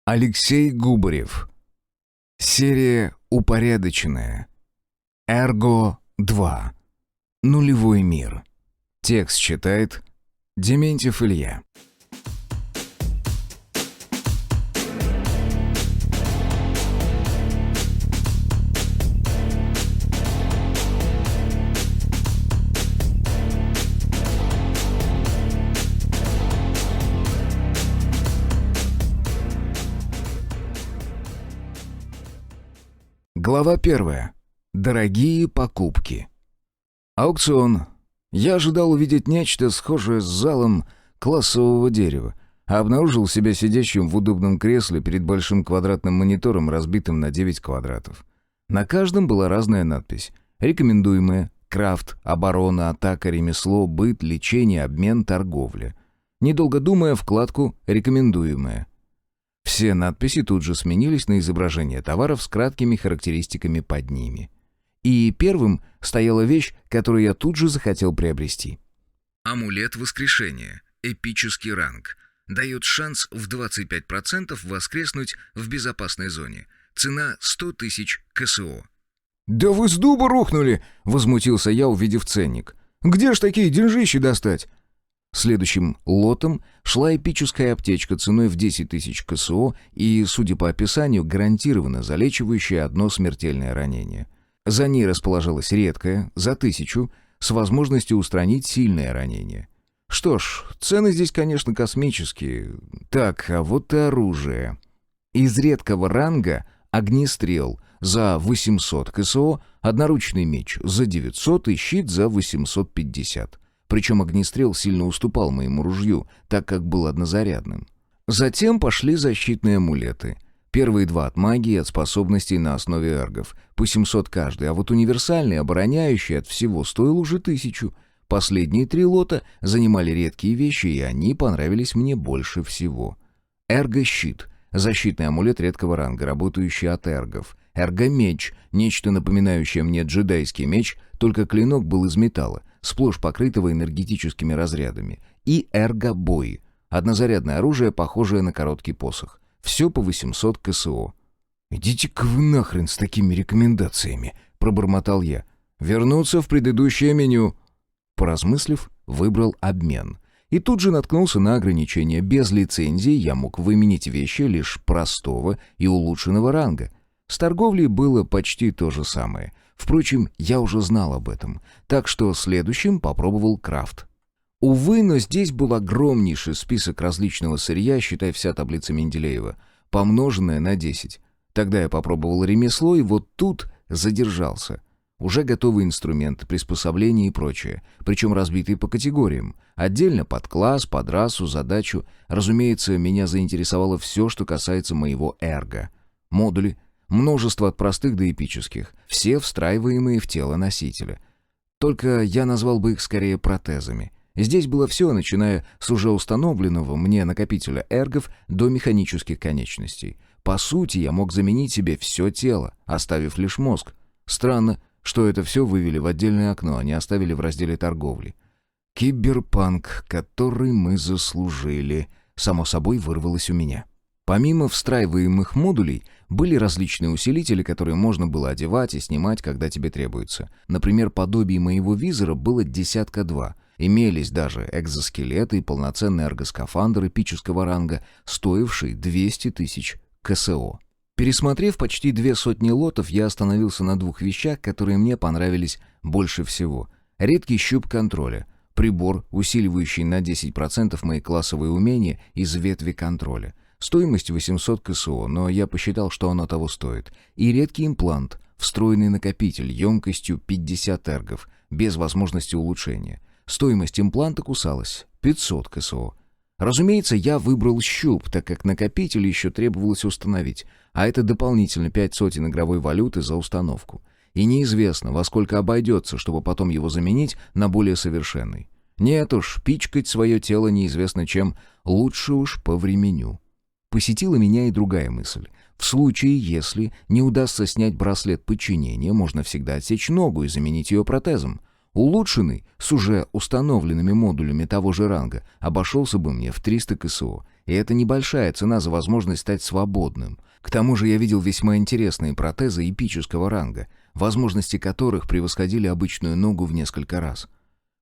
Алексей Губарев. Серия упорядоченная. Эрго 2. Нулевой мир. Текст читает Дементьев Илья. Глава 1. Дорогие покупки. Аукцион. Я ожидал увидеть нечто схожее с залом классового дерева, а обнаружил себя сидящим в удобном кресле перед большим квадратным монитором, разбитым на 9 квадратов. На каждом была разная надпись. Рекомендуемое, крафт, оборона, атака, ремесло, быт, лечение, обмен, торговля. Недолго думая, вкладку «Рекомендуемое». Все надписи тут же сменились на изображение товаров с краткими характеристиками под ними. И первым стояла вещь, которую я тут же захотел приобрести. Амулет воскрешения. Эпический ранг. Дает шанс в 25% воскреснуть в безопасной зоне. Цена 100 тысяч КСО. «Да вы с дуба рухнули!» — возмутился я, увидев ценник. «Где ж такие деньжищи достать?» Следующим лотом шла эпическая аптечка ценой в 10 тысяч КСО и, судя по описанию, гарантированно залечивающая одно смертельное ранение. За ней расположилась редкая, за 1000, с возможностью устранить сильное ранение. Что ж, цены здесь, конечно, космические. Так, а вот и оружие. Из редкого ранга огнестрел за 800 КСО, одноручный меч за 900 и щит за 850. Причем огнестрел сильно уступал моему ружью, так как был однозарядным. Затем пошли защитные амулеты. Первые 2 от магии, от способностей на основе эргов, по 700 каждый, а вот универсальный, обороняющий от всего, стоил уже 1000. Последние 3 лота занимали редкие вещи, и они понравились мне больше всего. Эрго-щит — защитный амулет редкого ранга, работающий от эргов. Эрго-меч — нечто напоминающее мне джедайский меч, только клинок был из металла, сплошь покрытого энергетическими разрядами. И эрго-бой — однозарядное оружие, похожее на короткий посох. Все по 800 КСО. «Идите-ка вы нахрен с такими рекомендациями», — пробормотал я. «Вернуться в предыдущее меню». Поразмыслив, выбрал обмен. И тут же наткнулся на ограничение. Без лицензии я мог выменить вещи лишь простого и улучшенного ранга. С торговлей было почти то же самое. Впрочем, я уже знал об этом, так что следующим попробовал крафт. Увы, но здесь был огромнейший список различного сырья, считай вся таблица Менделеева, помноженная на 10. Тогда я попробовал ремесло, и вот тут задержался. Уже готовый инструмент, приспособления и прочее, причем разбитые по категориям. Отдельно под класс, под расу, задачу. Разумеется, меня заинтересовало все, что касается моего эрго. Модули. Множество от простых до эпических, все встраиваемые в тело носителя. Только я назвал бы их скорее протезами. Здесь было все, начиная с уже установленного мне накопителя эргов до механических конечностей. По сути, я мог заменить себе все тело, оставив лишь мозг. Странно, что это все вывели в отдельное окно, а не оставили в разделе торговли. Киберпанк, который мы заслужили, само собой вырвалось у меня. Помимо встраиваемых модулей, были различные усилители, которые можно было одевать и снимать, когда тебе требуется. Например, подобие моего визора было 2. Имелись даже экзоскелеты и полноценный эргоскафандр эпического ранга, стоивший 200 тысяч КСО. Пересмотрев почти 200 лотов, я остановился на 2 вещах, которые мне понравились больше всего. Редкий щуп контроля. Прибор, усиливающий на 10% мои классовые умения из ветви контроля. Стоимость 800 КСО, но я посчитал, что оно того стоит. И редкий имплант, встроенный накопитель емкостью 50 эргов, без возможности улучшения. Стоимость импланта кусалась 500 КСО. Разумеется, я выбрал щуп, так как накопитель еще требовалось установить, а это дополнительно 500 игровой валюты за установку. И неизвестно, во сколько обойдется, чтобы потом его заменить на более совершенный. Нет уж, пичкать свое тело неизвестно чем, лучше уж повременю. Посетила меня и другая мысль. В случае, если не удастся снять браслет подчинения, можно всегда отсечь ногу и заменить ее протезом. Улучшенный, с уже установленными модулями того же ранга, обошелся бы мне в 300 КСО. и это небольшая цена за возможность стать свободным. К тому же я видел весьма интересные протезы эпического ранга, возможности которых превосходили обычную ногу в несколько раз.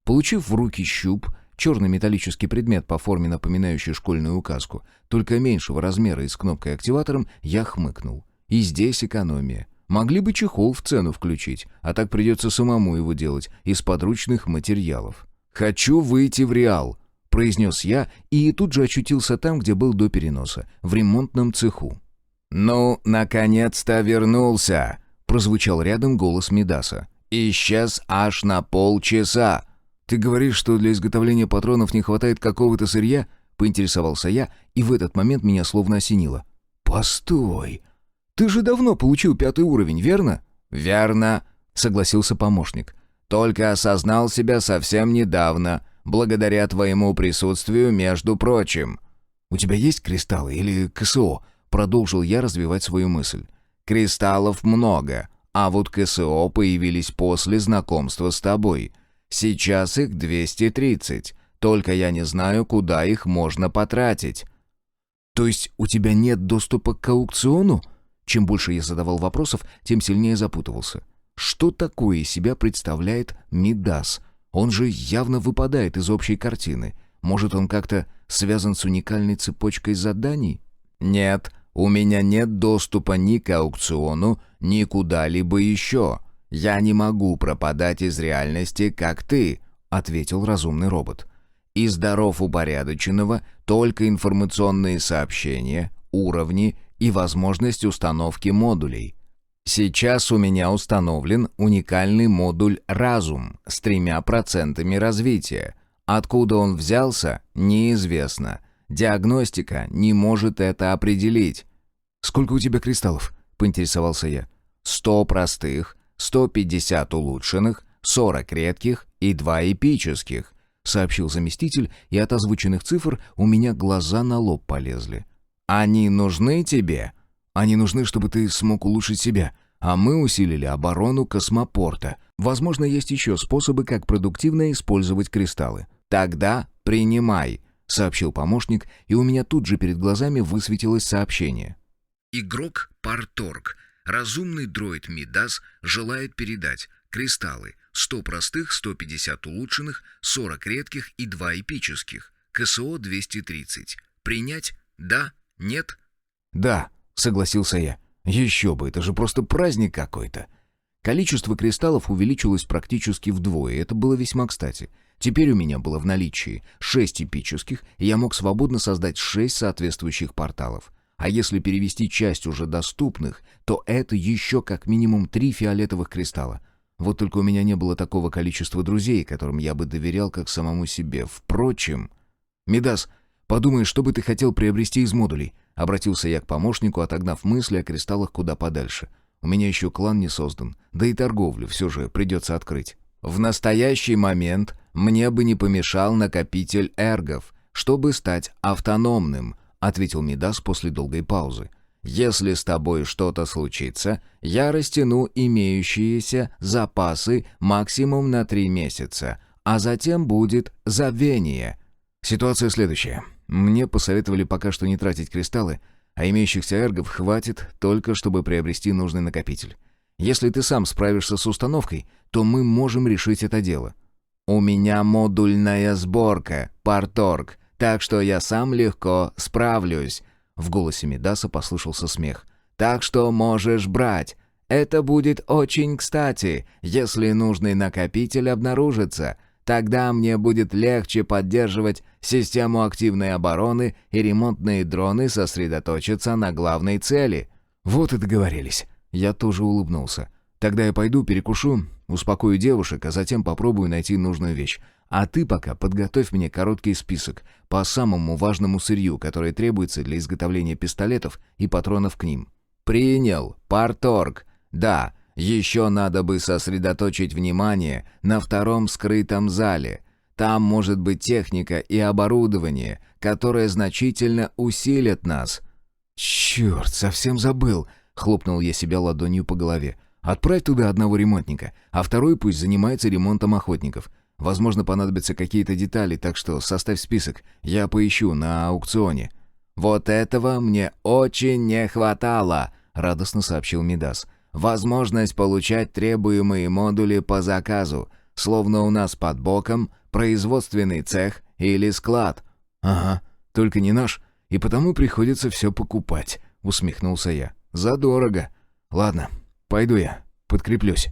Получив в руки щуп, черный металлический предмет по форме напоминающий школьную указку, только меньшего размера и с кнопкой-активатором, я хмыкнул. И здесь экономия. Могли бы чехол в цену включить, а так придется самому его делать из подручных материалов. «Хочу выйти в Реал», — произнес я, и тут же очутился там, где был до переноса, в ремонтном цеху. «Ну, наконец-то вернулся!» — прозвучал рядом голос Мидаса. «Исчез аж на полчаса!» «Ты говоришь, что для изготовления патронов не хватает какого-то сырья?» — поинтересовался я, и в этот момент меня словно осенило. «Постой! Ты же давно получил 5 уровень, верно?» «Верно», — согласился помощник. «Только осознал себя совсем недавно, благодаря твоему присутствию, между прочим». «У тебя есть кристаллы или КСО?» — продолжил я развивать свою мысль. «Кристаллов много, а вот КСО появились после знакомства с тобой. Сейчас их 230, только я не знаю, куда их можно потратить». «То есть у тебя нет доступа к аукциону?» Чем больше я задавал вопросов, тем сильнее запутывался. Что такое из себя представляет Мидас? Он же явно выпадает из общей картины. Может, он как-то связан с уникальной цепочкой заданий? «Нет, у меня нет доступа ни к аукциону, ни куда-либо еще. Я не могу пропадать из реальности, как ты», — ответил разумный робот. «Из даров упорядоченного только информационные сообщения, уровни и возможность установки модулей. Сейчас у меня установлен уникальный модуль «Разум» с 3% развития. Откуда он взялся, неизвестно. Диагностика не может это определить». «Сколько у тебя кристаллов?» — поинтересовался я. 100 простых, 150 улучшенных, 40 редких и 2 эпических», — сообщил заместитель, и от озвученных цифр у меня глаза на лоб полезли. «Они нужны тебе?» «Они нужны, чтобы ты смог улучшить себя, а мы усилили оборону космопорта. Возможно, есть еще способы, как продуктивно использовать кристаллы». «Тогда принимай», — сообщил помощник, и у меня тут же перед глазами высветилось сообщение. «Игрок Парторг. Разумный дроид Мидас желает передать кристаллы 100 простых, 150 улучшенных, 40 редких и 2 эпических. КСО 230. Принять? Да? Нет?» «Да», — согласился я. «Еще бы, это же просто праздник какой-то». Количество кристаллов увеличилось практически вдвое, это было весьма кстати. Теперь у меня было в наличии 6 эпических, и я мог свободно создать 6 соответствующих порталов. А если перевести часть уже доступных, то это еще как минимум 3 фиолетовых кристалла. Вот только у меня не было такого количества друзей, которым я бы доверял как самому себе. Впрочем... «Мидас, подумай, что бы ты хотел приобрести из модулей?» Обратился я к помощнику, отогнав мысли о кристаллах куда подальше. У меня еще клан не создан, да и торговлю все же придется открыть. «В настоящий момент мне бы не помешал накопитель эргов, чтобы стать автономным», — ответил Мидас после долгой паузы. «Если с тобой что-то случится, я растяну имеющиеся запасы максимум на 3 месяца, а затем будет забвение». Ситуация следующая. Мне посоветовали пока что не тратить кристаллы, а имеющихся эргов хватит только, чтобы приобрести нужный накопитель. Если ты сам справишься с установкой, то мы можем решить это дело. «У меня модульная сборка, Парторг, так что я сам легко справлюсь». В голосе Мидаса послышался смех. «Так что можешь брать. Это будет очень кстати, если нужный накопитель обнаружится. Тогда мне будет легче поддерживать систему активной обороны, и ремонтные дроны сосредоточатся на главной цели». «Вот и договорились». Я тоже улыбнулся. «Тогда я пойду перекушу, успокою девушек, а затем попробую найти нужную вещь. А ты пока подготовь мне короткий список по самому важному сырью, которое требуется для изготовления пистолетов и патронов к ним». «Принял, Парторг. Да, еще надо бы сосредоточить внимание на втором скрытом зале. Там может быть техника и оборудование, которое значительно усилит нас». «Черт, совсем забыл!» — хлопнул я себя ладонью по голове. «Отправь туда одного ремонтника, а второй пусть занимается ремонтом охотников. Возможно, понадобятся какие-то детали, так что составь список, я поищу на аукционе». «Вот этого мне очень не хватало», — радостно сообщил Мидас. «Возможность получать требуемые модули по заказу, словно у нас под боком производственный цех или склад». «Ага, только не наш, и потому приходится все покупать», — усмехнулся я. «Задорого. Ладно, пойду я, подкреплюсь».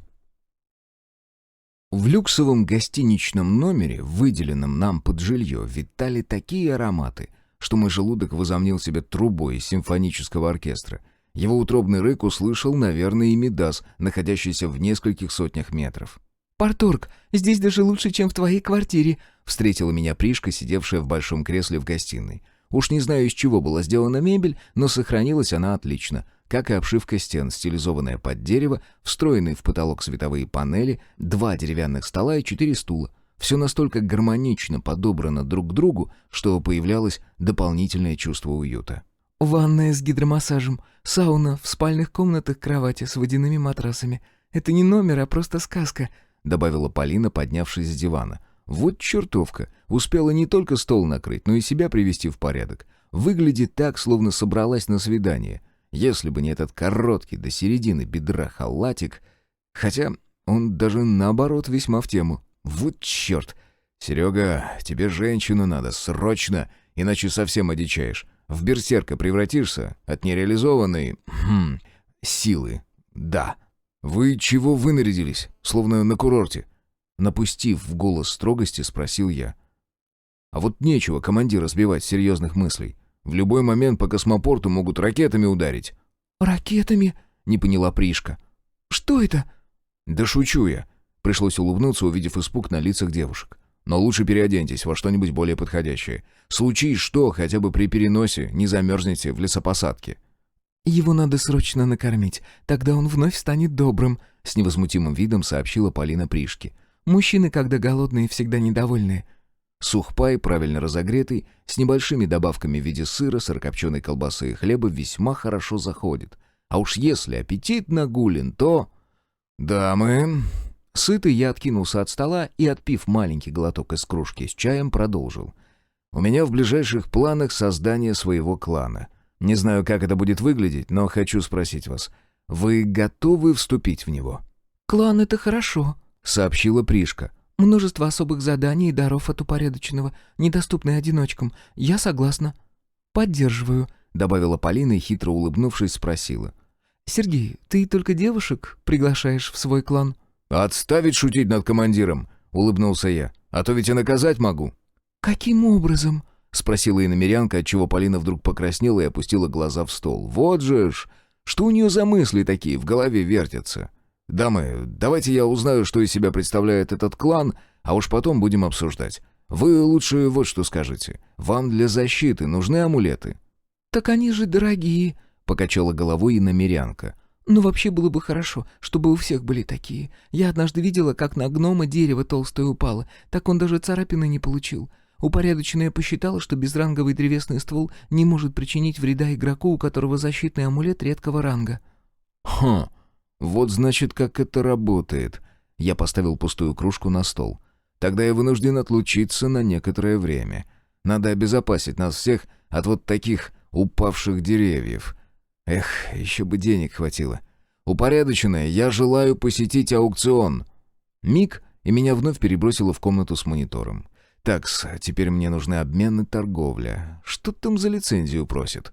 В люксовом гостиничном номере, выделенном нам под жилье, витали такие ароматы, что мой желудок возомнил себя трубой из симфонического оркестра. Его утробный рык услышал, наверное, и Мидас, находящийся в нескольких сотнях метров. «Парторг, здесь даже лучше, чем в твоей квартире», — встретила меня Пришка, сидевшая в большом кресле в гостиной. Уж не знаю, из чего была сделана мебель, но сохранилась она отлично, как и обшивка стен, стилизованная под дерево, встроенные в потолок световые панели, 2 деревянных стола и 4 стула. Все настолько гармонично подобрано друг к другу, что появлялось дополнительное чувство уюта. «Ванная с гидромассажем, сауна, в спальных комнатах кровати с водяными матрасами. Это не номер, а просто сказка», — добавила Полина, поднявшись с дивана. «Вот чертовка! Успела не только стол накрыть, но и себя привести в порядок. Выглядит так, словно собралась на свидание. Если бы не этот короткий до середины бедра халатик... Хотя он даже наоборот весьма в тему. Вот черт! Серега, тебе женщину надо, срочно, иначе совсем одичаешь. В берсерка превратишься от нереализованной... силы. Да. Вы чего вынарядились, словно на курорте?» Напустив в голос строгости, спросил я. «А вот нечего командира сбивать с серьезных мыслей. В любой момент по космопорту могут ракетами ударить». «Ракетами?» — не поняла Пришка. «Что это?» «Да шучу я». Пришлось улыбнуться, увидев испуг на лицах девушек. «Но лучше переоденьтесь во что-нибудь более подходящее. Случись что, хотя бы при переносе не замерзнете в лесопосадке». «Его надо срочно накормить, тогда он вновь станет добрым», — с невозмутимым видом сообщила Полина Пришке. «Мужчины, когда голодные, всегда недовольные». Сухпай, правильно разогретый, с небольшими добавками в виде сыра, сырокопченой колбасы и хлеба весьма хорошо заходит. А уж если аппетит нагулен, то... «Дамы...» Сытый я откинулся от стола и, отпив маленький глоток из кружки с чаем, продолжил. «У меня в ближайших планах создание своего клана. Не знаю, как это будет выглядеть, но хочу спросить вас. Вы готовы вступить в него?» «Клан — это хорошо», — сообщила Пришка. «Множество особых заданий и даров от упорядоченного, недоступные одиночкам. Я согласна». «Поддерживаю», — добавила Полина и, хитро улыбнувшись, спросила. «Сергей, ты только девушек приглашаешь в свой клан?» «Отставить шутить над командиром», — улыбнулся я. «А то ведь и наказать могу». «Каким образом?» — спросила иномерянка, отчего Полина вдруг покраснела и опустила глаза в стол. «Вот же ж! Что у нее за мысли такие в голове вертятся? Дамы, давайте я узнаю, что из себя представляет этот клан, а уж потом будем обсуждать. Вы лучше вот что скажите. Вам для защиты нужны амулеты?» «Так они же дорогие», — покачала головой иномерянка. «Но вообще было бы хорошо, чтобы у всех были такие. Я однажды видела, как на гнома дерево толстое упало, так он даже царапины не получил. Упорядоченная посчитала, что безранговый древесный ствол не может причинить вреда игроку, у которого защитный амулет редкого ранга». «Хм, вот значит, как это работает». Я поставил пустую кружку на стол. «Тогда я вынужден отлучиться на некоторое время. Надо обезопасить нас всех от вот таких упавших деревьев. Эх, еще бы денег хватило. Упорядоченная, я желаю посетить аукцион». Миг, и меня вновь перебросило в комнату с монитором. «Такс, теперь мне нужны обмен и торговля. Что там за лицензию просит?»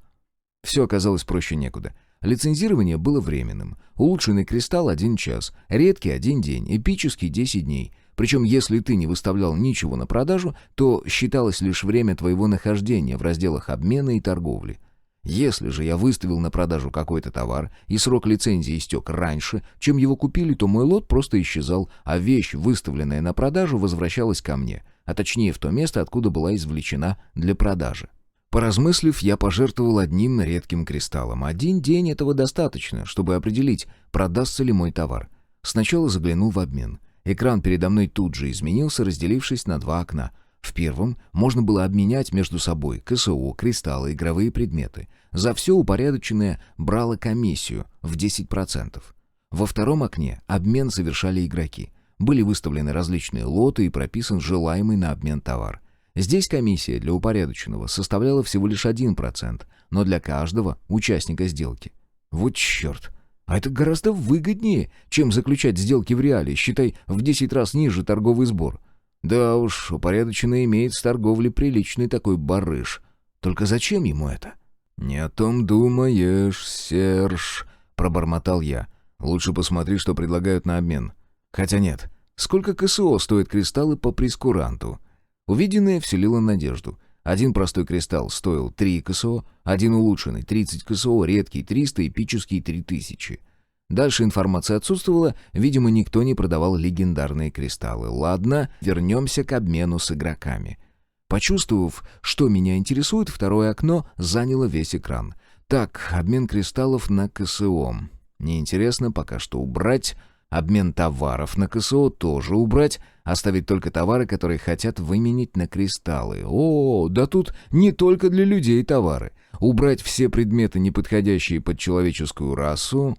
Все оказалось проще некуда. Лицензирование было временным. Улучшенный кристалл — 1 час, редкий — 1 день, эпический — 10 дней. Причем, если ты не выставлял ничего на продажу, то считалось лишь время твоего нахождения в разделах обмена и торговли. Если же я выставил на продажу какой-то товар, и срок лицензии истек раньше, чем его купили, то мой лот просто исчезал, а вещь, выставленная на продажу, возвращалась ко мне, а точнее в то место, откуда была извлечена для продажи. Поразмыслив, я пожертвовал одним редким кристаллом. 1 день этого достаточно, чтобы определить, продастся ли мой товар. Сначала заглянул в обмен. Экран передо мной тут же изменился, разделившись на 2 окна. В первом можно было обменять между собой КСО, кристаллы, игровые предметы. За все упорядоченное брало комиссию в 10%. Во втором окне обмен совершали игроки. Были выставлены различные лоты и прописан желаемый на обмен товар. Здесь комиссия для упорядоченного составляла всего лишь 1%, но для каждого участника сделки. Вот черт! А это гораздо выгоднее, чем заключать сделки в реале, считай, в 10 раз ниже торговый сбор. Да уж, упорядоченный имеет с торговлей приличный такой барыш. Только зачем ему это? «Не о том думаешь, Серж», — пробормотал я. «Лучше посмотри, что предлагают на обмен. Хотя нет, сколько КСО стоят кристаллы по прескуранту?» Увиденное вселило надежду. Один простой кристалл стоил 3 КСО, один улучшенный — 30 КСО, редкий — 300, эпический — 3000. Дальше информация отсутствовала, видимо, никто не продавал легендарные кристаллы. Ладно, вернемся к обмену с игроками. Почувствовав, что меня интересует, второе окно заняло весь экран. Так, обмен кристаллов на КСО. Неинтересно, пока что убрать. Обмен товаров на КСО тоже убрать. Оставить только товары, которые хотят выменить на кристаллы. О, да тут не только для людей товары. Убрать все предметы, не подходящие под человеческую расу.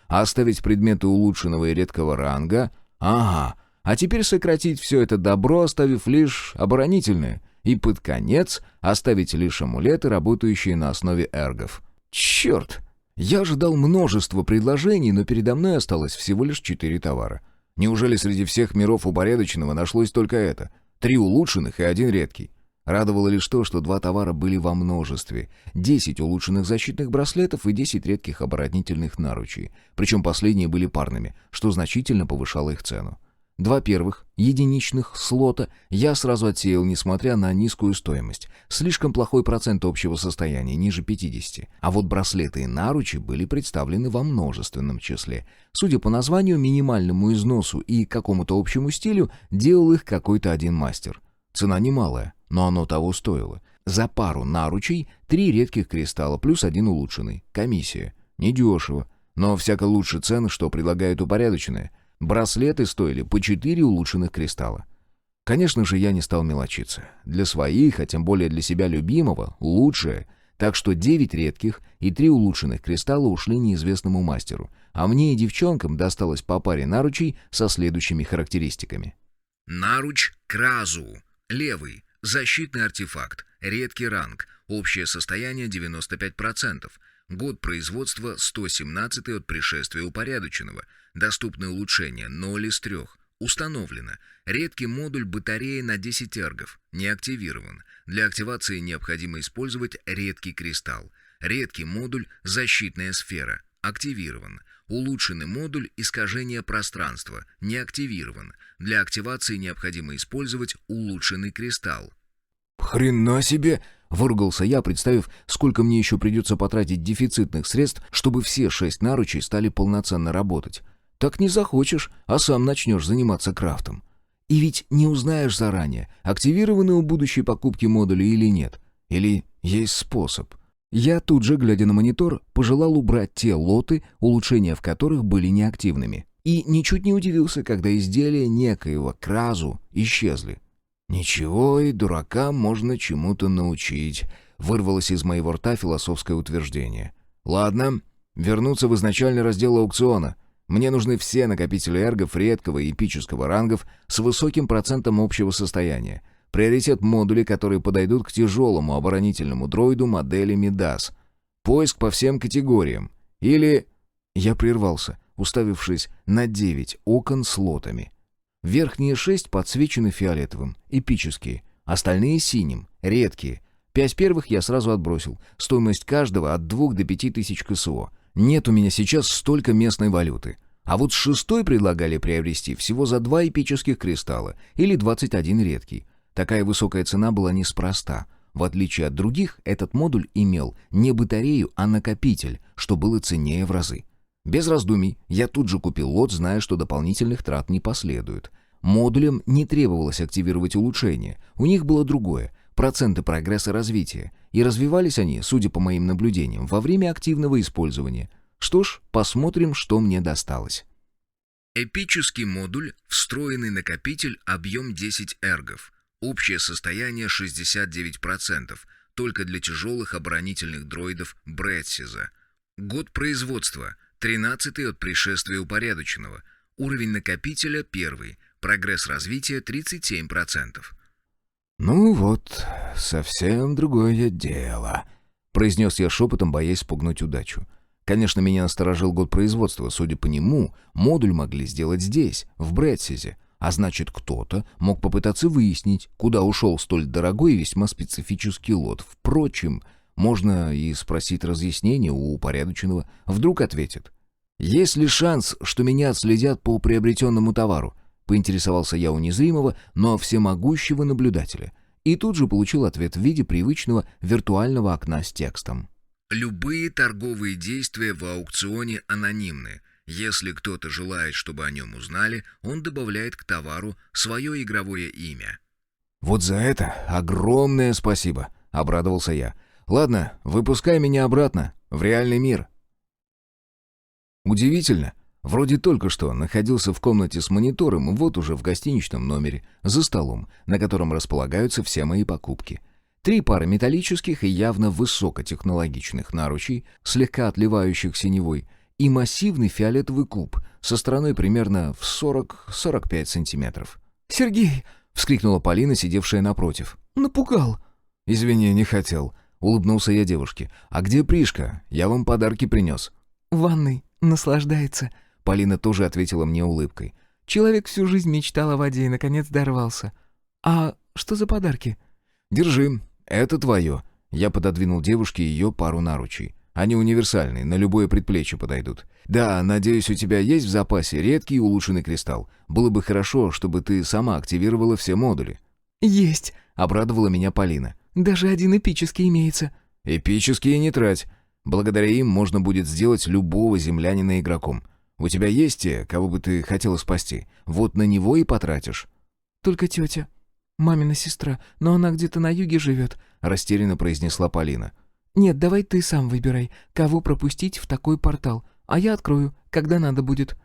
Оставить предметы улучшенного и редкого ранга. Ага. А теперь сократить все это добро, оставив лишь оборонительное. И под конец оставить лишь амулеты, работающие на основе эргов. Черт! Я ожидал множества предложений, но передо мной осталось всего лишь 4 товара. Неужели среди всех миров упорядоченного нашлось только это? 3 улучшенных и 1 редкий. Радовало лишь то, что 2 товара были во множестве. 10 улучшенных защитных браслетов и 10 редких оборонительных наручей. Причем последние были парными, что значительно повышало их цену. 2 первых, единичных слота я сразу отсеял, несмотря на низкую стоимость. Слишком плохой процент общего состояния, ниже 50. А вот браслеты и наручи были представлены во множественном числе. Судя по названию, минимальному износу и какому-то общему стилю делал их какой-то один мастер. Цена немалая, но оно того стоило. За пару наручей 3 редких кристалла плюс 1 улучшенный. Комиссия. Недешево, но всяко лучше цены, что предлагают упорядоченные. Браслеты стоили по 4 улучшенных кристалла. Конечно же, я не стал мелочиться. Для своих, а тем более для себя любимого, лучшее. Так что 9 редких и 3 улучшенных кристалла ушли неизвестному мастеру. А мне и девчонкам досталось по паре наручей со следующими характеристиками. Наруч Кразу. Левый. Защитный артефакт. Редкий ранг. Общее состояние 95%. Год производства 117 от пришествия упорядоченного. Доступное улучшение 0 из 3. Установлено. Редкий модуль батареи на 10 эргов. Не активирован. Для активации необходимо использовать редкий кристалл. Редкий модуль «Защитная сфера». Активирован. Улучшенный модуль «Искажение пространства». Не активирован. Для активации необходимо использовать улучшенный кристалл. «Хрена себе!» — выругался я, представив, сколько мне еще придется потратить дефицитных средств, чтобы все 6 наручей стали полноценно работать. Так не захочешь, а сам начнешь заниматься крафтом. И ведь не узнаешь заранее, активированы у будущей покупки модули или нет. Или есть способ. Я тут же, глядя на монитор, пожелал убрать те лоты, улучшения в которых были неактивными. И ничуть не удивился, когда изделия некоего Кразу исчезли. «Ничего, и дурака можно чему-то научить», — вырвалось из моего рта философское утверждение. «Ладно, вернуться в изначальный раздел аукциона. Мне нужны все накопители эргов редкого и эпического рангов с высоким процентом общего состояния. Приоритет модулей, которые подойдут к тяжелому оборонительному дроиду модели Мидас. Поиск по всем категориям. Или...» Я прервался, уставившись на 9 окон с лотами. Верхние 6 подсвечены фиолетовым, эпические, остальные синим, редкие. 5 первых я сразу отбросил, стоимость каждого от 2 до 5 тысяч КСО. Нет у меня сейчас столько местной валюты. А вот с 6 предлагали приобрести всего за 2 эпических кристалла или 21 редкий. Такая высокая цена была неспроста. В отличие от других, этот модуль имел не батарею, а накопитель, что было ценнее в разы. Без раздумий я тут же купил лот, зная, что дополнительных трат не последует. Модулям не требовалось активировать улучшения, у них было другое — проценты прогресса развития, и развивались они, судя по моим наблюдениям, во время активного использования. Что ж, посмотрим, что мне досталось. Эпический модуль, встроенный накопитель, объем 10 эргов. Общее состояние 69%, только для тяжелых оборонительных дроидов Брэдсиза. Год производства 13 от пришествия упорядоченного. Уровень накопителя 1. Прогресс развития 37%. «Ну вот, совсем другое дело», — произнес я шепотом, боясь спугнуть удачу. Конечно, меня насторожил год производства. Судя по нему, модуль могли сделать здесь, в Брэдсизе. А значит, кто-то мог попытаться выяснить, куда ушел столь дорогой и весьма специфический лот. Впрочем, можно и спросить разъяснение у упорядоченного. Вдруг ответит. «Есть ли шанс, что меня отследят по приобретенному товару?» Поинтересовался я у незримого, но всемогущего наблюдателя. И тут же получил ответ в виде привычного виртуального окна с текстом. «Любые торговые действия в аукционе анонимны. Если кто-то желает, чтобы о нем узнали, он добавляет к товару свое игровое имя». «Вот за это огромное спасибо», — обрадовался я. «Ладно, выпускай меня обратно, в реальный мир». Удивительно. Вроде только что находился в комнате с монитором, вот уже в гостиничном номере, за столом, на котором располагаются все мои покупки. 3 пары металлических и явно высокотехнологичных наручей, слегка отливающих синевой, и массивный фиолетовый куб со стороной примерно в 40-45 сантиметров. «Сергей!» — вскрикнула Полина, сидевшая напротив. «Напугал!» «Извини, не хотел», — улыбнулся я девушке. «А где Пришка? Я вам подарки принес». «В ванной. Наслаждается». Полина тоже ответила мне улыбкой. «Человек всю жизнь мечтал о воде и, наконец, дорвался. А что за подарки?» «Держи, это твое». Я пододвинул девушке ее пару наручей. Они универсальные, на любое предплечье подойдут. Да, надеюсь, у тебя есть в запасе редкий улучшенный кристалл. Было бы хорошо, чтобы ты сама активировала все модули». «Есть», — обрадовала меня Полина. «Даже один эпический имеется». «Эпические не трать. Благодаря им можно будет сделать любого землянина игроком. У тебя есть те, кого бы ты хотела спасти? Вот на него и потратишь». «Только тетя. Мамина сестра, но она где-то на юге живет», — растерянно произнесла Полина. «Нет, давай ты сам выбирай, кого пропустить в такой портал, а я открою, когда надо будет».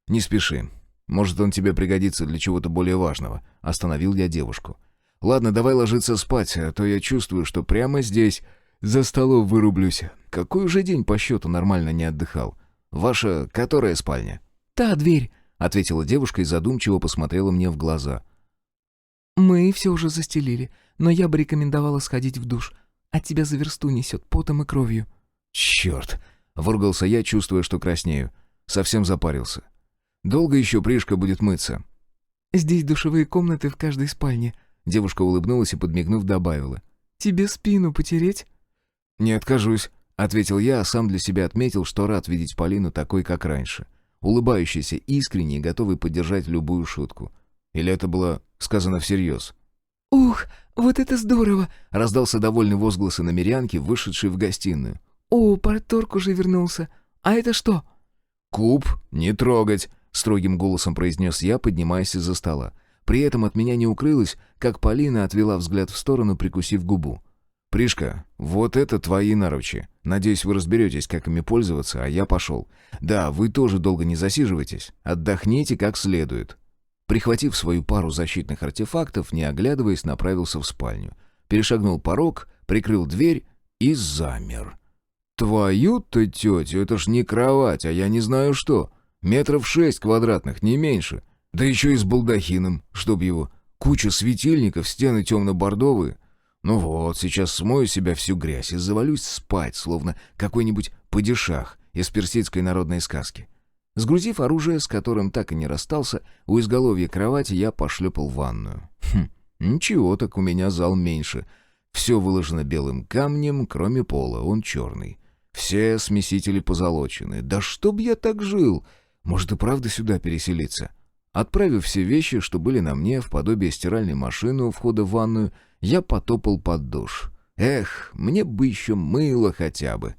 «Не спеши. Может, он тебе пригодится для чего-то более важного», — остановил я девушку. «Ладно, давай ложиться спать, а то я чувствую, что прямо здесь за столом вырублюсь. Какой уже день по счету нормально не отдыхал. Ваша которая спальня?» «Та дверь», — ответила девушка и задумчиво посмотрела мне в глаза. «Мы все уже застелили, но я бы рекомендовала сходить в душ. От тебя за версту несет потом и кровью». «Черт!» — выругался я, чувствуя, что краснею. Совсем запарился. «Долго еще Пришка будет мыться?» «Здесь душевые комнаты в каждой спальне». Девушка улыбнулась и, подмигнув, добавила. «Тебе спину потереть?» «Не откажусь», — ответил я, а сам для себя отметил, что рад видеть Полину такой, как раньше. Улыбающейся, искренней, готовой поддержать любую шутку. Или это было сказано всерьез? «Ух, вот это здорово!» — раздался довольный возглас иномерянки, вышедшей в гостиную. «О, порторг уже вернулся. А это что?» «Куб не трогать!» — строгим голосом произнес я, поднимаясь из-за стола. При этом от меня не укрылось, как Полина отвела взгляд в сторону, прикусив губу. «Пришка, вот это твои наручи. Надеюсь, вы разберетесь, как ими пользоваться, а я пошел. Да, вы тоже долго не засиживайтесь. Отдохните как следует». Прихватив свою пару защитных артефактов, не оглядываясь, направился в спальню. Перешагнул порог, прикрыл дверь и замер. «Твою-то тетю, это ж не кровать, а я не знаю что. 6 квадратных, не меньше. Да еще и с балдахином, чтоб его. Куча светильников, стены темно-бордовые. Ну вот, сейчас смою себя всю грязь и завалюсь спать, словно какой-нибудь падишах из персидской народной сказки». Сгрузив оружие, с которым так и не расстался, у изголовья кровати я пошлепал в ванную. Ничего, так у меня зал меньше. Все выложено белым камнем, кроме пола, он черный. Все смесители позолочены. Да чтоб я так жил! Может и правда сюда переселиться? Отправив все вещи, что были на мне, в подобие стиральной машины у входа в ванную, я потопал под душ. Эх, мне бы еще мыло хотя бы.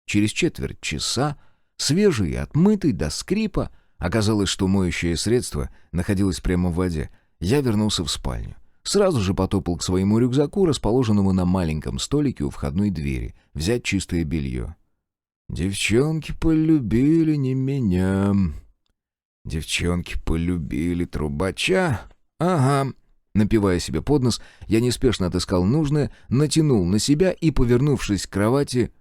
Через четверть часа, свежий и отмытый до скрипа, оказалось, что моющее средство находилось прямо в воде, я вернулся в спальню. Сразу же потопал к своему рюкзаку, расположенному на маленьком столике у входной двери, взять чистое белье. Девчонки полюбили не меня. Девчонки полюбили трубача. Ага. Напивая себе под нос, я неспешно отыскал нужное, натянул на себя и, повернувшись к кровати,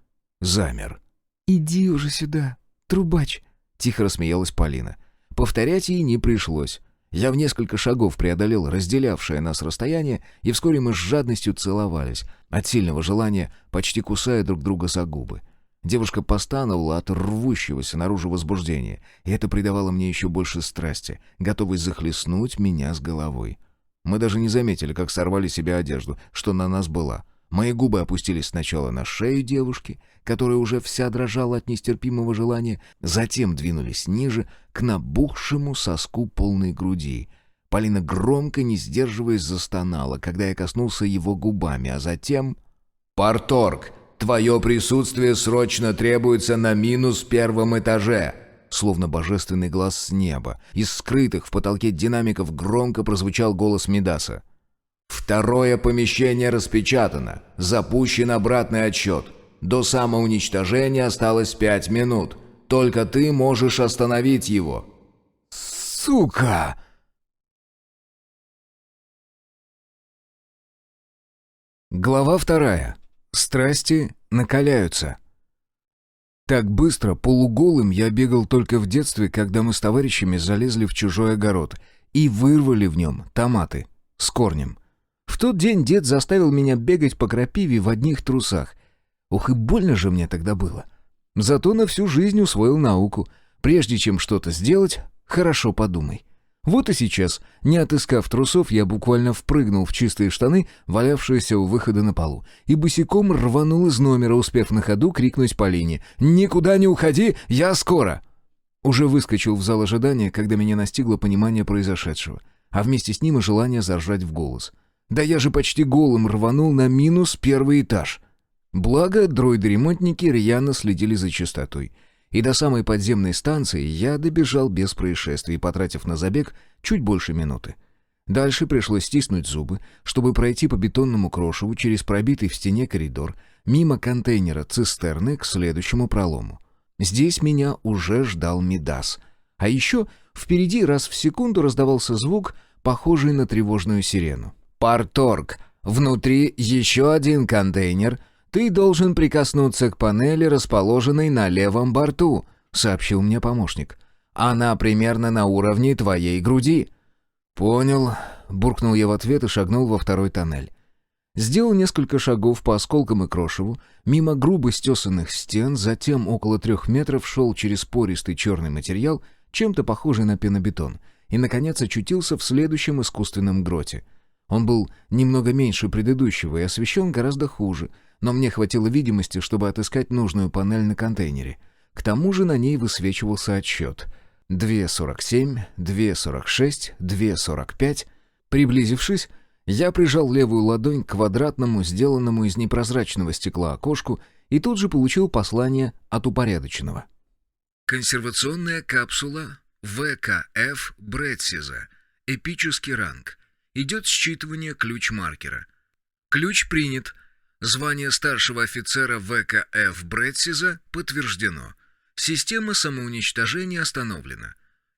замер. «Иди уже сюда, трубач», — тихо рассмеялась Полина. Повторять ей не пришлось. Я в несколько шагов преодолел разделявшее нас расстояние, и вскоре мы с жадностью целовались, от сильного желания почти кусая друг друга за губы. Девушка постановала от рвущегося наружу возбуждения, и это придавало мне еще больше страсти, готовой захлестнуть меня с головой. Мы даже не заметили, как сорвали себе одежду, что на нас была. Мои губы опустились сначала на шею девушки, которая уже вся дрожала от нестерпимого желания, затем двинулись ниже, к набухшему соску полной груди. Полина громко, не сдерживаясь, застонала, когда я коснулся его губами, а затем... «Парторг, твое присутствие срочно требуется на -1 этаже!» Словно божественный глаз с неба. Из скрытых в потолке динамиков громко прозвучал голос Мидаса. «Второе помещение распечатано. Запущен обратный отсчет. До самоуничтожения осталось 5 минут. Только ты можешь остановить его». «Сука!» Глава 2. Страсти накаляются. Так быстро, полуголым, я бегал только в детстве, когда мы с товарищами залезли в чужой огород и вырвали в нем томаты с корнем. В тот день дед заставил меня бегать по крапиве в одних трусах. Ух, и больно же мне тогда было. Зато на всю жизнь усвоил науку. Прежде чем что-то сделать, хорошо подумай. Вот и сейчас, не отыскав трусов, я буквально впрыгнул в чистые штаны, валявшиеся у выхода на полу, и босиком рванул из номера, успев на ходу крикнуть Полине: «Никуда не уходи, я скоро!» Уже выскочил в зал ожидания, когда меня настигло понимание произошедшего, а вместе с ним и желание заржать в голос. Да я же почти голым рванул на -1 этаж. Благо, дроиды-ремонтники рьяно следили за чистотой. И до самой подземной станции я добежал без происшествий, потратив на забег чуть больше минуты. Дальше пришлось стиснуть зубы, чтобы пройти по бетонному крошеву через пробитый в стене коридор, мимо контейнера цистерны к следующему пролому. Здесь меня уже ждал Мидас. А еще впереди раз в секунду раздавался звук, похожий на тревожную сирену. «Парторг, внутри еще один контейнер. Ты должен прикоснуться к панели, расположенной на левом борту», — сообщил мне помощник. «Она примерно на уровне твоей груди». «Понял», — буркнул я в ответ и шагнул во второй тоннель. Сделал несколько шагов по осколкам и крошеву, мимо грубо стесанных стен, затем около 3 метров шел через пористый черный материал, чем-то похожий на пенобетон, и, наконец, очутился в следующем искусственном гроте. Он был немного меньше предыдущего и освещен гораздо хуже, но мне хватило видимости, чтобы отыскать нужную панель на контейнере. К тому же на ней высвечивался отсчет. 2.47, 2.46, 2.45. Приблизившись, я прижал левую ладонь к квадратному, сделанному из непрозрачного стекла окошку, и тут же получил послание от упорядоченного. «Консервационная капсула ВКФ Бретсиза. Эпический ранг. Идет считывание ключ-маркера. Ключ принят. Звание старшего офицера ВКФ Бретсиза подтверждено. Система самоуничтожения остановлена.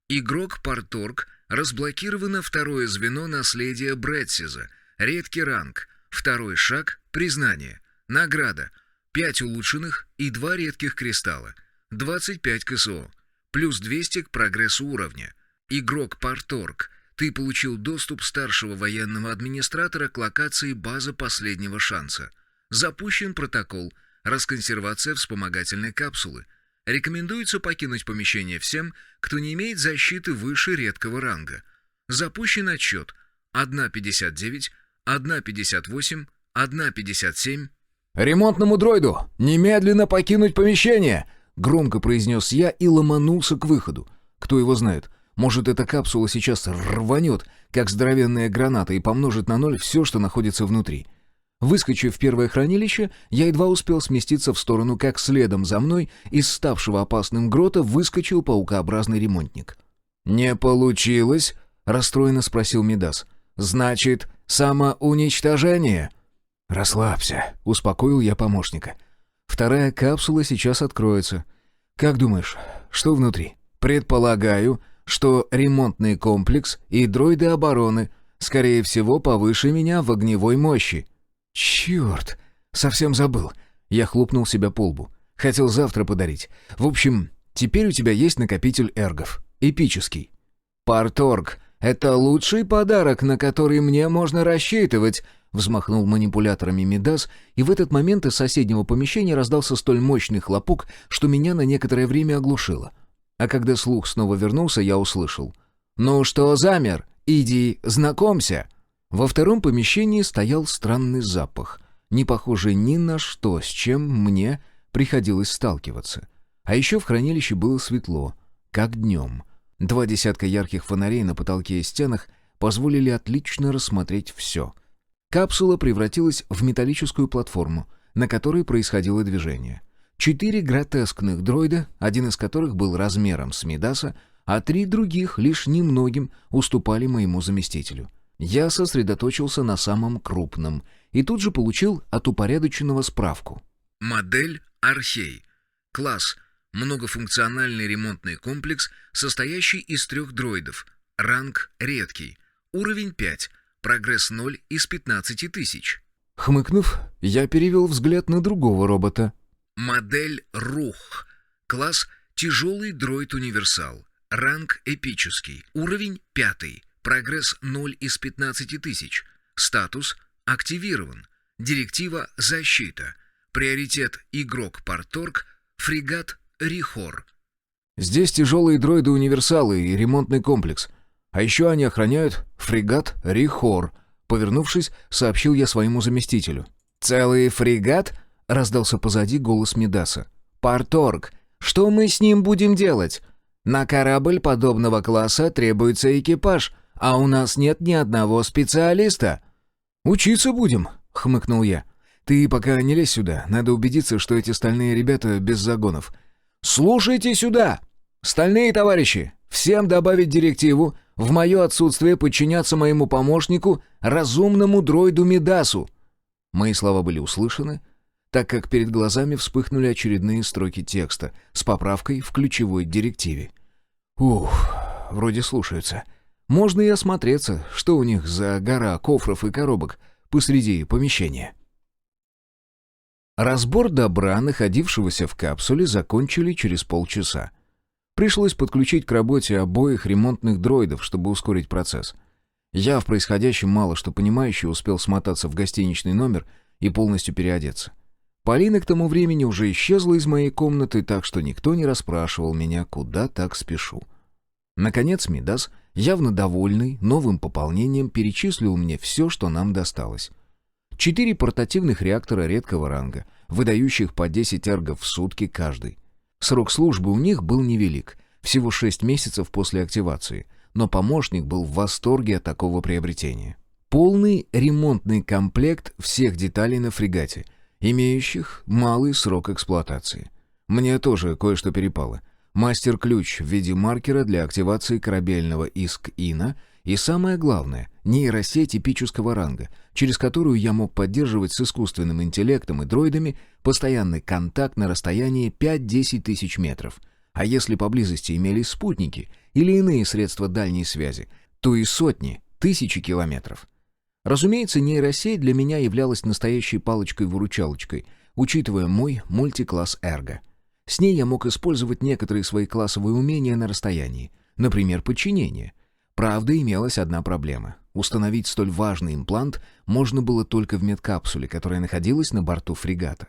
Игрок Парторг разблокировано второе звено наследия Бретсиза. Редкий ранг. Второй шаг — признание. Награда. 5 улучшенных и 2 редких кристалла. 25 КСО. Плюс 200 к прогрессу уровня. Игрок Парторг. Ты получил доступ старшего военного администратора к локации база последнего шанса. Запущен протокол. Расконсервация вспомогательной капсулы. Рекомендуется покинуть помещение всем, кто не имеет защиты выше редкого ранга. Запущен отсчет. 1.59, 1.58, 1.57. «Ремонтному дроиду! Немедленно покинуть помещение!» — громко произнес я и ломанулся к выходу. Кто его знает, может, эта капсула сейчас рванет, как здоровенная граната, и помножит на 0 все, что находится внутри. Выскочив в первое хранилище, я едва успел сместиться в сторону, как следом за мной из ставшего опасным грота выскочил паукообразный ремонтник. «Не получилось?» — расстроенно спросил Мидас. «Значит, самоуничтожение?» «Расслабься», — успокоил я помощника. «Вторая капсула сейчас откроется. Как думаешь, что внутри?» «Предполагаю, что ремонтный комплекс и дроиды обороны, скорее всего, повыше меня в огневой мощи». «Черт! Совсем забыл!» Я хлопнул себя по лбу. «Хотел завтра подарить. В общем, теперь у тебя есть накопитель эргов. Эпический». «Парторг, Это лучший подарок, на который мне можно рассчитывать», — взмахнул манипуляторами Мидас, и в этот момент из соседнего помещения раздался столь мощный хлопок, что меня на некоторое время оглушило. А когда слух снова вернулся, я услышал: «Ну что замер? Иди, знакомься!» Во втором помещении стоял странный запах, не похожий ни на что, с чем мне приходилось сталкиваться. А еще в хранилище было светло, как днем. 2 десятка ярких фонарей на потолке и стенах позволили отлично рассмотреть все. Капсула превратилась в металлическую платформу, на которой происходило движение. 4 гротескных дроида, один из которых был размером с Мидаса, а 3 других лишь немногим уступали моему заместителю. Я сосредоточился на самом крупном и тут же получил от упорядоченного справку. Модель «Архей». Класс — многофункциональный ремонтный комплекс, состоящий из 3 дроидов. Ранг — редкий. Уровень 5. Прогресс 0 из 15 тысяч. Хмыкнув, я перевел взгляд на другого робота. Модель «Рух». Класс — тяжелый дроид-универсал. Ранг — эпический. Уровень — 5. Прогресс 0 из 15 тысяч. Статус — активирован. Директива — защита. Приоритет — игрок-парторг. Фрегат «Рихор». Здесь тяжелые дроиды-универсалы и ремонтный комплекс. А еще они охраняют фрегат «Рихор». Повернувшись, сообщил я своему заместителю. «Целый фрегат?» — раздался позади голос Мидаса. «Парторг, что мы с ним будем делать? На корабль подобного класса требуется экипаж, а у нас нет ни одного специалиста». «Учиться будем», — хмыкнул я. «Ты пока не лезь сюда, надо убедиться, что эти стальные ребята без загонов». «Слушайте сюда! Стальные товарищи, всем добавить директиву в мое отсутствие подчиняться моему помощнику, разумному дроиду Мидасу». Мои слова были услышаны, так как перед глазами вспыхнули очередные строки текста с поправкой в ключевой директиве. Ух, вроде слушаются. Можно и осмотреться, что у них за гора кофров и коробок посреди помещения. Разбор добра, находившегося в капсуле, закончили через полчаса. Пришлось подключить к работе обоих ремонтных дроидов, чтобы ускорить процесс. Я в происходящем мало что понимающий успел смотаться в гостиничный номер и полностью переодеться. Полина к тому времени уже исчезла из моей комнаты, так что никто не расспрашивал меня, куда так спешу. Наконец Мидас, явно довольный новым пополнением, перечислил мне все, что нам досталось. 4 портативных реактора редкого ранга, выдающих по 10 эргов в сутки каждый. Срок службы у них был невелик, всего 6 месяцев после активации, но помощник был в восторге от такого приобретения. Полный ремонтный комплект всех деталей на фрегате, имеющих малый срок эксплуатации. Мне тоже кое-что перепало. Мастер-ключ в виде маркера для активации корабельного ИСК-ИНа и, самое главное, нейросеть эпического ранга, через которую я мог поддерживать с искусственным интеллектом и дроидами постоянный контакт на расстоянии 5-10 тысяч метров. А если поблизости имелись спутники или иные средства дальней связи, то и сотни, тысячи километров. Разумеется, нейросеть для меня являлась настоящей палочкой-выручалочкой, учитывая мой мультикласс эрго. С ней я мог использовать некоторые свои классовые умения на расстоянии, например, подчинение. Правда, имелась одна проблема. Установить столь важный имплант можно было только в медкапсуле, которая находилась на борту фрегата.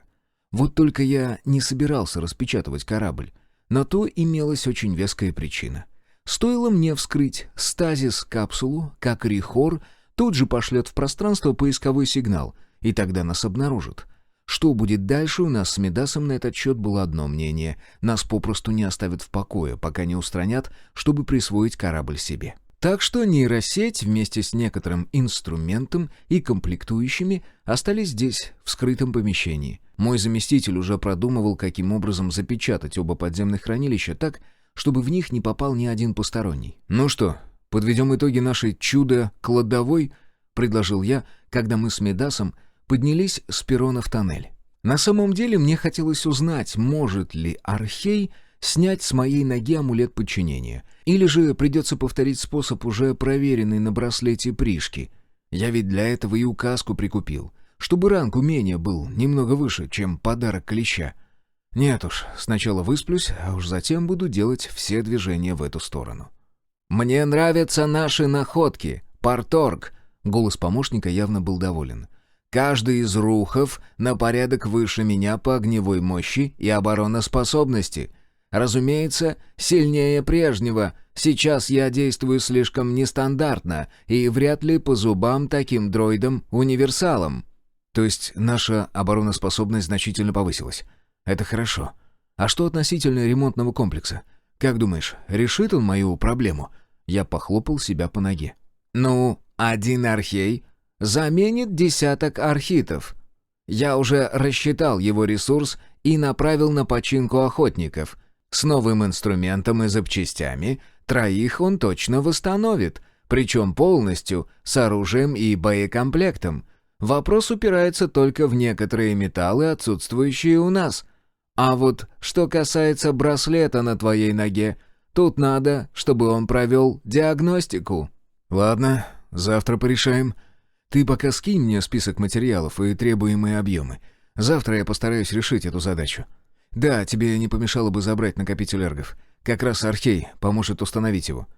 Вот только я не собирался распечатывать корабль. На то имелась очень веская причина. Стоило мне вскрыть стазис-капсулу, как Рихор тут же пошлет в пространство поисковой сигнал, и тогда нас обнаружат. Что будет дальше, у нас с Мидасом на этот счет было одно мнение. Нас попросту не оставят в покое, пока не устранят, чтобы присвоить корабль себе. Так что нейросеть вместе с некоторым инструментом и комплектующими остались здесь, в скрытом помещении. Мой заместитель уже продумывал, каким образом запечатать оба подземных хранилища так, чтобы в них не попал ни один посторонний. «Ну что, подведем итоги нашей чудо-кладовой?» — предложил я, когда мы с Мидасом поднялись с перрона в тоннель. На самом деле мне хотелось узнать, может ли Архей снять с моей ноги амулет подчинения, или же придется повторить способ, уже проверенный на браслете Пришки. Я ведь для этого и указку прикупил, чтобы ранг умения был немного выше, чем подарок клеща. Нет уж, сначала высплюсь, а уж затем буду делать все движения в эту сторону. «Мне нравятся наши находки, парторг!» Голос помощника явно был доволен. «Каждый из рухов на порядок выше меня по огневой мощи и обороноспособности. Разумеется, сильнее прежнего. Сейчас я действую слишком нестандартно и вряд ли по зубам таким дроидам-универсалам». То есть наша обороноспособность значительно повысилась. Это хорошо. А что относительно ремонтного комплекса? Как думаешь, решит он мою проблему? Я похлопал себя по ноге. Ну, один архей заменит десяток архитов. Я уже рассчитал его ресурс и направил на починку охотников. С новым инструментом и запчастями 3 он точно восстановит, причем полностью, с оружием и боекомплектом. Вопрос упирается только в некоторые металлы, отсутствующие у нас. А вот что касается браслета на твоей ноге, тут надо, чтобы он провел диагностику». «Ладно, завтра порешаем. Ты пока скинь мне список материалов и требуемые объемы. Завтра я постараюсь решить эту задачу. Да, тебе не помешало бы забрать накопитель эргов. Как раз Архей поможет установить его».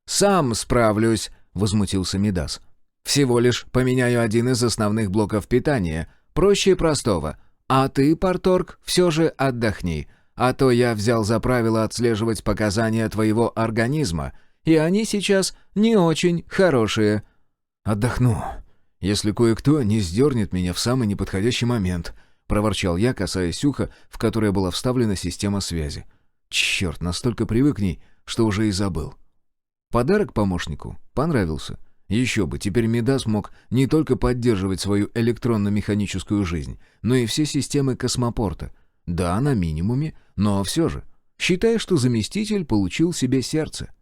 «Сам справлюсь», — возмутился Мидас. «Всего лишь поменяю один из основных блоков питания. Проще простого. А ты, парторг, все же отдохни. А то я взял за правило отслеживать показания твоего организма, и они сейчас не очень хорошие». «Отдохну, если кое-кто не сдернет меня в самый неподходящий момент», — проворчал я, касаясь уха, в которое была вставлена система связи. «Черт, настолько привык к ней, что уже и забыл». Подарок помощнику понравился. Еще бы, теперь Мидас мог не только поддерживать свою электронно-механическую жизнь, но и все системы космопорта. Да, на минимуме, но все же. Считай, что заместитель получил себе сердце.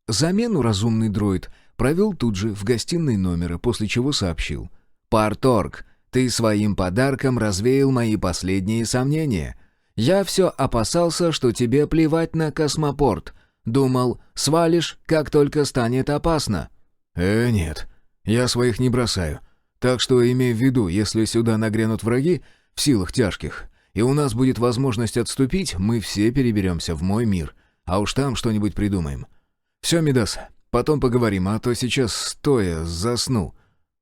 Замену разумный дроид провел тут же в гостиной номера, после чего сообщил. «Парторг, ты своим подарком развеял мои последние сомнения. Я все опасался, что тебе плевать на космопорт. Думал, свалишь, как только станет опасно». Нет, я своих не бросаю. Так что имей в виду, если сюда нагрянут враги в силах тяжких, и у нас будет возможность отступить, мы все переберемся в мой мир, а уж там что-нибудь придумаем. Все, Мидас, потом поговорим, а то сейчас стоя засну».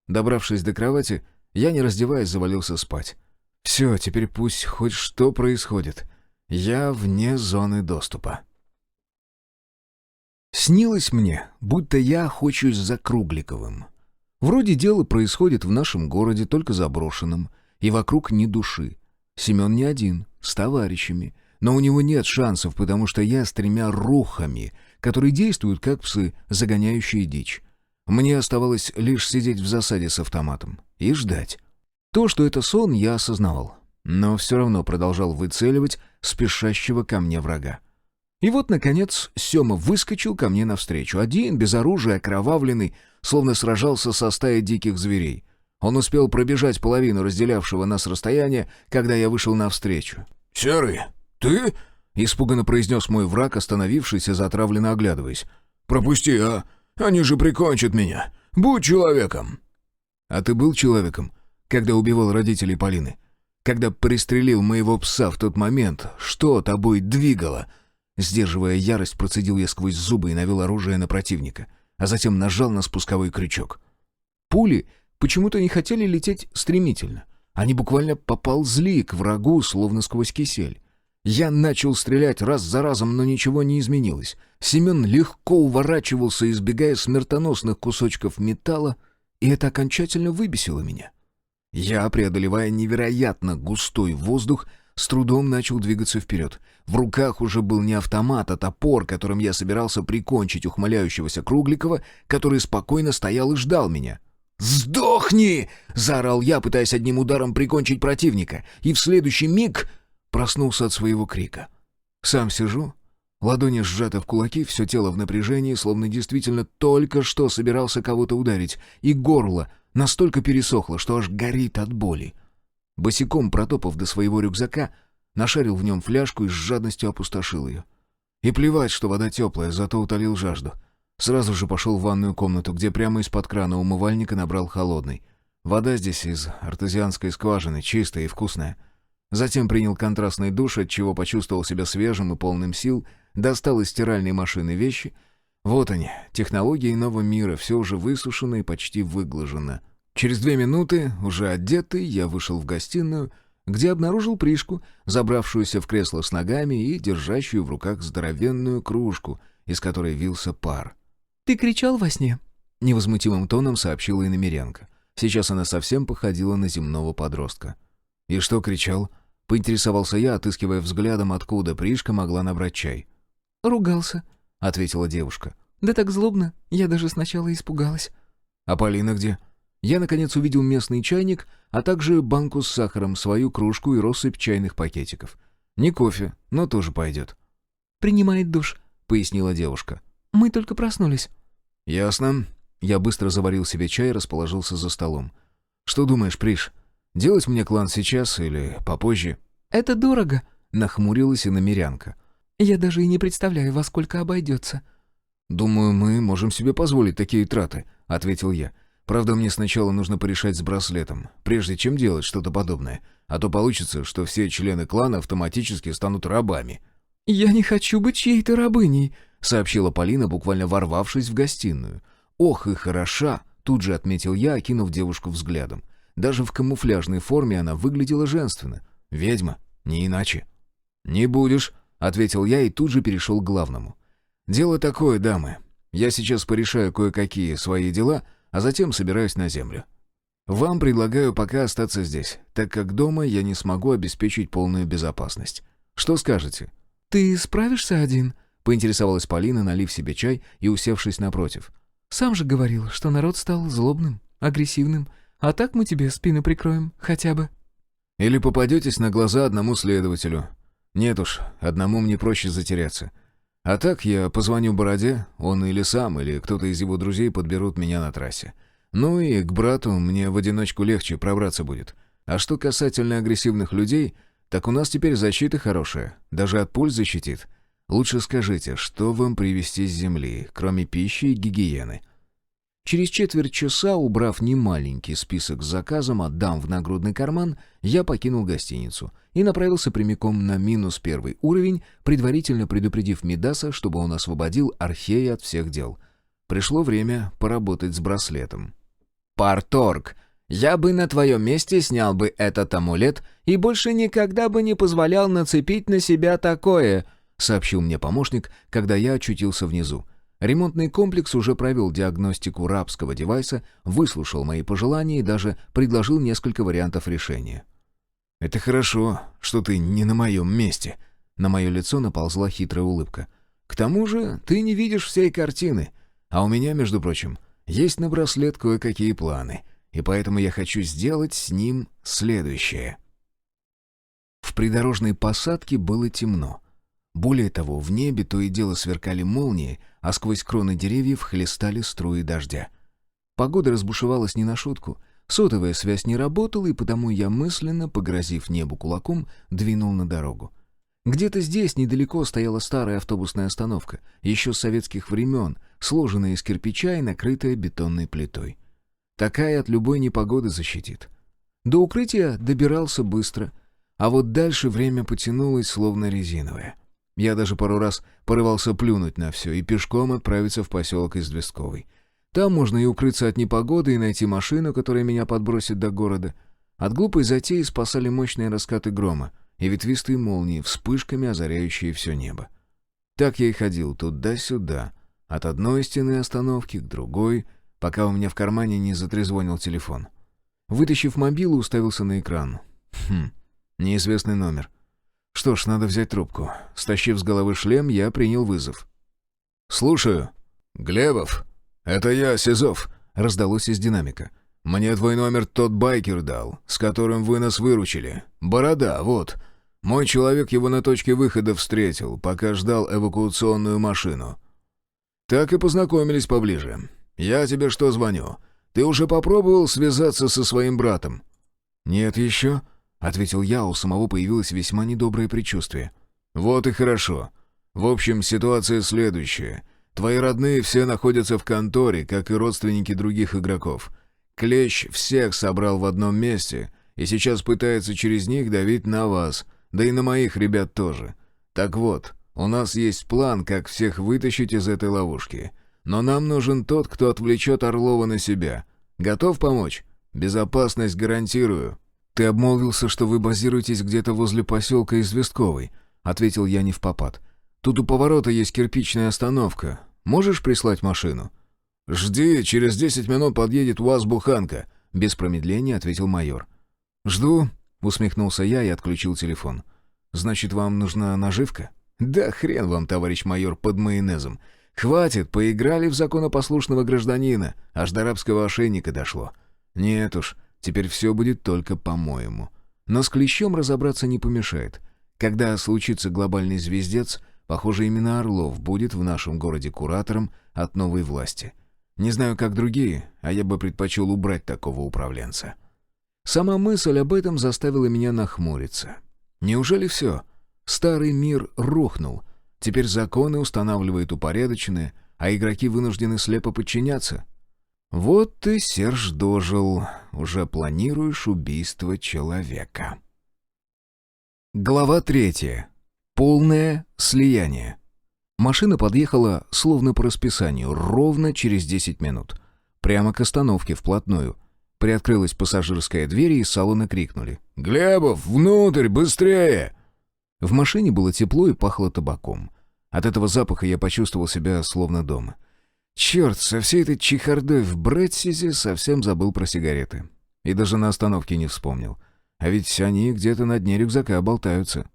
Добравшись до кровати, я, не раздеваясь, завалился спать. Все, теперь пусть хоть что происходит. Я вне зоны доступа. Снилось мне, будто я охочусь за Кругликовым. Вроде дело происходит в нашем городе, только заброшенном, и вокруг ни души. Семен не один, с товарищами, но у него нет шансов, потому что я с 3 рухами, которые действуют как псы, загоняющие дичь. Мне оставалось лишь сидеть в засаде с автоматом и ждать. То, что это сон, я осознавал, но все равно продолжал выцеливать спешащего ко мне врага. И вот, наконец, Сема выскочил ко мне навстречу. Один, без оружия, окровавленный, словно сражался со стаей диких зверей. Он успел пробежать половину разделявшего нас расстояния, когда я вышел навстречу. «Серый, ты?» — испуганно произнес мой враг, остановившись и затравленно оглядываясь. «Пропусти, а? Они же прикончат меня. Будь человеком!» «А ты был человеком, когда убивал родителей Полины? Когда пристрелил моего пса в тот момент, что тобой двигало?» Сдерживая ярость, процедил я сквозь зубы и навел оружие на противника, а затем нажал на спусковой крючок. Пули почему-то не хотели лететь стремительно. Они буквально поползли к врагу, словно сквозь кисель. Я начал стрелять раз за разом, но ничего не изменилось. Семен легко уворачивался, избегая смертоносных кусочков металла, и это окончательно выбесило меня. Я, преодолевая невероятно густой воздух, с трудом начал двигаться вперед. В руках уже был не автомат, а топор, которым я собирался прикончить ухмыляющегося Кругликова, который спокойно стоял и ждал меня. «Сдохни!» — заорал я, пытаясь одним ударом прикончить противника, и в следующий миг проснулся от своего крика. Сам сижу, ладони сжаты в кулаки, все тело в напряжении, словно действительно только что собирался кого-то ударить, и горло настолько пересохло, что аж горит от боли. Босиком протопав до своего рюкзака, нашарил в нем фляжку и с жадностью опустошил ее. И плевать, что вода теплая, зато утолил жажду. Сразу же пошел в ванную комнату, где прямо из-под крана умывальника набрал холодный. Вода здесь из артезианской скважины, чистая и вкусная. Затем принял контрастный душ, отчего почувствовал себя свежим и полным сил, достал из стиральной машины вещи, Вот они, технологии нового мира, все уже высушено и почти выглажено. Через 2 минуты, уже одетый, я вышел в гостиную, где обнаружил Пришку, забравшуюся в кресло с ногами и держащую в руках здоровенную кружку, из которой вился пар. «Ты кричал во сне?» — невозмутимым тоном сообщила иномерянка. Сейчас она совсем походила на земного подростка. «И что кричал?» — поинтересовался я, отыскивая взглядом, откуда Пришка могла набрать чай. «Ругался», — ответила девушка. «Да так злобно, я даже сначала испугалась». «А Полина где?» Я, наконец, увидел местный чайник, а также банку с сахаром, свою кружку и россыпь чайных пакетиков. Не кофе, но тоже пойдет. «Принимает душ», — пояснила девушка. «Мы только проснулись». «Ясно». Я быстро заварил себе чай и расположился за столом. «Что думаешь, Приш, делать мне клан сейчас или попозже?» «Это дорого», — нахмурилась иномерянка. «Я даже и не представляю, во сколько обойдется». «Думаю, мы можем себе позволить такие траты», — ответил я. «Правда, мне сначала нужно порешать с браслетом, прежде чем делать что-то подобное. А то получится, что все члены клана автоматически станут рабами». «Я не хочу быть чьей-то рабыней», — сообщила Полина, буквально ворвавшись в гостиную. «Ох и хороша!» — тут же отметил я, окинув девушку взглядом. Даже в камуфляжной форме она выглядела женственно. Ведьма, не иначе. «Не будешь», — ответил я и тут же перешел к главному. «Дело такое, дамы. Я сейчас порешаю кое-какие свои дела, а затем собираюсь на землю. Вам предлагаю пока остаться здесь, так как дома я не смогу обеспечить полную безопасность. Что скажете?» «Ты справишься один?» — поинтересовалась Полина, налив себе чай и усевшись напротив. «Сам же говорил, что народ стал злобным, агрессивным, а так мы тебе спину прикроем, хотя бы». «Или попадетесь на глаза одному следователю. Нет уж, одному мне проще затеряться. А так я позвоню Бороде, он или сам, или кто-то из его друзей подберут меня на трассе. Ну и к брату мне в одиночку легче пробраться будет. А что касательно агрессивных людей, так у нас теперь защита хорошая, даже от пуль защитит. Лучше скажите, что вам привезти с земли, кроме пищи и гигиены?» Через четверть часа, убрав немаленький список с заказом, отдам в нагрудный карман, я покинул гостиницу и направился прямиком на -1 уровень, предварительно предупредив Мидаса, чтобы он освободил Архея от всех дел. Пришло время поработать с браслетом. «Парторг, я бы на твоем месте снял бы этот амулет и больше никогда бы не позволял нацепить на себя такое», сообщил мне помощник, когда я очутился внизу. Ремонтный комплекс уже провел диагностику рабского девайса, выслушал мои пожелания и даже предложил несколько вариантов решения. «Это хорошо, что ты не на моем месте». На мое лицо наползла хитрая улыбка. «К тому же ты не видишь всей картины. А у меня, между прочим, есть на браслет кое-какие планы, и поэтому я хочу сделать с ним следующее». В придорожной посадке было темно. Более того, в небе то и дело сверкали молнии, а сквозь кроны деревьев хлестали струи дождя. Погода разбушевалась не на шутку. Сотовая связь не работала, и потому я мысленно, погрозив небу кулаком, двинул на дорогу. Где-то здесь недалеко стояла старая автобусная остановка, еще с советских времен, сложенная из кирпича и накрытая бетонной плитой. Такая от любой непогоды защитит. До укрытия добирался быстро, а вот дальше время потянулось, словно резиновое. Я даже пару раз порывался плюнуть на все и пешком отправиться в поселок Известковый. Там можно и укрыться от непогоды, и найти машину, которая меня подбросит до города. От глупой затеи спасали мощные раскаты грома и ветвистые молнии, вспышками озаряющие все небо. Так я и ходил туда-сюда, от одной стены остановки к другой, пока у меня в кармане не затрезвонил телефон. Вытащив мобилу, уставился на экран. Неизвестный номер. Что ж, надо взять трубку. Стащив с головы шлем, я принял вызов. «Слушаю». «Глебов, это я, Сизов», — раздалось из динамика. «Мне твой номер тот байкер дал, с которым вы нас выручили. Борода, вот. Мой человек его на точке выхода встретил, пока ждал эвакуационную машину. Так и познакомились поближе. Я тебе что звоню? Ты уже попробовал связаться со своим братом?» «Нет еще», — ответил я, у самого появилось весьма недоброе предчувствие. «Вот и хорошо. В общем, ситуация следующая. Твои родные все находятся в конторе, как и родственники других игроков. Клещ всех собрал в одном месте и сейчас пытается через них давить на вас, да и на моих ребят тоже. Так вот, У нас есть план, как всех вытащить из этой ловушки. Но нам нужен тот, кто отвлечет Орлова на себя. Готов помочь? Безопасность гарантирую». «Ты обмолвился, что вы базируетесь где-то возле поселка Известковой», — ответил я невпопад. «Тут у поворота есть кирпичная остановка. Можешь прислать машину?» «Жди, через 10 минут подъедет УАЗ-буханка», — без промедления ответил майор. «Жду», — усмехнулся я и отключил телефон. «Значит, вам нужна наживка?» «Да хрен вам, товарищ майор, под майонезом. Хватит, поиграли в законопослушного гражданина, аж до рабского ошейника дошло. Нет уж, теперь все будет только по-моему. Но с клещом разобраться не помешает. Когда случится глобальный звездец, похоже, именно Орлов будет в нашем городе куратором от новой власти. Не знаю, как другие, а я бы предпочел убрать такого управленца». Сама мысль об этом заставила меня нахмуриться. Неужели все? Старый мир рухнул. Теперь законы устанавливает упорядоченные, а игроки вынуждены слепо подчиняться. Вот ты, Серж, дожил. Уже планируешь убийство человека. Глава 3. Полное слияние. Машина подъехала, словно по расписанию, ровно через 10 минут. Прямо к остановке, вплотную. Приоткрылась пассажирская дверь, и из салона крикнули: «Глебов, внутрь, быстрее!» В машине было тепло и пахло табаком. От этого запаха я почувствовал себя словно дома. Черт, со всей этой чехардой в Брэдсизе совсем забыл про сигареты. И даже на остановке не вспомнил. А ведь они где-то на дне рюкзака болтаются.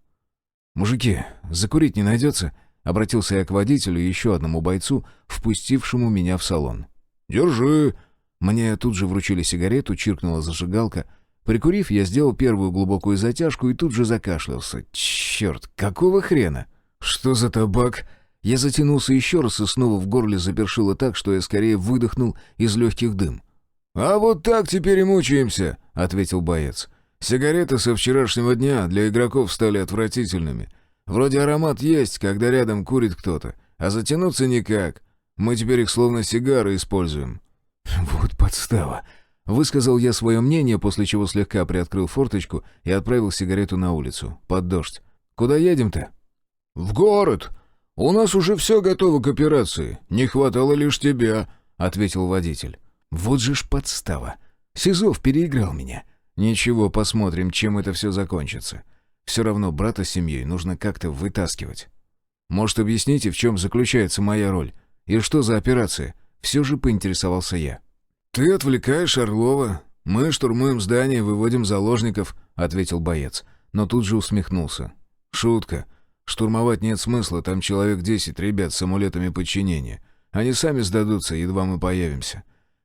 «Мужики, закурить не найдется?» — обратился я к водителю и еще одному бойцу, впустившему меня в салон. «Держи!» Мне тут же вручили сигарету, чиркнула зажигалка. Прикурив, я сделал первую глубокую затяжку и тут же закашлялся. Черт, какого хрена? Что за табак? Я затянулся еще раз и снова в горле запершило так, что я скорее выдохнул из легких дым. «А вот так теперь и мучаемся», — ответил боец. «Сигареты со вчерашнего дня для игроков стали отвратительными. Вроде аромат есть, когда рядом курит кто-то, а затянуться никак. Мы теперь их словно сигары используем». «Вот подстава», — высказал я свое мнение, после чего слегка приоткрыл форточку и отправил сигарету на улицу, под дождь. «Куда едем-то?» «В город. У нас уже все готово к операции. Не хватало лишь тебя», — ответил водитель. «Вот же ж подстава. Сизов переиграл меня. Ничего, посмотрим, чем это все закончится. Все равно брата с семьей нужно как-то вытаскивать. Может, объясните, в чем заключается моя роль? И что за операция?» Все же поинтересовался я. «Ты отвлекаешь Орлова. Мы штурмуем здание, выводим заложников», — ответил боец. Но тут же усмехнулся. «Шутка. Штурмовать нет смысла, там человек 10 ребят с амулетами подчинения. Они сами сдадутся, едва мы появимся.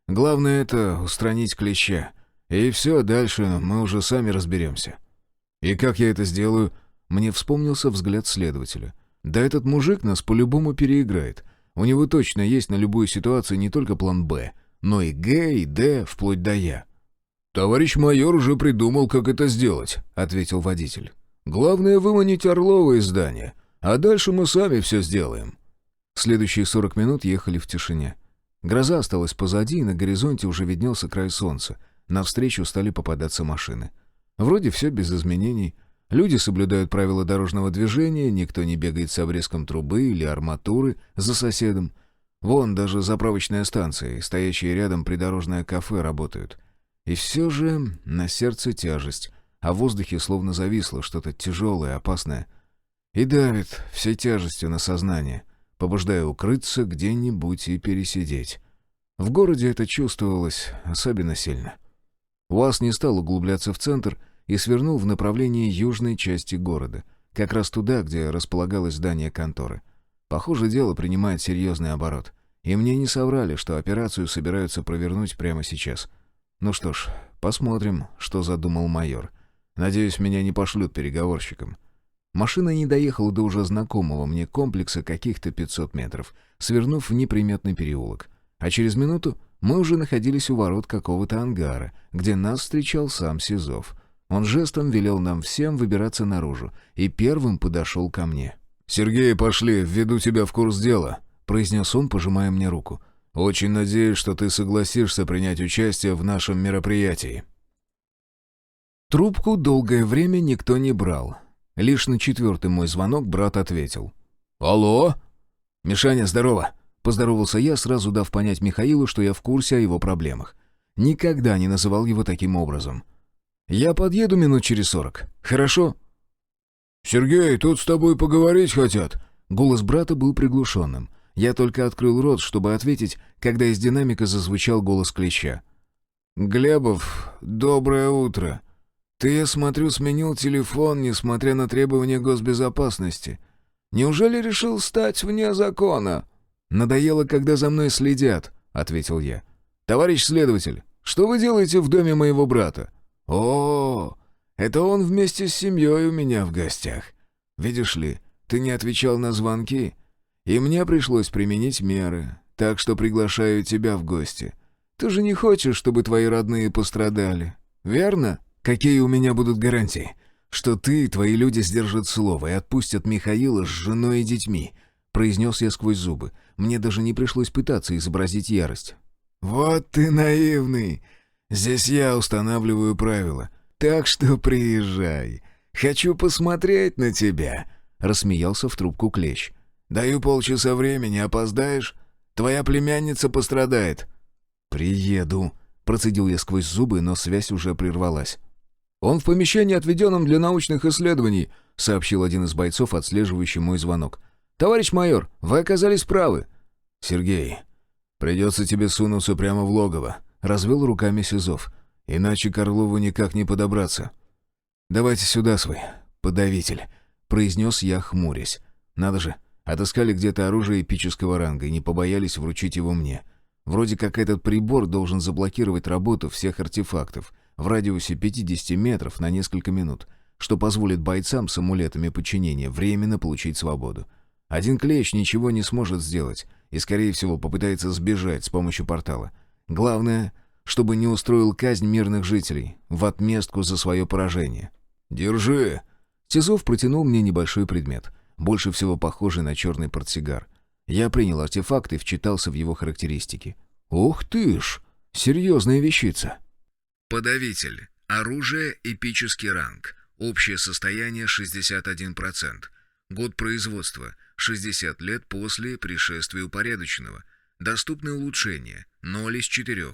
Главное — это устранить клеща. И все, дальше мы уже сами разберемся». «И как я это сделаю?» Мне вспомнился взгляд следователя. «Да этот мужик нас по-любому переиграет. У него точно есть на любую ситуацию не только план «Б», но и «Г», и «Д», вплоть до «Я». «Товарищ майор уже придумал, как это сделать», — ответил водитель. «Главное — выманить Орлова из здания, а дальше мы сами все сделаем». Следующие 40 минут ехали в тишине. Гроза осталась позади, и на горизонте уже виднелся край солнца. Навстречу стали попадаться машины. Вроде все без изменений. Люди соблюдают правила дорожного движения, никто не бегает с обрезком трубы или арматуры за соседом. Вон даже заправочная станция и стоящие рядом придорожное кафе работают. И все же на сердце тяжесть, а в воздухе словно зависло что-то тяжелое, опасное. И давит всей тяжестью на сознание, побуждая укрыться где-нибудь и пересидеть. В городе это чувствовалось особенно сильно. УАЗ не стал углубляться в центр и свернул в направлении южной части города, как раз туда, где располагалось здание конторы. Похоже, дело принимает серьезный оборот. И мне не соврали, что операцию собираются провернуть прямо сейчас. Ну что ж, посмотрим, что задумал майор. Надеюсь, меня не пошлют переговорщиком. Машина не доехала до уже знакомого мне комплекса каких-то 500 метров, свернув в неприметный переулок. А через минуту мы уже находились у ворот какого-то ангара, где нас встречал сам Сизов. Он жестом велел нам всем выбираться наружу и первым подошел ко мне. «Сергей, пошли, введу тебя в курс дела», — произнес он, пожимая мне руку. «Очень надеюсь, что ты согласишься принять участие в нашем мероприятии». Трубку долгое время никто не брал. Лишь на 4-й мой звонок брат ответил. «Алло?» «Мишаня, здорово!» — поздоровался я, сразу дав понять Михаилу, что я в курсе о его проблемах. Никогда не называл его таким образом. «Я подъеду минут через 40. Хорошо?» «Сергей, тут с тобой поговорить хотят». Голос брата был приглушенным. Я только открыл рот, чтобы ответить, когда из динамика зазвучал голос Клеща. «Глебов, доброе утро. Ты, я смотрю, сменил телефон, несмотря на требования госбезопасности. Неужели решил стать вне закона?» «Надоело, когда за мной следят», — ответил я. «Товарищ следователь, что вы делаете в доме моего брата?» «О, это он вместе с семьей у меня в гостях. Видишь ли, ты не отвечал на звонки, и мне пришлось применить меры, так что приглашаю тебя в гости. Ты же не хочешь, чтобы твои родные пострадали, верно? Какие у меня будут гарантии, что ты и твои люди сдержат слово и отпустят Михаила с женой и детьми?» — произнес я сквозь зубы. Мне даже не пришлось пытаться изобразить ярость. «Вот ты наивный. Здесь я устанавливаю правила. Так что приезжай. Хочу посмотреть на тебя», — рассмеялся в трубку Клещ. «Даю полчаса времени, опоздаешь? Твоя племянница пострадает». «Приеду», — процедил я сквозь зубы, но связь уже прервалась. «Он в помещении, отведенном для научных исследований», — сообщил один из бойцов, отслеживающий мой звонок. «Товарищ майор, вы оказались правы». «Сергей, придется тебе сунуться прямо в логово», — развел руками Сизов. «Иначе к Орлову никак не подобраться». «Давайте сюда свой подавитель», — произнес я, хмурясь. «Надо же, отыскали где-то оружие эпического ранга и не побоялись вручить его мне. Вроде как этот прибор должен заблокировать работу всех артефактов в радиусе 50 метров на несколько минут, что позволит бойцам с амулетами подчинения временно получить свободу. Один Клещ ничего не сможет сделать и, скорее всего, попытается сбежать с помощью портала. Главное, чтобы не устроил казнь мирных жителей в отместку за свое поражение». «Держи!» Сизов протянул мне небольшой предмет, больше всего похожий на черный портсигар. Я принял артефакт и вчитался в его характеристики. «Ух ты ж! Серьезная вещица!» Подавитель. Оружие эпический ранг. Общее состояние 61%. Год производства 60 лет после пришествия упорядоченного. Доступны улучшения 0 из 4.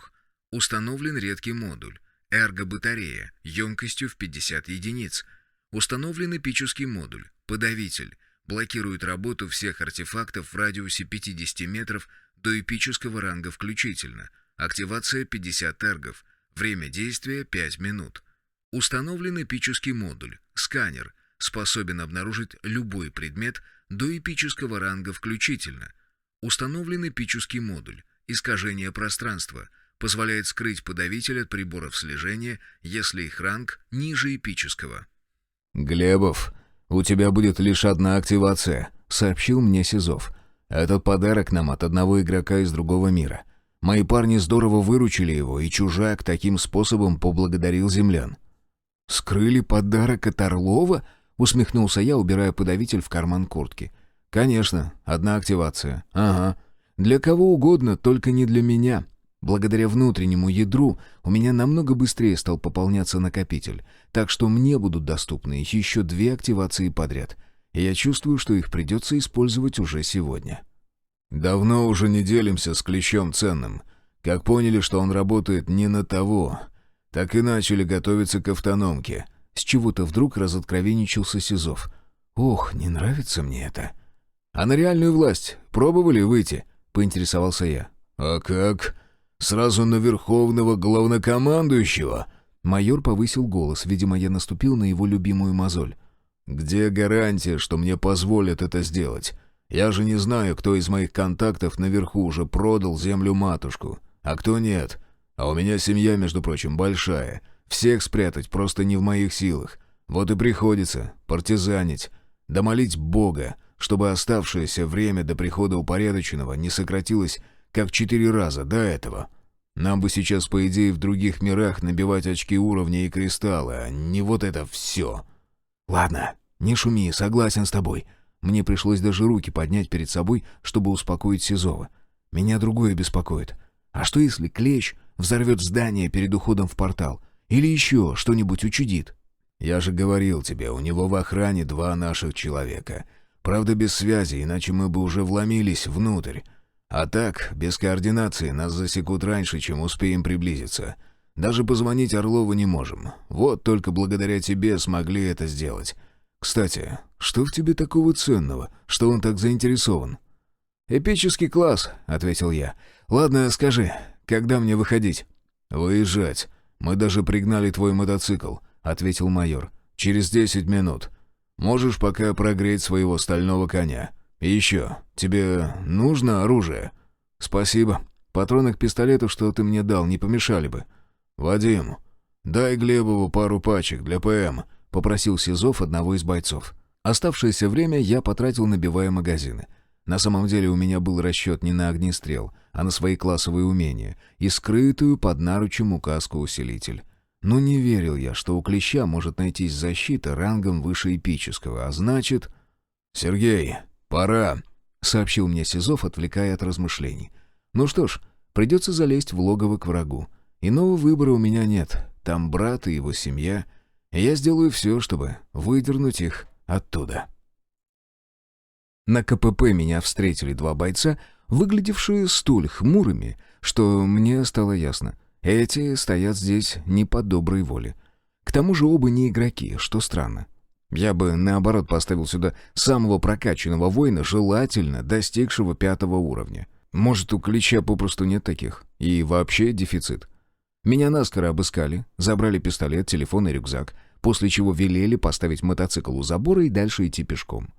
Установлен редкий модуль. Эрго-батарея емкостью в 50 единиц. Установлен эпический модуль. Подавитель. Блокирует работу всех артефактов в радиусе 50 метров до эпического ранга включительно. Активация 50 эргов. Время действия 5 минут. Установлен эпический модуль. Сканер. Способен обнаружить любой предмет до эпического ранга включительно. Установлен эпический модуль. Искажение пространства. Позволяет скрыть подавитель от приборов слежения, если их ранг ниже эпического. «Глебов, у тебя будет лишь одна активация», — сообщил мне Сизов. «Этот подарок нам от одного игрока из другого мира. Мои парни здорово выручили его, и чужак таким способом поблагодарил землян». «Скрыли подарок от Орлова?» — усмехнулся я, убирая подавитель в карман куртки. «Конечно, одна активация. Ага. Для кого угодно, только не для меня». Благодаря внутреннему ядру у меня намного быстрее стал пополняться накопитель, так что мне будут доступны еще 2 активации подряд, и я чувствую, что их придется использовать уже сегодня. «Давно уже не делимся с Клещом ценным. Как поняли, что он работает не на того, так и начали готовиться к автономке». С чего-то вдруг разоткровенничался Сизов. «Ох, не нравится мне это». «А на реальную власть пробовали выйти?» — поинтересовался я. «А как? Сразу на верховного главнокомандующего?» Майор повысил голос, видимо, я наступил на его любимую мозоль. «Где гарантия, что мне позволят это сделать? Я же не знаю, кто из моих контактов наверху уже продал землю-матушку, а кто нет. А у меня семья, между прочим, большая. Всех спрятать просто не в моих силах. Вот и приходится партизанить, да молить Бога, чтобы оставшееся время до прихода упорядоченного не сократилось как 4 раза до этого. Нам бы сейчас, по идее, в других мирах набивать очки уровня и кристаллы, а не вот это все». «Ладно, не шуми, согласен с тобой». Мне пришлось даже руки поднять перед собой, чтобы успокоить Сизова. Меня другое беспокоит. А что если Клещ взорвет здание перед уходом в портал? Или еще что-нибудь учудит? «Я же говорил тебе, у него в охране 2 наших человека. Правда, без связи, иначе мы бы уже вломились внутрь. А так, без координации нас засекут раньше, чем успеем приблизиться. Даже позвонить Орлову не можем. Вот только благодаря тебе смогли это сделать. Кстати, что в тебе такого ценного, что он так заинтересован?» «Эпический класс», — ответил я. «Ладно, скажи, когда мне выходить?» «Выезжать. Мы даже пригнали твой мотоцикл», — ответил майор. «Через 10 минут. Можешь пока прогреть своего стального коня. И еще, тебе нужно оружие?» «Спасибо. Патроны к пистолету, что ты мне дал, не помешали бы». «Вадим, дай Глебову пару пачек для ПМ», — попросил Сизов одного из бойцов. Оставшееся время я потратил, набивая магазины. На самом деле у меня был расчет не на огнестрел, а на свои классовые умения и скрытую под наручем указку-усилитель. Но не верил я, что у Клеща может найтись защита рангом выше эпического, а значит... «Сергей, пора», — сообщил мне Сизов, отвлекая от размышлений. «Ну что ж, придется залезть в логово к врагу. Иного выбора у меня нет. Там брат и его семья. И я сделаю все, чтобы выдернуть их оттуда». На КПП меня встретили два бойца, выглядевшие столь хмурыми, что мне стало ясно. Эти стоят здесь не по доброй воле. К тому же оба не игроки, что странно. Я бы, наоборот, поставил сюда самого прокачанного воина, желательно достигшего 5-го уровня. Может, у Клеща попросту нет таких. И вообще дефицит. Меня наскоро обыскали, забрали пистолет, телефон и рюкзак, после чего велели поставить мотоцикл у забора и дальше идти пешком.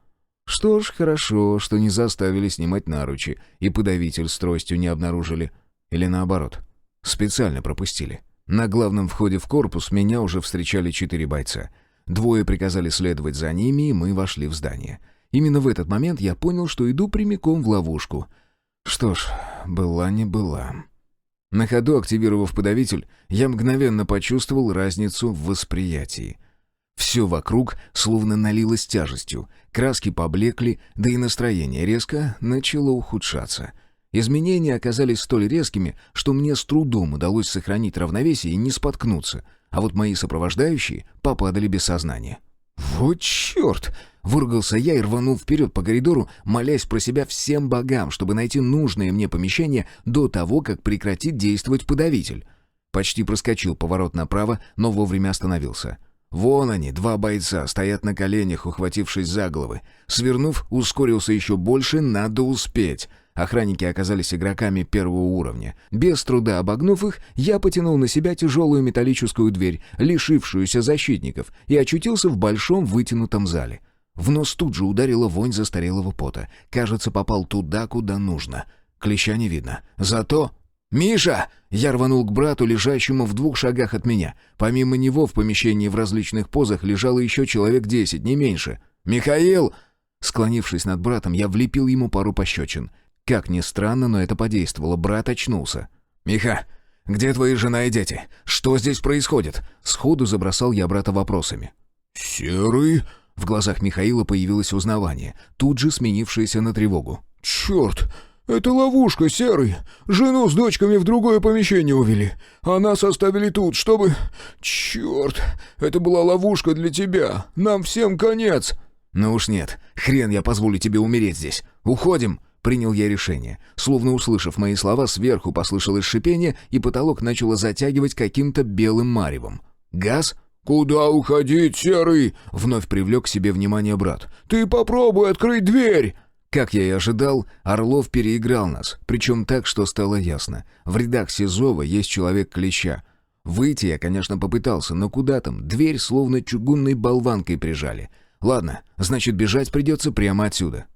Что ж, хорошо, что не заставили снимать наручи и подавитель с тростью не обнаружили. Или наоборот, специально пропустили. На главном входе в корпус меня уже встречали 4 бойца. 2 приказали следовать за ними, и мы вошли в здание. Именно в этот момент я понял, что иду прямиком в ловушку. Что ж, была не была. На ходу, активировав подавитель, я мгновенно почувствовал разницу в восприятии. Все вокруг словно налилось тяжестью, краски поблекли, да и настроение резко начало ухудшаться. Изменения оказались столь резкими, что мне с трудом удалось сохранить равновесие и не споткнуться, а вот мои сопровождающие попадали без сознания. «Вот черт!» — выругался я и рванул вперед по коридору, молясь про себя всем богам, чтобы найти нужное мне помещение до того, как прекратит действовать подавитель. Почти проскочил поворот направо, но вовремя остановился. Вон они, 2 бойца, стоят на коленях, ухватившись за головы. Свернув, ускорился еще больше, надо успеть. Охранники оказались игроками 1-го уровня. Без труда обогнув их, я потянул на себя тяжелую металлическую дверь, лишившуюся защитников, и очутился в большом вытянутом зале. В нос тут же ударила вонь застарелого пота. Кажется, попал туда, куда нужно. Клеща не видно. Зато... «Миша!» Я рванул к брату, лежащему в 2 шагах от меня. Помимо него в помещении в различных позах лежало еще человек 10, не меньше. «Михаил!» Склонившись над братом, я влепил ему пару пощечин. Как ни странно, но это подействовало. Брат очнулся. «Миха, где твои жена и дети? Что здесь происходит?» Сходу забросал я брата вопросами. «Серый?» В глазах Михаила появилось узнавание, тут же сменившееся на тревогу. «Черт! Это ловушка, Серый! Жену с дочками в другое помещение увели, а нас оставили тут, чтобы... Черт! Это была ловушка для тебя! Нам всем конец!» «Ну уж нет, хрен я позволю тебе умереть здесь! Уходим!» Принял я решение. Словно услышав мои слова, сверху послышалось шипение, и потолок начало затягивать каким-то белым маревом. «Газ?» «Куда уходить, Серый?» — вновь привлек к себе внимание брат. «Ты попробуй открыть дверь!» Как я и ожидал, Орлов переиграл нас, причем так, что стало ясно. В рядах Сизова есть человек Клеща. Выйти я, конечно, попытался, но куда там, дверь словно чугунной болванкой прижали. Ладно, значит, бежать придется прямо отсюда.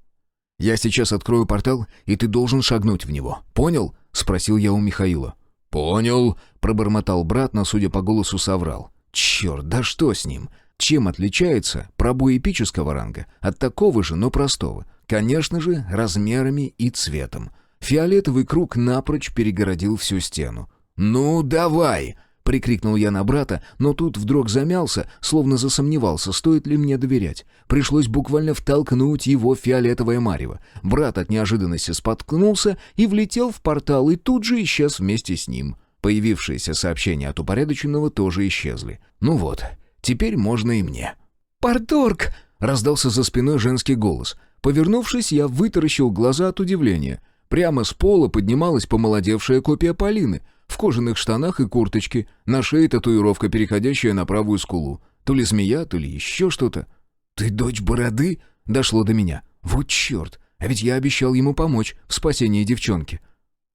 «Я сейчас открою портал, и ты должен шагнуть в него. Понял?» — спросил я у Михаила. «Понял», — пробормотал брат, но, судя по голосу, соврал. «Черт, да что с ним? Чем отличается пробой эпического ранга от такого же, но простого? Конечно же, размерами и цветом. Фиолетовый круг напрочь перегородил всю стену. «Ну, давай!» — прикрикнул я на брата, но тут вдруг замялся, словно засомневался, стоит ли мне доверять. Пришлось буквально втолкнуть его в фиолетовое марево. Брат от неожиданности споткнулся и влетел в портал, и тут же исчез вместе с ним. Появившиеся сообщения от упорядоченного тоже исчезли. Ну вот, теперь можно и мне. «Парторг!» — раздался за спиной женский голос. Повернувшись, я вытаращил глаза от удивления. Прямо с пола поднималась помолодевшая копия Полины в кожаных штанах и курточке, на шее татуировка, переходящая на правую скулу. То ли змея, то ли еще что-то. «Ты дочь Бороды?» — дошло до меня. «Вот черт! А ведь я обещал ему помочь в спасении девчонки».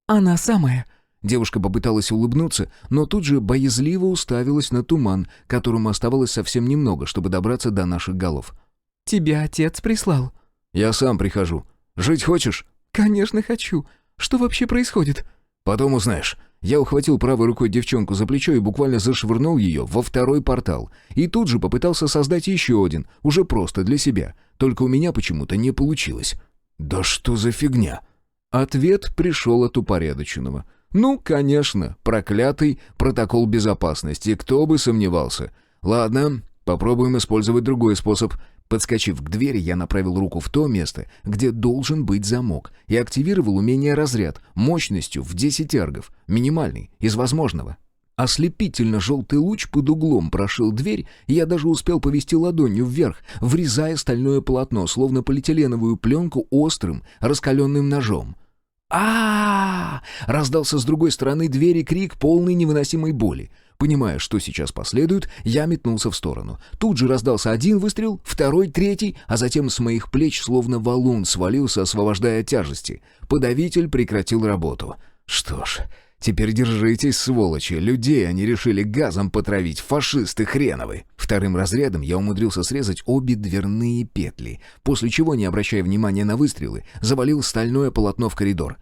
«Она самая». Девушка попыталась улыбнуться, но тут же боязливо уставилась на туман, которому оставалось совсем немного, чтобы добраться до наших голов. «Тебя отец прислал». «Я сам прихожу. Жить хочешь?» «Конечно хочу. Что вообще происходит?» «Потом узнаешь». Я ухватил правой рукой девчонку за плечо и буквально зашвырнул ее во второй портал. И тут же попытался создать еще один, уже просто для себя. Только у меня почему-то не получилось. «Да что за фигня?» Ответ пришел от упорядоченного. «Ну, конечно, проклятый протокол безопасности, кто бы сомневался. Ладно, попробуем использовать другой способ». Подскочив к двери, я направил руку в то место, где должен быть замок, и активировал умение «Разряд» мощностью в 10 эргов, минимальный, из возможного. Ослепительно желтый луч под углом прошил дверь, и я даже успел повести ладонью вверх, врезая стальное полотно, словно полиэтиленовую пленку острым, раскаленным ножом. Раздался с другой стороны двери крик, полный невыносимой боли. Понимая, что сейчас последует, я метнулся в сторону. Тут же раздался один выстрел, второй, третий, а затем с моих плеч словно валун свалился, освобождая от тяжести. Подавитель прекратил работу. Что ж, теперь держитесь, сволочи. Людей они решили газом потравить, фашисты хреновы. Вторым разрядом я умудрился срезать обе дверные петли, после чего, не обращая внимания на выстрелы, завалил стальное полотно в коридор.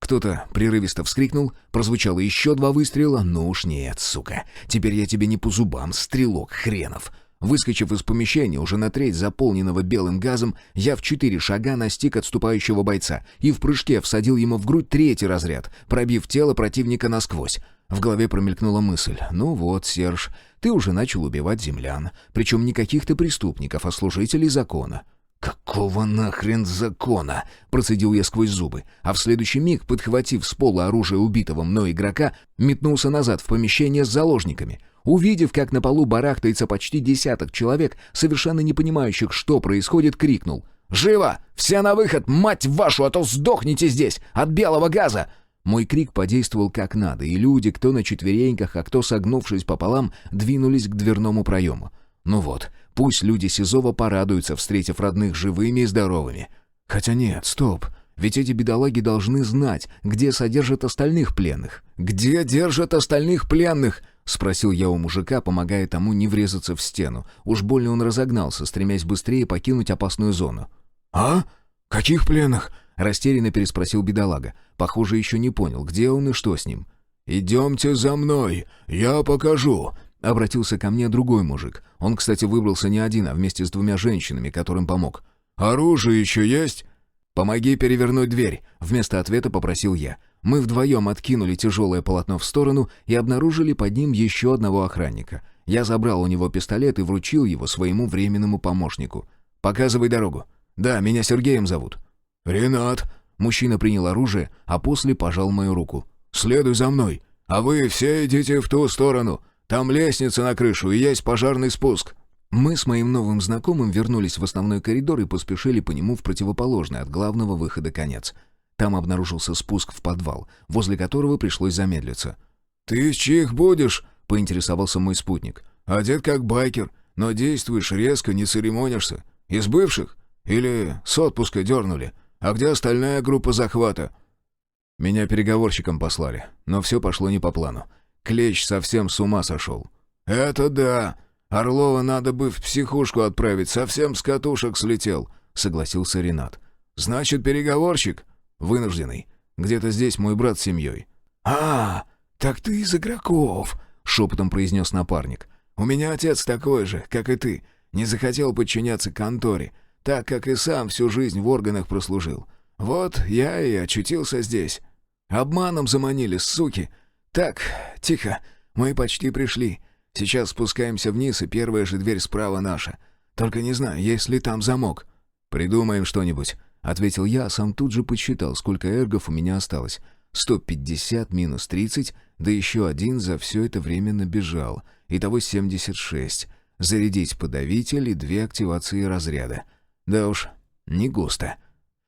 Кто-то прерывисто вскрикнул, прозвучало еще 2 выстрела. «Ну уж нет, сука, теперь я тебе не по зубам, стрелок хренов». Выскочив из помещения, уже на треть заполненного белым газом, я в 4 шага настиг отступающего бойца и в прыжке всадил ему в грудь 3-й разряд, пробив тело противника насквозь. В голове промелькнула мысль: «Ну вот, Серж, ты уже начал убивать землян, причем не каких-то преступников, а служителей закона». «Какого нахрен закона?» — процедил я сквозь зубы, а в следующий миг, подхватив с пола оружие убитого мной игрока, метнулся назад в помещение с заложниками. Увидев, как на полу барахтается почти 10 человек, совершенно не понимающих, что происходит, крикнул: «Живо! Все на выход, мать вашу, а то сдохните здесь от белого газа!» Мой крик подействовал как надо, и люди, кто на четвереньках, а кто согнувшись пополам, двинулись к дверному проему. Ну вот, пусть люди Сизова порадуются, встретив родных живыми и здоровыми. Хотя нет, стоп, ведь эти бедолаги должны знать, где содержат остальных пленных. «Где держат остальных пленных?» — спросил я у мужика, помогая тому не врезаться в стену. Уж больно он разогнался, стремясь быстрее покинуть опасную зону. «А? Каких пленных?» — растерянно переспросил бедолага. Похоже, еще не понял, где он и что с ним. «Идемте за мной, я покажу», — обратился ко мне другой мужик. Он, кстати, выбрался не один, а вместе с 2 женщинами, которым помог. «Оружие еще есть?» «Помоги перевернуть дверь», — вместо ответа попросил я. Мы вдвоем откинули тяжелое полотно в сторону и обнаружили под ним еще одного охранника. Я забрал у него пистолет и вручил его своему временному помощнику. «Показывай дорогу». «Да, меня Сергеем зовут». «Ренат». Мужчина принял оружие, а после пожал мою руку. «Следуй за мной. А вы все идите в ту сторону. Там лестница на крышу и есть пожарный спуск». Мы с моим новым знакомым вернулись в основной коридор и поспешили по нему в противоположный от главного выхода конец. Там обнаружился спуск в подвал, возле которого пришлось замедлиться. «Ты из чьих будешь?» — поинтересовался мой спутник. «Одет как байкер, но действуешь резко, не церемонишься. Из бывших? Или с отпуска дернули? А где остальная группа захвата?» Меня переговорщиком послали, но все пошло не по плану. Клещ совсем с ума сошел. «Это да! Орлова надо бы в психушку отправить, совсем с катушек слетел», — согласился Ренат. «Значит, переговорщик?» «Вынужденный. Где-то здесь мой брат с семьей». Так ты из игроков», — шепотом произнес напарник. «У меня отец такой же, как и ты. Не захотел подчиняться конторе, так как и сам всю жизнь в органах прослужил. Вот я и очутился здесь. Обманом заманили, суки. Так, тихо, мы почти пришли. Сейчас спускаемся вниз, и первая же дверь справа наша. Только не знаю, есть ли там замок». «Придумаем что-нибудь», — ответил я, а сам тут же подсчитал, сколько эргов у меня осталось. 150 минус 30, да еще один за все это время набежал. Итого 76. Зарядить подавитель и 2 активации разряда. Да уж, Не густо.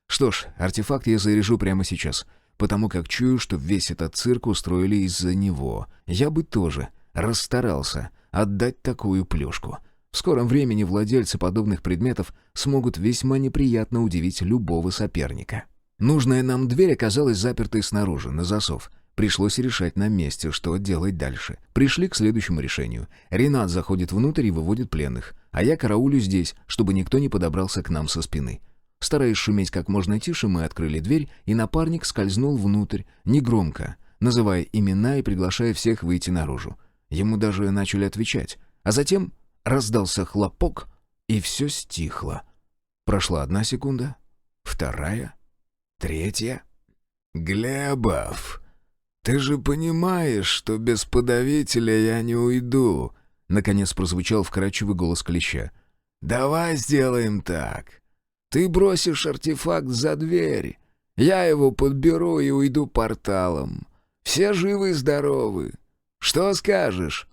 Что ж, артефакт я заряжу прямо сейчас, потому как чую, что весь этот цирк устроили из-за него. Я бы тоже расстарался отдать такую плюшку. В скором времени владельцы подобных предметов смогут весьма неприятно удивить любого соперника. Нужная нам дверь оказалась запертой снаружи, на засов. Пришлось решать на месте, что делать дальше. Пришли к следующему решению. Ренат заходит внутрь и выводит пленных, а я караулю здесь, чтобы никто не подобрался к нам со спины. Стараясь шуметь как можно тише, мы открыли дверь, и напарник скользнул внутрь, негромко, называя имена и приглашая всех выйти наружу. Ему даже начали отвечать. А затем раздался хлопок, и все стихло. Прошла 1 секунда, 2, 3. «Глебов, ты же понимаешь, что без подавителя я не уйду», — наконец прозвучал вкрадчивый голос Клеща. «Давай сделаем так. Ты бросишь артефакт за дверь, я его подберу и уйду порталом. Все живы и здоровы. Что скажешь?»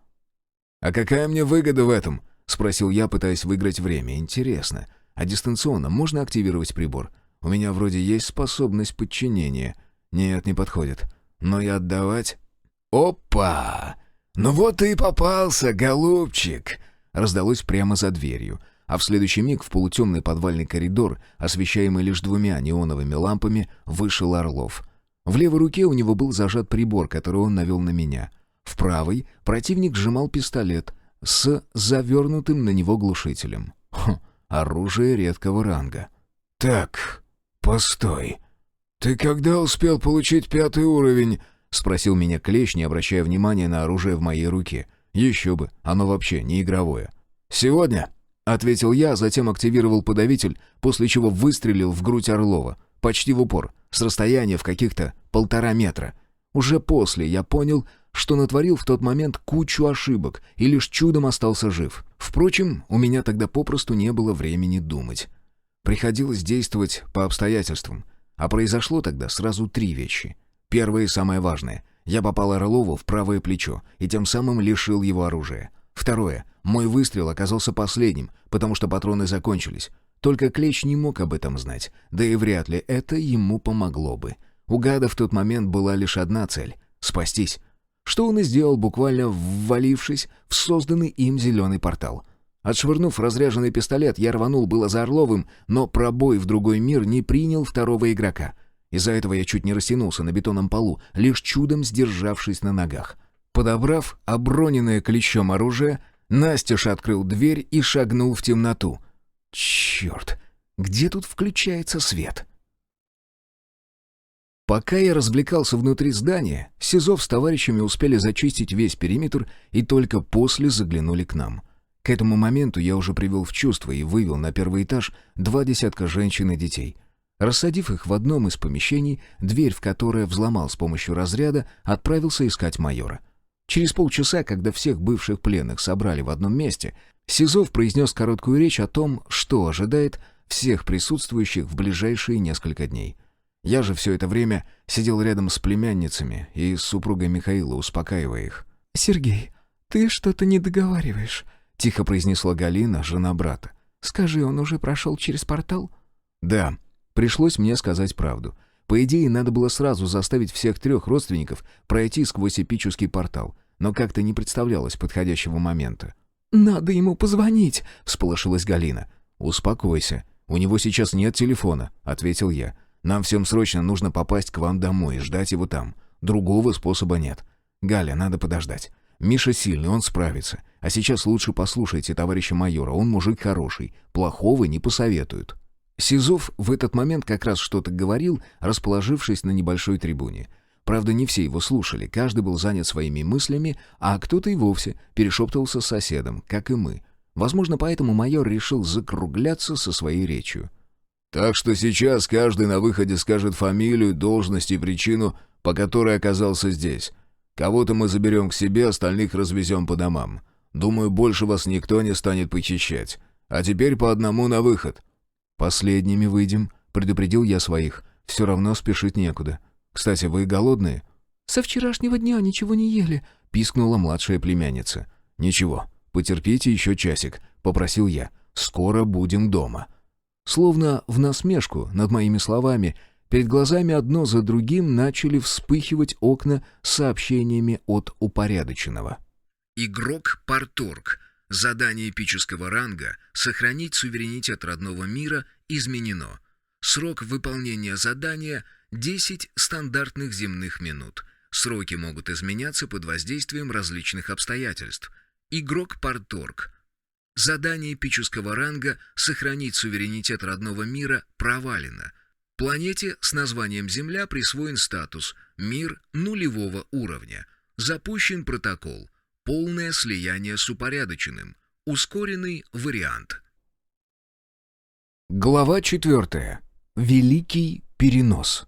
«А какая мне выгода в этом?» — спросил я, пытаясь выиграть время. «Интересно, а дистанционно можно активировать прибор? У меня вроде есть способность подчинения. Нет, не подходит. Но и отдавать...» «Опа! Ну вот ты и попался, голубчик!» Раздалось прямо за дверью. А в следующий миг в полутемный подвальный коридор, освещаемый лишь 2 неоновыми лампами, вышел Орлов. В левой руке у него был зажат прибор, который он навел на меня. В правой противник сжимал пистолет с завернутым на него глушителем. Оружие редкого ранга. «Так, постой. Ты когда успел получить 5-й уровень?» — спросил меня Клещ, не обращая внимания на оружие в моей руке. Еще бы, оно вообще не игровое. «Сегодня?» — ответил я, затем активировал подавитель, после чего выстрелил в грудь Орлова. Почти в упор, с расстояния в каких-то 1,5 метра. Уже после я понял, что натворил в тот момент кучу ошибок и лишь чудом остался жив. Впрочем, у меня тогда попросту не было времени думать. Приходилось действовать по обстоятельствам. А произошло тогда сразу 3 вещи. Первое и самое важное. Я попал Орлову в правое плечо и тем самым лишил его оружия. Второе. Мой выстрел оказался последним, потому что патроны закончились. Только Клещ не мог об этом знать, да и вряд ли это ему помогло бы. У гада в тот момент была лишь одна цель — спастись. Что он и сделал, буквально ввалившись в созданный им зеленый портал. Отшвырнув разряженный пистолет, я рванул было за Орловым, но пробой в другой мир не принял второго игрока. Из-за этого я чуть не растянулся на бетонном полу, лишь чудом сдержавшись на ногах. Подобрав оброненное Клещом оружие, настежь открыл дверь и шагнул в темноту. Черт, где тут включается свет? Пока я развлекался внутри здания, Сизов с товарищами успели зачистить весь периметр и только после заглянули к нам. К этому моменту я уже привел в чувство и вывел на первый этаж 2 десятка женщин и детей. Рассадив их в одном из помещений, дверь в которое взломал с помощью разряда, отправился искать майора. Через полчаса, когда всех бывших пленных собрали в одном месте, Сизов произнес короткую речь о том, что ожидает всех присутствующих в ближайшие несколько дней. Я же все это время сидел рядом с племянницами и с супругой Михаила, успокаивая их. «Сергей, ты что-то не договариваешь», — тихо произнесла Галина, жена брата. «Скажи, он уже прошел через портал?» «Да, пришлось мне сказать правду. По идее, надо было сразу заставить всех 3 родственников пройти сквозь эпический портал, но как-то не представлялось подходящего момента». «Надо ему позвонить», — всполошилась Галина. «Успокойся, у него сейчас нет телефона», — ответил я. «Нам всем срочно нужно попасть к вам домой и ждать его там. Другого способа нет. Галя, надо подождать. Миша сильный, он справится. А сейчас лучше послушайте товарища майора, он мужик хороший, плохого не посоветует». Сизов в этот момент как раз что-то говорил, расположившись на небольшой трибуне. Правда, не все его слушали, каждый был занят своими мыслями, а кто-то и вовсе перешептывался с соседом, как и мы. Возможно, поэтому майор решил закругляться со своей речью. «Так что сейчас каждый на выходе скажет фамилию, должность и причину, по которой оказался здесь. Кого-то мы заберем к себе, остальных развезем по домам. Думаю, больше вас никто не станет похищать. А теперь по одному на выход». «Последними выйдем», — предупредил я своих. «Все равно спешить некуда. Кстати, вы голодные?» «Со вчерашнего дня ничего не ели», — пискнула младшая племянница. «Ничего, потерпите еще часик», — попросил я. «Скоро будем дома». Словно в насмешку над моими словами, перед глазами одно за другим начали вспыхивать окна с сообщениями от упорядоченного. Игрок Парторг. Задание эпического ранга «Сохранить суверенитет родного мира» изменено. Срок выполнения задания — 10 стандартных земных минут. Сроки могут изменяться под воздействием различных обстоятельств. Игрок Парторг. Задание эпического ранга «Сохранить суверенитет родного мира» провалено. Планете с названием Земля присвоен статус «Мир нулевого уровня». Запущен протокол «Полное слияние с упорядоченным». Ускоренный вариант. Глава 4. Великий перенос.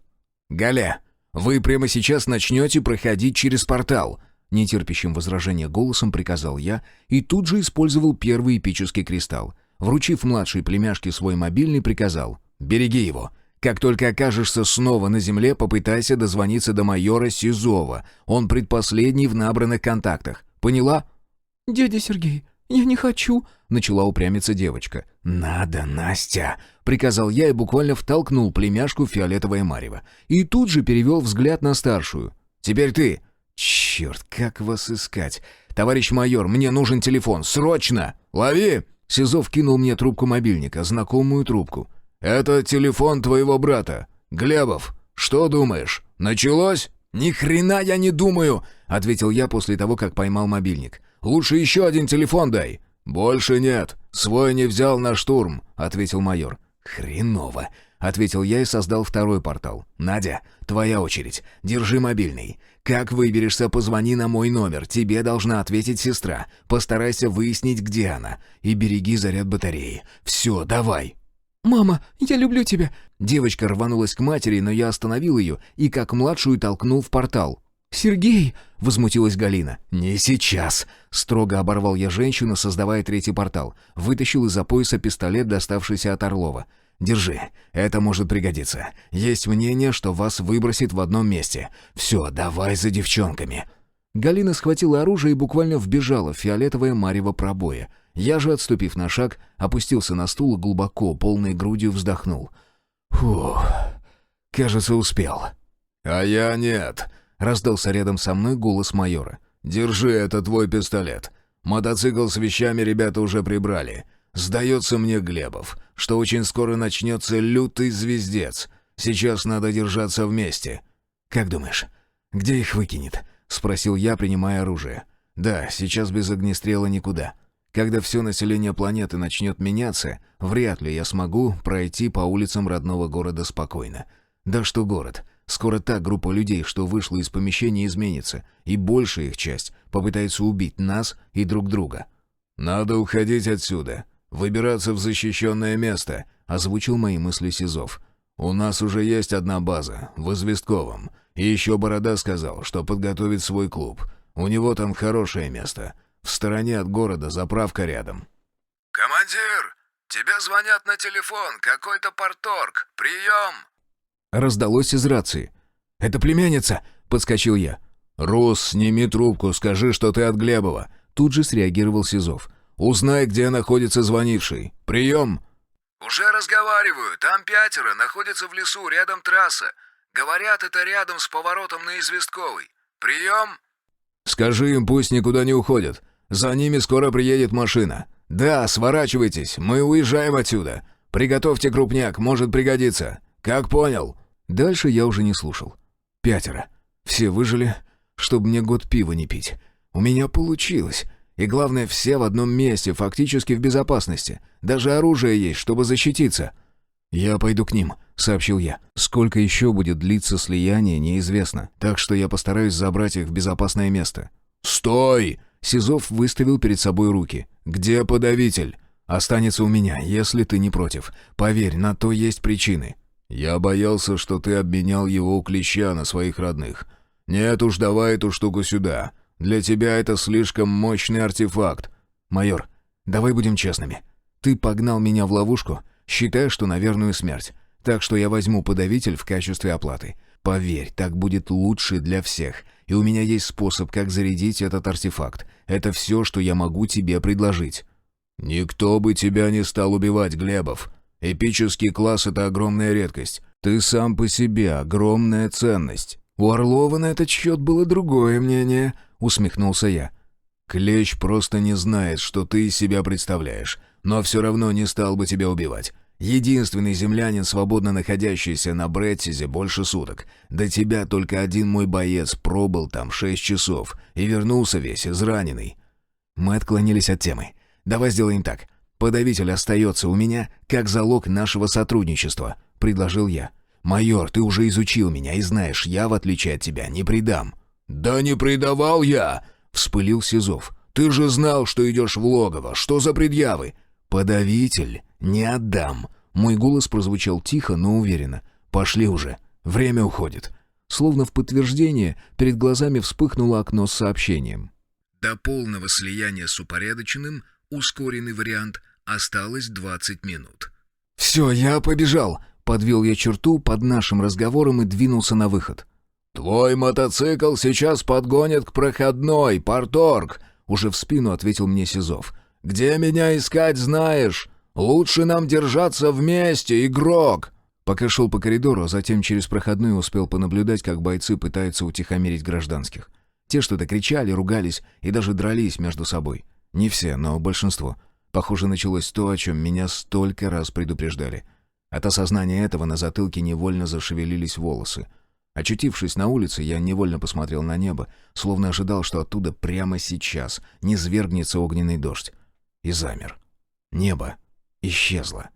«Галя, вы прямо сейчас начнете проходить через портал», нетерпящим возражения голосом приказал я и тут же использовал первый эпический кристалл. Вручив младшей племяшке свой мобильный, приказал: «Береги его. Как только окажешься снова на земле, попытайся дозвониться до майора Сизова. Он предпоследний в набранных контактах. Поняла?» «Дядя Сергей, я не хочу», — начала упрямиться девочка. «Надо, Настя», — приказал я и буквально втолкнул племяшку в фиолетовое марево. И тут же перевел взгляд на старшую. «Теперь ты». «Черт, как вас искать? Товарищ майор, мне нужен телефон, срочно!» «Лови!» Сизов кинул мне трубку мобильника, знакомую трубку. «Это телефон твоего брата. Глебов, что думаешь? Началось?» «Ни хрена я не думаю», — ответил я после того, как поймал мобильник. «Лучше еще один телефон дай». «Больше нет. Свой не взял на штурм», — ответил майор. «Хреново», — ответил я и создал второй портал. «Надя, твоя очередь. Держи мобильный. Как выберешься, позвони на мой номер. Тебе должна ответить сестра. Постарайся выяснить, где она. И береги заряд батареи. Все, давай». «Мама, я люблю тебя». Девочка рванулась к матери, но я остановил ее и как младшую толкнул в портал. «Сергей!» — возмутилась Галина. «Не сейчас!» — строго оборвал я женщину, создавая третий портал. Вытащил из-за пояса пистолет, доставшийся от Орлова. «Держи, это может пригодиться. Есть мнение, что вас выбросит в одном месте. Все, давай за девчонками». Галина схватила оружие и буквально вбежала в фиолетовое марево пробоя. Я же, отступив на шаг, опустился на стул и глубоко, полной грудью вздохнул. «Фух, кажется, успел». «А я нет», — раздался рядом со мной голос майора. «Держи, это твой пистолет. Мотоцикл с вещами ребята уже прибрали. Сдается мне, Глебов, что очень скоро начнется лютый звездец. Сейчас надо держаться вместе». «Как думаешь, где их выкинет?» — спросил я, принимая оружие. «Да, сейчас без огнестрела никуда. Когда все население планеты начнет меняться, вряд ли я смогу пройти по улицам родного города спокойно. Да что город? Скоро та группа людей, что вышла из помещения, изменится, и большая их часть попытается убить нас и друг друга». «Надо уходить отсюда, выбираться в защищенное место», — озвучил мои мысли Сизов. «У нас уже есть одна база, в Известковом, и еще Борода сказал, что подготовит свой клуб. У него там хорошее место. В стороне от города, заправка рядом». «Командир, тебе звонят на телефон, какой-то Парторг. Прием!» Раздалось из рации. «Это племянница!» — подскочил я. «Рус, сними трубку, скажи, что ты от Глебова». Тут же среагировал Сизов. «Узнай, где находится звонивший. Прием!» «Уже разговариваю. Там 5 находятся в лесу, рядом трасса. Говорят, это рядом с поворотом на Известковый. Прием!» «Скажи им, пусть никуда не уходят. За ними скоро приедет машина. Да, сворачивайтесь, мы уезжаем отсюда. Приготовьте крупняк, может пригодиться. Как понял?» Дальше я уже не слушал. 5. Все выжили, чтобы мне год пива не пить. У меня получилось. И главное, все в одном месте, фактически в безопасности. Даже оружие есть, чтобы защититься. «Я пойду к ним», — сообщил я. «Сколько еще будет длиться слияние, неизвестно. Так что я постараюсь забрать их в безопасное место». «Стой!» — Сизов выставил перед собой руки. «Где подавитель?» «Останется у меня, если ты не против. Поверь, на то есть причины». «Я боялся, что ты обменял его у Клеща на своих родных. Нет уж, давай эту штуку сюда. Для тебя это слишком мощный артефакт». «Майор, давай будем честными. Ты погнал меня в ловушку, считая, что на верную смерть. Так что я возьму подавитель в качестве оплаты. Поверь, так будет лучше для всех. И у меня есть способ, как зарядить этот артефакт. Это все, что я могу тебе предложить». «Никто бы тебя не стал убивать, Глебов. Эпический класс — это огромная редкость. Ты сам по себе огромная ценность». «У Орлова на этот счет было другое мнение», — усмехнулся я. «Клещ просто не знает, что ты из себя представляешь, но все равно не стал бы тебя убивать. Единственный землянин, свободно находящийся на Брэдсизе больше суток. До тебя только один мой боец пробыл там 6 часов и вернулся весь израненный». Мы отклонились от темы. «Давай сделаем так. Подавитель остается у меня как залог нашего сотрудничества», — предложил я. «Майор, ты уже изучил меня и знаешь, я, в отличие от тебя, не предам». «Да не предавал я!» — вспылил Сизов. «Ты же знал, что идешь в логово. Что за предъявы?» «Подавитель не отдам». Мой голос прозвучал тихо, но уверенно. «Пошли уже. Время уходит». Словно в подтверждение, перед глазами вспыхнуло окно с сообщением. До полного слияния с упорядоченным, ускоренный вариант, осталось 20 минут. «Все, я побежал», — подвел я черту под нашим разговором и двинулся на выход. «Твой мотоцикл сейчас подгонят к проходной, порторг», — уже в спину ответил мне Сизов. «Где меня искать, знаешь? Лучше нам держаться вместе, игрок!» Пока шел по коридору, а затем через проходную успел понаблюдать, как бойцы пытаются утихомирить гражданских. Те что-то кричали, ругались и даже дрались между собой. Не все, но большинство. Похоже, началось то, о чем меня столько раз предупреждали. От осознания этого на затылке невольно зашевелились волосы. Очутившись на улице, я невольно посмотрел на небо, словно ожидал, что оттуда прямо сейчас низвергнется огненный дождь. И замер. Небо исчезло.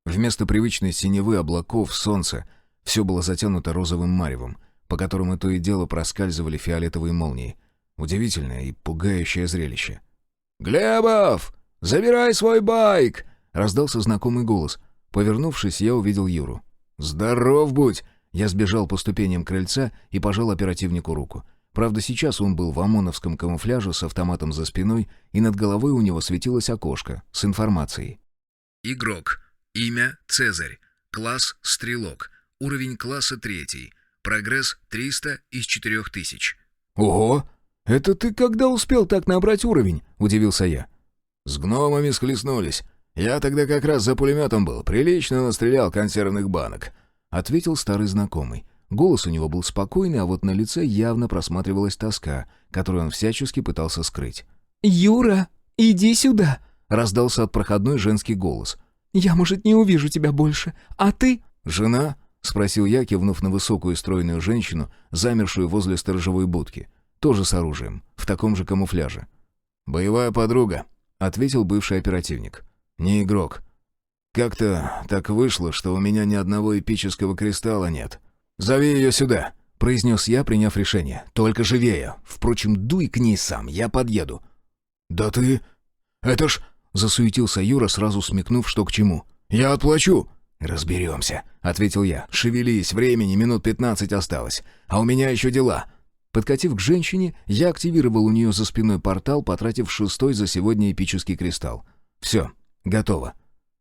Вместо привычной синевы облаков, солнца, все было затянуто розовым маревом, по которому то и дело проскальзывали фиолетовые молнии. Удивительное и пугающее зрелище. «Глебов, забирай свой байк!» — раздался знакомый голос. Повернувшись, я увидел Юру. «Здоров будь!» Я сбежал по ступеням крыльца и пожал оперативнику руку. Правда, сейчас он был в ОМОНовском камуфляже с автоматом за спиной, и над головой у него светилось окошко с информацией. Игрок. Имя Цезарь. Класс Стрелок. Уровень класса 3. Прогресс 300 из 4000. «Ого! Это ты когда успел так набрать уровень?» — удивился я. «С гномами схлестнулись. Я тогда как раз за пулеметом был. Прилично настрелял консервных банок», — ответил старый знакомый. Голос у него был спокойный, а вот на лице явно просматривалась тоска, которую он всячески пытался скрыть. «Юра, иди сюда!» — раздался от проходной женский голос. «Я, может, не увижу тебя больше, а ты...» «Жена?» — спросил я, кивнув на высокую стройную женщину, замершую возле сторожевой будки. Тоже с оружием, в таком же камуфляже. «Боевая подруга», — ответил бывший оперативник. «Не игрок. Как-то так вышло, что у меня ни одного эпического кристалла нет. Зови ее сюда», — произнес я, приняв решение. «Только живее. Впрочем, дуй к ней сам, я подъеду». «Да ты... Это ж...» — засуетился Юра, сразу смекнув, что к чему. «Я отплачу». «Разберемся», — ответил я. «Шевелись, времени минут 15 осталось. А у меня еще дела». Подкатив к женщине, я активировал у нее за спиной портал, потратив 6-й за сегодня эпический кристалл. «Все, готово».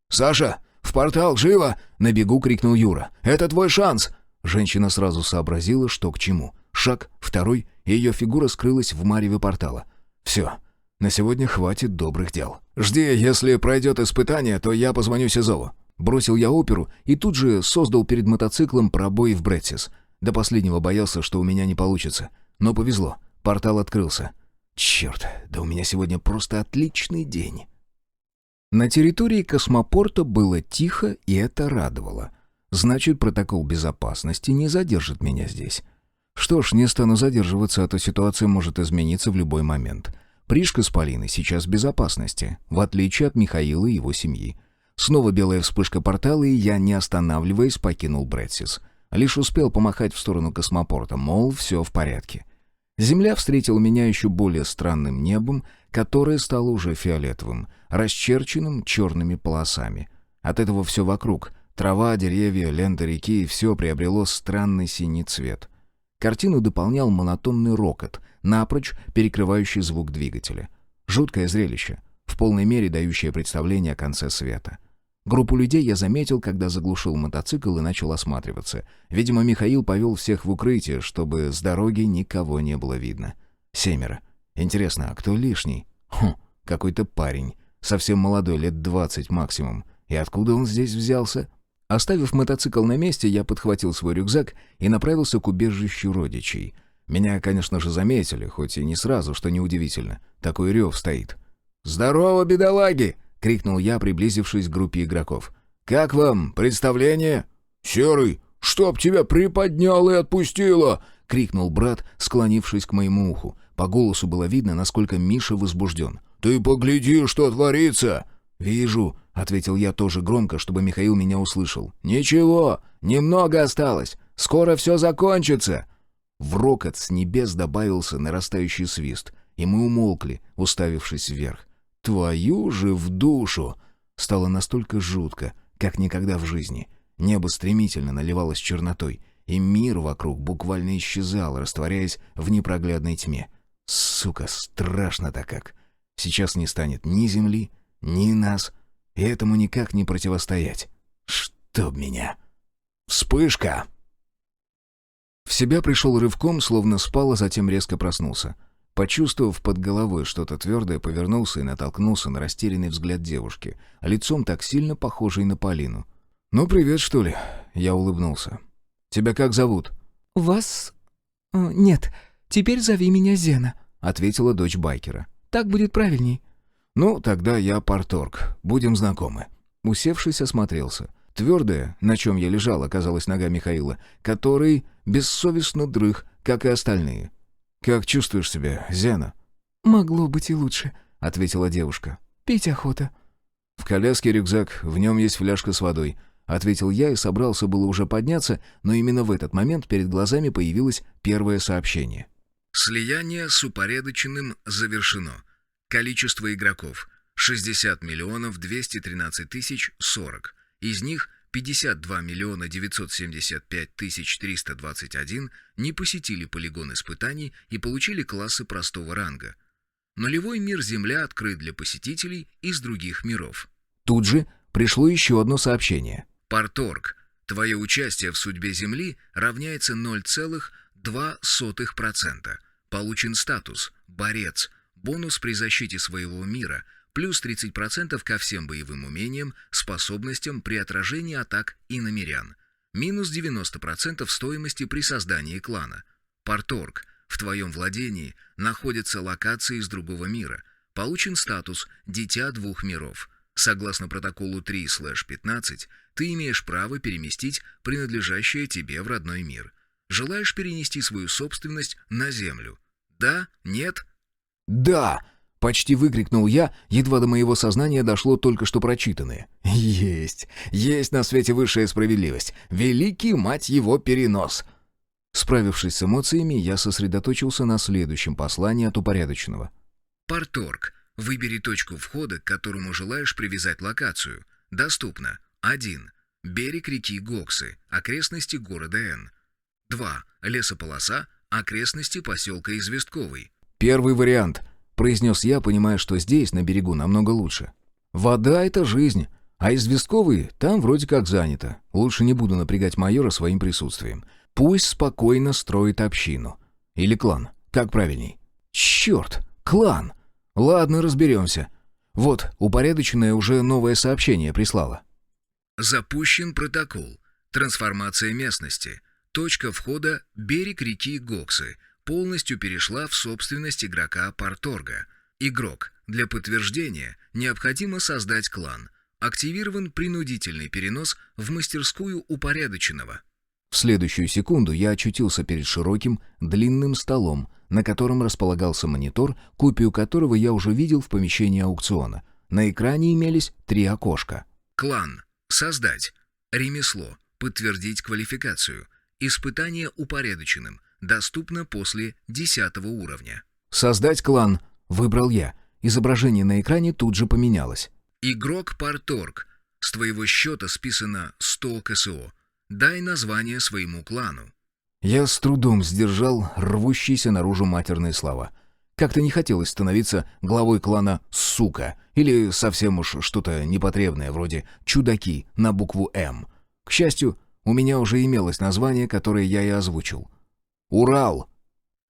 «Саша, в портал, живо!» — на бегу крикнул Юра. «Это твой шанс!» Женщина сразу сообразила, что к чему. Шаг, второй, и ее фигура скрылась в мареве портала. «Все, на сегодня хватит добрых дел». «Жди, если пройдет испытание, то я позвоню Сизову». Бросил я оперу и тут же создал перед мотоциклом пробой в Брэдсиз. До последнего боялся, что у меня не получится. Но повезло, портал открылся. Черт, да у меня сегодня просто отличный день. На территории космопорта было тихо, и это радовало. Значит, протокол безопасности не задержит меня здесь. Что ж, не стану задерживаться, а то ситуация может измениться в любой момент. Пришка с Полиной сейчас в безопасности, в отличие от Михаила и его семьи. Снова белая вспышка портала, и я, не останавливаясь, покинул Брэдсиз. Лишь успел помахать в сторону космопорта, мол, все в порядке. Земля встретила меня еще более странным небом, которое стало уже фиолетовым, расчерченным черными полосами. От этого все вокруг — трава, деревья, лента реки — все приобрело странный синий цвет. Картину дополнял монотонный рокот, напрочь перекрывающий звук двигателя. Жуткое зрелище, в полной мере дающее представление о конце света. Группу людей я заметил, когда заглушил мотоцикл и начал осматриваться. Видимо, Михаил повел всех в укрытие, чтобы с дороги никого не было видно. 7. Интересно, а кто лишний? Какой-то парень. Совсем молодой, лет 20 максимум. И откуда он здесь взялся? Оставив мотоцикл на месте, я подхватил свой рюкзак и направился к убежищу родичей. Меня, конечно же, заметили, хоть и не сразу, что неудивительно. Такой рев стоит. «Здорово, бедолаги!» — крикнул я, приблизившись к группе игроков. «Как вам представление?» «Серый, чтоб тебя приподнял и отпустило!» — крикнул брат, склонившись к моему уху. По голосу было видно, насколько Миша возбужден. «Ты погляди, что творится!» «Вижу», — ответил я тоже громко, чтобы Михаил меня услышал. «Ничего, немного осталось. Скоро все закончится!» В рокот с небес добавился нарастающий свист, и мы умолкли, уставившись вверх. «Твою же в душу!» Стало настолько жутко, как никогда в жизни. Небо стремительно наливалось чернотой, и мир вокруг буквально исчезал, растворяясь в непроглядной тьме. Сука, страшно-то как! Сейчас не станет ни земли, ни нас, и этому никак не противостоять. Чтоб меня! Вспышка! В себя пришел рывком, словно спал, а затем резко проснулся. Почувствовав под головой что-то твердое, повернулся и натолкнулся на растерянный взгляд девушки, лицом так сильно похожей на Полину. «Ну, привет, что ли?» — я улыбнулся. «Тебя как зовут?» «Вас... нет, теперь зови меня Зена», — ответила дочь байкера. «Так будет правильней». «Ну, тогда я Парторг. Будем знакомы». Усевшись, осмотрелся. Твердая, на чем я лежал, оказалась нога Михаила, который бессовестно дрых, как и остальные. «Как чувствуешь себя, Зена?» «Могло быть и лучше», — ответила девушка. «Пить охота». «В коляске рюкзак, в нем есть фляжка с водой», — ответил я и собрался было уже подняться, но именно в этот момент перед глазами появилось первое сообщение. Слияние с упорядоченным завершено. Количество игроков — 60 миллионов 213 тысяч 40. Из них 52 миллиона 975 тысяч 321 не посетили полигон испытаний и получили классы простого ранга. Нулевой мир Земля открыт для посетителей из других миров. Тут же пришло еще одно сообщение. Парторг, твое участие в судьбе Земли равняется 0,2%. Получен статус «Борец», бонус при защите своего мира, плюс 30% ко всем боевым умениям, способностям при отражении атак иномирян, минус 90% стоимости при создании клана. Парторг, в твоем владении находятся локации из другого мира. Получен статус «Дитя двух миров». Согласно протоколу 3/15, ты имеешь право переместить принадлежащее тебе в родной мир. Желаешь перенести свою собственность на Землю? Да? Нет? «Да!» — почти выкрикнул я, едва до моего сознания дошло только что прочитанное. «Есть! Есть на свете высшая справедливость! Великий, мать его, перенос!» Справившись с эмоциями, я сосредоточился на следующем послании от упорядоченного. Парторг. Выбери точку входа, к которому желаешь привязать локацию. Доступно. 1. Берег реки Гоксы, окрестности города Н. 2. Лесополоса, окрестности поселка Известковый. «Первый вариант», — произнес я, понимая, что здесь, на берегу, намного лучше. «Вода — это жизнь, а Известковый там вроде как занято. Лучше не буду напрягать майора своим присутствием. Пусть спокойно строит общину. Или клан, как правильней. Черт, клан! Ладно, разберемся. Вот, упорядоченное уже новое сообщение прислала. Запущен протокол. Трансформация местности. Точка входа – берег реки Гоксы. Полностью перешла в собственность игрока Парторга. Игрок. Для подтверждения необходимо создать клан. Активирован принудительный перенос в мастерскую упорядоченного. В следующую секунду я очутился перед широким, длинным столом, на котором располагался монитор, копию которого я уже видел в помещении аукциона. На экране имелись 3 окошка. Клан. Создать. Ремесло. Подтвердить квалификацию. Испытание упорядоченным. Доступно после 10 уровня. «Создать клан», — выбрал я. Изображение на экране тут же поменялось. Игрок Парторг. С твоего счета списано 100 КСО. Дай название своему клану. Я с трудом сдержал рвущиеся наружу матерные слова. Как-то не хотелось становиться главой клана «сука» или совсем уж что-то непотребное, вроде «чудаки» на букву «М». К счастью, у меня уже имелось название, которое я и озвучил. «Урал».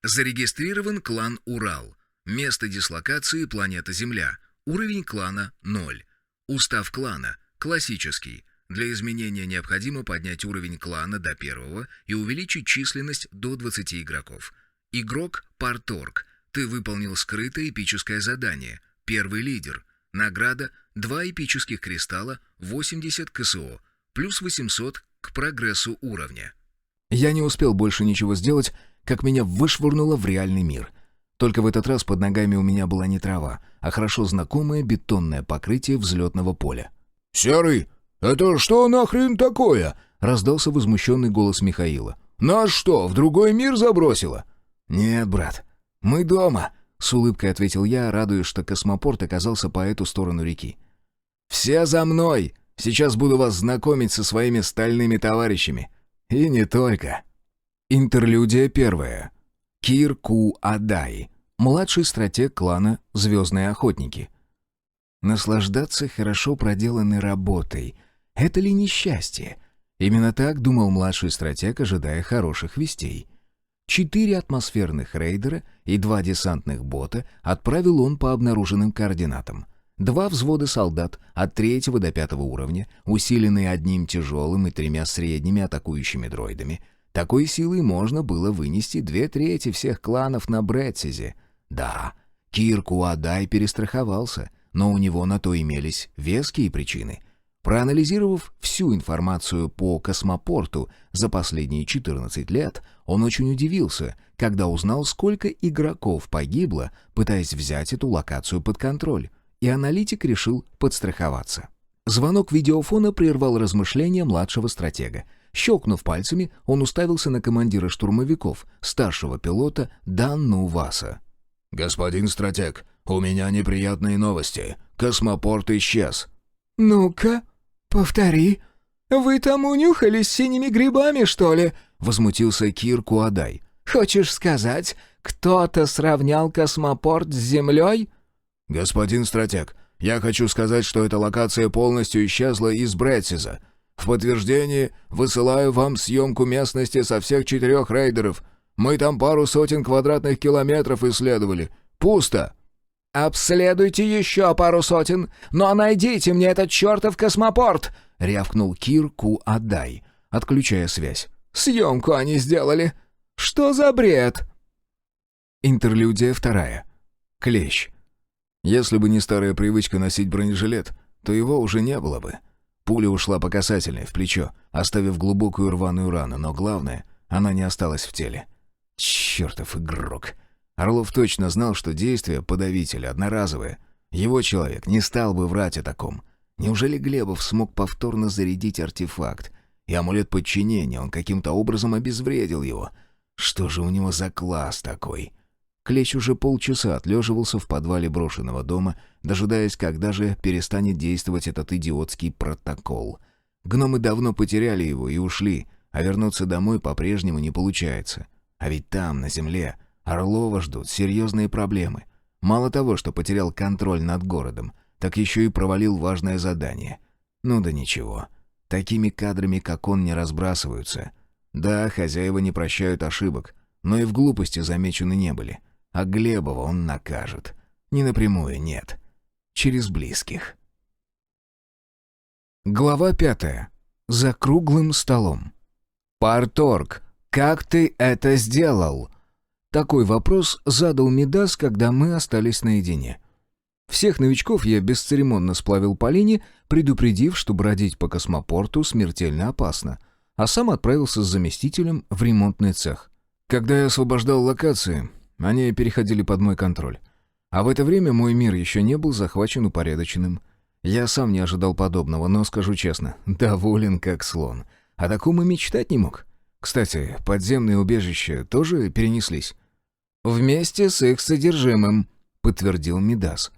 Зарегистрирован клан Урал. Место дислокации — планета Земля. Уровень клана — 0. Устав клана. Классический. Для изменения необходимо поднять уровень клана до 1 и увеличить численность до 20 игроков. Игрок Парторг. Ты выполнил скрытое эпическое задание. Первый лидер. Награда 2 эпических кристалла, 80 КСО, плюс 800 к прогрессу уровня. Я не успел больше ничего сделать, как меня вышвырнуло в реальный мир. Только в этот раз под ногами у меня была не трава, а хорошо знакомое бетонное покрытие взлетного поля. «Серый, это что нахрен такое?» — раздался возмущенный голос Михаила. «Нас что, в другой мир забросило?» «Нет, брат, мы дома», — с улыбкой ответил я, радуясь, что космопорт оказался по эту сторону реки. «Все за мной! Сейчас буду вас знакомить со своими стальными товарищами. И не только». Интерлюдия 1. Кир Ку Адай, младший стратег клана «Звездные охотники». Наслаждаться хорошо проделанной работой — это ли несчастье? Именно так думал младший стратег, ожидая хороших вестей. 4 атмосферных рейдера и 2 десантных бота отправил он по обнаруженным координатам. 2 взвода солдат от 3 до 5 уровня, усиленные 1 тяжелым и 3 средними атакующими дроидами. Такой силой можно было вынести 2/3 всех кланов на Брэдсизе. Да, Кир Куадай перестраховался, но у него на то имелись веские причины. Проанализировав всю информацию по космопорту за последние 14 лет, он очень удивился, когда узнал, сколько игроков погибло, пытаясь взять эту локацию под контроль, и аналитик решил подстраховаться. Звонок видеофона прервал размышления младшего стратега. Щелкнув пальцами, он уставился на командира штурмовиков, старшего пилота Данну Васа. «Господин стратег, у меня неприятные новости. Космопорт исчез». «Ну-ка, повтори. Вы там унюхались синими грибами, что ли?» — возмутился Кир Куадай. «Хочешь сказать, кто-то сравнял космопорт с Землей?» «Господин стратег, я хочу сказать, что эта локация полностью исчезла из Брэдсиза. В подтверждение высылаю вам съемку местности со всех 4 рейдеров. Мы там пару сотен квадратных километров исследовали. Пусто!» «Обследуйте еще пару сотен, но найдите мне этот чертов космопорт!» — рявкнул Кир Куадай, отключая связь. «Съемку они сделали. Что за бред?» Интерлюдия 2. Клещ. Если бы не старая привычка носить бронежилет, то его уже не было бы. Пуля ушла по касательной в плечо, оставив глубокую рваную рану, но главное, она не осталась в теле. Чертов игрок. Орлов точно знал, что действие подавителя одноразовое. Его человек не стал бы врать о таком. Неужели Глебов смог повторно зарядить артефакт? И амулет подчинения, он каким-то образом обезвредил его. Что же у него за класс такой? Клещ уже полчаса отлеживался в подвале брошенного дома, дожидаясь, когда же перестанет действовать этот идиотский протокол. Гномы давно потеряли его и ушли, а вернуться домой по-прежнему не получается. А ведь там, на земле, Орлова ждут серьезные проблемы. Мало того, что потерял контроль над городом, так еще и провалил важное задание. Ну да ничего. Такими кадрами, как он, не разбрасываются. Да, хозяева не прощают ошибок, но и в глупости замечены не были. А Глебова он накажет. Не напрямую, нет. Через близких. Глава 5. За круглым столом. «Парторг, как ты это сделал?» Такой вопрос задал Мидас, когда мы остались наедине. Всех новичков я бесцеремонно сплавил по линии, предупредив, что бродить по космопорту смертельно опасно, а сам отправился с заместителем в ремонтный цех. Когда я освобождал локации, они переходили под мой контроль. А в это время мой мир еще не был захвачен упорядоченным. Я сам не ожидал подобного, но, скажу честно, доволен как слон. О таком и мечтать не мог. Кстати, подземные убежища тоже перенеслись. «Вместе с их содержимым», — подтвердил Мидас.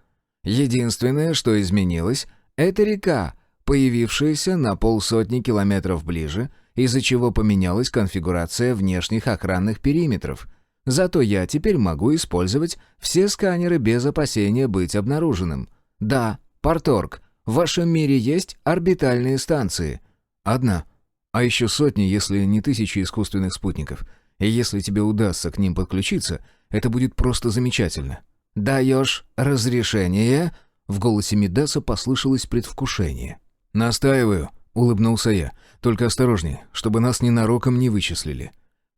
«Единственное, что изменилось, это река, появившаяся на 50 километров ближе, из-за чего поменялась конфигурация внешних охранных периметров. Зато я теперь могу использовать все сканеры без опасения быть обнаруженным. Да, Парторг, в вашем мире есть орбитальные станции?» «Одна. А еще сотни, если не тысячи искусственных спутников. И если тебе удастся к ним подключиться, это будет просто замечательно». «Даешь разрешение?» В голосе Мидаса послышалось предвкушение. «Настаиваю», — улыбнулся я. «Только осторожней, чтобы нас ненароком не вычислили».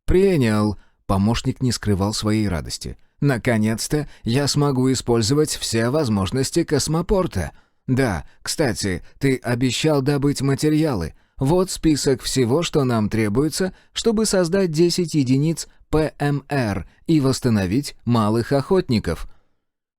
«Принял», — помощник не скрывал своей радости. «Наконец-то я смогу использовать все возможности космопорта. Да, кстати, ты обещал добыть материалы. Вот список всего, что нам требуется, чтобы создать 10 единиц ПМР и восстановить малых охотников».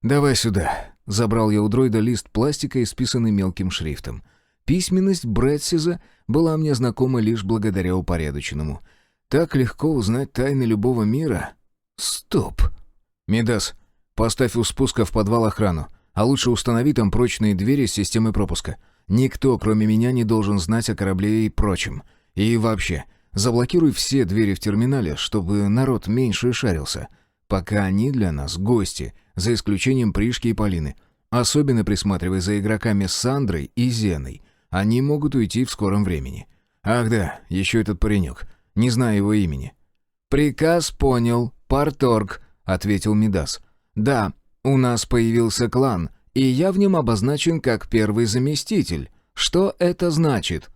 «Давай сюда», — забрал я у дроида лист пластика, исписанный мелким шрифтом. Письменность Брэдсиза была мне знакома лишь благодаря упорядоченному. Так легко узнать тайны любого мира. Стоп. «Мидас, поставь у спуска в подвал охрану, а лучше установи там прочные двери с системой пропуска. Никто, кроме меня, не должен знать о корабле и прочем. И вообще, заблокируй все двери в терминале, чтобы народ меньше шарился. Пока они для нас гости, за исключением Пришки и Полины. Особенно присматривай за игроками Сандрой и Зеной. Они могут уйти в скором времени. Ах да, еще этот паренек. Не знаю его имени». «Приказ понял, Парторг», — ответил Мидас. «Да, у нас появился клан, и я в нем обозначен как первый заместитель. Что это значит?»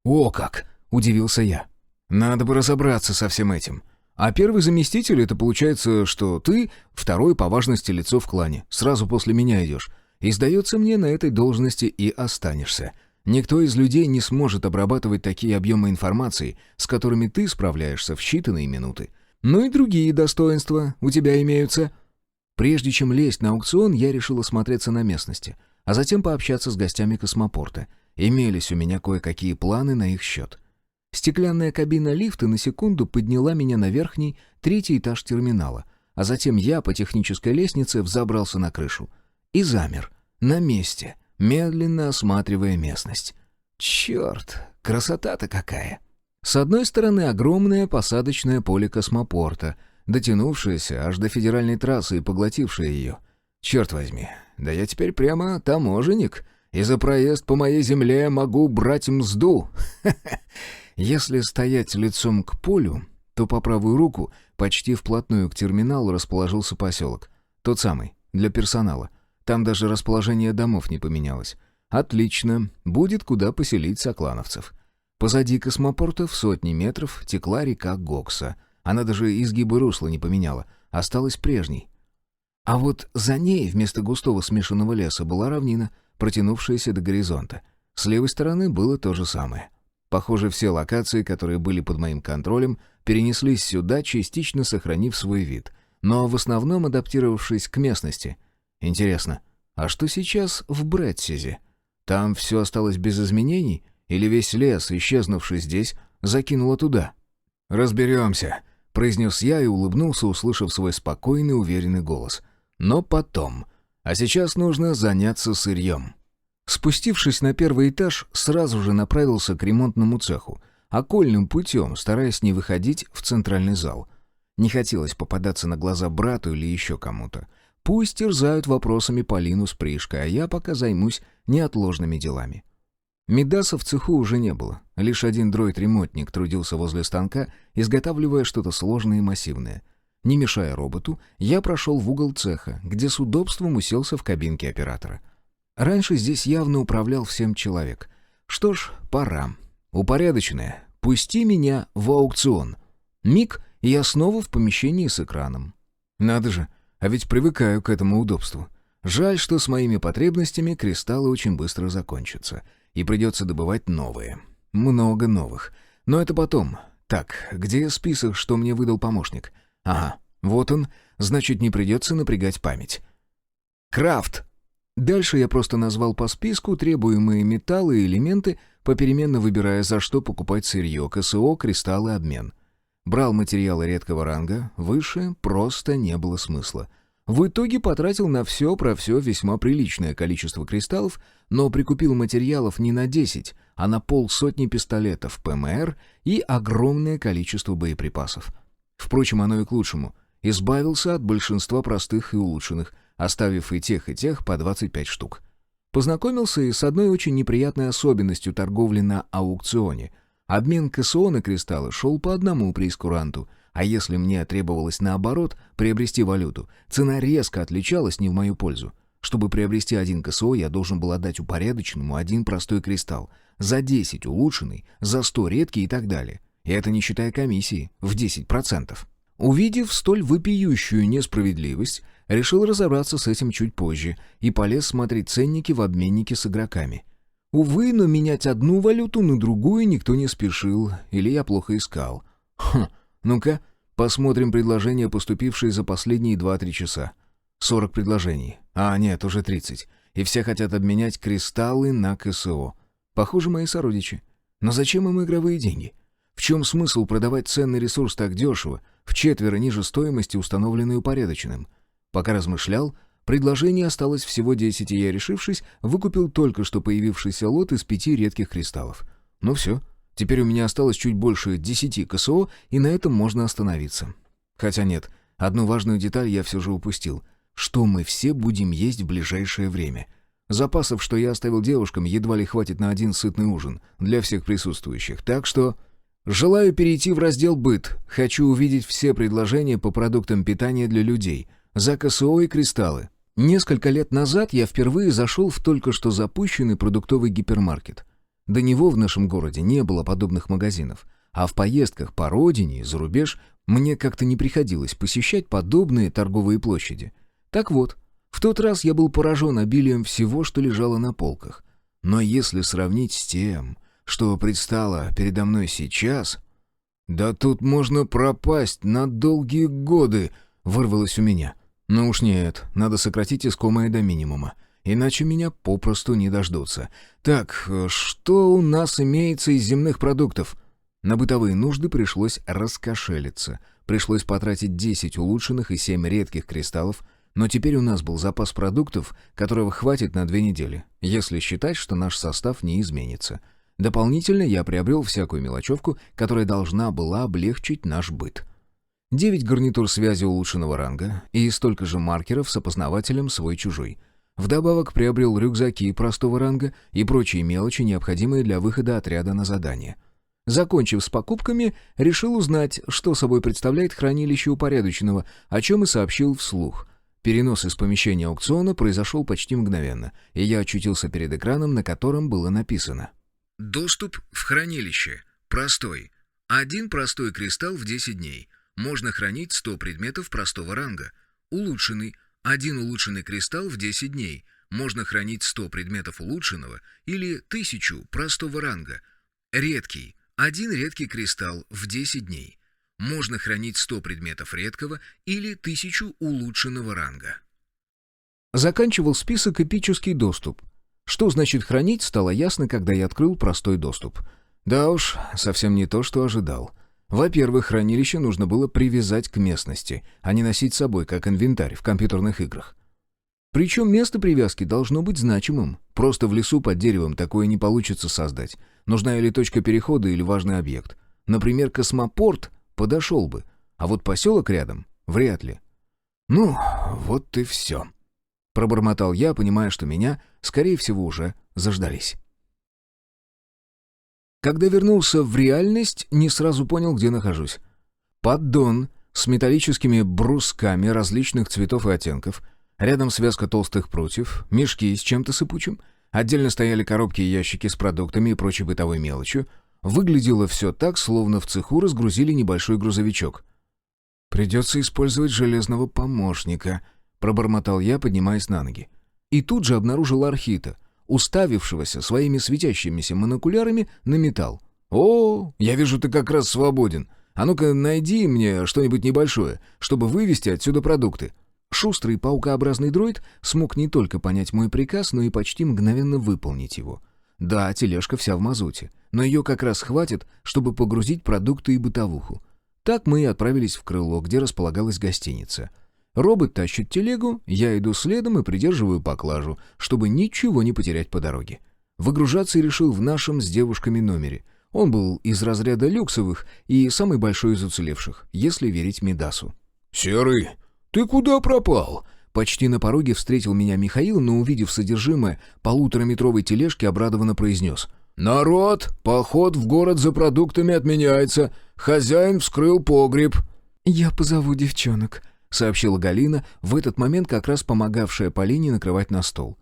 «О как!» — удивился я. «Надо бы разобраться со всем этим. А первый заместитель — это получается, что ты второй по важности лицо в клане. Сразу после меня идешь. И, сдается мне, на этой должности и останешься. Никто из людей не сможет обрабатывать такие объемы информации, с которыми ты справляешься в считанные минуты. Ну и другие достоинства у тебя имеются». Прежде чем лезть на аукцион, я решил осмотреться на местности, а затем пообщаться с гостями космопорта. Имелись у меня кое-какие планы на их счет. Стеклянная кабина лифта на секунду подняла меня на верхний, 3-й этаж терминала, а затем я по технической лестнице взобрался на крышу. И замер, на месте, медленно осматривая местность. Черт, красота-то какая! С одной стороны огромное посадочное поле космопорта, дотянувшееся аж до федеральной трассы и поглотившее ее. Черт возьми, да я теперь прямо таможенник, и за проезд по моей земле могу брать мзду. Если стоять лицом к полю, то по правую руку, почти вплотную к терминалу, расположился поселок. Тот самый, для персонала. Там даже расположение домов не поменялось. Отлично, будет куда поселить соклановцев. Позади космопорта в сотни метров текла река Гокса. Она даже изгибы русла не поменяла, осталась прежней. А вот за ней вместо густого смешанного леса была равнина, протянувшаяся до горизонта. С левой стороны было то же самое. Похоже, все локации, которые были под моим контролем, перенеслись сюда, частично сохранив свой вид, но в основном адаптировавшись к местности. Интересно, а что сейчас в Брэдсизе? Там все осталось без изменений? Или весь лес, исчезнувший здесь, закинуло туда? «Разберемся», — произнес я и улыбнулся, услышав свой спокойный, уверенный голос. «Но потом. А сейчас нужно заняться сырьем». Спустившись на первый этаж, сразу же направился к ремонтному цеху, окольным путем, стараясь не выходить в центральный зал. Не хотелось попадаться на глаза брату или еще кому-то. Пусть терзают вопросами Полину с Пришкой, а я пока займусь неотложными делами. Мидаса в цеху уже не было. Лишь один дроид-ремонтник трудился возле станка, изготавливая что-то сложное и массивное. Не мешая роботу, я прошел в угол цеха, где с удобством уселся в кабинке оператора. Раньше здесь явно управлял всем человек. Что ж, пора. Упорядоченное. Пусти меня в аукцион. Миг, и я снова в помещении с экраном. Надо же, а ведь привыкаю к этому удобству. Жаль, что с моими потребностями кристаллы очень быстро закончатся, и придется добывать новые. Много новых. Но это потом. Так, где список, что мне выдал помощник? Ага, вот он, значит, не придется напрягать память. Крафт! Дальше я просто назвал по списку требуемые металлы и элементы, попеременно выбирая, за что покупать сырье, КСО, кристаллы, обмен. Брал материалы редкого ранга, выше просто не было смысла. В итоге потратил на все про все весьма приличное количество кристаллов, но прикупил материалов не на 10, а на 50 пистолетов ПМР и огромное количество боеприпасов. Впрочем, оно и к лучшему. Избавился от большинства простых и улучшенных, оставив и тех по 25 штук. Познакомился и с одной очень неприятной особенностью торговли на аукционе. Обмен КСО на кристаллы шел по одному прейскуранту, а если мне требовалось наоборот приобрести валюту, цена резко отличалась не в мою пользу. Чтобы приобрести 1 КСО, я должен был отдать упорядоченному 1 простой кристалл, за 10 улучшенный, за 100 редкий и так далее. И это не считая комиссии в 10%. Увидев столь вопиющую несправедливость, решил разобраться с этим чуть позже и полез смотреть ценники в обменнике с игроками. Увы, но менять одну валюту на другую никто не спешил, или я плохо искал. Ну-ка, посмотрим предложения, поступившие за последние 2-3 часа. 40 предложений. Нет, уже 30. И все хотят обменять кристаллы на КСО. Похоже, мои сородичи. Но зачем им игровые деньги? В чем смысл продавать ценный ресурс так дешево, вчетверо ниже стоимости, установленной упорядоченным? Пока размышлял, предложений осталось всего 10, и я, решившись, выкупил только что появившийся лот из 5 редких кристаллов. Ну все, теперь у меня осталось чуть больше 10 КСО, и на этом можно остановиться. Хотя нет, одну важную деталь я все же упустил. Что мы все будем есть в ближайшее время? Запасов, что я оставил девушкам, едва ли хватит на 1 сытный ужин для всех присутствующих, так что... Желаю перейти в раздел «Быт». Хочу увидеть все предложения по продуктам питания для людей, за КСО и кристаллы. Несколько лет назад я впервые зашел в только что запущенный продуктовый гипермаркет. До него в нашем городе не было подобных магазинов, а в поездках по родине и за рубеж мне как-то не приходилось посещать подобные торговые площади. Так вот, в тот раз я был поражен обилием всего, что лежало на полках. Но если сравнить с тем, что предстало передо мной сейчас... «Да тут можно пропасть на долгие годы», — вырвалось у меня. «Ну уж нет, надо сократить искомое до минимума, иначе меня попросту не дождутся. Так, что у нас имеется из земных продуктов?» На бытовые нужды пришлось раскошелиться. Пришлось потратить 10 улучшенных и 7 редких кристаллов, но теперь у нас был запас продуктов, которого хватит на 2 недели, если считать, что наш состав не изменится. Дополнительно я приобрел всякую мелочевку, которая должна была облегчить наш быт. 9 гарнитур связи улучшенного ранга и столько же маркеров с опознавателем свой-чужой. Вдобавок приобрел рюкзаки простого ранга и прочие мелочи, необходимые для выхода отряда на задание. Закончив с покупками, решил узнать, что собой представляет хранилище упорядоченного, о чем и сообщил вслух. Перенос из помещения аукциона произошел почти мгновенно, и я очутился перед экраном, на котором было написано: Доступ в хранилище. Простой. 1 простой кристалл в 10 дней. Можно хранить 100 предметов простого ранга. Улучшенный. 1 улучшенный кристалл в 10 дней. Можно хранить 100 предметов улучшенного или 1000 простого ранга. Редкий. 1 редкий кристалл в 10 дней. Можно хранить 100 предметов редкого или 1000 улучшенного ранга. Заканчивал список эпический доступ. Что значит хранить, стало ясно, когда я открыл простой доступ. Да уж, совсем не то, что ожидал. Во-первых, хранилище нужно было привязать к местности, а не носить с собой, как инвентарь в компьютерных играх. Причем место привязки должно быть значимым. Просто в лесу под деревом такое не получится создать. Нужна или точка перехода, или важный объект. Например, космопорт подошел бы, а вот поселок рядом — вряд ли. Ну, вот и все. Пробормотал я, понимая, что меня, скорее всего, уже заждались. Когда вернулся в реальность, не сразу понял, где нахожусь. Поддон с металлическими брусками различных цветов и оттенков, рядом связка толстых прутьев, мешки с чем-то сыпучим, отдельно стояли коробки и ящики с продуктами и прочей бытовой мелочью. Выглядело все так, словно в цеху разгрузили небольшой грузовичок. «Придется использовать железного помощника», — пробормотал я, поднимаясь на ноги. И тут же обнаружил Архита, уставившегося своими светящимися монокулярами на металл. «О, я вижу, ты как раз свободен. А ну-ка найди мне что-нибудь небольшое, чтобы вывести отсюда продукты». Шустрый паукообразный дроид смог не только понять мой приказ, но и почти мгновенно выполнить его. Да, тележка вся в мазуте, но ее как раз хватит, чтобы погрузить продукты и бытовуху. Так мы и отправились в крыло, где располагалась гостиница. Робот тащит телегу, я иду следом и придерживаю поклажу, чтобы ничего не потерять по дороге. Выгружаться решил в нашем с девушками номере. Он был из разряда люксовых и самый большой из уцелевших, если верить Мидасу. «Серый, ты куда пропал?» Почти на пороге встретил меня Михаил, но, увидев содержимое 1,5-метровой тележки, обрадованно произнес: «Народ, поход в город за продуктами отменяется. Хозяин вскрыл погреб». «Я позову девчонок», — сообщила Галина, в этот момент как раз помогавшая Полине накрывать на стол.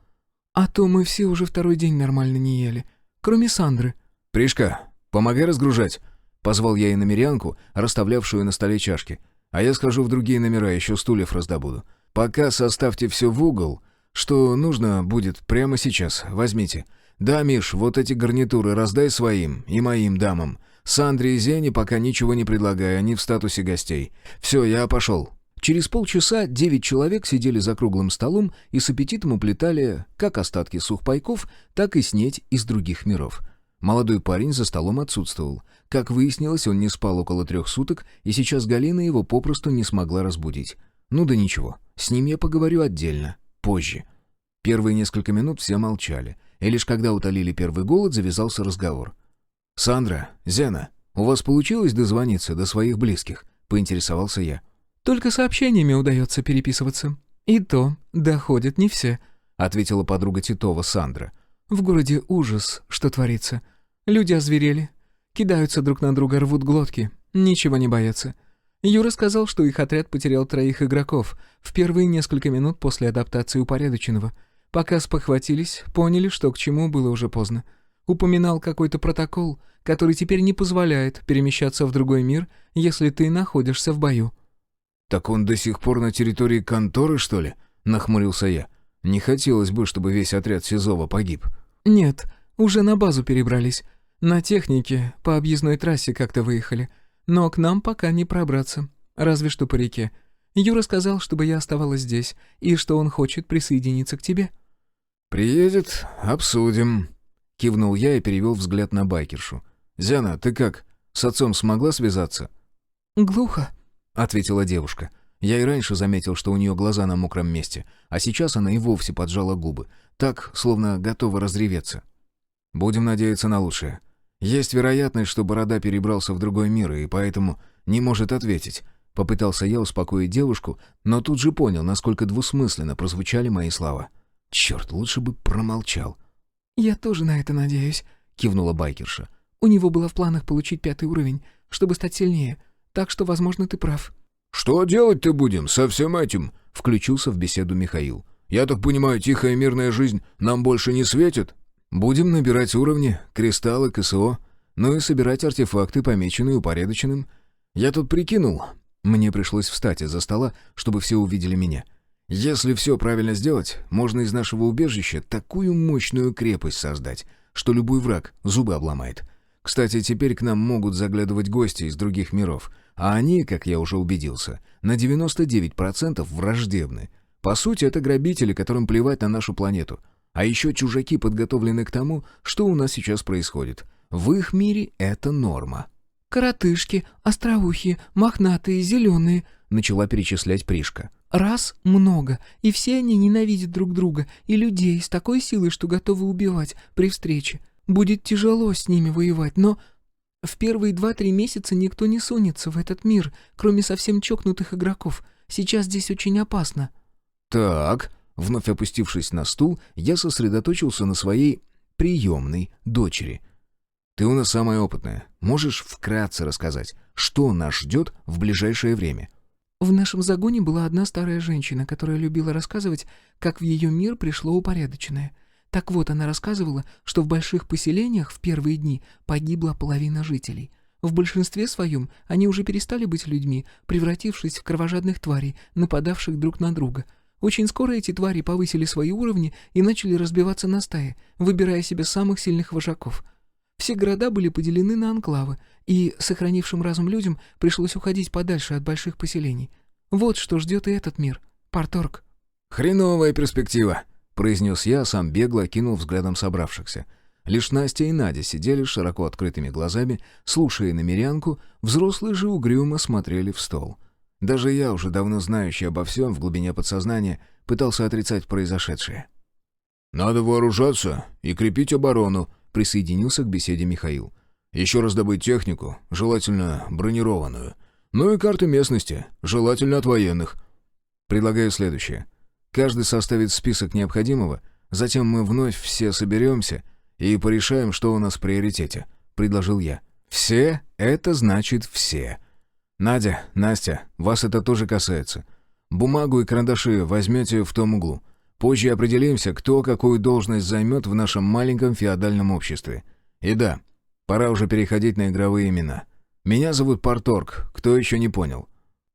«А то мы все уже второй день нормально не ели. Кроме Сандры». «Пришка, помогай разгружать», — позвал я иномерянку, расставлявшую на столе чашки. «А я схожу в другие номера, еще стульев раздобуду. Пока составьте все в угол, что нужно будет прямо сейчас, возьмите. Да, Миш, вот эти гарнитуры раздай своим и моим дамам. Сандре и Зене пока ничего не предлагай, они в статусе гостей. Все, я пошел». Через полчаса 9 человек сидели за круглым столом и с аппетитом уплетали как остатки сухпайков, так и снеть из других миров. Молодой парень за столом отсутствовал. Как выяснилось, он не спал около 3 суток, и сейчас Галина его попросту не смогла разбудить. Ну да ничего, с ним я поговорю отдельно, позже. Первые несколько минут все молчали, и лишь когда утолили первый голод, завязался разговор. «Сандра, Зена, у вас получилось дозвониться до своих близких?» — поинтересовался я. «Только сообщениями удается переписываться. И то доходят не все», — ответила подруга Титова Сандра. «В городе ужас, что творится. Люди озверели, кидаются друг на друга, рвут глотки, ничего не боятся. Юра сказал, что их отряд потерял 3 игроков в первые несколько минут после адаптации упорядоченного. Пока спохватились, поняли, что к чему, было уже поздно. Упоминал какой-то протокол, который теперь не позволяет перемещаться в другой мир, если ты находишься в бою». «Так он до сих пор на территории конторы, что ли?» — нахмурился я. «Не хотелось бы, чтобы весь отряд Сизова погиб». «Нет, уже на базу перебрались. На технике по объездной трассе как-то выехали. Но к нам пока не пробраться, разве что по реке. Юра сказал, чтобы я оставалась здесь, и что он хочет присоединиться к тебе». «Приедет, обсудим», — кивнул я и перевел взгляд на байкершу. «Зяна, ты как, с отцом смогла связаться?» «Глухо», — ответила девушка. Я и раньше заметил, что у нее глаза на мокром месте, а сейчас она и вовсе поджала губы, так, словно готова разреветься. «Будем надеяться на лучшее. Есть вероятность, что Борода перебрался в другой мир и поэтому не может ответить». Попытался я успокоить девушку, но тут же понял, насколько двусмысленно прозвучали мои слова. «Черт, лучше бы промолчал». «Я тоже на это надеюсь», — кивнула байкерша. «У него было в планах получить 5-й уровень, чтобы стать сильнее, так что, возможно, ты прав». «Что делать-то будем со всем этим?» — включился в беседу Михаил. «Я так понимаю, тихая мирная жизнь нам больше не светит?» «Будем набирать уровни, кристаллы, КСО, ну и собирать артефакты, помеченные упорядоченным. Я тут прикинул...» Мне пришлось встать из-за стола, чтобы все увидели меня. «Если все правильно сделать, можно из нашего убежища такую мощную крепость создать, что любой враг зубы обломает. Кстати, теперь к нам могут заглядывать гости из других миров, а они, как я уже убедился, на 99% враждебны. По сути, это грабители, которым плевать на нашу планету. А еще чужаки подготовлены к тому, что у нас сейчас происходит. В их мире это норма». «Коротышки, остроухие, мохнатые, зеленые», — начала перечислять Пришка. «Раз много, и все они ненавидят друг друга и людей с такой силой, что готовы убивать при встрече. Будет тяжело с ними воевать, но в первые 2-3 месяца никто не сунется в этот мир, кроме совсем чокнутых игроков. Сейчас здесь очень опасно». «Так», вновь опустившись на стул, я сосредоточился на своей приемной дочери. «Ты у нас самая опытная. Можешь вкратце рассказать, что нас ждет в ближайшее время?» В нашем загоне была одна старая женщина, которая любила рассказывать, как в ее мир пришло упорядоченное. Так вот, она рассказывала, что в больших поселениях в первые дни погибла половина жителей. В большинстве своем они уже перестали быть людьми, превратившись в кровожадных тварей, нападавших друг на друга. Очень скоро эти твари повысили свои уровни и начали разбиваться на стаи, выбирая себе самых сильных вожаков. Все города были поделены на анклавы, и сохранившим разум людям пришлось уходить подальше от больших поселений. Вот что ждет и этот мир. Парторг. «Хреновая перспектива», — произнес я, сам бегло окинул взглядом собравшихся. Лишь Настя и Надя сидели с широко открытыми глазами, слушая иномерянку, взрослые же угрюмо смотрели в стол. Даже я, уже давно знающий обо всем в глубине подсознания, пытался отрицать произошедшее. «Надо вооружаться и крепить оборону», — присоединился к беседе Михаил. «Еще раз добыть технику, желательно бронированную. Ну и карты местности, желательно от военных». «Предлагаю следующее. Каждый составит список необходимого, затем мы вновь все соберемся и порешаем, что у нас в приоритете», — предложил я. «Все — это значит все. Надя, Настя, вас это тоже касается. Бумагу и карандаши возьмете в том углу. Позже определимся, кто какую должность займет в нашем маленьком феодальном обществе. И да, пора уже переходить на игровые имена. Меня зовут Парторг, кто еще не понял?»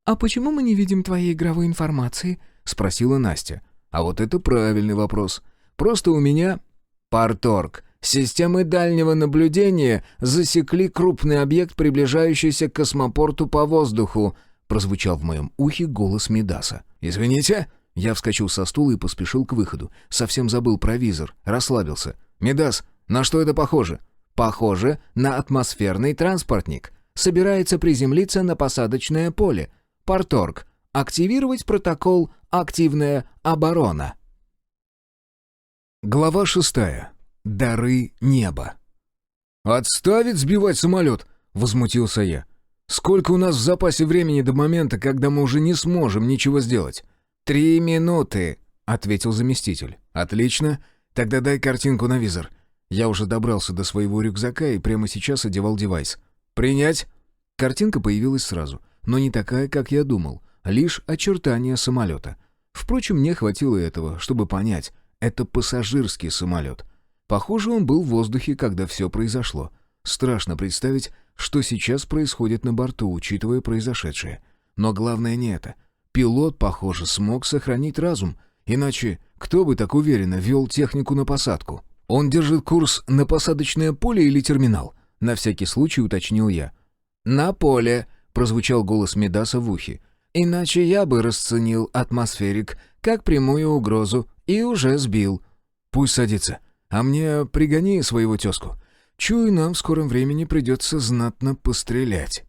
«А почему мы не видим твоей игровой информации?» — спросила Настя. «А вот это правильный вопрос. Просто у меня...» «Парторг, системы дальнего наблюдения засекли крупный объект, приближающийся к космопорту по воздуху», — прозвучал в моем ухе голос Мидаса. «Извините?» Я вскочил со стула и поспешил к выходу. Совсем забыл про визор, расслабился. «Мидас, на что это похоже?» «Похоже на атмосферный транспортник. Собирается приземлиться на посадочное поле. Парторг, активировать протокол «Активная оборона». Глава 6. Дары неба. «Отставить сбивать самолет!» — возмутился я. «Сколько у нас в запасе времени до момента, когда мы уже не сможем ничего сделать?» 3 минуты», — ответил заместитель. «Отлично. Тогда дай картинку на визор». Я уже добрался до своего рюкзака и прямо сейчас одевал девайс. «Принять?» Картинка появилась сразу, но не такая, как я думал. Лишь очертания самолета. Впрочем, мне хватило этого, чтобы понять. Это пассажирский самолет. Похоже, он был в воздухе, когда все произошло. Страшно представить, что сейчас происходит на борту, учитывая произошедшее. Но главное не это. Пилот, похоже, смог сохранить разум. Иначе кто бы так уверенно вел технику на посадку? Он держит курс на посадочное поле или терминал? На всякий случай уточнил я. «На поле», — прозвучал голос Мидаса в ухе. «Иначе я бы расценил атмосферик как прямую угрозу и уже сбил». «Пусть садится. А мне пригони своего тезку. Чую, нам в скором времени придется знатно пострелять».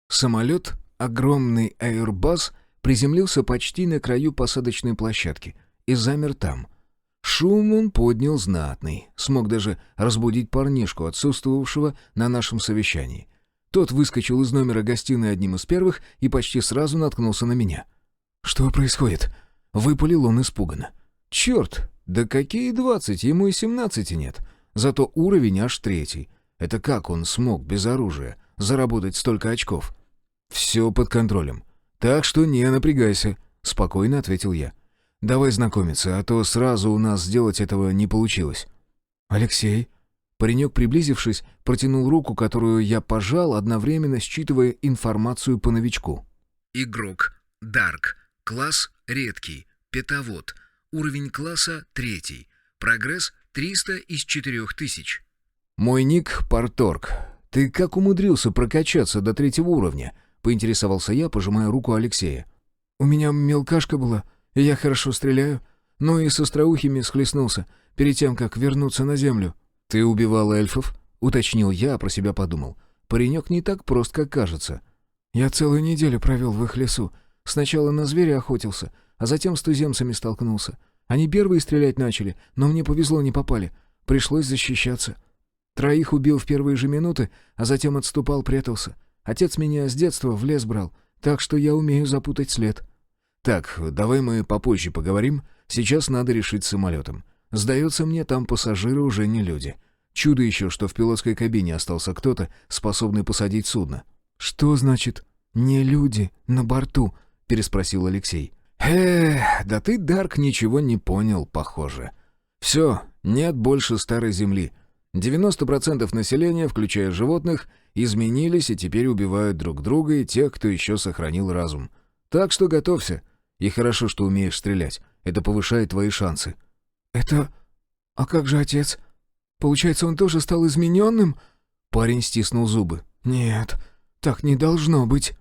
Самолет, огромный Airbus, приземлился почти на краю посадочной площадки и замер там. Шум он поднял знатный, смог даже разбудить парнишку, отсутствовавшего на нашем совещании. Тот выскочил из номера гостиной одним из первых и почти сразу наткнулся на меня. «Что происходит?» — выпалил он испуганно. «Черт, да какие 20, ему и 17 нет. Зато уровень аж 3. Это как он смог без оружия заработать столько очков?» «Все под контролем. Так что не напрягайся», — спокойно ответил я. «Давай знакомиться, а то сразу у нас сделать этого не получилось». «Алексей?» Паренек, приблизившись, протянул руку, которую я пожал, одновременно считывая информацию по новичку. Игрок. Дарк. Класс редкий. Петовод. Уровень класса 3. Прогресс 300 из 4000. «Мой ник — Парторг. Ты как умудрился прокачаться до 3-го уровня?» — поинтересовался я, пожимая руку Алексея. «У меня мелкашка была, и я хорошо стреляю, но и с остроухими схлестнулся, перед тем, как вернуться на землю». «Ты убивал эльфов?» — уточнил я, а про себя подумал. «Паренек не так прост, как кажется». «Я целую неделю провел в их лесу. Сначала на зверя охотился, а затем с туземцами столкнулся. Они первые стрелять начали, но мне повезло, не попали. Пришлось защищаться. 3 убил в первые же минуты, а затем отступал, прятался. Отец меня с детства в лес брал, так что я умею запутать след». «Так, давай мы попозже поговорим. Сейчас надо решить с самолетом. Сдается мне, там пассажиры уже не люди. Чудо еще, что в пилотской кабине остался кто-то, способный посадить судно». «Что значит «не люди на борту»?» — переспросил Алексей. Да ты, Дарк, ничего не понял, похоже. Все, нет больше старой земли. 90% населения, включая животных, изменились и теперь убивают друг друга и тех, кто еще сохранил разум. Так что готовься. И хорошо, что умеешь стрелять. Это повышает твои шансы». «Это... А как же отец? Получается, он тоже стал измененным?» Парень стиснул зубы. «Нет, так не должно быть».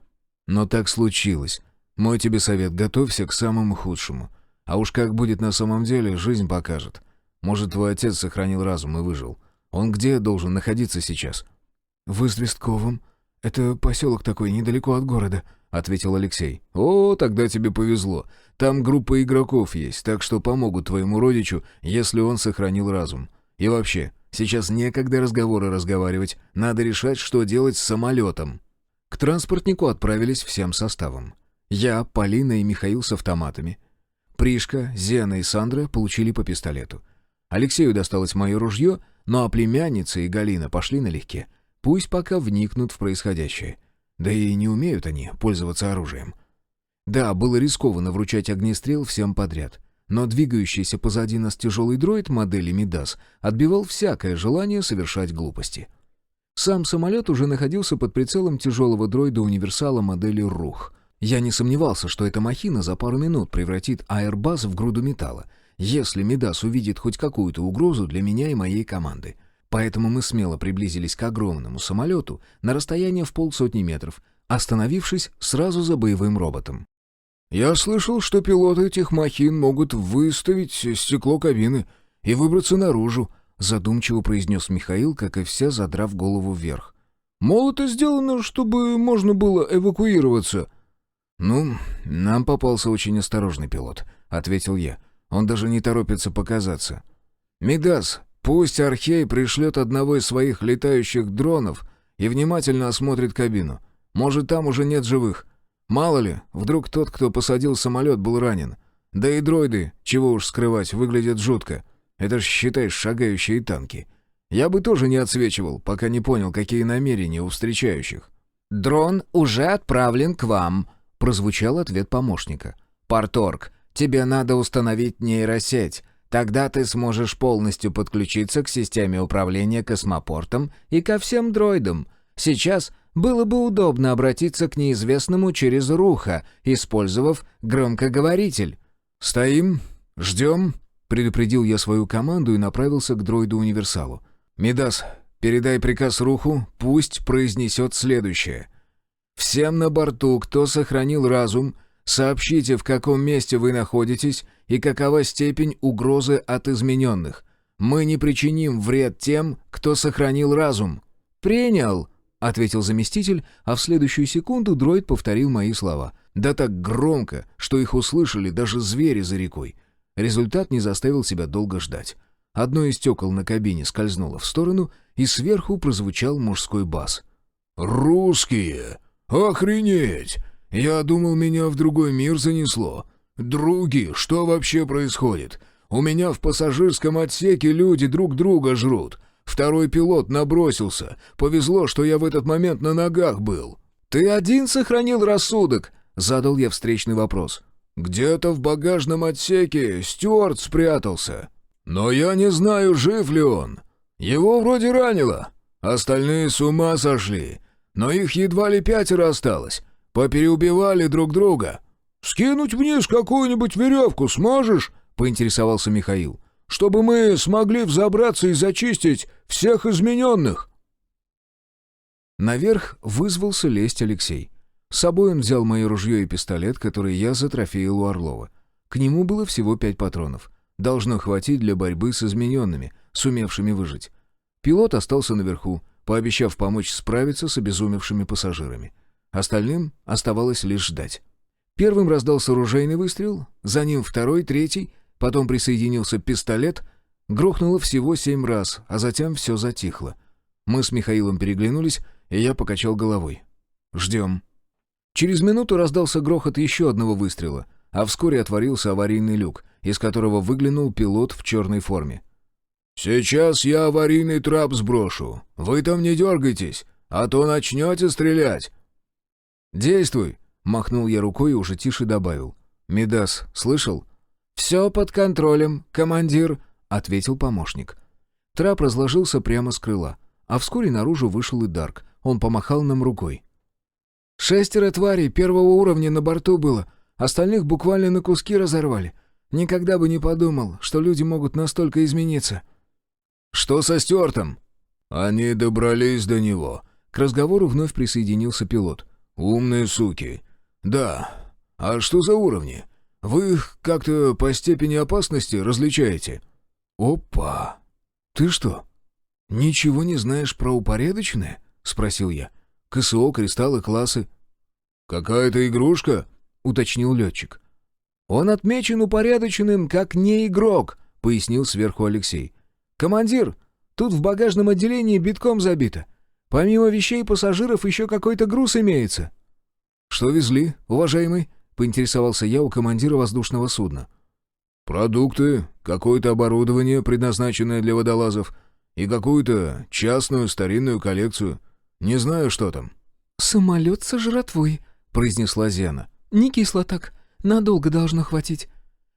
«Но так случилось. Мой тебе совет — готовься к самому худшему. А уж как будет на самом деле, жизнь покажет. Может, твой отец сохранил разум и выжил. Он где должен находиться сейчас?» «В Известковом. Это поселок такой, недалеко от города», — ответил Алексей. «О, тогда тебе повезло. Там группа игроков есть, так что помогут твоему родичу, если он сохранил разум. И вообще, сейчас некогда разговаривать. Надо решать, что делать с самолетом». К транспортнику отправились всем составом. Я, Полина и Михаил с автоматами. Пришка, Зена и Сандра получили по пистолету. Алексею досталось мое ружье, ну а племянница и Галина пошли налегке. Пусть пока вникнут в происходящее. Да и не умеют они пользоваться оружием. Да, было рискованно вручать огнестрел всем подряд. Но двигающийся позади нас тяжелый дроид модели Мидас отбивал всякое желание совершать глупости. Сам самолет уже находился под прицелом тяжелого дроида-универсала модели Рух. Я не сомневался, что эта махина за пару минут превратит Airbus в груду металла, если Мидас увидит хоть какую-то угрозу для меня и моей команды. Поэтому мы смело приблизились к огромному самолету на расстояние в 50 метров, остановившись сразу за боевым роботом. «Я слышал, что пилоты этих махин могут выставить стекло кабины и выбраться наружу», задумчиво произнес Михаил, как и все, задрав голову вверх. «Мол, это сделано, чтобы можно было эвакуироваться». «Ну, нам попался очень осторожный пилот», — ответил я. «Он даже не торопится показаться». «Мидас, пусть Архей пришлет одного из своих летающих дронов и внимательно осмотрит кабину. Может, там уже нет живых. Мало ли, вдруг тот, кто посадил самолет, был ранен. Да и дроиды, чего уж скрывать, выглядят жутко. Это ж, считай, шагающие танки. Я бы тоже не отсвечивал, пока не понял, какие намерения у встречающих». «Дрон уже отправлен к вам», — прозвучал ответ помощника. «Парторг, тебе надо установить нейросеть. Тогда ты сможешь полностью подключиться к системе управления космопортом и ко всем дроидам. Сейчас было бы удобно обратиться к неизвестному через Руха, использовав громкоговоритель». «Стоим, ждем», — предупредил я свою команду и направился к дроиду-универсалу. «Мидас, передай приказ Руху, пусть произнесет следующее. Всем на борту, кто сохранил разум, сообщите, в каком месте вы находитесь и какова степень угрозы от измененных. Мы не причиним вред тем, кто сохранил разум». «Принял», — ответил заместитель, а в следующую секунду дроид повторил мои слова. Да так громко, что их услышали даже звери за рекой. Результат не заставил себя долго ждать. Одно из стекол на кабине скользнуло в сторону, и сверху прозвучал мужской бас. «Русские! Охренеть! Я думал, меня в другой мир занесло. Други, что вообще происходит? У меня в пассажирском отсеке люди друг друга жрут. Второй пилот набросился. Повезло, что я в этот момент на ногах был». «Ты один сохранил рассудок?» — задал я встречный вопрос. «Где-то в багажном отсеке Стюарт спрятался. Но я не знаю, жив ли он. Его вроде ранило. Остальные с ума сошли. Но их едва ли 5 осталось. Попереубивали друг друга». «Скинуть вниз какую-нибудь веревку сможешь?» — поинтересовался Михаил. «Чтобы мы смогли взобраться и зачистить всех измененных». Наверх вызвался лезть Алексей. С собой он взял мое ружье и пистолет, который я затрофеил у Орлова. К нему было всего 5 патронов. Должно хватить для борьбы с измененными, сумевшими выжить. Пилот остался наверху, пообещав помочь справиться с обезумевшими пассажирами. Остальным оставалось лишь ждать. Первым раздался ружейный выстрел, за ним второй, третий, потом присоединился пистолет. Грохнуло всего 7 раз, а затем все затихло. Мы с Михаилом переглянулись, и я покачал головой. «Ждем». Через минуту раздался грохот еще одного выстрела, а вскоре отворился аварийный люк, из которого выглянул пилот в черной форме. «Сейчас я аварийный трап сброшу. Вы там не дергайтесь, а то начнете стрелять». «Действуй», — махнул я рукой и уже тише добавил. «Мидас, слышал?» «Все под контролем, командир», — ответил помощник. Трап разложился прямо с крыла, а вскоре наружу вышел и Дарк. Он помахал нам рукой. 6 тварей первого уровня на борту было, остальных буквально на куски разорвали. Никогда бы не подумал, что люди могут настолько измениться». «Что со Стюартом?» «Они добрались до него». К разговору вновь присоединился пилот. «Умные суки. Да. А что за уровни? Вы их как-то по степени опасности различаете?» «Опа! Ты что, ничего не знаешь про упорядоченное?» — спросил я. «КСО, кристаллы, классы». «Какая-то игрушка?» — уточнил летчик. «Он отмечен упорядоченным как не игрок», — пояснил сверху Алексей. «Командир, тут в багажном отделении битком забито. Помимо вещей пассажиров еще какой-то груз имеется». «Что везли, уважаемый?» — поинтересовался я у командира воздушного судна. «Продукты, какое-то оборудование, предназначенное для водолазов, и какую-то частную старинную коллекцию. Не знаю, что там». «Самолет со жратвой», — произнесла Зена. Не кисло так. Надолго должно хватить.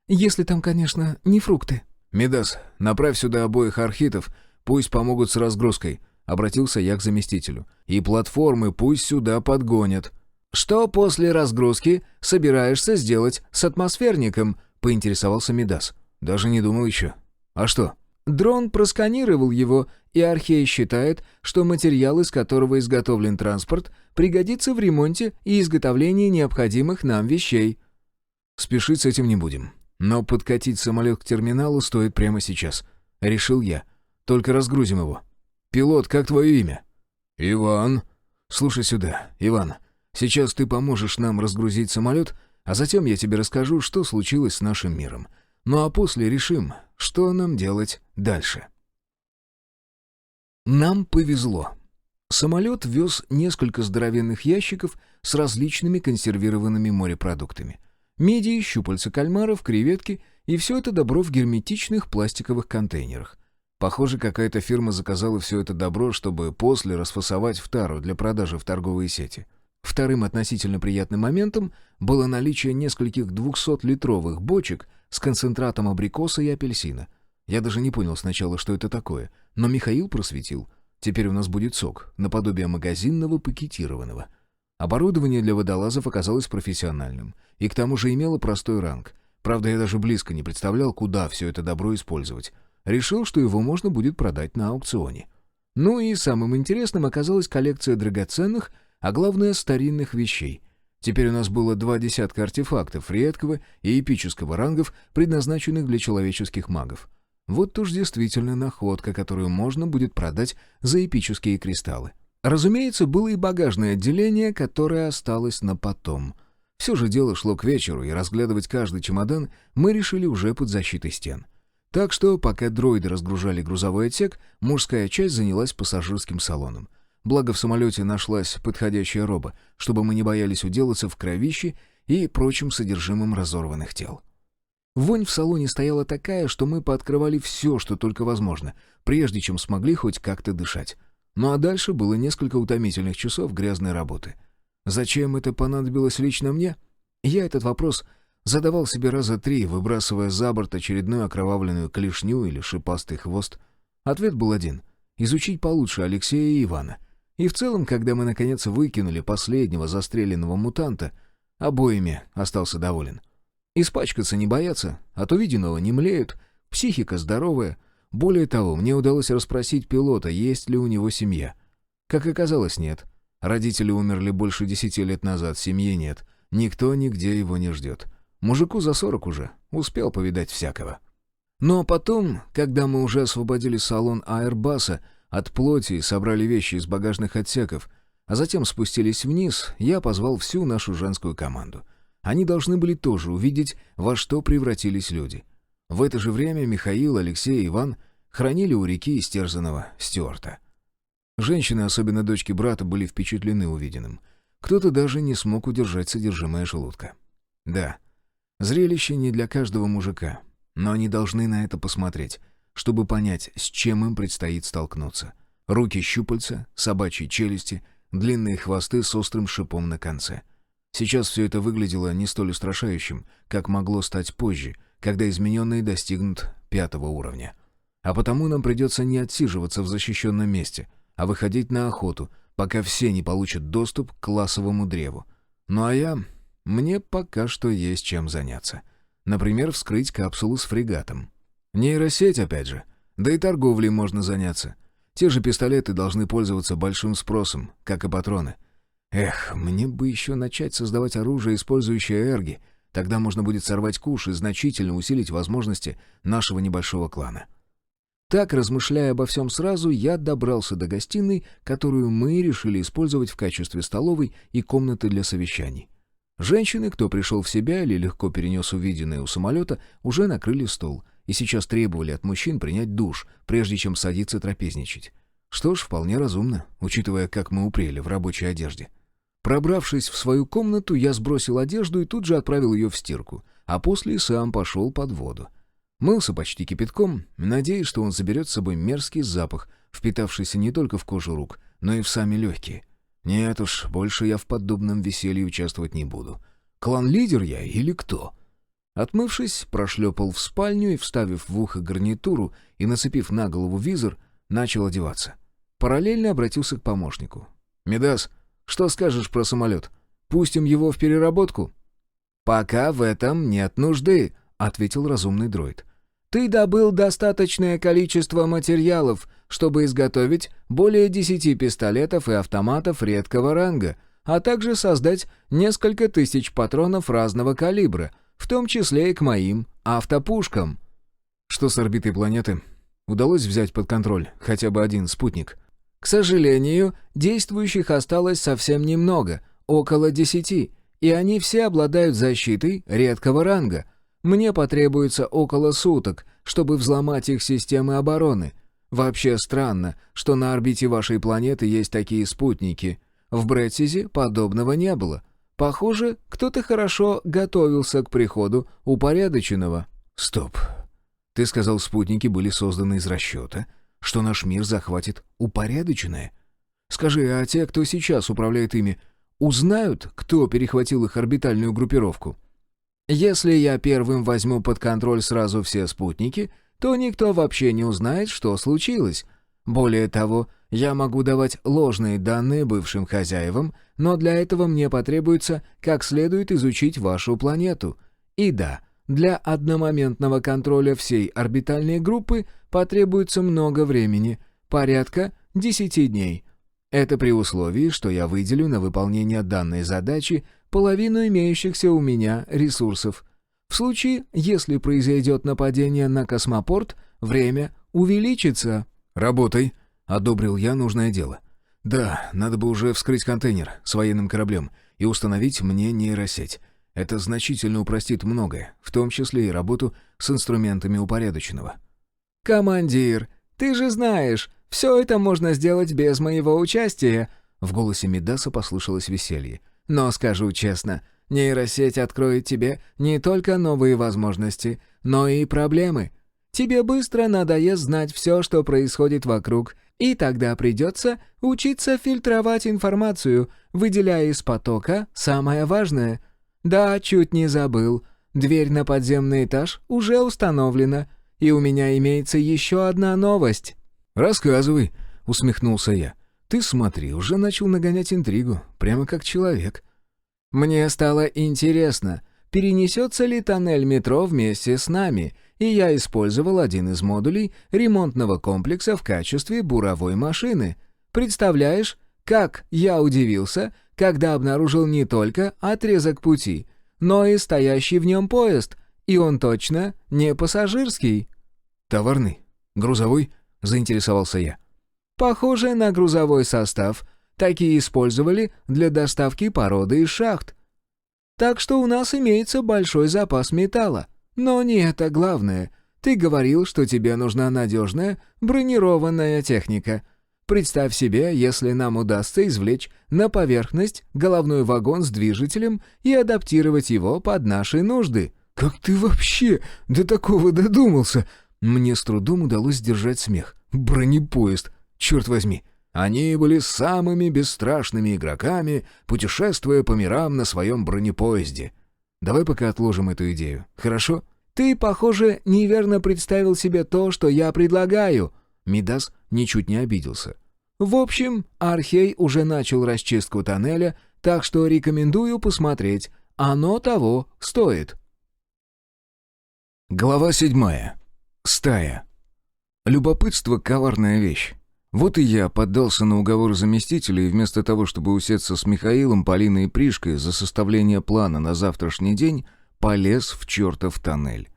Если там, конечно, не фрукты». «Мидас, направь сюда обоих архитов, пусть помогут с разгрузкой», — обратился я к заместителю. «И платформы пусть сюда подгонят». «Что после разгрузки собираешься сделать с атмосферником?» — поинтересовался Мидас. «Даже не думал еще. А что?» Дрон просканировал его, и Архей считает, что материал, из которого изготовлен транспорт, пригодится в ремонте и изготовлении необходимых нам вещей. «Спешить с этим не будем. Но подкатить самолет к терминалу стоит прямо сейчас. Решил я. Только разгрузим его. Пилот, как твое имя?» «Иван». «Слушай сюда, Иван. Сейчас ты поможешь нам разгрузить самолет, а затем я тебе расскажу, что случилось с нашим миром. Ну а после решим, что нам делать дальше». Нам повезло. Самолет вез несколько здоровенных ящиков с различными консервированными морепродуктами. Мидии, щупальца кальмаров, креветки и все это добро в герметичных пластиковых контейнерах. Похоже, какая-то фирма заказала все это добро, чтобы после расфасовать в тару для продажи в торговые сети. Вторым относительно приятным моментом было наличие нескольких 200-литровых бочек с концентратом абрикоса и апельсина. Я даже не понял сначала, что это такое, но Михаил просветил. Теперь у нас будет сок, наподобие магазинного пакетированного. Оборудование для водолазов оказалось профессиональным, и к тому же имело простой ранг. Правда, я даже близко не представлял, куда все это добро использовать. Решил, что его можно будет продать на аукционе. Ну и самым интересным оказалась коллекция драгоценных, а главное старинных вещей. Теперь у нас было 20 артефактов редкого и эпического рангов, предназначенных для человеческих магов. Вот уж действительно находка, которую можно будет продать за эпические кристаллы. Разумеется, было и багажное отделение, которое осталось на потом. Все же дело шло к вечеру, и разглядывать каждый чемодан мы решили уже под защитой стен. Так что, пока дроиды разгружали грузовой отсек, мужская часть занялась пассажирским салоном. Благо в самолете нашлась подходящая роба, чтобы мы не боялись уделаться в кровище и прочим содержимым разорванных тел. Вонь в салоне стояла такая, что мы пооткрывали все, что только возможно, прежде чем смогли хоть как-то дышать. Ну а дальше было несколько утомительных часов грязной работы. Зачем это понадобилось лично мне? Я этот вопрос задавал себе раза 3, выбрасывая за борт очередную окровавленную клешню или шипастый хвост. Ответ был один — изучить получше Алексея и Ивана. И в целом, когда мы наконец выкинули последнего застреленного мутанта, обоими остался доволен. Испачкаться не боятся, от увиденного не млеют, психика здоровая. Более того, мне удалось расспросить пилота, есть ли у него семья. Как оказалось, нет. Родители умерли больше 10 лет назад, семьи нет. Никто нигде его не ждет. Мужику за 40 уже, успел повидать всякого. Но потом, когда мы уже освободили салон Аэрбаса от плоти и собрали вещи из багажных отсеков, а затем спустились вниз, я позвал всю нашу женскую команду. Они должны были тоже увидеть, во что превратились люди. В это же время Михаил, Алексей и Иван хранили у реки истерзанного Стюарта. Женщины, особенно дочки брата, были впечатлены увиденным. Кто-то даже не смог удержать содержимое желудка. Да, зрелище не для каждого мужика, но они должны на это посмотреть, чтобы понять, с чем им предстоит столкнуться. Руки-щупальца, собачьи челюсти, длинные хвосты с острым шипом на конце. Сейчас все это выглядело не столь устрашающим, как могло стать позже, когда измененные достигнут 5-го уровня. А потому нам придется не отсиживаться в защищенном месте, а выходить на охоту, пока все не получат доступ к классовому древу. Ну а мне пока что есть чем заняться. Например, вскрыть капсулу с фрегатом. Нейросеть, опять же. Да и торговлей можно заняться. Те же пистолеты должны пользоваться большим спросом, как и патроны. Эх, мне бы еще начать создавать оружие, использующее эрги. Тогда можно будет сорвать куш и значительно усилить возможности нашего небольшого клана. Так, размышляя обо всем сразу, я добрался до гостиной, которую мы решили использовать в качестве столовой и комнаты для совещаний. Женщины, кто пришел в себя или легко перенес увиденное у самолета, уже накрыли стол и сейчас требовали от мужчин принять душ, прежде чем садиться трапезничать. Что ж, вполне разумно, учитывая, как мы упрели в рабочей одежде. Пробравшись в свою комнату, я сбросил одежду и тут же отправил ее в стирку, а после и сам пошел под воду. Мылся почти кипятком, надеясь, что он заберет с собой мерзкий запах, впитавшийся не только в кожу рук, но и в сами легкие. Нет уж, больше я в подобном веселье участвовать не буду. Клан-лидер я или кто? Отмывшись, прошлепал в спальню и, вставив в ухо гарнитуру и нацепив на голову визор, начал одеваться. Параллельно обратился к помощнику. «Мидас, что скажешь про самолет? Пустим его в переработку?» «Пока в этом нет нужды», — ответил разумный дроид. «Ты добыл достаточное количество материалов, чтобы изготовить более 10 пистолетов и автоматов редкого ранга, а также создать несколько тысяч патронов разного калибра, в том числе и к моим автопушкам». «Что с орбитой планеты? Удалось взять под контроль хотя бы один спутник?» «К сожалению, действующих осталось совсем немного, около 10, и они все обладают защитой редкого ранга. Мне потребуется около суток, чтобы взломать их системы обороны. Вообще странно, что на орбите вашей планеты есть такие спутники. В Брэдсизе подобного не было. Похоже, кто-то хорошо готовился к приходу упорядоченного». «Стоп. Ты сказал, спутники были созданы из расчета, что наш мир захватит упорядоченное? Скажи, а те, кто сейчас управляет ими, узнают, кто перехватил их орбитальную группировку?» «Если я первым возьму под контроль сразу все спутники, то никто вообще не узнает, что случилось. Более того, я могу давать ложные данные бывшим хозяевам, но для этого мне потребуется как следует изучить вашу планету. И да, для одномоментного контроля всей орбитальной группы потребуется много времени, порядка 10 дней. Это при условии, что я выделю на выполнение данной задачи половину имеющихся у меня ресурсов. В случае, если произойдет нападение на космопорт, время увеличится». «Работай», — одобрил я нужное дело. «Да, надо бы уже вскрыть контейнер с военным кораблем и установить мне нейросеть. Это значительно упростит многое, в том числе и работу с инструментами упорядоченного». «Командир, ты же знаешь, все это можно сделать без моего участия», — в голосе Мидаса послышалось веселье. «Но скажу честно, нейросеть откроет тебе не только новые возможности, но и проблемы. Тебе быстро надоест знать все, что происходит вокруг, и тогда придется учиться фильтровать информацию, выделяя из потока самое важное. Да, чуть не забыл, дверь на подземный этаж уже установлена, и у меня имеется еще одна новость». «Рассказывай», — усмехнулся я. «Ты смотри, уже начал нагонять интригу, прямо как человек». «Мне стало интересно, перенесется ли тоннель метро вместе с нами, и я использовал один из модулей ремонтного комплекса в качестве буровой машины. Представляешь, как я удивился, когда обнаружил не только отрезок пути, но и стоящий в нем поезд, и он точно не пассажирский». «Товарный? Грузовой?» — заинтересовался я. «Похоже на грузовой состав. Такие использовали для доставки породы из шахт. Так что у нас имеется большой запас металла. Но не это главное. Ты говорил, что тебе нужна надежная бронированная техника. Представь себе, если нам удастся извлечь на поверхность головной вагон с движителем и адаптировать его под наши нужды». «Как ты вообще до такого додумался?» Мне с трудом удалось сдержать смех. «Бронепоезд, черт возьми!» Они были самыми бесстрашными игроками, путешествуя по мирам на своем бронепоезде. Давай пока отложим эту идею, хорошо? «Ты, похоже, неверно представил себе то, что я предлагаю». Мидас ничуть не обиделся. «В общем, Архей уже начал расчистку тоннеля, так что рекомендую посмотреть. Оно того стоит». Глава 7. Стая. Любопытство — коварная вещь. Вот и я поддался на уговор заместителя, и вместо того, чтобы усесться с Михаилом, Полиной и Пришкой за составление плана на завтрашний день, полез в чертов тоннель.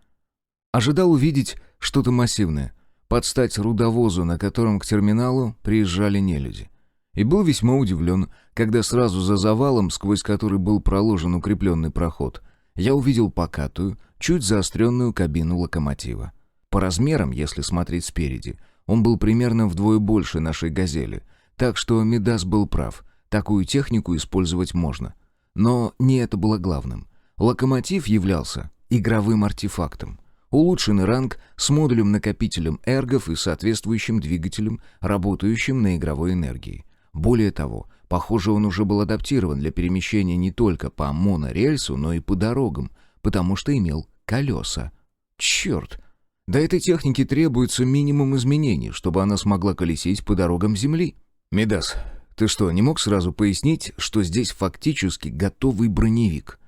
Ожидал увидеть что-то массивное, под стать рудовозу, на котором к терминалу приезжали нелюди. И был весьма удивлен, когда сразу за завалом, сквозь который был проложен укрепленный проход, я увидел покатую, чуть заостренную кабину локомотива. По размерам, если смотреть спереди, он был примерно вдвое больше нашей «Газели», так что Мидас был прав, такую технику использовать можно. Но не это было главным. Локомотив являлся игровым артефактом. Улучшенный ранг с модулем-накопителем эргов и соответствующим двигателем, работающим на игровой энергии. Более того, Похоже, он уже был адаптирован для перемещения не только по монорельсу, но и по дорогам, потому что имел колеса. Черт! До этой техники требуется минимум изменений, чтобы она смогла колесить по дорогам Земли. Мидас, ты что, не мог сразу пояснить, что здесь фактически готовый броневик?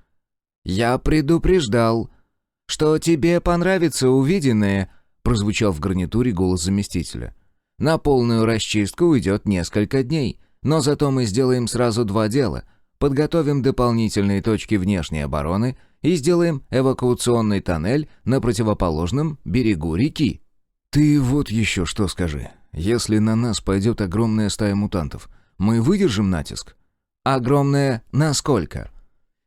«Я предупреждал, что тебе понравится увиденное», — прозвучал в гарнитуре голос заместителя. «На полную расчистку уйдет несколько дней, но зато мы сделаем сразу два дела. Подготовим дополнительные точки внешней обороны и сделаем эвакуационный тоннель на противоположном берегу реки». «Ты вот еще что скажи. Если на нас пойдет огромная стая мутантов, мы выдержим натиск?» «Огромная насколько?»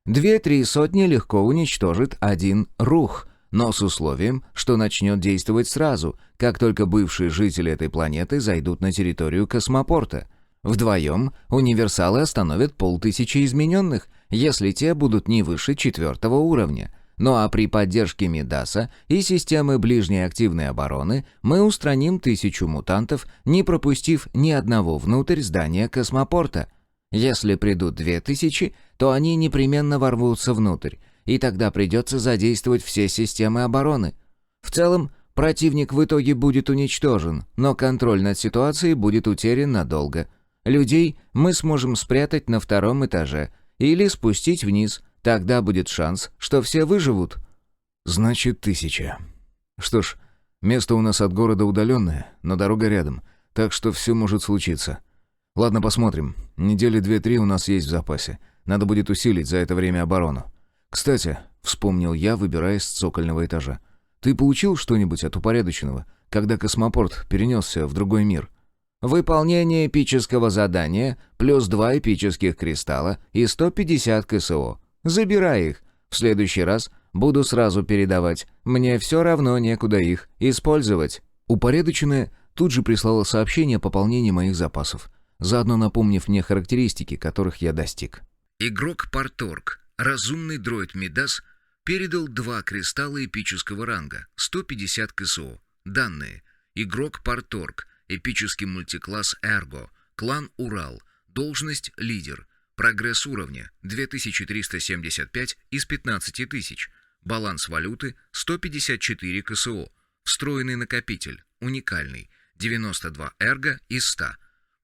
2-3 сотни легко уничтожит один рух, но с условием, что начнет действовать сразу, как только бывшие жители этой планеты зайдут на территорию космопорта. Вдвоем универсалы остановят 500 измененных, если те будут не выше 4 уровня. Ну а при поддержке Мидаса и системы ближней активной обороны мы устраним 1000 мутантов, не пропустив ни одного внутрь здания космопорта. Если придут 2000, то они непременно ворвутся внутрь, и тогда придется задействовать все системы обороны. В целом, противник в итоге будет уничтожен, но контроль над ситуацией будет утерян надолго. Людей мы сможем спрятать на 2-м этаже или спустить вниз, тогда будет шанс, что все выживут. Значит, 1000. Что ж, место у нас от города удаленное, но дорога рядом, так что все может случиться. Ладно, посмотрим. Недели 2-3 у нас есть в запасе. Надо будет усилить за это время оборону. Кстати, вспомнил я, выбираясь с цокольного этажа. Ты получил что-нибудь от упорядоченного, когда космопорт перенесся в другой мир? Выполнение эпического задания плюс 2 эпических кристалла и 150 КСО. Забирай их. В следующий раз буду сразу передавать. Мне все равно некуда их использовать. Упорядоченное тут же прислало сообщение о пополнении моих запасов, заодно напомнив мне характеристики, которых я достиг. Игрок Парторг, разумный дроид Мидас, передал 2 кристалла эпического ранга, 150 КСО. Данные. Игрок Парторг, эпический мультикласс Эрго, клан Урал, должность лидер, прогресс уровня 2375 из 15000, баланс валюты 154 КСО, встроенный накопитель, уникальный, 92 Эрго из 100,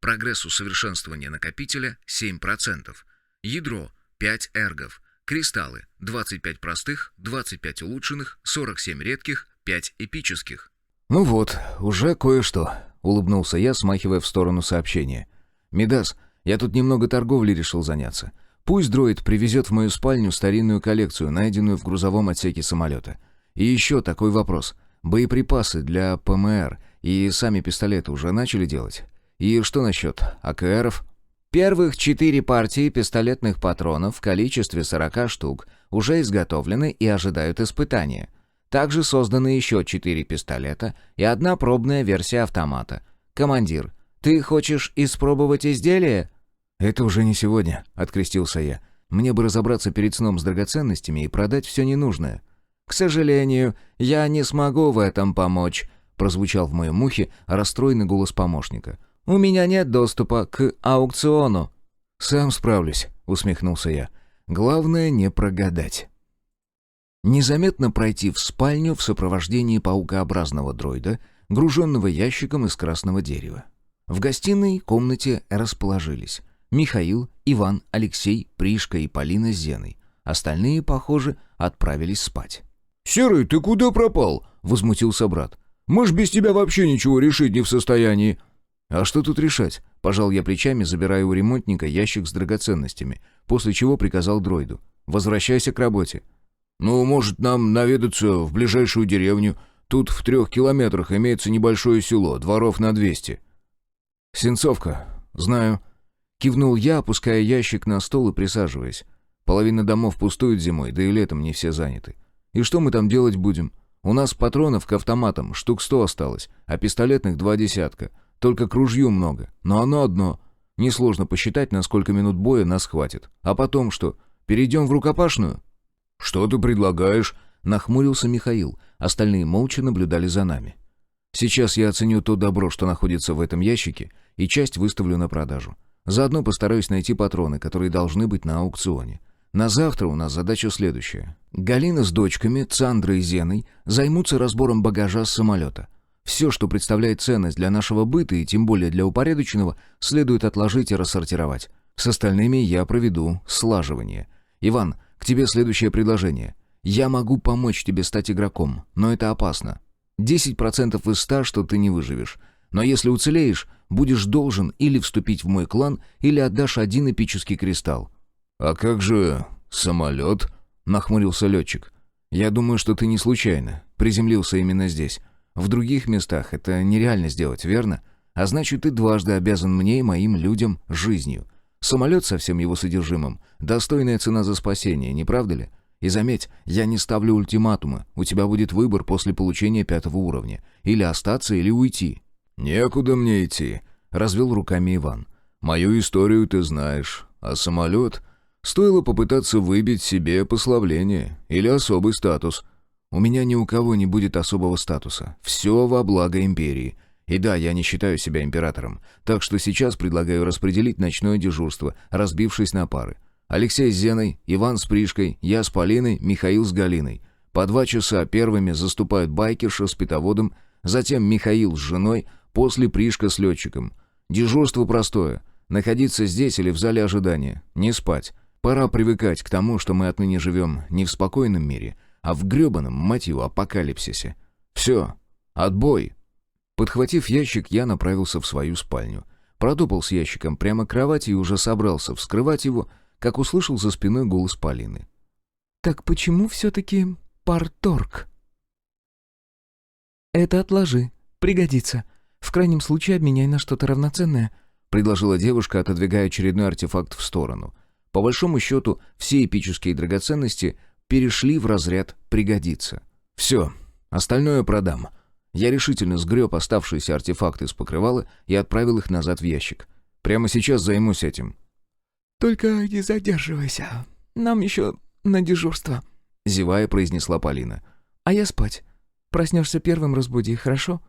прогресс усовершенствования накопителя 7%, ядро 5 эргов, кристаллы 25 простых, 25 улучшенных, 47 редких, 5 эпических. «Ну вот, уже кое-что», — улыбнулся я, смахивая в сторону сообщения. «Мидас, я тут немного торговлей решил заняться. Пусть дроид привезет в мою спальню старинную коллекцию, найденную в грузовом отсеке самолета. И еще такой вопрос. Боеприпасы для ПМР и сами пистолеты уже начали делать? И что насчет АКРов?» Первых 4 партии пистолетных патронов в количестве 40 штук уже изготовлены и ожидают испытания. Также созданы еще 4 пистолета и 1 пробная версия автомата. «Командир, ты хочешь испробовать изделие?» «Это уже не сегодня», — открестился я. «Мне бы разобраться перед сном с драгоценностями и продать все ненужное». «К сожалению, я не смогу в этом помочь», — прозвучал в моем ухе расстроенный голос помощника. «У меня нет доступа к аукциону». «Сам справлюсь», — усмехнулся я. «Главное не прогадать». Незаметно пройти в спальню в сопровождении паукообразного дроида, груженного ящиком из красного дерева. В гостиной комнате расположились Михаил, Иван, Алексей, Пришка и Полина с Зеной. Остальные, похоже, отправились спать. «Серый, ты куда пропал?» — возмутился брат. «Мы ж без тебя вообще ничего решить не в состоянии». «А что тут решать?» — пожал я плечами, забирая у ремонтника ящик с драгоценностями, после чего приказал дроиду. «Возвращайся к работе». «Ну, может, нам наведаться в ближайшую деревню? Тут в 3 километрах имеется небольшое село, дворов на 200». «Сенцовка. Знаю». Кивнул я, опуская ящик на стол и присаживаясь. Половина домов пустует зимой, да и летом не все заняты. И что мы там делать будем? У нас патронов к автоматам штук 100 осталось, а пистолетных 2 десятка. Только к ружью много, но оно одно. Несложно посчитать, на сколько минут боя нас хватит. А потом что, перейдем в рукопашную? «Что ты предлагаешь?» — нахмурился Михаил. Остальные молча наблюдали за нами. «Сейчас я оценю то добро, что находится в этом ящике, и часть выставлю на продажу. Заодно постараюсь найти патроны, которые должны быть на аукционе. На завтра у нас задача следующая. Галина с дочками, Цандрой и Зеной, займутся разбором багажа с самолета. Все, что представляет ценность для нашего быта и тем более для упорядоченного, следует отложить и рассортировать. С остальными я проведу слаживание. Иван, к тебе следующее предложение. Я могу помочь тебе стать игроком, но это опасно. 10% из 100, что ты не выживешь. Но если уцелеешь, будешь должен или вступить в мой клан, или отдашь один эпический кристалл. «А как же самолет?» — нахмурился летчик. «Я думаю, что ты не случайно приземлился именно здесь. В других местах это нереально сделать, верно? А значит, ты дважды обязан мне и моим людям жизнью. Самолет со всем его содержимым — достойная цена за спасение, не правда ли? И заметь, я не ставлю ультиматума. У тебя будет выбор после получения 5 уровня. Или остаться, или уйти». «Некуда мне идти», — развел руками Иван. «Мою историю ты знаешь, а самолет...» Стоило попытаться выбить себе послабление или особый статус. У меня ни у кого не будет особого статуса. Все во благо империи. И да, я не считаю себя императором. Так что сейчас предлагаю распределить ночное дежурство, разбившись на пары. Алексей с Зеной, Иван с Пришкой, я с Полиной, Михаил с Галиной. По 2 часа первыми заступают байкерша с питоводом, затем Михаил с женой, после Пришка с летчиком. Дежурство простое. Находиться здесь или в зале ожидания. Не спать. Пора привыкать к тому, что мы отныне живем не в спокойном мире, а в гребаном, мать его, апокалипсисе. Все. Отбой. Подхватив ящик, я направился в свою спальню. Протопал с ящиком прямо к кровати и уже собрался вскрывать его, как услышал за спиной голос Полины. «Так почему все-таки парторг?» «Это отложи. Пригодится. В крайнем случае обменяй на что-то равноценное», — предложила девушка, отодвигая очередной артефакт в сторону. По большому счету, все эпические драгоценности перешли в разряд «пригодится». «Все, остальное продам». Я решительно сгреб оставшиеся артефакты с покрывала и отправил их назад в ящик. Прямо сейчас займусь этим. «Только не задерживайся. Нам еще на дежурство», — зевая произнесла Полина. «А я спать. Проснешься первым, разбуди, хорошо?»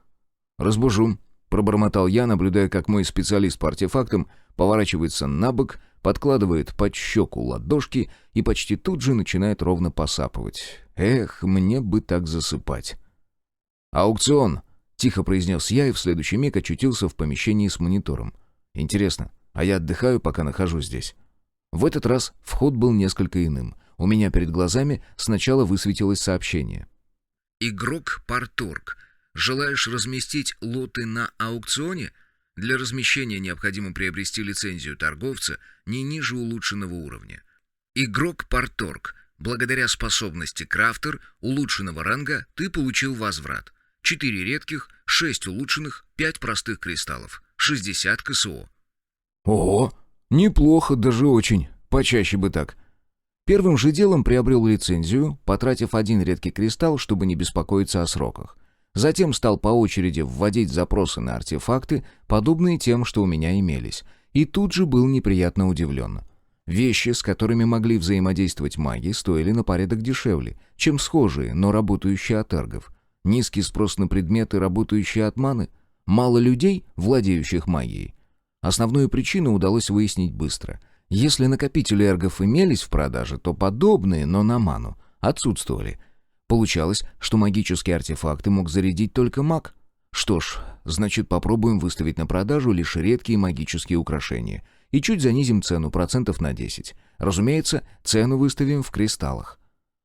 «Разбужу», — пробормотал я, наблюдая, как мой специалист по артефактам поворачивается на бок, подкладывает под щеку ладошки и почти тут же начинает ровно посапывать. Эх, мне бы так засыпать. «Аукцион!» — тихо произнес я и в следующий миг очутился в помещении с монитором. «Интересно, а я отдыхаю, пока нахожусь здесь?» В этот раз вход был несколько иным. У меня перед глазами сначала высветилось сообщение. Игрок Парторг. Желаешь разместить лоты на аукционе? Для размещения необходимо приобрести лицензию торговца не ниже улучшенного уровня. Игрок Парторг. Благодаря способности Крафтер улучшенного ранга ты получил возврат. 4 редких, 6 улучшенных, 5 простых кристаллов. 60 КСО. Ого, неплохо, даже очень. Почаще бы так. Первым же делом приобрел лицензию, потратив 1 редкий кристалл, чтобы не беспокоиться о сроках. Затем стал по очереди вводить запросы на артефакты, подобные тем, что у меня имелись. И тут же был неприятно удивлен. Вещи, с которыми могли взаимодействовать маги, стоили на порядок дешевле, чем схожие, но работающие от эргов. Низкий спрос на предметы, работающие от маны. Мало людей, владеющих магией. Основную причину удалось выяснить быстро. Если накопители эргов имелись в продаже, то подобные, но на ману, отсутствовали. Получалось, что магические артефакты мог зарядить только маг. Что ж, значит, попробуем выставить на продажу лишь редкие магические украшения. И чуть занизим цену процентов на 10. Разумеется, цену выставим в кристаллах.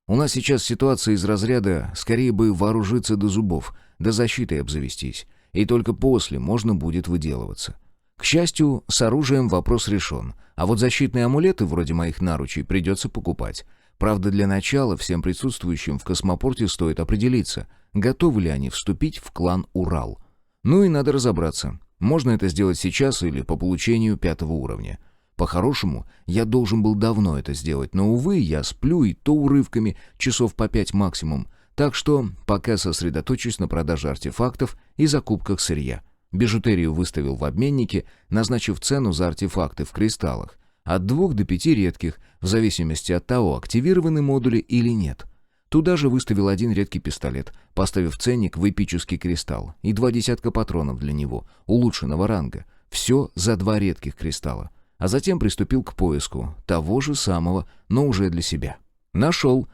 У нас сейчас ситуация из разряда «скорее бы вооружиться до зубов», до защиты обзавестись. И только после можно будет выделываться. К счастью, с оружием вопрос решен. А вот защитные амулеты, вроде моих наручей, придется покупать. Правда, для начала всем присутствующим в космопорте стоит определиться, готовы ли они вступить в клан Урал. Ну и надо разобраться, можно это сделать сейчас или по получению 5 уровня. По-хорошему, я должен был давно это сделать, но, увы, я сплю и то урывками, часов по 5 максимум. Так что пока сосредоточусь на продаже артефактов и закупках сырья. Бижутерию выставил в обменнике, назначив цену за артефакты в кристаллах. От 2 до 5 редких, в зависимости от того, активированы модули или нет. Туда же выставил 1 редкий пистолет, поставив ценник в эпический кристалл и 2 десятка патронов для него, улучшенного ранга. Все за 2 редких кристалла. а затем приступил к поиску того же самого, но уже для себя. Нашел,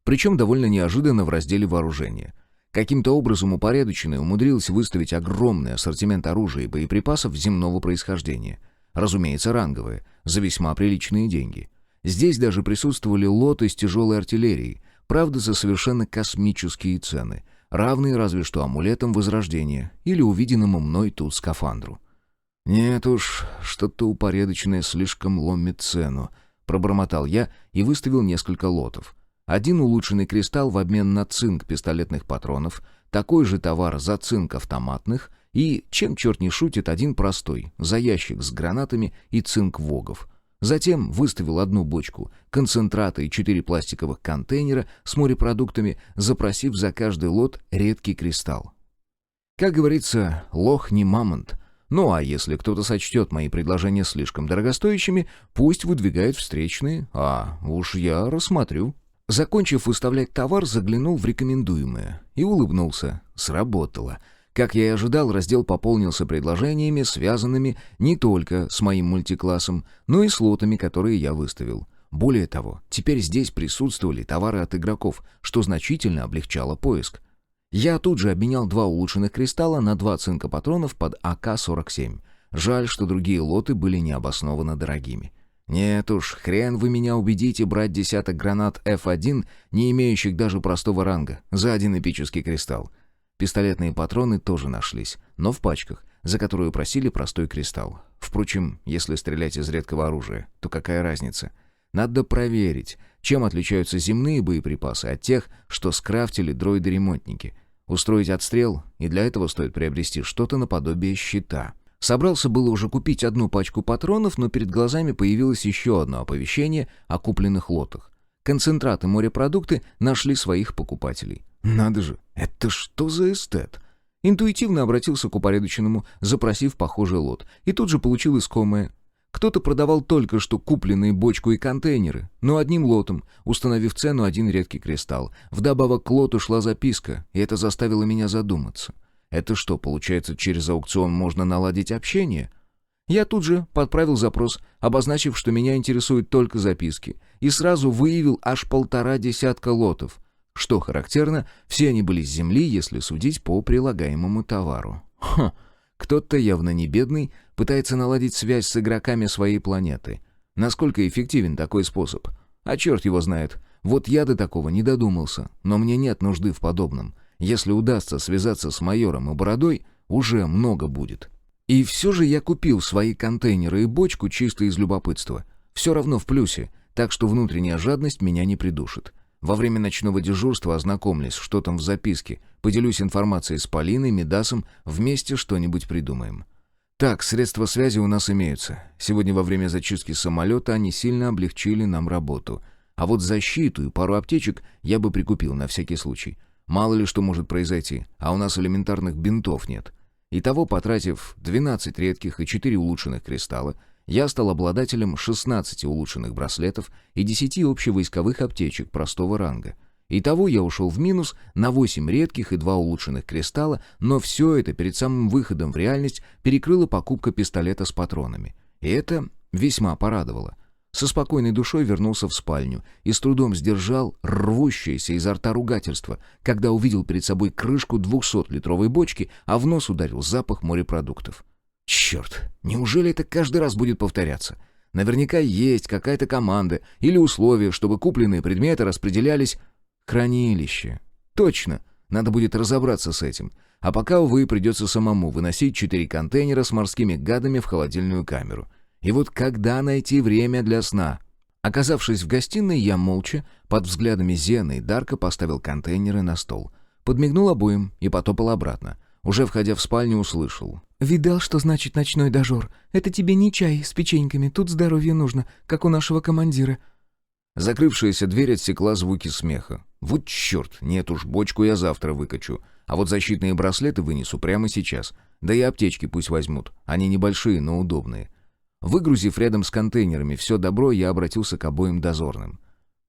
причем довольно неожиданно в разделе вооружения. Каким-то образом упорядоченный умудрился выставить огромный ассортимент оружия и боеприпасов земного происхождения. Разумеется, ранговые, за весьма приличные деньги. Здесь даже присутствовали лоты с тяжелой артиллерией, правда, за совершенно космические цены, равные разве что амулетам Возрождения или увиденному мной тут скафандру. «Нет уж, что-то упорядоченное слишком ломит цену», — пробормотал я и выставил несколько лотов. Один улучшенный кристалл в обмен на цинк пистолетных патронов, такой же товар за цинк автоматных и, чем черт не шутит, один простой, за ящик с гранатами и цинк вогов. Затем выставил одну бочку концентрата и 4 пластиковых контейнера с морепродуктами, запросив за каждый лот редкий кристалл. Как говорится, лох не мамонт. Ну а если кто-то сочтет мои предложения слишком дорогостоящими, пусть выдвигает встречные, а уж я рассмотрю. Закончив выставлять товар, заглянул в рекомендуемое и улыбнулся. Сработало. Как я и ожидал, раздел пополнился предложениями, связанными не только с моим мультиклассом, но и с лотами, которые я выставил. Более того, теперь здесь присутствовали товары от игроков, что значительно облегчало поиск. Я тут же обменял 2 улучшенных кристалла на 2 цинка патронов под АК-47. Жаль, что другие лоты были необоснованно дорогими. Нет уж, хрен вы меня убедите брать десяток гранат F1, не имеющих даже простого ранга, за 1 эпический кристалл. Пистолетные патроны тоже нашлись, но в пачках, за которую просили простой кристалл. Впрочем, если стрелять из редкого оружия, то какая разница? Надо проверить, чем отличаются земные боеприпасы от тех, что скрафтили дроиды-ремонтники. Устроить отстрел, и для этого стоит приобрести что-то наподобие щита. Собрался было уже купить 1 пачку патронов, но перед глазами появилось еще одно оповещение о купленных лотах. Концентраты морепродукты нашли своих покупателей. Надо же, это что за эстет? Интуитивно обратился к упорядоченному, запросив похожий лот, и тут же получил искомое. Кто-то продавал только что купленные бочку и контейнеры, но одним лотом, установив цену 1 редкий кристалл. Вдобавок к лоту шла записка, и это заставило меня задуматься. Это что, получается, через аукцион можно наладить общение? Я тут же подправил запрос, обозначив, что меня интересуют только записки, и сразу выявил аж 1,5 десятка лотов. Что характерно, все они были с земли, если судить по прилагаемому товару. Кто-то явно не бедный, пытается наладить связь с игроками своей планеты. Насколько эффективен такой способ? А черт его знает. Вот я до такого не додумался, но мне нет нужды в подобном. Если удастся связаться с майором и бородой, уже много будет. И все же я купил свои контейнеры и бочку чисто из любопытства. Все равно в плюсе, так что внутренняя жадность меня не придушит. Во время ночного дежурства ознакомлюсь, что там в записке, поделюсь информацией с Полиной, Мидасом, вместе что-нибудь придумаем. Так, средства связи у нас имеются. Сегодня во время зачистки самолета они сильно облегчили нам работу. А вот защиту и пару аптечек я бы прикупил на всякий случай. Мало ли что может произойти, а у нас элементарных бинтов нет. Итого, потратив 12 редких и 4 улучшенных кристалла, я стал обладателем 16 улучшенных браслетов и 10 общевойсковых аптечек простого ранга. Итого я ушел в минус на 8 редких и 2 улучшенных кристалла, но все это перед самым выходом в реальность перекрыла покупка пистолета с патронами. И это весьма порадовало. Со спокойной душой вернулся в спальню и с трудом сдержал рвущееся изо рта ругательство, когда увидел перед собой крышку 200-литровой бочки, а в нос ударил запах морепродуктов. Черт, неужели это каждый раз будет повторяться? Наверняка есть какая-то команда или условия, чтобы купленные предметы распределялись... Хранилище. Точно, надо будет разобраться с этим. А пока, увы, придется самому выносить 4 контейнера с морскими гадами в холодильную камеру. И вот когда найти время для сна? Оказавшись в гостиной, я молча, под взглядами Зены и Дарка, поставил контейнеры на стол. Подмигнул обоим и потопал обратно. Уже входя в спальню, услышал. «Видал, что значит ночной дожор? Это тебе не чай с печеньками, тут здоровье нужно, как у нашего командира». Закрывшаяся дверь отсекла звуки смеха. Вот черт, нет уж, бочку я завтра выкачу. А вот защитные браслеты вынесу прямо сейчас. Да и аптечки пусть возьмут. Они небольшие, но удобные. Выгрузив рядом с контейнерами все добро, я обратился к обоим дозорным.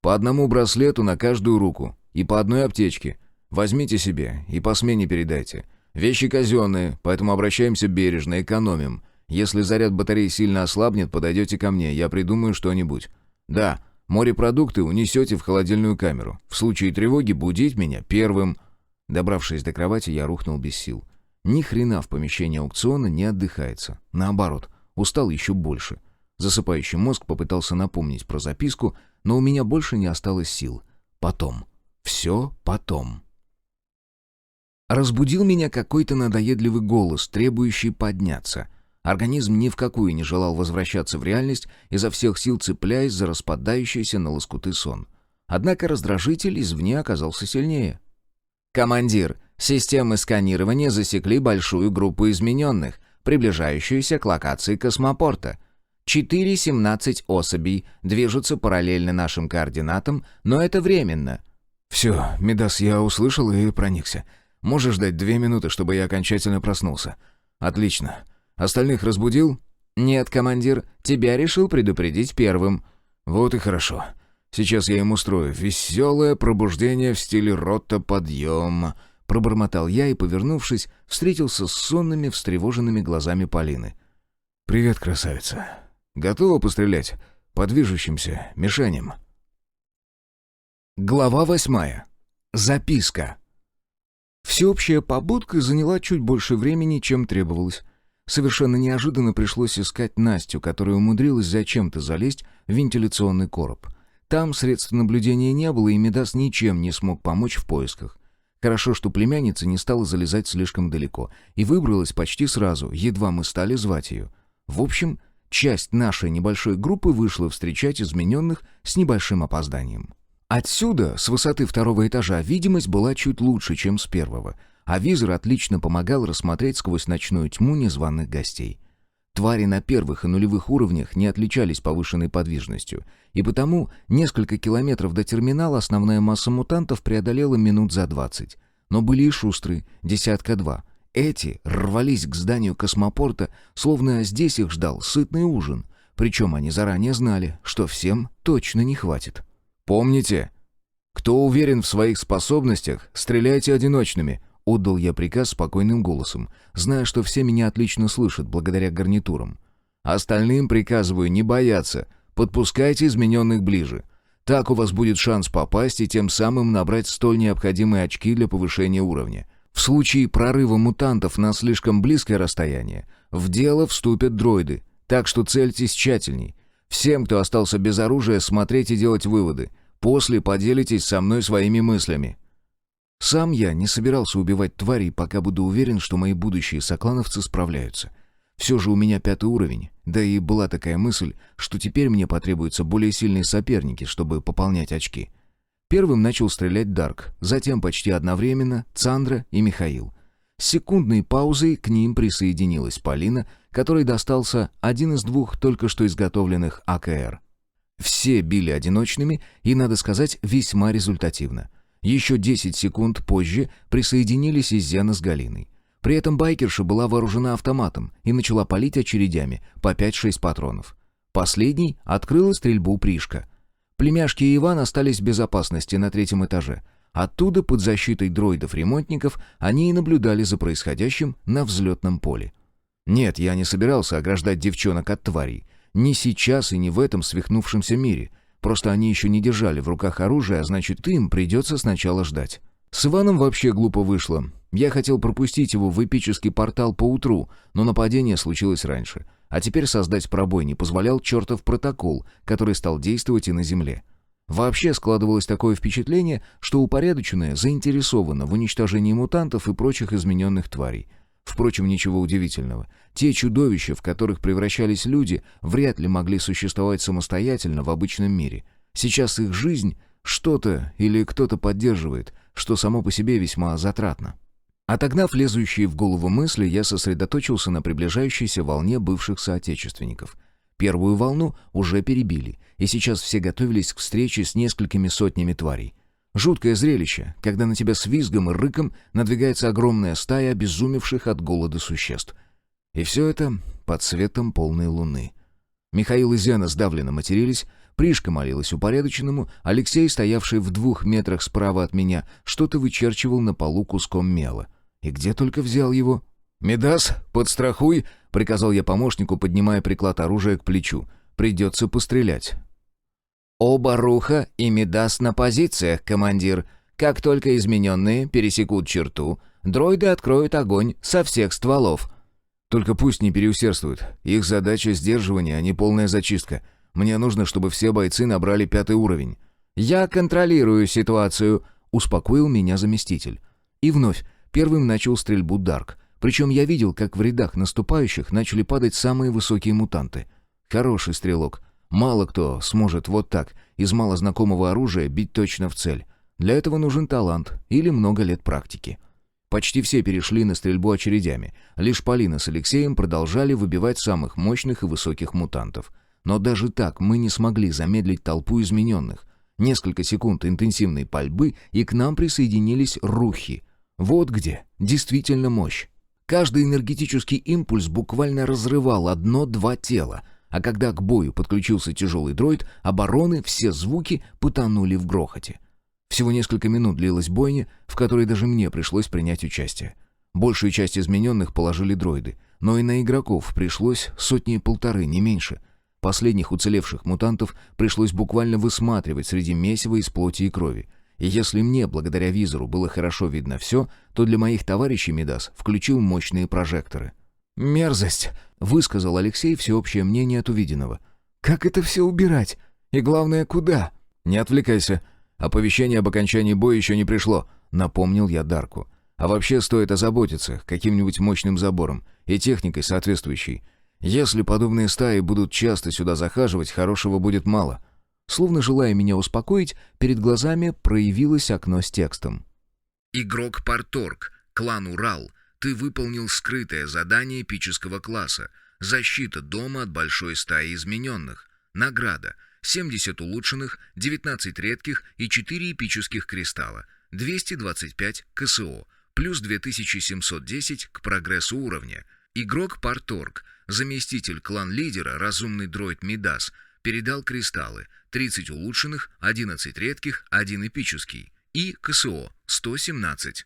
«По одному браслету на каждую руку. И по одной аптечке. Возьмите себе и по смене передайте. Вещи казенные, поэтому обращаемся бережно, экономим. Если заряд батареи сильно ослабнет, подойдете ко мне, я придумаю что-нибудь. Да, морепродукты унесете в холодильную камеру. В случае тревоги будить меня первым». Добравшись до кровати, я рухнул без сил. Ни хрена в помещении аукциона не отдыхается. Наоборот, устал еще больше. Засыпающий мозг попытался напомнить про записку, но у меня больше не осталось сил. Потом. Все потом. Разбудил меня какой-то надоедливый голос, требующий подняться. Организм ни в какую не желал возвращаться в реальность, изо всех сил цепляясь за распадающийся на лоскуты сон. Однако раздражитель извне оказался сильнее. «Командир, системы сканирования засекли большую группу измененных, приближающуюся к локации космопорта. 4-17 особей движутся параллельно нашим координатам, но это временно». «Все, Мидас, я услышал и проникся. Можешь дать 2 минуты, чтобы я окончательно проснулся?» «Отлично. Остальных разбудил?» «Нет, командир, тебя решил предупредить первым». «Вот и хорошо. Сейчас я им устрою веселое пробуждение в стиле рота подъем», — пробормотал я и, повернувшись, встретился с сонными, встревоженными глазами Полины. «Привет, красавица. Готова пострелять по движущимся мишеням?» Глава 8. Записка. Всеобщая побудка заняла чуть больше времени, чем требовалось. Совершенно неожиданно пришлось искать Настю, которая умудрилась зачем-то залезть в вентиляционный короб. Там средств наблюдения не было, и Мидас ничем не смог помочь в поисках. Хорошо, что племянница не стала залезать слишком далеко, и выбралась почти сразу, едва мы стали звать ее. В общем, часть нашей небольшой группы вышла встречать измененных с небольшим опозданием. Отсюда, с высоты 2-го этажа, видимость была чуть лучше, чем с 1-го, а визор отлично помогал рассмотреть сквозь ночную тьму незваных гостей. Твари на 1-х и 0-х уровнях не отличались повышенной подвижностью, и потому несколько километров до терминала основная масса мутантов преодолела минут за 20. Но были и шустрые, 10-2. Эти рвались к зданию космопорта, словно здесь их ждал сытный ужин. Причем они заранее знали, что всем точно не хватит. «Помните, кто уверен в своих способностях, стреляйте одиночными», — отдал я приказ спокойным голосом, зная, что все меня отлично слышат благодаря гарнитурам. «Остальным приказываю не бояться, подпускайте измененных ближе. Так у вас будет шанс попасть и тем самым набрать столь необходимые очки для повышения уровня. В случае прорыва мутантов на слишком близкое расстояние, в дело вступят дроиды, так что цельтесь тщательней. Всем, кто остался без оружия, смотреть и делать выводы. После поделитесь со мной своими мыслями». Сам я не собирался убивать тварей, пока буду уверен, что мои будущие соклановцы справляются. Все же у меня 5-й уровень, да и была такая мысль, что теперь мне потребуются более сильные соперники, чтобы пополнять очки. Первым начал стрелять Дарк, затем почти одновременно Цандра и Михаил. С секундной паузой к ним присоединилась Полина, которой достался один из 2 только что изготовленных АКР. Все били одиночными и, надо сказать, весьма результативно. Еще 10 секунд позже присоединились и Зена с Галиной. При этом байкерша была вооружена автоматом и начала палить очередями по 5-6 патронов. Последней открыла стрельбу Пришка. Племяшки и Иван остались в безопасности на 3-м этаже. Оттуда, под защитой дроидов-ремонтников, они и наблюдали за происходящим на взлетном поле. Нет, я не собирался ограждать девчонок от тварей. Ни сейчас и не в этом свихнувшемся мире. Просто они еще не держали в руках оружие, а значит, им придется сначала ждать. С Иваном вообще глупо вышло. Я хотел пропустить его в эпический портал поутру, но нападение случилось раньше. А теперь создать пробой не позволял чертов протокол, который стал действовать и на Земле. Вообще складывалось такое впечатление, что упорядоченное заинтересовано в уничтожении мутантов и прочих измененных тварей. Впрочем, ничего удивительного. Те чудовища, в которых превращались люди, вряд ли могли существовать самостоятельно в обычном мире. Сейчас их жизнь что-то или кто-то поддерживает, что само по себе весьма затратно. Отогнав лезущие в голову мысли, я сосредоточился на приближающейся волне бывших соотечественников. Первую волну уже перебили, и сейчас все готовились к встрече с несколькими сотнями тварей. Жуткое зрелище, когда на тебя с визгом и рыком надвигается огромная стая обезумевших от голода существ. И все это под светом полной луны. Михаил и Зена сдавленно матерились, Пришка молилась упорядоченному, Алексей, стоявший в 2 метрах справа от меня, что-то вычерчивал на полу куском мела. И где только взял его? «Мидас, подстрахуй!» — — приказал я помощнику, поднимая приклад оружия к плечу. «Придется пострелять». «Оба Руха и Мидас на позициях, командир. Как только измененные пересекут черту, дроиды откроют огонь со всех стволов». «Только пусть не переусердствуют. Их задача — сдерживание, а не полная зачистка. Мне нужно, чтобы все бойцы набрали 5 уровень». «Я контролирую ситуацию», — успокоил меня заместитель. И вновь первым начал стрельбу Дарк. Причем я видел, как в рядах наступающих начали падать самые высокие мутанты. Хороший стрелок. Мало кто сможет вот так, из малознакомого оружия, бить точно в цель. Для этого нужен талант или много лет практики. Почти все перешли на стрельбу очередями. Лишь Полина с Алексеем продолжали выбивать самых мощных и высоких мутантов. Но даже так мы не смогли замедлить толпу измененных. Несколько секунд интенсивной пальбы, и к нам присоединились рухи. Вот где действительно мощь. Каждый энергетический импульс буквально разрывал одно-два тела, а когда к бою подключился тяжелый дроид, обороны, все звуки потонули в грохоте. Всего несколько минут длилась бойня, в которой даже мне пришлось принять участие. Большую часть измененных положили дроиды, но и на игроков пришлось 100-1,5, не меньше. Последних уцелевших мутантов пришлось буквально высматривать среди месива из плоти и крови. И если мне, благодаря визору, было хорошо видно все, то для моих товарищей Мидас включил мощные прожекторы. «Мерзость!» — высказал Алексей всеобщее мнение от увиденного. «Как это все убирать? И главное, куда?» «Не отвлекайся. Оповещение об окончании боя еще не пришло», — напомнил я Дарку. «А вообще стоит озаботиться каким-нибудь мощным забором и техникой соответствующей. Если подобные стаи будут часто сюда захаживать, хорошего будет мало». Словно желая меня успокоить, перед глазами проявилось окно с текстом. Игрок Парторг, клан Урал, ты выполнил скрытое задание эпического класса. Защита дома от большой стаи измененных. Награда: 70 улучшенных, 19 редких и 4 эпических кристалла. 225 КСО, плюс 2710 к прогрессу уровня. Игрок Парторг, заместитель клан-лидера, разумный дроид Мидас, передал кристаллы: 30 улучшенных, 11 редких, 1 эпический и КСО 117.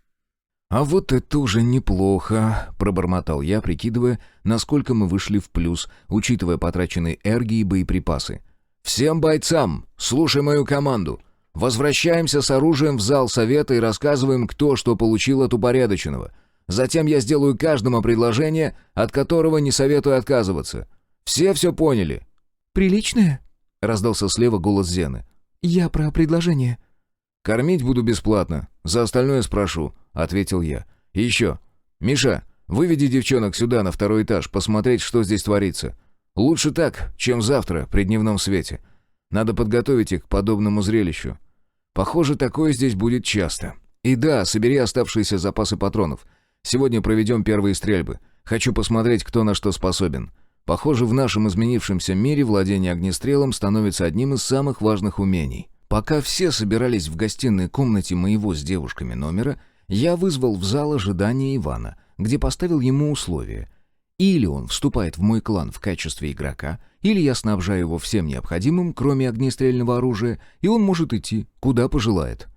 «А вот это уже неплохо», — пробормотал я, прикидывая, насколько мы вышли в плюс, учитывая потраченные эрги и боеприпасы. «Всем бойцам, слушай мою команду. Возвращаемся с оружием в зал совета и рассказываем, кто что получил от упорядоченного. Затем я сделаю каждому предложение, от которого не советую отказываться. Все поняли?» «Приличное?» — раздался слева голос Зены. «Я про предложение». «Кормить буду бесплатно, за остальное спрошу», — ответил я. «И еще. Миша, выведи девчонок сюда, на 2-й этаж, посмотреть, что здесь творится. Лучше так, чем завтра, при дневном свете. Надо подготовить их к подобному зрелищу. Похоже, такое здесь будет часто. И да, собери оставшиеся запасы патронов. Сегодня проведем первые стрельбы. Хочу посмотреть, кто на что способен. Похоже, в нашем изменившемся мире владение огнестрелом становится одним из самых важных умений». Пока все собирались в гостиной комнате моего с девушками номера, я вызвал в зал ожидания Ивана, где поставил ему условие. Или он вступает в мой клан в качестве игрока, или я снабжаю его всем необходимым, кроме огнестрельного оружия, и он может идти, куда пожелает.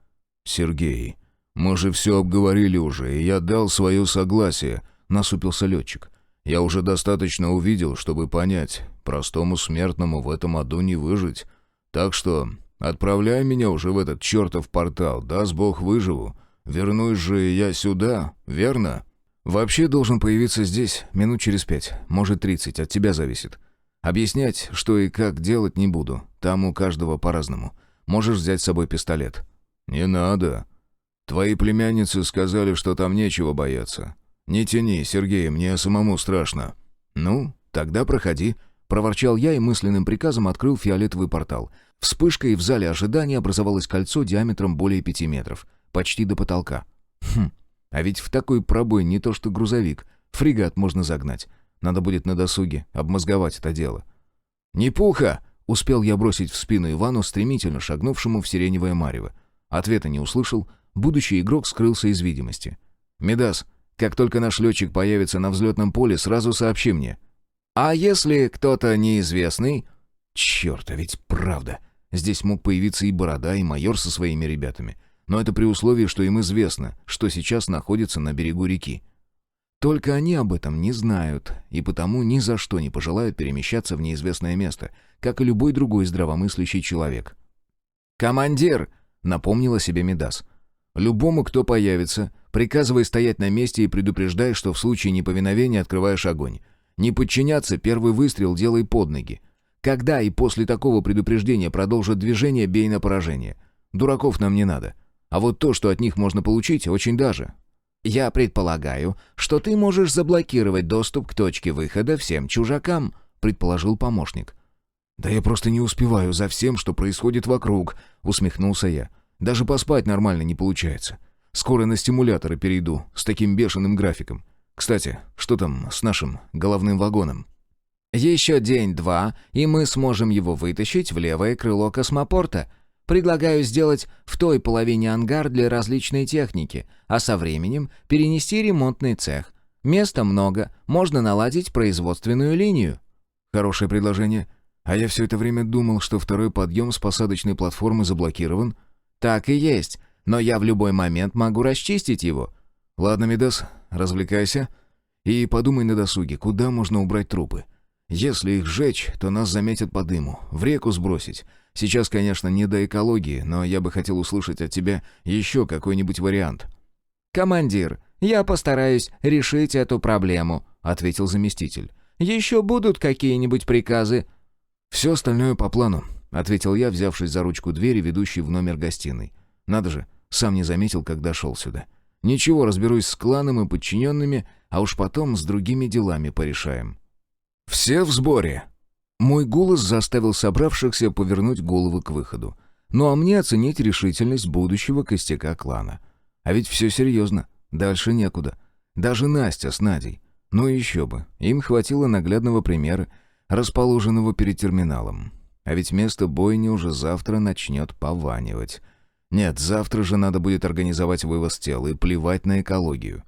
«Сергей, мы же все обговорили уже, и я дал свое согласие», — насупился летчик. «Я уже достаточно увидел, чтобы понять, простому смертному в этом аду не выжить. Так что отправляй меня уже в этот чертов портал, даст Бог выживу. Вернусь же я сюда, верно?» «Вообще должен появиться здесь минут через 5, может 30, от тебя зависит. Объяснять, что и как делать не буду, там у каждого по-разному. Можешь взять с собой пистолет». «Не надо. Твои племянницы сказали, что там нечего бояться. Не тяни, Сергей, мне самому страшно». «Ну, тогда проходи», — проворчал я и мысленным приказом открыл фиолетовый портал. Вспышкой в зале ожидания образовалось кольцо диаметром более 5 метров, почти до потолка. А ведь в такой пробой не то что грузовик, фрегат можно загнать. Надо будет на досуге обмозговать это дело. «Не пуха!» — успел я бросить в спину Ивану, стремительно шагнувшему в сиреневое марево. Ответа не услышал, будущий игрок скрылся из видимости. «Мидас, как только наш летчик появится на взлетном поле, сразу сообщи мне». «А если кто-то неизвестный?» «Черт, а ведь правда. Здесь мог появиться и Борода, и майор со своими ребятами. Но это при условии, что им известно, что сейчас находится на берегу реки». Только они об этом не знают, и потому ни за что не пожелают перемещаться в неизвестное место, как и любой другой здравомыслящий человек. «Командир!» — напомнил о себе Мидас. «Любому, кто появится, приказывай стоять на месте и предупреждай, что в случае неповиновения открываешь огонь. Не подчиняться, первый выстрел делай под ноги. Когда и после такого предупреждения продолжат движение, бей на поражение. Дураков нам не надо. А вот то, что от них можно получить, очень даже». «Я предполагаю, что ты можешь заблокировать доступ к точке выхода всем чужакам», — предположил помощник. «Да я просто не успеваю за всем, что происходит вокруг», — усмехнулся я. «Даже поспать нормально не получается. Скоро на стимуляторы перейду, с таким бешеным графиком. Кстати, что там с нашим головным вагоном?» «Еще день-два, и мы сможем его вытащить в левое крыло космопорта. Предлагаю сделать в той половине ангар для различной техники, а со временем перенести ремонтный цех. Места много, можно наладить производственную линию». «Хорошее предложение. А я все это время думал, что второй подъем с посадочной платформы заблокирован». «Так и есть, но я в любой момент могу расчистить его». «Ладно, Мидас, развлекайся. И подумай на досуге, куда можно убрать трупы. Если их сжечь, то нас заметят по дыму, в реку сбросить. Сейчас, конечно, не до экологии, но я бы хотел услышать от тебя еще какой-нибудь вариант». «Командир, я постараюсь решить эту проблему», — ответил заместитель. «Еще будут какие-нибудь приказы?» «Все остальное по плану», — ответил я, взявшись за ручку двери, ведущей в номер гостиной. «Надо же, сам не заметил, когда шел сюда. Ничего, разберусь с кланом и подчиненными, а уж потом с другими делами порешаем». «Все в сборе!» Мой голос заставил собравшихся повернуть головы к выходу. Ну а мне оценить решительность будущего костяка клана. А ведь все серьезно, дальше некуда. Даже Настя с Надей. Ну еще бы, им хватило наглядного примера, расположенного перед терминалом. А ведь место бойни уже завтра начнет пованивать. Нет, завтра же надо будет организовать вывоз тел и плевать на экологию.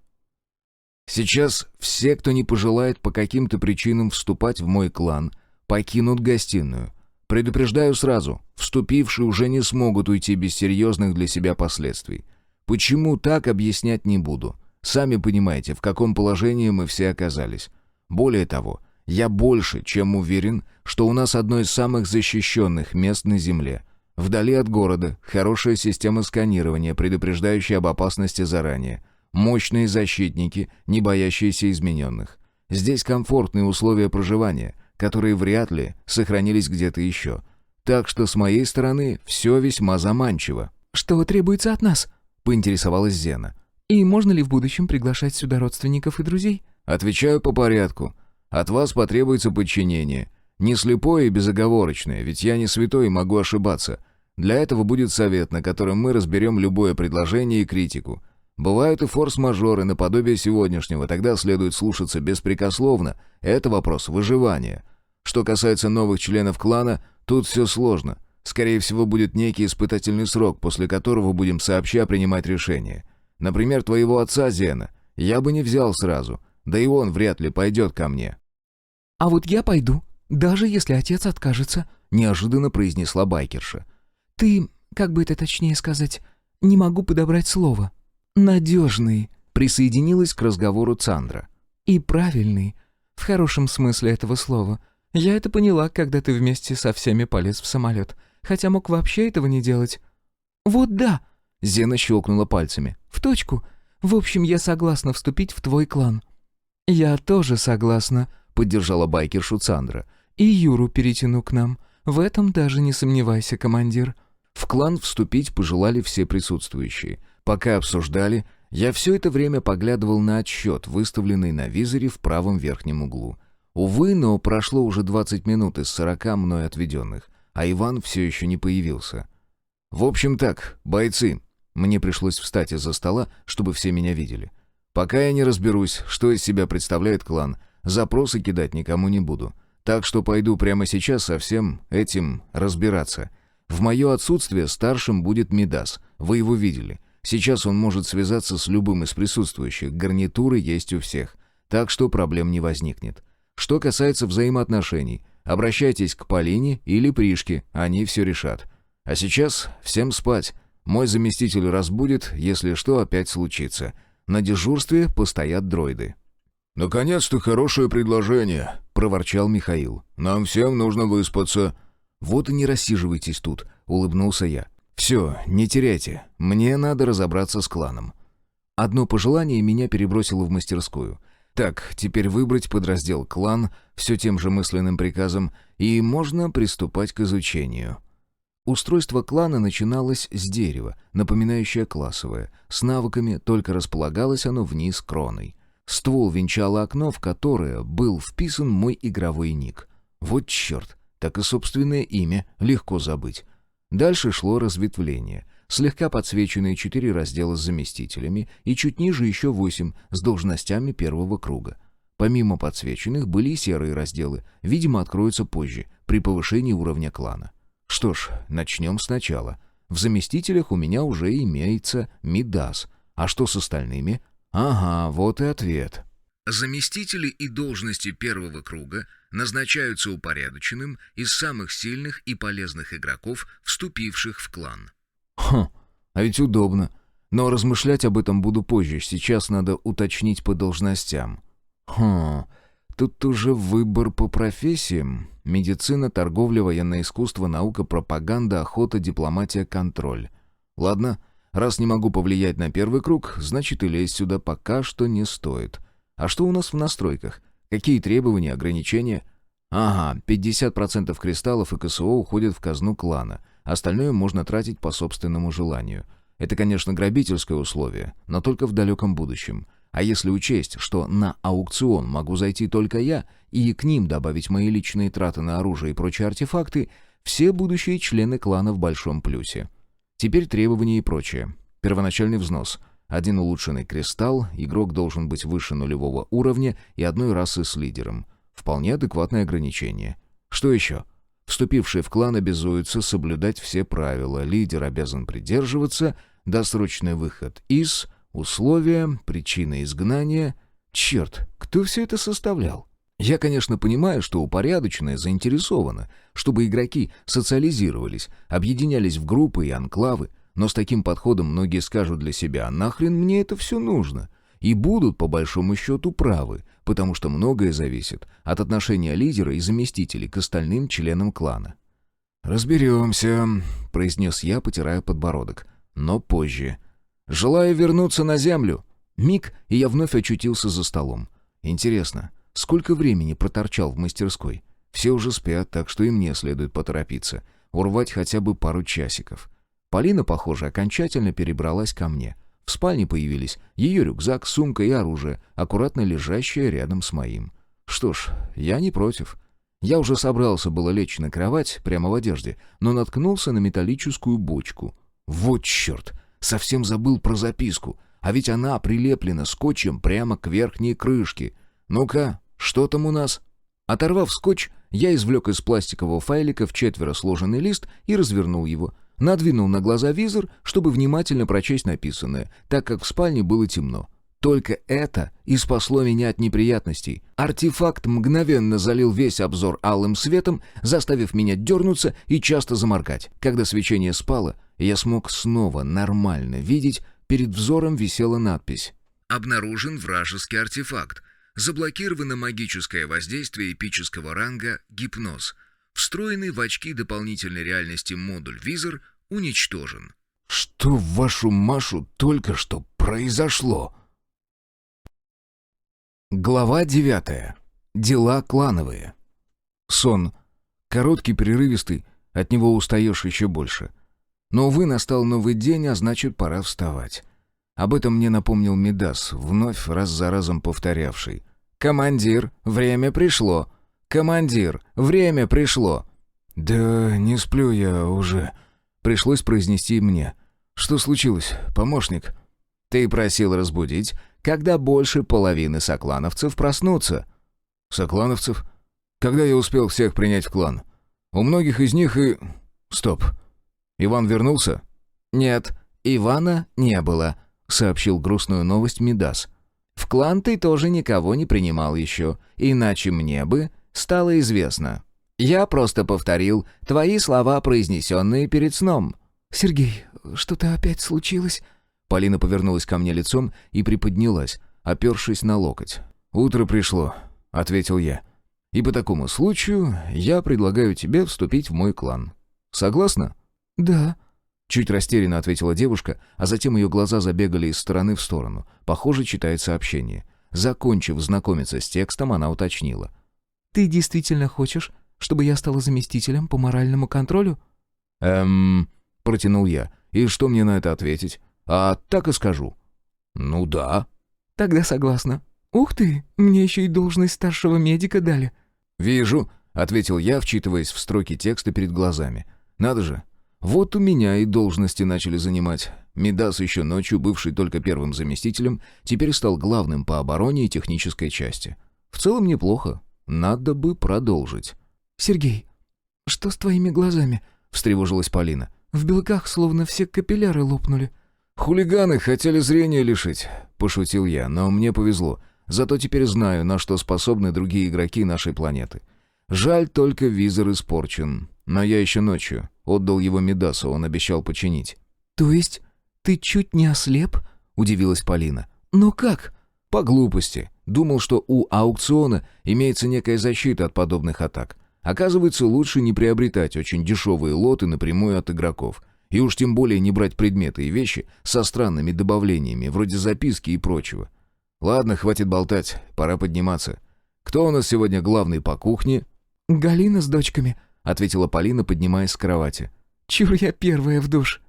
Сейчас все, кто не пожелает по каким-то причинам вступать в мой клан, покинут гостиную. Предупреждаю сразу, вступившие уже не смогут уйти без серьезных для себя последствий. Почему так, объяснять не буду. Сами понимаете, в каком положении мы все оказались. Более того, я больше чем уверен, что у нас одно из самых защищенных мест на Земле. Вдали от города, хорошая система сканирования, предупреждающая об опасности заранее. Мощные защитники, не боящиеся измененных. Здесь комфортные условия проживания, которые вряд ли сохранились где-то еще. Так что с моей стороны все весьма заманчиво. «Что требуется от нас?» — поинтересовалась Зена. «И можно ли в будущем приглашать сюда родственников и друзей?» Отвечаю по порядку. От вас потребуется подчинение. Не слепое и безоговорочное, ведь я не святой и могу ошибаться. Для этого будет совет, на котором мы разберем любое предложение и критику. Бывают и форс-мажоры наподобие сегодняшнего, тогда следует слушаться беспрекословно. Это вопрос выживания. Что касается новых членов клана, тут все сложно. Скорее всего, будет некий испытательный срок, после которого будем сообща принимать решения. Например, твоего отца, Зена, я бы не взял сразу, да и он вряд ли пойдет ко мне». «А вот я пойду, даже если отец откажется», — неожиданно произнесла байкерша. «Ты, как бы это точнее сказать, не могу подобрать слово. Надежный», — присоединилась к разговору Цандра. «И правильный, в хорошем смысле этого слова. Я это поняла, когда ты вместе со всеми полез в самолет, хотя мог вообще этого не делать». «Вот да», — Зена щелкнула пальцами. «В точку. В общем, я согласна вступить в твой клан». «Я тоже согласна», — поддержала байкершу Цандра. «И Юру перетяну к нам. В этом даже не сомневайся, командир». В клан вступить пожелали все присутствующие. Пока обсуждали, я все это время поглядывал на отсчет, выставленный на визоре в правом верхнем углу. Увы, но прошло уже 20 минут из 40 мной отведенных, а Иван все еще не появился. «В общем так, бойцы», мне пришлось встать из-за стола, чтобы все меня видели. «Пока я не разберусь, что из себя представляет клан, запросы кидать никому не буду. Так что пойду прямо сейчас со всем этим разбираться. В мое отсутствие старшим будет Мидас, вы его видели. Сейчас он может связаться с любым из присутствующих, гарнитуры есть у всех, так что проблем не возникнет. Что касается взаимоотношений, обращайтесь к Полине или Пришке, они все решат. А сейчас всем спать. Мой заместитель разбудит, если что опять случится. На дежурстве постоят дроиды». «Наконец-то хорошее предложение», — проворчал Михаил. «Нам всем нужно выспаться». «Вот и не рассиживайтесь тут», — улыбнулся я. «Все, не теряйте. Мне надо разобраться с кланом». Одно пожелание меня перебросило в мастерскую. Так, теперь выбрать подраздел «Клан» все тем же мысленным приказом, и можно приступать к изучению. Устройство клана начиналось с дерева, напоминающее классовое. С навыками, только располагалось оно вниз кроной. Ствол венчало окно, в которое был вписан мой игровой ник. Вот черт, так и собственное имя легко забыть. Дальше шло разветвление. Слегка подсвеченные 4 раздела с заместителями и чуть ниже еще 8 с должностями первого круга. Помимо подсвеченных были и серые разделы, видимо, откроются позже, при повышении уровня клана. Что ж, начнем сначала. В заместителях у меня уже имеется Мидас. А что с остальными? Ага, вот и ответ. Заместители и должности первого круга назначаются упорядоченным из самых сильных и полезных игроков, вступивших в клан. Хм, а ведь удобно. Но размышлять об этом буду позже, сейчас надо уточнить по должностям. Тут уже выбор по профессиям. Медицина, торговля, военное искусство, наука, пропаганда, охота, дипломатия, контроль. Ладно, раз не могу повлиять на первый круг, значит и лезть сюда пока что не стоит. А что у нас в настройках? Какие требования, ограничения? Ага, 50% кристаллов и КСО уходят в казну клана. Остальное можно тратить по собственному желанию. Это, конечно, грабительское условие, но только в далеком будущем. А если учесть, что на аукцион могу зайти только я, и к ним добавить мои личные траты на оружие и прочие артефакты, все будущие члены клана в большом плюсе. Теперь требования и прочее. Первоначальный взнос. 1 улучшенный кристалл, игрок должен быть выше нулевого уровня и одной расы с лидером. Вполне адекватное ограничение. Что еще? Вступившие в клан обязуются соблюдать все правила, лидер обязан придерживаться, досрочный выход из, условия, причина изгнания. Черт, кто все это составлял? Я, конечно, понимаю, что упорядоченное заинтересовано, чтобы игроки социализировались, объединялись в группы и анклавы, но с таким подходом многие скажут для себя: «Нахрен мне это все нужно?» И будут, по большому счету, правы, потому что многое зависит от отношения лидера и заместителей к остальным членам клана. «Разберемся», — произнес я, потирая подбородок. «Но позже. Желаю вернуться на землю». Миг, и я вновь очутился за столом. Интересно, сколько времени проторчал в мастерской? Все уже спят, так что и мне следует поторопиться. Урвать хотя бы пару часиков. Полина, похоже, окончательно перебралась ко мне. В спальне появились ее рюкзак, сумка и оружие, аккуратно лежащее рядом с моим. Что ж, я не против. Я уже собрался было лечь на кровать, прямо в одежде, но наткнулся на металлическую бочку. Вот черт! Совсем забыл про записку. А ведь она прилеплена скотчем прямо к верхней крышке. Ну-ка, что там у нас? Оторвав скотч, я извлек из пластикового файлика вчетверо сложенный лист и развернул его. Надвинул на глаза визор, чтобы внимательно прочесть написанное, так как в спальне было темно. Только это и спасло меня от неприятностей. Артефакт мгновенно залил весь обзор алым светом, заставив меня дернуться и часто заморгать. Когда свечение спало, я смог снова нормально видеть, перед взором висела надпись. Обнаружен вражеский артефакт. Заблокировано магическое воздействие эпического ранга «Гипноз». Встроенный в очки дополнительной реальности модуль-визор уничтожен. Что в вашу Машу только что произошло? Глава 9. Дела клановые. Сон. Короткий, прерывистый, от него устаешь еще больше. Но, увы, настал новый день, а значит, пора вставать. Об этом мне напомнил Мидас, вновь раз за разом повторявший. «Командир, время пришло! Командир, время пришло!» «Да не сплю я уже», — пришлось произнести мне. «Что случилось, помощник?» «Ты просил разбудить, когда больше половины соклановцев проснутся». «Соклановцев? Когда я успел всех принять в клан? У многих из них и...» «Стоп. Иван вернулся?» «Нет, Ивана не было», — сообщил грустную новость Мидас. «В клан ты тоже никого не принимал еще, иначе мне бы стало известно. Я просто повторил твои слова, произнесенные перед сном». «Сергей, что-то опять случилось?» Полина повернулась ко мне лицом и приподнялась, опершись на локоть. «Утро пришло», — ответил я. «И по такому случаю я предлагаю тебе вступить в мой клан. Согласна?» «Да». Чуть растерянно ответила девушка, а затем ее глаза забегали из стороны в сторону. Похоже, читает сообщение. Закончив знакомиться с текстом, она уточнила. «Ты действительно хочешь, чтобы я стала заместителем по моральному контролю?» Протянул я. «И что мне на это ответить?» «А так и скажу». «Ну да». «Тогда согласна». «Ух ты, мне еще и должность старшего медика дали». «Вижу», — ответил я, вчитываясь в строки текста перед глазами. «Надо же. Вот у меня и должности начали занимать. Мидас, еще ночью бывший только первым заместителем, теперь стал главным по обороне и технической части. В целом неплохо. Надо бы продолжить». «Сергей, что с твоими глазами?» — встревожилась Полина. «В белках словно все капилляры лопнули». «Хулиганы хотели зрения лишить», — пошутил я, но мне повезло. Зато теперь знаю, на что способны другие игроки нашей планеты. Жаль, только визор испорчен. Но я еще ночью отдал его Мидасу, он обещал починить. «То есть ты чуть не ослеп?» — удивилась Полина. «Но как?» «По глупости. Думал, что у аукциона имеется некая защита от подобных атак. Оказывается, лучше не приобретать очень дешевые лоты напрямую от игроков. И уж тем более не брать предметы и вещи со странными добавлениями, вроде записки и прочего. Ладно, хватит болтать, пора подниматься. Кто у нас сегодня главный по кухне?» «Галина с дочками», — ответила Полина, поднимаясь с кровати. «Чур я первая в душ».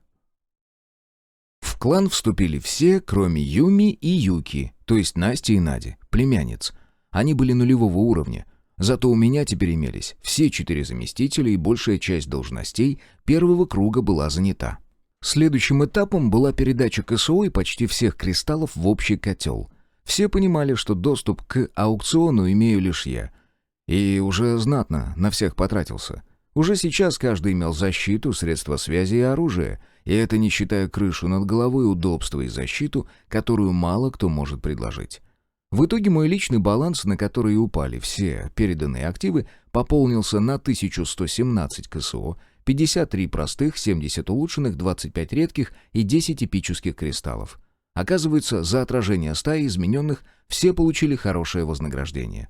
В клан вступили все, кроме Юми и Юки, то есть Насти и Нади, племянниц. Они были нулевого уровня. Зато у меня теперь имелись все 4 заместителя, и большая часть должностей первого круга была занята. Следующим этапом была передача КСО и почти всех кристаллов в общий котел. Все понимали, что доступ к аукциону имею лишь я. И уже знатно на всех потратился. Уже сейчас каждый имел защиту, средства связи и оружие. И это не считая крышу над головой, удобство и защиту, которую мало кто может предложить. В итоге мой личный баланс, на который и упали все переданные активы, пополнился на 1117 КСО, 53 простых, 70 улучшенных, 25 редких и 10 эпических кристаллов. Оказывается, за отражение стаи измененных все получили хорошее вознаграждение.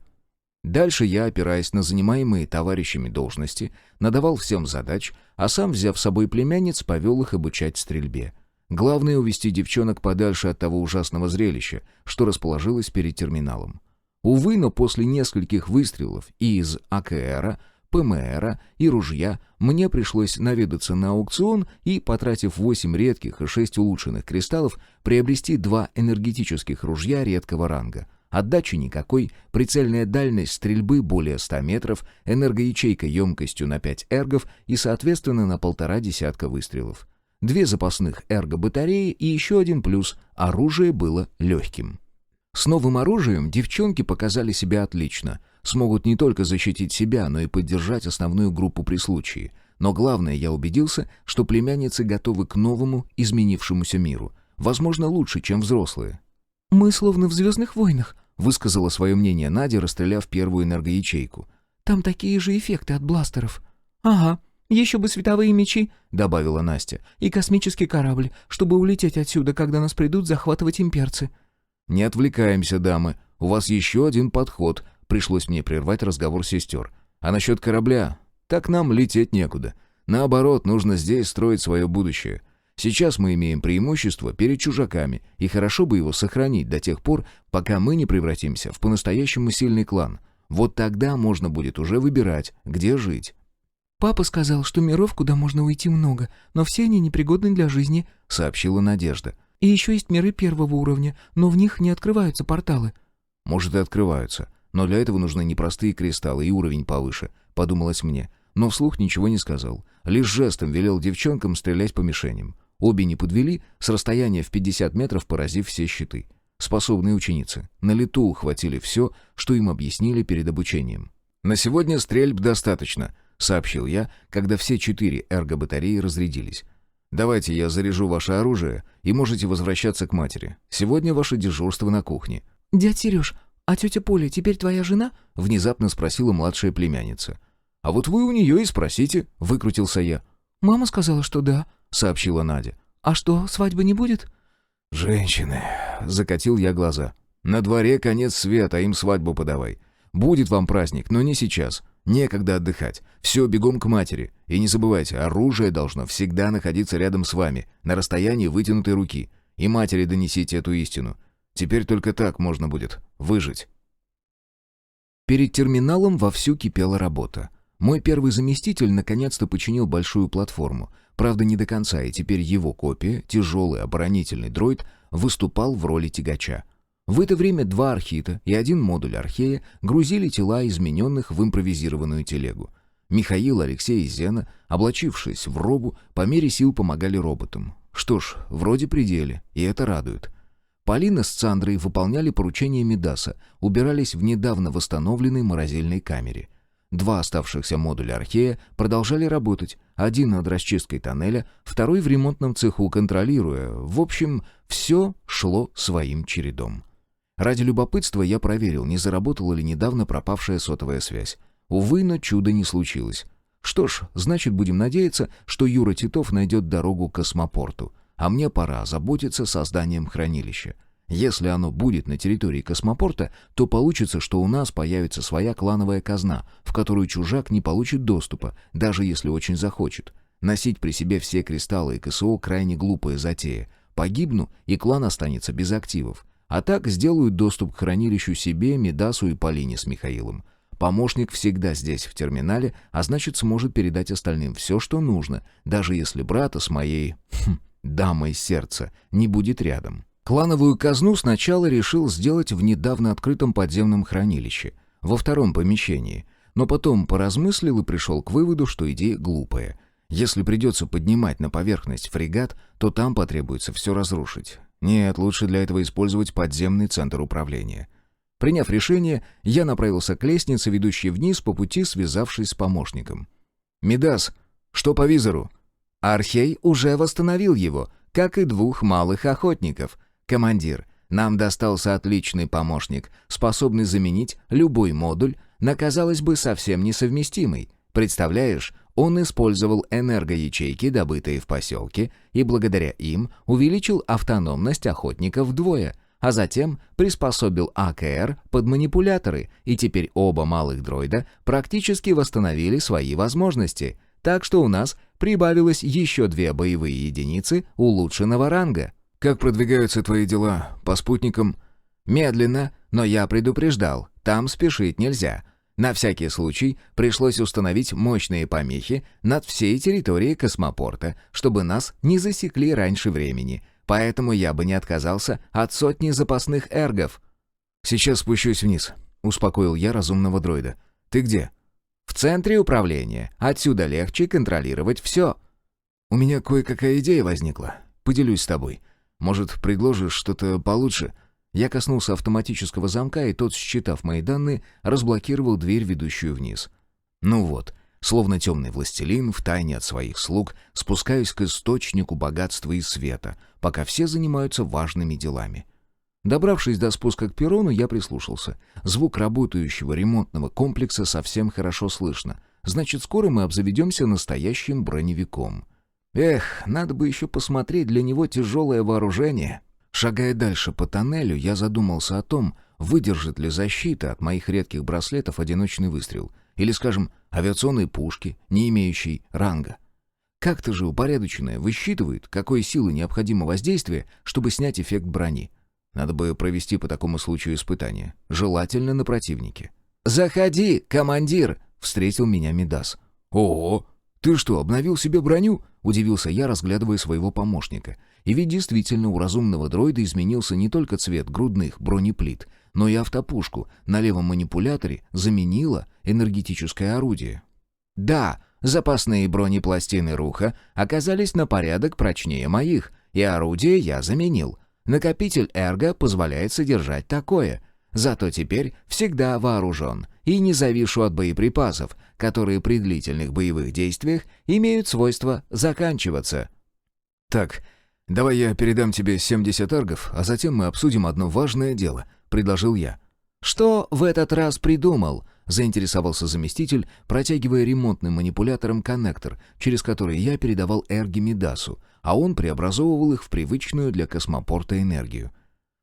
Дальше я, опираясь на занимаемые товарищами должности, надавал всем задач, а сам, взяв с собой племянниц, повел их обучать стрельбе. Главное — увести девчонок подальше от того ужасного зрелища, что расположилось перед терминалом. Увы, но после нескольких выстрелов и из АКРа, ПМРа и ружья мне пришлось наведаться на аукцион и, потратив 8 редких и 6 улучшенных кристаллов, приобрести 2 энергетических ружья редкого ранга. Отдачи никакой, прицельная дальность стрельбы более 100 метров, энергоячейка емкостью на 5 эргов и, соответственно, на 1,5 десятка выстрелов. 2 запасных эрго-батареи и еще один плюс — оружие было легким. С новым оружием девчонки показали себя отлично. Смогут не только защитить себя, но и поддержать основную группу при случае. Но главное, я убедился, что племянницы готовы к новому, изменившемуся миру. Возможно, лучше, чем взрослые. «Мы словно в «Звездных войнах», — высказала свое мнение Надя, расстреляв первую энергоячейку. «Там такие же эффекты от бластеров». «Ага. Еще бы световые мечи», — добавила Настя, «и космический корабль, чтобы улететь отсюда, когда нас придут захватывать имперцы». «Не отвлекаемся, дамы. У вас еще один подход», — пришлось мне прервать разговор сестер. «А насчет корабля? Так нам лететь некуда. Наоборот, нужно здесь строить свое будущее. Сейчас мы имеем преимущество перед чужаками, и хорошо бы его сохранить до тех пор, пока мы не превратимся в по-настоящему сильный клан. Вот тогда можно будет уже выбирать, где жить». «Папа сказал, что миров, куда можно уйти, много, но все они непригодны для жизни», — сообщила Надежда. «И еще есть миры первого уровня, но в них не открываются порталы». «Может, и открываются, но для этого нужны непростые кристаллы и уровень повыше», — подумалось мне. Но вслух ничего не сказал. Лишь жестом велел девчонкам стрелять по мишеням. Обе не подвели, с расстояния в 50 метров поразив все щиты. Способные ученицы. На лету ухватили все, что им объяснили перед обучением. «На сегодня стрельб достаточно», — сообщил я, когда все 4 эрго-батареи разрядились. «Давайте я заряжу ваше оружие, и можете возвращаться к матери. Сегодня ваше дежурство на кухне». «Дядь Сереж, а тетя Поля теперь твоя жена?» — внезапно спросила младшая племянница. «А вот вы у нее и спросите», — выкрутился я. «Мама сказала, что да», — сообщила Надя. «А что, свадьбы не будет?» «Женщины», — закатил я глаза. На дворе конец света, а им свадьбу подавай. Будет вам праздник, но не сейчас. Некогда отдыхать. Все, бегом к матери. И не забывайте, оружие должно всегда находиться рядом с вами, на расстоянии вытянутой руки. И матери донесите эту истину. Теперь только так можно будет выжить». Перед терминалом вовсю кипела работа. Мой первый заместитель наконец-то починил большую платформу. Правда, не до конца, и теперь его копия, тяжелый оборонительный дроид, выступал в роли тягача. В это время 2 архита и 1 модуль архея грузили тела измененных в импровизированную телегу. Михаил, Алексей и Зена, облачившись в робу, по мере сил помогали роботам. Что ж, вроде пределе, и это радует. Полина с Цандрой выполняли поручения Мидаса, убирались в недавно восстановленной морозильной камере. 2 оставшихся модуля архея продолжали работать, 1 над расчисткой тоннеля, 2 в ремонтном цеху контролируя. В общем, все шло своим чередом. Ради любопытства я проверил, не заработала ли недавно пропавшая сотовая связь. Увы, но чуда не случилось. Что ж, значит, будем надеяться, что Юра Титов найдет дорогу к космопорту. А мне пора озаботиться созданием хранилища. Если оно будет на территории космопорта, то получится, что у нас появится своя клановая казна, в которую чужак не получит доступа, даже если очень захочет. Носить при себе все кристаллы и КСО крайне глупая затея. Погибну, и клан останется без активов. А так сделают доступ к хранилищу себе, Мидасу и Полине с Михаилом. Помощник всегда здесь, в терминале, а значит, сможет передать остальным все, что нужно, даже если брата с моей дамой сердца не будет рядом. Клановую казну сначала решил сделать в недавно открытом подземном хранилище, во 2-м помещении, но потом поразмыслил и пришел к выводу, что идея глупая. Если придется поднимать на поверхность фрегат, то там потребуется все разрушить. Нет, лучше для этого использовать подземный центр управления. Приняв решение, я направился к лестнице, ведущей вниз, по пути связавшись с помощником. «Мидас, что по визору?» Архей уже восстановил его, как и 2 малых охотников. Командир, нам достался отличный помощник, способный заменить любой модуль на, казалось бы, совсем несовместимый. Представляешь, он использовал энергоячейки, добытые в поселке, и благодаря им увеличил автономность охотников вдвое, а затем приспособил АКР под манипуляторы, и теперь оба малых дроида практически восстановили свои возможности. Так что у нас прибавилось еще 2 боевые единицы улучшенного ранга. «Как продвигаются твои дела по спутникам?» Медленно, но я предупреждал, там спешить нельзя. На всякий случай пришлось установить мощные помехи над всей территорией космопорта, чтобы нас не засекли раньше времени. Поэтому я бы не отказался от 100 запасных эргов. «Сейчас спущусь вниз», — успокоил я разумного дроида. «Ты где?» «В центре управления. Отсюда легче контролировать все». «У меня кое-какая идея возникла. Поделюсь с тобой. Может, предложишь что-то получше?» Я коснулся автоматического замка, и тот, считав мои данные, разблокировал дверь, ведущую вниз. Ну вот, словно темный властелин, втайне от своих слуг, спускаюсь к источнику богатства и света, пока все занимаются важными делами. Добравшись до спуска к перрону, я прислушался. Звук работающего ремонтного комплекса совсем хорошо слышно. Значит, скоро мы обзаведемся настоящим броневиком. Эх, надо бы еще посмотреть для него тяжелое вооружение. Шагая дальше по тоннелю, я задумался о том, выдержит ли защита от моих редких браслетов одиночный выстрел, или, скажем, авиационной пушки, не имеющей ранга. Как-то же упорядоченное высчитывает, какой силы необходимо воздействие, чтобы снять эффект брони. Надо бы провести по такому случаю испытание, желательно на противнике. «Заходи, командир!» — встретил меня Мидас. «Ого! Ты что, обновил себе броню?» — удивился я, разглядывая своего помощника. И ведь действительно у разумного дроида изменился не только цвет грудных бронеплит, но и автопушку на левом манипуляторе заменило энергетическое орудие. «Да, запасные бронепластины Руха оказались на порядок прочнее моих, и орудие я заменил. Накопитель Эрго позволяет содержать такое. Зато теперь всегда вооружен и не завишу от боеприпасов, которые при длительных боевых действиях имеют свойство заканчиваться». «Так, давай я передам тебе 70 эргов, а затем мы обсудим одно важное дело», — предложил я. «Что в этот раз придумал?» — заинтересовался заместитель, протягивая ремонтным манипулятором коннектор, через который я передавал эрги Мидасу, а он преобразовывал их в привычную для космопорта энергию.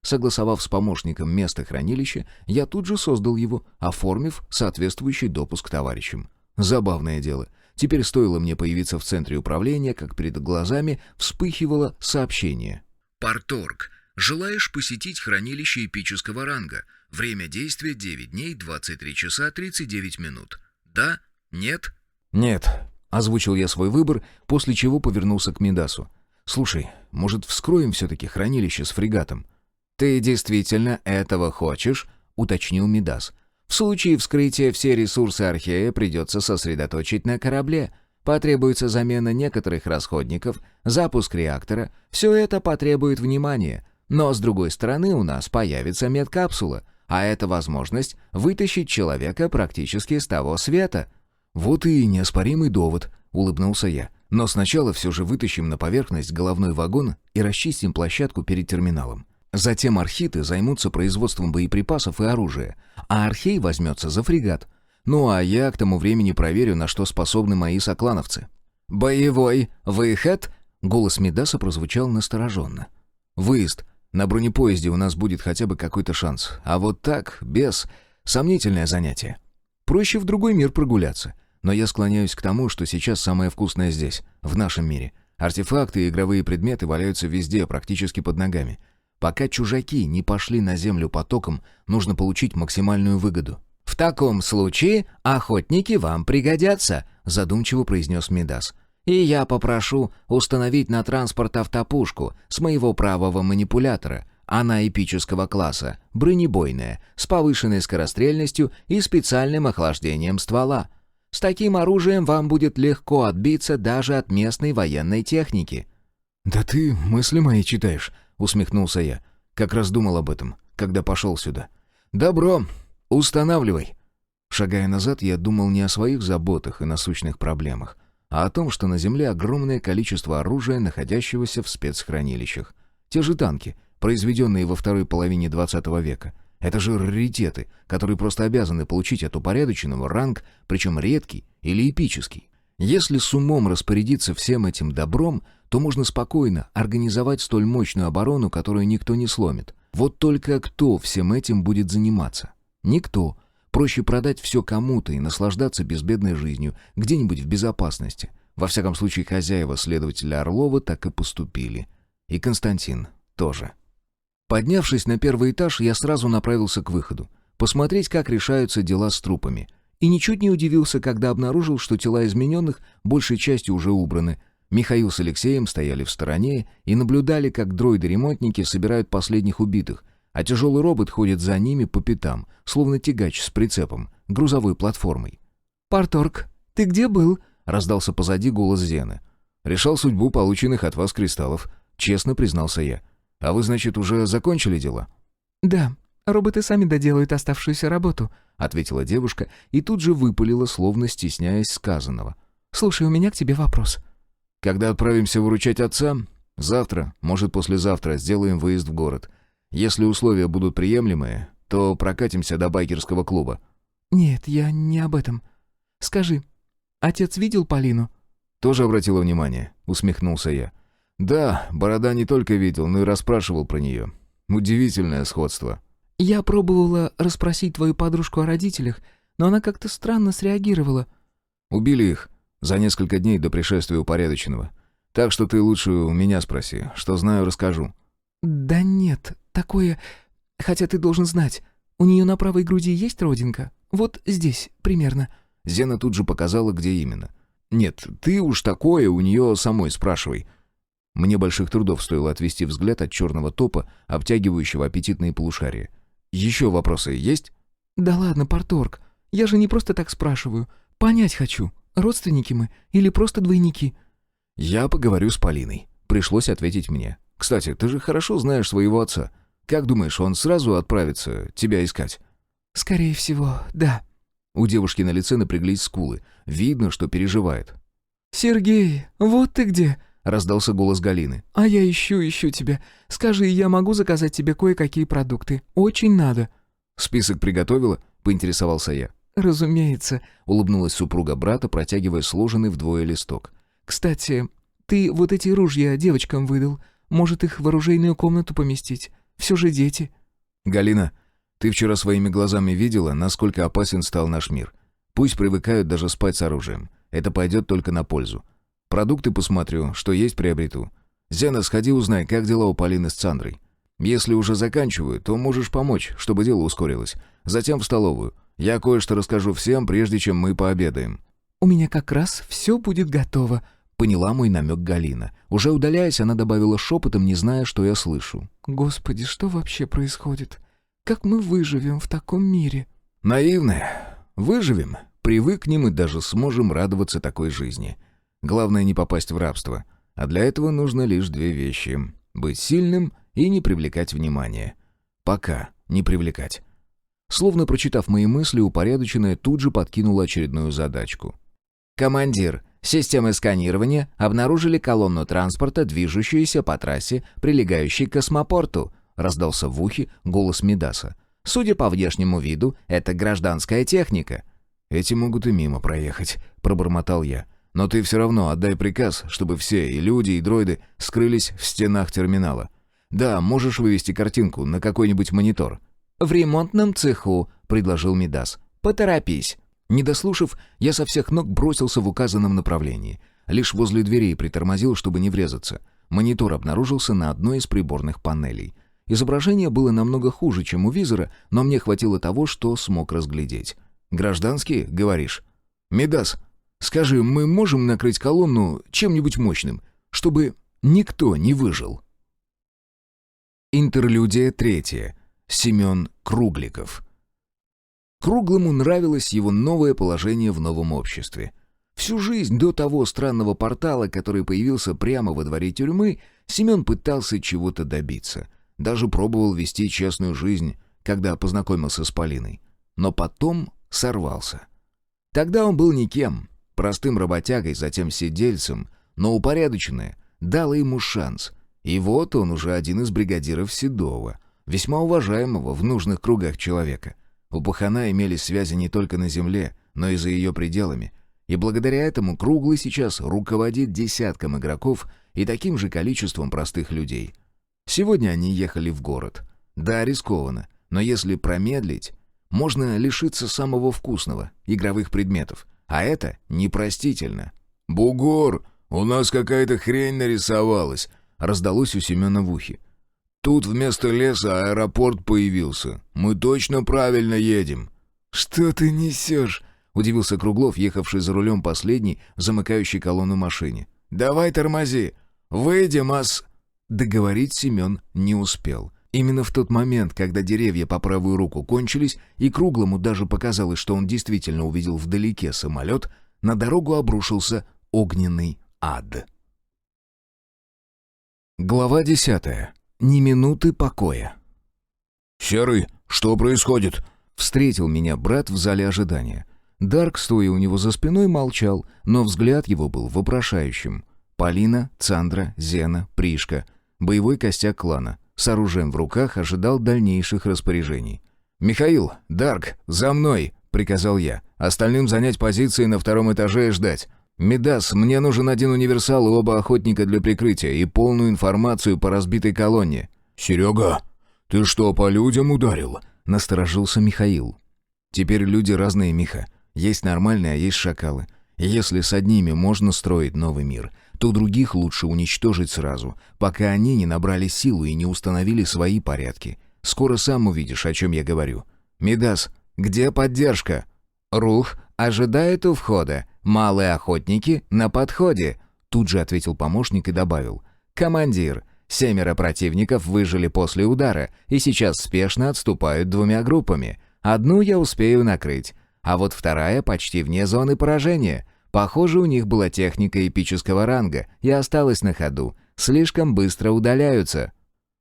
Согласовав с помощником место хранилища, я тут же создал его, оформив соответствующий допуск товарищам. Забавное дело. Теперь стоило мне появиться в центре управления, как перед глазами вспыхивало сообщение. Парторг. Желаешь посетить хранилище эпического ранга? Время действия 9 дней, 23 часа, 39 минут. Да? Нет? «Нет», — озвучил я свой выбор, после чего повернулся к Мидасу. «Слушай, может, вскроем все-таки хранилище с фрегатом?» «Ты действительно этого хочешь?» — уточнил Мидас. «В случае вскрытия все ресурсы Архея придется сосредоточить на корабле. Потребуется замена некоторых расходников, запуск реактора. Все это потребует внимания. Но, с другой стороны, у нас появится медкапсула, а это возможность вытащить человека практически с того света». «Вот и неоспоримый довод», — улыбнулся я. «Но сначала все же вытащим на поверхность головной вагон и расчистим площадку перед терминалом. Затем архиты займутся производством боеприпасов и оружия, а Архей возьмется за фрегат. Ну а я к тому времени проверю, на что способны мои соклановцы». «Боевой выход?» — голос Мидаса прозвучал настороженно. «Выезд. На бронепоезде у нас будет хотя бы какой-то шанс. А вот так, без... сомнительное занятие. Проще в другой мир прогуляться. Но я склоняюсь к тому, что сейчас самое вкусное здесь, в нашем мире. Артефакты и игровые предметы валяются везде, практически под ногами. Пока чужаки не пошли на землю потоком, нужно получить максимальную выгоду». «В таком случае охотники вам пригодятся», — задумчиво произнес Мидас. «И я попрошу установить на транспорт автопушку с моего правого манипулятора. Она эпического класса, бронебойная, с повышенной скорострельностью и специальным охлаждением ствола. С таким оружием вам будет легко отбиться даже от местной военной техники». «Да ты мысли мои читаешь», — усмехнулся я. «Как раз думал об этом, когда пошел сюда». «Добро, устанавливай». Шагая назад, я думал не о своих заботах и насущных проблемах, а о том, что на Земле огромное количество оружия, находящегося в спецхранилищах. Те же танки, произведенные во второй половине 20 века. Это же раритеты, которые просто обязаны получить от упорядоченного ранг, причем редкий или эпический. Если с умом распорядиться всем этим добром, то можно спокойно организовать столь мощную оборону, которую никто не сломит. Вот только кто всем этим будет заниматься? Никто. Проще продать все кому-то и наслаждаться безбедной жизнью, где-нибудь в безопасности. Во всяком случае, хозяева следователя Орлова так и поступили. И Константин тоже. Поднявшись на первый этаж, я сразу направился к выходу. Посмотреть, как решаются дела с трупами. И ничуть не удивился, когда обнаружил, что тела измененных большей частью уже убраны. Михаил с Алексеем стояли в стороне и наблюдали, как дроиды-ремонтники собирают последних убитых, а тяжелый робот ходит за ними по пятам, словно тягач с прицепом, грузовой платформой. «Парторг, ты где был?» — раздался позади голос Зены. «Решал судьбу полученных от вас кристаллов», — честно признался я. «А вы, значит, уже закончили дела?» «Да, роботы сами доделают оставшуюся работу», — ответила девушка и тут же выпалила, словно стесняясь сказанного. «Слушай, у меня к тебе вопрос». «Когда отправимся выручать отца? Завтра, может, послезавтра сделаем выезд в город. Если условия будут приемлемые, то прокатимся до байкерского клуба». «Нет, я не об этом. Скажи, отец видел Полину?» «Тоже обратила внимание», — усмехнулся я. «Да, Борода не только видел, но и расспрашивал про нее. Удивительное сходство». «Я пробовала расспросить твою подружку о родителях, но она как-то странно среагировала». «Убили их за несколько дней до пришествия упорядоченного. Так что ты лучше у меня спроси. Что знаю, расскажу». «Да нет, такое... Хотя ты должен знать. У нее на правой груди есть родинка? Вот здесь, примерно». Зена тут же показала, где именно. «Нет, ты уж такое у нее самой спрашивай». Мне больших трудов стоило отвести взгляд от черного топа, обтягивающего аппетитные полушария. «Еще вопросы есть?» «Да ладно, Парторг, я же не просто так спрашиваю. Понять хочу, родственники мы или просто двойники?» «Я поговорю с Полиной», — пришлось ответить мне. «Кстати, ты же хорошо знаешь своего отца. Как думаешь, он сразу отправится тебя искать?» «Скорее всего, да». У девушки на лице напряглись скулы. Видно, что переживает. «Сергей, вот ты где!» — раздался голос Галины. «А я ищу тебя. Скажи, я могу заказать тебе кое-какие продукты? Очень надо». «Список приготовила?» — поинтересовался я. «Разумеется», — улыбнулась супруга брата, протягивая сложенный вдвое листок. «Кстати, ты вот эти ружья девочкам выдал. Может, их в оружейную комнату поместить? Все же дети». «Галина, ты вчера своими глазами видела, насколько опасен стал наш мир. Пусть привыкают даже спать с оружием. Это пойдет только на пользу. Продукты посмотрю, что есть приобрету. Зена, сходи узнай, как дела у Полины с Цандрой. Если уже заканчиваю, то можешь помочь, чтобы дело ускорилось. Затем в столовую. Я кое-что расскажу всем, прежде чем мы пообедаем». «У меня как раз все будет готово», — Поняла мой намек Галина. Уже удаляясь, она добавила шепотом, не зная, что я слышу. «Господи, что вообще происходит? Как мы выживем в таком мире?» «Наивная. Выживем, привыкнем и даже сможем радоваться такой жизни. Главное не попасть в рабство. А для этого нужно лишь две вещи. Быть сильным и не привлекать внимания. Пока не привлекать». Словно прочитав мои мысли, упорядоченная тут же подкинула очередную задачку. «Командир, системы сканирования обнаружили колонну транспорта, движущуюся по трассе, прилегающей к космопорту», — раздался в ухе голос Мидаса. «Судя по внешнему виду, это гражданская техника». «Эти могут и мимо проехать», — пробормотал я. «Но ты все равно отдай приказ, чтобы все, и люди, и дроиды, скрылись в стенах терминала. Да, можешь вывести картинку на какой-нибудь монитор». «В ремонтном цеху», — предложил Мидас. «Поторопись». Не дослушав, я со всех ног бросился в указанном направлении. Лишь возле дверей притормозил, чтобы не врезаться. Монитор обнаружился на одной из приборных панелей. Изображение было намного хуже, чем у визора, но мне хватило того, что смог разглядеть. «Гражданские, говоришь? Мидас, скажи, мы можем накрыть колонну чем-нибудь мощным, чтобы никто не выжил?» Интерлюдия 3. Семен Кругликов. Круглому нравилось его новое положение в новом обществе. Всю жизнь до того странного портала, который появился прямо во дворе тюрьмы, Семен пытался чего-то добиться. Даже пробовал вести честную жизнь, когда познакомился с Полиной. Но потом сорвался. Тогда он был никем, простым работягой, затем сидельцем, но упорядоченное дало ему шанс. И вот он уже один из бригадиров Седова, весьма уважаемого в нужных кругах человека. У пахана имелись связи не только на земле, но и за ее пределами. И благодаря этому Круглый сейчас руководит десятком игроков и таким же количеством простых людей. Сегодня они ехали в город. Да, рискованно, но если промедлить, можно лишиться самого вкусного — игровых предметов. А это непростительно. «Бугор, у нас какая-то хрень нарисовалась», — раздалось у Семена в ухе. «Тут вместо леса аэропорт появился. Мы точно правильно едем». «Что ты несешь?» — удивился Круглов, ехавший за рулем последней, замыкающей колонну машине. «Давай тормози. Выйдем, Договорить Семен не успел. Именно в тот момент, когда деревья по правую руку кончились, и Круглому даже показалось, что он действительно увидел вдалеке самолет, на дорогу обрушился огненный ад. Глава 10. Ни минуты покоя. «Серый, что происходит?» Встретил меня брат в зале ожидания. Дарк, стоя у него за спиной, молчал, но взгляд его был вопрошающим. Полина, Цандра, Зена, Пришка. Боевой костяк клана. С оружием в руках ожидал дальнейших распоряжений. «Михаил, Дарк, за мной!» — приказал я. «Остальным занять позиции на втором этаже и ждать. Мидас, мне нужен один универсал и оба охотника для прикрытия и полную информацию по разбитой колонне». «Серега, ты что, по людям ударил?» — насторожился Михаил. «Теперь люди разные, Миха. Есть нормальные, а есть шакалы. И если с одними можно строить новый мир, то других лучше уничтожить сразу, пока они не набрали силу и не установили свои порядки. Скоро сам увидишь, о чем я говорю. Мидас, где поддержка?» «Рух ожидает у входа. Малые охотники на подходе», — тут же ответил помощник и добавил. «Командир, 7 противников выжили после удара и сейчас спешно отступают 2 группами. Одну я успею накрыть, а вот вторая почти вне зоны поражения. Похоже, у них была техника эпического ранга и осталась на ходу. Слишком быстро удаляются».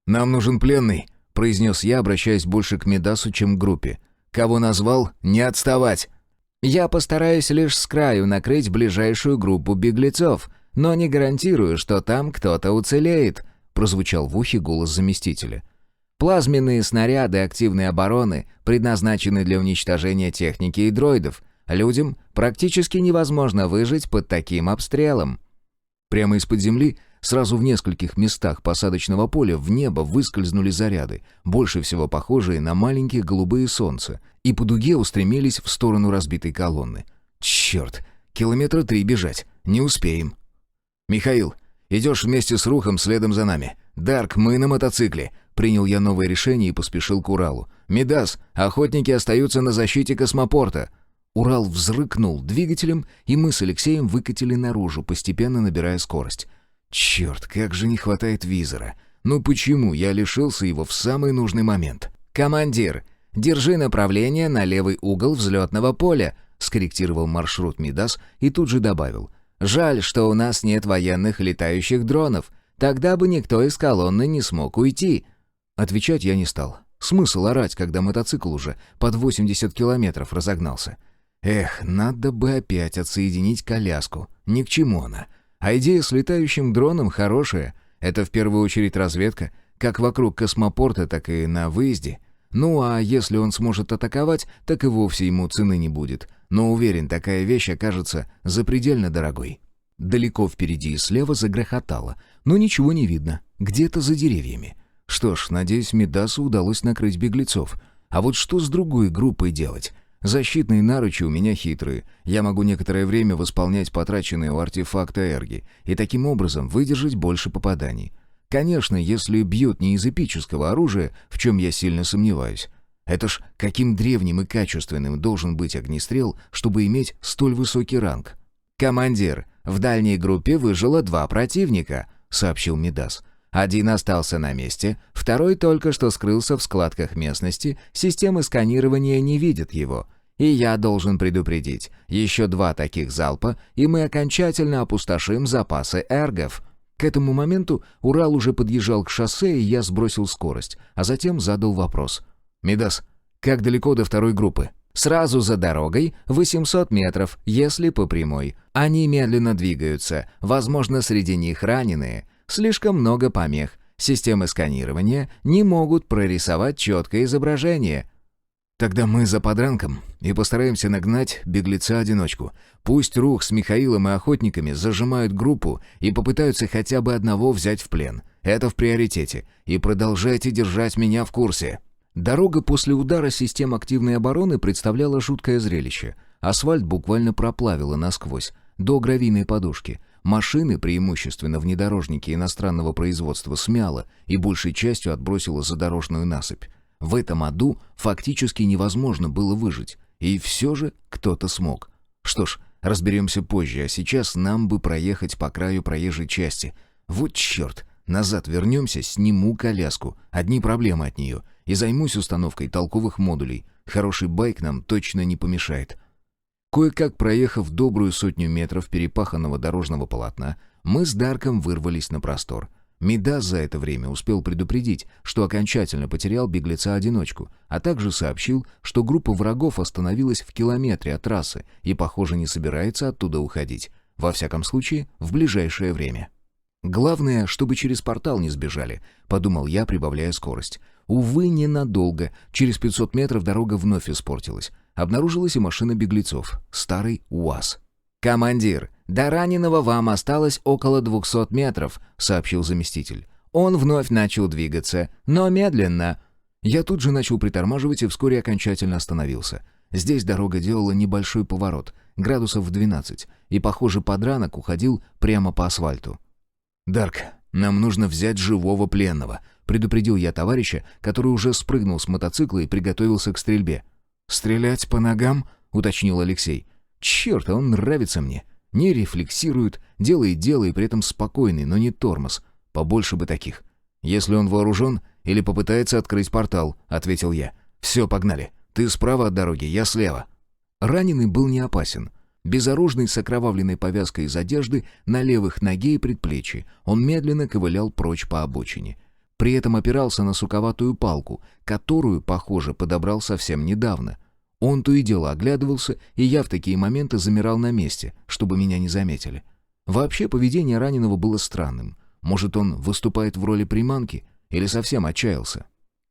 «Нам нужен пленный», — произнес я, обращаясь больше к Мидасу, чем к группе. «Кого назвал? Не отставать!» «Я постараюсь лишь с краю накрыть ближайшую группу беглецов, но не гарантирую, что там кто-то уцелеет», — прозвучал в ухе голос заместителя. «Плазменные снаряды активной обороны предназначены для уничтожения техники и дроидов. Людям практически невозможно выжить под таким обстрелом». Прямо из-под земли Сразу в нескольких местах посадочного поля в небо выскользнули заряды, больше всего похожие на маленькие голубые солнца, и по дуге устремились в сторону разбитой колонны. «Черт! Километра 3 бежать. Не успеем». «Михаил, идешь вместе с Рухом следом за нами. Дарк, мы на мотоцикле». Принял я новое решение и поспешил к Уралу. «Мидас, охотники остаются на защите космопорта». Урал взрыкнул двигателем, и мы с Алексеем выкатили наружу, постепенно набирая скорость. Черт, как же не хватает визора. Ну почему я лишился его в самый нужный момент? «Командир, держи направление на левый угол взлетного поля», скорректировал маршрут Мидас и тут же добавил. «Жаль, что у нас нет военных летающих дронов. Тогда бы никто из колонны не смог уйти». Отвечать я не стал. Смысл орать, когда мотоцикл уже под 80 километров разогнался. Эх, надо бы опять отсоединить коляску. Ни к чему она. А идея с летающим дроном хорошая. Это в первую очередь разведка, как вокруг космопорта, так и на выезде. Ну а если он сможет атаковать, так и вовсе ему цены не будет. Но уверен, такая вещь окажется запредельно дорогой. Далеко впереди и слева загрохотало, но ничего не видно. Где-то за деревьями. Что ж, надеюсь, Мидасу удалось накрыть беглецов. А вот что с другой группой делать? Защитные наручи у меня хитрые. Я могу некоторое время восполнять потраченные у артефакта эрги и таким образом выдержать больше попаданий. Конечно, если бьют не из эпического оружия, в чем я сильно сомневаюсь. Это ж каким древним и качественным должен быть огнестрел, чтобы иметь столь высокий ранг. «Командир, в дальней группе выжило 2 противника», — сообщил Мидас. «Один остался на месте, второй только что скрылся в складках местности, системы сканирования не видят его. И я должен предупредить, еще 2 таких залпа, и мы окончательно опустошим запасы эргов». К этому моменту Урал уже подъезжал к шоссе, и я сбросил скорость, а затем задал вопрос. «Мидас, как далеко до второй группы?» «Сразу за дорогой 800 метров, если по прямой. Они медленно двигаются, возможно, среди них раненые. Слишком много помех. Системы сканирования не могут прорисовать четкое изображение». «Тогда мы за подранком и постараемся нагнать беглеца-одиночку. Пусть Рух с Михаилом и охотниками зажимают группу и попытаются хотя бы одного взять в плен. Это в приоритете. И продолжайте держать меня в курсе». Дорога после удара систем активной обороны представляла жуткое зрелище. Асфальт буквально проплавило насквозь, до гравийной подушки. Машины, преимущественно внедорожники иностранного производства, смяло и большей частью отбросило за дорожную насыпь. В этом аду фактически невозможно было выжить, и все же кто-то смог. Что ж, разберемся позже, а сейчас нам бы проехать по краю проезжей части. Вот черт, назад вернемся, сниму коляску, одни проблемы от нее, и займусь установкой толковых модулей. Хороший байк нам точно не помешает. Кое-как проехав добрую 100 метров перепаханного дорожного полотна, мы с Дарком вырвались на простор. Мидас за это время успел предупредить, что окончательно потерял беглеца-одиночку, а также сообщил, что группа врагов остановилась в километре от трассы и, похоже, не собирается оттуда уходить. Во всяком случае, в ближайшее время. «Главное, чтобы через портал не сбежали», — подумал я, прибавляя скорость. Увы, ненадолго. Через 500 метров дорога вновь испортилась. Обнаружилась и машина беглецов. Старый УАЗ. «Командир, до раненого вам осталось около 200 метров», — сообщил заместитель. «Он вновь начал двигаться, но медленно». Я тут же начал притормаживать и вскоре окончательно остановился. Здесь дорога делала небольшой поворот, градусов в 12, и, похоже, подранок уходил прямо по асфальту. «Дарк, нам нужно взять живого пленного», — предупредил я товарища, который уже спрыгнул с мотоцикла и приготовился к стрельбе. «Стрелять по ногам?» — уточнил Алексей. «Черт, он нравится мне. Не рефлексирует, делает дело и при этом спокойный, но не тормоз. Побольше бы таких. Если он вооружен или попытается открыть портал», — ответил я. «Все, погнали. Ты справа от дороги, я слева». Раненый был не опасен. Безоружный, с окровавленной повязкой из одежды на левых ноге и предплечье, он медленно ковылял прочь по обочине. При этом опирался на суковатую палку, которую, похоже, подобрал совсем недавно. Он то и дело оглядывался, и я в такие моменты замирал на месте, чтобы меня не заметили. Вообще, поведение раненого было странным. Может, он выступает в роли приманки или совсем отчаялся?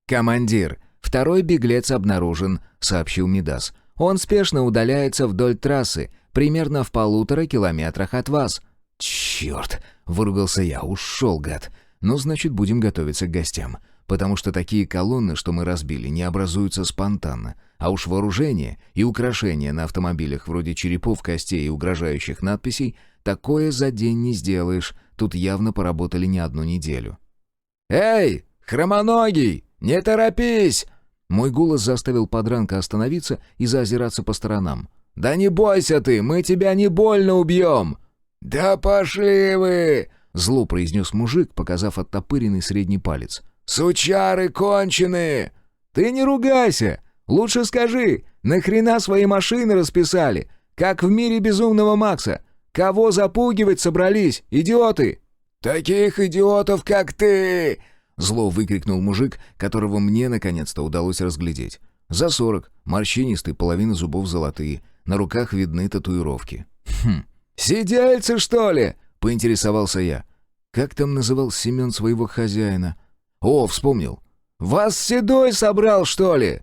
«Командир, второй беглец обнаружен», — сообщил Мидас. «Он спешно удаляется вдоль трассы, примерно в 1,5 километрах от вас». «Черт!» — выругался я. «Ушел, гад. Ну, значит, будем готовиться к гостям. Потому что такие колонны, что мы разбили, не образуются спонтанно. А уж вооружение и украшения на автомобилях вроде черепов, костей и угрожающих надписей такое за день не сделаешь. Тут явно поработали не одну неделю». «Эй, хромоногий, не торопись!» Мой голос заставил подранка остановиться и заозираться по сторонам. «Да не бойся ты, мы тебя не больно убьем!» «Да пошли вы!» — зло произнес мужик, показав оттопыренный средний палец. «Сучары конченые!» «Ты не ругайся! Лучше скажи, нахрена свои машины расписали? Как в мире безумного Макса? Кого запугивать собрались, идиоты?» «Таких идиотов, как ты!» — зло выкрикнул мужик, которого мне наконец-то удалось разглядеть. За 40, морщинистый, половина зубов золотые, на руках видны татуировки. «Сидельцы, что ли?» — поинтересовался я. Как там называл Семен своего хозяина? «О, вспомнил. Вас Седой собрал, что ли?»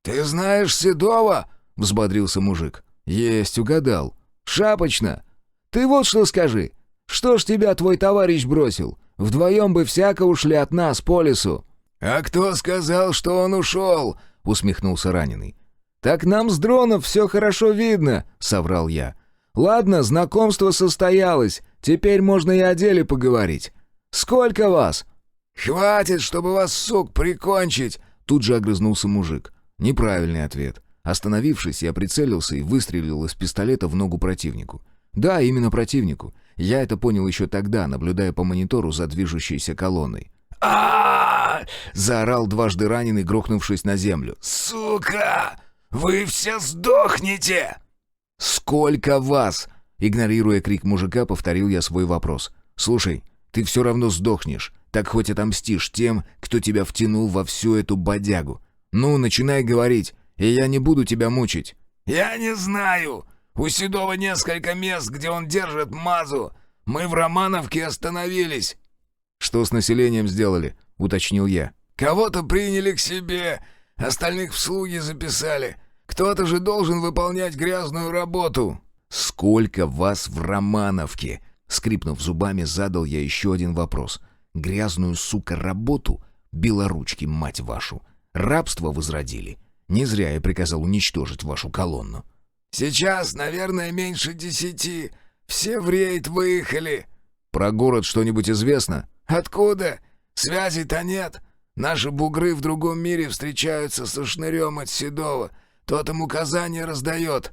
«Ты знаешь Седова?» — взбодрился мужик. «Есть, угадал. Шапочно. Ты вот что скажи. Что ж тебя твой товарищ бросил? Вдвоем бы всяко ушли от нас по лесу». «А кто сказал, что он ушел?» — усмехнулся раненый. «Так нам с дронов все хорошо видно», — соврал я. «Ладно, знакомство состоялось. Теперь можно и о деле поговорить. Сколько вас?» «Хватит, чтобы вас, сук, прикончить!» Тут же огрызнулся мужик. Неправильный ответ. Остановившись, я прицелился и выстрелил из пистолета в ногу противнику. Да, именно противнику. Я это понял еще тогда, наблюдая по монитору за движущейся колонной. Заорал дважды раненый, грохнувшись на землю. «Сука! Вы все сдохнете!» «Сколько вас?» Игнорируя крик мужика, повторил я свой вопрос. «Слушай, ты все равно сдохнешь. Так хоть отомстишь тем, кто тебя втянул во всю эту бодягу. Ну, начинай говорить, и я не буду тебя мучить». «Я не знаю. У Седова несколько мест, где он держит мазу. Мы в Романовке остановились». «Что с населением сделали?» — уточнил я. «Кого-то приняли к себе, остальных в слуги записали. Кто-то же должен выполнять грязную работу». «Сколько вас в Романовке?» Скрипнув зубами, задал я еще один вопрос. «Грязную, сука, работу? Белоручки, мать вашу! Рабство возродили? Не зря я приказал уничтожить вашу колонну». «Сейчас, наверное, меньше 10. Все в рейд выехали». «Про город что-нибудь известно?» «Откуда? Связи-то нет. Наши бугры в другом мире встречаются со шнырем от Седова. Тот им указания раздает».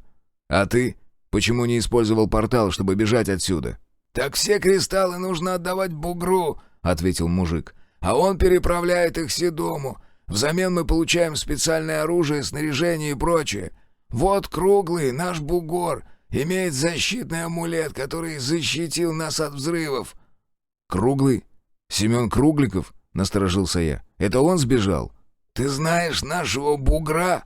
«А ты? Почему не использовал портал, чтобы бежать отсюда?» «Так все кристаллы нужно отдавать бугру», — ответил мужик. «А он переправляет их Седому. Взамен мы получаем специальное оружие, снаряжение и прочее. Вот круглый, наш бугор, имеет защитный амулет, который защитил нас от взрывов». «Круглый? Семен Кругликов?» — насторожился я. «Это он сбежал?» «Ты знаешь нашего бугра?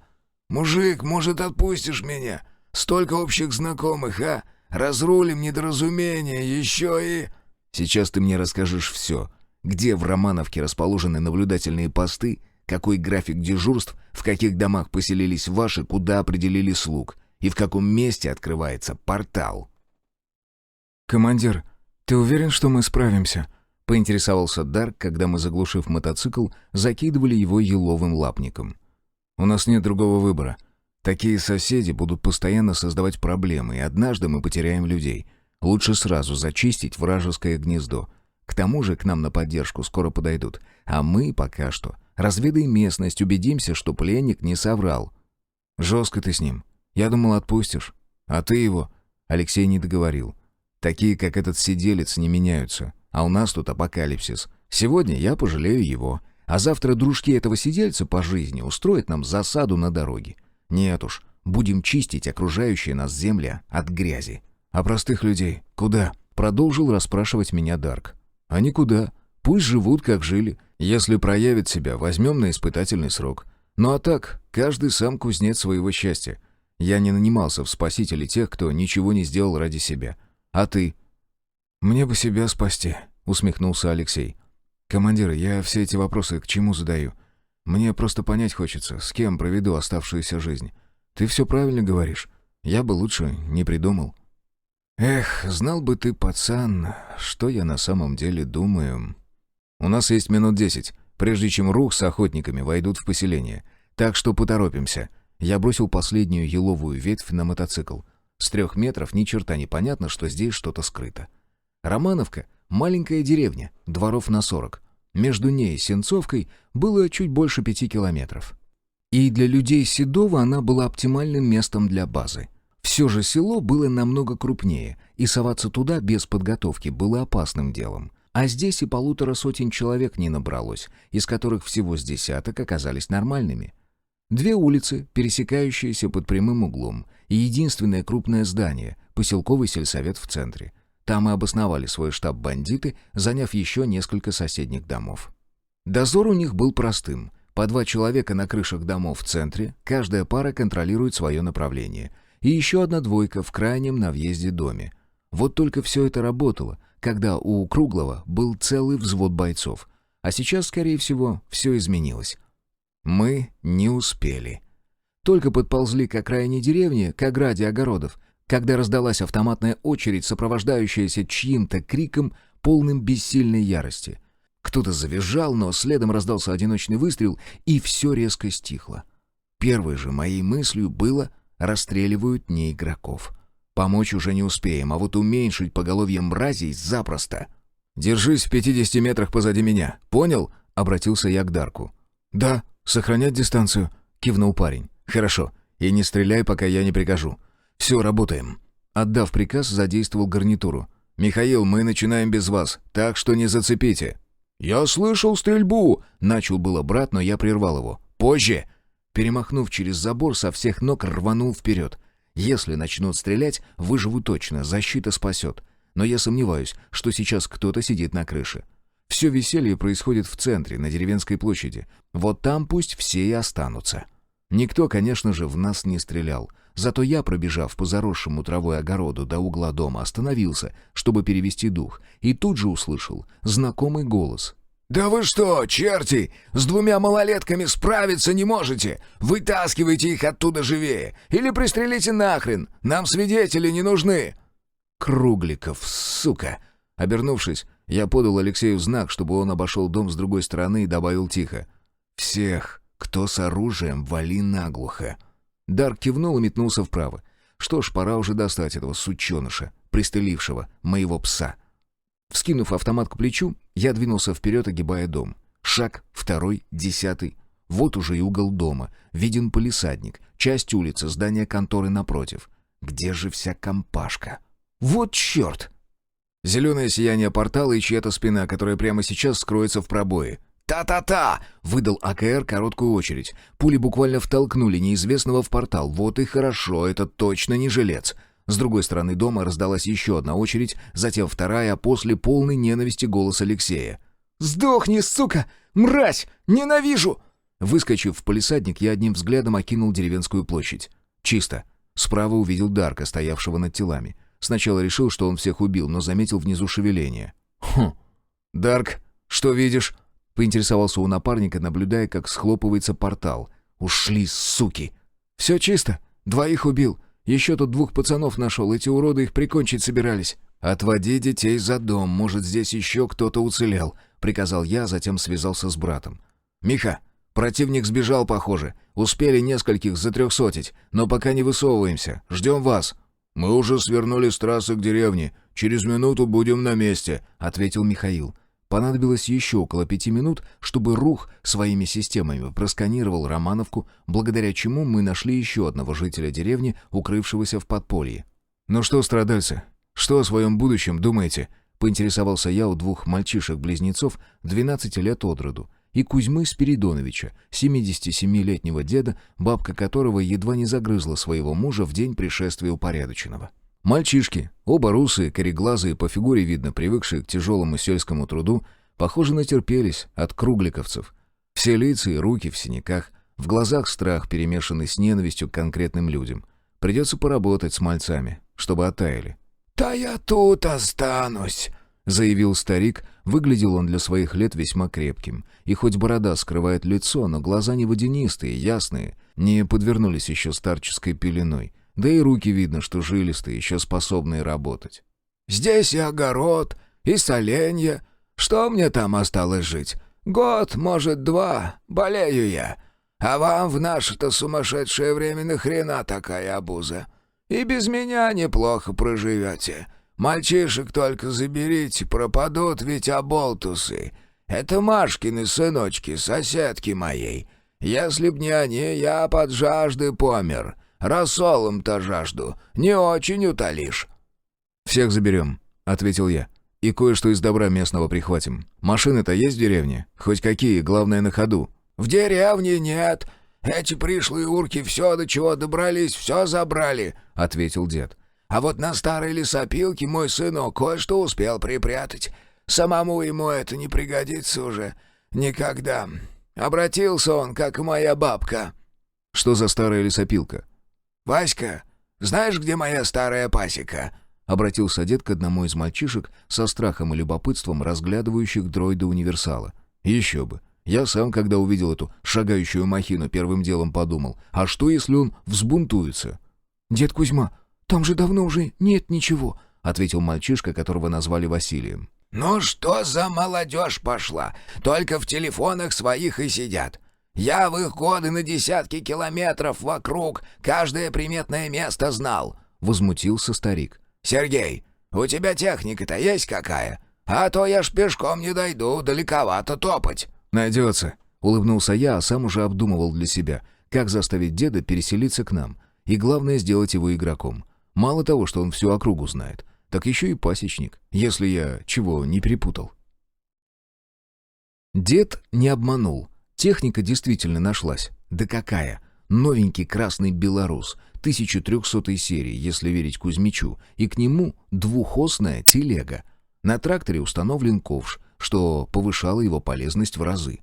Мужик, может, отпустишь меня? Столько общих знакомых, а? Разрулим недоразумение, еще и...» «Сейчас ты мне расскажешь все. Где в Романовке расположены наблюдательные посты, какой график дежурств, в каких домах поселились ваши, куда определили слуг, и в каком месте открывается портал». «Командир, ты уверен, что мы справимся?» — поинтересовался Дарк, когда мы, заглушив мотоцикл, закидывали его еловым лапником. «У нас нет другого выбора. Такие соседи будут постоянно создавать проблемы, и однажды мы потеряем людей. Лучше сразу зачистить вражеское гнездо. К тому же к нам на поддержку скоро подойдут. А мы пока что разведаем местность, убедимся, что пленник не соврал». «Жестко ты с ним. Я думал, отпустишь. А ты его...» Алексей не договорил. «Такие, как этот сиделец, не меняются. А у нас тут апокалипсис. Сегодня я пожалею его. А завтра дружки этого сидельца по жизни устроят нам засаду на дороге. Нет уж, будем чистить окружающие нас земля от грязи». «А простых людей куда?» — продолжил расспрашивать меня Дарк. «А никуда. Пусть живут, как жили. Если проявят себя, возьмем на испытательный срок. Ну а так, каждый сам кузнец своего счастья. Я не нанимался в спасители тех, кто ничего не сделал ради себя. А ты?» «Мне бы себя спасти», — усмехнулся Алексей. «Командир, я все эти вопросы к чему задаю? Мне просто понять хочется, с кем проведу оставшуюся жизнь. Ты все правильно говоришь. Я бы лучше не придумал». Эх, знал бы ты, пацан, что я на самом деле думаю. У нас есть минут 10, прежде чем Рух с охотниками войдут в поселение. Так что поторопимся. Я бросил последнюю еловую ветвь на мотоцикл. С 3 метров ни черта не понятно, что здесь что-то скрыто. Романовка — маленькая деревня, дворов на 40. Между ней и Сенцовкой было чуть больше 5 километров. И для людей Седова она была оптимальным местом для базы. Все же село было намного крупнее, и соваться туда без подготовки было опасным делом. А здесь и 150 человек не набралось, из которых всего с десяток оказались нормальными. 2 улицы, пересекающиеся под прямым углом, и единственное крупное здание — поселковый сельсовет в центре. Там и обосновали свой штаб бандиты, заняв еще несколько соседних домов. Дозор у них был простым. По 2 человека на крышах домов в центре, каждая пара контролирует свое направление. И еще 1 двойка в крайнем на въезде доме. Вот только все это работало, когда у Круглого был целый взвод бойцов. А сейчас, скорее всего, все изменилось. Мы не успели. Только подползли к окраине деревни, к ограде огородов, когда раздалась автоматная очередь, сопровождающаяся чьим-то криком, полным бессильной ярости. Кто-то завизжал, но следом раздался одиночный выстрел, и все резко стихло. Первой же моей мыслью было: расстреливают не игроков. Помочь уже не успеем, а вот уменьшить поголовье мразей запросто. «Держись в 50 метрах позади меня, понял?» — обратился я к Дарку. «Да, сохранять дистанцию», — кивнул парень. «Хорошо, и не стреляй, пока я не прикажу. Все, работаем». Отдав приказ, задействовал гарнитуру. «Михаил, мы начинаем без вас, так что не зацепите». «Я слышал стрельбу!» — начал было брат, но я прервал его. «Позже!» Перемахнув через забор, со всех ног рванул вперед. Если начнут стрелять, выживу точно, защита спасет. Но я сомневаюсь, что сейчас кто-то сидит на крыше. Все веселье происходит в центре, на деревенской площади. Вот там пусть все и останутся. Никто, конечно же, в нас не стрелял. Зато я, пробежав по заросшему травой огороду до угла дома, остановился, чтобы перевести дух, и тут же услышал знакомый голос. «Да вы что, черти, с 2 малолетками справиться не можете? Вытаскивайте их оттуда живее! Или пристрелите нахрен! Нам свидетели не нужны!» «Кругликов, сука!» Обернувшись, я подал Алексею знак, чтобы он обошел дом с другой стороны и добавил тихо: «Всех, кто с оружием, вали наглухо!» Дарк кивнул и метнулся вправо. Что ж, пора уже достать этого сученыша, пристрелившего моего пса. Вскинув автомат к плечу, я двинулся вперед, огибая дом. Шаг, 2, 10. Вот уже и угол дома. Виден палисадник, часть улицы, здание конторы напротив. Где же вся компашка? Вот черт! Зеленое сияние портала и чья-то спина, которая прямо сейчас скроется в пробое. «Та-та-та!» — выдал АКР короткую очередь. Пули буквально втолкнули неизвестного в портал. Вот и хорошо, это точно не жилец. С другой стороны дома раздалась еще одна очередь, затем вторая, а после полной ненависти голос Алексея. «Сдохни, сука! Мразь! Ненавижу!» Выскочив в палисадник, я одним взглядом окинул деревенскую площадь. Чисто. Справа увидел Дарка, стоявшего над телами. Сначала решил, что он всех убил, но заметил внизу шевеление. «Хм. Дарк, что видишь?» — поинтересовался у напарника, наблюдая, как схлопывается портал. «Ушли, суки!» «Все чисто. 2 убил. Еще тут 2 пацанов нашел. Эти уроды их прикончить собирались». «Отводи детей за дом. Может, здесь еще кто-то уцелел», — приказал я, затем связался с братом. «Миха, противник сбежал, похоже. Успели нескольких затрехсотить, но пока не высовываемся. Ждем вас». «Мы уже свернули с трассы к деревне. Через минуту будем на месте», — ответил Михаил. Понадобилось еще около 5 минут, чтобы Рух своими системами просканировал Романовку, благодаря чему мы нашли еще одного жителя деревни, укрывшегося в подполье. «Ну что, страдальцы, что о своем будущем думаете?» — поинтересовался я у 2 мальчишек-близнецов 12 лет от роду и Кузьмы Спиридоновича, 77-летнего деда, бабка которого едва не загрызла своего мужа в день пришествия упорядоченного. Мальчишки, оба русые, кореглазые, по фигуре видно, привыкшие к тяжелому сельскому труду, похоже, натерпелись от кругликовцев. Все лица и руки в синяках, в глазах страх, перемешанный с ненавистью к конкретным людям. Придется поработать с мальцами, чтобы оттаяли. «Да я тут останусь», — заявил старик. Выглядел он для своих лет весьма крепким. И хоть борода скрывает лицо, но глаза не водянистые, ясные, не подвернулись еще старческой пеленой. Да и руки видно, что жилистые, еще способные работать. «Здесь и огород, и соленья. Что мне там осталось жить? Год, может, 2, болею я. А вам в наше-то сумасшедшее время нахрена такая обуза? И без меня неплохо проживете. Мальчишек только заберите, пропадут ведь оболтусы. Это Машкины сыночки, соседки моей. Если б не они, я под жажды помер. Рассолом-то жажду не очень утолишь». «Всех заберем», — ответил я. «И кое-что из добра местного прихватим. Машины-то есть в деревне? Хоть какие, главное на ходу». «В деревне нет. Эти пришлые урки все, до чего добрались, все забрали», — ответил дед. «А вот на старой лесопилке мой сынок кое-что успел припрятать. Самому ему это не пригодится уже никогда. Обратился он, как и моя бабка». «Что за старая лесопилка?» «Васька, знаешь, где моя старая пасека?» — обратился дед к одному из мальчишек со страхом и любопытством, разглядывающих дроида-универсала. «Еще бы! Я сам, когда увидел эту шагающую махину, первым делом подумал, а что, если он взбунтуется?» «Дед Кузьма, там же давно уже нет ничего», — ответил мальчишка, которого назвали Василием. «Ну что за молодежь пошла? Только в телефонах своих и сидят. Я в их годы на десятки километров вокруг каждое приметное место знал», — возмутился старик. «Сергей, у тебя техника-то есть какая? А то я ж пешком не дойду, далековато топать». «Найдется», — улыбнулся я, а сам уже обдумывал для себя, как заставить деда переселиться к нам, и главное сделать его игроком. Мало того, что он всю округу знает, так еще и пасечник, если я чего не перепутал. Дед не обманул. Техника действительно нашлась. Да какая! Новенький красный «Беларус», 1300 серии, если верить Кузьмичу, и к нему двухосная телега. На тракторе установлен ковш, что повышало его полезность в разы.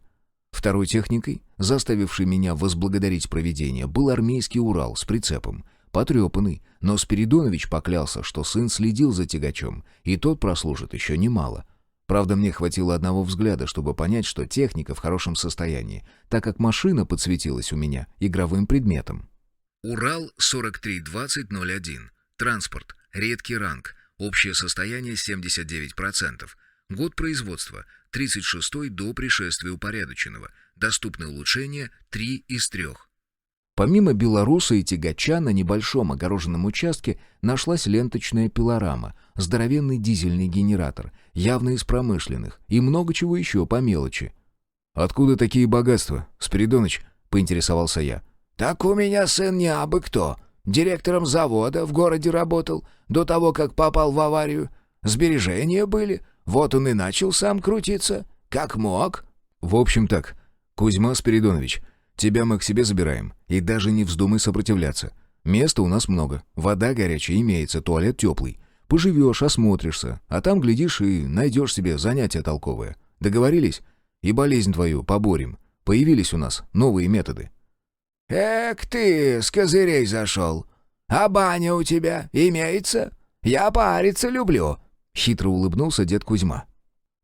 Второй техникой, заставившей меня возблагодарить провидение, был армейский Урал с прицепом. Потрепанный, но Спиридонович поклялся, что сын следил за тягачом, и тот прослужит еще немало. Правда, мне хватило одного взгляда, чтобы понять, что техника в хорошем состоянии, так как машина подсветилась у меня игровым предметом. Урал 432001. Транспорт. Редкий ранг. Общее состояние 79%. Год производства 36 до пришествия упорядоченного. Доступны улучшения 3 из 3. Помимо «Беларуса» и тягача на небольшом огороженном участке нашлась ленточная пилорама, здоровенный дизельный генератор, явно из промышленных, и много чего еще по мелочи. «Откуда такие богатства, Спиридоныч?» — поинтересовался я. «Так у меня сын не абы кто. Директором завода в городе работал, до того, как попал в аварию. Сбережения были, вот он и начал сам крутиться, как мог». «В общем так, Кузьма Спиридонович, тебя мы к себе забираем, и даже не вздумай сопротивляться. Места у нас много, вода горячая имеется, туалет теплый. Поживешь, осмотришься, а там, глядишь, и найдешь себе занятие толковое. Договорились? И болезнь твою поборем. Появились у нас новые методы». «Эк ты, с козырей зашел. А баня у тебя имеется? Я париться люблю», — хитро улыбнулся дед Кузьма.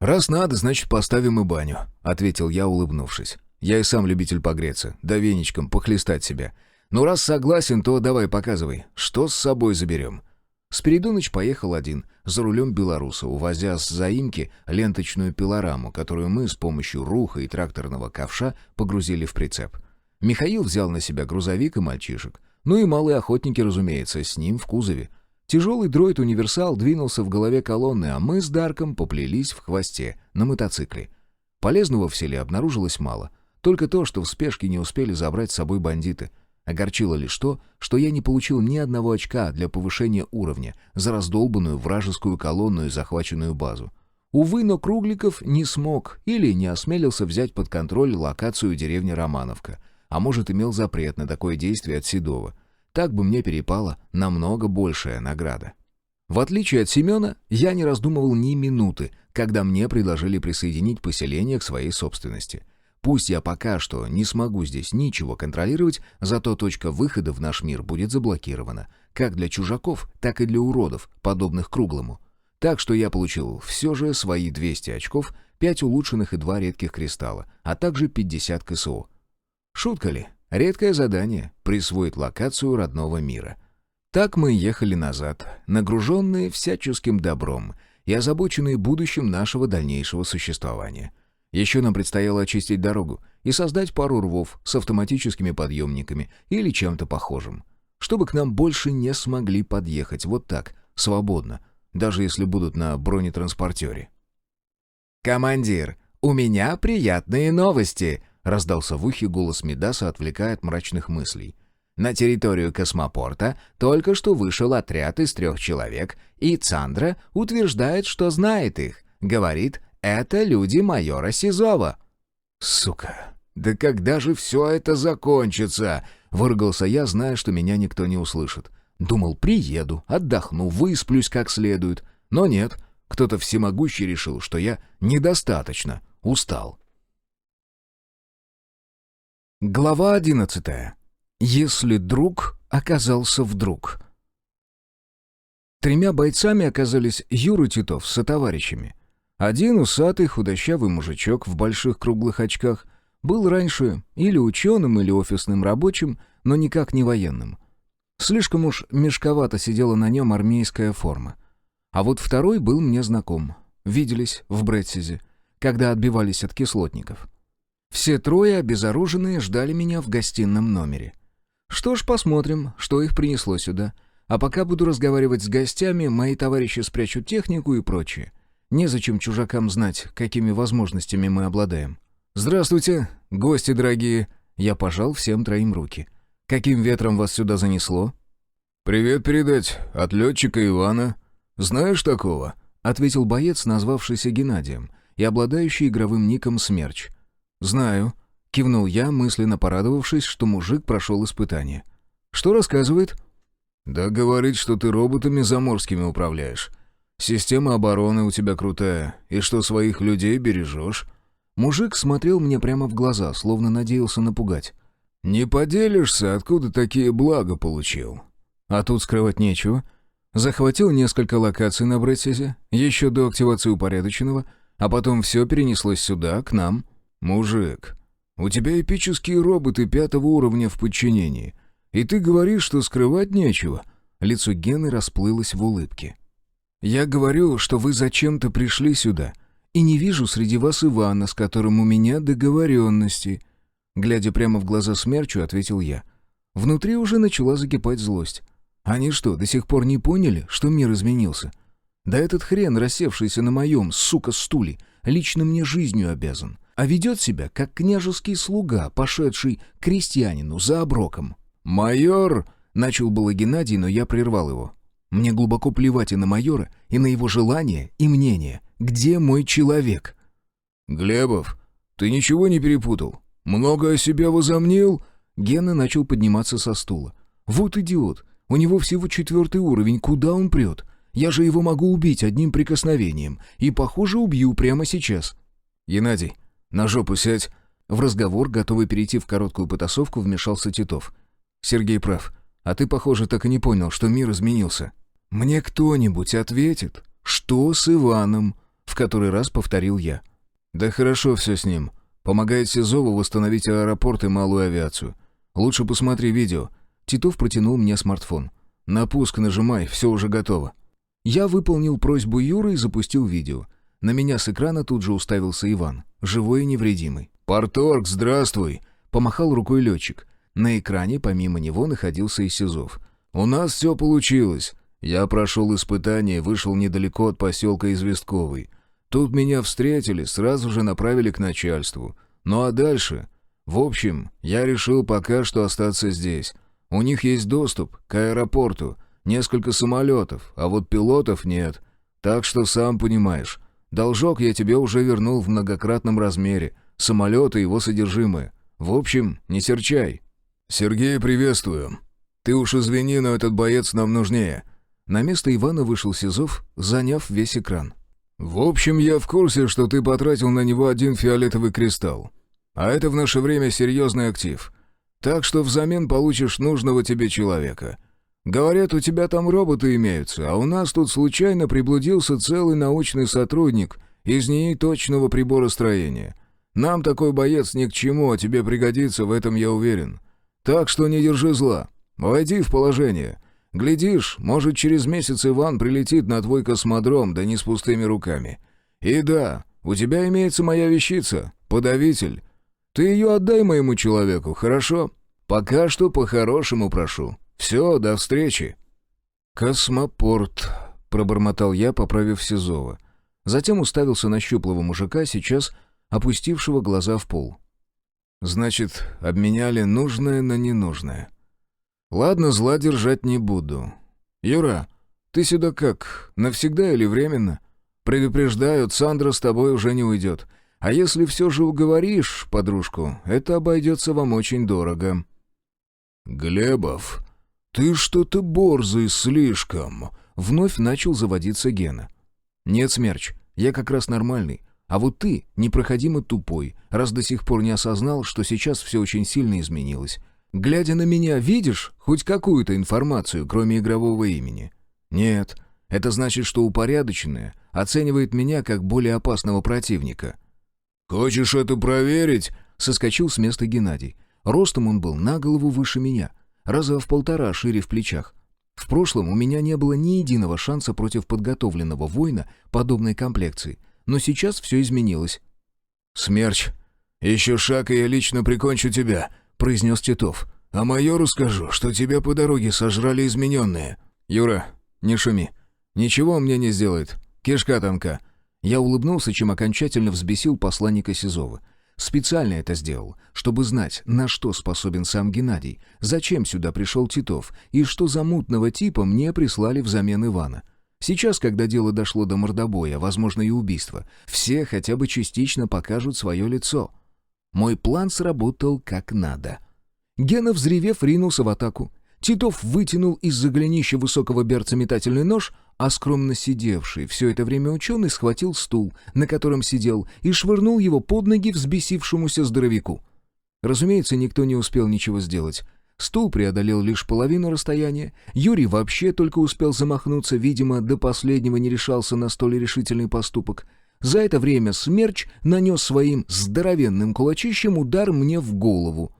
«Раз надо, значит, поставим и баню», — ответил я, улыбнувшись. «Я и сам любитель погреться, да веничком похлестать себя. Ну, раз согласен, то давай показывай, что с собой заберем». Спиридоныч поехал один, за рулем «Беларуса», увозя с заимки ленточную пилораму, которую мы с помощью руха и тракторного ковша погрузили в прицеп. Михаил взял на себя грузовик и мальчишек. Ну и малые охотники, разумеется, с ним в кузове. Тяжелый дроид-универсал двинулся в голове колонны, а мы с Дарком поплелись в хвосте, на мотоцикле. Полезного в селе обнаружилось мало. Только то, что в спешке не успели забрать с собой бандиты. Огорчило лишь то, что я не получил ни одного очка для повышения уровня за раздолбанную вражескую колонну и захваченную базу. Увы, но Кругликов не смог или не осмелился взять под контроль локацию деревни Романовка, а может, имел запрет на такое действие от Седова. Так бы мне перепала намного большая награда. В отличие от Семена, я не раздумывал ни минуты, когда мне предложили присоединить поселение к своей собственности. Пусть я пока что не смогу здесь ничего контролировать, зато точка выхода в наш мир будет заблокирована, как для чужаков, так и для уродов, подобных Круглому. Так что я получил все же свои 200 очков, 5 улучшенных и 2 редких кристалла, а также 50 КСО. Шутка ли? Редкое задание — присвоить локацию родного мира. Так мы ехали назад, нагруженные всяческим добром и озабоченные будущим нашего дальнейшего существования. Еще нам предстояло очистить дорогу и создать пару рвов с автоматическими подъемниками или чем-то похожим, чтобы к нам больше не смогли подъехать вот так, свободно, даже если будут на бронетранспортере. «Командир, у меня приятные новости!» — раздался в ухе голос Мидаса, отвлекая от мрачных мыслей. «На территорию космопорта только что вышел отряд из 3 человек, и Цандра утверждает, что знает их. Говорит, это люди майора Сизова». «Сука, да когда же все это закончится?» — выругался я, зная, что меня никто не услышит. Думал, приеду, отдохну, высплюсь как следует. Но нет, кто-то всемогущий решил, что я недостаточно устал. Глава 11. Если друг оказался вдруг. 3 бойцами оказались Юра Титов с сотоварищами. Один усатый худощавый мужичок в больших круглых очках был раньше или ученым, или офисным рабочим, но никак не военным. Слишком уж мешковато сидела на нем армейская форма. А вот второй был мне знаком. Виделись в Брэдсизе, когда отбивались от кислотников. Все 3 обезоруженные ждали меня в гостином номере. Что ж, посмотрим, что их принесло сюда. А пока буду разговаривать с гостями, мои товарищи спрячут технику и прочее. Незачем чужакам знать, какими возможностями мы обладаем. «Здравствуйте, гости дорогие!» Я пожал всем 3 руки. «Каким ветром вас сюда занесло?» «Привет передать от летчика Ивана. Знаешь такого?» — ответил боец, назвавшийся Геннадием и обладающий игровым ником «Смерч». «Знаю», — кивнул я, мысленно порадовавшись, что мужик прошел испытание. «Что рассказывает?» «Да говорит, что ты роботами заморскими управляешь. Система обороны у тебя крутая, и что своих людей бережешь». Мужик смотрел мне прямо в глаза, словно надеялся напугать. «Не поделишься, откуда такие блага получил?» А тут скрывать нечего. Захватил несколько локаций на Брэдсизе, еще до активации упорядоченного, а потом все перенеслось сюда, к нам. «Мужик, у тебя эпические роботы 5-го уровня в подчинении, и ты говоришь, что скрывать нечего?» Лицо Гены расплылось в улыбке. «Я говорю, что вы зачем-то пришли сюда, и не вижу среди вас Ивана, с которым у меня договоренности». Глядя прямо в глаза Смерчу, ответил я. Внутри уже начала закипать злость. Они что, до сих пор не поняли, что мир изменился? Да этот хрен, рассевшийся на моем, сука, стуле, лично мне жизнью обязан. А ведет себя, как княжеский слуга, пошедший к крестьянину за оброком. «Майор!» — начал было Геннадий, но я прервал его. «Мне глубоко плевать и на майора, и на его желания и мнения. Где мой человек?» «Глебов, ты ничего не перепутал? Много о себе возомнил?» Гена начал подниматься со стула. «Вот идиот! У него всего 4-й уровень, куда он прет? Я же его могу убить одним прикосновением. И, похоже, убью прямо сейчас». «Геннадий, на жопу сядь!» В разговор, готовый перейти в короткую потасовку, вмешался Титов. «Сергей прав. А ты, похоже, так и не понял, что мир изменился. Мне кто-нибудь ответит, что с Иваном?» В который раз повторил я. «Да хорошо все с ним. Помогает Сизову восстановить аэропорт и малую авиацию. Лучше посмотри видео». Титов протянул мне смартфон. «На пуск нажимай, все уже готово». Я выполнил просьбу Юры и запустил видео. На меня с экрана тут же уставился Иван, живой и невредимый. «Парторг, здравствуй!» — помахал рукой летчик. На экране помимо него находился и Сизов. «У нас все получилось. Я прошел испытание и вышел недалеко от поселка Известковый. Тут меня встретили, сразу же направили к начальству. Ну а дальше? В общем, я решил пока что остаться здесь. У них есть доступ к аэропорту, несколько самолетов, а вот пилотов нет. Так что сам понимаешь, должок я тебе уже вернул в многократном размере. Самолет и его содержимое. В общем, не серчай». «Сергей, приветствую. Ты уж извини, но этот боец нам нужнее». На место Ивана вышел Сизов, заняв весь экран. «В общем, я в курсе, что ты потратил на него 1 фиолетовый кристалл. А это в наше время серьезный актив. Так что взамен получишь нужного тебе человека. Говорят, у тебя там роботы имеются, а у нас тут случайно приблудился целый научный сотрудник из НИИ точного приборостроения. Нам такой боец ни к чему, а тебе пригодится, в этом я уверен. Так что не держи зла. Войди в положение. Глядишь, может, через месяц Иван прилетит на твой космодром, да не с пустыми руками. И да, у тебя имеется моя вещица, подавитель. Ты ее отдай моему человеку, хорошо? Пока что по-хорошему прошу. Все, до встречи». «Космопорт», — пробормотал я, поправив Сизова. Затем уставился на щуплого мужика, сейчас опустившего глаза в пол. «Значит, обменяли нужное на ненужное. Ладно, зла держать не буду. Юра, ты сюда как, навсегда или временно? Предупреждаю, Сандра с тобой уже не уйдет. А если все же уговоришь подружку, это обойдется вам очень дорого». «Глебов, ты что-то борзый слишком», — вновь начал заводиться Гена. «Нет, Смерч, я как раз нормальный. А вот ты непроходимо тупой, раз до сих пор не осознал, что сейчас все очень сильно изменилось. Глядя на меня, видишь хоть какую-то информацию, кроме игрового имени? Нет, это значит, что упорядоченное оценивает меня как более опасного противника». «Хочешь это проверить?» — соскочил с места Геннадий. Ростом он был на голову выше меня, раза в 1,5 шире в плечах. В прошлом у меня не было ни единого шанса против подготовленного воина подобной комплекции, но сейчас все изменилось. «Смерч, еще шаг, и я лично прикончу тебя», — произнес Титов. «А майору скажу, что тебя по дороге сожрали измененные». «Юра, не шуми. Ничего он мне не сделает. Кишка тонка». Я улыбнулся, чем окончательно взбесил посланника Сизова. Специально это сделал, чтобы знать, на что способен сам Геннадий, зачем сюда пришел Титов и что за мутного типа мне прислали взамен Ивана. Сейчас, когда дело дошло до мордобоя, возможно и убийства, все хотя бы частично покажут свое лицо. Мой план сработал как надо. Гена, взревев, ринулся в атаку. Титов вытянул из-за голенища высокого берца метательный нож, а скромно сидевший все это время ученый схватил стул, на котором сидел, и швырнул его под ноги взбесившемуся здоровяку. Разумеется, никто не успел ничего сделать. Стул преодолел лишь половину расстояния, Юрий вообще только успел замахнуться, видимо, до последнего не решался на столь решительный поступок. За это время Смерч нанес своим здоровенным кулачищем удар мне в голову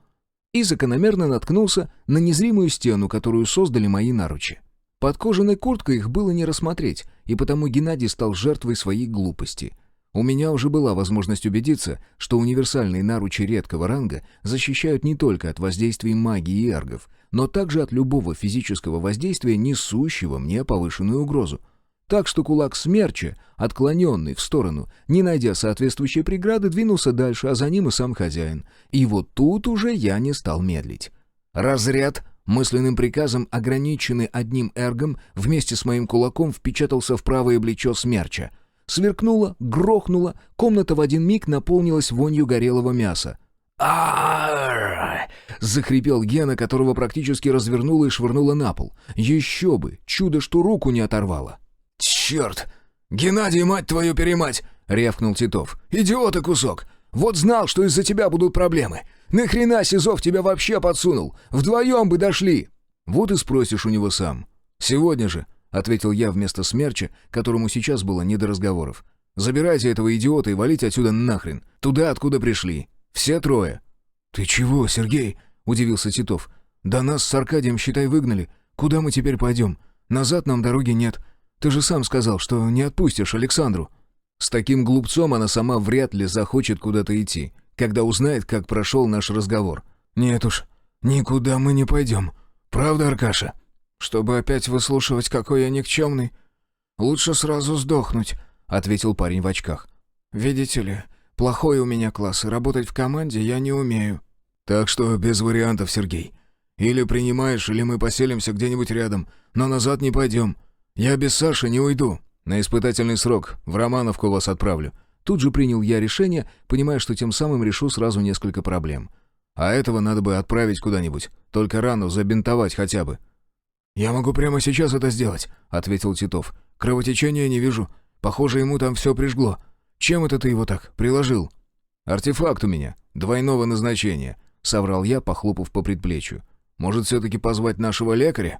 и закономерно наткнулся на незримую стену, которую создали мои наручи. Под кожаной курткой их было не рассмотреть, и потому Геннадий стал жертвой своей глупости. У меня уже была возможность убедиться, что универсальные наручи редкого ранга защищают не только от воздействий магии и эргов, но также от любого физического воздействия, несущего мне повышенную угрозу. Так что кулак Смерча, отклоненный в сторону, не найдя соответствующей преграды, двинулся дальше, а за ним и сам хозяин. И вот тут уже я не стал медлить. Разряд, мысленным приказом, ограниченный одним эргом, вместе с моим кулаком впечатался в правое плечо Смерча. Сверкнуло, грохнуло, комната в один миг наполнилась вонью горелого мяса. «Ар!» — захрипел Гена, которого практически развернуло и швырнуло на пол. «Еще бы! Чудо, что руку не оторвало!» «Черт! Геннадий, мать твою перемать!» — рявкнул Титов. «Идиота кусок! Вот знал, что из-за тебя будут проблемы! Нахрена Сизов тебя вообще подсунул? Вдвоем бы дошли!» «Вот и спросишь у него сам. Сегодня же!» — ответил я вместо Смерча, которому сейчас было не до разговоров. «Забирайте этого идиота и валите отсюда нахрен! Туда, откуда пришли! Все трое!» «Ты чего, Сергей?» — удивился Титов. «Да нас с Аркадием, считай, выгнали. Куда мы теперь пойдем? Назад нам дороги нет. Ты же сам сказал, что не отпустишь Александру». «С таким глупцом она сама вряд ли захочет куда-то идти, когда узнает, как прошел наш разговор». «Нет уж, никуда мы не пойдем. Правда, Аркаша?» «Чтобы опять выслушивать, какой я никчемный, лучше сразу сдохнуть», — ответил парень в очках. «Видите ли, плохой у меня класс, и работать в команде я не умею». «Так что без вариантов, Сергей. Или принимаешь, или мы поселимся где-нибудь рядом, но назад не пойдем. Я без Саши не уйду. На испытательный срок в Романовку вас отправлю». Тут же принял я решение, понимая, что тем самым решу сразу несколько проблем. А этого надо бы отправить куда-нибудь, только рану забинтовать хотя бы. «Я могу прямо сейчас это сделать», — ответил Титов. «Кровотечения не вижу. Похоже, ему там все прижгло. Чем это ты его так приложил?» «Артефакт у меня, двойного назначения», — соврал я, похлопав по предплечью. «Может, все-таки позвать нашего лекаря?»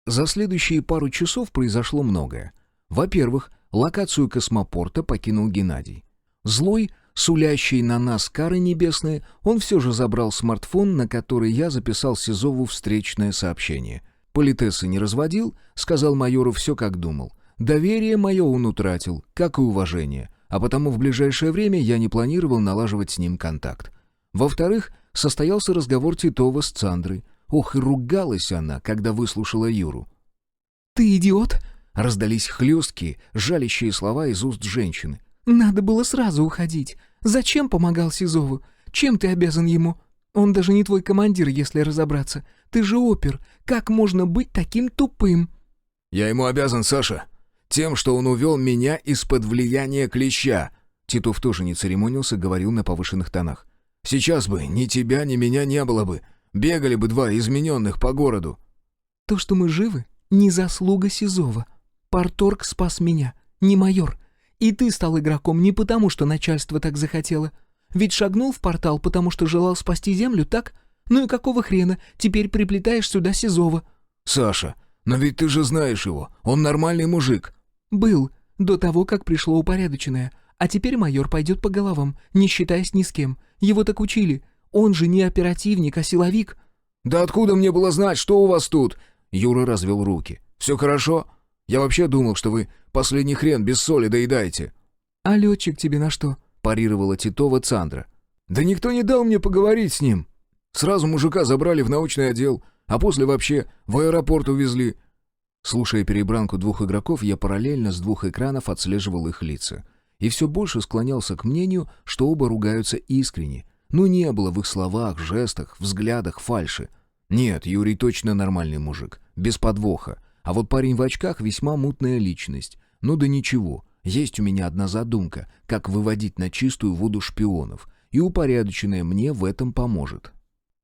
За следующие пару часов произошло многое. Во-первых, локацию космопорта покинул Геннадий. Злой, сулящий на нас кары небесные, он все же забрал смартфон, на который я записал Сизову встречное сообщение. Политессы не разводил, сказал майору все как думал. Доверие мое он утратил, как и уважение, а потому в ближайшее время я не планировал налаживать с ним контакт. Во-вторых, состоялся разговор Титова с Цандрой. Ох, и ругалась она, когда выслушала Юру. «Ты идиот!» — раздались хлесткие, жалящие слова из уст женщины. «Надо было сразу уходить. Зачем помогал Сизову? Чем ты обязан ему? Он даже не твой командир, если разобраться. Ты же опер. Как можно быть таким тупым?» «Я ему обязан, Саша. Тем, что он увел меня из-под влияния клеща». Титов тоже не церемонился, говорил на повышенных тонах. «Сейчас бы ни тебя, ни меня не было бы. Бегали бы два измененных по городу». «То, что мы живы, не заслуга Сизова. Парторг спас меня, не майор. И ты стал игроком не потому, что начальство так захотело. Ведь шагнул в портал, потому что желал спасти Землю, так? Ну и какого хрена теперь приплетаешь сюда Сизова?» «Саша, но ведь ты же знаешь его. Он нормальный мужик». «Был, до того, как пришло упорядоченное. А теперь майор пойдет по головам, не считаясь ни с кем. Его так учили. Он же не оперативник, а силовик». «Да откуда мне было знать, что у вас тут?» Юра развел руки. «Все хорошо? Я вообще думал, что вы последний хрен без соли доедаете». «А летчик тебе на что?» — парировала Титова Цандра. «Да никто не дал мне поговорить с ним. Сразу мужика забрали в научный отдел, а после вообще в аэропорт увезли». Слушая перебранку двух игроков, я параллельно с двух экранов отслеживал их лица. И все больше склонялся к мнению, что оба ругаются искренне. Ну не было в их словах, жестах, взглядах фальши. Нет, Юрий точно нормальный мужик, без подвоха. А вот парень в очках весьма мутная личность. Ну да ничего, есть у меня одна задумка, как выводить на чистую воду шпионов. И упорядоченное мне в этом поможет.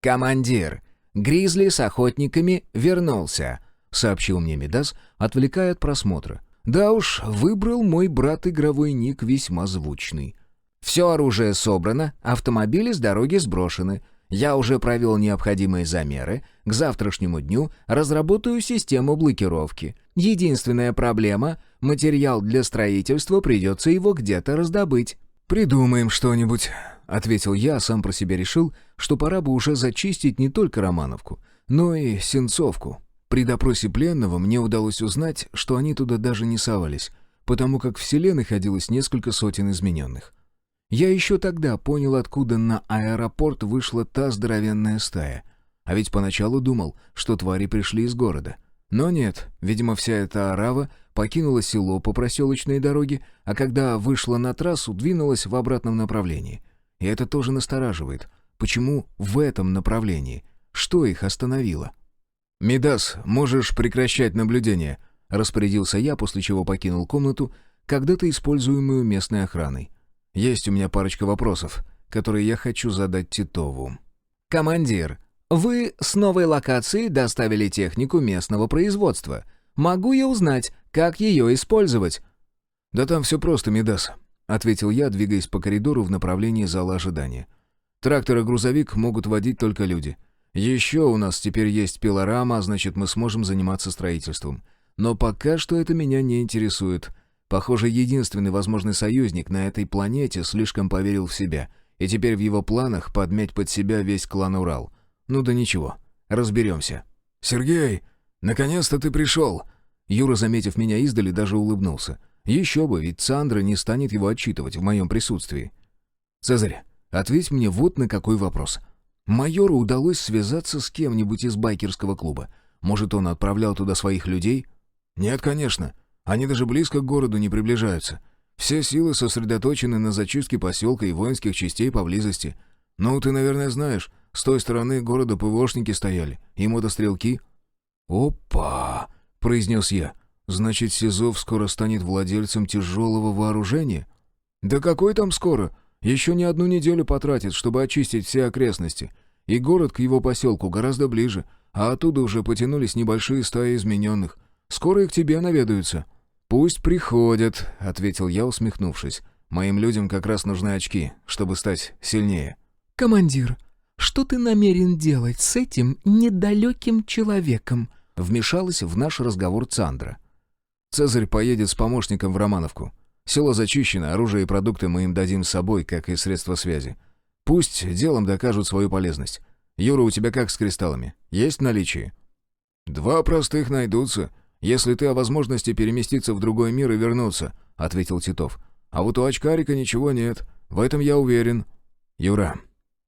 «Командир, Гризли с охотниками вернулся», — сообщил мне Мидас, отвлекая от просмотра. Да уж, выбрал мой брат игровой ник весьма звучный. «Все оружие собрано, автомобили с дороги сброшены. Я уже провел необходимые замеры. К завтрашнему дню разработаю систему блокировки. Единственная проблема — материал для строительства, придется его где-то раздобыть». «Придумаем что-нибудь», — ответил я, сам про себя решил, что пора бы уже зачистить не только Романовку, но и Сенцовку. При допросе пленного мне удалось узнать, что они туда даже не совались, потому как в селе находилось несколько сотен измененных. Я еще тогда понял, откуда на аэропорт вышла та здоровенная стая. А ведь поначалу думал, что твари пришли из города. Но нет, видимо, вся эта орава покинула село по проселочной дороге, а когда вышла на трассу, двинулась в обратном направлении. И это тоже настораживает. Почему в этом направлении? Что их остановило? «Мидас, можешь прекращать наблюдение», — распорядился я, после чего покинул комнату, когда-то используемую местной охраной. Есть у меня парочка вопросов, которые я хочу задать Титову. «Командир, вы с новой локации доставили технику местного производства. Могу я узнать, как ее использовать?» «Да там все просто, Мидас», — ответил я, двигаясь по коридору в направлении зала ожидания. «Трактор и грузовик могут водить только люди. Еще у нас теперь есть пилорама, а значит, мы сможем заниматься строительством. Но пока что это меня не интересует. Похоже, единственный возможный союзник на этой планете слишком поверил в себя, и теперь в его планах подмять под себя весь клан Урал. Ну да ничего, разберемся». «Сергей, наконец-то ты пришел!» Юра, заметив меня издали, даже улыбнулся. Еще бы, ведь Цандра не станет его отчитывать в моем присутствии. «Цезарь, ответь мне вот на какой вопрос. Майору удалось связаться с кем-нибудь из байкерского клуба. Может, он отправлял туда своих людей?» «Нет, конечно. Они даже близко к городу не приближаются. Все силы сосредоточены на зачистке поселка и воинских частей поблизости. Ну, ты, наверное, знаешь, с той стороны города ПВОшники стояли и мотострелки». «Опа!» — произнес я. «Значит, Сизов скоро станет владельцем тяжелого вооружения?» «Да какой там скоро? Еще не одну неделю потратит, чтобы очистить все окрестности. И город к его поселку гораздо ближе, а оттуда уже потянулись небольшие стаи измененных. Скоро и к тебе наведаются». «Пусть приходят», — ответил я, усмехнувшись. «Моим людям как раз нужны очки, чтобы стать сильнее». «Командир, что ты намерен делать с этим недалеким человеком?» — вмешалась в наш разговор Цандра. «Цезарь поедет с помощником в Романовку. Село зачищено, оружие и продукты мы им дадим с собой, как и средства связи. Пусть делом докажут свою полезность. Юра, у тебя как с кристаллами? Есть в наличии?» «Два простых найдутся, если ты о возможности переместиться в другой мир и вернуться», — ответил Титов. «А вот у очкарика ничего нет, в этом я уверен». «Юра,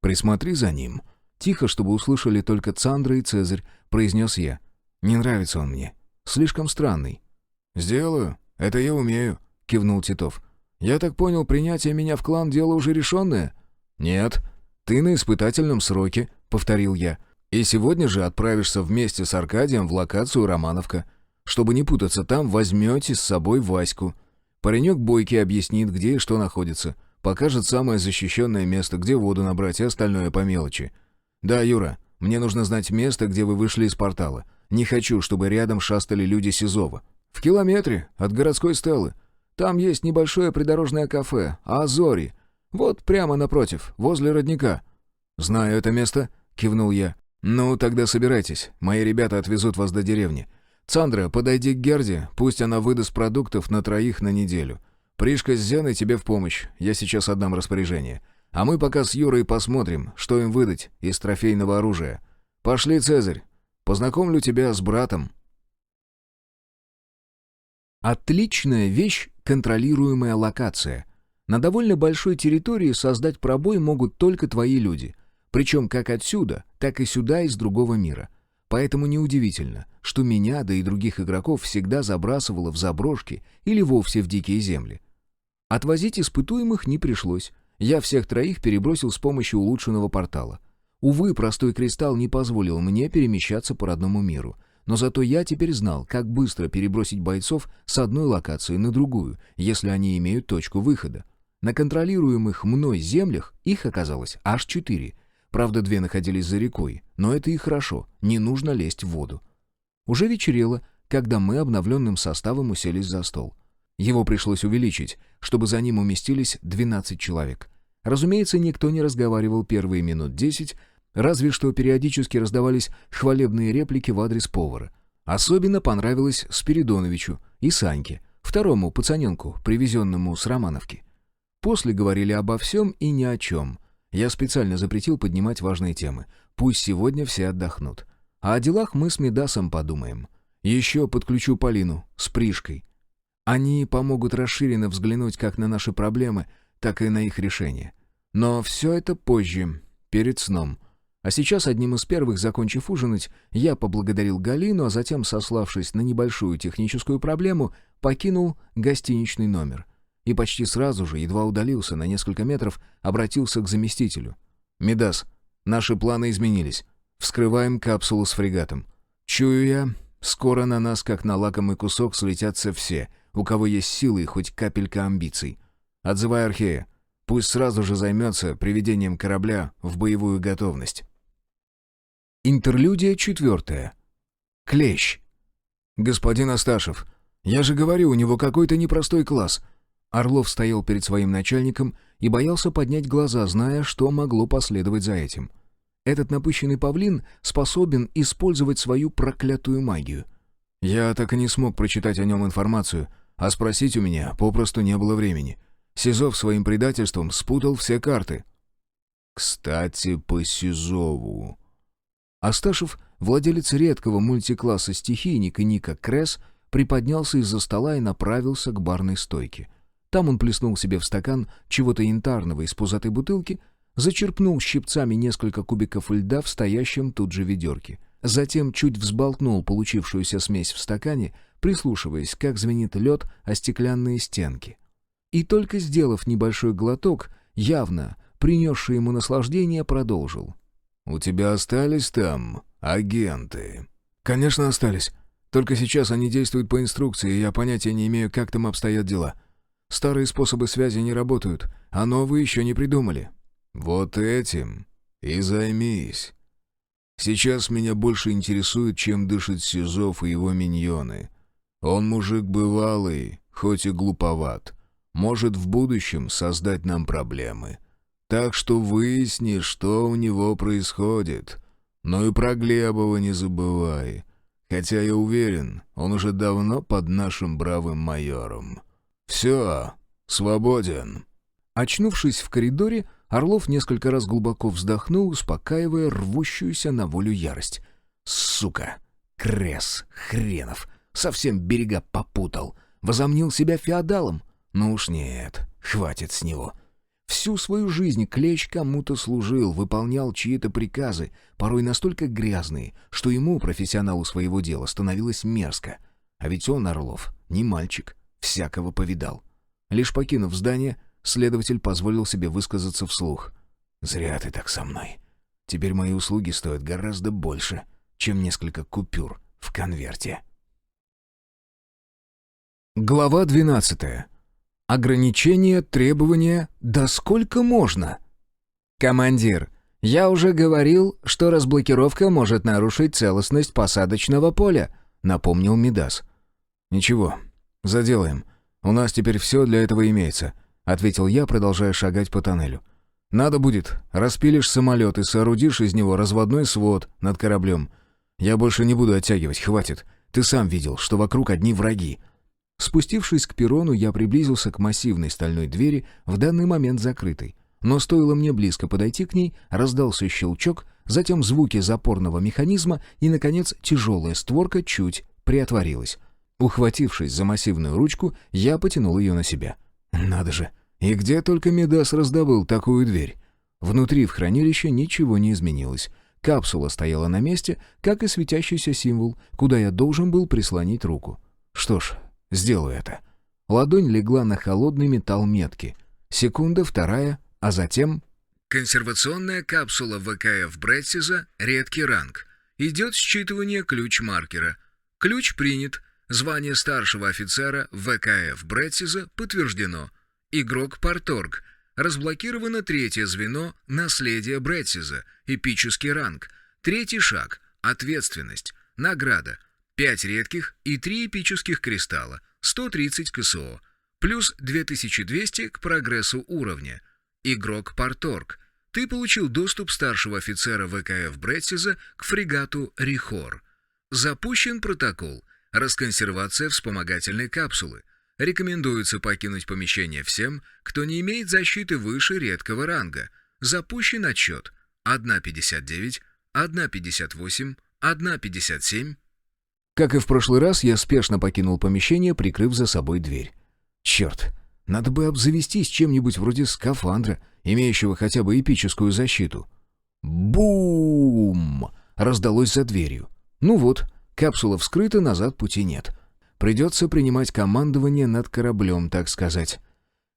присмотри за ним». Тихо, чтобы услышали только Цандра и Цезарь, произнес я. «Не нравится он мне. Слишком странный». «Сделаю, это я умею», — кивнул Титов. «Я так понял, принятие меня в клан — дело уже решенное?» «Нет, ты на испытательном сроке», — повторил я. «И сегодня же отправишься вместе с Аркадием в локацию Романовка. Чтобы не путаться там, возьмете с собой Ваську. Паренек бойкий объяснит, где и что находится. Покажет самое защищенное место, где воду набрать и остальное по мелочи. Да, Юра, мне нужно знать место, где вы вышли из портала. Не хочу, чтобы рядом шастали люди Сизова. В километре от городской стелы. Там есть небольшое придорожное кафе «Азори». Вот прямо напротив, возле родника». «Знаю это место», — кивнул я. «Ну, тогда собирайтесь. Мои ребята отвезут вас до деревни. Цандра, подойди к Герде, пусть она выдаст продуктов на 3 на неделю. Пришка с Зеной тебе в помощь, я сейчас отдам распоряжение. А мы пока с Юрой посмотрим, что им выдать из трофейного оружия. Пошли, Цезарь, познакомлю тебя с братом». Отличная вещь — контролируемая локация. На довольно большой территории создать пробой могут только твои люди. Причем как отсюда, так и сюда из другого мира. Поэтому неудивительно, что меня, да и других игроков всегда забрасывало в заброшки или вовсе в дикие земли. Отвозить испытуемых не пришлось. Я всех 3 перебросил с помощью улучшенного портала. Увы, простой кристалл не позволил мне перемещаться по родному миру. Но зато я теперь знал, как быстро перебросить бойцов с одной локации на другую, если они имеют точку выхода. На контролируемых мной землях их оказалось аж 4. Правда, 2 находились за рекой, но это и хорошо, не нужно лезть в воду. Уже вечерело, когда мы обновленным составом уселись за стол. Его пришлось увеличить, чтобы за ним уместились 12 человек. Разумеется, никто не разговаривал первые минут 10, разве что периодически раздавались хвалебные реплики в адрес повара. Особенно понравилось Спиридоновичу и Саньке, второму пацаненку, привезенному с Романовки. После говорили обо всем и ни о чем. Я специально запретил поднимать важные темы. Пусть сегодня все отдохнут. А о делах мы с Мидасом подумаем. Еще подключу Полину с Пришкой. Они помогут расширенно взглянуть как на наши проблемы, так и на их решение. Но все это позже, перед сном. А сейчас, одним из первых, закончив ужинать, я поблагодарил Галину, а затем, сославшись на небольшую техническую проблему, покинул гостиничный номер. И почти сразу же, едва удалился на несколько метров, обратился к заместителю. «Мидас, наши планы изменились. Вскрываем капсулу с фрегатом. Чую я, скоро на нас, как на лакомый кусок, слетятся все, у кого есть силы и хоть капелька амбиций. Отзывай Архея. Пусть сразу же займется приведением корабля в боевую готовность». Интерлюдия 4. Клещ. «Господин Асташев, я же говорю, у него какой-то непростой класс». Орлов стоял перед своим начальником и боялся поднять глаза, зная, что могло последовать за этим. Этот напыщенный павлин способен использовать свою проклятую магию. Я так и не смог прочитать о нем информацию, а спросить у меня попросту не было времени. Сизов своим предательством спутал все карты. «Кстати, по Сизову...» Асташев, владелец редкого мультикласса стихийника Ника Кресс, приподнялся из-за стола и направился к барной стойке. Там он плеснул себе в стакан чего-то янтарного из пузатой бутылки, зачерпнул щипцами несколько кубиков льда в стоящем тут же ведерке. Затем чуть взболтнул получившуюся смесь в стакане, прислушиваясь, как звенит лед о стеклянные стенки. И только сделав небольшой глоток, явно принесший ему наслаждение, продолжил. «У тебя остались там агенты?» «Конечно, остались. Только сейчас они действуют по инструкции, и я понятия не имею, как там обстоят дела. Старые способы связи не работают, а новые еще не придумали». «Вот этим и займись. Сейчас меня больше интересует, чем дышит Сизов и его миньоны. Он мужик бывалый, хоть и глуповат. Может в будущем создать нам проблемы. Так что выясни, что у него происходит. Ну и про Глебова не забывай. Хотя я уверен, он уже давно под нашим бравым майором. Все, свободен». Очнувшись в коридоре, Орлов несколько раз глубоко вздохнул, успокаивая рвущуюся на волю ярость. «Сука! Крес, хренов, совсем берега попутал. Возомнил себя феодалом? Ну уж нет, хватит с него. Всю свою жизнь Клещ кому-то служил, выполнял чьи-то приказы, порой настолько грязные, что ему, профессионалу своего дела, становилось мерзко. А ведь он, Орлов, не мальчик, всякого повидал. Лишь покинув здание, следователь позволил себе высказаться вслух. «Зря ты так со мной. Теперь мои услуги стоят гораздо больше, чем несколько купюр в конверте». Глава 12. Ограничения, требования, да сколько можно? «Командир, я уже говорил, что разблокировка может нарушить целостность посадочного поля», — напомнил Мидас. «Ничего, заделаем. У нас теперь все для этого имеется», — ответил я, продолжая шагать по тоннелю. «Надо будет, распилишь самолет и соорудишь из него разводной свод над кораблем. Я больше не буду оттягивать, хватит. Ты сам видел, что вокруг одни враги». Спустившись к перрону, я приблизился к массивной стальной двери, в данный момент закрытой. Но стоило мне близко подойти к ней, раздался щелчок, затем звуки запорного механизма и, наконец, тяжелая створка чуть приотворилась. Ухватившись за массивную ручку, я потянул ее на себя. Надо же, и где только Мидас раздобыл такую дверь? Внутри в хранилище ничего не изменилось. Капсула стояла на месте, как и светящийся символ, куда я должен был прислонить руку. Что ж, сделаю это. Ладонь легла на холодный металл метки. Секунда, вторая, а затем... Консервационная капсула ВКФ Брэдсиза, редкий ранг. Идет считывание ключ-маркера. Ключ принят. Звание старшего офицера ВКФ Брэдсиза подтверждено. Игрок Парторг. Разблокировано третье звено наследия Брэдсиза, эпический ранг. Третий шаг. Ответственность. Награда. 5 редких и 3 эпических кристалла, 130 КСО, плюс 2200 к прогрессу уровня. Игрок Парторг. Ты получил доступ старшего офицера ВКФ Брэдсиза к фрегату Рихор. Запущен протокол. Расконсервация вспомогательной капсулы. Рекомендуется покинуть помещение всем, кто не имеет защиты выше редкого ранга. Запущен отсчет. 1.59, 1.58, 1.57. Как и в прошлый раз, я спешно покинул помещение, прикрыв за собой дверь. Черт, надо бы обзавестись чем-нибудь вроде скафандра, имеющего хотя бы эпическую защиту. Бум! Раздалось за дверью. Ну вот, капсула вскрыта, назад пути нет. Придется принимать командование над кораблем, так сказать.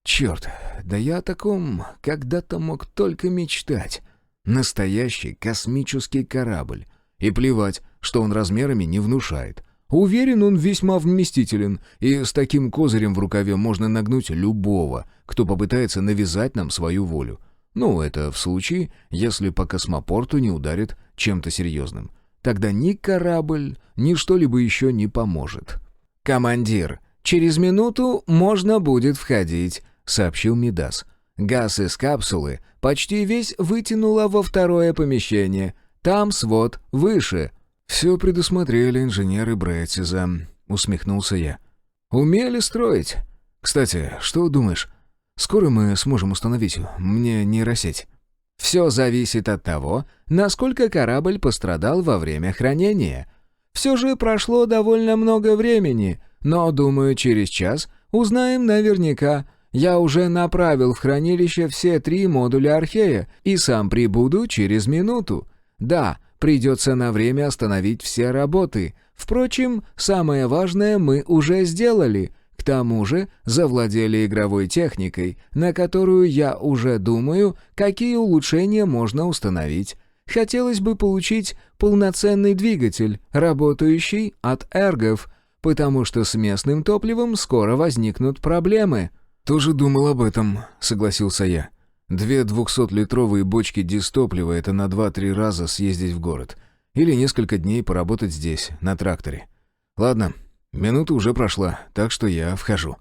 Черт, да я о таком когда-то мог только мечтать. Настоящий космический корабль. И плевать, что он размерами не внушает. Уверен, он весьма вместителен, и с таким козырем в рукаве можно нагнуть любого, кто попытается навязать нам свою волю. Ну, это в случае, если по космопорту не ударит чем-то серьезным. Тогда ни корабль, ни что-либо еще не поможет. «Командир, через минуту можно будет входить», — сообщил Мидас. «Газ из капсулы почти весь вытянуло во второе помещение. Там свод выше». «Все предусмотрели инженеры Брэдсиза», — усмехнулся я. «Умели строить. Кстати, что думаешь, скоро мы сможем установить мне нейросеть?» «Все зависит от того, насколько корабль пострадал во время хранения. Все же прошло довольно много времени, но, думаю, через час узнаем наверняка. Я уже направил в хранилище все 3 модуля Архея и сам прибуду через минуту. Да, придется на время остановить все работы. Впрочем, самое важное мы уже сделали. К тому же завладели игровой техникой, на которую я уже думаю, какие улучшения можно установить. Хотелось бы получить полноценный двигатель, работающий от эргов, потому что с местным топливом скоро возникнут проблемы». «Тоже думал об этом», — согласился я. 2 200-литровые бочки дистоплива — это на 2-3 раза съездить в город. Или несколько дней поработать здесь, на тракторе. Ладно, минута уже прошла, так что я вхожу.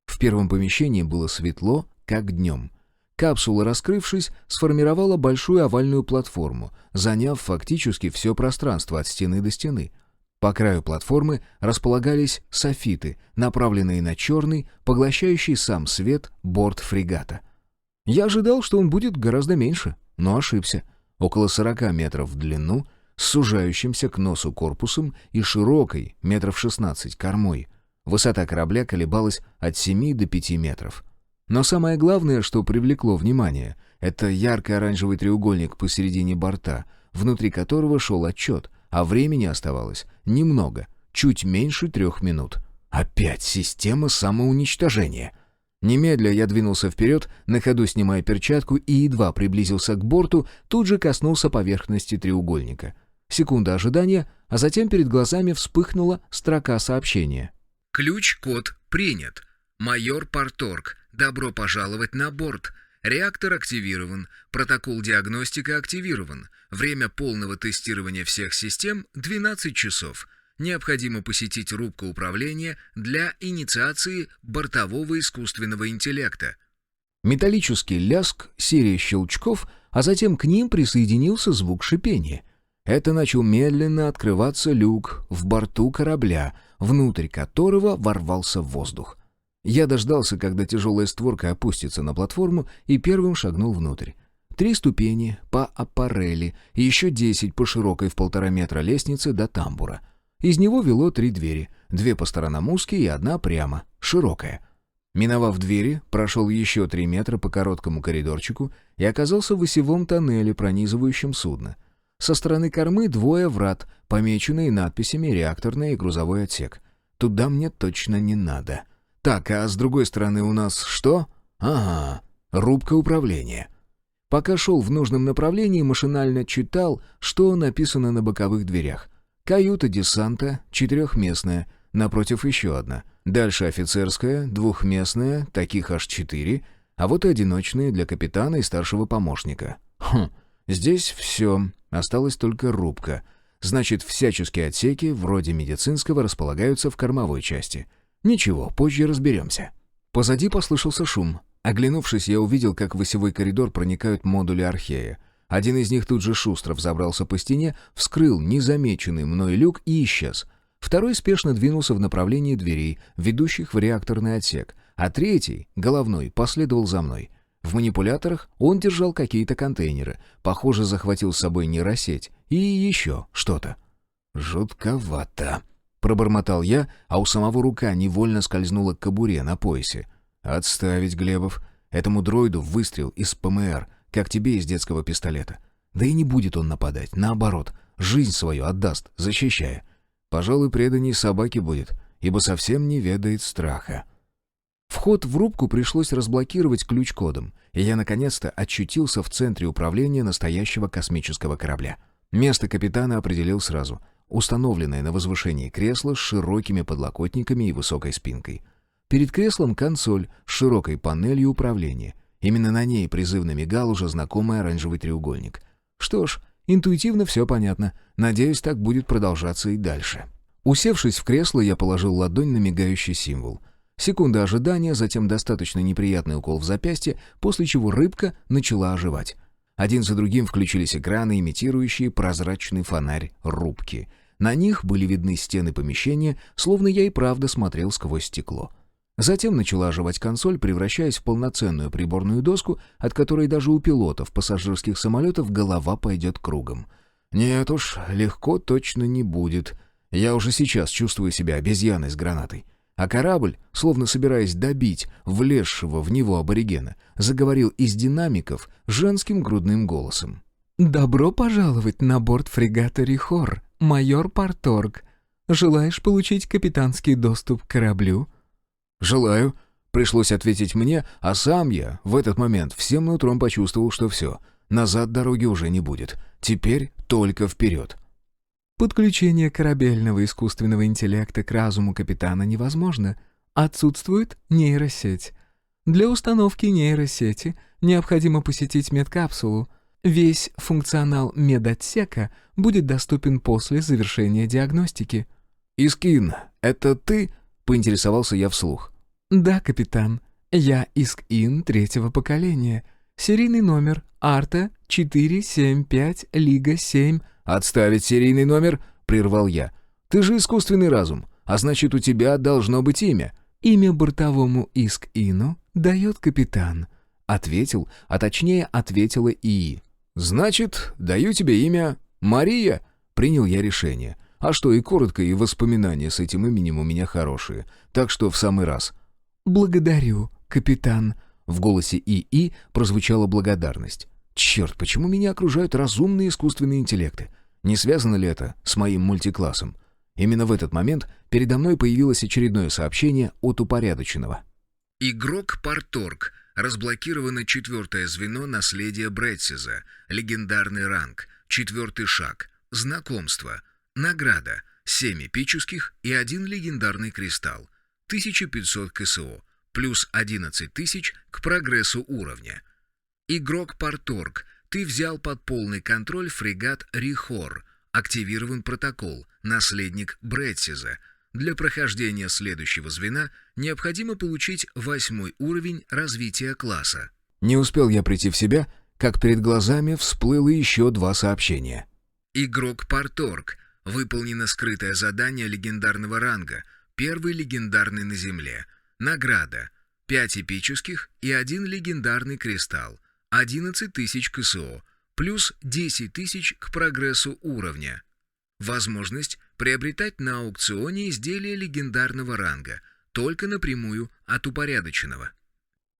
В первом помещении было светло, как днем. Капсула, раскрывшись, сформировала большую овальную платформу, заняв фактически все пространство от стены до стены. По краю платформы располагались софиты, направленные на черный, поглощающий сам свет борт фрегата. Я ожидал, что он будет гораздо меньше, но ошибся. Около 40 метров в длину, с сужающимся к носу корпусом и широкой, 16 кормой. Высота корабля колебалась от 7 до 5 метров. Но самое главное, что привлекло внимание, это ярко-оранжевый треугольник посередине борта, внутри которого шел отчет, а времени оставалось немного, чуть меньше 3 минут. Опять система самоуничтожения. Немедля я двинулся вперед, на ходу снимая перчатку, и едва приблизился к борту, тут же коснулся поверхности треугольника. Секунда ожидания, а затем перед глазами вспыхнула строка сообщения. Ключ-код принят. Майор Парторг, добро пожаловать на борт. Реактор активирован. Протокол диагностика активирован. Время полного тестирования всех систем — 12 часов. Необходимо посетить рубку управления для инициации бортового искусственного интеллекта. Металлический лязг, серия щелчков, а затем к ним присоединился звук шипения. Это начал медленно открываться люк в борту корабля, внутрь которого ворвался воздух. Я дождался, когда тяжелая створка опустится на платформу, и первым шагнул внутрь. 3 ступени по аппарели и еще 10 по широкой в 1,5 метра лестнице до тамбура. Из него вело 3 двери, 2 по сторонам узкие и 1 прямо, широкая. Миновав двери, прошел еще 3 метра по короткому коридорчику и оказался в осевом тоннеле, пронизывающем судно. Со стороны кормы 2 врат, помеченные надписями «Реакторный» и «Грузовой отсек». Туда мне точно не надо. Так, а с другой стороны у нас что? Ага, рубка управления. Пока шел в нужном направлении, машинально читал, что написано на боковых дверях. Каюта десанта, 4-местная, напротив еще одна. Дальше офицерская, 2-местная, таких аж 4, а вот и одиночные для капитана и старшего помощника. Здесь все, осталась только рубка. Значит, всяческие отсеки, вроде медицинского, располагаются в кормовой части. Ничего, позже разберемся. Позади послышался шум. Оглянувшись, я увидел, как в осевой коридор проникают модули Архея. Один из них тут же шустро взобрался по стене, вскрыл незамеченный мной люк и исчез. Второй спешно двинулся в направлении дверей, ведущих в реакторный отсек, а третий, головной, последовал за мной. В манипуляторах он держал какие-то контейнеры, похоже, захватил с собой нейросеть и еще что-то. «Жутковато», — пробормотал я, а у самого рука невольно скользнула к кобуре на поясе. «Отставить, Глебов. Этому дроиду выстрел из ПМР, как тебе из детского пистолета. Да и не будет он нападать, наоборот, жизнь свою отдаст, защищая. Пожалуй, преданней собаки будет, ибо совсем не ведает страха». Вход в рубку пришлось разблокировать ключ-кодом, и я наконец-то очутился в центре управления настоящего космического корабля. Место капитана определил сразу. Установленное на возвышении кресло с широкими подлокотниками и высокой спинкой. Перед креслом консоль с широкой панелью управления. Именно на ней призывно мигал уже знакомый оранжевый треугольник. Что ж, интуитивно все понятно. Надеюсь, так будет продолжаться и дальше. Усевшись в кресло, я положил ладонь на мигающий символ. Секунда ожидания, затем достаточно неприятный укол в запястье, после чего рыбка начала оживать. Один за другим включились экраны, имитирующие прозрачный фонарь рубки. На них были видны стены помещения, словно я и правда смотрел сквозь стекло. Затем начала оживать консоль, превращаясь в полноценную приборную доску, от которой даже у пилотов пассажирских самолетов голова пойдет кругом. Нет уж, легко точно не будет. Я уже сейчас чувствую себя обезьяной с гранатой. А корабль, словно собираясь добить влезшего в него аборигена, заговорил из динамиков женским грудным голосом. «Добро пожаловать на борт фрегата «Рихор», майор Парторг. Желаешь получить капитанский доступ к кораблю?» «Желаю», — пришлось ответить мне, а сам я в этот момент всем нутром почувствовал, что все, назад дороги уже не будет. Теперь только вперед. Подключение корабельного искусственного интеллекта к разуму капитана невозможно. Отсутствует нейросеть. Для установки нейросети необходимо посетить медкапсулу. Весь функционал медотсека будет доступен после завершения диагностики. «Искин, это ты?» — поинтересовался я вслух. «Да, капитан. Я Искин 3-го поколения. Серийный номер Арта 475 Лига 7». «Отставить серийный номер», — прервал я. «Ты же искусственный разум, а значит, у тебя должно быть имя». «Имя бортовому Искину дает капитан», — ответил, а точнее ответила ИИ. «Значит, даю тебе имя Мария», — Принял я решение. А что, и коротко, и воспоминания с этим именем у меня хорошие. Так что в самый раз. «Благодарю, капитан». В голосе ИИ прозвучала благодарность. Черт, почему меня окружают разумные искусственные интеллекты? Не связано ли это с моим мультиклассом? Именно в этот момент передо мной появилось очередное сообщение от упорядоченного. Игрок Парторг. Разблокировано 4-е звено наследия Бретсиза. Легендарный ранг. 4-й шаг. Знакомство. Награда. 7 эпических и 1 легендарный кристалл. 1500 КСО. Плюс 11 тысяч к прогрессу уровня. Игрок Парторг. Ты взял под полный контроль фрегат Рихор. Активирован протокол «Наследник Бретсиза». Для прохождения следующего звена необходимо получить 8-й уровень развития класса. Не успел я прийти в себя, как перед глазами всплыло еще 2 сообщения. Игрок Парторг. Выполнено скрытое задание легендарного ранга. 1-й легендарный на Земле. Награда. 5 эпических и 1 легендарный кристалл. 11 тысяч КСО. Плюс 10 тысяч к прогрессу уровня. Возможность приобретать на аукционе изделия легендарного ранга. Только напрямую от упорядоченного.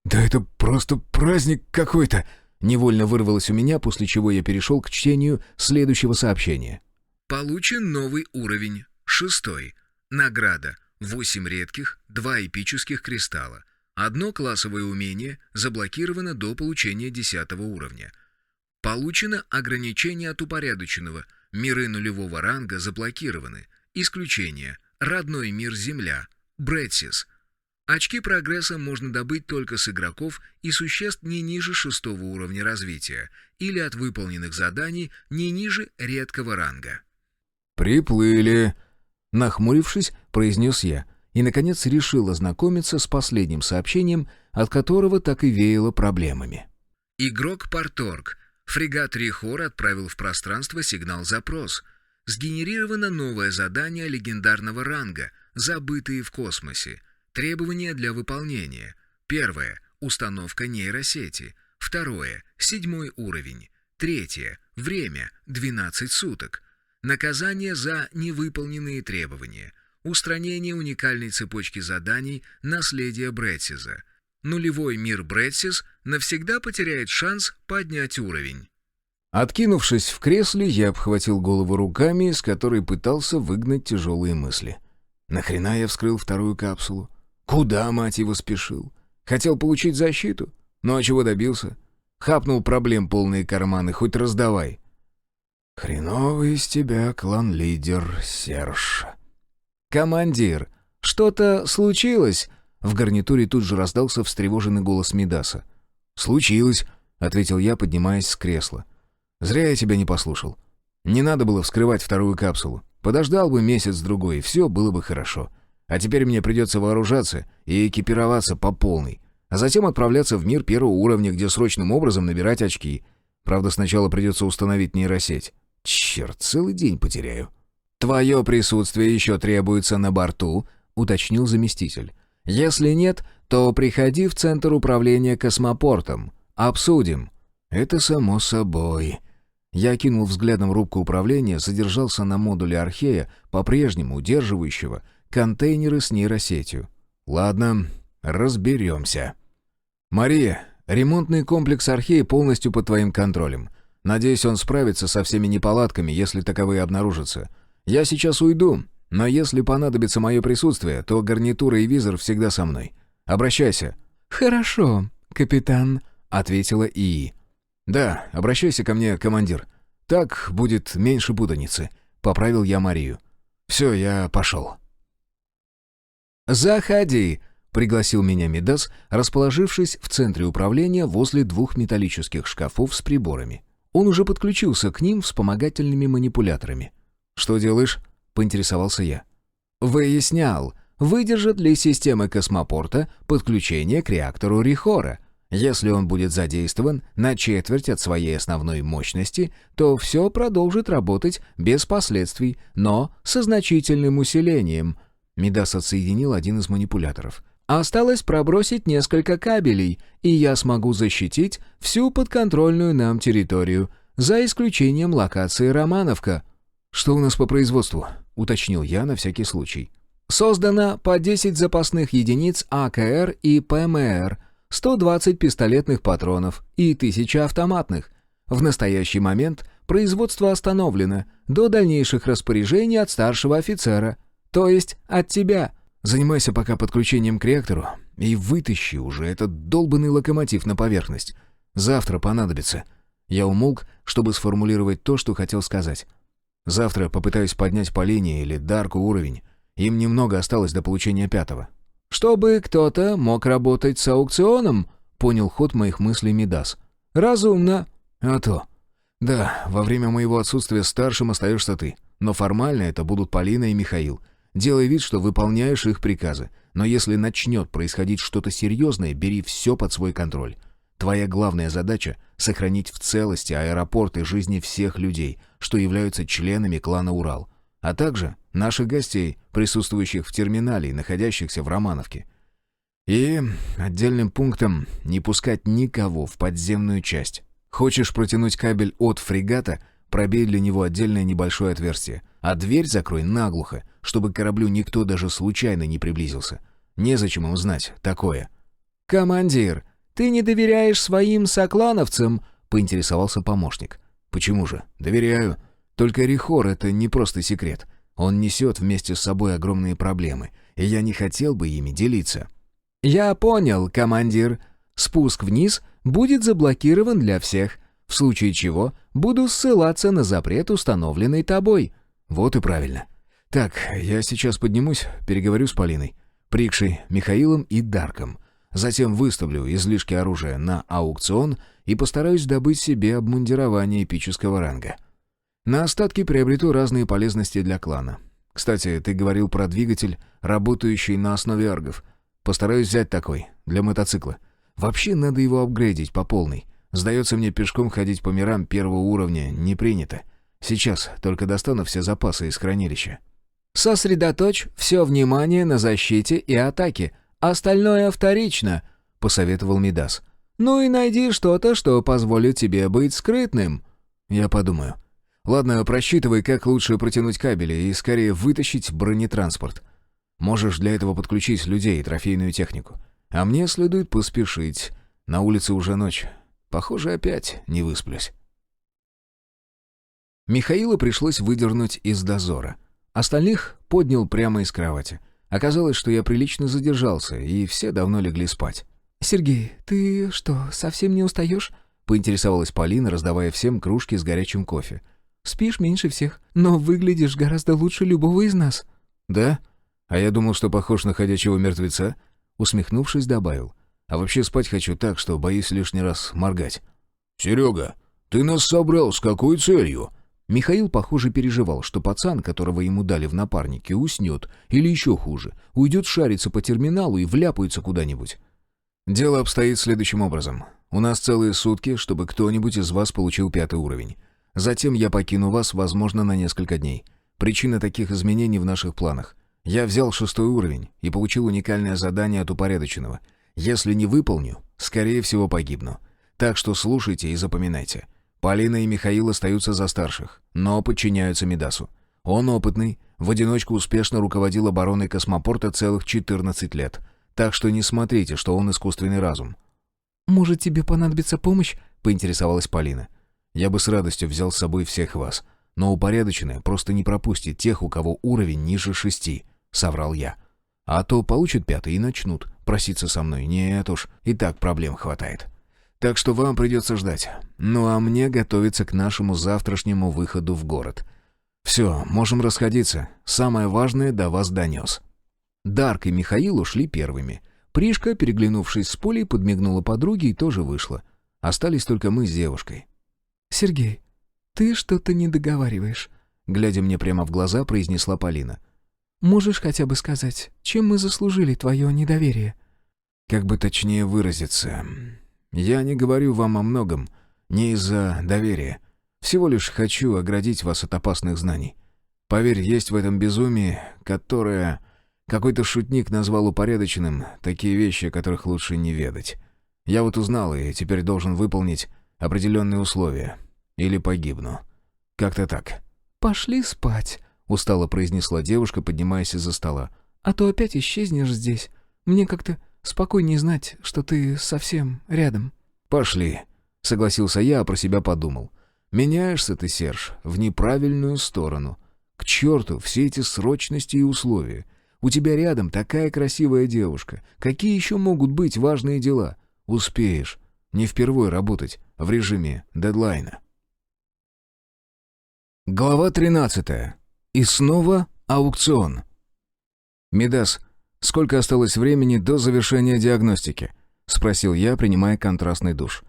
«Да это просто праздник какой-то!» Невольно вырвалось у меня, после чего я перешел к чтению следующего сообщения. Получен новый уровень. 6-й. Награда. 8 редких, 2 эпических кристалла. 1 классовое умение заблокировано до получения 10-го уровня. Получено ограничение от упорядоченного. Миры нулевого ранга заблокированы. Исключение. Родной мир Земля. Бретсиз. Очки прогресса можно добыть только с игроков и существ не ниже 6-го уровня развития или от выполненных заданий не ниже редкого ранга. «Приплыли!» Нахмурившись, произнес я и, наконец, решил ознакомиться с последним сообщением, от которого так и веяло проблемами. Игрок Парторг. Фрегат Рихор отправил в пространство сигнал-запрос. Сгенерировано новое задание легендарного ранга, забытые в космосе. Требования для выполнения. 1. Установка нейросети. 2. 7-й уровень. 3. Время. 12 суток. Наказание за невыполненные требования. Устранение уникальной цепочки заданий наследия Бретсиза. Нулевой мир Бретсиз навсегда потеряет шанс поднять уровень. Откинувшись в кресле, я обхватил голову руками, с которой пытался выгнать тяжелые мысли. Нахрена я вскрыл 2-ю капсулу? Куда, мать его, спешил? Хотел получить защиту? Ну а чего добился? Хапнул проблем полные карманы, хоть раздавай. Хреновый из тебя клан-лидер, Серж. «Командир, что-то случилось?» В гарнитуре тут же раздался встревоженный голос Мидаса. «Случилось», — ответил я, поднимаясь с кресла. «Зря я тебя не послушал. Не надо было вскрывать 2-ю капсулу. Подождал бы месяц-другой, и все было бы хорошо. А теперь мне придется вооружаться и экипироваться по полной, а затем отправляться в мир 1-го уровня, где срочным образом набирать очки. Правда, сначала придется установить нейросеть. Черт, целый день потеряю». «Твое присутствие еще требуется на борту», — уточнил заместитель. «Если нет, то приходи в центр управления космопортом. Обсудим». «Это само собой». Я кинул взглядом рубку управления, задержался на модуле Архея, по-прежнему удерживающего контейнеры с нейросетью. «Ладно, разберемся». «Мария, ремонтный комплекс Архея полностью под твоим контролем. Надеюсь, он справится со всеми неполадками, если таковые обнаружатся. Я сейчас уйду, но если понадобится мое присутствие, то гарнитура и визор всегда со мной. Обращайся». «Хорошо, капитан», — ответила ИИ. «Да, обращайся ко мне, командир. Так будет меньше путаницы», — поправил я Марию. «Все, я пошел». «Заходи», — пригласил меня Мидас, расположившись в центре управления возле 2 металлических шкафов с приборами. Он уже подключился к ним вспомогательными манипуляторами. «Что делаешь?» — поинтересовался я. «Выяснял, выдержат ли системы космопорта подключение к реактору Рихора. Если он будет задействован на четверть от своей основной мощности, то все продолжит работать без последствий, но со значительным усилением». Мидас отсоединил один из манипуляторов. «Осталось пробросить несколько кабелей, и я смогу защитить всю подконтрольную нам территорию, за исключением локации Романовка». «Что у нас по производству?» — уточнил я на всякий случай. Создано по 10 запасных единиц АКР и ПМР, 120 пистолетных патронов и 1000 автоматных. В настоящий момент производство остановлено до дальнейших распоряжений от старшего офицера, то есть от тебя. Занимайся пока подключением к реактору и вытащи уже этот долбанный локомотив на поверхность. Завтра понадобится». Я умолк, чтобы сформулировать то, что хотел сказать. «Завтра попытаюсь поднять по линии или Дарку уровень. Им немного осталось до получения 5-го». «Чтобы кто-то мог работать с аукционом», — понял ход моих мыслей Мидас. «Разумно». «А то. Да, во время моего отсутствия старшим остаешься ты, но формально это будут Полина и Михаил. Делай вид, что выполняешь их приказы, но если начнет происходить что-то серьезное, бери все под свой контроль. Твоя главная задача — сохранить в целости аэропорт и жизни всех людей, что являются членами клана «Урал», а также наших гостей, присутствующих в терминале и находящихся в Романовке. И отдельным пунктом не пускать никого в подземную часть. Хочешь протянуть кабель от фрегата, пробей для него отдельное небольшое отверстие, а дверь закрой наглухо, чтобы к кораблю никто даже случайно не приблизился. Незачем им знать такое. «Командир, ты не доверяешь своим соклановцам?» — поинтересовался помощник. «Почему же? Доверяю. Только Рихор — это не просто секрет. Он несет вместе с собой огромные проблемы, и я не хотел бы ими делиться». «Я понял, командир. Спуск вниз будет заблокирован для всех, в случае чего буду ссылаться на запрет, установленный тобой». «Вот и правильно. Так, я сейчас поднимусь, переговорю с Полиной, Прикшей, Михаилом и Дарком. Затем выставлю излишки оружия на аукцион и постараюсь добыть себе обмундирование эпического ранга. На остатки приобрету разные полезности для клана. Кстати, ты говорил про двигатель, работающий на основе аргов. Постараюсь взять такой, для мотоцикла. Вообще надо его апгрейдить по полной. Сдается мне, пешком ходить по мирам первого уровня не принято. Сейчас только достану все запасы из хранилища». «Сосредоточь все внимание на защите и атаке. Остальное вторично», — посоветовал Мидас. «Ну и найди что-то, что позволит тебе быть скрытным». «Я подумаю. Ладно, просчитывай, как лучше протянуть кабели и скорее вытащить бронетранспорт. Можешь для этого подключить людей и трофейную технику. А мне следует поспешить. На улице уже ночь. Похоже, опять не высплюсь». Михаила пришлось выдернуть из дозора. Остальных поднял прямо из кровати. Оказалось, что я прилично задержался, и все давно легли спать. «Сергей, ты что, совсем не устаешь?» — поинтересовалась Полина, раздавая всем кружки с горячим кофе. «Спишь меньше всех, но выглядишь гораздо лучше любого из нас». «Да? А я думал, что похож на ходячего мертвеца?» Усмехнувшись, добавил. «А вообще спать хочу так, что боюсь лишний раз моргать». «Серега, ты нас собрал с какой целью?» Михаил, похоже, переживал, что пацан, которого ему дали в напарнике, уснет, или еще хуже, уйдет шариться по терминалу и вляпается куда-нибудь. «Дело обстоит следующим образом. У нас целые сутки, чтобы кто-нибудь из вас получил 5-й уровень. Затем я покину вас, возможно, на несколько дней. Причина таких изменений в наших планах. Я взял 6-й уровень и получил уникальное задание от упорядоченного. Если не выполню, скорее всего, погибну. Так что слушайте и запоминайте. Полина и Михаил остаются за старших, но подчиняются Мидасу. Он опытный, в одиночку успешно руководил обороной космопорта целых 14 лет. Так что не смотрите, что он искусственный разум». «Может, тебе понадобится помощь?» — поинтересовалась Полина. «Я бы с радостью взял с собой всех вас, но упорядоченное просто не пропустит тех, у кого уровень ниже 6, — соврал я. А то получат 5-й и начнут проситься со мной. Нет уж, и так проблем хватает. Так что вам придется ждать. Ну а мне готовиться к нашему завтрашнему выходу в город. Все, можем расходиться. Самое важное до вас донес». Дарк и Михаил ушли первыми. Пришка, переглянувшись с Полей, подмигнула подруге и тоже вышла. Остались только мы с девушкой. «Сергей, ты что-то не договариваешь», — глядя мне прямо в глаза, произнесла Полина. «Можешь хотя бы сказать, чем мы заслужили твое недоверие?» «Как бы точнее выразиться... Я не говорю вам о многом, не из-за доверия. Всего лишь хочу оградить вас от опасных знаний. Поверь, есть в этом безумии, которое какой-то шутник назвал упорядоченным, такие вещи, о которых лучше не ведать. Я вот узнал и теперь должен выполнить определенные условия. Или погибну. Как-то так». «Пошли спать», — устало произнесла девушка, поднимаясь из-за стола. «А то опять исчезнешь здесь. Мне как-то спокойнее знать, что ты совсем рядом». «Пошли», — согласился я, а про себя подумал. «Меняешься ты, Серж, в неправильную сторону. К черту все эти срочности и условия. У тебя рядом такая красивая девушка. Какие еще могут быть важные дела? Успеешь. Не впервой работать в режиме дедлайна». Глава 13. И снова аукцион. «Мидас, сколько осталось времени до завершения диагностики?» — спросил я, принимая контрастный душ.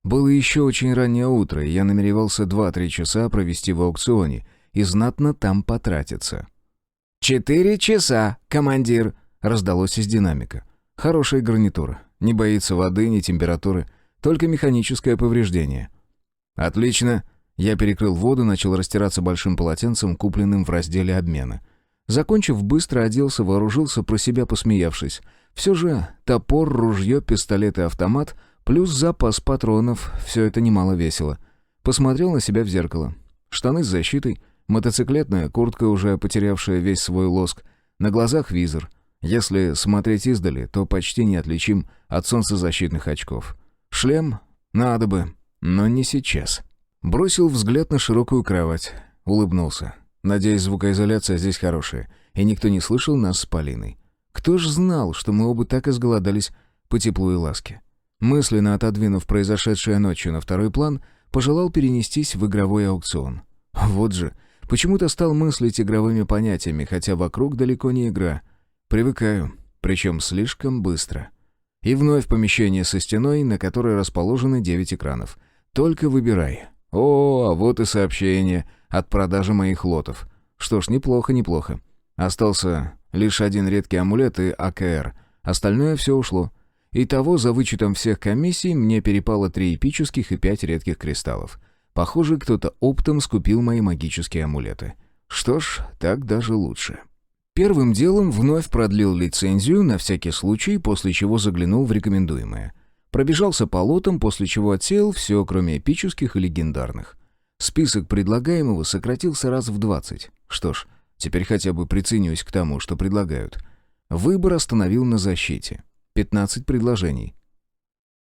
Было еще очень раннее утро, и я намеревался 2-3 часа провести в аукционе и знатно там потратиться. 4 часа, командир!» — раздалось из динамика. Хорошая гарнитура, не боится воды, ни температуры, только механическое повреждение. «Отлично!» Я перекрыл воду, начал растираться большим полотенцем, купленным в разделе обмена. Закончив, быстро оделся, вооружился, про себя посмеявшись. Все же топор, ружье, пистолет и автомат, плюс запас патронов — все это немало весело. Посмотрел на себя в зеркало. Штаны с защитой, мотоциклетная куртка, уже потерявшая весь свой лоск, на глазах визор. Если смотреть издали, то почти неотличим от солнцезащитных очков. Шлем? Надо бы, но не сейчас. Бросил взгляд на широкую кровать. Улыбнулся. Надеюсь, звукоизоляция здесь хорошая, и никто не слышал нас с Полиной. Кто ж знал, что мы оба так изголодались по теплу и ласке? Мысленно отодвинув произошедшее ночью на второй план, пожелал перенестись в игровой аукцион. Вот же, почему-то стал мыслить игровыми понятиями, хотя вокруг далеко не игра. Привыкаю, причем слишком быстро. И вновь помещение со стеной, на которой расположены 9 экранов. Только выбирай. О, а вот и сообщение от продажи моих лотов. Что ж, неплохо. Остался лишь один редкий амулет и АКР. Остальное все ушло. Итого, за вычетом всех комиссий, мне перепало 3 эпических и 5 редких кристаллов. Похоже, кто-то оптом скупил мои магические амулеты. Что ж, так даже лучше. Первым делом вновь продлил лицензию на всякий случай, после чего заглянул в рекомендуемое. Пробежался по лотам, после чего отсеял все, кроме эпических и легендарных. Список предлагаемого сократился раз в 20. Что ж, теперь хотя бы приценюсь к тому, что предлагают. Выбор остановил на защите. 15 предложений.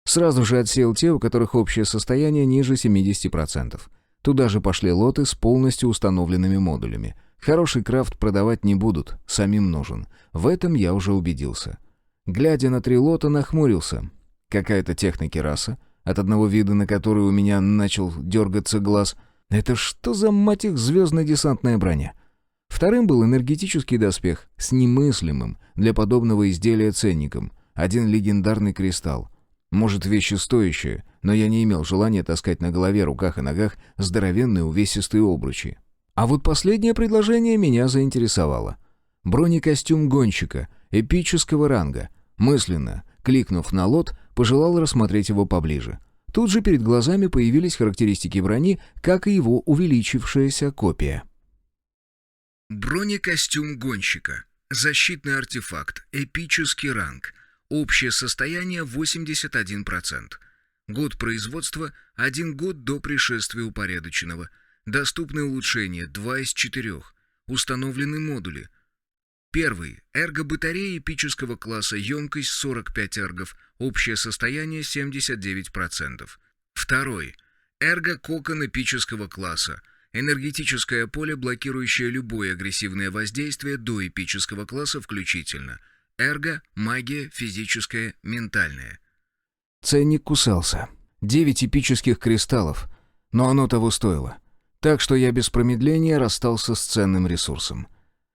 Сразу же отсеял те, у которых общее состояние ниже 70%. Туда же пошли лоты с полностью установленными модулями. Хороший крафт продавать не будут, самим нужен. В этом я уже убедился. Глядя на 3 лота, нахмурился. Какая-то техники-раса, от одного вида на который у меня начал дергаться глаз. Это что за, мать их, звездно-десантная броня? Вторым был энергетический доспех с немыслимым для подобного изделия ценником. 1 легендарный кристалл. Может, вещи стоящие, но я не имел желания таскать на голове, руках и ногах здоровенные увесистые обручи. А вот последнее предложение меня заинтересовало. Бронекостюм гонщика, эпического ранга. Мысленно, кликнув на лот, пожелал рассмотреть его поближе. Тут же перед глазами появились характеристики брони, как и его увеличившаяся копия. Бронекостюм гонщика. Защитный артефакт. Эпический ранг. Общее состояние 81%. Год производства 1 год до пришествия упорядоченного. Доступны улучшения 2 из 4. Установлены модули. Первый. Эрго-батарея эпического класса, емкость 45 эргов, общее состояние 79%. Второй. Эрго-кокон эпического класса. Энергетическое поле, блокирующее любое агрессивное воздействие до эпического класса включительно. Эрго, магия, физическая, ментальная. Ценник кусался. 9 эпических кристаллов. Но оно того стоило. Так что я без промедления расстался с ценным ресурсом.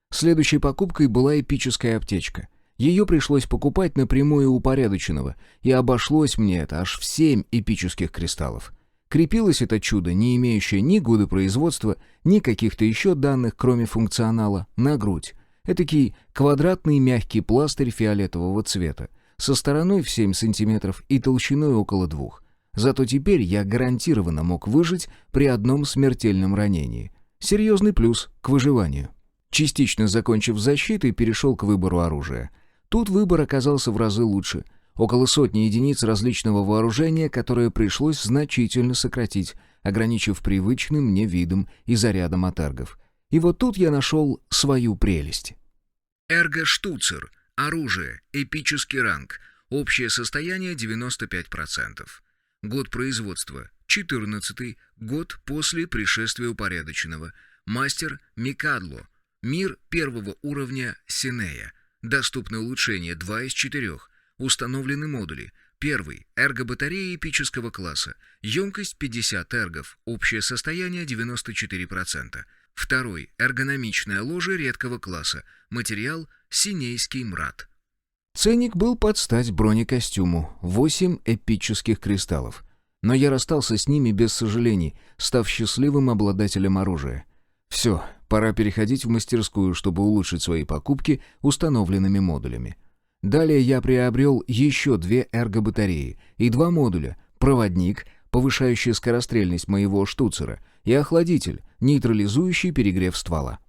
Следующей покупкой была эпическая аптечка. Ее пришлось покупать напрямую у упорядоченного, и обошлось мне это аж в 7 эпических кристаллов. Крепилось это чудо, не имеющее ни года производства, ни каких-то еще данных, кроме функционала, на грудь. Этакий квадратный мягкий пластырь фиолетового цвета, со стороной в 7 сантиметров и толщиной около 2. Зато теперь я гарантированно мог выжить при одном смертельном ранении. Серьезный плюс к выживанию. Частично закончив защитой, перешел к выбору оружия. Тут выбор оказался в разы лучше. Около 100 единиц различного вооружения, которое пришлось значительно сократить. ограничив привычным мне видом и зарядом от эргов. И вот тут я нашел свою прелесть. Эрго-штуцер. Оружие. Эпический ранг. Общее состояние 95%. Год производства. 14-й. Год после пришествия упорядоченного. Мастер Микадло. Мир первого уровня Синея. Доступны улучшения 2 из 4. Установлены модули. Первый. Эрго-батарея эпического класса. Емкость 50 эргов. Общее состояние 94%. Второй. Эргономичное ложе редкого класса. Материал синейский мрат. Ценник был под стать бронекостюму. 8 эпических кристаллов. Но я расстался с ними без сожалений, став счастливым обладателем оружия. Все, пора переходить в мастерскую, чтобы улучшить свои покупки установленными модулями. Далее я приобрел еще 2 эрго-батареи и 2 модуля. Проводник, повышающий скорострельность моего штуцера, и охладитель, нейтрализующий перегрев ствола.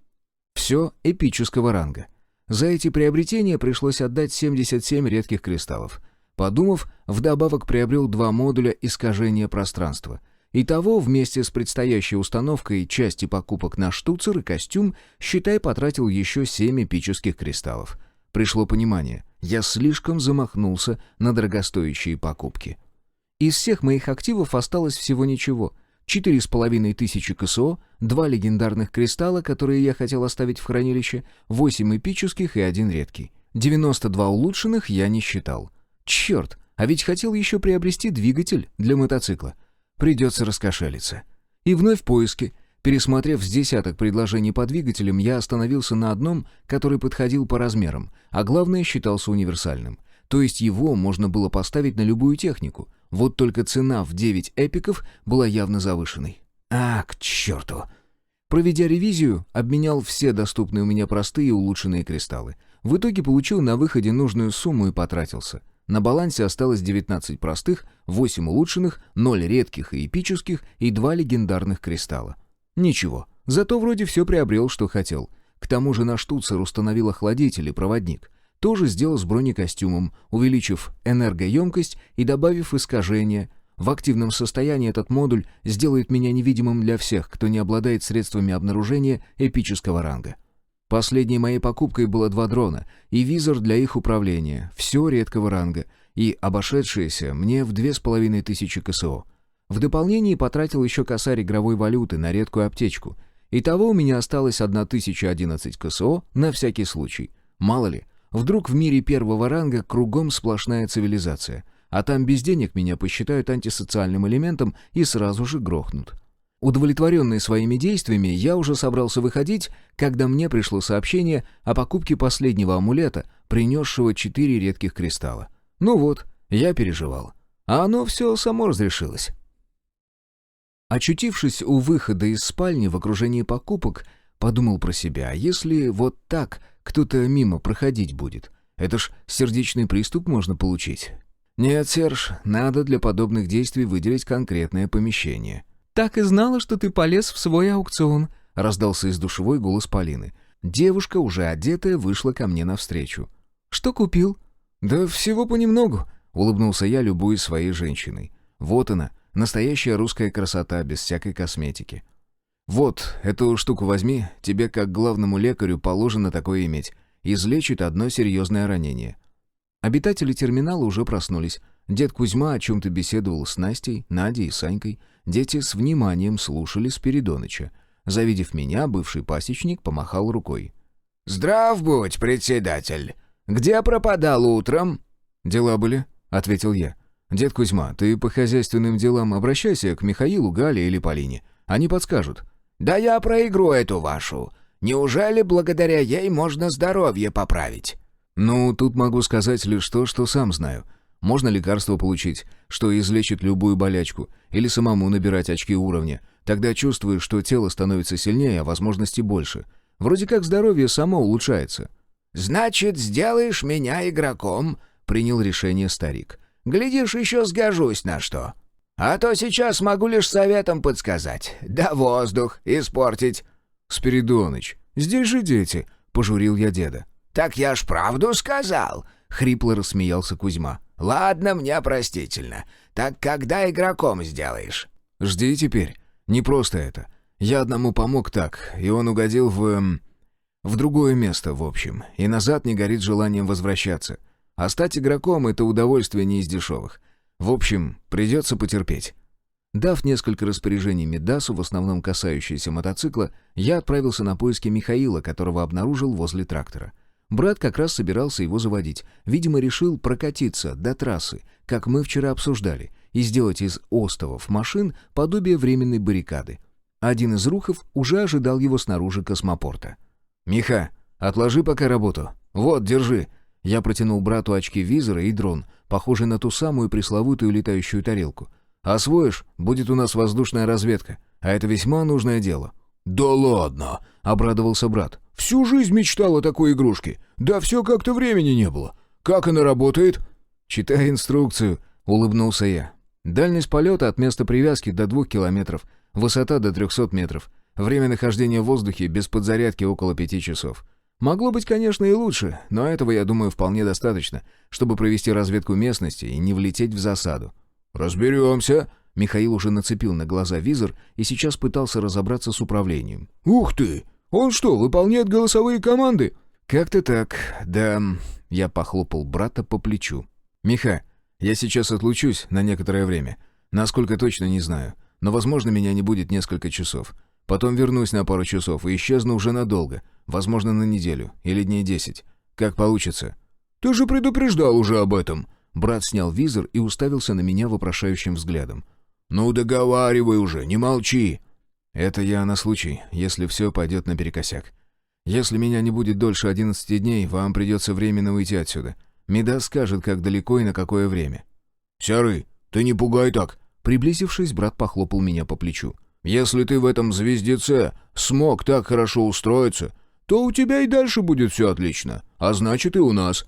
Все эпического ранга. За эти приобретения пришлось отдать 77 редких кристаллов. Подумав, вдобавок приобрел 2 модуля искажения пространства. Итого, вместе с предстоящей установкой части покупок на штуцер и костюм, считай, потратил еще 7 эпических кристаллов. Пришло понимание, я слишком замахнулся на дорогостоящие покупки. Из всех моих активов осталось всего ничего. 4500 КСО, 2 легендарных кристалла, которые я хотел оставить в хранилище, 8 эпических и 1 редкий. 92 улучшенных я не считал. Черт, а ведь хотел еще приобрести двигатель для мотоцикла. Придется раскошелиться. И вновь поиски. Пересмотрев с десяток предложений по двигателям, я остановился на одном, который подходил по размерам, а главное считался универсальным. То есть его можно было поставить на любую технику. Вот только цена в 9 эпиков была явно завышенной. К черту! Проведя ревизию, обменял все доступные у меня простые и улучшенные кристаллы. В итоге получил на выходе нужную сумму и потратился. На балансе осталось 19 простых, 8 улучшенных, 0 редких и эпических и 2 легендарных кристалла. Ничего, зато вроде все приобрел, что хотел. К тому же на штуцер установил охладитель и проводник. Тоже сделал с бронекостюмом, увеличив энергоемкость и добавив искажения. В активном состоянии этот модуль сделает меня невидимым для всех, кто не обладает средствами обнаружения эпического ранга. Последней моей покупкой было 2 дрона и визор для их управления, все редкого ранга, и обошедшееся мне в 2500 КСО. В дополнение потратил еще косарь игровой валюты на редкую аптечку. Итого у меня осталось 1011 КСО на всякий случай. Мало ли, вдруг в мире первого ранга кругом сплошная цивилизация, а там без денег меня посчитают антисоциальным элементом и сразу же грохнут. Удовлетворенный своими действиями, я уже собрался выходить, когда мне пришло сообщение о покупке последнего амулета, принесшего 4 редких кристалла. Ну вот, я переживал. А оно все само разрешилось. Очутившись у выхода из спальни в окружении покупок, подумал про себя, если вот так кто-то мимо проходить будет, это ж сердечный приступ можно получить. Нет, Серж, надо для подобных действий выделить конкретное помещение. «Так и знала, что ты полез в свой аукцион», — раздался из душевой голос Полины. Девушка, уже одетая, вышла ко мне навстречу. «Что купил?» «Да всего понемногу», — улыбнулся я, любуясь своей женщиной. Вот она, настоящая русская красота, без всякой косметики. «Вот, эту штуку возьми, тебе как главному лекарю положено такое иметь. Излечит одно серьезное ранение». Обитатели терминала уже проснулись. Дед Кузьма о чем-то беседовал с Настей, Надей и Санькой. Дети с вниманием слушали Спиридоныча. Завидев меня, бывший пасечник помахал рукой. «Здрав будь, председатель! Где пропадал утром?» «Дела были», — ответил я. «Дед Кузьма, ты по хозяйственным делам обращайся к Михаилу, Гале или Полине. Они подскажут». «Да я про игру эту вашу. Неужели благодаря ей можно здоровье поправить?» «Ну, тут могу сказать лишь то, что сам знаю. Можно лекарство получить, что излечит любую болячку, или самому набирать очки уровня. Тогда чувствуешь, что тело становится сильнее, а возможностей больше. Вроде как здоровье само улучшается». «Значит, сделаешь меня игроком?» — принял решение старик. «Глядишь, еще сгожусь на что. А то сейчас могу лишь советом подсказать. Да воздух испортить». «Спиридоныч, здесь же дети», — пожурил я деда. «Так я ж правду сказал», — хрипло рассмеялся Кузьма. «Ладно, мне простительно. Так когда игроком сделаешь?» «Жди теперь. Не просто это. Я одному помог так, и он угодил в другое место, в общем, и назад не горит желанием возвращаться. А стать игроком — это удовольствие не из дешевых. В общем, придется потерпеть». Дав несколько распоряжений Мидасу, в основном касающиеся мотоцикла, я отправился на поиски Михаила, которого обнаружил возле трактора. Брат как раз собирался его заводить. Видимо, решил прокатиться до трассы, как мы вчера обсуждали, и сделать из остовов машин подобие временной баррикады. Один из рухов уже ожидал его снаружи космопорта. «Миха, отложи пока работу. Вот, держи». Я протянул брату очки-визора и дрон, похожий на ту самую пресловутую летающую тарелку. «Освоишь, будет у нас воздушная разведка, а это весьма нужное дело». «Да ладно!» — обрадовался брат. «Всю жизнь мечтал о такой игрушке. Да все как-то времени не было. Как она работает?» «Читай инструкцию», — улыбнулся я. «Дальность полета от места привязки до 2 километров, высота до 300 метров, время нахождения в воздухе без подзарядки около 5 часов. Могло быть, конечно, и лучше, но этого, я думаю, вполне достаточно, чтобы провести разведку местности и не влететь в засаду». «Разберемся!» Михаил уже нацепил на глаза визор и сейчас пытался разобраться с управлением. «Ух ты! Он что, выполняет голосовые команды?» «Как-то так, да...» Я похлопал брата по плечу. «Миха, я сейчас отлучусь на некоторое время. Насколько точно, не знаю. Но, возможно, меня не будет несколько часов. Потом вернусь на пару часов и исчезну уже надолго. Возможно, на неделю или дней 10. Как получится». «Ты же предупреждал уже об этом!» Брат снял визор и уставился на меня вопрошающим взглядом. «Ну договаривай уже, не молчи!» «Это я на случай, если все пойдет наперекосяк. Если меня не будет дольше 11 дней, вам придется временно уйти отсюда. Мидас скажет, как далеко и на какое время». «Серый, ты не пугай так!» Приблизившись, брат похлопал меня по плечу. «Если ты в этом звездеце смог так хорошо устроиться, то у тебя и дальше будет все отлично, а значит и у нас».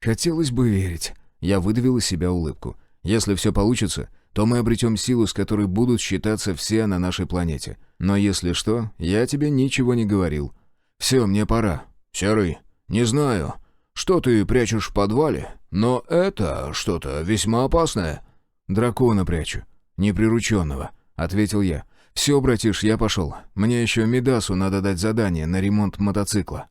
«Хотелось бы верить». Я выдавил из себя улыбку. «Если все получится, то мы обретем силу, с которой будут считаться все на нашей планете. Но если что, я тебе ничего не говорил. Все, мне пора». «Серый, не знаю, что ты прячешь в подвале, но это что-то весьма опасное». «Дракона прячу, неприрученного», — ответил я. «Все, братиш, я пошел. Мне еще Мидасу надо дать задание на ремонт мотоцикла».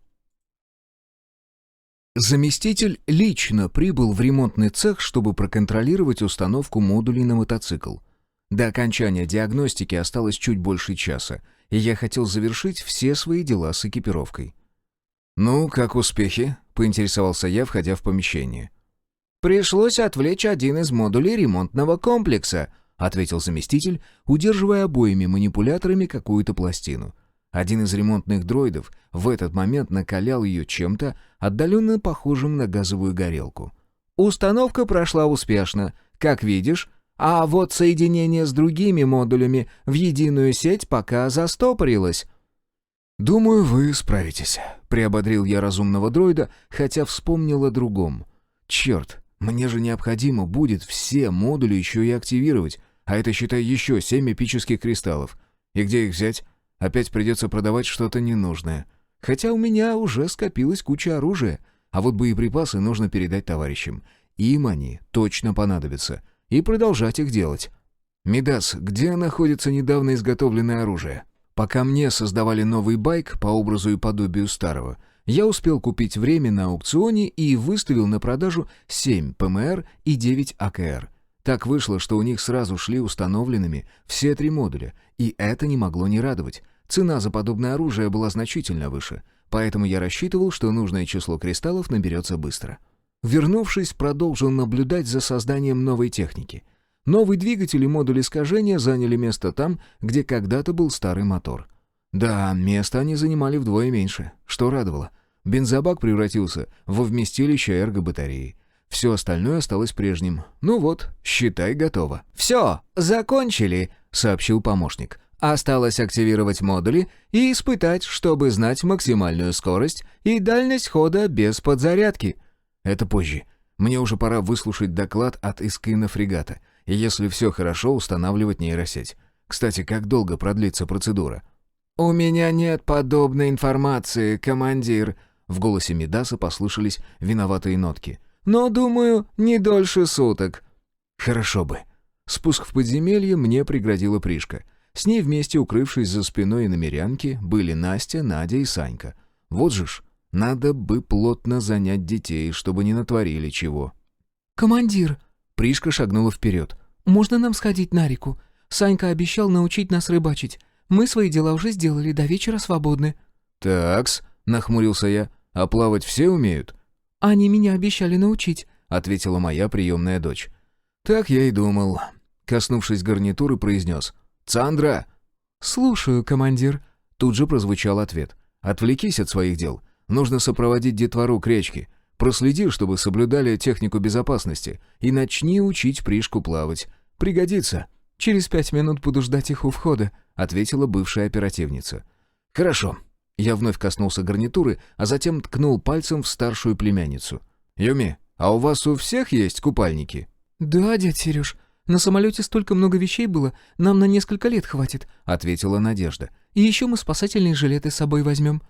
Заместитель лично прибыл в ремонтный цех, чтобы проконтролировать установку модулей на мотоцикл. До окончания диагностики осталось чуть больше часа, и я хотел завершить все свои дела с экипировкой. «Ну, как успехи?» — поинтересовался я, входя в помещение. «Пришлось отвлечь один из модулей ремонтного комплекса», — ответил заместитель, удерживая обоими манипуляторами какую-то пластину. Один из ремонтных дроидов в этот момент накалял ее чем-то, отдаленно похожим на газовую горелку. «Установка прошла успешно, как видишь, а вот соединение с другими модулями в единую сеть пока застопорилось». «Думаю, вы справитесь», — приободрил я разумного дроида, хотя вспомнил о другом. «Черт, мне же необходимо будет все модули еще и активировать, а это, считай, еще 7 эпических кристаллов. И где их взять? Опять придется продавать что-то ненужное. Хотя у меня уже скопилась куча оружия, а вот боеприпасы нужно передать товарищам. Им они точно понадобятся. И продолжать их делать. Мидас, где находится недавно изготовленное оружие?» Пока мне создавали новый байк по образу и подобию старого, я успел купить время на аукционе и выставил на продажу 7 ПМР и 9 АКР. Так вышло, что у них сразу шли установленными все 3 модуля, и это не могло не радовать. Цена за подобное оружие была значительно выше, поэтому я рассчитывал, что нужное число кристаллов наберется быстро. Вернувшись, продолжил наблюдать за созданием новой техники. Новый двигатель и модуль искажения заняли место там, где когда-то был старый мотор. Да, места они занимали вдвое меньше, что радовало. Бензобак превратился во вместилище эргобатареи. Все остальное осталось прежним. Ну вот, считай, готово. «Все, закончили», — сообщил помощник. «Осталось активировать модули и испытать, чтобы знать максимальную скорость и дальность хода без подзарядки». Это позже. Мне уже пора выслушать доклад от Искина фрегата. И если все хорошо, устанавливать нейросеть. Кстати, как долго продлится процедура? «У меня нет подобной информации, командир», — в голосе Мидаса послышались виноватые нотки. «Но, думаю, не дольше суток». Хорошо бы. Спуск в подземелье мне преградила Пришка. С ней вместе, укрывшись за спиной иномерянки, были Настя, Надя и Санька. Вот же ж, надо бы плотно занять детей, чтобы не натворили чего. «Командир, Пришка шагнула вперед. можно нам сходить на реку? Санька обещал научить нас рыбачить. Мы свои дела уже сделали, до вечера свободны». «Такс», — нахмурился я, — «а плавать все умеют?» «Они меня обещали научить», — ответила моя приемная дочь. «Так я и думал». Коснувшись гарнитуры, произнес: «Цандра!» «Слушаю, командир». Тут же прозвучал ответ: «Отвлекись от своих дел. Нужно сопроводить детвору к речке. Проследи, чтобы соблюдали технику безопасности, и начни учить Пришку плавать. Пригодится». «Через 5 минут буду ждать их у входа», — ответила бывшая оперативница. «Хорошо». Я вновь коснулся гарнитуры, а затем ткнул пальцем в старшую племянницу. «Юми, а у вас у всех есть купальники?» «Да, дядь Сереж, на самолете столько много вещей было, нам на несколько лет хватит», — ответила Надежда. «И еще мы спасательные жилеты с собой возьмем».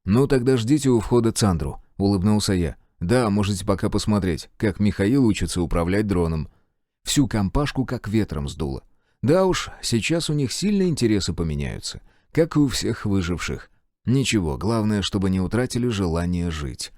«Ну тогда ждите у входа Цандру», — улыбнулся я. «Да, можете пока посмотреть, как Михаил учится управлять дроном». Всю компашку как ветром сдуло. Да уж, сейчас у них сильно интересы поменяются, как и у всех выживших. Ничего, главное, чтобы не утратили желание жить.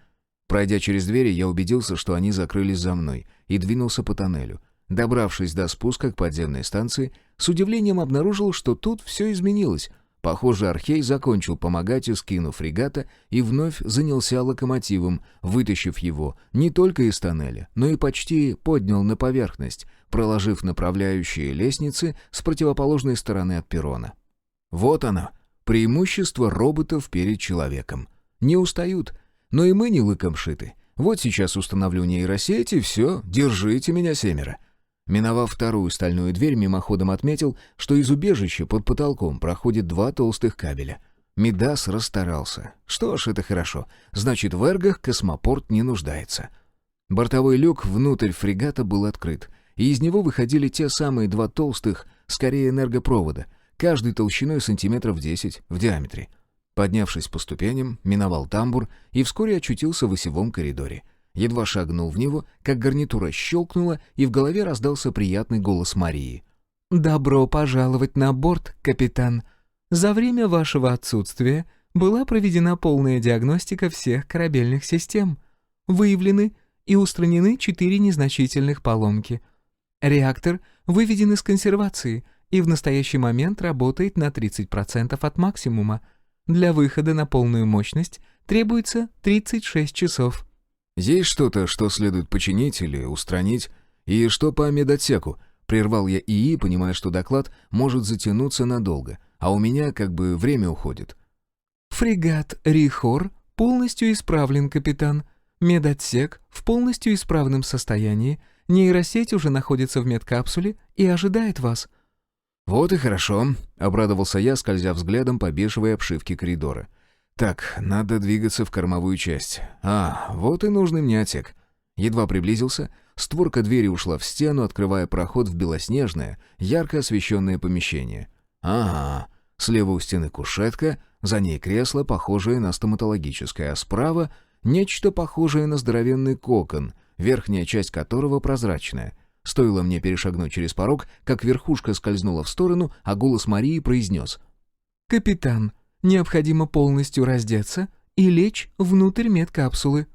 Пройдя через двери, я убедился, что они закрылись за мной, и двинулся по тоннелю. Добравшись до спуска к подземной станции, с удивлением обнаружил, что тут все изменилось. Похоже, Архей закончил помогать эскину фрегата и вновь занялся локомотивом, вытащив его не только из тоннеля, но и почти поднял на поверхность, проложив направляющие лестницы с противоположной стороны от перрона. Вот оно, преимущество роботов перед человеком. Не устают, но и мы не лыком шиты. Вот сейчас установлю нейросеть, и все, держите меня, семеро. Миновав вторую стальную дверь, мимоходом отметил, что из убежища под потолком проходит 2 толстых кабеля. Мидас расстарался. Что ж, это хорошо. Значит, в эргах космопорт не нуждается. Бортовой люк внутрь фрегата был открыт, и из него выходили те самые 2 толстых, скорее энергопровода, каждый толщиной сантиметров 10 в диаметре. Поднявшись по ступеням, миновал тамбур и вскоре очутился в осевом коридоре. Едва шагнул в него, как гарнитура щелкнула, и в голове раздался приятный голос Марии. «Добро пожаловать на борт, капитан. За время вашего отсутствия была проведена полная диагностика всех корабельных систем. Выявлены и устранены 4 незначительных поломки. Реактор выведен из консервации и в настоящий момент работает на 30% от максимума. Для выхода на полную мощность требуется 36 часов». «Есть что-то, что следует починить или устранить? И что по медотсеку?» Прервал я ИИ, понимая, что доклад может затянуться надолго, а у меня как бы время уходит. «Фрегат Рихор полностью исправлен, капитан. Медотсек в полностью исправном состоянии. Нейросеть уже находится в медкапсуле и ожидает вас». «Вот и хорошо», — обрадовался я, скользя взглядом по бежевой обшивке коридора. «Так, надо двигаться в кормовую часть. Вот и нужный мне отсек». Едва приблизился, створка двери ушла в стену, открывая проход в белоснежное, ярко освещенное помещение. Ага, слева у стены кушетка, за ней кресло, похожее на стоматологическое, а справа — нечто похожее на здоровенный кокон, верхняя часть которого прозрачная. Стоило мне перешагнуть через порог, как верхушка скользнула в сторону, а голос Марии произнес: «Капитан, необходимо полностью раздеться и лечь внутрь медкапсулы».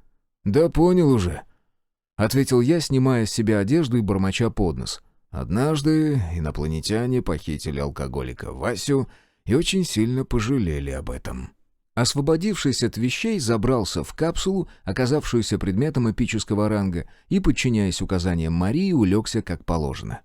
«Да понял уже», — ответил я, снимая с себя одежду и бормоча под нос. «Однажды инопланетяне похитили алкоголика Васю и очень сильно пожалели об этом». Освободившись от вещей, забрался в капсулу, оказавшуюся предметом эпического ранга, и, подчиняясь указаниям Марии, улегся как положено.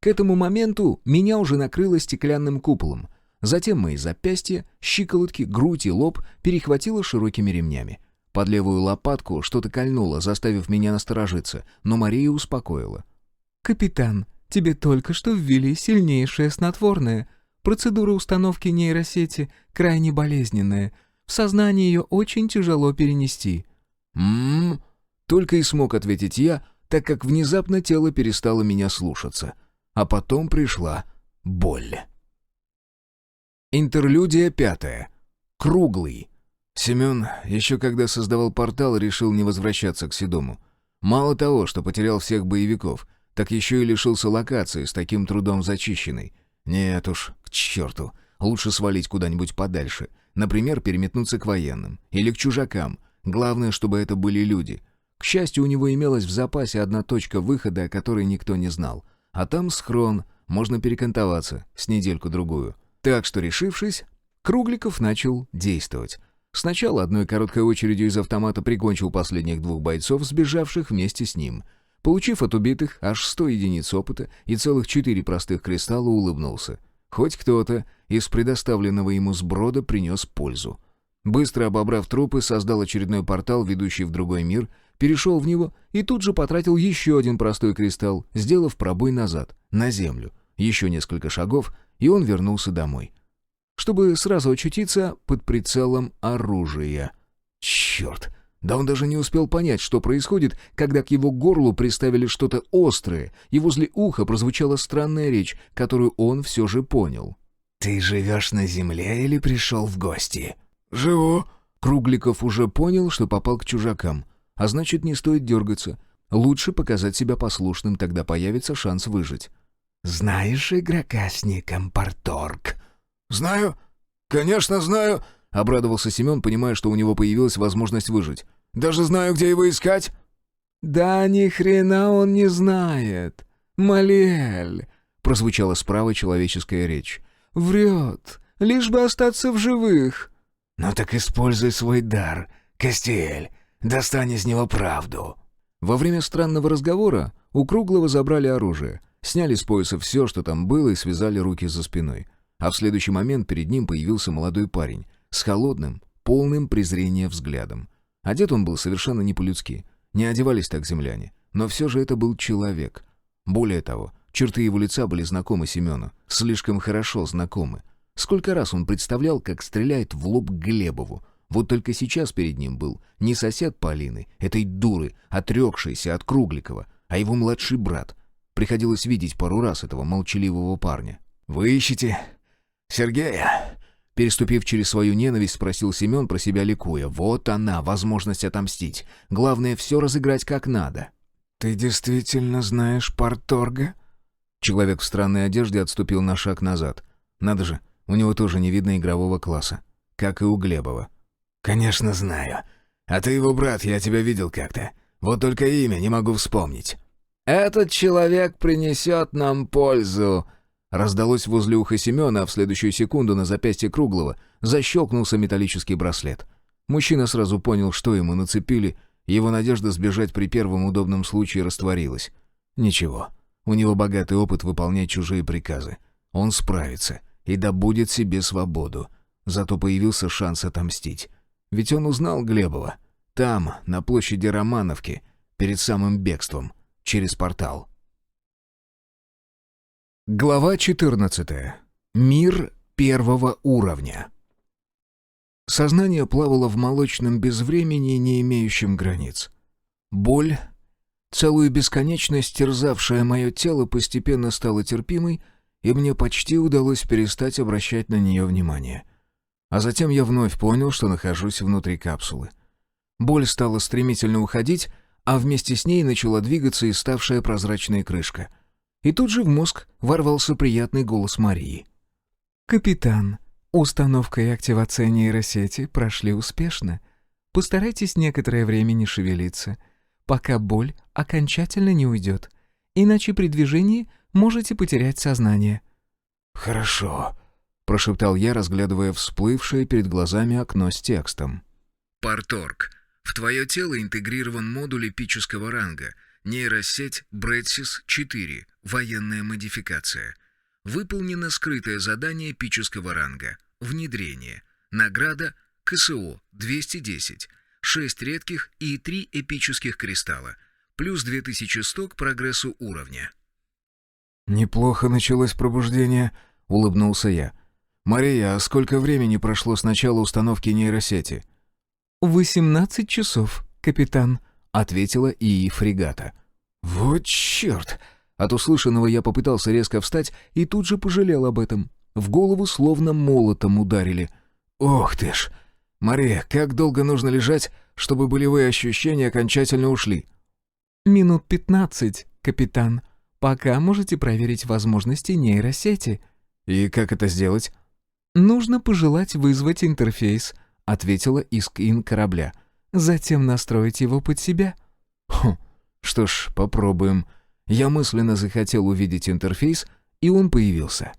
К этому моменту меня уже накрыло стеклянным куполом. Затем мои запястья, щиколотки, грудь и лоб перехватило широкими ремнями. Под левую лопатку что-то кольнуло, заставив меня насторожиться, но Мария успокоила. «Капитан, тебе только что ввели сильнейшее снотворное. Процедура установки нейросети крайне болезненная. В сознании ее очень тяжело перенести». Только и смог ответить я, так как внезапно тело перестало меня слушаться. А потом пришла боль. Интерлюдия 5. Круглый. Семен, еще когда создавал портал, решил не возвращаться к Седому. Мало того, что потерял всех боевиков, так еще и лишился локации с таким трудом зачищенной. Нет уж, к черту. Лучше свалить куда-нибудь подальше. Например, переметнуться к военным. Или к чужакам. Главное, чтобы это были люди. К счастью, у него имелась в запасе одна точка выхода, о которой никто не знал. А там схрон, можно перекантоваться с недельку-другую. Так что, решившись, Кругликов начал действовать. Сначала одной короткой очередью из автомата прикончил последних 2 бойцов, сбежавших вместе с ним. Получив от убитых аж 100 единиц опыта и целых 4 простых кристалла, улыбнулся. Хоть кто-то из предоставленного ему сброда принес пользу. Быстро обобрав трупы, создал очередной портал, ведущий в другой мир, перешел в него и тут же потратил еще один простой кристалл, сделав пробой назад, на землю. Еще несколько шагов, и он вернулся домой. Чтобы сразу очутиться под прицелом оружия. Черт! Да он даже не успел понять, что происходит, когда к его горлу приставили что-то острое, и возле уха прозвучала странная речь, которую он все же понял. «Ты живешь на земле или пришел в гости?» «Живу». Кругликов уже понял, что попал к чужакам, а значит, не стоит дергаться. Лучше показать себя послушным, тогда появится шанс выжить. «Знаешь игрока с ником Парторг?» «Знаю. Конечно, знаю», — обрадовался Семен, понимая, что у него появилась возможность выжить. «Даже знаю, где его искать». «Да ни хрена он не знает. Малиэль», — прозвучала справа человеческая речь. «Врет, лишь бы остаться в живых». «Ну так используй свой дар, Кастиэль. Достань из него правду». Во время странного разговора у Круглого забрали оружие, сняли с пояса все, что там было, и связали руки за спиной. А в следующий момент перед ним появился молодой парень с холодным, полным презрения взглядом. Одет он был совершенно не по-людски. Не одевались так земляне. Но все же это был человек. Более того, черты его лица были знакомы Семену. Слишком хорошо знакомы. Сколько раз он представлял, как стреляет в лоб Глебову. Вот только сейчас перед ним был не сосед Полины, этой дуры, отрекшейся от Кругликова, а его младший брат. Приходилось видеть пару раз этого молчаливого парня. «Вы ищете Сергея?» Переступив через свою ненависть, спросил Семен, про себя ликуя. Вот она, возможность отомстить. Главное, все разыграть как надо. «Ты действительно знаешь Парторга?» Человек в странной одежде отступил на шаг назад. Надо же, у него тоже не видно игрового класса. Как и у Глебова. «Конечно знаю. А ты его брат, я тебя видел как-то. Вот только имя не могу вспомнить». «Этот человек принесет нам пользу», — раздалось возле уха Семена, а в следующую секунду на запястье Круглого защелкнулся металлический браслет. Мужчина сразу понял, что ему нацепили, его надежда сбежать при первом удобном случае растворилась. Ничего, у него богатый опыт выполнять чужие приказы. Он справится и добудет себе свободу. Зато появился шанс отомстить. Ведь он узнал Глебова. Там, на площади Романовки, перед самым бегством, через портал. Глава 14. Мир первого уровня. Сознание плавало в молочном безвремени, не имеющем границ. Боль, целую бесконечность терзавшая мое тело, постепенно стала терпимой, и мне почти удалось перестать обращать на нее внимание. А затем я вновь понял, что нахожусь внутри капсулы. Боль стала стремительно уходить, а вместе с ней начала двигаться и ставшая прозрачная крышка. И тут же в мозг ворвался приятный голос Марии. «Капитан, установка и активация нейросети прошли успешно. Постарайтесь некоторое время не шевелиться, пока боль окончательно не уйдет. Иначе при движении можете потерять сознание». «Хорошо», — прошептал я, разглядывая всплывшее перед глазами окно с текстом. Парторг. В твое тело интегрирован модуль эпического ранга. Нейросеть Бретсис-4. Военная модификация. Выполнено скрытое задание эпического ранга. Внедрение. Награда КСО 210. 6 редких и 3 эпических кристалла. Плюс 2100 к прогрессу уровня. «Неплохо началось пробуждение», — улыбнулся я. «Мария, а сколько времени прошло с начала установки нейросети?» 18 часов, капитан», — ответила ИИ фрегата. «Вот черт!» От услышанного я попытался резко встать и тут же пожалел об этом. В голову словно молотом ударили. «Ох ты ж! Мария, как долго нужно лежать, чтобы болевые ощущения окончательно ушли?» «Минут 15, капитан. Пока можете проверить возможности нейросети». И как это сделать? «Нужно пожелать вызвать интерфейс», — ответила Иск-Ин корабля. «Затем настроить его под себя». Хм, что ж, попробуем. Я мысленно захотел увидеть интерфейс, и он появился.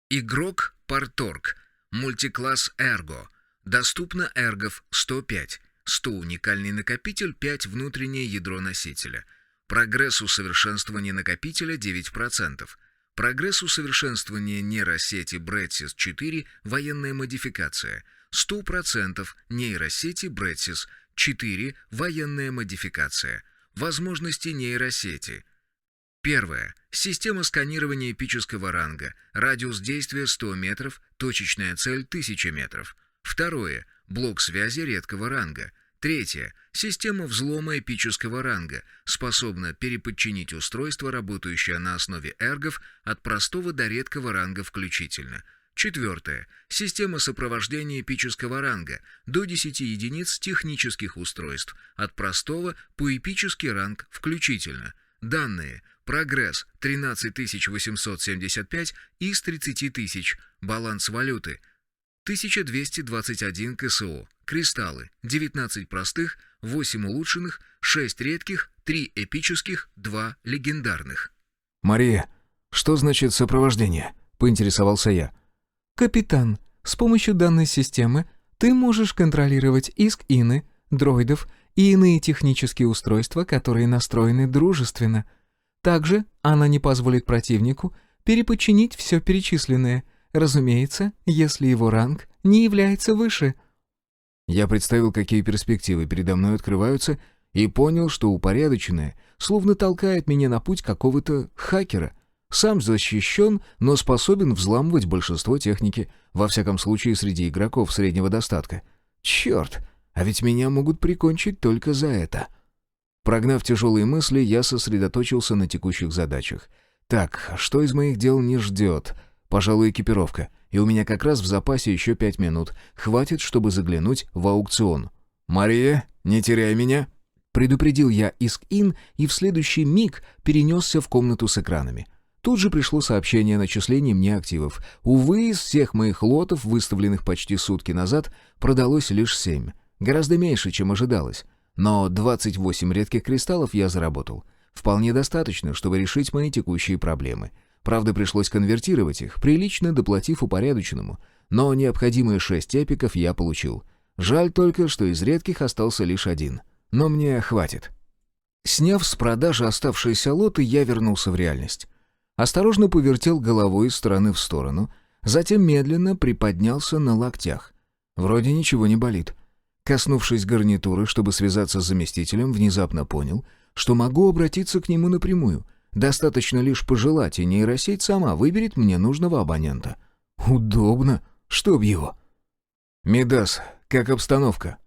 Игрок Парторг. Мультикласс Эрго. Доступно эргов 105. 100 уникальный накопитель, 5 внутреннее ядро носителя. Прогресс усовершенствования накопителя 9%. Прогресс усовершенствования нейросети Брэдсис 4 военная модификация. 100% нейросети Брэдсис 4 военная модификация. Возможности нейросети. Первое. Система сканирования эпического ранга. Радиус действия 100 метров, точечная цель 1000 метров. Второе. Блок связи редкого ранга. Третье. Система взлома эпического ранга. Способна переподчинить устройство, работающее на основе эргов, от простого до редкого ранга включительно. Четвертое. Система сопровождения эпического ранга. До 10 единиц технических устройств. От простого по эпический ранг включительно. Данные. Прогресс 13875 из 30 тысяч. Баланс валюты 1221 КСО. Кристаллы 19 простых, 8 улучшенных, 6 редких, 3 эпических, 2 легендарных. «Мария, что значит сопровождение?» — поинтересовался я. «Капитан, с помощью данной системы ты можешь контролировать Иск-Ины, дроидов и иные технические устройства, которые настроены дружественно. Также она не позволит противнику переподчинить все перечисленное, разумеется, если его ранг не является выше». Я представил, какие перспективы передо мной открываются, и понял, что упорядоченное словно толкает меня на путь какого-то хакера. Сам защищен, но способен взламывать большинство техники, во всяком случае среди игроков среднего достатка. Черт, а ведь меня могут прикончить только за это. Прогнав тяжелые мысли, я сосредоточился на текущих задачах. Так, что из моих дел не ждет? Пожалуй, экипировка. И у меня как раз в запасе еще 5 минут. Хватит, чтобы заглянуть в аукцион. «Мария, не теряй меня!» Предупредил я Иск-Ин и в следующий миг перенесся в комнату с экранами. Тут же пришло сообщение о начислении мне активов. Увы, из всех моих лотов, выставленных почти сутки назад, продалось лишь 7. Гораздо меньше, чем ожидалось. Но 28 редких кристаллов я заработал. Вполне достаточно, чтобы решить мои текущие проблемы. Правда, пришлось конвертировать их, прилично доплатив упорядоченному. Но необходимые 6 эпиков я получил. Жаль только, что из редких остался лишь 1. Но мне хватит. Сняв с продажи оставшиеся лоты, я вернулся в реальность. Осторожно повертел головой из стороны в сторону, затем медленно приподнялся на локтях. Вроде ничего не болит. Коснувшись гарнитуры, чтобы связаться с заместителем, внезапно понял, что могу обратиться к нему напрямую. Достаточно лишь пожелать, и нейросеть сама выберет мне нужного абонента. Удобно, чтоб его. «Мидас, как обстановка?»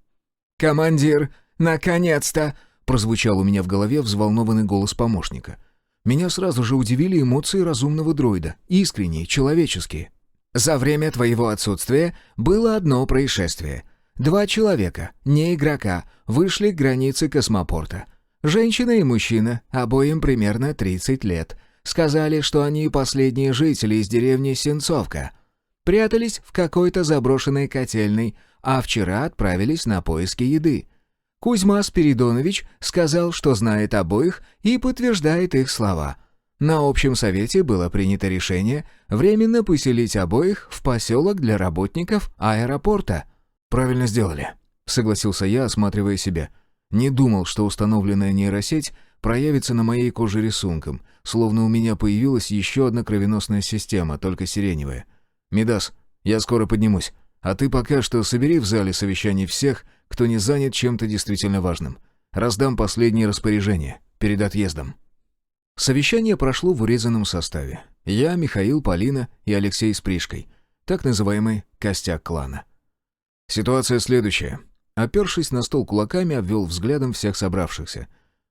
«Командир, наконец-то!» — прозвучал у меня в голове взволнованный голос помощника. Меня сразу же удивили эмоции разумного дроида, искренние, человеческие. «За время твоего отсутствия было одно происшествие. 2 человека, не игрока, вышли к границе космопорта. Женщина и мужчина, обоим примерно 30 лет. Сказали, что они последние жители из деревни Сенцовка. Прятались в какой-то заброшенной котельной, а вчера отправились на поиски еды. Кузьма Спиридонович сказал, что знает обоих и подтверждает их слова. На общем совете было принято решение временно поселить обоих в поселок для работников аэропорта». «Правильно сделали», — согласился я, осматривая себя. Не думал, что установленная нейросеть проявится на моей коже рисунком, словно у меня появилась еще одна кровеносная система, только сиреневая. «Мидас, я скоро поднимусь, а ты пока что собери в зале совещаний всех, кто не занят чем-то действительно важным. Раздам последние распоряжения перед отъездом». Совещание прошло в урезанном составе. Я, Михаил, Полина и Алексей с Пришкой. Так называемый «костяк клана». Ситуация следующая. Опершись на стол кулаками, обвел взглядом всех собравшихся.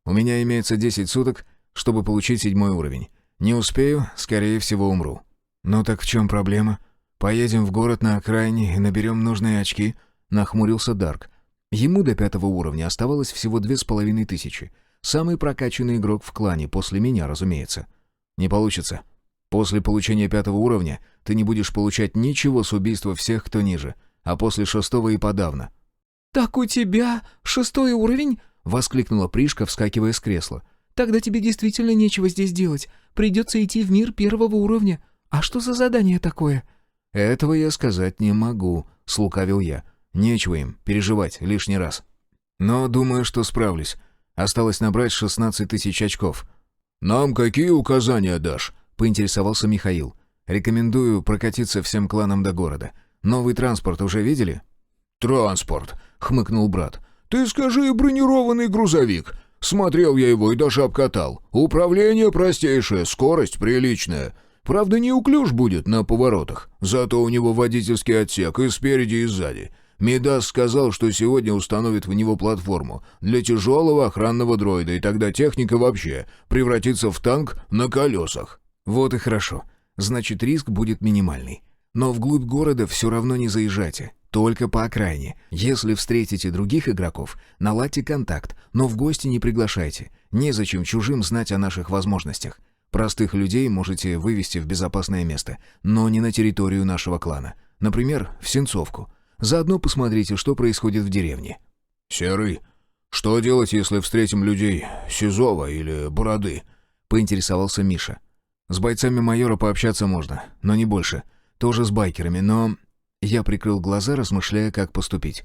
У меня имеется 10 суток, чтобы получить 7 уровень. Не успею, скорее всего, умру. «Ну так в чем проблема? Поедем в город на окраине и наберем нужные очки», — нахмурился Дарк. Ему до 5 уровня оставалось всего 2500. Самый прокачанный игрок в клане, после меня, разумеется. «Не получится. После получения 5-го уровня ты не будешь получать ничего с убийства всех, кто ниже, а после 6-го и подавно». «Так у тебя 6-й уровень?» — воскликнула Пришка, вскакивая с кресла. «Тогда тебе действительно нечего здесь делать. Придется идти в мир 1-го уровня. А что за задание такое?» «Этого я сказать не могу», — слукавил я. «Нечего им переживать лишний раз. Но думаю, что справлюсь. Осталось набрать 16 тысяч очков». «Нам какие указания дашь?» — поинтересовался Михаил. «Рекомендую прокатиться всем кланам до города. Новый транспорт уже видели?» «Транспорт», — хмыкнул брат. «Ты скажи, бронированный грузовик. Смотрел я его и даже обкатал. Управление простейшее, скорость приличная. Правда, неуклюж будет на поворотах. Зато у него водительский отсек и спереди, и сзади. Мидас сказал, что сегодня установит в него платформу для тяжелого охранного дроида, и тогда техника вообще превратится в танк на колесах». «Вот и хорошо. Значит, риск будет минимальный. Но вглубь города все равно не заезжайте. Только по окраине. Если встретите других игроков, наладьте контакт, но в гости не приглашайте. Незачем чужим знать о наших возможностях. Простых людей можете вывести в безопасное место, но не на территорию нашего клана. Например, в Сенцовку. Заодно посмотрите, что происходит в деревне». «Серый, что делать, если встретим людей Сизова или Бороды?» — поинтересовался Миша. «С бойцами майора пообщаться можно, но не больше. Тоже с байкерами, но...» Я прикрыл глаза, размышляя, как поступить.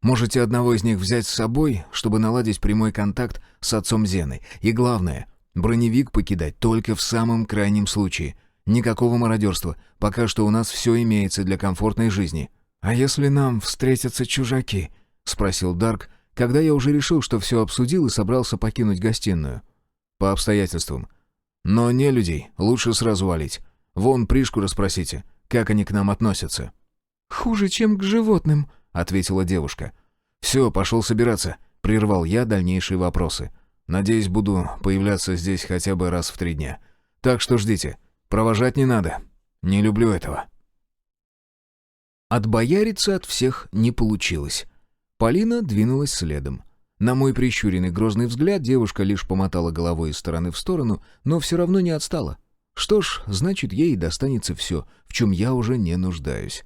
Можете одного из них взять с собой, чтобы наладить прямой контакт с отцом Зены. И главное, броневик покидать только в самом крайнем случае. Никакого мародерства. Пока что у нас все имеется для комфортной жизни». «А если нам встретятся чужаки?» — спросил Дарк, когда я уже решил, что все обсудил и собрался покинуть гостиную. «По обстоятельствам. Но не людей лучше сразу валить. Вон Пришку расспросите, как они к нам относятся». «Хуже, чем к животным», — ответила девушка. «Все, пошел собираться», — прервал я дальнейшие вопросы. «Надеюсь, буду появляться здесь хотя бы раз в 3 дня. Так что ждите. Провожать не надо. Не люблю этого». Отбояриться от всех не получилось. Полина двинулась следом. На мой прищуренный грозный взгляд девушка лишь помотала головой из стороны в сторону, но все равно не отстала. Что ж, значит, ей достанется все, в чем я уже не нуждаюсь.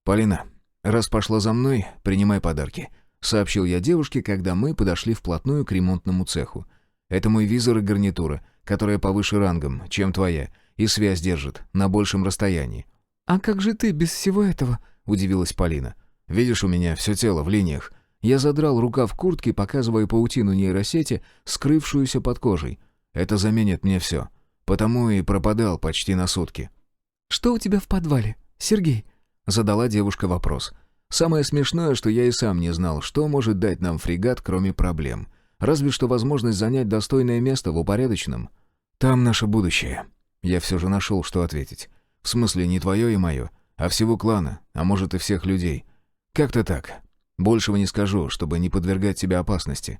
«Полина, раз пошла за мной, принимай подарки», — сообщил я девушке, когда мы подошли вплотную к ремонтному цеху. «Это мой визор и гарнитура, которая повыше рангом, чем твоя, и связь держит на большем расстоянии». «А как же ты без всего этого?» — удивилась Полина. «Видишь, у меня все тело в линиях». Я задрал рукав куртки, показывая паутину нейросети, скрывшуюся под кожей. «Это заменит мне все. Потому и пропадал почти на сутки». «Что у тебя в подвале, Сергей?» — задала девушка вопрос. Самое смешное, что я и сам не знал, что может дать нам фрегат, кроме проблем. Разве что возможность занять достойное место в упорядоченном. «Там наше будущее». Я все же нашел, что ответить. В смысле, не твое и мое, а всего клана, а может и всех людей. Как-то так. Большего не скажу, чтобы не подвергать тебя опасности.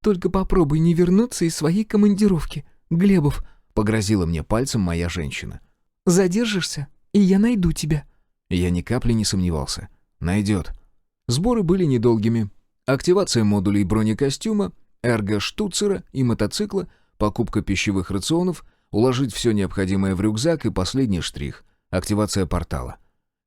«Только попробуй не вернуться из своей командировки, Глебов», — погрозила мне пальцем моя женщина. «Задержишься, и я найду тебя». Я ни капли не сомневался. Найдет. Сборы были недолгими. Активация модулей бронекостюма, эрго-штуцера и мотоцикла, покупка пищевых рационов, уложить все необходимое в рюкзак и последний штрих — активация портала.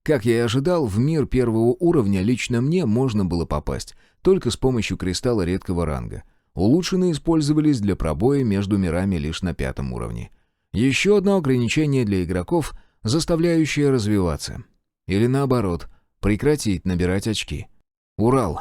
Как я и ожидал, в мир 1-го уровня лично мне можно было попасть только с помощью кристалла редкого ранга. Улучшенные использовались для пробоя между мирами лишь на 5-м уровне. Еще одно ограничение для игроков, заставляющее развиваться. Или наоборот, прекратить набирать очки. Урал.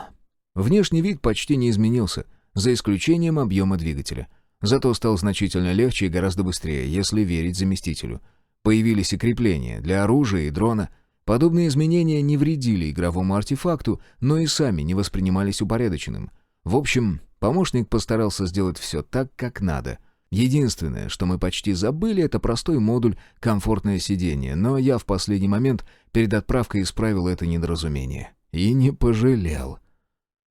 Внешний вид почти не изменился, за исключением объема двигателя. Зато стал значительно легче и гораздо быстрее, если верить заместителю. Появились и крепления для оружия и дрона. Подобные изменения не вредили игровому артефакту, но и сами не воспринимались упорядоченным. В общем, помощник постарался сделать все так, как надо. Единственное, что мы почти забыли, это простой модуль «комфортное сиденье», но я в последний момент перед отправкой исправил это недоразумение. И не пожалел.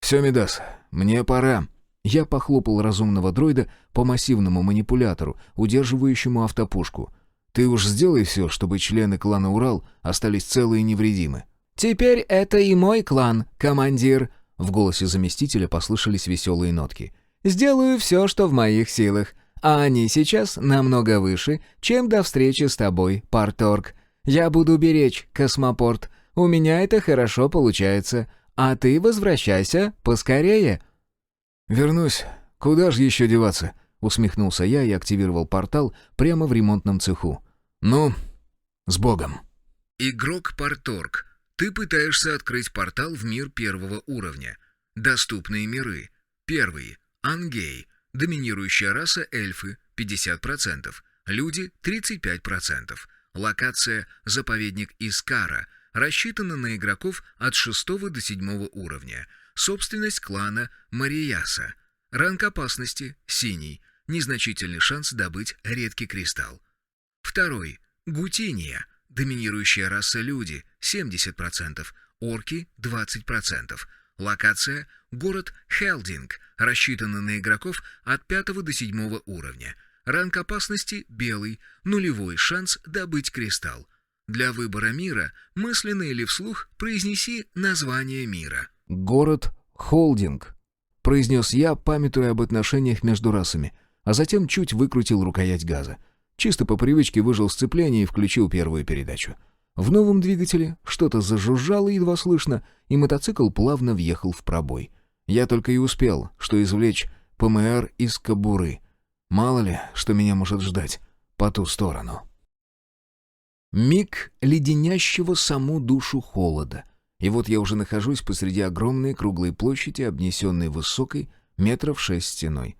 «Все, Мидас, мне пора». Я похлопал разумного дроида по массивному манипулятору, удерживающему автопушку. «Ты уж сделай все, чтобы члены клана Урал остались целы и невредимы». «Теперь это и мой клан, командир», — в голосе заместителя послышались веселые нотки. «Сделаю все, что в моих силах. а они сейчас намного выше, чем до встречи с тобой, Парторг. Я буду беречь космопорт. У меня это хорошо получается. А ты возвращайся поскорее». «Вернусь. Куда же еще деваться?» — усмехнулся я и активировал портал прямо в ремонтном цеху. «Ну, с Богом». Игрок Парторг. Ты пытаешься открыть портал в мир первого уровня. Доступные миры. Первый. Ангей. Доминирующая раса эльфы 50%. Люди 35%. Локация «Заповедник Искара». Рассчитана на игроков от 6 до 7 уровня. Собственность клана Марияса. Ранг опасности – синий. Незначительный шанс добыть редкий кристалл. Второй. Гутиния. Доминирующая раса люди – 70%. Орки – 20%. Локация – город Хелдинг. Рассчитана на игроков от 5 до 7 уровня. Ранг опасности – белый. Нулевой шанс добыть кристалл. Для выбора мира мысленно или вслух произнеси название мира. «Город Холдинг», — произнес я, памятуя об отношениях между расами, а затем чуть выкрутил рукоять газа. Чисто по привычке выжал сцепление и включил первую передачу. В новом двигателе что-то зажужжало едва слышно, и мотоцикл плавно въехал в пробой. Я только и успел, что извлечь ПМР из кобуры. Мало ли, что меня может ждать по ту сторону. Миг леденящего саму душу холода. И вот я уже нахожусь посреди огромной круглой площади, обнесенной высокой, метров 6 стеной.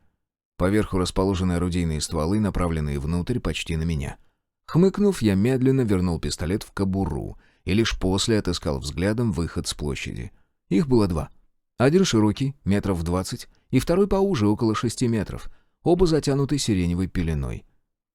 Поверху расположены орудийные стволы, направленные внутрь, почти на меня. Хмыкнув, я медленно вернул пистолет в кобуру и лишь после отыскал взглядом выход с площади. Их было два. Один широкий, метров 20, и второй поуже, около 6 метров, оба затянуты сиреневой пеленой.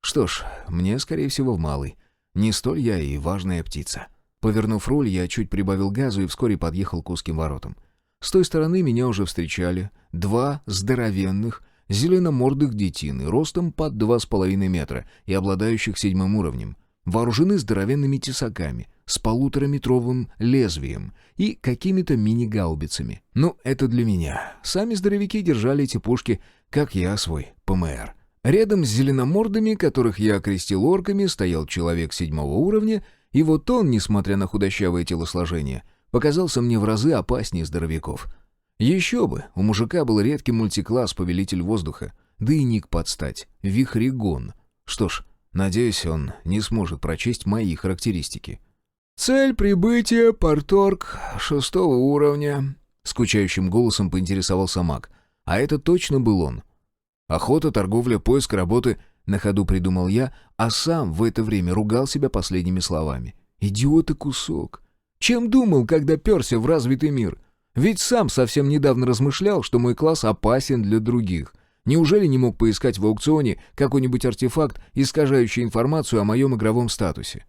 Что ж, мне, скорее всего, в малый. Не столь я и важная птица. Повернув руль, я чуть прибавил газу и вскоре подъехал к узким воротам. С той стороны меня уже встречали два здоровенных, зеленомордых детины, ростом под 2,5 метра и обладающих 7 уровнем. Вооружены здоровенными тесаками, с 1,5-метровым лезвием и какими-то мини-гаубицами. Ну, это для меня. Сами здоровяки держали эти пушки, как я свой ПМР. Рядом с зеленомордами, которых я окрестил орками, стоял человек 7 уровня, и вот он, несмотря на худощавое телосложение, показался мне в разы опаснее здоровяков. Еще бы, у мужика был редкий мультикласс «Повелитель воздуха», да и ник под стать — «Вихригон». Что ж, надеюсь, он не сможет прочесть мои характеристики. «Цель прибытия, Парторг 6 уровня», — скучающим голосом поинтересовался маг. А это точно был он. «Охота, торговля, поиск работы», — на ходу придумал я, а сам в это время ругал себя последними словами. «Идиот и кусок! Чем думал, когда перся в развитый мир? Ведь сам совсем недавно размышлял, что мой класс опасен для других. Неужели не мог поискать в аукционе какой-нибудь артефакт, искажающий информацию о моем игровом статусе?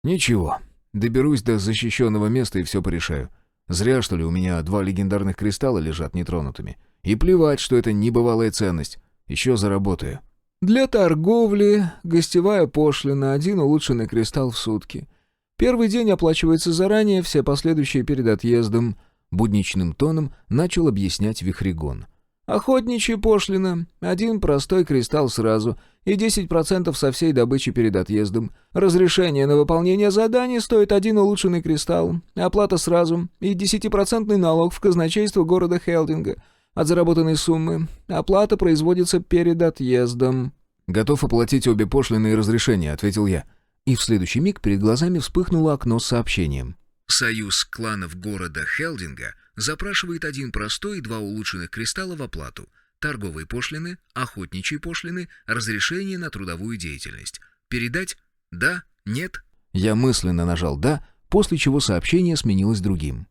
Ничего, доберусь до защищенного места и все порешаю. Зря, что ли, у меня 2 легендарных кристалла лежат нетронутыми. И плевать, что это небывалая ценность. Еще заработаю». Для торговли гостевая пошлина, 1 улучшенный кристалл в сутки. Первый день оплачивается заранее, все последующие перед отъездом. Будничным тоном начал объяснять Вихригон. Охотничья пошлина, 1 простой кристалл сразу и 10% со всей добычи перед отъездом. Разрешение на выполнение заданий стоит 1 улучшенный кристалл, оплата сразу и 10% налог в казначейство города Хелдинга. От заработанной суммы оплата производится перед отъездом. «Готов оплатить обе пошлины и разрешения», — ответил я. И в следующий миг перед глазами вспыхнуло окно с сообщением. Союз кланов города Хелдинга запрашивает 1 простой и 2 улучшенных кристалла в оплату. Торговые пошлины, охотничьи пошлины, разрешение на трудовую деятельность. Передать? Да? Нет? Я мысленно нажал «да», после чего сообщение сменилось другим.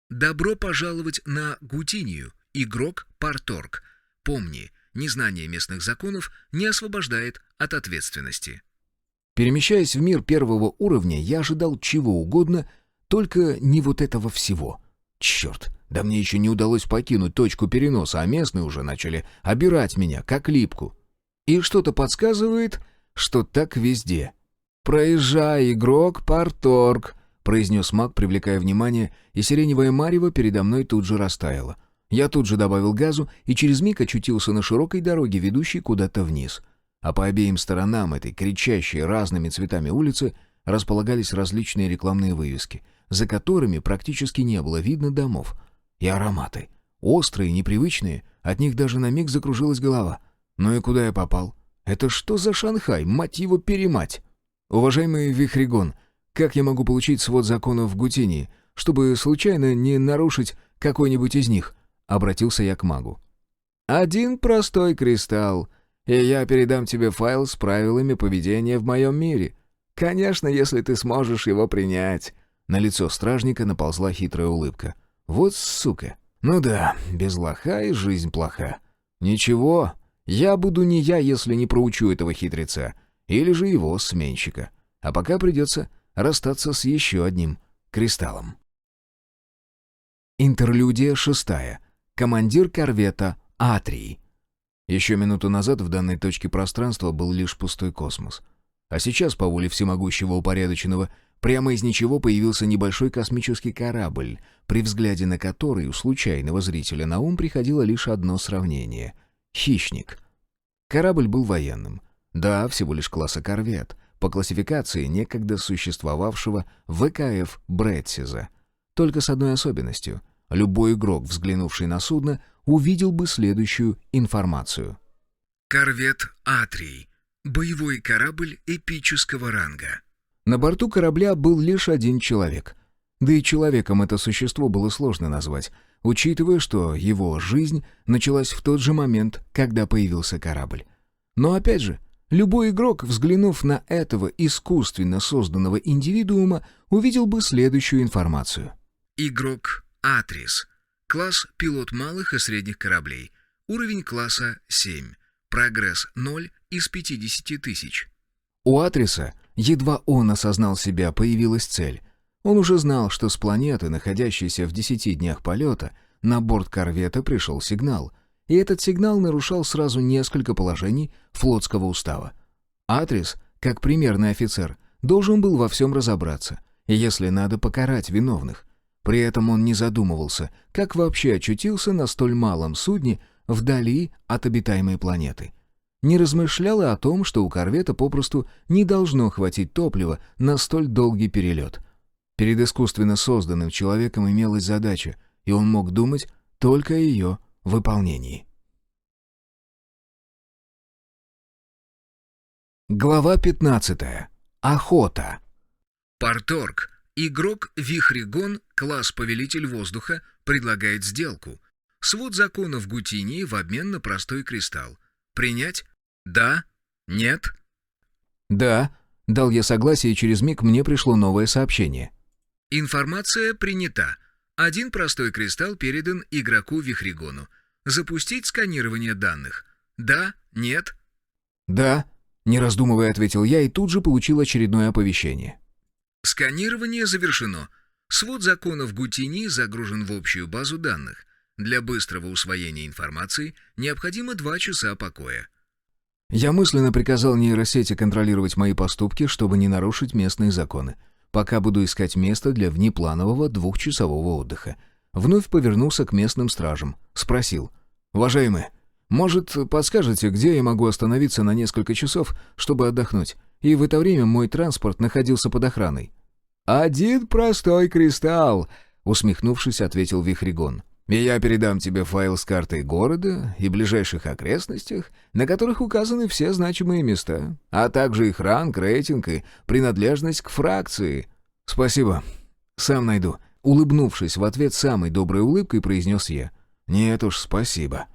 Добро пожаловать на Гутинию. Игрок Парторг. Помни, незнание местных законов не освобождает от ответственности. Перемещаясь в мир первого уровня, я ожидал чего угодно, только не вот этого всего. Черт, да мне еще не удалось покинуть точку переноса, а местные уже начали обирать меня, как липку. И что-то подсказывает, что так везде. «Проезжай, игрок, Парторг», — произнес маг, привлекая внимание, и сиреневое марево передо мной тут же растаяло. Я тут же добавил газу и через миг очутился на широкой дороге, ведущей куда-то вниз. А по обеим сторонам этой кричащей разными цветами улицы располагались различные рекламные вывески, за которыми практически не было видно домов. И ароматы. Острые, непривычные, от них даже на миг закружилась голова. Ну и куда я попал? Это что за Шанхай, мать его перемать? Уважаемый Вихригон, как я могу получить свод законов в Гутинии, чтобы случайно не нарушить какой-нибудь из них? Обратился я к магу. Один простой кристалл, и я передам тебе файл с правилами поведения в моем мире. Конечно, если ты сможешь его принять. На лицо стражника наползла хитрая улыбка. Вот сука. Ну да, без лоха и жизнь плоха. Ничего, я буду не я, если не проучу этого хитреца, или же его сменщика. А пока придется расстаться с еще одним кристаллом. Интерлюдия 6. Командир корвета Атрий. Еще минуту назад в данной точке пространства был лишь пустой космос. А сейчас, по воле всемогущего упорядоченного, прямо из ничего появился небольшой космический корабль, при взгляде на который у случайного зрителя на ум приходило лишь одно сравнение — «Хищник». Корабль был военным. Да, всего лишь класса корвет, по классификации некогда существовавшего ВКФ Брэдсиза. Только с одной особенностью — любой игрок, взглянувший на судно, увидел бы следующую информацию. Корвет «Атрий». Боевой корабль эпического ранга. На борту корабля был лишь один человек. Да и человеком это существо было сложно назвать, учитывая, что его жизнь началась в тот же момент, когда появился корабль. Но опять же, любой игрок, взглянув на этого искусственно созданного индивидуума, увидел бы следующую информацию. Игрок Атрис. Класс пилот малых и средних кораблей. Уровень класса 7. Прогресс 0 из 50 тысяч. У Атриса, едва он осознал себя, появилась цель. Он уже знал, что с планеты, находящейся в 10 днях полета, на борт корвета пришел сигнал. И этот сигнал нарушал сразу несколько положений флотского устава. Атрис, как примерный офицер, должен был во всем разобраться, и если надо, покарать виновных. При этом он не задумывался, как вообще очутился на столь малом судне вдали от обитаемой планеты. Не размышлял и о том, что у корвета попросту не должно хватить топлива на столь долгий перелет. Перед искусственно созданным человеком имелась задача, и он мог думать только о ее выполнении. Глава 15. Охота. Парторг. Игрок Вихригон, класс повелитель воздуха, предлагает сделку. Свод законов Гутинии в обмен на простой кристалл. Принять? Да? Нет? «Да», — дал я согласие, и через миг мне пришло новое сообщение. Информация принята. Один простой кристалл передан игроку Вихригону. Запустить сканирование данных. Да? Нет? «Да», — не раздумывая ответил я, и тут же получил очередное оповещение. Сканирование завершено. Свод законов Гутинии загружен в общую базу данных. Для быстрого усвоения информации необходимо 2 часа покоя. Я мысленно приказал нейросети контролировать мои поступки, чтобы не нарушить местные законы. Пока буду искать место для внепланового 2-часового отдыха. Вновь повернулся к местным стражам. Спросил. «Уважаемые, может, подскажете, где я могу остановиться на несколько часов, чтобы отдохнуть? И в это время мой транспорт находился под охраной». «Один простой кристалл», — усмехнувшись, ответил Вихригон. «И я передам тебе файл с картой города и ближайших окрестностях, на которых указаны все значимые места, а также их ранг, рейтинг и принадлежность к фракции». «Спасибо. Сам найду». Улыбнувшись в ответ самой доброй улыбкой, произнес я. «Нет уж, спасибо».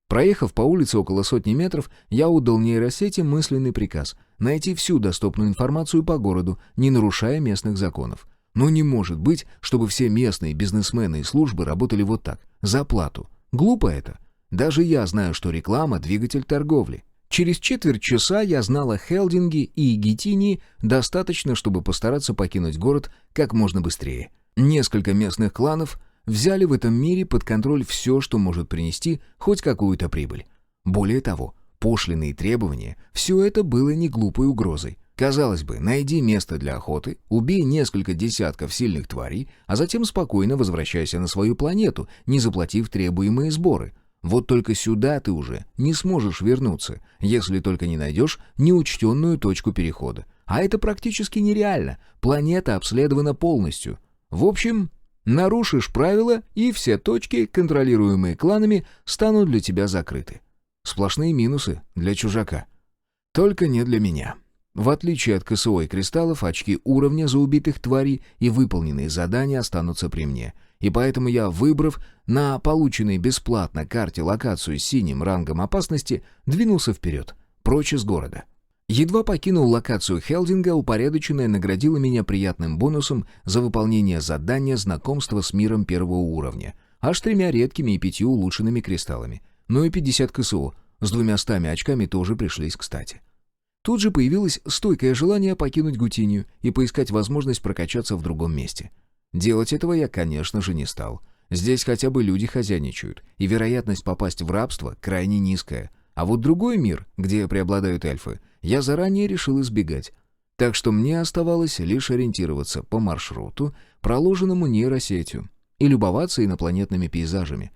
Проехав по улице около 100 метров, я отдал нейросети мысленный приказ — найти всю доступную информацию по городу, не нарушая местных законов. Но не может быть, чтобы все местные бизнесмены и службы работали вот так, за плату. Глупо это. Даже я знаю, что реклама — двигатель торговли. Через четверть часа я знал о Хелдинге и Гетинии достаточно, чтобы постараться покинуть город как можно быстрее. Несколько местных кланов взяли в этом мире под контроль все, что может принести хоть какую-то прибыль. Более того, пошлины и требования — все это было не глупой угрозой. Казалось бы, найди место для охоты, убей несколько десятков сильных тварей, а затем спокойно возвращайся на свою планету, не заплатив требуемые сборы. Вот только сюда ты уже не сможешь вернуться, если только не найдешь неучтенную точку перехода. А это практически нереально. Планета обследована полностью. В общем, нарушишь правила, и все точки, контролируемые кланами, станут для тебя закрыты. Сплошные минусы для чужака. Только не для меня. В отличие от КСО и кристаллов, очки уровня за убитых тварей и выполненные задания останутся при мне. И поэтому я, выбрав на полученной бесплатно карте локацию с синим рангом опасности, двинулся вперед, прочь из города. Едва покинул локацию Хелдинга, упорядоченная наградила меня приятным бонусом за выполнение задания знакомства с миром первого уровня, аж 3 редкими и 5 улучшенными кристаллами. Ну и 50 КСО, с 200 очками тоже пришлись кстати. Тут же появилось стойкое желание покинуть Гутинию и поискать возможность прокачаться в другом месте. Делать этого я, конечно же, не стал. Здесь хотя бы люди хозяйничают, и вероятность попасть в рабство крайне низкая. А вот другой мир, где преобладают эльфы, я заранее решил избегать. Так что мне оставалось лишь ориентироваться по маршруту, проложенному нейросетью, и любоваться инопланетными пейзажами.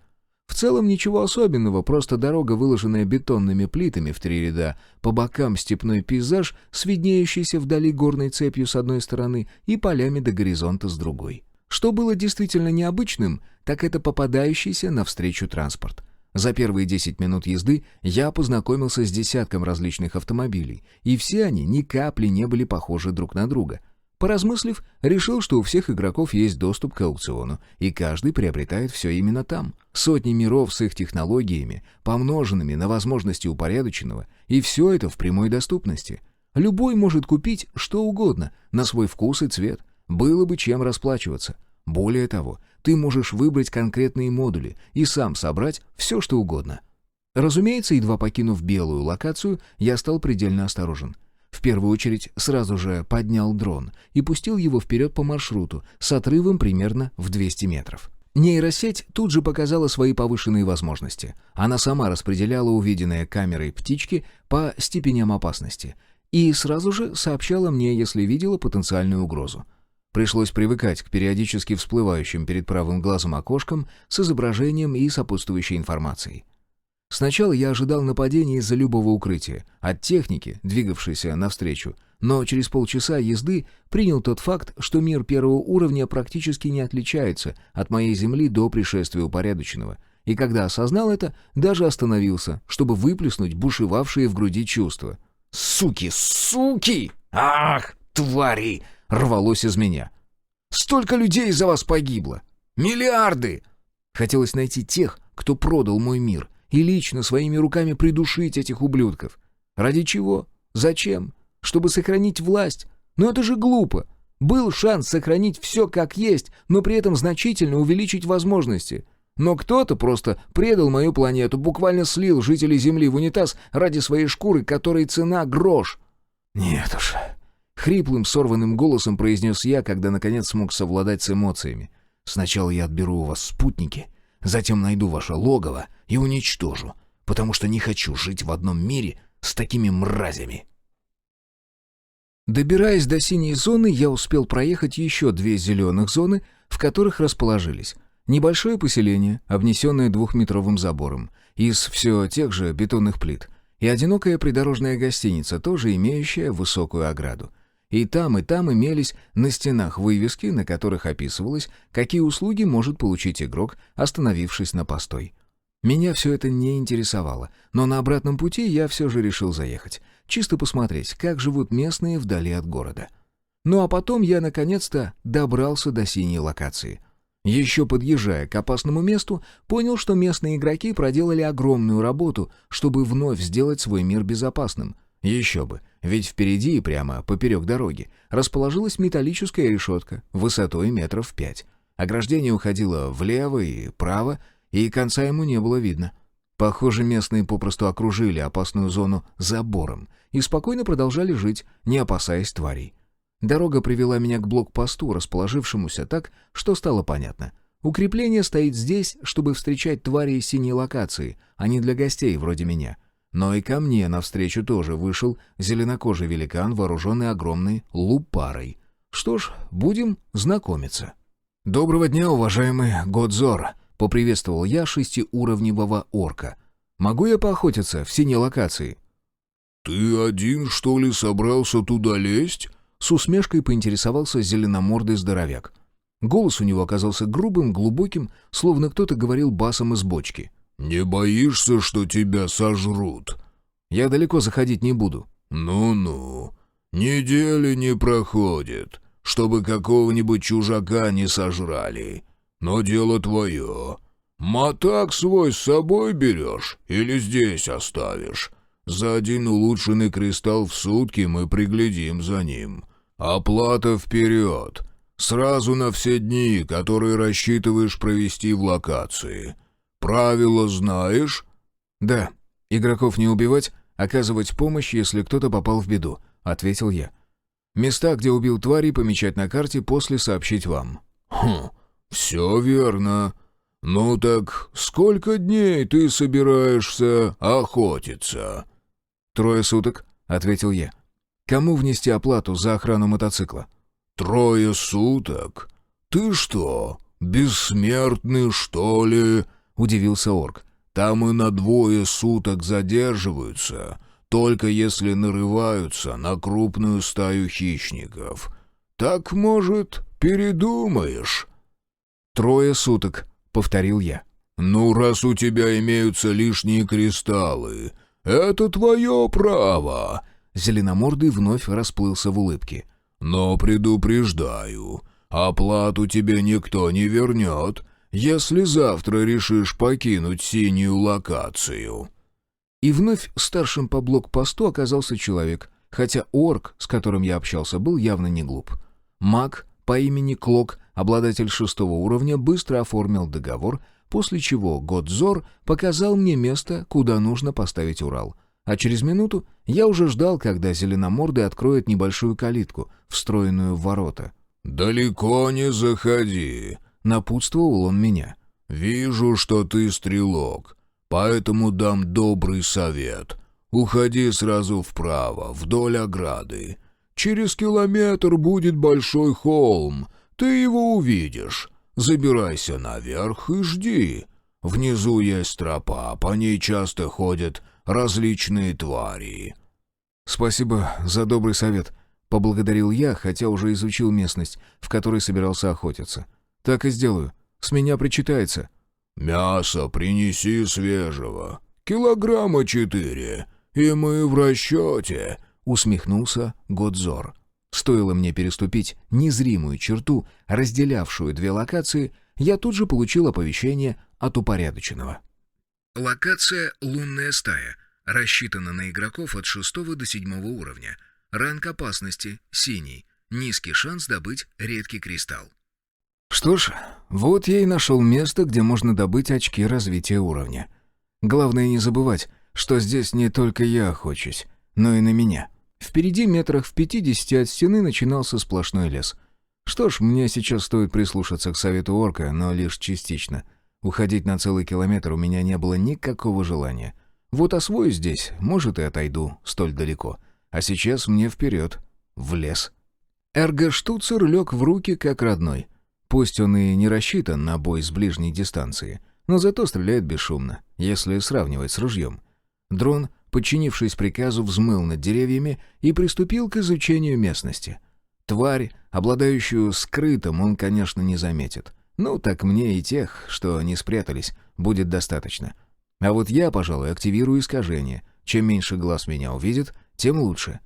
В целом ничего особенного, просто дорога, выложенная бетонными плитами в 3 ряда, по бокам степной пейзаж с виднеющейся вдали горной цепью с одной стороны и полями до горизонта с другой. Что было действительно необычным, так это попадающийся навстречу транспорт. За первые 10 минут езды я познакомился с десятком различных автомобилей, и все они ни капли не были похожи друг на друга. Поразмыслив, решил, что у всех игроков есть доступ к аукциону, и каждый приобретает все именно там. Сотни миров с их технологиями, помноженными на возможности упорядоченного, и все это в прямой доступности. Любой может купить что угодно, на свой вкус и цвет. Было бы чем расплачиваться. Более того, ты можешь выбрать конкретные модули и сам собрать все, что угодно. Разумеется, едва покинув белую локацию, я стал предельно осторожен. В первую очередь сразу же поднял дрон и пустил его вперед по маршруту с отрывом примерно в 200 метров. Нейросеть тут же показала свои повышенные возможности. Она сама распределяла увиденные камерой птички по степеням опасности и сразу же сообщала мне, если видела потенциальную угрозу. Пришлось привыкать к периодически всплывающим перед правым глазом окошкам с изображением и сопутствующей информацией. Сначала я ожидал нападения из-за любого укрытия, от техники, двигавшейся навстречу, но через полчаса езды принял тот факт, что мир первого уровня практически не отличается от моей Земли до пришествия упорядоченного, и когда осознал это, даже остановился, чтобы выплеснуть бушевавшие в груди чувства. «Суки! Суки! Ах, твари!» — рвалось из меня. «Столько людей из-за вас погибло! Миллиарды!» Хотелось найти тех, кто продал мой мир, и лично своими руками придушить этих ублюдков. Ради чего? Зачем? Чтобы сохранить власть? Но это же глупо. Был шанс сохранить все как есть, но при этом значительно увеличить возможности. Но кто-то просто предал мою планету, буквально слил жителей Земли в унитаз ради своей шкуры, которой цена грош. Нет уж. Хриплым, сорванным голосом произнес я, когда наконец смог совладать с эмоциями. Сначала я отберу у вас спутники, затем найду ваше логово и уничтожу, потому что не хочу жить в одном мире с такими мразями. Добираясь до синей зоны, я успел проехать еще 2 зеленых зоны, в которых расположились. Небольшое поселение, обнесенное 2-метровым забором, из все тех же бетонных плит, и одинокая придорожная гостиница, тоже имеющая высокую ограду. И там имелись на стенах вывески, на которых описывалось, какие услуги может получить игрок, остановившись на постой. Меня все это не интересовало, но на обратном пути я все же решил заехать, чисто посмотреть, как живут местные вдали от города. Ну а потом я наконец-то добрался до синей локации. Еще подъезжая к опасному месту, понял, что местные игроки проделали огромную работу, чтобы вновь сделать свой мир безопасным. Еще бы, ведь впереди, прямо поперек дороги, расположилась металлическая решетка высотой 5 метров. Ограждение уходило влево и вправо, и конца ему не было видно. Похоже, местные попросту окружили опасную зону забором и спокойно продолжали жить, не опасаясь тварей. Дорога привела меня к блокпосту, расположившемуся так, что стало понятно. Укрепление стоит здесь, чтобы встречать твари из синей локации, а не для гостей вроде меня. Но и ко мне навстречу тоже вышел зеленокожий великан, вооруженный огромной лупарой. Что ж, будем знакомиться. «Доброго дня, уважаемый Годзор!» — поприветствовал я 6-уровневого орка. «Могу я поохотиться в синей локации?» «Ты один, что ли, собрался туда лезть?» С усмешкой поинтересовался зеленомордый здоровяк. Голос у него оказался грубым, глубоким, словно кто-то говорил басом из бочки. «Не боишься, что тебя сожрут?» «Я далеко заходить не буду». «Ну-ну, недели не проходит, чтобы какого-нибудь чужака не сожрали. Но дело твое. Мотак свой с собой берешь или здесь оставишь? За 1 улучшенный кристалл в сутки мы приглядим за ним. Оплата вперед. Сразу на все дни, которые рассчитываешь провести в локации. Правила знаешь?» «Да, игроков не убивать, оказывать помощь, если кто-то попал в беду», — ответил я. «Места, где убил твари, помечать на карте, после сообщить вам». «Все верно. Ну так сколько дней ты собираешься охотиться?» 3 суток», — ответил я. «Кому внести оплату за охрану мотоцикла?» 3 суток? Ты что, бессмертный, что ли?» — удивился орк. «Там и на 2 суток задерживаются, только если нарываются на крупную стаю хищников. Так, может, передумаешь?» 3 суток», — повторил я. «Ну, раз у тебя имеются лишние кристаллы, это твое право!» Зеленомордый вновь расплылся в улыбке. «Но предупреждаю, оплату тебе никто не вернет, если завтра решишь покинуть синюю локацию». И вновь старшим по блокпосту оказался человек, хотя орк, с которым я общался, был явно не глуп. Маг по имени Клок, обладатель 6-го уровня, быстро оформил договор, после чего Годзор показал мне место, куда нужно поставить Урал. А через минуту я уже ждал, когда зеленомордый откроет небольшую калитку, встроенную в ворота. «Далеко не заходи», — напутствовал он меня. «Вижу, что ты стрелок, поэтому дам добрый совет. Уходи сразу вправо, вдоль ограды. Через километр будет большой холм, ты его увидишь. Забирайся наверх и жди. Внизу есть тропа, по ней часто ходят различные твари». «Спасибо за добрый совет», — поблагодарил я, хотя уже изучил местность, в которой собирался охотиться. «Так и сделаю. С меня причитается». «Мясо принеси свежего. 4 килограмма, и мы в расчете», — усмехнулся Годзор. Стоило мне переступить незримую черту, разделявшую 2 локации, я тут же получил оповещение от упорядоченного. Локация «Лунная стая». Рассчитана на игроков от 6 до 7 уровня. Ранг опасности – синий. Низкий шанс добыть редкий кристалл. Что ж, вот я и нашел место, где можно добыть очки развития уровня. Главное не забывать, что здесь не только я охочусь, но и на меня. Впереди метрах в 50 от стены начинался сплошной лес. Что ж, мне сейчас стоит прислушаться к совету орка, но лишь частично. Уходить на целый километр у меня не было никакого желания. Вот освоюсь здесь, может, и отойду столь далеко. А сейчас мне вперед, в лес. Эрго-штуцер лег в руки как родной. Пусть он и не рассчитан на бой с ближней дистанции, но зато стреляет бесшумно, если сравнивать с ружьем. Дрон, подчинившись приказу, взмыл над деревьями и приступил к изучению местности. Тварь, обладающую скрытым, он, конечно, не заметит. Ну, так мне и тех, что не спрятались, будет достаточно. А вот я, пожалуй, активирую искажение. Чем меньше глаз меня увидит, тем лучше.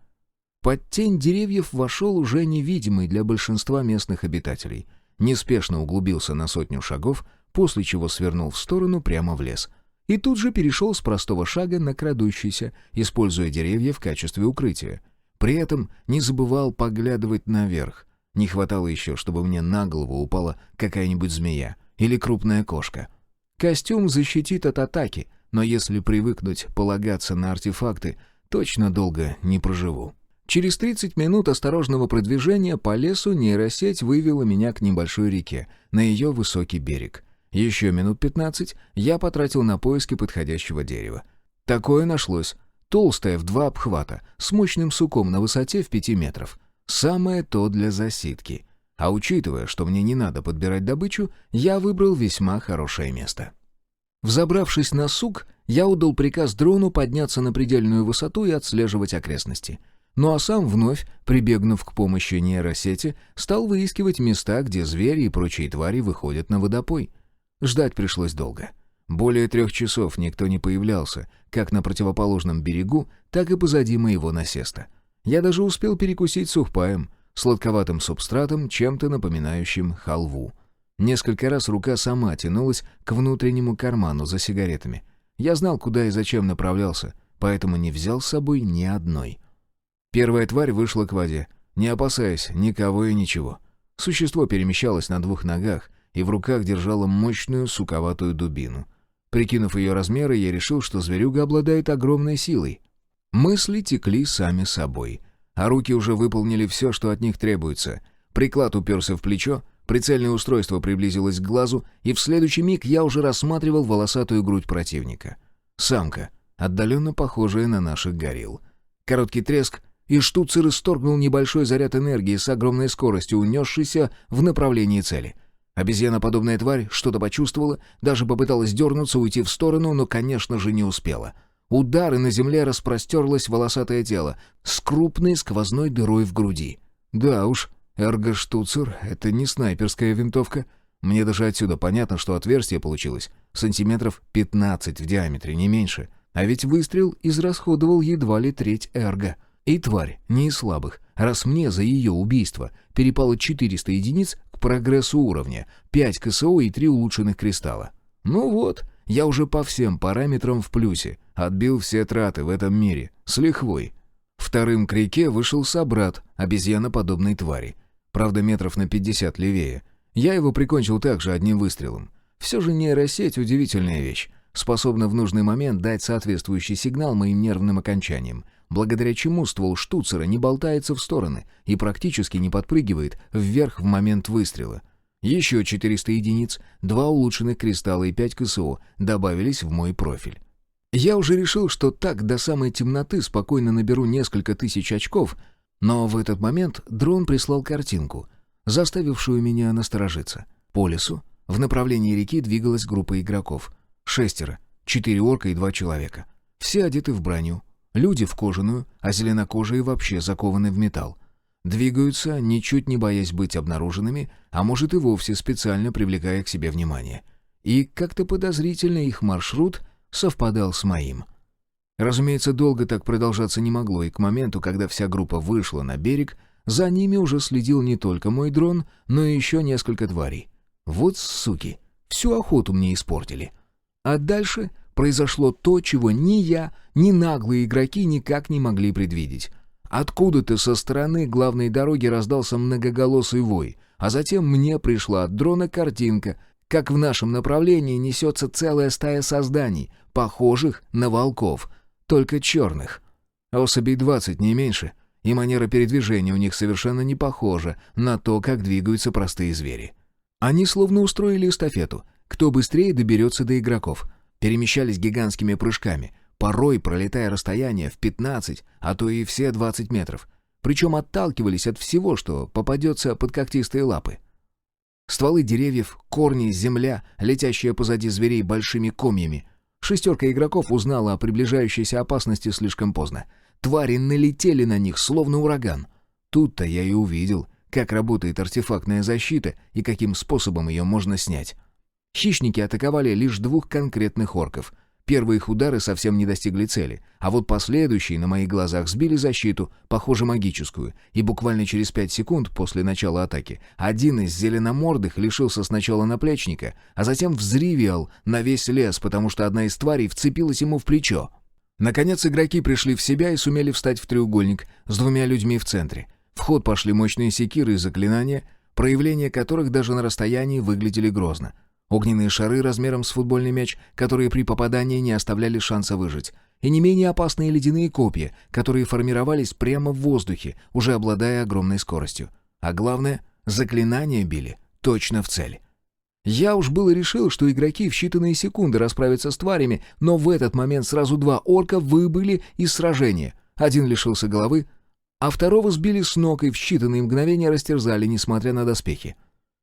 Под тень деревьев вошел уже невидимый для большинства местных обитателей. Неспешно углубился на 100 шагов, после чего свернул в сторону прямо в лес. И тут же перешел с простого шага на крадущийся, используя деревья в качестве укрытия. При этом не забывал поглядывать наверх. Не хватало еще, чтобы мне на голову упала какая-нибудь змея или крупная кошка. Костюм защитит от атаки, но если привыкнуть полагаться на артефакты, точно долго не проживу. Через 30 минут осторожного продвижения по лесу нейросеть вывела меня к небольшой реке, на ее высокий берег. Еще минут 15 я потратил на поиски подходящего дерева. Такое нашлось. Толстая в 2 обхвата, с мощным суком на высоте в 5 метров. Самое то для засидки. А учитывая, что мне не надо подбирать добычу, я выбрал весьма хорошее место. Взобравшись на сук, я отдал приказ дрону подняться на предельную высоту и отслеживать окрестности. Ну а сам, вновь прибегнув к помощи нейросети, стал выискивать места, где звери и прочие твари выходят на водопой. Ждать пришлось долго. Более 3 часов никто не появлялся, как на противоположном берегу, так и позади моего насеста. Я даже успел перекусить сухпаем, сладковатым субстратом, чем-то напоминающим халву. Несколько раз рука сама тянулась к внутреннему карману за сигаретами. Я знал, куда и зачем направлялся, поэтому не взял с собой ни одной. Первая тварь вышла к воде, не опасаясь никого и ничего. Существо перемещалось на 2 ногах и в руках держало мощную суковатую дубину. Прикинув ее размеры, я решил, что зверюга обладает огромной силой. Мысли текли сами собой, а руки уже выполнили все, что от них требуется. Приклад уперся в плечо, прицельное устройство приблизилось к глазу, и в следующий миг я уже рассматривал волосатую грудь противника. Самка, отдаленно похожая на наших горилл. Короткий треск, и штуцер исторгнул небольшой заряд энергии с огромной скоростью, унесшийся в направлении цели. Обезьяноподобная тварь что-то почувствовала, даже попыталась дернуться, уйти в сторону, но, конечно же, не успела. Удар, и на земле распростерлось волосатое тело с крупной сквозной дырой в груди. Да уж, эрго-штуцер — это не снайперская винтовка. Мне даже отсюда понятно, что отверстие получилось сантиметров 15 в диаметре, не меньше. А ведь выстрел израсходовал едва ли треть эрго. И тварь не из слабых, раз мне за ее убийство перепало 400 единиц к прогрессу уровня, 5 КСО и 3 улучшенных кристалла. Ну вот, я уже по всем параметрам в плюсе, отбил все траты в этом мире, с лихвой. Вторым к реке вышел собрат обезьяноподобной твари. Правда, метров на 50 левее. Я его прикончил также одним выстрелом. Все же нейросеть — удивительная вещь. Способна в нужный момент дать соответствующий сигнал моим нервным окончаниям, благодаря чему ствол штуцера не болтается в стороны и практически не подпрыгивает вверх в момент выстрела. Еще 400 единиц, 2 улучшенных кристалла и 5 КСО добавились в мой профиль. Я уже решил, что так до самой темноты спокойно наберу несколько тысяч очков, но в этот момент дрон прислал картинку, заставившую меня насторожиться. По лесу в направлении реки двигалась группа игроков. 6, 4 орка и 2 человека. Все одеты в броню. Люди в кожаную, а зеленокожие вообще закованы в металл. Двигаются, ничуть не боясь быть обнаруженными, а может и вовсе специально привлекая к себе внимание. И как-то подозрительно их маршрут совпадал с моим. Разумеется, долго так продолжаться не могло, и к моменту, когда вся группа вышла на берег, за ними уже следил не только мой дрон, но и еще несколько тварей. Вот суки, всю охоту мне испортили. А дальше произошло то, чего ни я, ни наглые игроки никак не могли предвидеть. Откуда-то со стороны главной дороги раздался многоголосый вой, а затем мне пришла от дрона картинка, как в нашем направлении несется целая стая созданий, похожих на волков, только черных. Особей 20, не меньше, и манера передвижения у них совершенно не похожа на то, как двигаются простые звери. Они словно устроили эстафету, кто быстрее доберется до игроков. Перемещались гигантскими прыжками, порой пролетая расстояние в 15, а то и все 20 метров. Причем отталкивались от всего, что попадется под когтистые лапы. Стволы деревьев, корни, земля, летящая позади зверей большими комьями. 6 игроков узнала о приближающейся опасности слишком поздно. Твари налетели на них, словно ураган. Тут-то я и увидел, как работает артефактная защита и каким способом ее можно снять. Хищники атаковали лишь 2 конкретных орков. Первые их удары совсем не достигли цели, а вот последующие на моих глазах сбили защиту, похоже магическую, и буквально через 5 секунд после начала атаки один из зеленомордых лишился сначала наплечника, а затем взревел на весь лес, потому что одна из тварей вцепилась ему в плечо. Наконец игроки пришли в себя и сумели встать в треугольник с 2 людьми в центре. В ход пошли мощные секиры и заклинания, проявления которых даже на расстоянии выглядели грозно. Огненные шары размером с футбольный мяч, которые при попадании не оставляли шанса выжить. И не менее опасные ледяные копья, которые формировались прямо в воздухе, уже обладая огромной скоростью. А главное, заклинания били точно в цель. Я уж было решил, что игроки в считанные секунды расправятся с тварями, но в этот момент сразу 2 орка выбыли из сражения. Один лишился головы, а второго сбили с ног и в считанные мгновения растерзали, несмотря на доспехи.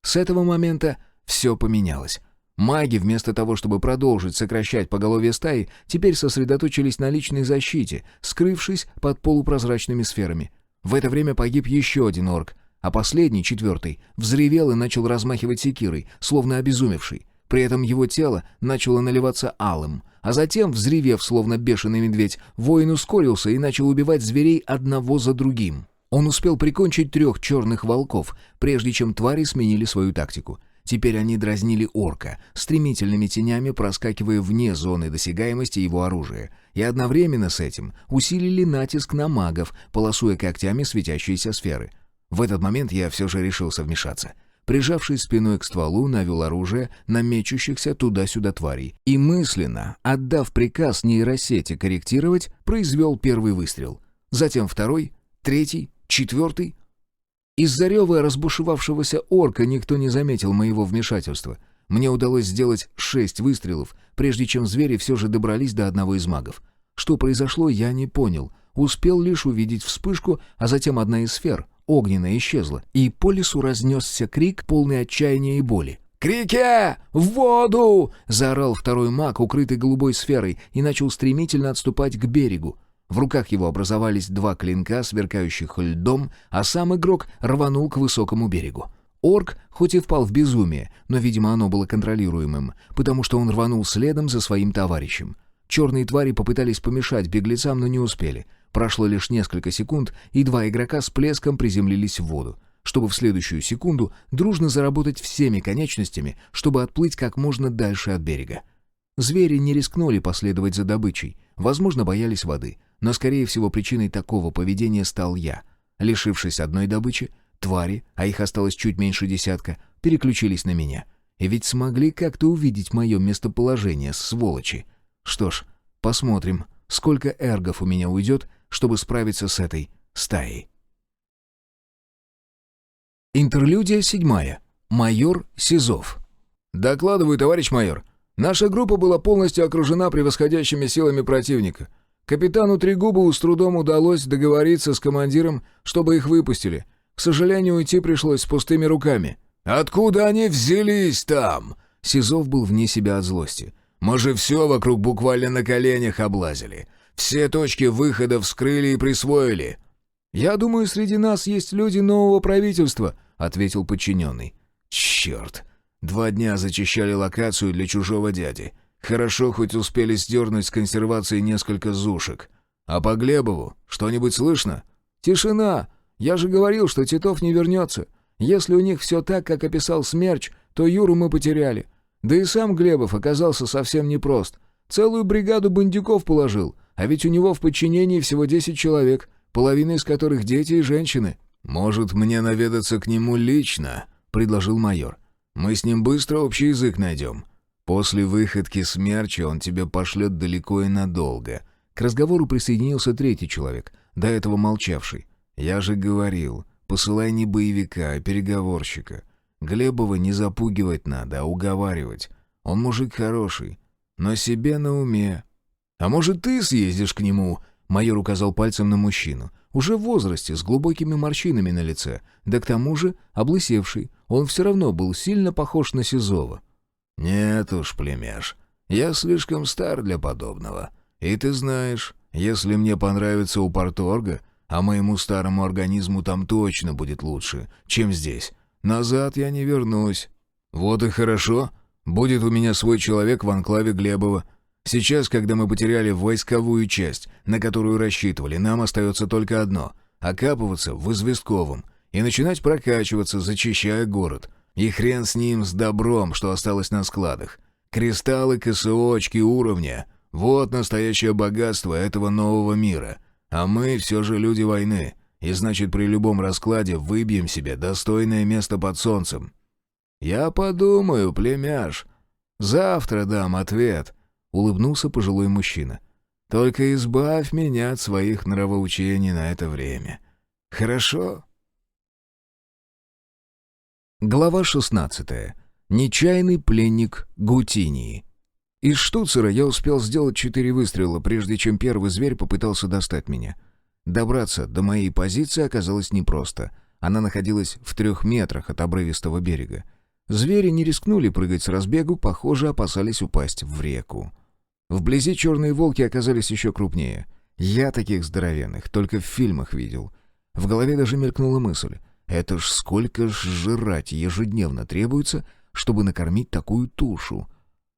С этого момента все поменялось. Маги, вместо того, чтобы продолжить сокращать поголовье стаи, теперь сосредоточились на личной защите, скрывшись под полупрозрачными сферами. В это время погиб еще один орк, а последний, 4-й, взревел и начал размахивать секирой, словно обезумевший. При этом его тело начало наливаться алым, а затем, взревев, словно бешеный медведь, воин ускорился и начал убивать зверей одного за другим. Он успел прикончить 3 черных волков, прежде чем твари сменили свою тактику. Теперь они дразнили орка, стремительными тенями проскакивая вне зоны досягаемости его оружия, и одновременно с этим усилили натиск на магов, полосуя когтями светящиеся сферы. В этот момент я все же решился вмешаться. Прижавшись спиной к стволу, навел оружие на мечущихся туда-сюда тварей и мысленно, отдав приказ нейросети корректировать, произвел первый выстрел. Затем 2-й, 3-й, 4-й. Из-за рева разбушевавшегося орка никто не заметил моего вмешательства. Мне удалось сделать 6 выстрелов, прежде чем звери все же добрались до одного из магов. Что произошло, я не понял. Успел лишь увидеть вспышку, а затем одна из сфер, огненная, исчезла, и по лесу разнесся крик, полный отчаяния и боли. «Крике! В воду!» — заорал 2-й маг, укрытый голубой сферой, и начал стремительно отступать к берегу. В руках его образовались 2 клинка, сверкающих льдом, а сам игрок рванул к высокому берегу. Орк хоть и впал в безумие, но, видимо, оно было контролируемым, потому что он рванул следом за своим товарищем. Черные твари попытались помешать беглецам, но не успели. Прошло лишь несколько секунд, и 2 игрока с плеском приземлились в воду, чтобы в следующую секунду дружно заработать всеми конечностями, чтобы отплыть как можно дальше от берега. Звери не рискнули последовать за добычей, возможно, боялись воды, но, скорее всего, причиной такого поведения стал я. Лишившись одной добычи, твари, а их осталось чуть меньше 10, переключились на меня. И ведь смогли как-то увидеть мое местоположение, сволочи. Что ж, посмотрим, сколько эргов у меня уйдет, чтобы справиться с этой стаей. Интерлюдия 7. Майор Сизов. «Докладываю, товарищ майор. Наша группа была полностью окружена превосходящими силами противника. Капитану Трегубову с трудом удалось договориться с командиром, чтобы их выпустили. К сожалению, уйти пришлось с пустыми руками». «Откуда они взялись там?» Сизов был вне себя от злости. «Мы же все вокруг буквально на коленях облазили. Все точки выхода вскрыли и присвоили». «Я думаю, среди нас есть люди нового правительства», — ответил подчиненный. «Черт! 2 дня зачищали локацию для чужого дяди. Хорошо, хоть успели сдернуть с консервации несколько зушек. А по Глебову что-нибудь слышно?» «Тишина! Я же говорил, что Титов не вернется. Если у них все так, как описал Смерч, то Юру мы потеряли. Да и сам Глебов оказался совсем непрост. Целую бригаду бандюков положил, а ведь у него в подчинении всего 10 человек, половина из которых дети и женщины». «Может, мне наведаться к нему лично?» — предложил майор. «Мы с ним быстро общий язык найдем. После выходки Смерча он тебя пошлет далеко и надолго». К разговору присоединился 3-й человек, до этого молчавший. «Я же говорил, посылай не боевика, а переговорщика. Глебова не запугивать надо, а уговаривать. Он мужик хороший, но себе на уме. А может, ты съездишь к нему?» Майор указал пальцем на мужчину. Уже в возрасте, с глубокими морщинами на лице, да к тому же облысевший. Он все равно был сильно похож на Сизова. «Нет уж, племяш, я слишком стар для подобного. И ты знаешь, если мне понравится у парторга, а моему старому организму там точно будет лучше, чем здесь, назад я не вернусь». «Вот и хорошо. Будет у меня свой человек в анклаве Глебова. Сейчас, когда мы потеряли войсковую часть, на которую рассчитывали, нам остается только одно — окапываться в Известковом и начинать прокачиваться, зачищая город. И хрен с ним, с добром, что осталось на складах. Кристаллы, КСО, очки уровня — вот настоящее богатство этого нового мира. А мы все же люди войны, и значит при любом раскладе выбьем себе достойное место под солнцем». «Я подумаю, племяш. Завтра дам ответ», — улыбнулся пожилой мужчина. «Только избавь меня от своих нравоучений на это время. Хорошо?» Глава 16. Нечаянный пленник Гутинии. Из штуцера я успел сделать 4 выстрела, прежде чем первый зверь попытался достать меня. Добраться до моей позиции оказалось непросто. Она находилась в 3 метрах от обрывистого берега. Звери не рискнули прыгать с разбегу, похоже, опасались упасть в реку. Вблизи черные волки оказались еще крупнее. Я таких здоровенных только в фильмах видел. В голове даже мелькнула мысль. Это ж сколько ж жрать ежедневно требуется, чтобы накормить такую тушу?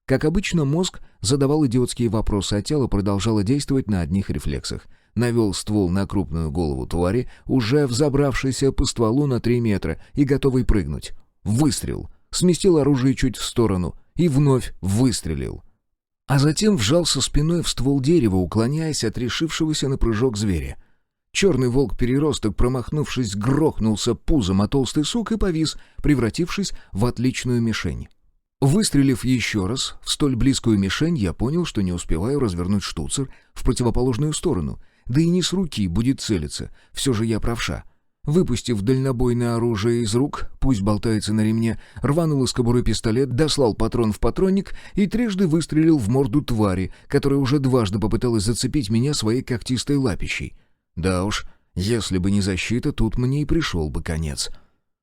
Как обычно, мозг задавал идиотские вопросы, а тело продолжало действовать на одних рефлексах. Навел ствол на крупную голову твари, уже взобравшейся по стволу на 3 метра и готовый прыгнуть. Выстрел. Сместил оружие чуть в сторону и вновь выстрелил. А затем вжался спиной в ствол дерева, уклоняясь от решившегося на прыжок зверя. Черный волк-переросток, промахнувшись, грохнулся пузом о толстый сук и повис, превратившись в отличную мишень. Выстрелив еще раз в столь близкую мишень, я понял, что не успеваю развернуть штуцер в противоположную сторону, да и не с руки будет целиться, все же я правша. Выпустив дальнобойное оружие из рук, пусть болтается на ремне, рванул из кобуры пистолет, дослал патрон в патронник и трижды выстрелил в морду твари, которая уже дважды попыталась зацепить меня своей когтистой лапищей. Да уж, если бы не защита, тут мне и пришел бы конец.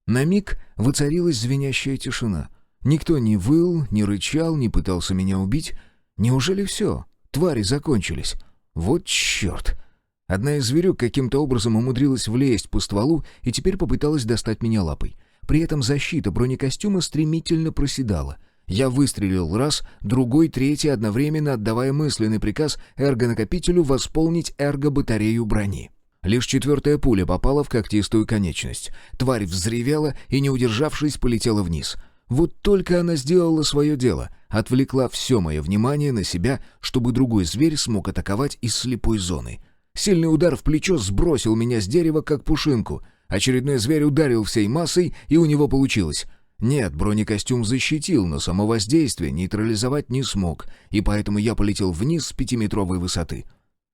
На миг воцарилась звенящая тишина. Никто не выл, не рычал, не пытался меня убить. Неужели все? Твари закончились. Вот черт! Одна из зверюк каким-то образом умудрилась влезть по стволу и теперь попыталась достать меня лапой. При этом защита бронекостюма стремительно проседала. Я выстрелил раз, другой, третий, одновременно отдавая мысленный приказ эргонакопителю восполнить эрго-батарею брони. Лишь 4-я пуля попала в когтистую конечность. Тварь взревела и, не удержавшись, полетела вниз. Вот только она сделала свое дело, отвлекла все мое внимание на себя, чтобы другой зверь смог атаковать из слепой зоны. Сильный удар в плечо сбросил меня с дерева, как пушинку. Очередной зверь ударил всей массой, и у него получилось. Нет, бронекостюм защитил, но само воздействие нейтрализовать не смог, и поэтому я полетел вниз с 5-метровой высоты.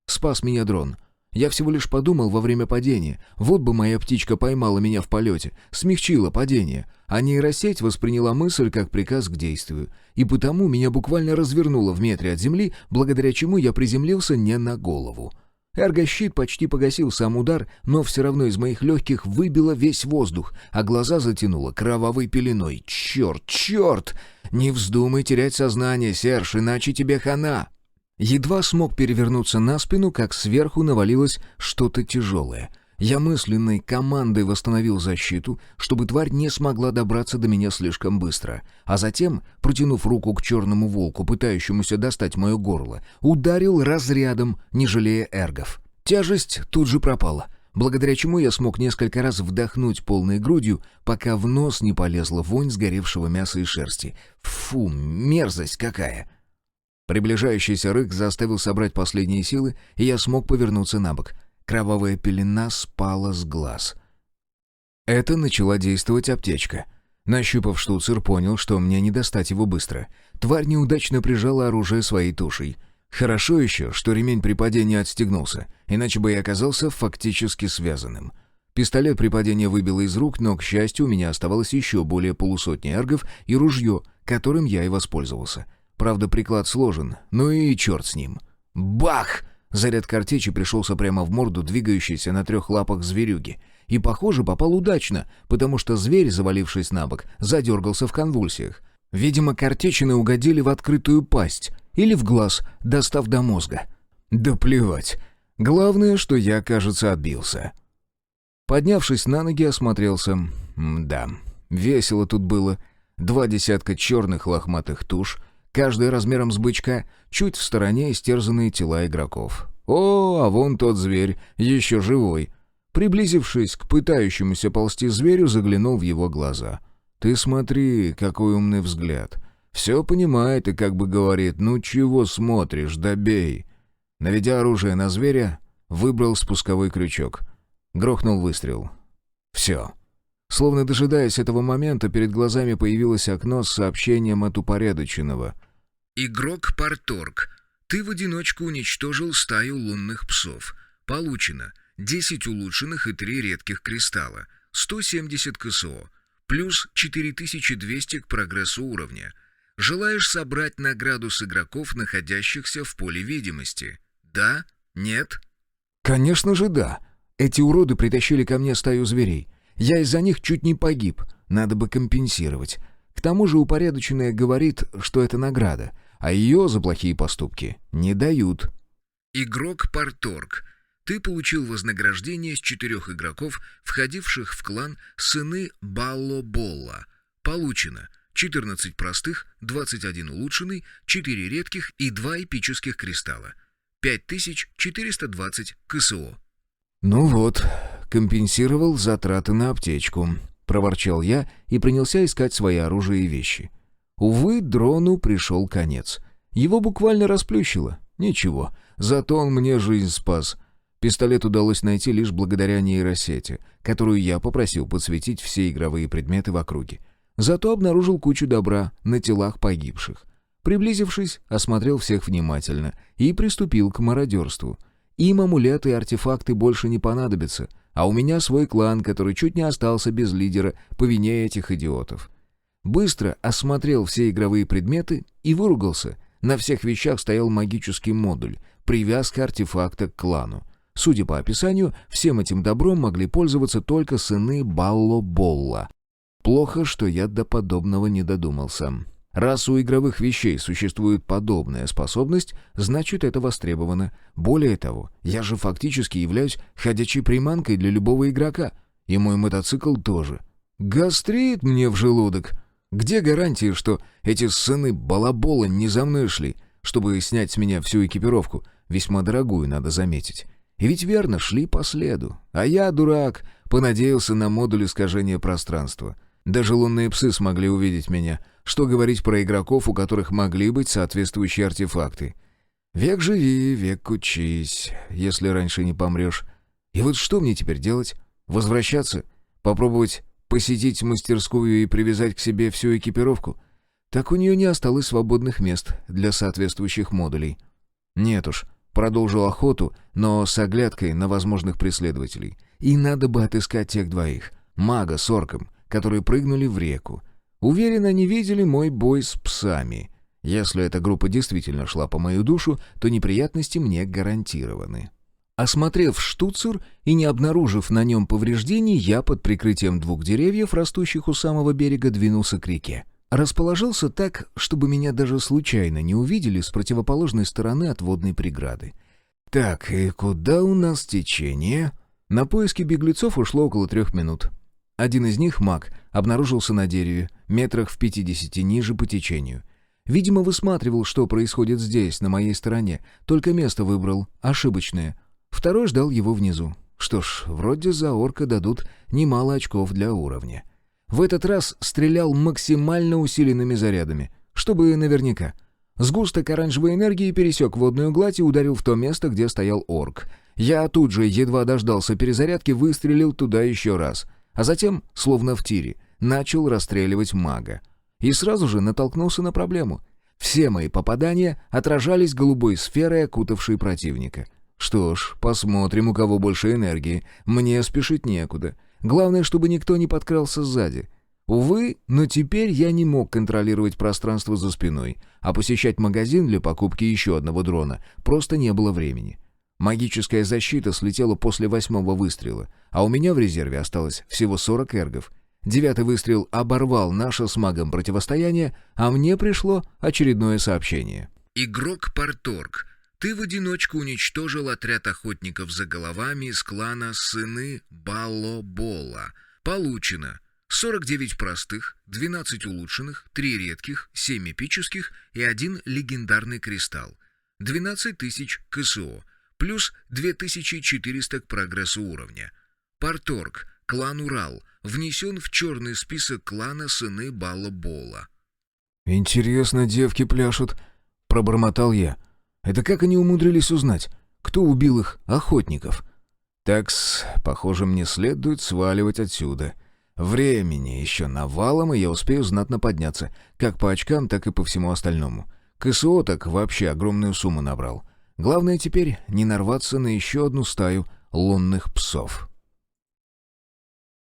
Спас меня дрон. Я всего лишь подумал во время падения. Вот бы моя птичка поймала меня в полете, смягчила падение. А нейросеть восприняла мысль как приказ к действию. И потому меня буквально развернуло в метре от земли, благодаря чему я приземлился не на голову. Эргощит почти погасил сам удар, но все равно из моих легких выбило весь воздух, а глаза затянуло кровавой пеленой. «Черт, черт! Не вздумай терять сознание, Серж, иначе тебе хана!» Едва смог перевернуться на спину, как сверху навалилось что-то тяжелое. Я мысленной командой восстановил защиту, чтобы тварь не смогла добраться до меня слишком быстро, а затем, протянув руку к черному волку, пытающемуся достать мое горло, ударил разрядом, не жалея эргов. Тяжесть тут же пропала, благодаря чему я смог несколько раз вдохнуть полной грудью, пока в нос не полезла вонь сгоревшего мяса и шерсти. Фу, мерзость какая! Приближающийся рык заставил собрать последние силы, и я смог повернуться на бок. Кровавая пелена спала с глаз. Это начала действовать аптечка. Нащупав штуцер, понял, что мне не достать его быстро. Тварь неудачно прижала оружие своей тушей. Хорошо еще, что ремень при падении отстегнулся, иначе бы я оказался фактически связанным. Пистолет при падении выбило из рук, но, к счастью, у меня оставалось еще более полусотни эргов и ружье, которым я и воспользовался. Правда, приклад сложен, ну и черт с ним. Бах! Заряд картечи пришелся прямо в морду двигающейся на 3 лапах зверюги. И, похоже, попал удачно, потому что зверь, завалившись на бок, задергался в конвульсиях. Видимо, картечины угодили в открытую пасть или в глаз, достав до мозга. Да плевать. Главное, что я, кажется, отбился. Поднявшись на ноги, осмотрелся. Да, весело тут было. 2 десятка черных лохматых туш, каждый размером с бычка, чуть в стороне истерзанные тела игроков. О, а вон тот зверь, еще живой. Приблизившись к пытающемуся ползти зверю, заглянул в его глаза. «Ты смотри, какой умный взгляд. Все понимает и как бы говорит, ну чего смотришь, добей». Наведя оружие на зверя, выбрал спусковой крючок. Грохнул выстрел. Все. Словно дожидаясь этого момента, перед глазами появилось окно с сообщением от упорядоченного. «Игрок Парторг, ты в одиночку уничтожил стаю лунных псов. Получено 10 улучшенных и 3 редких кристалла, 170 КСО. плюс 4200 к прогрессу уровня. Желаешь собрать награду с игроков, находящихся в поле видимости? Да? Нет? Конечно же да. Эти уроды притащили ко мне стаю зверей. Я из-за них чуть не погиб. Надо бы компенсировать. К тому же упорядоченная говорит, что это награда, а ее за плохие поступки не дают. Игрок Парторг. Ты получил вознаграждение с 4 игроков, входивших в клан «Сыны Балло-Болла». Получено 14 простых, 21 улучшенный, 4 редких и 2 эпических кристалла. 5420 КСО. «Ну вот, компенсировал затраты на аптечку», — проворчал я и принялся искать свои оружие и вещи. Увы, дрону пришел конец. Его буквально расплющило. Ничего, зато он мне жизнь спас. Пистолет удалось найти лишь благодаря нейросети, которую я попросил подсветить все игровые предметы в округе. Зато обнаружил кучу добра на телах погибших. Приблизившись, осмотрел всех внимательно и приступил к мародерству. Им амулеты и артефакты больше не понадобятся, а у меня свой клан, который чуть не остался без лидера по вине этих идиотов. Быстро осмотрел все игровые предметы и выругался. На всех вещах стоял магический модуль, привязка артефакта к клану. Судя по описанию, всем этим добром могли пользоваться только сыны Балло-Болла. Плохо, что я до подобного не додумался. Раз у игровых вещей существует подобная способность, значит, это востребовано. Более того, я же фактически являюсь ходячей приманкой для любого игрока. И мой мотоцикл тоже. Гастрит мне в желудок. Где гарантии, что эти сыны Балабола не за мной шли, чтобы снять с меня всю экипировку, весьма дорогую, надо заметить. И ведь верно, шли по следу. А я, дурак, понадеялся на модуль искажения пространства. Даже лунные псы смогли увидеть меня. Что говорить про игроков, у которых могли быть соответствующие артефакты. Век живи, век учись, если раньше не помрешь. И вот что мне теперь делать? Возвращаться? Попробовать посетить мастерскую и привязать к себе всю экипировку? Так у нее не осталось свободных мест для соответствующих модулей. Нет уж, продолжу охоту, но с оглядкой на возможных преследователей. И надо бы отыскать тех двоих, мага с орком, которые прыгнули в реку. Уверен, они видели мой бой с псами. Если эта группа действительно шла по мою душу, то неприятности мне гарантированы. Осмотрев штуцер и не обнаружив на нем повреждений, я под прикрытием 2 деревьев, растущих у самого берега, двинулся к реке. Расположился так, чтобы меня даже случайно не увидели с противоположной стороны от водной преграды. Так, и куда у нас течение? На поиски беглецов ушло около 3 минут. Один из них, маг, обнаружился на дереве, метрах в 50 ниже по течению. Видимо, высматривал, что происходит здесь, на моей стороне, только место выбрал, ошибочное. Второй ждал его внизу. Что ж, вроде за орка дадут немало очков для уровня. В этот раз стрелял максимально усиленными зарядами, чтобы наверняка. Сгусток оранжевой энергии пересек водную гладь и ударил в то место, где стоял орк. Я тут же, едва дождался перезарядки, выстрелил туда еще раз, а затем, словно в тире, начал расстреливать мага. И сразу же натолкнулся на проблему. Все мои попадания отражались голубой сферой, окутавшей противника. Что ж, посмотрим, у кого больше энергии. Мне спешить некуда. Главное, чтобы никто не подкрался сзади. Увы, но теперь я не мог контролировать пространство за спиной, а посещать магазин для покупки еще одного дрона просто не было времени. Магическая защита слетела после 8-го выстрела, а у меня в резерве осталось всего 40 эргов. 9-й выстрел оборвал наше с магом противостояние, а мне пришло очередное сообщение. Игрок Парторг. Ты в одиночку уничтожил отряд охотников за головами из клана «Сыны Балло-Болла». Получено 49 простых, 12 улучшенных, 3 редких, 7 эпических и 1 легендарный кристалл. 12 тысяч КСО, плюс 2400 к прогрессу уровня. Парторг, клан Урал, внесен в черный список клана «Сыны Балло-Болла». «Интересно, девки пляшут», — пробормотал я. «Это как они умудрились узнать, кто убил их охотников?» «Такс, похоже, мне следует сваливать отсюда. Времени еще навалом, и я успею знатно подняться, как по очкам, так и по всему остальному. КСО так вообще огромную сумму набрал. Главное теперь не нарваться на еще одну стаю лунных псов».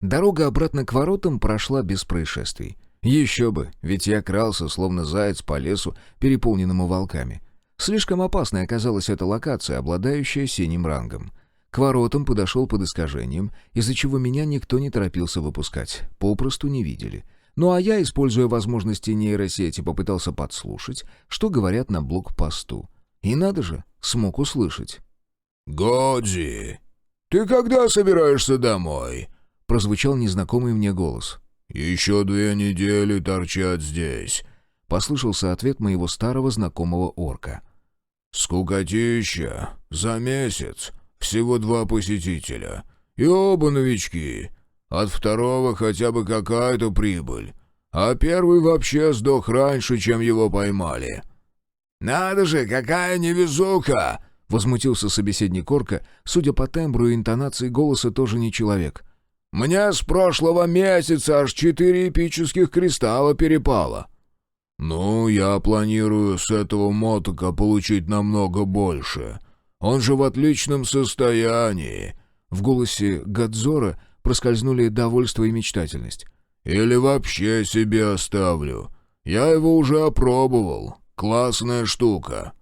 Дорога обратно к воротам прошла без происшествий. Еще бы, ведь я крался, словно заяц по лесу, переполненному волками. Слишком опасной оказалась эта локация, обладающая синим рангом. К воротам подошел под искажением, из-за чего меня никто не торопился выпускать, попросту не видели. Ну а я, используя возможности нейросети, попытался подслушать, что говорят на блокпосту. И надо же, смог услышать. «Годзи, ты когда собираешься домой?» — прозвучал незнакомый мне голос. «Еще 2 недели торчать здесь», — послышался ответ моего старого знакомого орка. «Скукотища. За месяц. Всего 2 посетителя. И оба новички. От второго хотя бы какая-то прибыль. А первый вообще сдох раньше, чем его поймали». «Надо же, какая невезука!» — возмутился собеседник орка, судя по тембру и интонации голоса, тоже не человек. «Мне с прошлого месяца аж 4 эпических кристалла перепало». «Ну, я планирую с этого мотока получить намного больше. Он же в отличном состоянии». В голосе Гадзора проскользнули довольство и мечтательность. «Или вообще себе оставлю. Я его уже опробовал. Классная штука».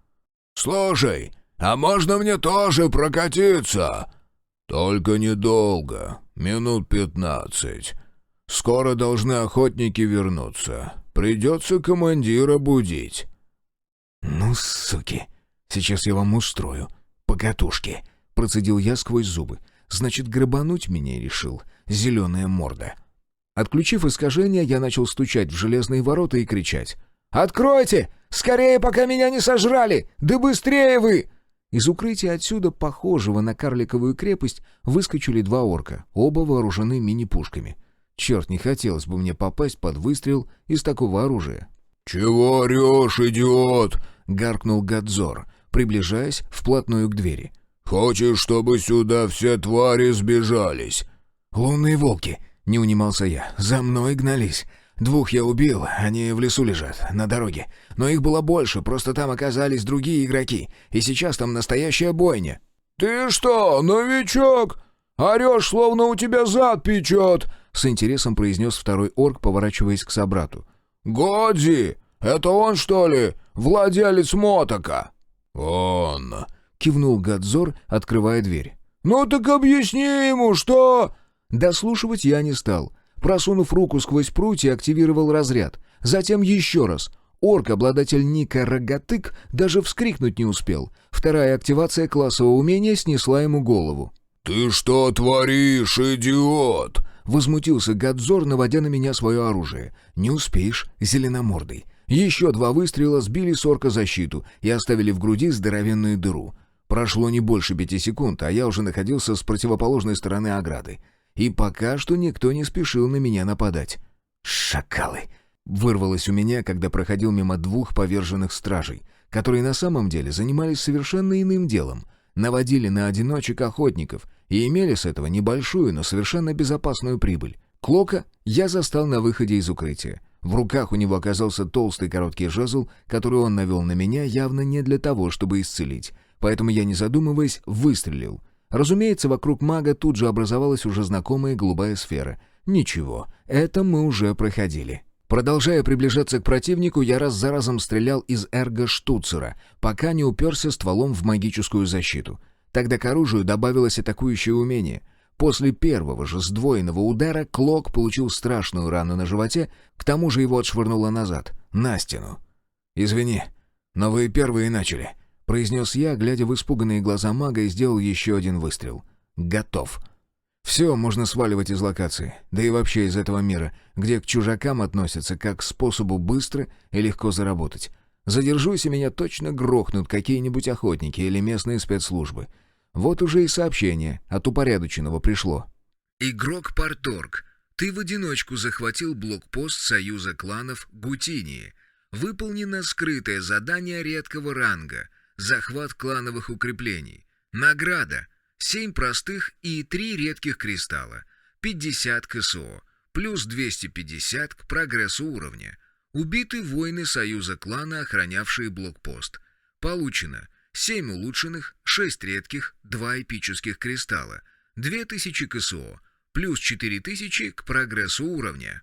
«Слушай, а можно мне тоже прокатиться?» «Только недолго, минут 15. Скоро должны охотники вернуться. Придется командира будить». «Ну, суки, сейчас я вам устрою. По катушке», — процедил я сквозь зубы. «Значит, грабануть меня решил, зеленая морда». Отключив искажение, я начал стучать в железные ворота и кричать. «Откройте! Скорее, пока меня не сожрали! Да быстрее вы!» Из укрытия отсюда, похожего на карликовую крепость, выскочили 2 орка, оба вооружены мини-пушками. Черт, не хотелось бы мне попасть под выстрел из такого оружия. «Чего орешь, идиот?» — гаркнул Гадзор, приближаясь вплотную к двери. «Хочешь, чтобы сюда все твари сбежались?» «Лунные волки!» — не унимался я. «За мной гнались. 2 я убил, они в лесу лежат, на дороге. Но их было больше, просто там оказались другие игроки. И сейчас там настоящая бойня». «Ты что, новичок? Орешь, словно у тебя зад печет!» — с интересом произнес второй орк, поворачиваясь к собрату. «Годзи! Это он, что ли, владелец мотока?» «Он!» — кивнул Гадзор, открывая дверь. «Ну так объясни ему, что...» Дослушивать я не стал. Просунув руку сквозь прутья, активировал разряд. Затем еще раз. Орк, обладатель ника Рогатык, даже вскрикнуть не успел. Вторая активация классового умения снесла ему голову. «Ты что творишь, идиот?» — возмутился Гадзор, наводя на меня свое оружие. «Не успеешь, зеленомордый». Еще 2 выстрела сбили с орка защиту и оставили в груди здоровенную дыру. Прошло не больше 5 секунд, а я уже находился с противоположной стороны ограды. И пока что никто не спешил на меня нападать. «Шакалы!» — вырвалось у меня, когда проходил мимо 2 поверженных стражей, которые на самом деле занимались совершенно иным делом. Наводили на одиночек охотников и имели с этого небольшую, но совершенно безопасную прибыль. Клока я застал на выходе из укрытия. В руках у него оказался толстый короткий жезл, который он навел на меня явно не для того, чтобы исцелить. Поэтому я, не задумываясь, выстрелил. Разумеется, вокруг мага тут же образовалась уже знакомая голубая сфера. Ничего, это мы уже проходили. Продолжая приближаться к противнику, я раз за разом стрелял из эрго-штуцера, пока не уперся стволом в магическую защиту. Тогда к оружию добавилось атакующее умение. После первого же сдвоенного удара Клок получил страшную рану на животе, к тому же его отшвырнуло назад, на стену. «Извини, но вы первые начали», — произнес я, глядя в испуганные глаза мага, и сделал еще 1 выстрел. «Готов». Все можно сваливать из локации, да и вообще из этого мира, где к чужакам относятся как к способу быстро и легко заработать. Задержусь, и меня точно грохнут какие-нибудь охотники или местные спецслужбы. Вот уже и сообщение от упорядоченного пришло. Игрок Парторг, ты в одиночку захватил блокпост Союза кланов Гутинии. Выполнено скрытое задание редкого ранга. Захват клановых укреплений. Награда. 7 простых и 3 редких кристалла. 50 КСО. Плюс 250 к прогрессу уровня. Убиты воины Союза клана, охранявшие блокпост. Получено 7 улучшенных, 6 редких, 2 эпических кристалла. 2000 КСО. плюс 4000 к прогрессу уровня.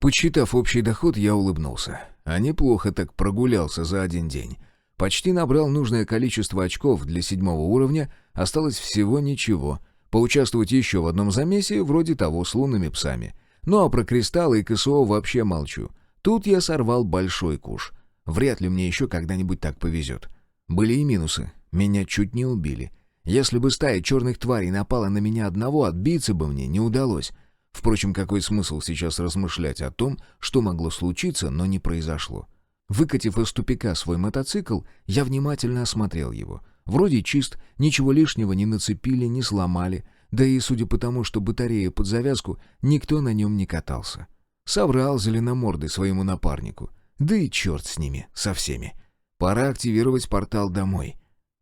Подсчитав общий доход, я улыбнулся. А неплохо так прогулялся за один день. Почти набрал нужное количество очков для 7-го уровня, осталось всего ничего. Поучаствовать еще в одном замесе, вроде того с лунными псами. Ну а про кристаллы и КСО вообще молчу. Тут я сорвал большой куш. Вряд ли мне еще когда-нибудь так повезет. Были и минусы. Меня чуть не убили. Если бы стая черных тварей напала на меня одного, отбиться бы мне не удалось. Впрочем, какой смысл сейчас размышлять о том, что могло случиться, но не произошло? Выкатив из тупика свой мотоцикл, я внимательно осмотрел его. Вроде чист, ничего лишнего не нацепили, не сломали, да и, судя по тому, что батарея под завязку, никто на нем не катался. Соврал зеленомордый своему напарнику. Да и черт с ними, со всеми. Пора активировать портал домой.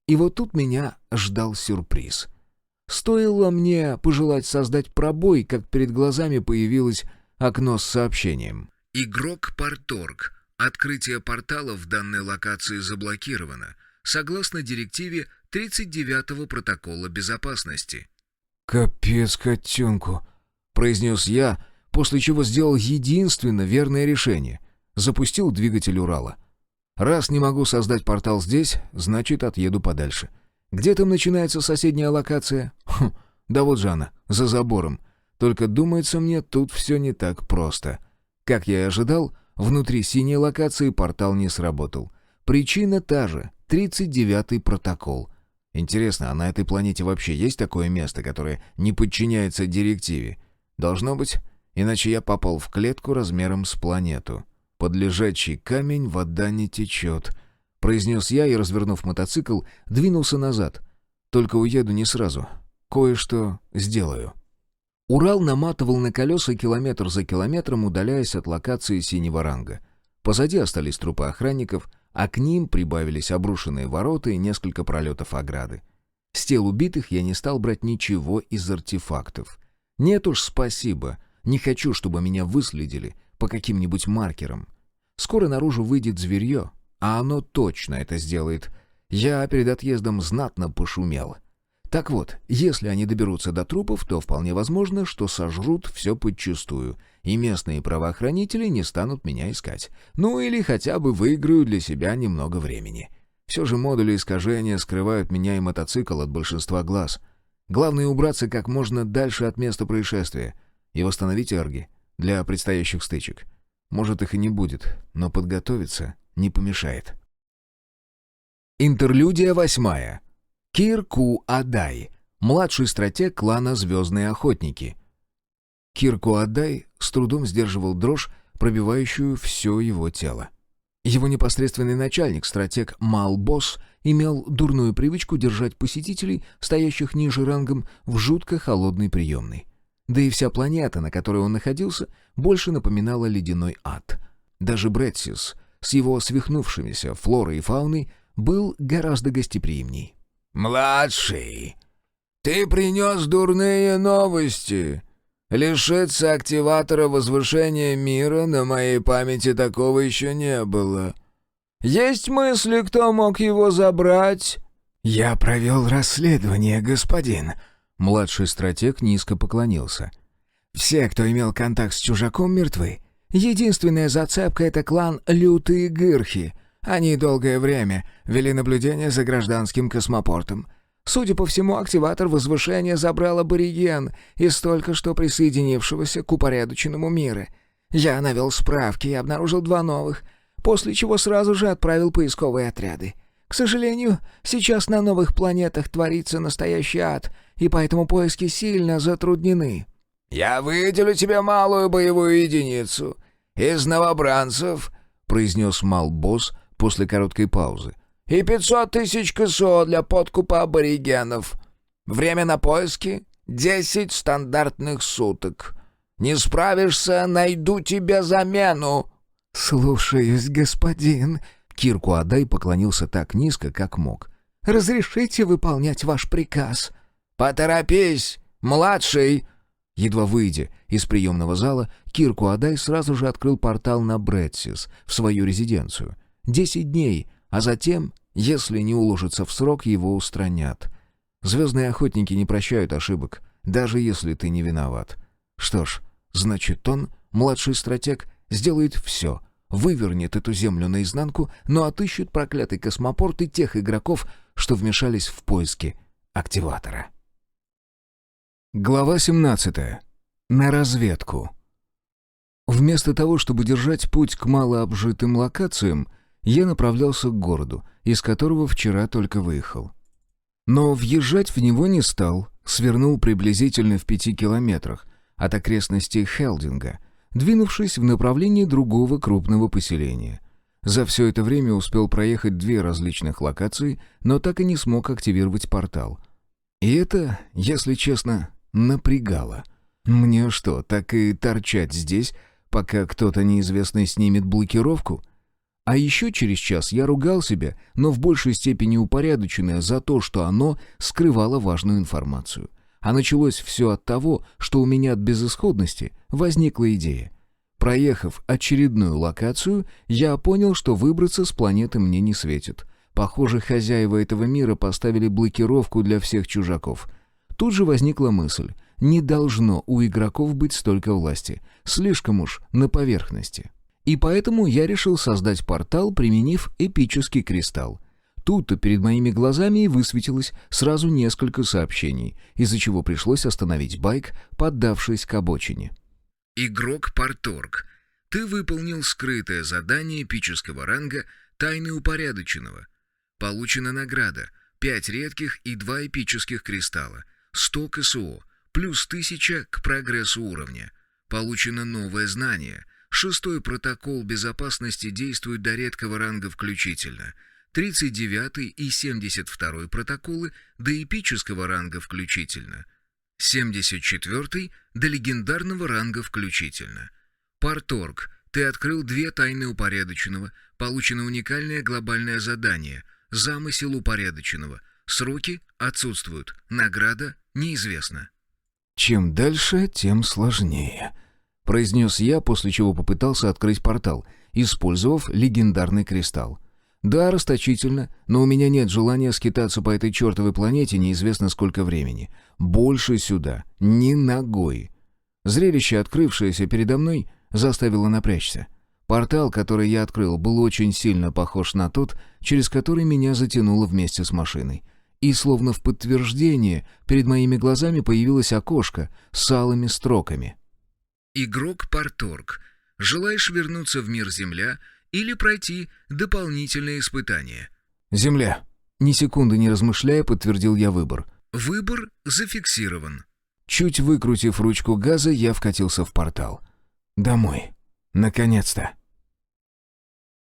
И вот тут меня ждал сюрприз. Стоило мне пожелать создать пробой, как перед глазами появилось окно с сообщением. Игрок Парторг. Открытие портала в данной локации заблокировано, согласно директиве 39-го протокола безопасности. «Капец котенку», — произнес я, после чего сделал единственно верное решение. Запустил двигатель Урала. Раз не могу создать портал здесь, значит, отъеду подальше. Где там начинается соседняя локация? Да вот же она, за забором. Только, думается мне, тут все не так просто. Как я и ожидал, внутри синей локации портал не сработал. Причина та же — 39-й протокол. Интересно, а на этой планете вообще есть такое место, которое не подчиняется директиве? Должно быть, иначе я попал в клетку размером с планету. «Под лежачий камень вода не течет», — произнес я и, развернув мотоцикл, двинулся назад. «Только уеду не сразу. Кое-что сделаю». Урал наматывал на колеса километр за километром, удаляясь от локации синего ранга. Позади остались трупы охранников, а к ним прибавились обрушенные ворота и несколько пролетов ограды. С тел убитых я не стал брать ничего из артефактов. Нет уж, спасибо. Не хочу, чтобы меня выследили по каким-нибудь маркерам. Скоро наружу выйдет зверье, а оно точно это сделает. Я перед отъездом знатно пошумел. Так вот, если они доберутся до трупов, то вполне возможно, что сожрут все подчистую, и местные правоохранители не станут меня искать. Ну или хотя бы выиграют для себя немного времени. Все же модули искажения скрывают меня и мотоцикл от большинства глаз. Главное убраться как можно дальше от места происшествия и восстановить эрги для предстоящих стычек. Может, их и не будет, но подготовиться не помешает. Интерлюдия 8. Кир-Ку-Адай, младший стратег клана «Звездные охотники». Кир-Ку-Адай с трудом сдерживал дрожь, пробивающую все его тело. Его непосредственный начальник, стратег Мал-Босс, имел дурную привычку держать посетителей, стоящих ниже рангом, в жутко холодной приемной. Да и вся планета, на которой он находился, больше напоминала ледяной ад. Даже Бретсис с его свихнувшимися флорой и фауной был гораздо гостеприимней. «Младший, ты принес дурные новости. Лишиться активатора возвышения мира на моей памяти такого еще не было. Есть мысли, кто мог его забрать?» «Я провел расследование, господин». Младший стратег низко поклонился. «Все, кто имел контакт с чужаком, мертвы. Единственная зацепка — это клан Лютые Гырхи. Они долгое время вели наблюдение за гражданским космопортом. Судя по всему, активатор возвышения забрал абориген из только что присоединившегося к упорядоченному мира. Я навел справки и обнаружил 2 новых, после чего сразу же отправил поисковые отряды. К сожалению, сейчас на новых планетах творится настоящий ад, и поэтому поиски сильно затруднены». «Я выделю тебе малую боевую единицу из новобранцев», — произнес Мал-Босс после короткой паузы. «И 500 000 КСО для подкупа аборигенов. Время на поиски — 10 стандартных суток. Не справишься — найду тебе замену». «Слушаюсь, господин». Кир-Ку-Адай поклонился так низко, как мог. «Разрешите выполнять ваш приказ?» «Поторопись, младший!» Едва выйдя из приемного зала, Кир-Ку-Адай сразу же открыл портал на Бретсис, в свою резиденцию. 10 дней, а затем, если не уложится в срок, его устранят. Звездные охотники не прощают ошибок. даже если ты не виноват. Что ж, значит он, младший стратег, сделает все, вывернет эту землю наизнанку, но отыщет проклятый космопорт и тех игроков, что вмешались в поиски активатора. Глава 17. На разведку. Вместо того, чтобы держать путь к малообжитым локациям, я направлялся к городу, из которого вчера только выехал. Но въезжать в него не стал, свернул приблизительно в 5 километрах от окрестностей Хелдинга, двинувшись в направлении другого крупного поселения. За все это время успел проехать 2 различных локации, но так и не смог активировать портал. И это, если честно, напрягало. Мне что, так и торчать здесь, пока кто-то неизвестный снимет блокировку? А еще через час я ругал себя, но в большей степени упорядоченное, за то, что оно скрывало важную информацию. А началось все от того, что у меня от безысходности возникла идея. Проехав очередную локацию, я понял, что выбраться с планеты мне не светит. Похоже, хозяева этого мира поставили блокировку для всех чужаков. Тут же возникла мысль: не должно у игроков быть столько власти, слишком уж на поверхности. И поэтому я решил создать портал, применив эпический кристалл. Тут-то перед моими глазами и высветилось сразу несколько сообщений, из-за чего пришлось остановить байк, поддавшись к обочине. Игрок Парторг. Ты выполнил скрытое задание эпического ранга «Тайны упорядоченного». Получена награда: 5 редких и 2 эпических кристалла, 100 КСО, плюс 1000 к прогрессу уровня. Получено новое знание. 6-й протокол безопасности действует до редкого ранга включительно. 39-й и 72-й протоколы до эпического ранга включительно. 74-й до легендарного ранга включительно. Парторг. Ты открыл 2 тайны упорядоченного. Получено уникальное глобальное задание «Замысел упорядоченного». Сроки отсутствуют. Награда неизвестна. «Чем дальше, тем сложнее», — произнес я, после чего попытался открыть портал, использовав легендарный кристалл. Да, расточительно, но у меня нет желания скитаться по этой чертовой планете неизвестно сколько времени. Больше сюда ни ногой. Зрелище, открывшееся передо мной, заставило напрячься. Портал, который я открыл, был очень сильно похож на тот, через который меня затянуло вместе с машиной. И словно в подтверждение, перед моими глазами появилось окошко с алыми строками. Игрок Парторг. Желаешь вернуться в мир Земля или пройти дополнительные испытания? «Земля». Ни секунды не размышляя, подтвердил я выбор. Выбор зафиксирован. Чуть выкрутив ручку газа, я вкатился в портал. Домой. Наконец-то.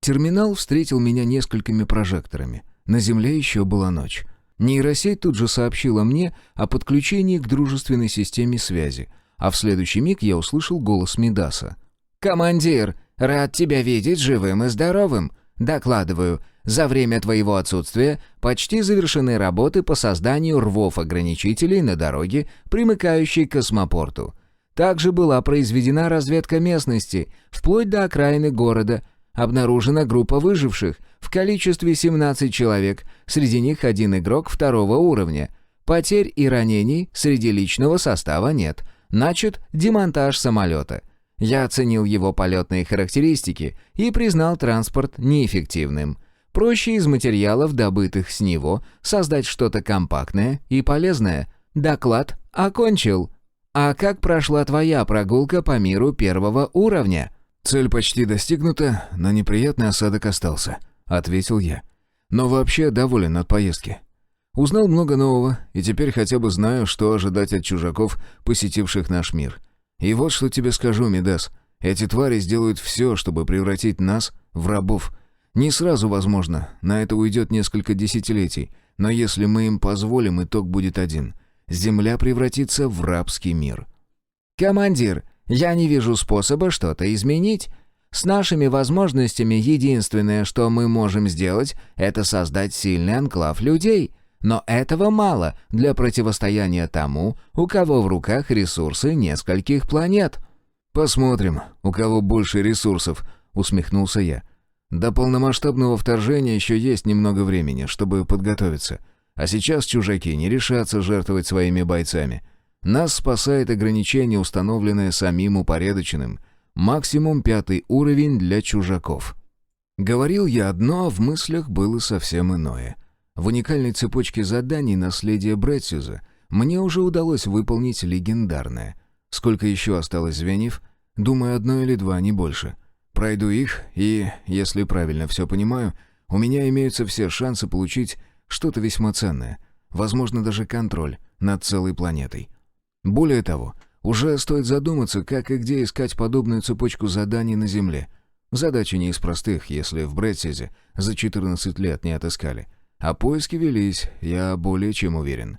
Терминал встретил меня несколькими прожекторами. На Земле еще была ночь. Нейросеть тут же сообщила мне о подключении к дружественной системе связи, а в следующий миг я услышал голос Мидаса. «Командир, рад тебя видеть живым и здоровым. Докладываю, за время твоего отсутствия почти завершены работы по созданию рвов-ограничителей на дороге, примыкающей к космопорту. Также была произведена разведка местности, вплоть до окраины города. Обнаружена группа выживших в количестве 17 человек, среди них 1 игрок 2-го уровня. Потерь и ранений среди личного состава нет. Начат демонтаж самолета. Я оценил его полетные характеристики и признал транспорт неэффективным. Проще из материалов, добытых с него, создать что-то компактное и полезное. Доклад окончил. А как прошла твоя прогулка по миру 1-го уровня?» «Цель почти достигнута, но неприятный осадок остался», — ответил я. «Но вообще доволен от поездки. Узнал много нового, и теперь хотя бы знаю, что ожидать от чужаков, посетивших наш мир. И вот что тебе скажу, Мидас. Эти твари сделают все, чтобы превратить нас в рабов. Не сразу, возможно, на это уйдет несколько десятилетий, но если мы им позволим, итог будет один. Земля превратится в рабский мир». «Командир, я не вижу способа что-то изменить. С нашими возможностями единственное, что мы можем сделать, это создать сильный анклав людей. Но этого мало для противостояния тому, у кого в руках ресурсы нескольких планет». «Посмотрим, у кого больше ресурсов», — усмехнулся я. «До полномасштабного вторжения еще есть немного времени, чтобы подготовиться. А сейчас чужаки не решатся жертвовать своими бойцами. Нас спасает ограничение, установленное самим упорядоченным. Максимум 5 уровень для чужаков. Говорил я одно, а в мыслях было совсем иное. В уникальной цепочке заданий наследия Брэдсюза мне уже удалось выполнить легендарное. Сколько еще осталось звеньев? Думаю, 1 или 2, не больше. Пройду их, и, если правильно все понимаю, у меня имеются все шансы получить что-то весьма ценное. Возможно, даже контроль над целой планетой. Более того, уже стоит задуматься, как и где искать подобную цепочку заданий на Земле. Задача не из простых, если в Брэдсюзе за 14 лет не отыскали. А поиски велись, я более чем уверен.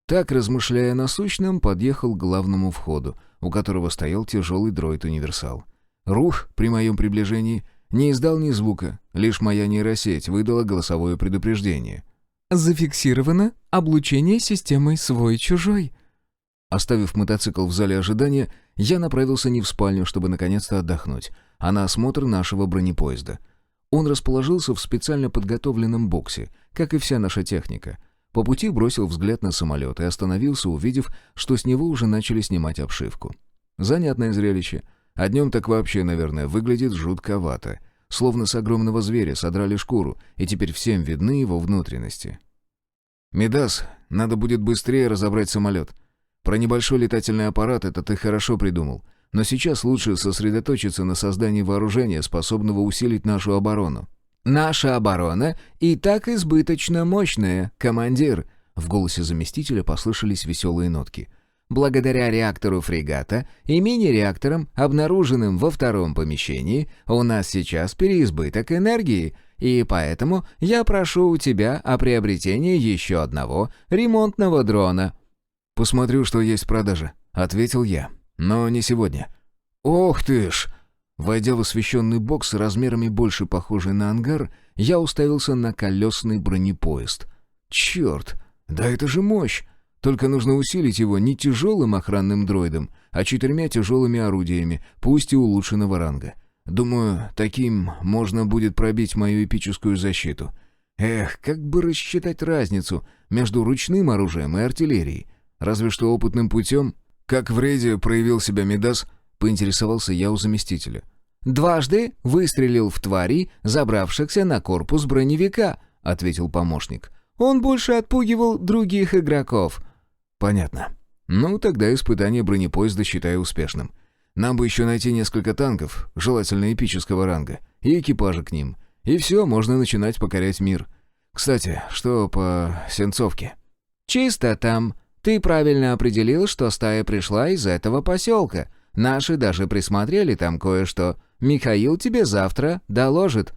Так, размышляя насущным, подъехал к главному входу, у которого стоял тяжелый дроид-универсал. Рух, при моем приближении, не издал ни звука, лишь моя нейросеть выдала голосовое предупреждение. «Зафиксировано облучение системой свой-чужой». Оставив мотоцикл в зале ожидания, я направился не в спальню, чтобы наконец-то отдохнуть, а на осмотр нашего бронепоезда. Он расположился в специально подготовленном боксе, как и вся наша техника. По пути бросил взгляд на самолет и остановился, увидев, что с него уже начали снимать обшивку. Занятное зрелище. А днем так вообще, наверное, выглядит жутковато. Словно с огромного зверя содрали шкуру, и теперь всем видны его внутренности. «Мидас, надо будет быстрее разобрать самолет. Про небольшой летательный аппарат это ты хорошо придумал. Но сейчас лучше сосредоточиться на создании вооружения, способного усилить нашу оборону». «Наша оборона и так избыточно мощная, командир», — в голосе заместителя послышались веселые нотки. «Благодаря реактору фрегата и мини-реакторам, обнаруженным во втором помещении, у нас сейчас переизбыток энергии, и поэтому я прошу у тебя о приобретении еще одного ремонтного дрона». «Посмотрю, что есть в продаже», — ответил я. «Но не сегодня». «Ох ты ж!» Войдя в освещенный бокс, размерами больше похожий на ангар, я уставился на колесный бронепоезд. «Черт! Да это же мощь! Только нужно усилить его не тяжелым охранным дроидом, а 4 тяжелыми орудиями, пусть и улучшенного ранга. Думаю, таким можно будет пробить мою эпическую защиту. Эх, как бы рассчитать разницу между ручным оружием и артиллерией? Разве что опытным путем. Как в рейде проявил себя Мидас, поинтересовался я у заместителя. «Дважды выстрелил в тварей, забравшихся на корпус броневика», — ответил помощник. «Он больше отпугивал других игроков». «Понятно. Ну, тогда испытание бронепоезда считаю успешным. Нам бы еще найти несколько танков, желательно эпического ранга, и экипажа к ним. И все, можно начинать покорять мир. Кстати, что по Сенцовке?» «Чисто там. Ты правильно определил, что стая пришла из этого поселка. Наши даже присмотрели там кое-что. Михаил тебе завтра доложит».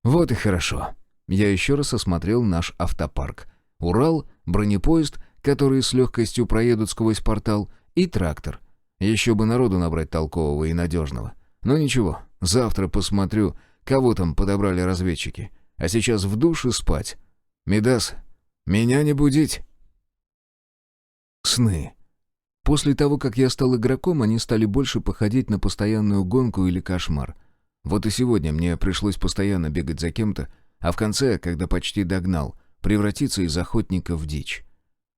«Вот и хорошо». Я еще раз осмотрел наш автопарк. Урал, бронепоезд, которые с легкостью проедут сквозь портал, и трактор. Еще бы народу набрать толкового и надежного. Но ничего, завтра посмотрю, кого там подобрали разведчики. А сейчас в душ и спать. Мидас, меня не будить. Сны. После того, как я стал игроком, они стали больше походить на постоянную гонку или кошмар. Вот и сегодня мне пришлось постоянно бегать за кем-то, а в конце, когда почти догнал, превратиться из охотника в дичь.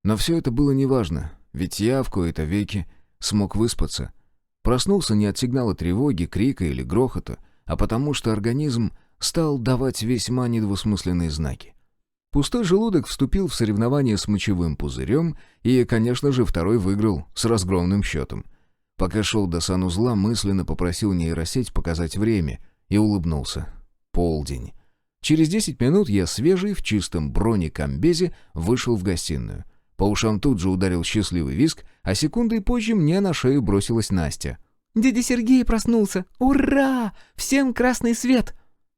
Но все это было неважно, ведь я в кои-то веки смог выспаться. Проснулся не от сигнала тревоги, крика или грохота, а потому что организм стал давать весьма недвусмысленные знаки. Пустой желудок вступил в соревнование с мочевым пузырем и, конечно же, второй выиграл с разгромным счетом. Пока шел до санузла, мысленно попросил нейросеть показать время и улыбнулся. Полдень. Через 10 минут я свежий, в чистом бронекомбезе, вышел в гостиную. По ушам тут же ударил счастливый визг, а секундой позже мне на шею бросилась Настя. «Дядя Сергей проснулся! Ура! Всем красный свет!»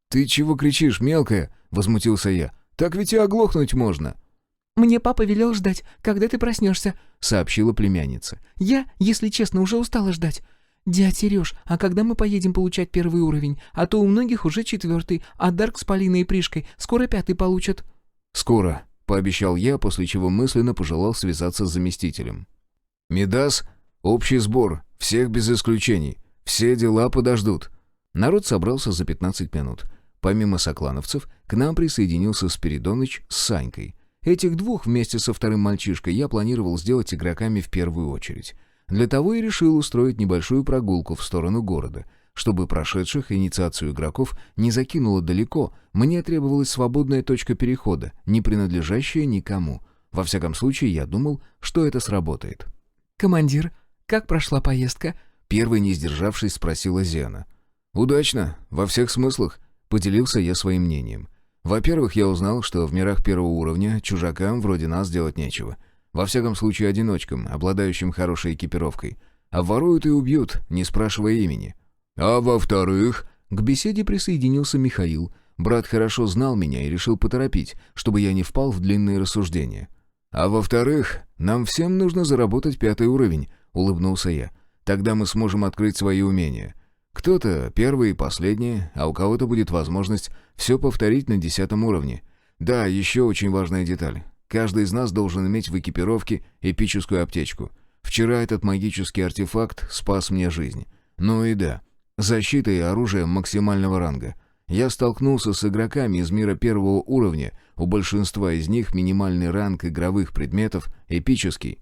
«Ты чего кричишь, мелкая?» — возмутился я. «Так ведь и оглохнуть можно!» «Мне папа велел ждать, когда ты проснешься», — сообщила племянница. «Я, если честно, уже устала ждать. Дядь Сереж, а когда мы поедем получать 1 уровень? А то у многих уже 4, а Дарк с Полиной и Пришкой скоро 5 получат». «Скоро», — пообещал я, после чего мысленно пожелал связаться с заместителем. «Мидас, общий сбор, всех без исключений. Все дела подождут». Народ собрался за 15 минут. Помимо соклановцев, к нам присоединился Спиридоныч с Санькой. Этих двух вместе со вторым мальчишкой я планировал сделать игроками в первую очередь. Для того и решил устроить небольшую прогулку в сторону города. Чтобы прошедших инициацию игроков не закинуло далеко, мне требовалась свободная точка перехода, не принадлежащая никому. Во всяком случае, я думал, что это сработает. «Командир, как прошла поездка?» Первой, не сдержавшись, спросила Зена. «Удачно, во всех смыслах», — поделился я своим мнением. «Во-первых, я узнал, что в мирах первого уровня чужакам вроде нас делать нечего. Во всяком случае, одиночкам, обладающим хорошей экипировкой. Обворуют и убьют, не спрашивая имени. А во-вторых...» К беседе присоединился Михаил. Брат хорошо знал меня и решил поторопить, чтобы я не впал в длинные рассуждения. «А во-вторых, нам всем нужно заработать 5-й уровень», — улыбнулся я. «Тогда мы сможем открыть свои умения. Кто-то первый и последний, а у кого-то будет возможность все повторить на 10-м уровне. Да, еще очень важная деталь. Каждый из нас должен иметь в экипировке эпическую аптечку. Вчера этот магический артефакт спас мне жизнь. Ну и да, защита и оружие максимального ранга. Я столкнулся с игроками из мира первого уровня, у большинства из них минимальный ранг игровых предметов эпический».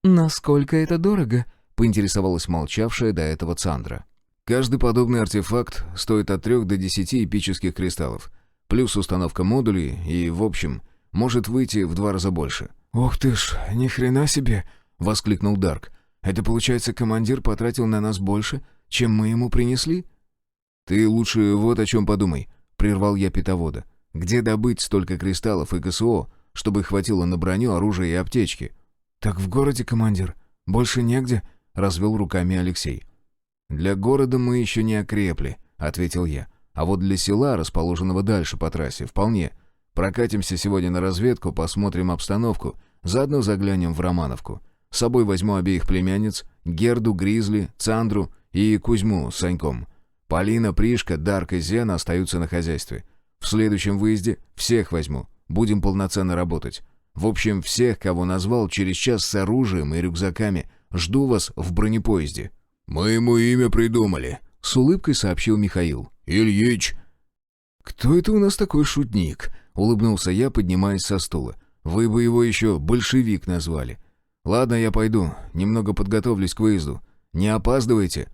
«Насколько это дорого?» — поинтересовалась молчавшая до этого Цандра. «Каждый подобный артефакт стоит от 3 до 10 эпических кристаллов, плюс установка модулей и, в общем, может выйти в 2 раза больше». «Ох ты ж, ни хрена себе!» — воскликнул Дарк. «Это получается, командир потратил на нас больше, чем мы ему принесли?» «Ты лучше вот о чем подумай», — прервал я питовода. «Где добыть столько кристаллов и КСО, чтобы хватило на броню, оружие и аптечки?» «Так в городе, командир. Больше негде», — развел руками Алексей. «Для города мы еще не окрепли», — ответил я. «А вот для села, расположенного дальше по трассе, вполне. Прокатимся сегодня на разведку, посмотрим обстановку, заодно заглянем в Романовку. С собой возьму обеих племянниц, Герду, Гризли, Цандру и Кузьму с Саньком. Полина, Пришка, Дарк и Зена остаются на хозяйстве. В следующем выезде всех возьму, будем полноценно работать. В общем, всех, кого назвал, через час с оружием и рюкзаками. Жду вас в бронепоезде». «Мы ему имя придумали», — с улыбкой сообщил Михаил. «Ильич». «Кто это у нас такой шутник?» — улыбнулся я, поднимаясь со стула. «Вы бы его еще большевик назвали. Ладно, я пойду, немного подготовлюсь к выезду. Не опаздывайте».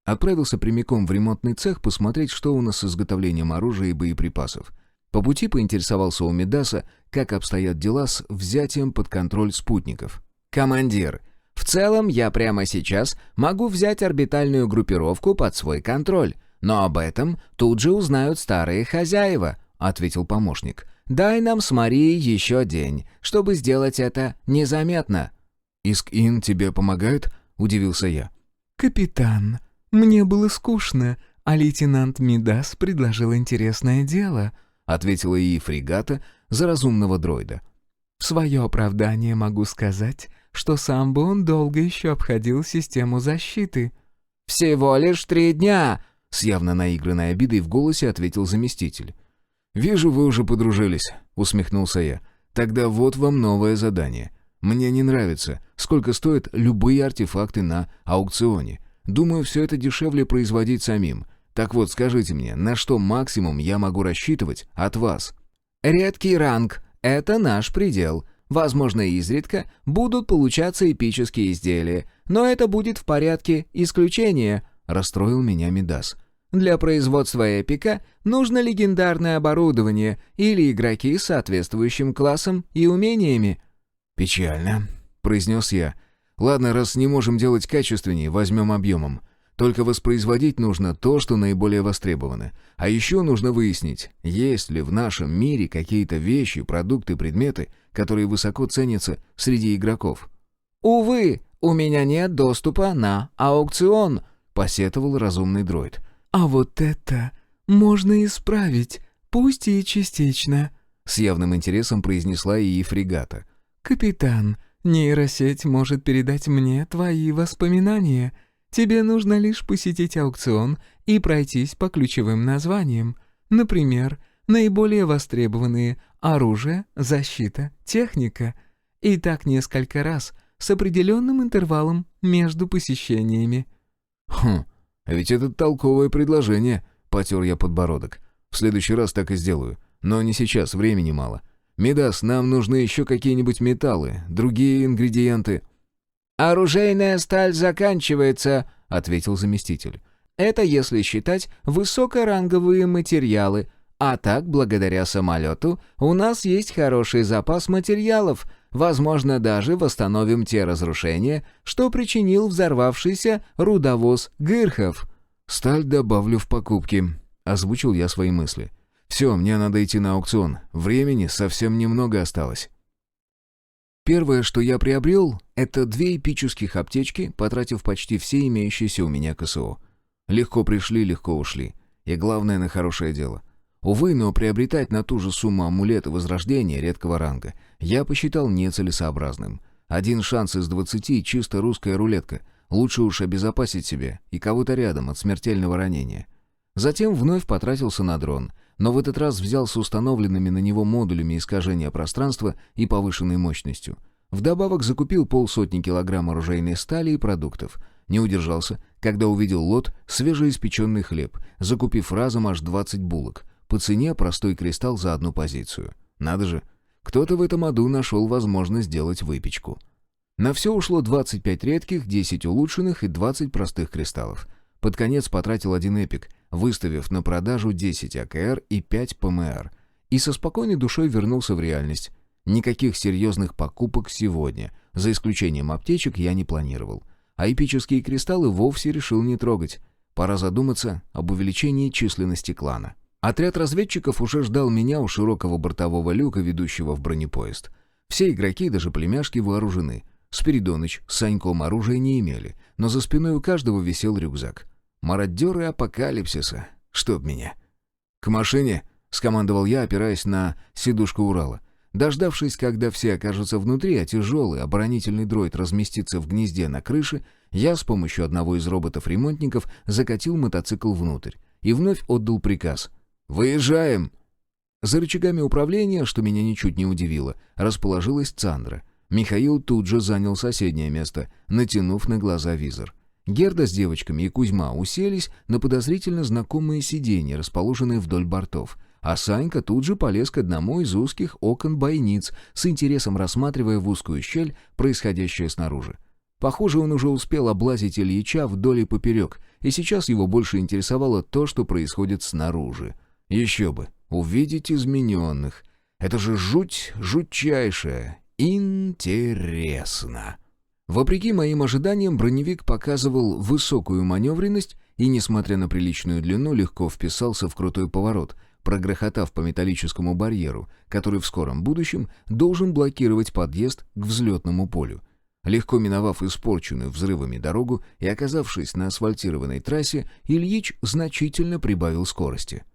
Отправился прямиком в ремонтный цех посмотреть, что у нас с изготовлением оружия и боеприпасов. По пути поинтересовался у Медаса, как обстоят дела с взятием под контроль спутников. «Командир, в целом я прямо сейчас могу взять орбитальную группировку под свой контроль, но об этом тут же узнают старые хозяева», — ответил помощник. «Дай нам с Марией еще день, чтобы сделать это незаметно». «Иск-Ин тебе помогает?» — удивился я. «Капитан, мне было скучно, а лейтенант Мидас предложил интересное дело», — ответила ей фрегата за разумного дроида. «В свое оправдание могу сказать, что сам бы он долго еще обходил систему защиты». «Всего лишь 3 дня!» — с явно наигранной обидой в голосе ответил заместитель. «Вижу, вы уже подружились», — усмехнулся я. «Тогда вот вам новое задание. Мне не нравится, сколько стоят любые артефакты на аукционе. Думаю, все это дешевле производить самим. Так вот, скажите мне, на что максимум я могу рассчитывать от вас?» «Редкий ранг — это наш предел. Возможно, изредка будут получаться эпические изделия, но это будет в порядке исключения», — расстроил меня Мидас. «Для производства эпика нужно легендарное оборудование или игроки с соответствующим классом и умениями». «Печально», — произнес я. «Ладно, раз не можем делать качественнее, возьмем объемом. Только воспроизводить нужно то, что наиболее востребовано. А еще нужно выяснить, есть ли в нашем мире какие-то вещи, продукты, предметы, которые высоко ценятся среди игроков». «Увы, у меня нет доступа на аукцион», — посетовал разумный дроид. «А вот это можно исправить, пусть и частично», — с явным интересом произнесла и фрегата. «Капитан, нейросеть может передать мне твои воспоминания. Тебе нужно лишь посетить аукцион и пройтись по ключевым названиям. Например, наиболее востребованные — оружие, защита, техника. И так несколько раз, с определенным интервалом между посещениями». «Хм, а ведь это толковое предложение», — потер я подбородок. «В следующий раз так и сделаю. Но не сейчас, времени мало. «Мидас, нам нужны еще какие-нибудь металлы, другие ингредиенты». «Оружейная сталь заканчивается», — ответил заместитель. «Это если считать высокоранговые материалы. А так, благодаря самолету, у нас есть хороший запас материалов. Возможно, даже восстановим те разрушения, что причинил взорвавшийся рудовоз Гырхов». «Сталь добавлю в покупки», — озвучил я свои мысли. «Все, мне надо идти на аукцион. Времени совсем немного осталось». Первое, что я приобрел, это 2 эпических аптечки, потратив почти все имеющиеся у меня КСО. Легко пришли, легко ушли. И главное, на хорошее дело. Увы, но приобретать на ту же сумму амулеты возрождения редкого ранга я посчитал нецелесообразным. 1 шанс из 20 и чисто русская рулетка. Лучше уж обезопасить себя и кого-то рядом от смертельного ранения. Затем вновь потратился на дрон, но в этот раз взял с установленными на него модулями искажения пространства и повышенной мощностью. Вдобавок закупил 50 килограмм оружейной стали и продуктов. Не удержался, когда увидел лот свежеиспеченный хлеб, закупив разом аж 20 булок. По цене простой кристалл за 1 позицию. Надо же, кто-то в этом аду нашел возможность сделать выпечку. На все ушло 25 редких, 10 улучшенных и 20 простых кристаллов. Под конец потратил 1 эпик, выставив на продажу 10 АКР и 5 ПМР. И со спокойной душой вернулся в реальность. Никаких серьезных покупок сегодня, за исключением аптечек, я не планировал. А эпические кристаллы вовсе решил не трогать. Пора задуматься об увеличении численности клана. Отряд разведчиков уже ждал меня у широкого бортового люка, ведущего в бронепоезд. Все игроки, даже племяшки, вооружены. Спиридоныч с Саньком оружия не имели, но за спиной у каждого висел рюкзак. Мародеры апокалипсиса. Чтоб меня. «К машине!» — скомандовал я, опираясь на сидушку Урала. Дождавшись, когда все окажутся внутри, а тяжелый оборонительный дроид разместится в гнезде на крыше, я с помощью одного из роботов-ремонтников закатил мотоцикл внутрь и вновь отдал приказ. «Выезжаем!» За рычагами управления, что меня ничуть не удивило, расположилась Цандра. Михаил тут же занял соседнее место, натянув на глаза визор. Герда с девочками и Кузьма уселись на подозрительно знакомые сиденья, расположенные вдоль бортов, а Санька тут же полез к одному из узких окон бойниц, с интересом рассматривая в узкую щель происходящее снаружи. Похоже, он уже успел облазить Ильича вдоль и поперек, и сейчас его больше интересовало то, что происходит снаружи. Еще бы, увидеть измененных. Это же жуть жутчайшая. Интересно. Вопреки моим ожиданиям, броневик показывал высокую маневренность и, несмотря на приличную длину, легко вписался в крутой поворот, прогрохотав по металлическому барьеру, который в скором будущем должен блокировать подъезд к взлетному полю. Легко миновав испорченную взрывами дорогу и оказавшись на асфальтированной трассе, Ильич значительно прибавил скорости.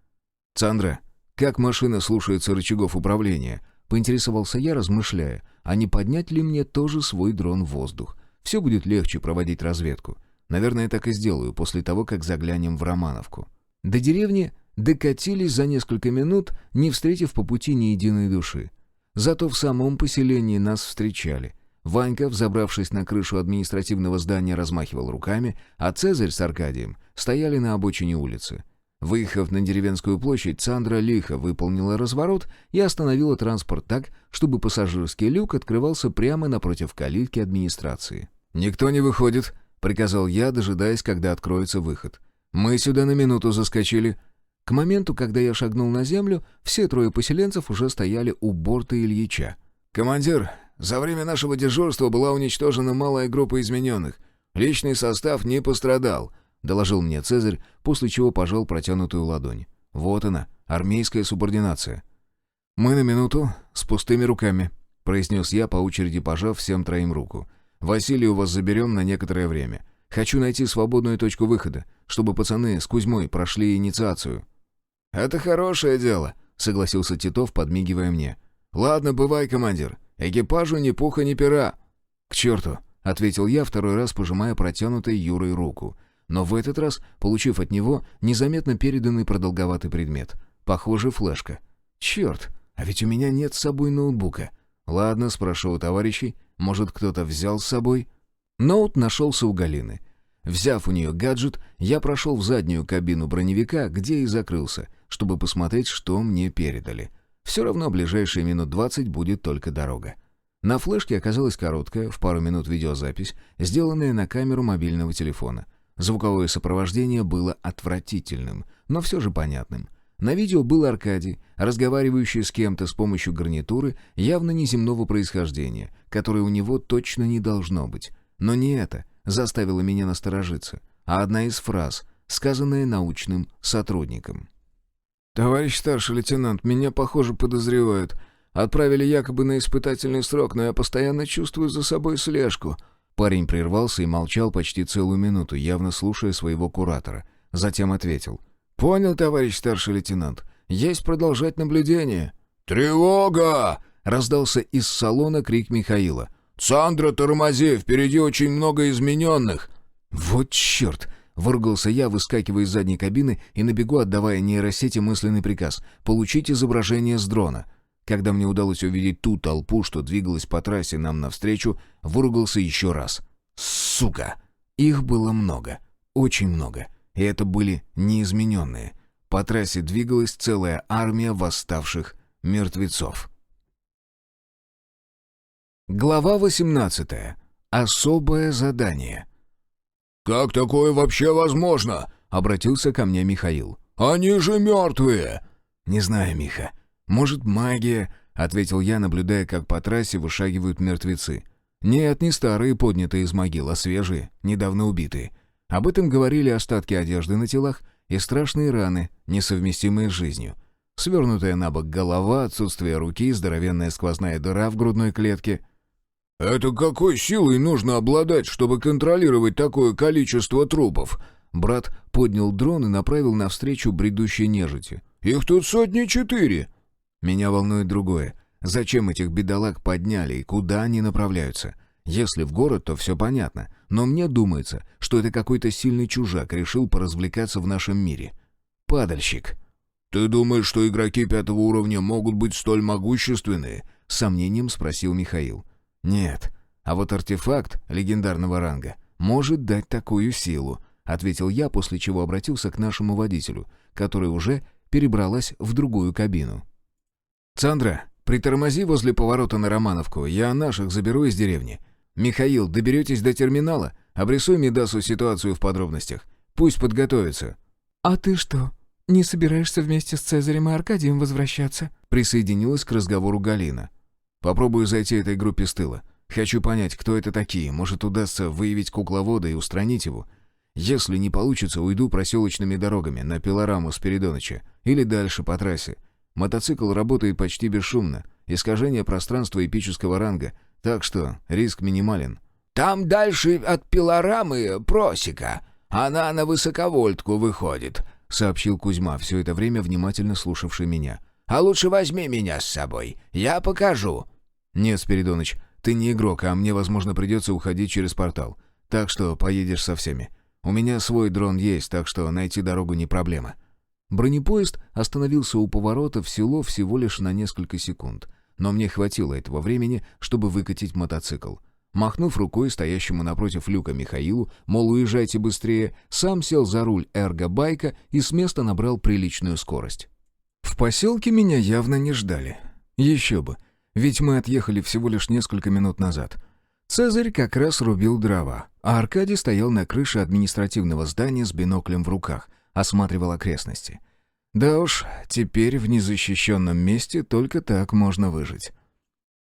«Цандра, как машина слушается рычагов управления?» — поинтересовался я, размышляя, а не поднять ли мне тоже свой дрон в воздух. Все будет легче проводить разведку. Наверное, так и сделаю после того, как заглянем в Романовку. До деревни докатились за несколько минут, не встретив по пути ни единой души. Зато в самом поселении нас встречали. Ванька, взобравшись на крышу административного здания, размахивал руками, а Цезарь с Аркадием стояли на обочине улицы. Выехав на деревенскую площадь, Цандра лихо выполнила разворот и остановила транспорт так, чтобы пассажирский люк открывался прямо напротив калитки администрации. «Никто не выходит», — приказал я, дожидаясь, когда откроется выход. «Мы сюда на минуту заскочили». К моменту, когда я шагнул на землю, все 3 поселенцев уже стояли у борта Ильича. «Командир, за время нашего дежурства была уничтожена малая группа измененных. Личный состав не пострадал», — доложил мне Цезарь, после чего пожал протянутую ладонь. «Вот она, армейская субординация». «Мы на минуту с пустыми руками», — произнес я, по очереди пожав всем 3 руку. «Василию вас заберем на некоторое время. Хочу найти свободную точку выхода, чтобы пацаны с Кузьмой прошли инициацию». «Это хорошее дело», — согласился Титов, подмигивая мне. «Ладно, бывай, командир. Экипажу ни пуха, ни пера». «К черту», — ответил я, 2 раз пожимая протянутой Юрой руку. Но в этот раз, получив от него незаметно переданный продолговатый предмет. Похоже, флешка. «Черт, а ведь у меня нет с собой ноутбука. Ладно, спрошу у товарищей, может, кто-то взял с собой?» Ноут нашелся у Галины. Взяв у нее гаджет, я прошел в заднюю кабину броневика, где и закрылся, чтобы посмотреть, что мне передали. Все равно ближайшие минут 20 будет только дорога. На флешке оказалась короткая, в пару минут видеозапись, сделанная на камеру мобильного телефона. Звуковое сопровождение было отвратительным, но все же понятным. На видео был Аркадий, разговаривающий с кем-то с помощью гарнитуры явно неземного происхождения, которой у него точно не должно быть. Но не это заставило меня насторожиться, а одна из фраз, сказанная научным сотрудником. «Товарищ старший лейтенант, меня, похоже, подозревают. Отправили якобы на испытательный срок, но я постоянно чувствую за собой слежку». Парень прервался и молчал почти целую минуту, явно слушая своего куратора. Затем ответил. «Понял, товарищ старший лейтенант. Есть продолжать наблюдение». «Тревога!» — раздался из салона крик Михаила. «Сандра, тормози, впереди очень много измененных!» «Вот черт!» — выругался я, выскакивая из задней кабины и на бегу отдавая нейросети мысленный приказ «Получить изображение с дрона». Когда мне удалось увидеть ту толпу, что двигалась по трассе нам навстречу, выругался еще раз. «Сука!» Их было много. Очень много. И это были неизмененные. По трассе двигалась целая армия восставших мертвецов. Глава 18. Особое задание. «Как такое вообще возможно?» — обратился ко мне Михаил. «Они же мертвые!» «Не знаю, Миха. Может, магия?» — ответил я, наблюдая, как по трассе вышагивают мертвецы. «Нет, не старые, поднятые из могил, а свежие, недавно убитые. Об этом говорили остатки одежды на телах и страшные раны, несовместимые с жизнью. Свернутая на бок голова, отсутствие руки, здоровенная сквозная дыра в грудной клетке». «Это какой силой нужно обладать, чтобы контролировать такое количество трупов?» Брат поднял дрон и направил навстречу бредущей нежити. «Их тут 4 сотни». Меня волнует другое. Зачем этих бедолаг подняли и куда они направляются? Если в город, то все понятно. Но мне думается, что это какой-то сильный чужак решил поразвлекаться в нашем мире. Падальщик. «Ты думаешь, что игроки 5-го уровня могут быть столь могущественные?» — с сомнением спросил Михаил. «Нет. А вот артефакт легендарного ранга может дать такую силу», — ответил я, после чего обратился к нашему водителю, который уже перебралась в другую кабину. «Сандра, притормози возле поворота на Романовку, я наших заберу из деревни. Михаил, доберетесь до терминала? Обрисуй Мидасу ситуацию в подробностях. Пусть подготовится». «А ты что, не собираешься вместе с Цезарем и Аркадием возвращаться?» Присоединилась к разговору Галина. «Попробую зайти этой группе с тыла. Хочу понять, кто это такие. Может, удастся выявить кукловода и устранить его. Если не получится, уйду проселочными дорогами на Пилораму Спиридоныча или дальше по трассе. Мотоцикл работает почти бесшумно, искажение пространства эпического ранга, так что риск минимален». «Там дальше от Пилорамы просека. Она на высоковольтку выходит», — сообщил Кузьма, все это время внимательно слушавший меня. «А лучше возьми меня с собой. Я покажу». «Нет, Спиридоныч, ты не игрок, а мне, возможно, придется уходить через портал. Так что поедешь со всеми. У меня свой дрон есть, так что найти дорогу не проблема». Бронепоезд остановился у поворота в село всего лишь на несколько секунд. Но мне хватило этого времени, чтобы выкатить мотоцикл. Махнув рукой стоящему напротив люка Михаилу, мол, уезжайте быстрее, сам сел за руль эрго-байка и с места набрал приличную скорость. В поселке меня явно не ждали. Еще бы, ведь мы отъехали всего лишь несколько минут назад. Цезарь как раз рубил дрова, а Аркадий стоял на крыше административного здания с биноклем в руках, осматривал окрестности. Да уж, теперь в незащищенном месте только так можно выжить.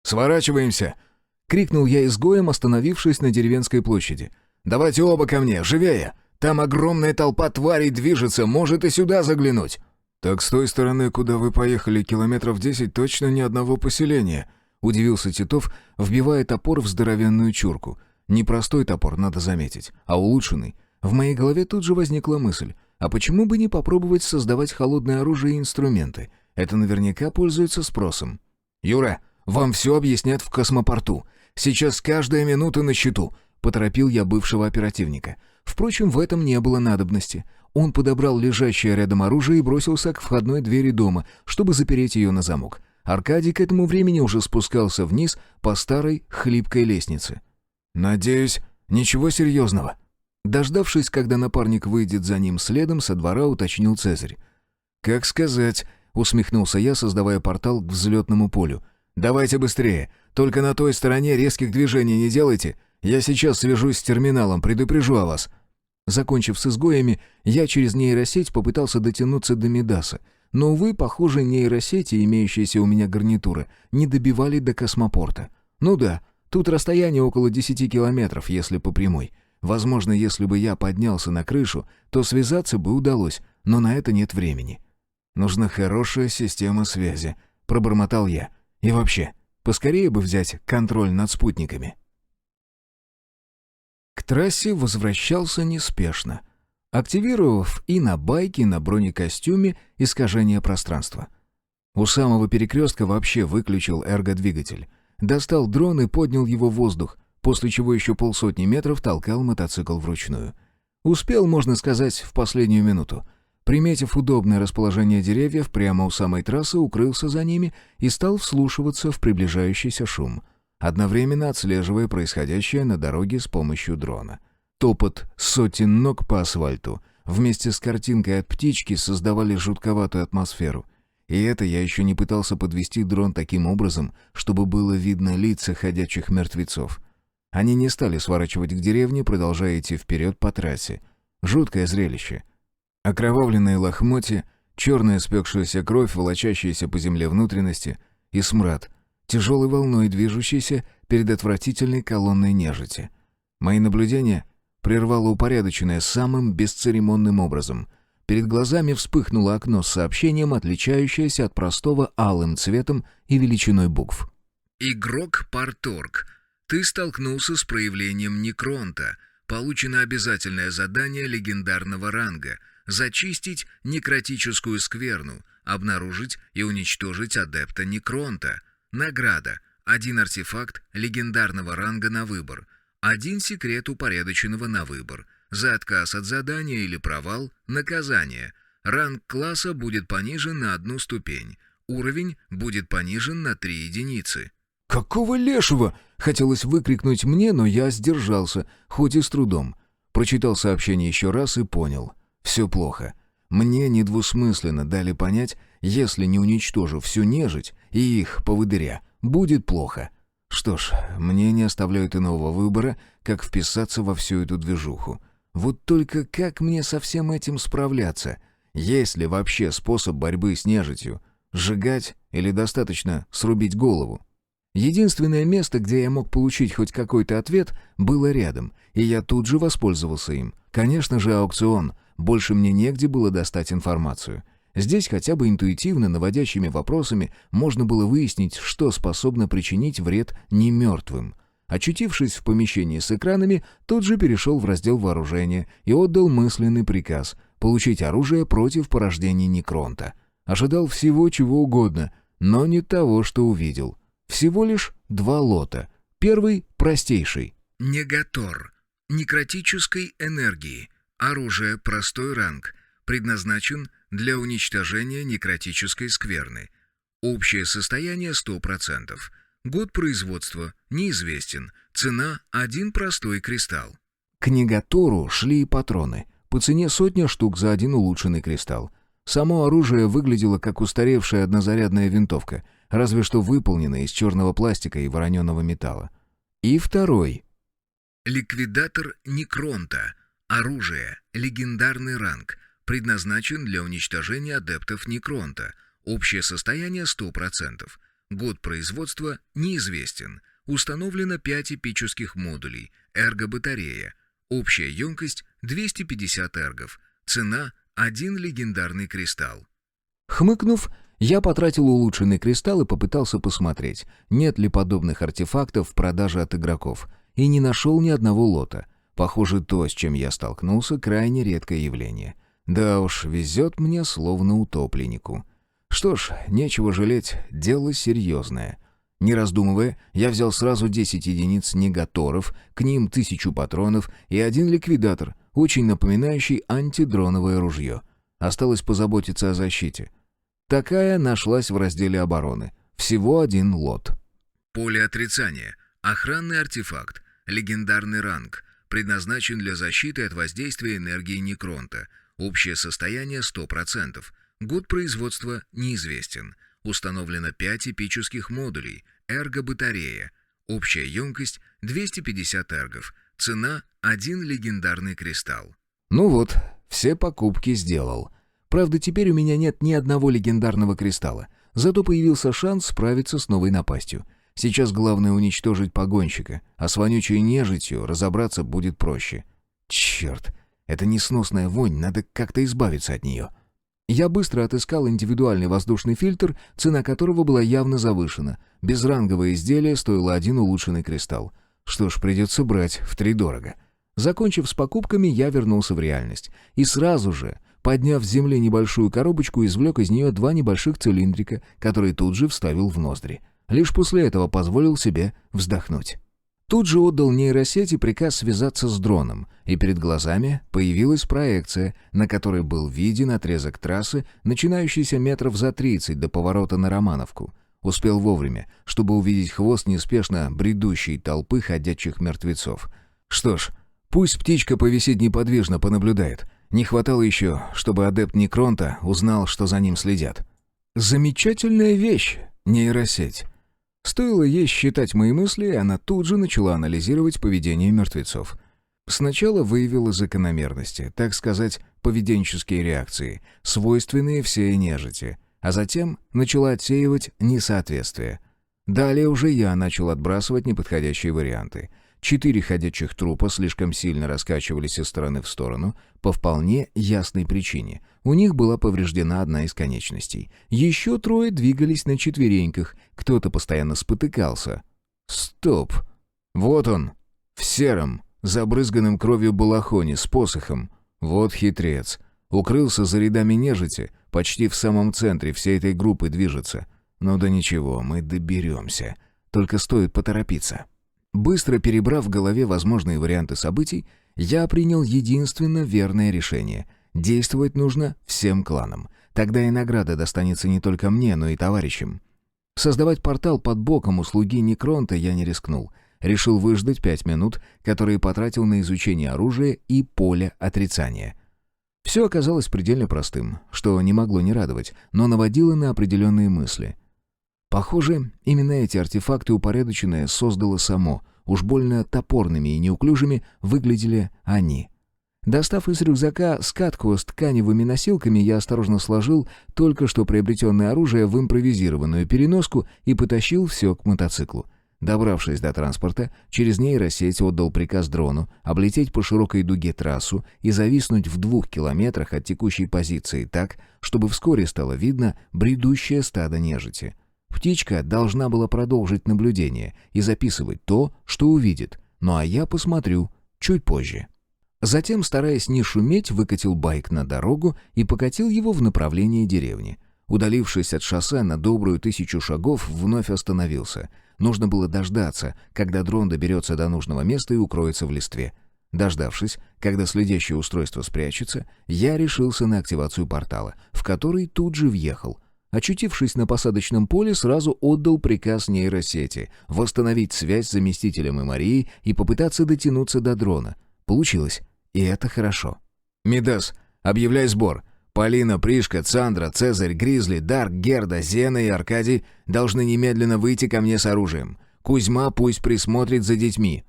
«Сворачиваемся!» — крикнул я изгоем, остановившись на деревенской площади. «Давайте оба ко мне, живее! Там огромная толпа тварей движется, может и сюда заглянуть!» «Так с той стороны, куда вы поехали, километров 10, точно ни одного поселения», — удивился Титов, вбивая топор в здоровенную чурку. Непростой топор, надо заметить, а улучшенный. В моей голове тут же возникла мысль, а почему бы не попробовать создавать холодное оружие и инструменты? Это наверняка пользуется спросом. «Юра, вам все объяснят в космопорту. Сейчас каждая минута на счету», — поторопил я бывшего оперативника. Впрочем, в этом не было надобности. Он подобрал лежащее рядом оружие и бросился к входной двери дома, чтобы запереть ее на замок. Аркадий к этому времени уже спускался вниз по старой хлипкой лестнице. «Надеюсь, ничего серьезного». Дождавшись, когда напарник выйдет за ним следом, со двора уточнил Цезарь. «Как сказать?» — — усмехнулся я, создавая портал к взлетному полю. «Давайте быстрее. Только на той стороне резких движений не делайте. Я сейчас свяжусь с терминалом, предупрежу о вас». Закончив с изгоями, я через нейросеть попытался дотянуться до Мидаса. Но, увы, похоже, нейросети, имеющиеся у меня гарнитура, не добивали до космопорта. Ну да, тут расстояние около 10 километров, если по прямой. Возможно, если бы я поднялся на крышу, то связаться бы удалось, но на это нет времени. «Нужна хорошая система связи», — пробормотал я. «И вообще, поскорее бы взять контроль над спутниками». К трассе возвращался неспешно, активировав и на байке, и на бронекостюме искажение пространства. У самого перекрестка вообще выключил эргодвигатель. Достал дрон и поднял его в воздух, после чего еще 50 метров толкал мотоцикл вручную. Успел, можно сказать, в последнюю минуту. Приметив удобное расположение деревьев, прямо у самой трассы укрылся за ними и стал вслушиваться в приближающийся шум, одновременно отслеживая происходящее на дороге с помощью дрона. Топот сотен ног по асфальту вместе с картинкой от птички создавали жутковатую атмосферу. И это я еще не пытался подвести дрон таким образом, чтобы было видно лица ходячих мертвецов. Они не стали сворачивать к деревне, продолжая идти вперед по трассе. Жуткое зрелище. Окровавленные лохмотья, черная спекшаяся кровь, волочащаяся по земле внутренности и смрад, тяжелой волной движущейся перед отвратительной колонной нежити. Мои наблюдения прервало упорядоченное самым бесцеремонным образом. Перед глазами вспыхнуло окно с сообщением, отличающееся от простого алым цветом и величиной букв. Игрок Парторг. Ты столкнулся с проявлением некронта. Получено обязательное задание легендарного ранга — зачистить некротическую скверну, обнаружить и уничтожить адепта некронта. Награда — 1 артефакт легендарного ранга на выбор, 1 секрет упорядоченного на выбор. За отказ от задания или провал — наказание. Ранг класса будет понижен на 1 ступень. Уровень будет понижен на 3 единицы. «Какого лешего?» — хотелось выкрикнуть мне, но я сдержался, хоть и с трудом. Прочитал сообщение еще раз и понял. Все плохо. Мне недвусмысленно дали понять, если не уничтожу всю нежить и их поводыря, будет плохо. Что ж, мне не оставляют иного выбора, как вписаться во всю эту движуху. Вот только как мне со всем этим справляться? Есть ли вообще способ борьбы с нежитью? Сжигать или достаточно срубить голову? Единственное место, где я мог получить хоть какой-то ответ, было рядом, и я тут же воспользовался им. Конечно же, аукцион. Больше мне негде было достать информацию. Здесь хотя бы интуитивно, наводящими вопросами, можно было выяснить, что способно причинить вред немертвым. Очутившись в помещении с экранами, тут же перешел в раздел вооружения и отдал мысленный приказ получить оружие против порождений некронта. Ожидал всего чего угодно, но не того, что увидел. Всего лишь 2 лота. Первый — простейший. Негатор. Некротической энергии. Оружие простой ранг. Предназначен для уничтожения некротической скверны. Общее состояние 100%. Год производства неизвестен. Цена — 1 простой кристалл. К Негатору шли и патроны. По цене 100 штук за 1 улучшенный кристалл. Само оружие выглядело как устаревшая однозарядная винтовка, разве что выполненная из черного пластика и вороненого металла. И второй. Ликвидатор некронта. Оружие. Легендарный ранг. Предназначен для уничтожения адептов некронта. Общее состояние 100%. Год производства неизвестен. Установлено 5 эпических модулей. Эрго-батарея. Общая емкость 250 эргов. Цена — 1 легендарный кристалл. Хмыкнув, я потратил улучшенный кристалл и попытался посмотреть, нет ли подобных артефактов в продаже от игроков. И не нашел ни одного лота. Похоже, то, с чем я столкнулся, крайне редкое явление. Да уж, везет мне словно утопленнику. Что ж, нечего жалеть, дело серьезное. Не раздумывая, я взял сразу 10 единиц негаторов, к ним 1000 патронов и 1 ликвидатор, очень напоминающий антидроновое ружье. Осталось позаботиться о защите. Такая нашлась в разделе обороны. Всего 1 лот. Поле отрицания. Охранный артефакт. Легендарный ранг. Предназначен для защиты от воздействия энергии некронта. Общее состояние 100%. Год производства неизвестен. Установлено 5 эпических модулей. Эрго-батарея. Общая емкость 250 эргов. Цена — 1 легендарный кристалл. Ну вот, все покупки сделал. Правда, теперь у меня нет ни одного легендарного кристалла. Зато появился шанс справиться с новой напастью. Сейчас главное уничтожить погонщика, а с вонючей нежитью разобраться будет проще. Черт, это несносная вонь, надо как-то избавиться от нее. Я быстро отыскал индивидуальный воздушный фильтр, цена которого была явно завышена. Безранговое изделие стоило 1 улучшенный кристалл. Что ж, придется брать втридорого. Закончив с покупками, я вернулся в реальность. И сразу же, подняв с земли небольшую коробочку, извлек из нее 2 небольших цилиндрика, которые тут же вставил в ноздри. Лишь после этого позволил себе вздохнуть. Тут же отдал нейросети приказ связаться с дроном, и перед глазами появилась проекция, на которой был виден отрезок трассы, начинающийся метров за 30 до поворота на Романовку. Успел вовремя, чтобы увидеть хвост неспешно бредущей толпы ходячих мертвецов. Что ж, пусть птичка повисит неподвижно, понаблюдает. Не хватало еще, чтобы адепт Некронта узнал, что за ним следят. Замечательная вещь, нейросеть. Стоило ей считать мои мысли, и она тут же начала анализировать поведение мертвецов. Сначала выявила закономерности, так сказать, поведенческие реакции, свойственные всей нежити, а затем начала отсеивать несоответствия. Далее уже я начал отбрасывать неподходящие варианты. 4 ходячих трупа слишком сильно раскачивались из стороны в сторону по вполне ясной причине. У них была повреждена одна из конечностей. Еще 3 двигались на четвереньках, кто-то постоянно спотыкался. Стоп! Вот он, в сером, забрызганном кровью балахоне с посохом. Вот хитрец. Укрылся за рядами нежити, почти в самом центре всей этой группы движется. Ну да ничего, мы доберемся. Только стоит поторопиться. Быстро перебрав в голове возможные варианты событий, я принял единственно верное решение. Действовать нужно всем кланам. Тогда и награда достанется не только мне, но и товарищам. Создавать портал под боком у слуги Некронта я не рискнул. Решил выждать 5 минут, которые потратил на изучение оружия и поля отрицания. Все оказалось предельно простым, что не могло не радовать, но наводило на определенные мысли. Похоже, именно эти артефакты упорядоченное создало само. Уж больно топорными и неуклюжими выглядели они. Достав из рюкзака скатку с тканевыми носилками, я осторожно сложил только что приобретенное оружие в импровизированную переноску и потащил все к мотоциклу. Добравшись до транспорта, через нейросеть отдал приказ дрону облететь по широкой дуге трассу и зависнуть в 2 километрах от текущей позиции так, чтобы вскоре стало видно бредущее стадо нежити. Птичка должна была продолжить наблюдение и записывать то, что увидит, ну а я посмотрю чуть позже. Затем, стараясь не шуметь, выкатил байк на дорогу и покатил его в направлении деревни. Удалившись от шоссе на добрую 1000 шагов, вновь остановился. Нужно было дождаться, когда дрон доберется до нужного места и укроется в листве. Дождавшись, когда следящее устройство спрячется, я решился на активацию портала, в который тут же въехал. Очутившись на посадочном поле, сразу отдал приказ нейросети восстановить связь с заместителем и Марией и попытаться дотянуться до дрона. Получилось, и это хорошо. «Мидас, объявляй сбор. Полина, Пришка, Цандра, Цезарь, Гризли, Дарк, Герда, Зена и Аркадий должны немедленно выйти ко мне с оружием. Кузьма пусть присмотрит за детьми».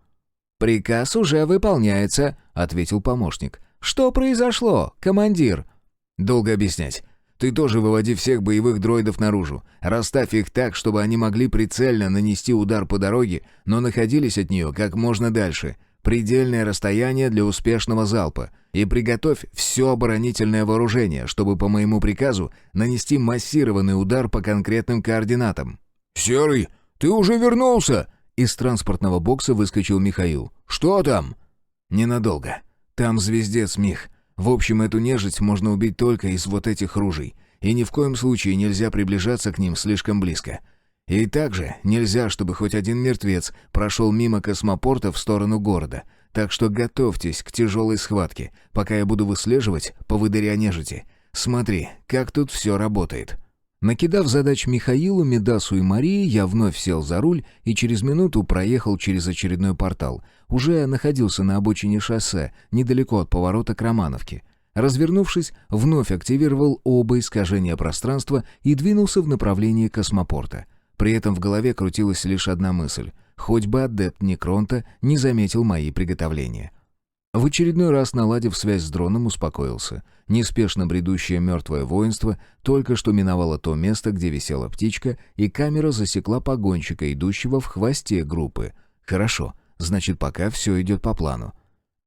«Приказ уже выполняется», — ответил помощник. «Что произошло, командир?» «Долго объяснять. Ты тоже выводи всех боевых дроидов наружу. Расставь их так, чтобы они могли прицельно нанести удар по дороге, но находились от нее как можно дальше. Предельное расстояние для успешного залпа. И приготовь все оборонительное вооружение, чтобы по моему приказу нанести массированный удар по конкретным координатам». «Серый, ты уже вернулся?» Из транспортного бокса выскочил Михаил. «Что там?» «Ненадолго. Там звездец, Мих. В общем, эту нежить можно убить только из вот этих ружей. И ни в коем случае нельзя приближаться к ним слишком близко. И также нельзя, чтобы хоть один мертвец прошел мимо космопорта в сторону города. Так что готовьтесь к тяжелой схватке, пока я буду выслеживать поводыря нежити. Смотри, как тут все работает». Накидав задач Михаилу, Мидасу и Марии, я вновь сел за руль и через минуту проехал через очередной портал. Уже находился на обочине шоссе, недалеко от поворота к Романовке. Развернувшись, вновь активировал оба искажения пространства и двинулся в направлении космопорта. При этом в голове крутилась лишь одна мысль: хоть бы адепт Некронта не заметил мои приготовления. В очередной раз, наладив связь с дроном, успокоился. Неспешно бредущее мертвое воинство только что миновало то место, где висела птичка, и камера засекла погонщика, идущего в хвосте группы. Хорошо, значит, пока все идет по плану.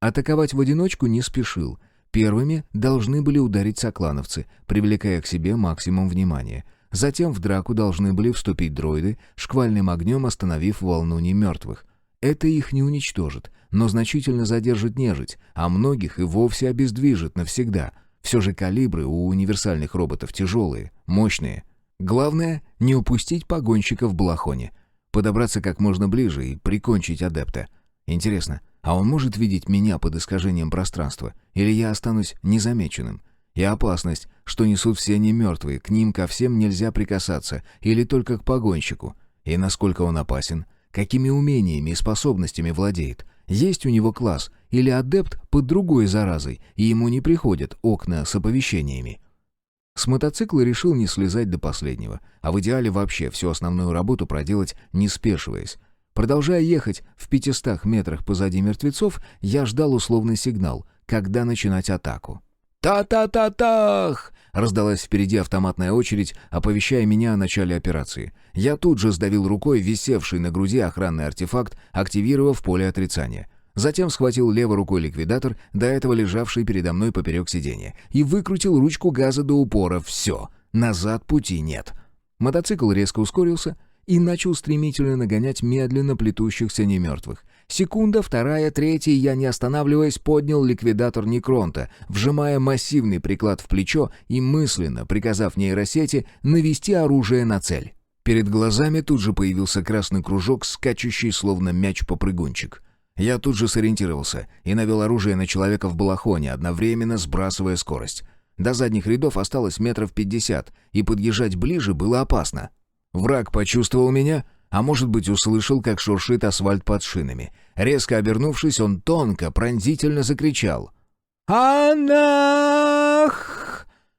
Атаковать в одиночку не спешил. Первыми должны были ударить соклановцы, привлекая к себе максимум внимания. Затем в драку должны были вступить дроиды, шквальным огнем остановив волну немертвых. Это их не уничтожит, но значительно задержит нежить, а многих и вовсе обездвижит навсегда. Все же калибры у универсальных роботов тяжелые, мощные. Главное — не упустить погонщика в балахоне. Подобраться как можно ближе и прикончить адепта. Интересно, а он может видеть меня под искажением пространства? Или я останусь незамеченным? И опасность, что несут все немертвые, к ним ко всем нельзя прикасаться, или только к погонщику. И насколько он опасен? Какими умениями и способностями владеет? Есть у него класс? Или адепт под другой заразой, и ему не приходят окна с оповещениями? С мотоцикла решил не слезать до последнего, а в идеале вообще всю основную работу проделать не спешиваясь. Продолжая ехать в 500 метрах позади мертвецов, я ждал условный сигнал, когда начинать атаку. «Та-та-та-тах!» — раздалась впереди автоматная очередь, оповещая меня о начале операции. Я тут же сдавил рукой висевший на груди охранный артефакт, активировав поле отрицания. Затем схватил левой рукой ликвидатор, до этого лежавший передо мной поперек сиденья, и выкрутил ручку газа до упора. Все, назад пути нет. Мотоцикл резко ускорился и начал стремительно нагонять медленно плетущихся немертвых. Секунда, вторая, третья, я, не останавливаясь, поднял ликвидатор Некронта, вжимая массивный приклад в плечо и мысленно приказав нейросети навести оружие на цель. Перед глазами тут же появился красный кружок, скачущий словно мяч-попрыгунчик. Я тут же сориентировался и навел оружие на человека в балахоне, одновременно сбрасывая скорость. До задних рядов осталось 50 метров, и подъезжать ближе было опасно. Враг почувствовал меня, а может быть, услышал, как шуршит асфальт под шинами. Резко обернувшись, он тонко, пронзительно закричал: «Анах!»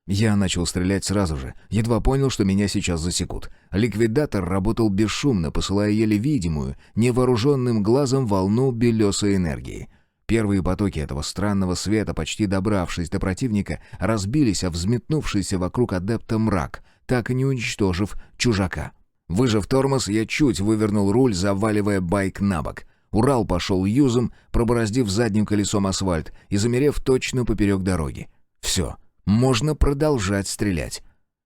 Я начал стрелять сразу же, едва понял, что меня сейчас засекут. Ликвидатор работал бесшумно, посылая еле видимую, невооруженным глазом волну белесой энергии. Первые потоки этого странного света, почти добравшись до противника, разбились о взметнувшийся вокруг адепта мрак, так и не уничтожив чужака. Выжав тормоз, я чуть вывернул руль, заваливая байк на бок. Урал пошел юзом, пробороздив задним колесом асфальт и замерев точно поперек дороги. Все, можно продолжать стрелять.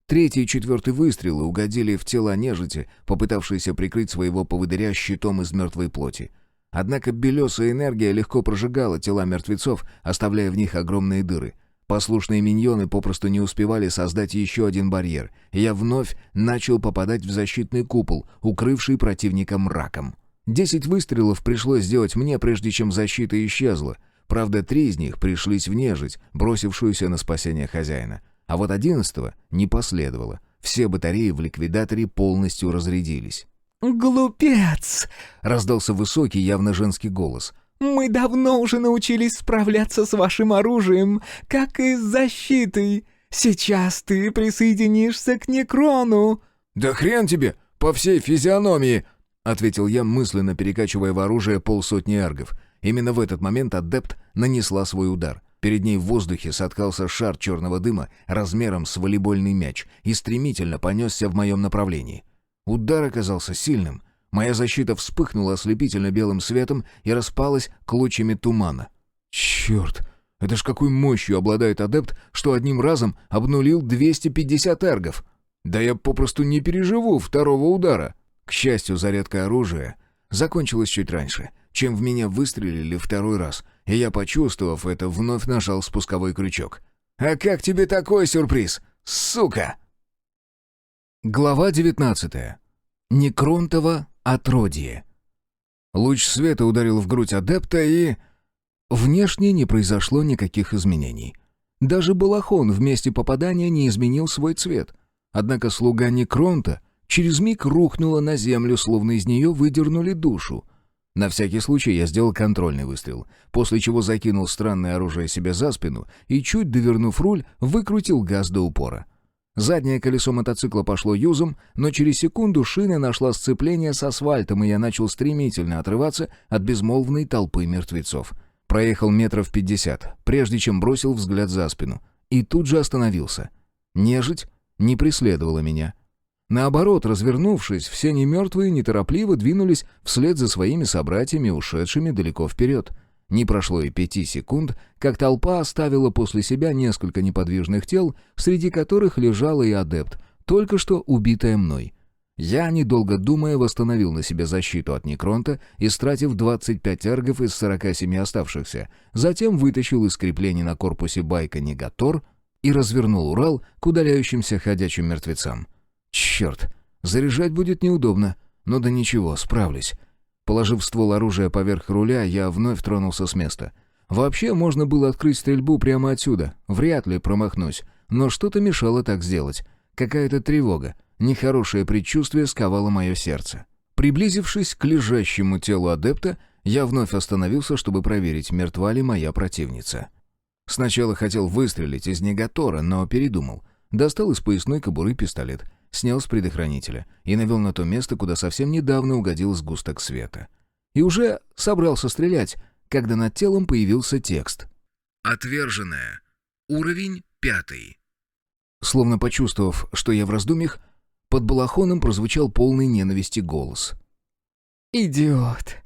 Третий и четвертый выстрелы угодили в тело нежити, попытавшейся прикрыть своего поводыря щитом из мертвой плоти. Однако белесая энергия легко прожигала тела мертвецов, оставляя в них огромные дыры. Послушные миньоны попросту не успевали создать еще один барьер, и я вновь начал попадать в защитный купол, укрывший противника мраком. 10 выстрелов пришлось сделать мне, прежде чем защита исчезла. Правда, 3 из них пришлись в нежить, бросившуюся на спасение хозяина. А вот 11-го не последовало. Все батареи в ликвидаторе полностью разрядились. «Глупец!» — раздался высокий, явно женский голос. «Мы давно уже научились справляться с вашим оружием, как и с защитой. Сейчас ты присоединишься к Некрону». «Да хрен тебе, по всей физиономии!» — ответил я, мысленно перекачивая в оружие 50 эргов. Именно в этот момент адепт нанесла свой удар. Перед ней в воздухе соткался шар черного дыма размером с волейбольный мяч и стремительно понесся в моем направлении. Удар оказался сильным. Моя защита вспыхнула ослепительно белым светом и распалась клочьями тумана. Черт, это ж какой мощью обладает адепт, что одним разом обнулил 250 эргов. Да я попросту не переживу второго удара. К счастью, зарядка оружия закончилась чуть раньше, чем в меня выстрелили второй раз, и я, почувствовав это, вновь нажал спусковой крючок. «А как тебе такой сюрприз, сука?» Глава 19. Некронтово отродье. Луч света ударил в грудь адепта и... Внешне не произошло никаких изменений. Даже балахон в месте попадания не изменил свой цвет. Однако слуга Некронта через миг рухнула на землю, словно из нее выдернули душу. На всякий случай я сделал контрольный выстрел, после чего закинул странное оружие себе за спину и, чуть довернув руль, выкрутил газ до упора. Заднее колесо мотоцикла пошло юзом, но через секунду шина нашла сцепление с асфальтом, и я начал стремительно отрываться от безмолвной толпы мертвецов. Проехал метров 50, прежде чем бросил взгляд за спину. И тут же остановился. Нежить не преследовала меня. Наоборот, развернувшись, все немертвые неторопливо двинулись вслед за своими собратьями, ушедшими далеко вперед. Не прошло и 5 секунд, как толпа оставила после себя несколько неподвижных тел, среди которых лежала и адепт, только что убитая мной. Я, недолго думая, восстановил на себе защиту от некронта, истратив 25 эргов из 47 оставшихся, затем вытащил из креплений на корпусе байка негатор и развернул Урал к удаляющимся ходячим мертвецам. Черт, заряжать будет неудобно, но да ничего, справлюсь. Положив ствол оружия поверх руля, я вновь тронулся с места. Вообще, можно было открыть стрельбу прямо отсюда, вряд ли промахнусь, но что-то мешало так сделать. Какая-то тревога, нехорошее предчувствие сковало мое сердце. Приблизившись к лежащему телу адепта, я вновь остановился, чтобы проверить, мертва ли моя противница. Сначала хотел выстрелить из негатора, но передумал. Достал из поясной кобуры пистолет, снял с предохранителя и навел на то место, куда совсем недавно угодил сгусток света. И уже собрался стрелять, когда над телом появился текст. «Отверженная. Уровень 5». Словно почувствовав, что я в раздумьях, под балахоном прозвучал полный ненависти голос. «Идиот!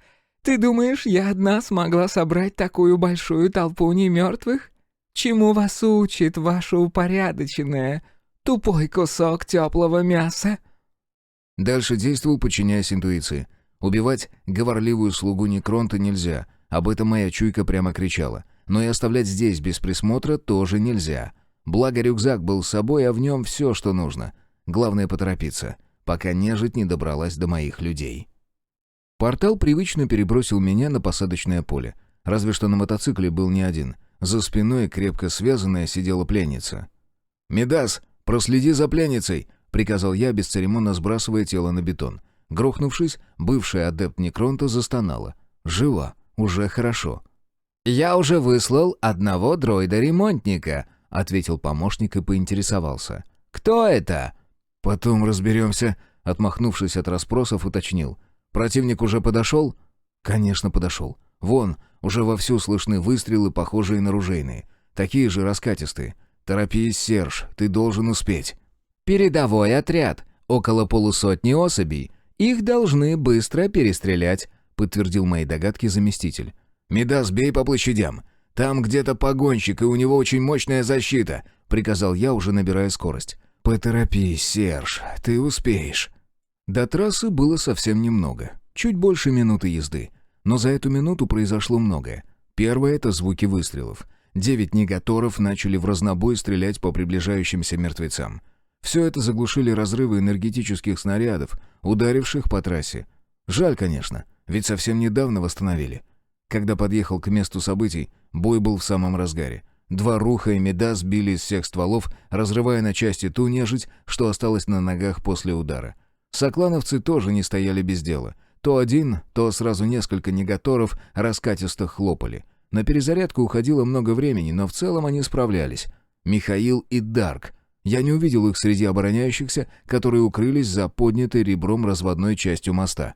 Ты думаешь, я одна смогла собрать такую большую толпу немертвых? Чему вас учит ваше упорядоченное? Тупой кусок теплого мяса!» Дальше действовал, подчиняясь интуиции. Убивать говорливую слугу некронта нельзя, об этом моя чуйка прямо кричала. Но и оставлять здесь без присмотра тоже нельзя. Благо рюкзак был с собой, а в нем все, что нужно. Главное поторопиться, пока нежить не добралась до моих людей. Портал привычно перебросил меня на посадочное поле. Разве что на мотоцикле был не один. За спиной крепко связанная сидела пленница. «Медас, проследи за пленницей!» — приказал я, бесцеремонно сбрасывая тело на бетон. Грохнувшись, бывшая адепт некронта застонала. «Жива, уже хорошо». «Я уже выслал одного дроида-ремонтника», — ответил помощник и поинтересовался. «Кто это?» «Потом разберемся», — отмахнувшись от расспросов, уточнил. «Противник уже подошел?» «Конечно, подошел. Вон, уже вовсю слышны выстрелы, похожие на ружейные. Такие же раскатистые. Торопись, Серж, ты должен успеть». «Передовой отряд. Около полусотни особей. Их должны быстро перестрелять», — подтвердил мои догадки заместитель. «Медас, бей по площадям. Там где-то погонщик, и у него очень мощная защита», — приказал я, уже набирая скорость. «Поторопись, Серж, ты успеешь». До трассы было совсем немного, чуть больше минуты езды. Но за эту минуту произошло многое. Первое — это звуки выстрелов. 9 негаторов начали в разнобой стрелять по приближающимся мертвецам. Все это заглушили разрывы энергетических снарядов, ударивших по трассе. Жаль, конечно, ведь совсем недавно восстановили. Когда подъехал к месту событий, бой был в самом разгаре. 2 руха и медас били из всех стволов, разрывая на части ту нежить, что осталась на ногах после удара. Соклановцы тоже не стояли без дела. То один, то сразу несколько негаторов раскатисто хлопали. На перезарядку уходило много времени, но в целом они справлялись. Михаил и Дарк. Я не увидел их среди обороняющихся, которые укрылись за поднятой ребром разводной частью моста.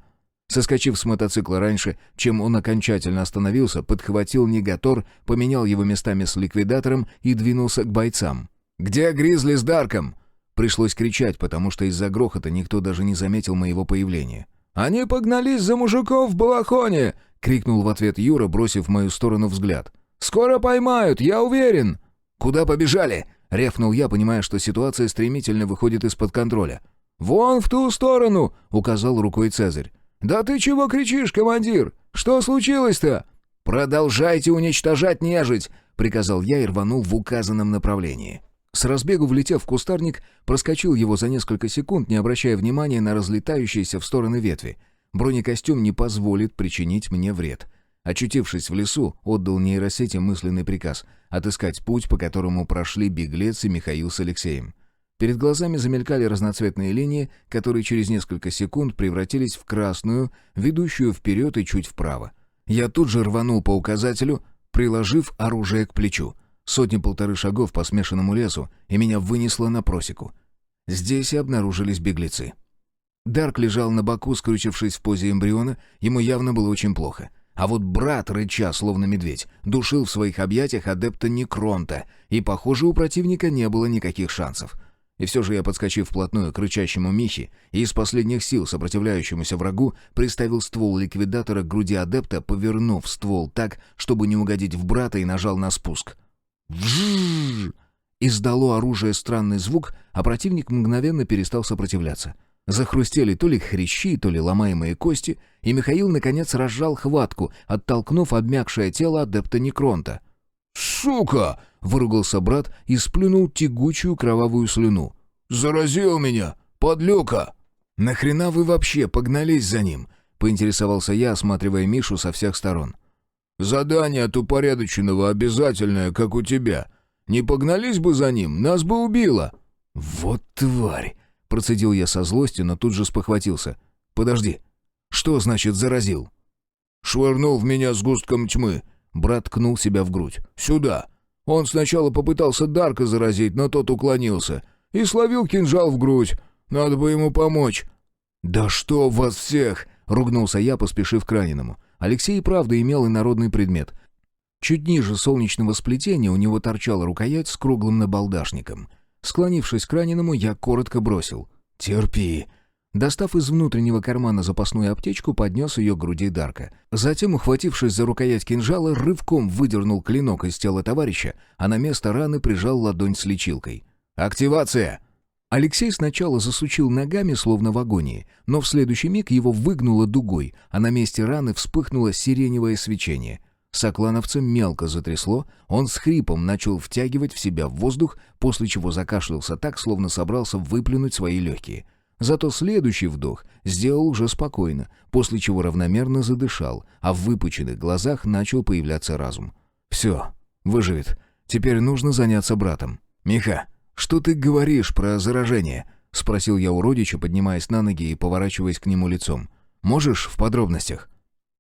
Соскочив с мотоцикла раньше, чем он окончательно остановился, подхватил негатор, поменял его местами с ликвидатором и двинулся к бойцам. «Где Гризли с Дарком?» Пришлось кричать, потому что из-за грохота никто даже не заметил моего появления. «Они погнались за мужиков в балахоне!» — крикнул в ответ Юра, бросив в мою сторону взгляд. «Скоро поймают, я уверен!» «Куда побежали?» — рявкнул я, понимая, что ситуация стремительно выходит из-под контроля. «Вон в ту сторону!» — указал рукой Цезарь. «Да ты чего кричишь, командир? Что случилось-то?» «Продолжайте уничтожать нежить!» — приказал я и рванул в указанном направлении. С разбегу, влетев в кустарник, проскочил его за несколько секунд, не обращая внимания на разлетающиеся в стороны ветви. Бронекостюм не позволит причинить мне вред. Очутившись в лесу, отдал нейросети мысленный приказ — отыскать путь, по которому прошли беглец и Михаил с Алексеем. Перед глазами замелькали разноцветные линии, которые через несколько секунд превратились в красную, ведущую вперед и чуть вправо. Я тут же рванул по указателю, приложив оружие к плечу. Сотни-полторы шагов по смешанному лесу, и меня вынесло на просеку. Здесь и обнаружились беглецы. Дарк лежал на боку, скрючившись в позе эмбриона, ему явно было очень плохо. А вот брат, рыча, словно медведь, душил в своих объятиях адепта Некронта, и, похоже, у противника не было никаких шансов. И все же я, подскочив вплотную к рычащему Михе и из последних сил сопротивляющемуся врагу, приставил ствол ликвидатора к груди адепта, повернув ствол так, чтобы не угодить в брата, и нажал на спуск. Вжжж! Издало оружие странный звук, а противник мгновенно перестал сопротивляться. Захрустели то ли хрящи, то ли ломаемые кости, и Михаил, наконец, разжал хватку, оттолкнув обмякшее тело адепта Некронта. «Сука!» — выругался брат и сплюнул тягучую кровавую слюну. «Заразил меня, подлюка!» «Нахрена вы вообще погнались за ним?» — поинтересовался я, осматривая Мишу со всех сторон. «Задание от упорядоченного обязательное, как у тебя. Не погнались бы за ним, нас бы убило». «Вот тварь!» — процедил я со злостью, но тут же спохватился. «Подожди, что значит заразил?» «Швырнул в меня сгустком тьмы». Брат ткнул себя в грудь. «Сюда. Он сначала попытался Дарка заразить, но тот уклонился. И словил кинжал в грудь. Надо бы ему помочь». «Да что вас всех!» — ругнулся я, поспешив к раненому. Алексей и правда имел инородный предмет. Чуть ниже солнечного сплетения у него торчала рукоять с круглым набалдашником. Склонившись к раненому, я коротко бросил: «Терпи». Достав из внутреннего кармана запасную аптечку, поднес ее к груди Дарка. Затем, ухватившись за рукоять кинжала, рывком выдернул клинок из тела товарища, а на место раны прижал ладонь с лечилкой. «Активация!» Алексей сначала засучил ногами, словно в агонии, но в следующий миг его выгнуло дугой, а на месте раны вспыхнуло сиреневое свечение. Соклановца мелко затрясло, он с хрипом начал втягивать в себя воздух, после чего закашлялся так, словно собрался выплюнуть свои легкие. Зато следующий вдох сделал уже спокойно, после чего равномерно задышал, а в выпученных глазах начал появляться разум. «Все, выживет. Теперь нужно заняться братом. Миха, что ты говоришь про заражение?» — спросил я у родича, поднимаясь на ноги и поворачиваясь к нему лицом. «Можешь в подробностях?»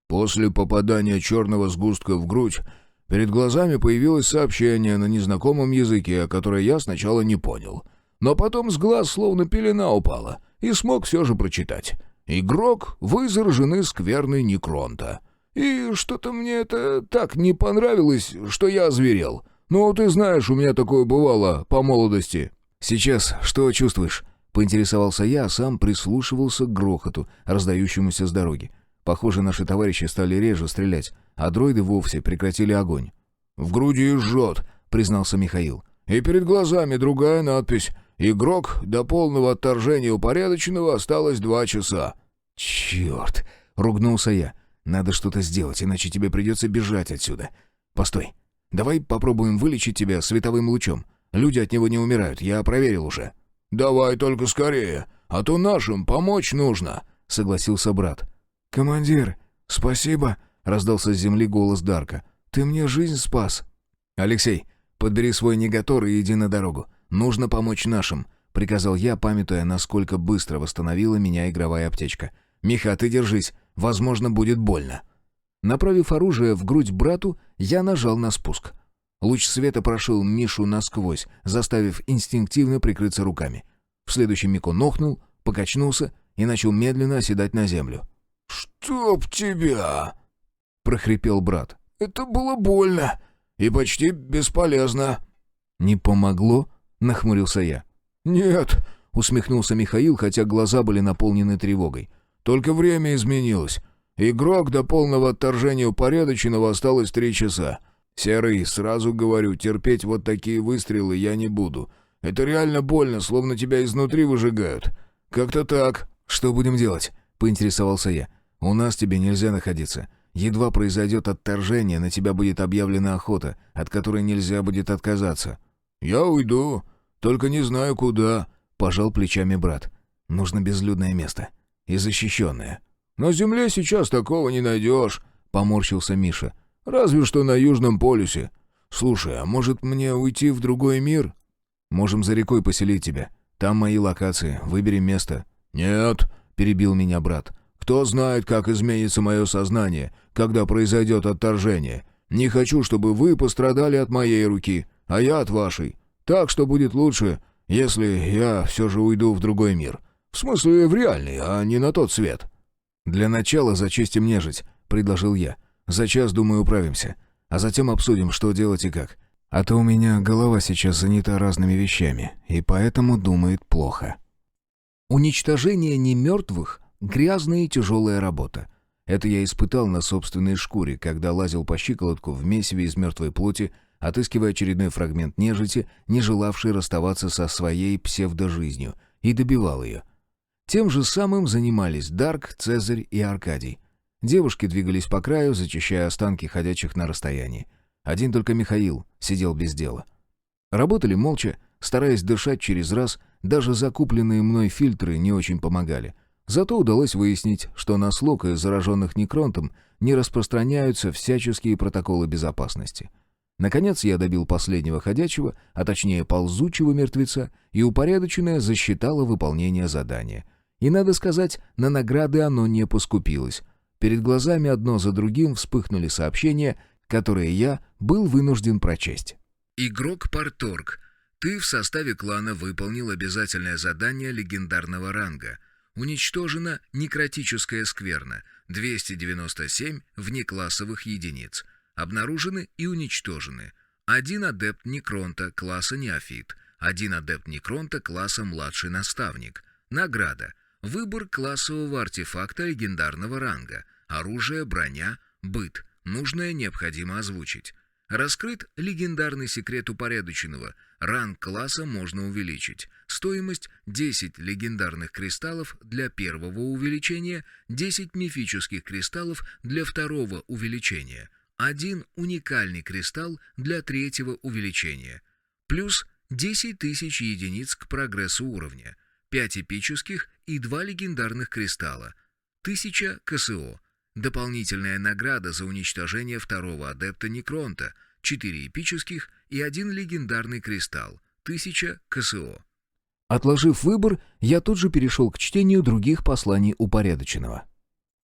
После попадания черного сгустка в грудь перед глазами появилось сообщение на незнакомом языке, которое я сначала не понял. Но потом с глаз словно пелена упала, и смог все же прочитать. «Игрок, вы заражены скверной Некронта». И что-то мне это так не понравилось, что я озверел. Ну, ты знаешь, у меня такое бывало по молодости. «Сейчас что чувствуешь?» — поинтересовался я, а сам прислушивался к грохоту, раздающемуся с дороги. Похоже, наши товарищи стали реже стрелять, а дроиды вовсе прекратили огонь. «В груди жжет», — признался Михаил. «И перед глазами другая надпись. Игрок, до полного отторжения упорядоченного осталось 2 часа». «Черт!» — ругнулся я. «Надо что-то сделать, иначе тебе придется бежать отсюда. Постой, давай попробуем вылечить тебя световым лучом. Люди от него не умирают, я проверил уже». «Давай только скорее, а то нашим помочь нужно», — согласился брат. «Командир, спасибо!» — раздался с земли голос Дарка. «Ты мне жизнь спас!» «Алексей, подбери свой негатор и иди на дорогу. Нужно помочь нашим», — приказал я, памятуя, насколько быстро восстановила меня игровая аптечка. «Миха, ты держись, возможно, будет больно». Направив оружие в грудь брату, я нажал на спуск. Луч света прошил Мишу насквозь, заставив инстинктивно прикрыться руками. В следующий миг он охнул, покачнулся и начал медленно оседать на землю. «Чтоб тебя!» — прохрипел брат. «Это было больно и почти бесполезно». «Не помогло?» — нахмурился я. «Нет», — усмехнулся Михаил, хотя глаза были наполнены тревогой. «Только время изменилось. Игрок до полного отторжения упорядоченного осталось 3 часа. Серый, сразу говорю, терпеть вот такие выстрелы я не буду. Это реально больно, словно тебя изнутри выжигают. Как-то так». «Что будем делать?» — поинтересовался я. «У нас тебе нельзя находиться. Едва произойдет отторжение, на тебя будет объявлена охота, от которой нельзя будет отказаться». «Я уйду, только не знаю куда», — пожал плечами брат. «Нужно безлюдное место и защищенное». «На земле сейчас такого не найдешь», — поморщился Миша. «Разве что на Южном полюсе. Слушай, а может мне уйти в другой мир?» «Можем за рекой поселить тебя. Там мои локации, выберем место». «Нет», — перебил меня брат. «Кто знает, как изменится мое сознание, когда произойдет отторжение. Не хочу, чтобы вы пострадали от моей руки, а я от вашей. Так что будет лучше, если я все же уйду в другой мир. В смысле, в реальный, а не на тот свет». «Для начала зачистим нежить», — предложил я. «За час, думаю, управимся. А затем обсудим, что делать и как. А то у меня голова сейчас занята разными вещами, и поэтому думает плохо». Уничтожение немертвых — грязная и тяжелая работа. Это я испытал на собственной шкуре, когда лазил по щиколотку в месиве из мертвой плоти, отыскивая очередной фрагмент нежити, не желавший расставаться со своей псевдожизнью, и добивал ее. Тем же самым занимались Дарк, Цезарь и Аркадий. Девушки двигались по краю, зачищая останки ходячих на расстоянии. Один только Михаил сидел без дела. Работали молча, стараясь дышать через раз, даже закупленные мной фильтры не очень помогали. Зато удалось выяснить, что на слог из зараженных некронтом не распространяются всяческие протоколы безопасности. Наконец я добил последнего ходячего, а точнее ползучего мертвеца, и упорядоченное засчитало выполнение задания. И, надо сказать, на награды оно не поскупилось. Перед глазами одно за другим вспыхнули сообщения, которые я был вынужден прочесть. Игрок Парторг. Ты в составе клана выполнил обязательное задание легендарного ранга. Уничтожена некротическая скверна. 297 внеклассовых единиц. Обнаружены и уничтожены. 1 адепт некронта класса неофит. 1 адепт некронта класса младший наставник. Награда. Выбор классового артефакта легендарного ранга. Оружие, броня, быт. Нужное необходимо озвучить. Раскрыт легендарный секрет упорядоченного. Ранг класса можно увеличить. Стоимость 10 легендарных кристаллов для первого увеличения, 10 мифических кристаллов для второго увеличения, 1 уникальный кристалл для третьего увеличения. Плюс 10 тысяч единиц к прогрессу уровня, 5 эпических и 2 легендарных кристалла, 1000 КСО. Дополнительная награда за уничтожение второго адепта Некронта, 4 эпических и 1 легендарный кристалл, 1000 КСО. Отложив выбор, я тут же перешел к чтению других посланий упорядоченного.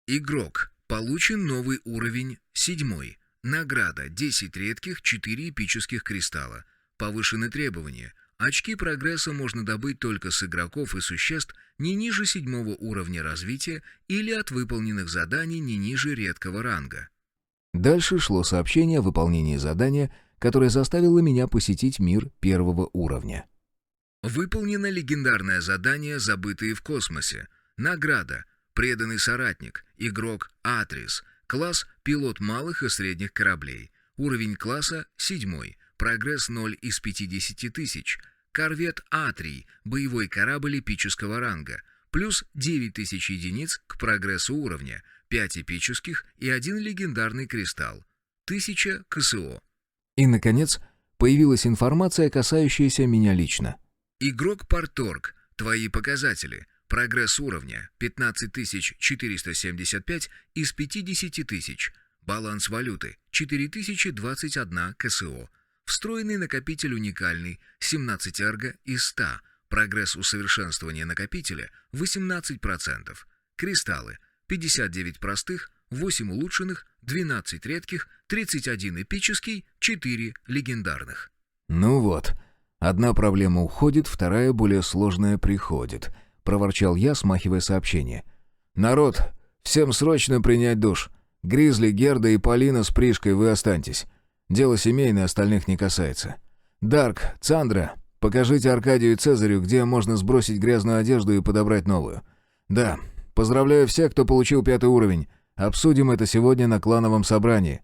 Игрок. Получен новый уровень 7. Награда 10 редких, 4 эпических кристалла. Повышены требования. Очки прогресса можно добыть только с игроков и существ не ниже 7 уровня развития или от выполненных заданий не ниже редкого ранга. Дальше шло сообщение о выполнении задания, которое заставило меня посетить мир первого уровня. Выполнено легендарное задание «Забытые в космосе». Награда. Преданный соратник. Игрок Атрис. Класс пилот малых и средних кораблей. Уровень класса 7. Прогресс 0 из 50 тысяч. Корвет А3. Боевой корабль эпического ранга. Плюс 9000 единиц к прогрессу уровня. 5 эпических и 1 легендарный кристалл. 1000 КСО. И, наконец, появилась информация, касающаяся меня лично. Игрок Парторг. Твои показатели. Прогресс уровня 15475 из 50 тысяч. Баланс валюты 4021 КСО. Встроенный накопитель уникальный 17 эрго из 100. Прогресс усовершенствования накопителя 18%. Кристаллы 59 простых, 8 улучшенных, 12 редких, 31 эпический, 4 легендарных. «Ну вот, одна проблема уходит, вторая, более сложная, приходит», — проворчал я, смахивая сообщение. «Народ, всем срочно принять душ. Гризли, Герда и Полина с Пришкой вы останьтесь. Дело семейное, остальных не касается. Дарк, Цандра, покажите Аркадию и Цезарю, где можно сбросить грязную одежду и подобрать новую. Да, поздравляю всех, кто получил 5 уровень. Обсудим это сегодня на клановом собрании».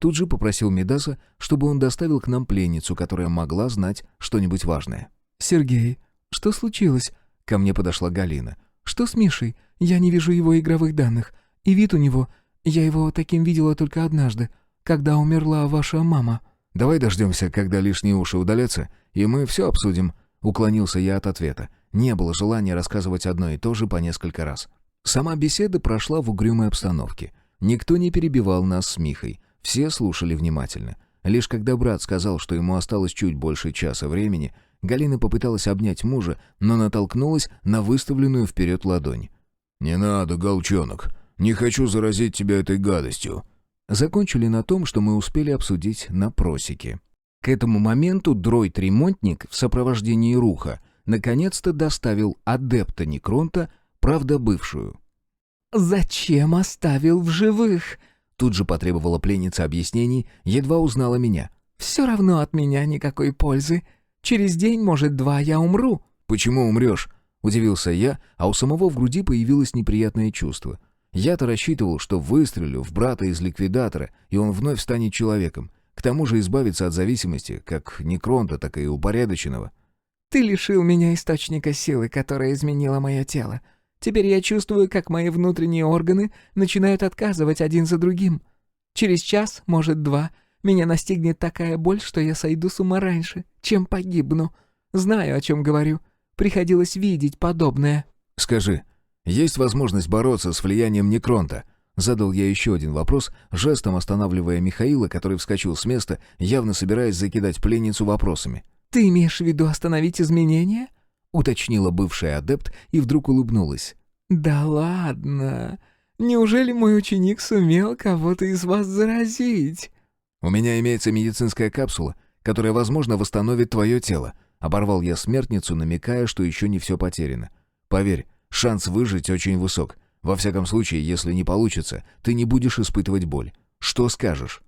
Тут же попросил Мидаса, чтобы он доставил к нам пленницу, которая могла знать что-нибудь важное. «Сергей, что случилось?» Ко мне подошла Галина. «Что с Мишей? Я не вижу его игровых данных. И вид у него... Я его таким видела только однажды, когда умерла ваша мама». «Давай дождемся, когда лишние уши удалятся, и мы все обсудим», — уклонился я от ответа. Не было желания рассказывать одно и то же по несколько раз. Сама беседа прошла в угрюмой обстановке. Никто не перебивал нас с Михой. Все слушали внимательно. Лишь когда брат сказал, что ему осталось чуть больше часа времени, Галина попыталась обнять мужа, но натолкнулась на выставленную вперед ладонь. «Не надо, голчонок. Не хочу заразить тебя этой гадостью». Закончили на том, что мы успели обсудить на просеке. К этому моменту дроид-ремонтник в сопровождении Руха наконец-то доставил адепта Некронта, правда бывшую. «Зачем оставил в живых?» Тут же потребовала пленница объяснений, едва узнала меня. «Все равно от меня никакой пользы. Через день, может, два, я умру». «Почему умрешь?» — удивился я, а у самого в груди появилось неприятное чувство. Я-то рассчитывал, что выстрелю в брата из ликвидатора, и он вновь станет человеком. К тому же избавиться от зависимости, как Некронта, так и упорядоченного. «Ты лишил меня источника силы, которая изменила мое тело. Теперь я чувствую, как мои внутренние органы начинают отказывать один за другим. Через час, может, два, меня настигнет такая боль, что я сойду с ума раньше, чем погибну. Знаю, о чем говорю. Приходилось видеть подобное». «Скажи, есть возможность бороться с влиянием Некронта?» Задал я еще один вопрос, жестом останавливая Михаила, который вскочил с места, явно собираясь закидать пленницу вопросами. «Ты имеешь в виду остановить изменения?» — уточнила бывшая адепт и вдруг улыбнулась. «Да ладно. Неужели мой ученик сумел кого-то из вас заразить?» «У меня имеется медицинская капсула, которая, возможно, восстановит твое тело», — оборвал я смертницу, намекая, что еще не все потеряно. «Поверь, шанс выжить очень высок. Во всяком случае, если не получится, ты не будешь испытывать боль. Что скажешь?»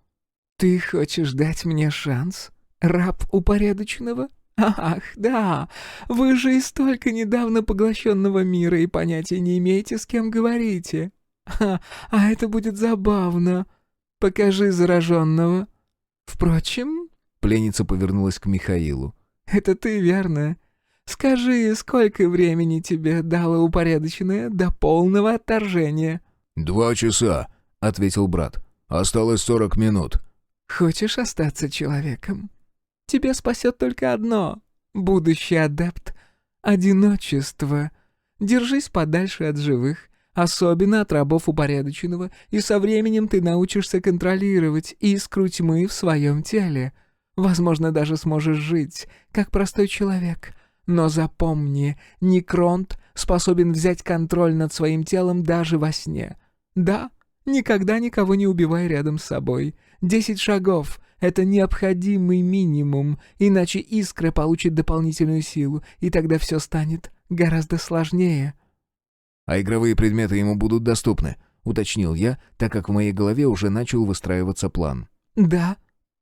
«Ты хочешь дать мне шанс? Раб упорядоченного? Ах, да, вы же из столько недавно поглощенного мира и понятия не имеете, с кем говорите. А это будет забавно. Покажи зараженного. Впрочем...» Пленница повернулась к Михаилу. «Это ты, верно? Скажи, сколько времени тебе дало упорядоченное до полного отторжения?» 2 часа», — ответил брат. «Осталось 40 минут». «Хочешь остаться человеком? Тебя спасет только одно, будущий адепт — одиночество. Держись подальше от живых, особенно от рабов упорядоченного, и со временем ты научишься контролировать искру тьмы в своем теле. Возможно, даже сможешь жить, как простой человек. Но запомни, Некронт способен взять контроль над своим телом даже во сне. Да, никогда никого не убивай рядом с собой. 10 шагов — это необходимый минимум, иначе искра получит дополнительную силу, и тогда все станет гораздо сложнее». «А игровые предметы ему будут доступны», — уточнил я, так как в моей голове уже начал выстраиваться план. «Да,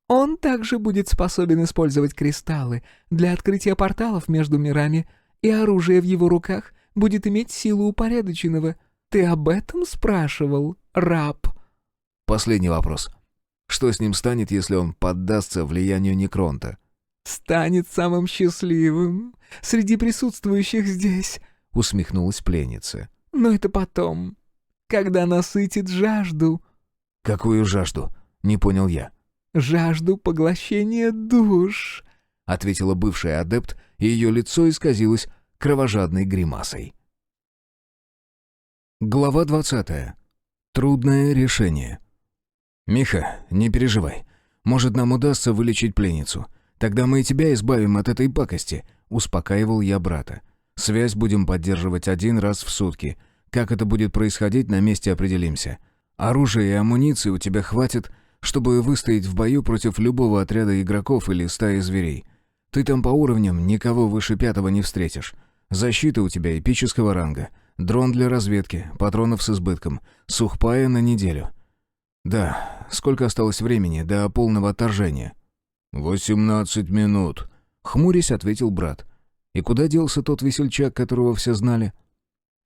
он также будет способен использовать кристаллы для открытия порталов между мирами, и оружие в его руках будет иметь силу упорядоченного. Ты об этом спрашивал, раб?» Последний вопрос. Что с ним станет, если он поддастся влиянию Некронта? «Станет самым счастливым среди присутствующих здесь», — усмехнулась пленница. «но это потом, когда насытит жажду». «Какую жажду?» — не понял я. «Жажду поглощения душ», — ответила бывшая адепт, и ее лицо исказилось кровожадной гримасой. Глава 20. Трудное решение. «Миха, не переживай. Может, нам удастся вылечить пленницу. Тогда мы и тебя избавим от этой пакости», — успокаивал я брата. «Связь будем поддерживать 1 раз в сутки. Как это будет происходить, на месте определимся. Оружия и амуниции у тебя хватит, чтобы выстоять в бою против любого отряда игроков или стаи зверей. Ты там по уровням никого выше 5-го не встретишь. Защита у тебя эпического ранга. Дрон для разведки, патронов с избытком. Сухпая на неделю. Да, сколько осталось времени до полного отторжения?» 18 минут», — хмурясь ответил брат. «И куда делся тот весельчак, которого все знали?»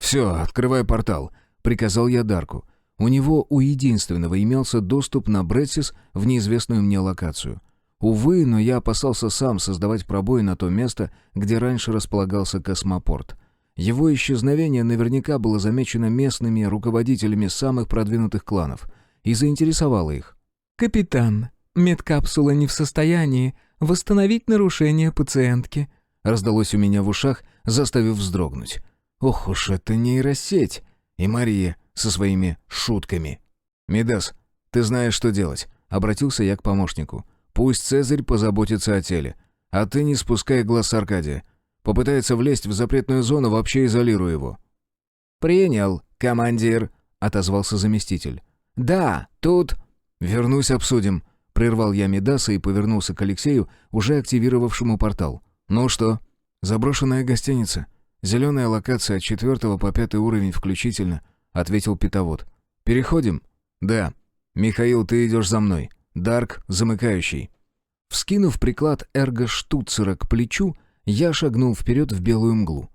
«Все, открывай портал», — приказал я Дарку. У него у единственного имелся доступ на Бретсис в неизвестную мне локацию. Увы, но я опасался сам создавать пробой на то место, где раньше располагался космопорт. Его исчезновение наверняка было замечено местными руководителями самых продвинутых кланов и заинтересовало их. «Капитан, медкапсула не в состоянии восстановить нарушение пациентки», раздалось у меня в ушах, заставив вздрогнуть. Ох уж это нейросеть! И Мария со своими шутками. «Мидас, ты знаешь, что делать», — обратился я к помощнику. Пусть Цезарь позаботится о теле. А ты не спускай глаз с Аркадия. Попытается влезть в запретную зону, вообще изолируй его». «Принял, командир», — отозвался заместитель. «Да, тут...» «Вернусь, обсудим», — прервал я Мидаса и повернулся к Алексею, уже активировавшему портал. «Ну что?» «Заброшенная гостиница. Зеленая локация от 4 по 5 уровень включительно», — ответил питовод. «Переходим?» «Да. Михаил, ты идешь за мной. Дарк — замыкающий». Вскинув приклад эрго-штуцера к плечу, я шагнул вперед в белую мглу.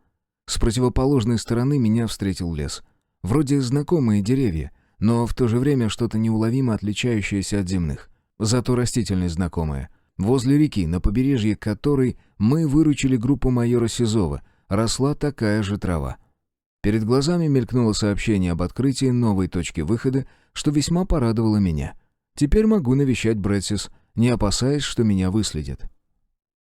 С противоположной стороны меня встретил лес. Вроде знакомые деревья, но в то же время что-то неуловимо отличающееся от земных. Зато растительность знакомая. Возле реки, на побережье которой мы выручили группу майора Сизова, росла такая же трава. Перед глазами мелькнуло сообщение об открытии новой точки выхода, что весьма порадовало меня. Теперь могу навещать Брэдсис, не опасаясь, что меня выследят.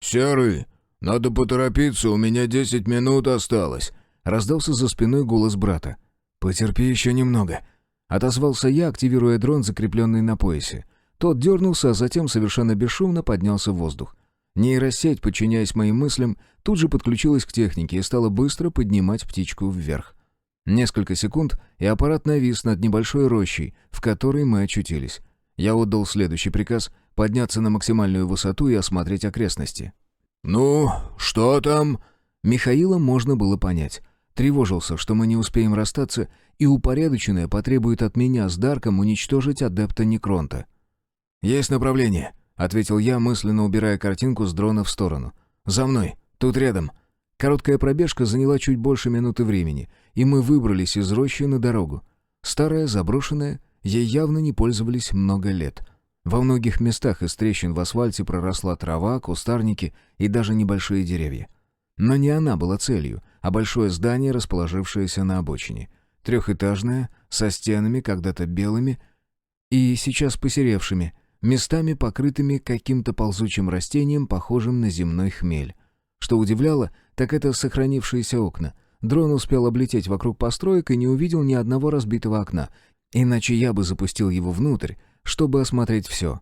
«Серый, надо поторопиться, у меня 10 минут осталось», — раздался за спиной голос брата. «Потерпи еще немного», — отозвался я, активируя дрон, закрепленный на поясе. Тот дернулся, а затем совершенно бесшумно поднялся в воздух. Нейросеть, подчиняясь моим мыслям, тут же подключилась к технике и стала быстро поднимать птичку вверх. Несколько секунд, и аппарат навис над небольшой рощей, в которой мы очутились. Я отдал следующий приказ — подняться на максимальную высоту и осмотреть окрестности. «Ну, что там?» Михаила можно было понять. Тревожился, что мы не успеем расстаться, и упорядоченное потребует от меня с Дарком уничтожить адепта Некронта. «Есть направление», — ответил я, мысленно убирая картинку с дрона в сторону. «За мной, тут рядом». Короткая пробежка заняла чуть больше минуты времени, и мы выбрались из рощи на дорогу. Старая, заброшенная, ей явно не пользовались много лет. Во многих местах из трещин в асфальте проросла трава, кустарники и даже небольшие деревья. Но не она была целью, а большое здание, расположившееся на обочине. Трехэтажное, со стенами когда-то белыми и сейчас посеревшими, местами покрытыми каким-то ползучим растением, похожим на земной хмель. Что удивляло, так это сохранившиеся окна. Дрон успел облететь вокруг построек и не увидел ни одного разбитого окна, иначе я бы запустил его внутрь, чтобы осмотреть все.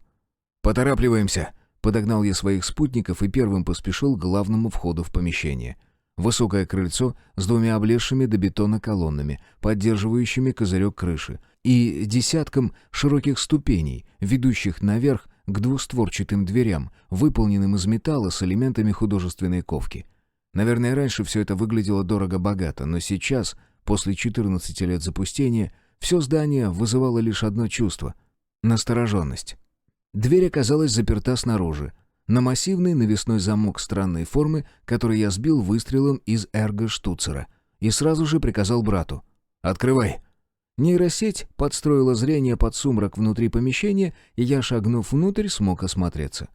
«Поторапливаемся!» — подогнал я своих спутников и первым поспешил к главному входу в помещение. Высокое крыльцо с 2 облезшими до бетона колоннами, поддерживающими козырек крыши, и десятком широких ступеней, ведущих наверх к двустворчатым дверям, выполненным из металла с элементами художественной ковки. Наверное, раньше все это выглядело дорого-богато, но сейчас, после 14 лет запустения, все здание вызывало лишь одно чувство — настороженность. Дверь оказалась заперта снаружи, на массивный навесной замок странной формы, который я сбил выстрелом из эрго-штуцера, и сразу же приказал брату: «Открывай!». Нейросеть подстроила зрение под сумрак внутри помещения, и я, шагнув внутрь, смог осмотреться.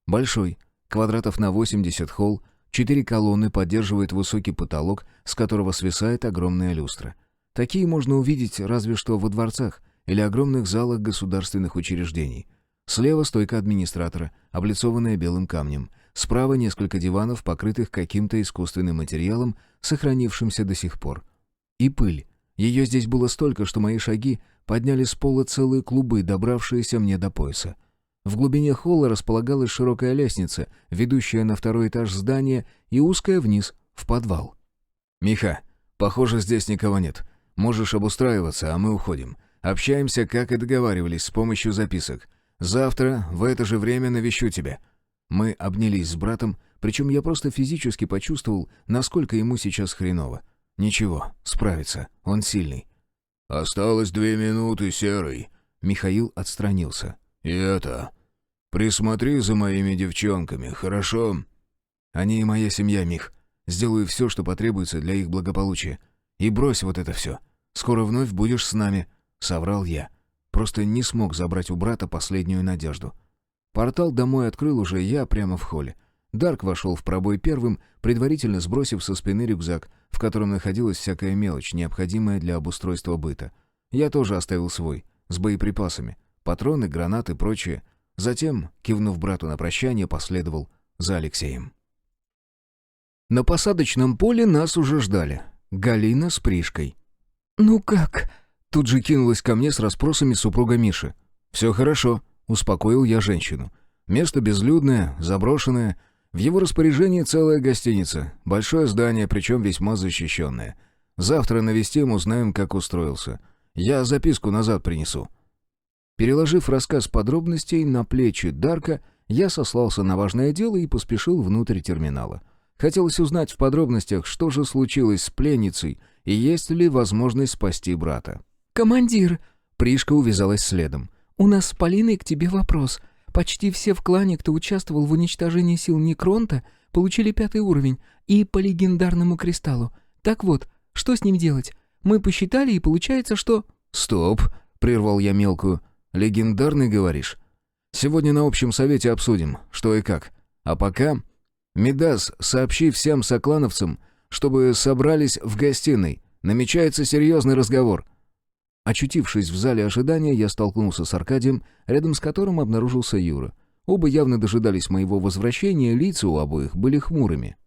Большой, квадратов на 80 холл, 4 колонны поддерживает высокий потолок, с которого свисает огромная люстра. Такие можно увидеть разве что во дворцах или огромных залах государственных учреждений. Слева стойка администратора, облицованная белым камнем. Справа несколько диванов, покрытых каким-то искусственным материалом, сохранившимся до сих пор. И пыль. Ее здесь было столько, что мои шаги подняли с пола целые клубы, добравшиеся мне до пояса. В глубине холла располагалась широкая лестница, ведущая на 2-й этаж здания, и узкая вниз, в подвал. «Миха, похоже, здесь никого нет. Можешь обустраиваться, а мы уходим. Общаемся, как и договаривались, с помощью записок. Завтра в это же время навещу тебя». Мы обнялись с братом, причем я просто физически почувствовал, насколько ему сейчас хреново. Ничего, справится, он сильный. «Осталось 2 минуты, Серый». Михаил отстранился. «И это... Присмотри за моими девчонками, хорошо?» «Они и моя семья, Мих. Сделаю все, что потребуется для их благополучия. И брось вот это все. Скоро вновь будешь с нами», — соврал я. Просто не смог забрать у брата последнюю надежду. Портал домой открыл уже я прямо в холле. Дарк вошел в пробой первым, предварительно сбросив со спины рюкзак, в котором находилась всякая мелочь, необходимая для обустройства быта. Я тоже оставил свой, с боеприпасами, патроны, гранаты и прочее. Затем, кивнув брату на прощание, последовал за Алексеем. На посадочном поле нас уже ждали. Галина с Пришкой. «Ну как?» Тут же кинулась ко мне с расспросами супруга Миши. «Все хорошо», — успокоил я женщину. Место безлюдное, заброшенное. В его распоряжении целая гостиница. Большое здание, причем весьма защищенное. Завтра навестим, узнаем, как устроился. Я записку назад принесу». Переложив рассказ подробностей на плечи Дарка, я сослался на важное дело и поспешил внутрь терминала. Хотелось узнать в подробностях, что же случилось с пленницей и есть ли возможность спасти брата. «Командир!» Пришка увязалась следом. «У нас с Полиной к тебе вопрос. Почти все в клане, кто участвовал в уничтожении сил Некронта, получили 5 уровень и по легендарному кристаллу. Так вот, что с ним делать? Мы посчитали, и получается, что...» «Стоп!» — прервал я мелкую. «Легендарный, говоришь? Сегодня на общем совете обсудим, что и как. А пока... Мидас, сообщи всем соклановцам, чтобы собрались в гостиной. Намечается серьезный разговор». Очутившись в зале ожидания, я столкнулся с Аркадием, рядом с которым обнаружился Юра. Оба явно дожидались моего возвращения, лица у обоих были хмурыми.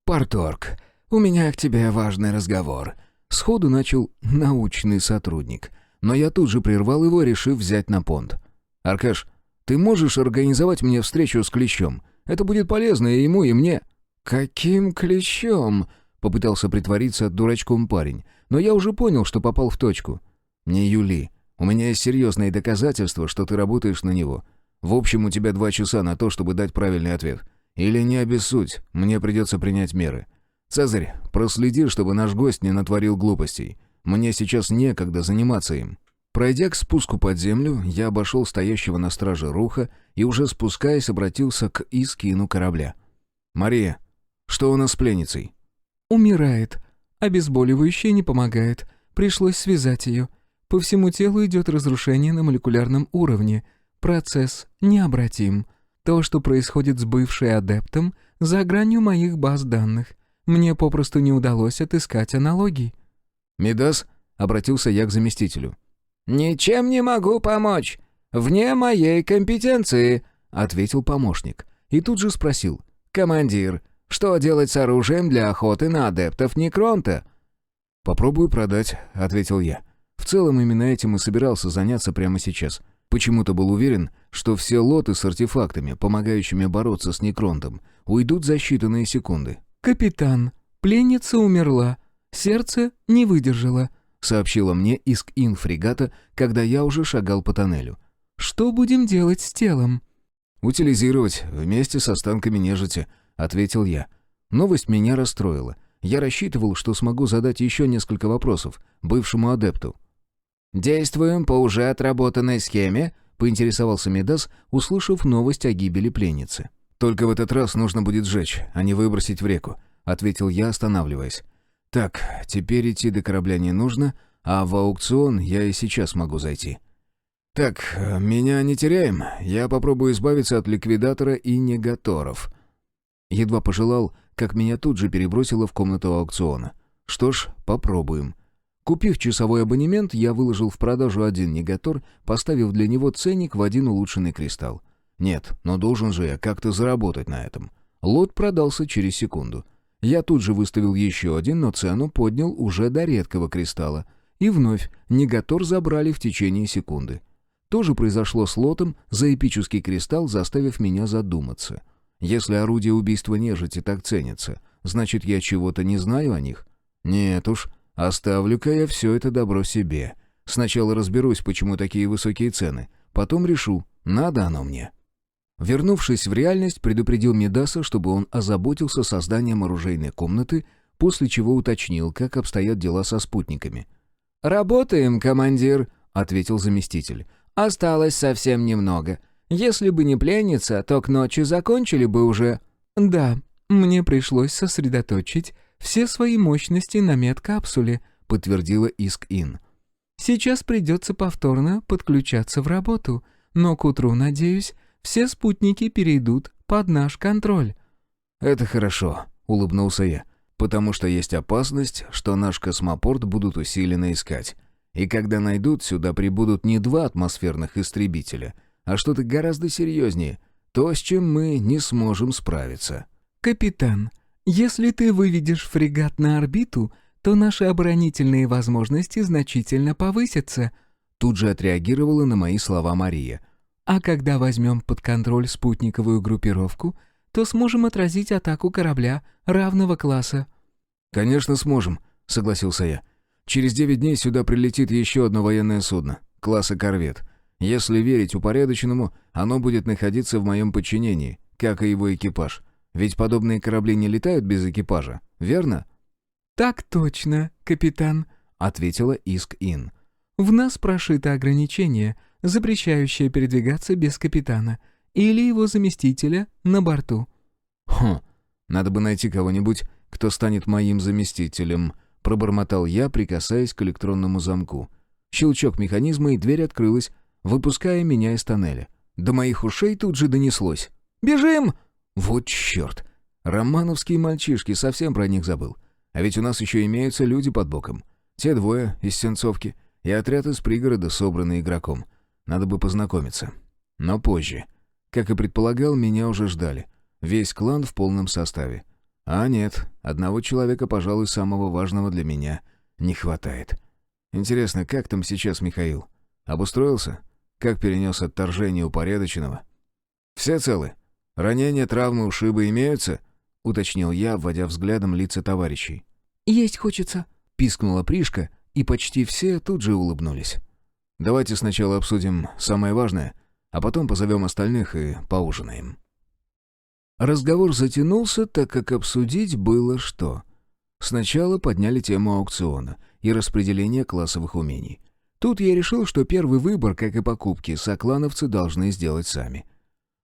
«Парторг, у меня к тебе важный разговор», — сходу начал научный сотрудник. Но я тут же прервал его, решив взять на понт. «Аркаш, ты можешь организовать мне встречу с Клещом? Это будет полезно и ему, и мне». «Каким Клещом?» — попытался притвориться дурачком парень. Но я уже понял, что попал в точку. «Не юли. У меня есть серьезные доказательства, что ты работаешь на него. В общем, у тебя 2 часа на то, чтобы дать правильный ответ. Или не обессудь, мне придется принять меры. Цезарь, проследи, чтобы наш гость не натворил глупостей. Мне сейчас некогда заниматься им». Пройдя к спуску под землю, я обошел стоящего на страже Руха и, уже спускаясь, обратился к Искину корабля. «Мария, что у нас с пленницей?» «Умирает. Обезболивающее не помогает. Пришлось связать ее. По всему телу идет разрушение на молекулярном уровне. Процесс необратим. То, что происходит с бывшей адептом, за гранью моих баз данных. Мне попросту не удалось отыскать аналогий». «Мидас?» — обратился я к заместителю. «Ничем не могу помочь. Вне моей компетенции», — ответил помощник. И тут же спросил. «Командир, что делать с оружием для охоты на адептов Некронта?» «Попробую продать», — ответил я. В целом именно этим и собирался заняться прямо сейчас. Почему-то был уверен, что все лоты с артефактами, помогающими бороться с Некронтом, уйдут за считанные секунды. «Капитан, пленница умерла. Сердце не выдержало», — сообщила мне Иск-Ин фрегата, когда я уже шагал по тоннелю. «Что будем делать с телом?» «Утилизировать вместе с останками нежити», — ответил я. Новость меня расстроила. Я рассчитывал, что смогу задать еще несколько вопросов бывшему адепту. «Действуем по уже отработанной схеме?» — поинтересовался Мидас, услышав новость о гибели пленницы. «Только в этот раз нужно будет сжечь, а не выбросить в реку», — ответил я, останавливаясь. «Так, теперь идти до корабля не нужно, а в аукцион я и сейчас могу зайти». «Так, меня не теряем. Я попробую избавиться от ликвидатора и негаторов». Едва пожелал, как меня тут же перебросило в комнату аукциона. Что ж, попробуем. Купив часовой абонемент, я выложил в продажу 1 негатор, поставив для него ценник в 1 улучшенный кристалл. Нет, но должен же я как-то заработать на этом. Лот продался через секунду. Я тут же выставил еще 1, но цену поднял уже до редкого кристалла. И вновь негатор забрали в течение секунды. То же произошло с лотом за эпический кристалл, заставив меня задуматься. Если орудие убийства нежити так ценится, значит, я чего-то не знаю о них? Нет уж, оставлю-ка я все это добро себе. Сначала разберусь, почему такие высокие цены. Потом решу, надо оно мне. Вернувшись в реальность, предупредил Мидаса, чтобы он озаботился созданием оружейной комнаты, после чего уточнил, как обстоят дела со спутниками. «Работаем, командир», — ответил заместитель. «Осталось совсем немного. Если бы не пленница, то к ночи закончили бы уже». «Да, мне пришлось сосредоточить все свои мощности на медкапсуле», — подтвердила Иск-Ин. «Сейчас придется повторно подключаться в работу, но к утру, надеюсь, все спутники перейдут под наш контроль». «Это хорошо», — улыбнулся я, «потому что есть опасность, что наш космопорт будут усиленно искать. И когда найдут, сюда прибудут не 2 атмосферных истребителя, а что-то гораздо серьезнее, то, с чем мы не сможем справиться». «Капитан, если ты выведешь фрегат на орбиту, то наши оборонительные возможности значительно повысятся», тут же отреагировала на мои слова Мария. А когда возьмем под контроль спутниковую группировку, то сможем отразить атаку корабля равного класса». «Конечно сможем», — согласился я. «Через 9 дней сюда прилетит еще одно военное судно, класса корвет. Если верить упорядоченному, оно будет находиться в моем подчинении, как и его экипаж. Ведь подобные корабли не летают без экипажа, верно?» «Так точно, капитан», — ответила Иск-Ин. «В нас прошито ограничение, запрещающее передвигаться без капитана или его заместителя на борту». «Хм, надо бы найти кого-нибудь, кто станет моим заместителем», — пробормотал я, прикасаясь к электронному замку. Щелчок механизма, и дверь открылась, выпуская меня из тоннеля. До моих ушей тут же донеслось: «Бежим!» Вот черт! Романовские мальчишки, совсем про них забыл. А ведь у нас еще имеются люди под боком. Те двое из Сенцовки и отряд из пригорода, собранный игроком. Надо бы познакомиться. Но позже. Как и предполагал, меня уже ждали. Весь клан в полном составе. А нет, одного человека, пожалуй, самого важного для меня, не хватает. Интересно, как там сейчас Михаил? Обустроился? Как перенес отторжение упорядоченного? «Все целы? Ранения, травмы, ушибы имеются?» — уточнил я, вводя взглядом лица товарищей. «Есть хочется», — пискнула Пришка, и почти все тут же улыбнулись. «Давайте сначала обсудим самое важное, а потом позовем остальных и поужинаем». Разговор затянулся, так как обсудить было что. Сначала подняли тему аукциона и распределения классовых умений. Тут я решил, что первый выбор, как и покупки, соклановцы должны сделать сами.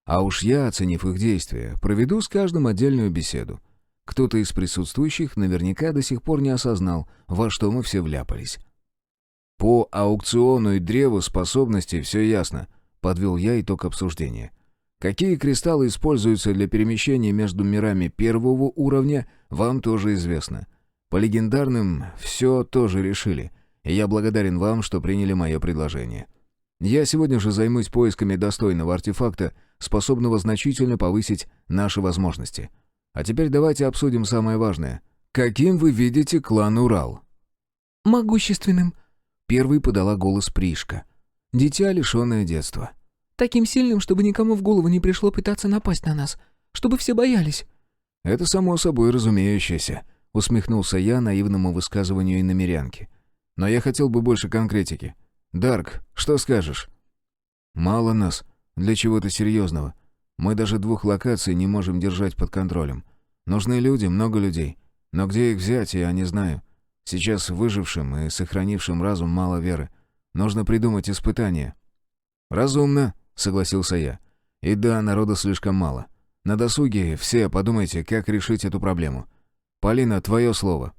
А уж я, оценив их действия, проведу с каждым отдельную беседу. Кто-то из присутствующих наверняка до сих пор не осознал, во что мы все вляпались. «По аукциону и древу способностей все ясно», — подвел я итог обсуждения. «Какие кристаллы используются для перемещения между мирами первого уровня, вам тоже известно. По легендарным все тоже решили, и я благодарен вам, что приняли мое предложение. Я сегодня же займусь поисками достойного артефакта, способного значительно повысить наши возможности. А теперь давайте обсудим самое важное. Каким вы видите клан Урал?» «Могущественным», — первой подала голос Пришка. Дитя, лишенное детства. «таким сильным, чтобы никому в голову не пришло пытаться напасть на нас, чтобы все боялись». «Это само собой разумеющееся», — усмехнулся я наивному высказыванию иномерянки. «Но я хотел бы больше конкретики. Дарк, что скажешь?» «Мало нас для чего-то серьезного. Мы даже 2 локаций не можем держать под контролем. Нужны люди, много людей. Но где их взять, я не знаю. Сейчас выжившим и сохранившим разум мало веры. Нужно придумать испытания». «Разумно», — согласился я. «И да, народа слишком мало. На досуге все подумайте, как решить эту проблему. Полина, твое слово».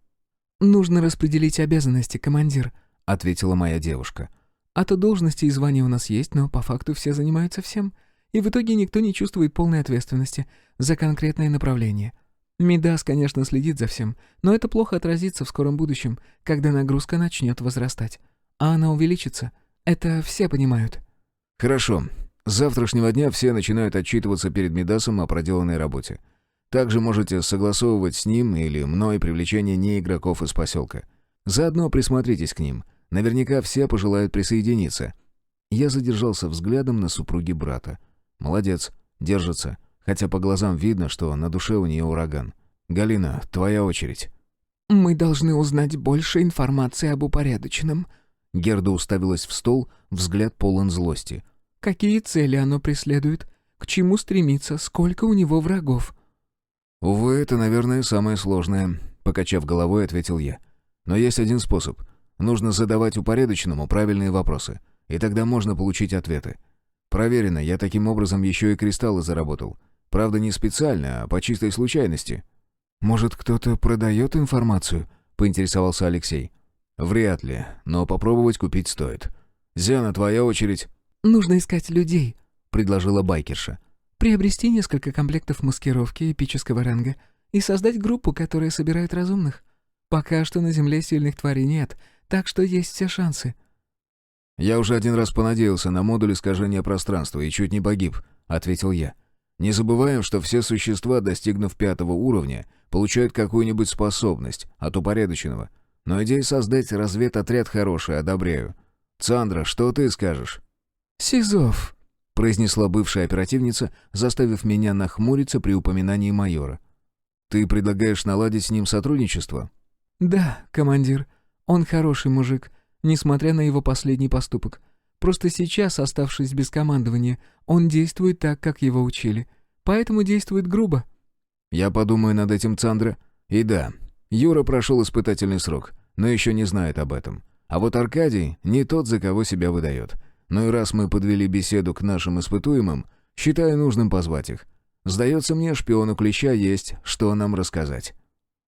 «Нужно распределить обязанности, командир», — ответила моя девушка. «А то должности и звания у нас есть, но по факту все занимаются всем, и в итоге никто не чувствует полной ответственности за конкретное направление. Мидас, конечно, следит за всем, но это плохо отразится в скором будущем, когда нагрузка начнет возрастать. А она увеличится. Это все понимают». «Хорошо. С завтрашнего дня все начинают отчитываться перед Мидасом о проделанной работе. Также можете согласовывать с ним или мной привлечение неигроков из поселка. Заодно присмотритесь к ним. Наверняка все пожелают присоединиться». Я задержался взглядом на супруге брата. Молодец, держится, хотя по глазам видно, что на душе у нее ураган. «Галина, твоя очередь». «Мы должны узнать больше информации об упорядоченном». Герда уставилась в стол, взгляд полон злости. «Какие цели оно преследует? К чему стремится? Сколько у него врагов?» «Увы, это, наверное, самое сложное», — покачав головой, ответил я. «Но есть один способ. Нужно задавать упорядоченному правильные вопросы, и тогда можно получить ответы. Проверено, я таким образом еще и кристаллы заработал. Правда, не специально, а по чистой случайности». «Может, кто-то продает информацию?» — поинтересовался Алексей. «Вряд ли, но попробовать купить стоит. Зяна, твоя очередь». «Нужно искать людей», — предложила байкерша. «приобрести несколько комплектов маскировки эпического ранга и создать группу, которая собирает разумных. Пока что на Земле сильных тварей нет, так что есть все шансы». «Я уже один раз понадеялся на модуль искажения пространства и чуть не погиб», — ответил я. «Не забываем, что все существа, достигнув 5-го уровня, получают какую-нибудь способность от упорядоченного. Но идея создать разведотряд хорошая, одобряю. Цандра, что ты скажешь?» «Сизов», произнесла бывшая оперативница, заставив меня нахмуриться при упоминании майора. «Ты предлагаешь наладить с ним сотрудничество?» «Да, командир. Он хороший мужик, несмотря на его последний поступок. Просто сейчас, оставшись без командования, он действует так, как его учили. Поэтому действует грубо». «Я подумаю над этим, Цандра. И да, Юра прошел испытательный срок, но еще не знает об этом. А вот Аркадий не тот, за кого себя выдает. Ну и раз мы подвели беседу к нашим испытуемым, считаю нужным позвать их. Сдается мне, шпиону Клеща есть, что нам рассказать».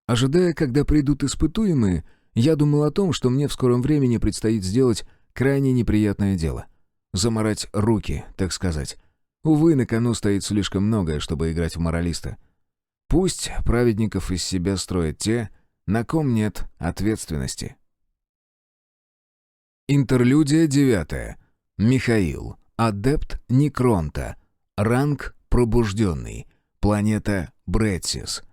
Ожидая, когда придут испытуемые, я думал о том, что мне в скором времени предстоит сделать крайне неприятное дело. Замарать руки, так сказать. Увы, на кону стоит слишком многое, чтобы играть в моралиста. Пусть праведников из себя строят те, на ком нет ответственности. Интерлюдия 9. Михаил. Адепт Некронта. Ранг пробужденный. Планета Бретсис.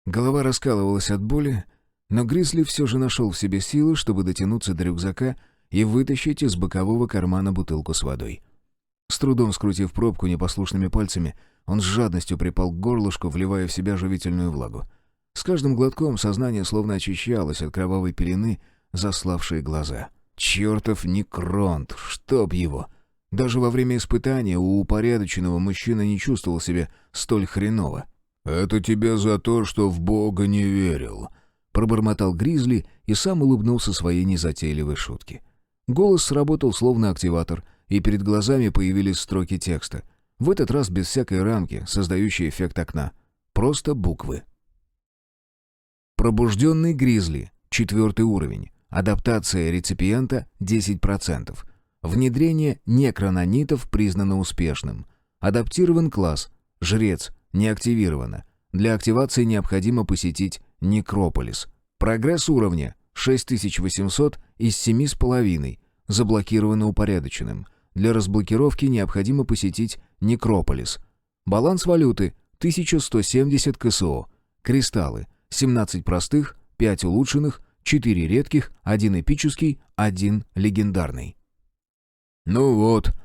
Голова раскалывалась от боли, но Гризли все же нашел в себе силы, чтобы дотянуться до рюкзака и вытащить из бокового кармана бутылку с водой. С трудом скрутив пробку непослушными пальцами, он с жадностью припал к горлышку, вливая в себя живительную влагу. С каждым глотком сознание словно очищалось от кровавой пелены, заславшей глаза. Чертов некронт, чтоб его! Даже во время испытания у упорядоченного мужчина не чувствовал себя столь хреново. «Это тебе за то, что в Бога не верил», — пробормотал Гризли и сам улыбнулся своей незатейливой шутке. Голос сработал словно активатор, и перед глазами появились строки текста. В этот раз без всякой рамки, создающей эффект окна. Просто буквы. Пробужденный Гризли. 4 уровень. Адаптация реципиента 10%. Внедрение некрононитов признано успешным. Адаптирован класс. Жрец. Не активировано. Для активации необходимо посетить Некрополис. Прогресс уровня 6800 из 7,5. Заблокировано упорядоченным. Для разблокировки необходимо посетить Некрополис. Баланс валюты 1170 КСО. Кристаллы 17 простых, 5 улучшенных, 4 редких, 1 эпический, 1 легендарный. «Ну вот,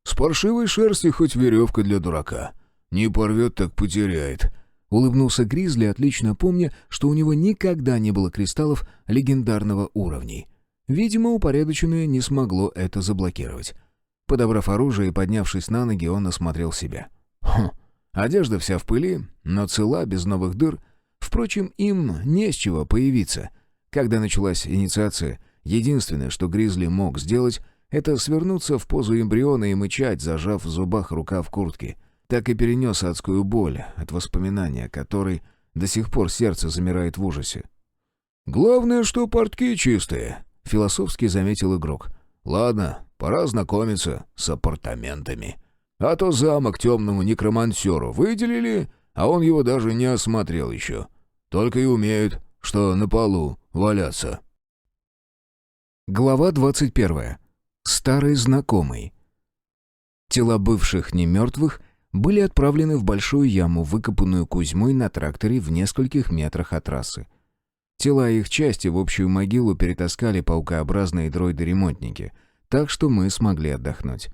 с паршивой шерсти хоть веревка для дурака. Не порвет, так потеряет», — улыбнулся Гризли, отлично помня, что у него никогда не было кристаллов легендарного уровня. Видимо, упорядоченное не смогло это заблокировать. Подобрав оружие и поднявшись на ноги, он осмотрел себя. Одежда вся в пыли, но цела, без новых дыр. Впрочем, им не с чего появиться. Когда началась инициация, единственное, что Гризли мог сделать, это свернуться в позу эмбриона и мычать, зажав в зубах рукав куртки. Так и перенес адскую боль от воспоминания, которой до сих пор сердце замирает в ужасе. «Главное, что портки чистые», — философски заметил игрок. «Ладно, пора знакомиться с апартаментами. А то замок темному некромансеру выделили, а он его даже не осмотрел еще. Только и умеют, что на полу валяться». Глава 21. Старый знакомый. Тела бывших немертвых были отправлены в большую яму, выкопанную Кузьмой на тракторе в нескольких метрах от трассы. Тела их части в общую могилу перетаскали паукообразные дроиды-ремонтники, так что мы смогли отдохнуть.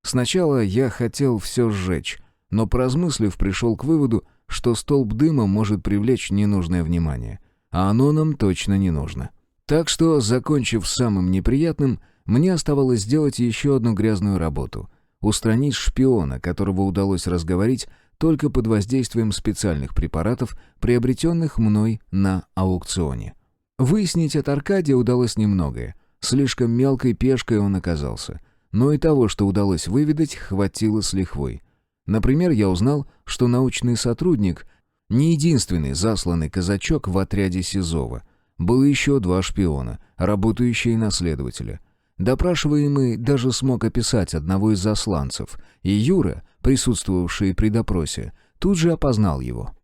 Сначала я хотел все сжечь, но, поразмыслив, пришел к выводу, что столб дыма может привлечь ненужное внимание, а оно нам точно не нужно. Так что, закончив с самым неприятным, мне оставалось сделать еще одну грязную работу — устранить шпиона, которого удалось разговорить только под воздействием специальных препаратов, приобретенных мной на аукционе. Выяснить от Аркадия удалось немногое. Слишком мелкой пешкой он оказался. Но и того, что удалось выведать, хватило с лихвой. Например, я узнал, что научный сотрудник — не единственный засланный казачок в отряде Сизова. Было еще 2 шпиона, работающие на следователя. Допрашиваемый даже смог описать одного из засланцев, и Юра, присутствовавший при допросе, тут же опознал его.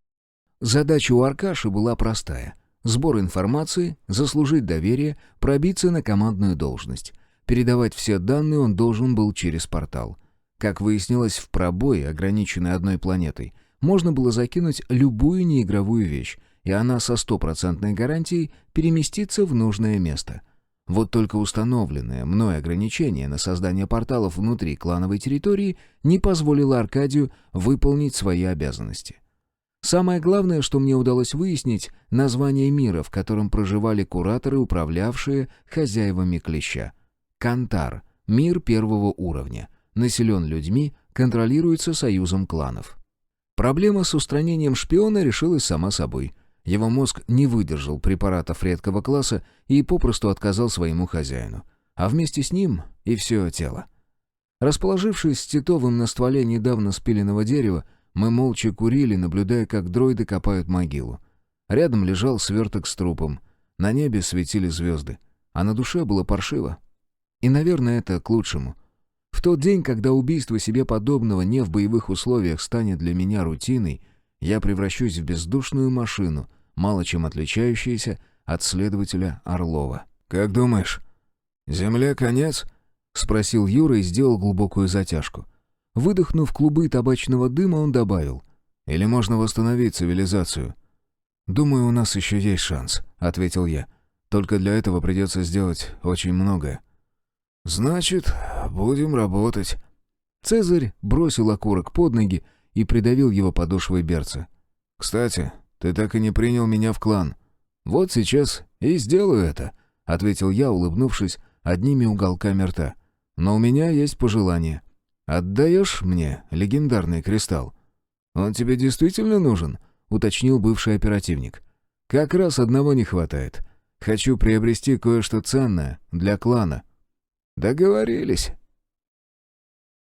Задача у Аркаши была простая — сбор информации, заслужить доверие, пробиться на командную должность. Передавать все данные он должен был через портал. Как выяснилось, в пробой, ограниченный одной планетой, можно было закинуть любую неигровую вещь, и она со 100% гарантией переместится в нужное место. Вот только установленное мной ограничение на создание порталов внутри клановой территории не позволило Аркадию выполнить свои обязанности. Самое главное, что мне удалось выяснить — название мира, в котором проживали кураторы, управлявшие хозяевами клеща. Кантар — мир первого уровня, населен людьми, контролируется союзом кланов. Проблема с устранением шпиона решилась сама собой. Его мозг не выдержал препаратов редкого класса и попросту отказал своему хозяину. А вместе с ним и все тело. Расположившись с Титовым на стволе недавно спиленного дерева, мы молча курили, наблюдая, как дроиды копают могилу. Рядом лежал сверток с трупом. На небе светили звезды, а на душе было паршиво. И, наверное, это к лучшему. В тот день, когда убийство себе подобного не в боевых условиях станет для меня рутиной, я превращусь в бездушную машину, мало чем отличающуюся от следователя Орлова. «Как думаешь, Земле конец?» — спросил Юра и сделал глубокую затяжку. Выдохнув клубы табачного дыма, он добавил: «Или можно восстановить цивилизацию?» «Думаю, у нас еще есть шанс», — ответил я. «Только для этого придется сделать очень многое». «Значит, будем работать». Цезарь бросил окурок под ноги и придавил его подошвой берца. «Кстати, ты так и не принял меня в клан». «Вот сейчас и сделаю это», — ответил я, улыбнувшись одними уголками рта. «Но у меня есть пожелание. Отдаешь мне легендарный кристалл?» «Он тебе действительно нужен?» — уточнил бывший оперативник. «Как раз одного не хватает. Хочу приобрести кое-что ценное для клана». «Договорились».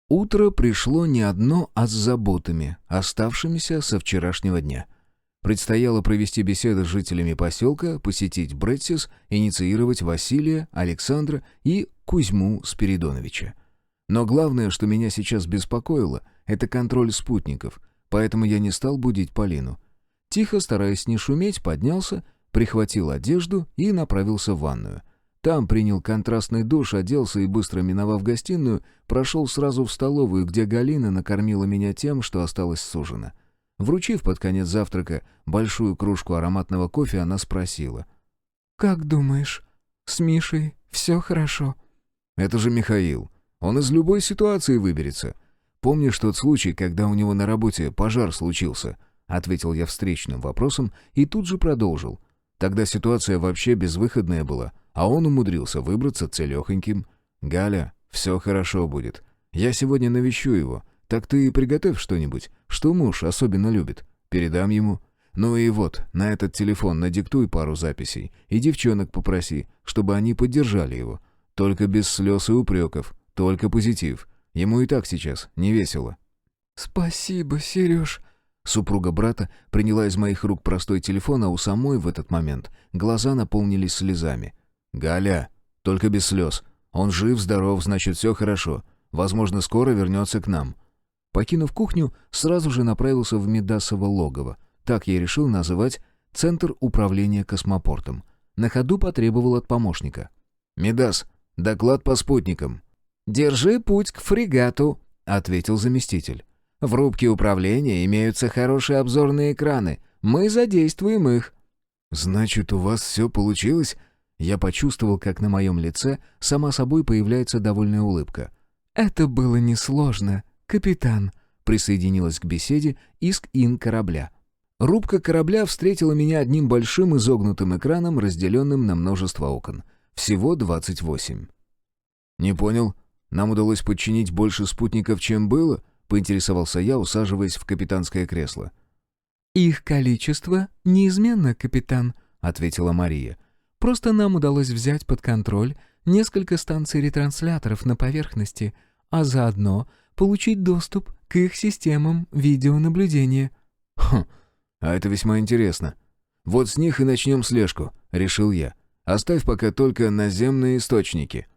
Утро пришло не одно, а с заботами, оставшимися со вчерашнего дня. Предстояло провести беседы с жителями поселка, посетить Бретсис, инициировать Василия, Александра и Кузьму Спиридоновича. Но главное, что меня сейчас беспокоило, это контроль спутников, поэтому я не стал будить Полину. Тихо, стараясь не шуметь, поднялся, прихватил одежду и направился в ванную. Там принял контрастный душ, оделся и, быстро миновав гостиную, прошел сразу в столовую, где Галина накормила меня тем, что осталось с ужина. Вручив под конец завтрака большую кружку ароматного кофе, она спросила: «Как думаешь, с Мишей все хорошо?» «Это же Михаил. Он из любой ситуации выберется. Помнишь тот случай, когда у него на работе пожар случился?» — ответил я встречным вопросом и тут же продолжил. Тогда ситуация вообще безвыходная была, а он умудрился выбраться целехоньким. «Галя, все хорошо будет. Я сегодня навещу его. Так ты приготовь что-нибудь, что муж особенно любит. Передам ему. Ну и вот, на этот телефон надиктуй пару записей и девчонок попроси, чтобы они поддержали его. Только без слез и упреков, только позитив. Ему и так сейчас не весело». «Спасибо, Сереж». Супруга брата приняла из моих рук простой телефон, а у самой в этот момент глаза наполнились слезами. «Галя, только без слез. Он жив-здоров, значит, все хорошо. Возможно, скоро вернется к нам». Покинув кухню, сразу же направился в Медасово логово. Так я решил называть Центр управления космопортом. На ходу потребовал от помощника: «Медас, доклад по спутникам». «Держи путь к фрегату», — ответил заместитель. «В рубке управления имеются хорошие обзорные экраны. Мы задействуем их». «Значит, у вас все получилось?» Я почувствовал, как на моем лице сама собой появляется довольная улыбка. «Это было несложно, капитан», — присоединилась к беседе Иск-Ин корабля. Рубка корабля встретила меня одним большим изогнутым экраном, разделенным на множество окон. Всего 28. «Не понял. Нам удалось подчинить больше спутников, чем было?» — поинтересовался я, усаживаясь в капитанское кресло. «Их количество неизменно, капитан», — ответила Мария. «Просто нам удалось взять под контроль несколько станций ретрансляторов на поверхности, а заодно получить доступ к их системам видеонаблюдения». «Хм, а это весьма интересно. Вот с них и начнем слежку», — решил я. «Оставь пока только наземные источники».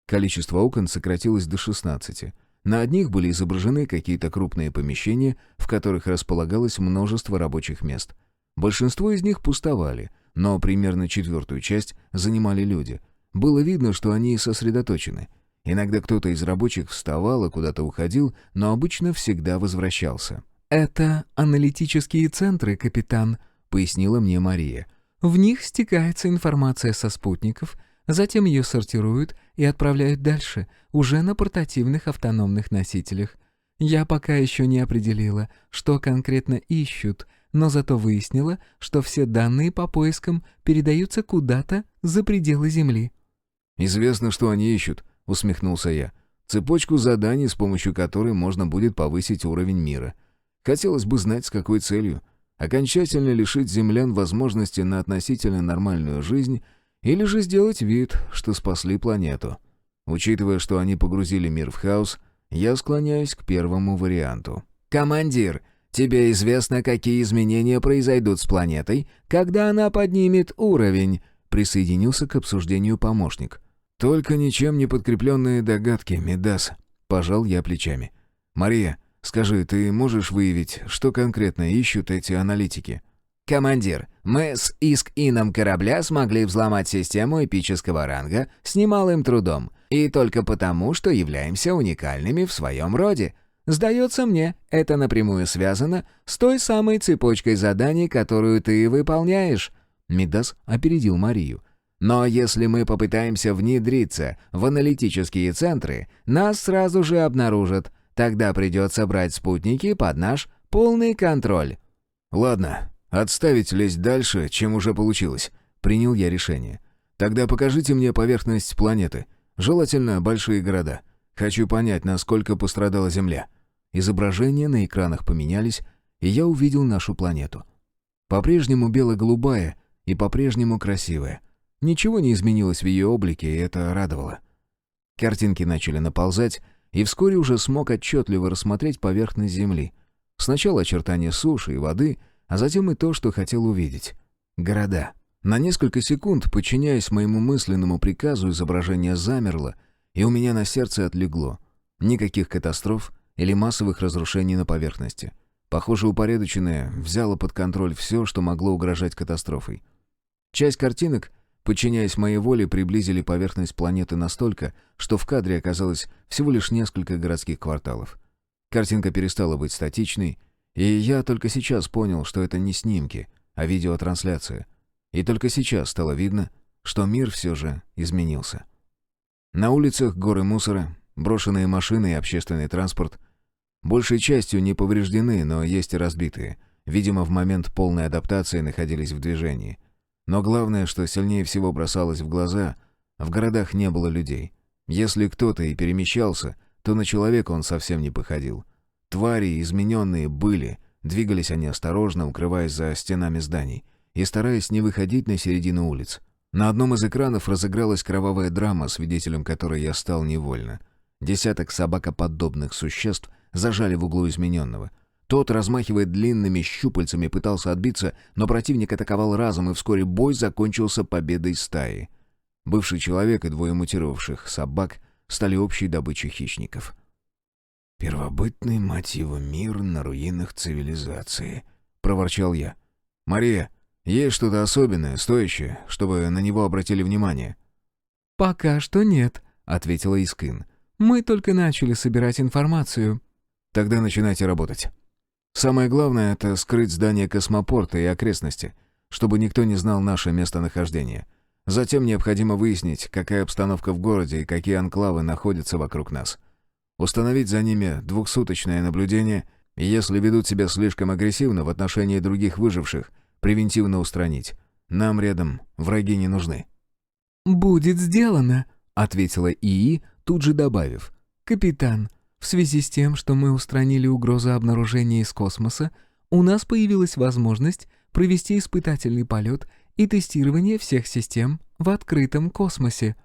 Количество окон сократилось до 16. На одних были изображены какие-то крупные помещения, в которых располагалось множество рабочих мест. Большинство из них пустовали, но примерно четвертую часть занимали люди. Было видно, что они сосредоточены. Иногда кто-то из рабочих вставал и куда-то уходил, но обычно всегда возвращался. «Это аналитические центры, капитан», — пояснила мне Мария. «В них стекается информация со спутников, Затем ее сортируют и отправляют дальше, уже на портативных автономных носителях. Я пока еще не определила, что конкретно ищут, но зато выяснила, что все данные по поискам передаются куда-то за пределы Земли. «Известно, что они ищут», — усмехнулся я. «Цепочку заданий, с помощью которой можно будет повысить уровень мира. Хотелось бы знать, с какой целью. Окончательно лишить землян возможности на относительно нормальную жизнь или же сделать вид, что спасли планету. Учитывая, что они погрузили мир в хаос, я склоняюсь к первому варианту». «Командир, тебе известно, какие изменения произойдут с планетой, когда она поднимет уровень?» Присоединился к обсуждению помощник. «Только ничем не подкрепленные догадки, Мидас», — пожал я плечами. «Мария, скажи, ты можешь выявить, что конкретно ищут эти аналитики?» «Командир, мы с Иск-Ином корабля смогли взломать систему эпического ранга с немалым трудом, и только потому, что являемся уникальными в своем роде. Сдается мне, это напрямую связано с той самой цепочкой заданий, которую ты выполняешь». Мидас опередил Марию. «Но если мы попытаемся внедриться в аналитические центры, нас сразу же обнаружат. Тогда придется брать спутники под наш полный контроль». «Ладно, отставить лезть дальше, чем уже получилось», — принял я решение. «Тогда покажите мне поверхность планеты. Желательно большие города. Хочу понять, насколько пострадала Земля». Изображения на экранах поменялись, и я увидел нашу планету. По-прежнему бело-голубая и по-прежнему красивая. Ничего не изменилось в ее облике, и это радовало. Картинки начали наползать, и вскоре уже смог отчетливо рассмотреть поверхность Земли. Сначала очертания суши и воды, а затем и то, что хотел увидеть. Города. На несколько секунд, подчиняясь моему мысленному приказу, изображение замерло, и у меня на сердце отлегло. Никаких катастроф или массовых разрушений на поверхности. Похоже, упорядоченное взяло под контроль все, что могло угрожать катастрофой. Часть картинок, подчиняясь моей воле, приблизили поверхность планеты настолько, что в кадре оказалось всего лишь несколько городских кварталов. Картинка перестала быть статичной, и я только сейчас понял, что это не снимки, а видеотрансляция. И только сейчас стало видно, что мир все же изменился. На улицах горы мусора, брошенные машины и общественный транспорт большей частью не повреждены, но есть и разбитые. Видимо, в момент полной адаптации находились в движении. Но главное, что сильнее всего бросалось в глаза, в городах не было людей. Если кто-то и перемещался, то на человека он совсем не походил. Твари, измененные, были, двигались они осторожно, укрываясь за стенами зданий и стараясь не выходить на середину улиц. На одном из экранов разыгралась кровавая драма, свидетелем которой я стал невольно. Десяток собакоподобных существ зажали в углу измененного. Тот, размахивая длинными щупальцами, пытался отбиться, но противник атаковал разом, и вскоре бой закончился победой стаи. Бывший человек и двое мутировавших собак стали общей добычей хищников. «Первобытный, мать его, мир на руинах цивилизации», — проворчал я. «Мария, есть что-то особенное, стоящее, чтобы на него обратили внимание?» «Пока что нет», — ответила Искин. «Мы только начали собирать информацию». «Тогда начинайте работать. Самое главное — это скрыть здание космопорта и окрестности, чтобы никто не знал наше местонахождение. Затем необходимо выяснить, какая обстановка в городе и какие анклавы находятся вокруг нас. Установить за ними 2-суточное наблюдение, и если ведут себя слишком агрессивно в отношении других выживших, превентивно устранить. Нам рядом враги не нужны». «Будет сделано», — ответила ИИ, тут же добавив. «Капитан, в связи с тем, что мы устранили угрозу обнаружения из космоса, у нас появилась возможность провести испытательный полет и тестирование всех систем в открытом космосе».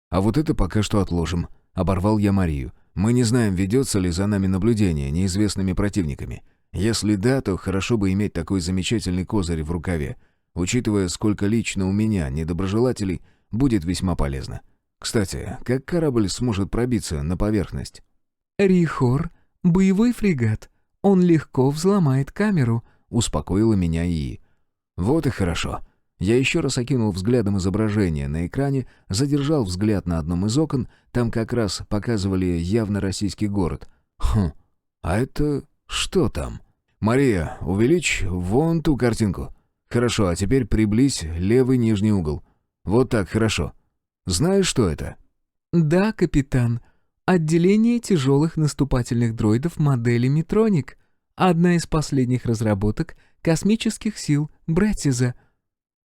«А вот это пока что отложим», — оборвал я Марию. «Мы не знаем, ведется ли за нами наблюдение неизвестными противниками. Если да, то хорошо бы иметь такой замечательный козырь в рукаве. Учитывая, сколько лично у меня недоброжелателей, будет весьма полезно. Кстати, как корабль сможет пробиться на поверхность?» «Рихор — боевой фрегат. Он легко взломает камеру», — успокоила меня ИИ. «Вот и хорошо». Я еще раз окинул взглядом изображение на экране, задержал взгляд на одном из окон, там как раз показывали явно российский город. А это что там? «Мария, увеличь вон ту картинку». «Хорошо, а теперь приблизь левый нижний угол». «Вот так, хорошо. Знаешь, что это?» «Да, капитан. Отделение тяжелых наступательных дроидов модели «Метроник». Одна из последних разработок космических сил Бреттиза».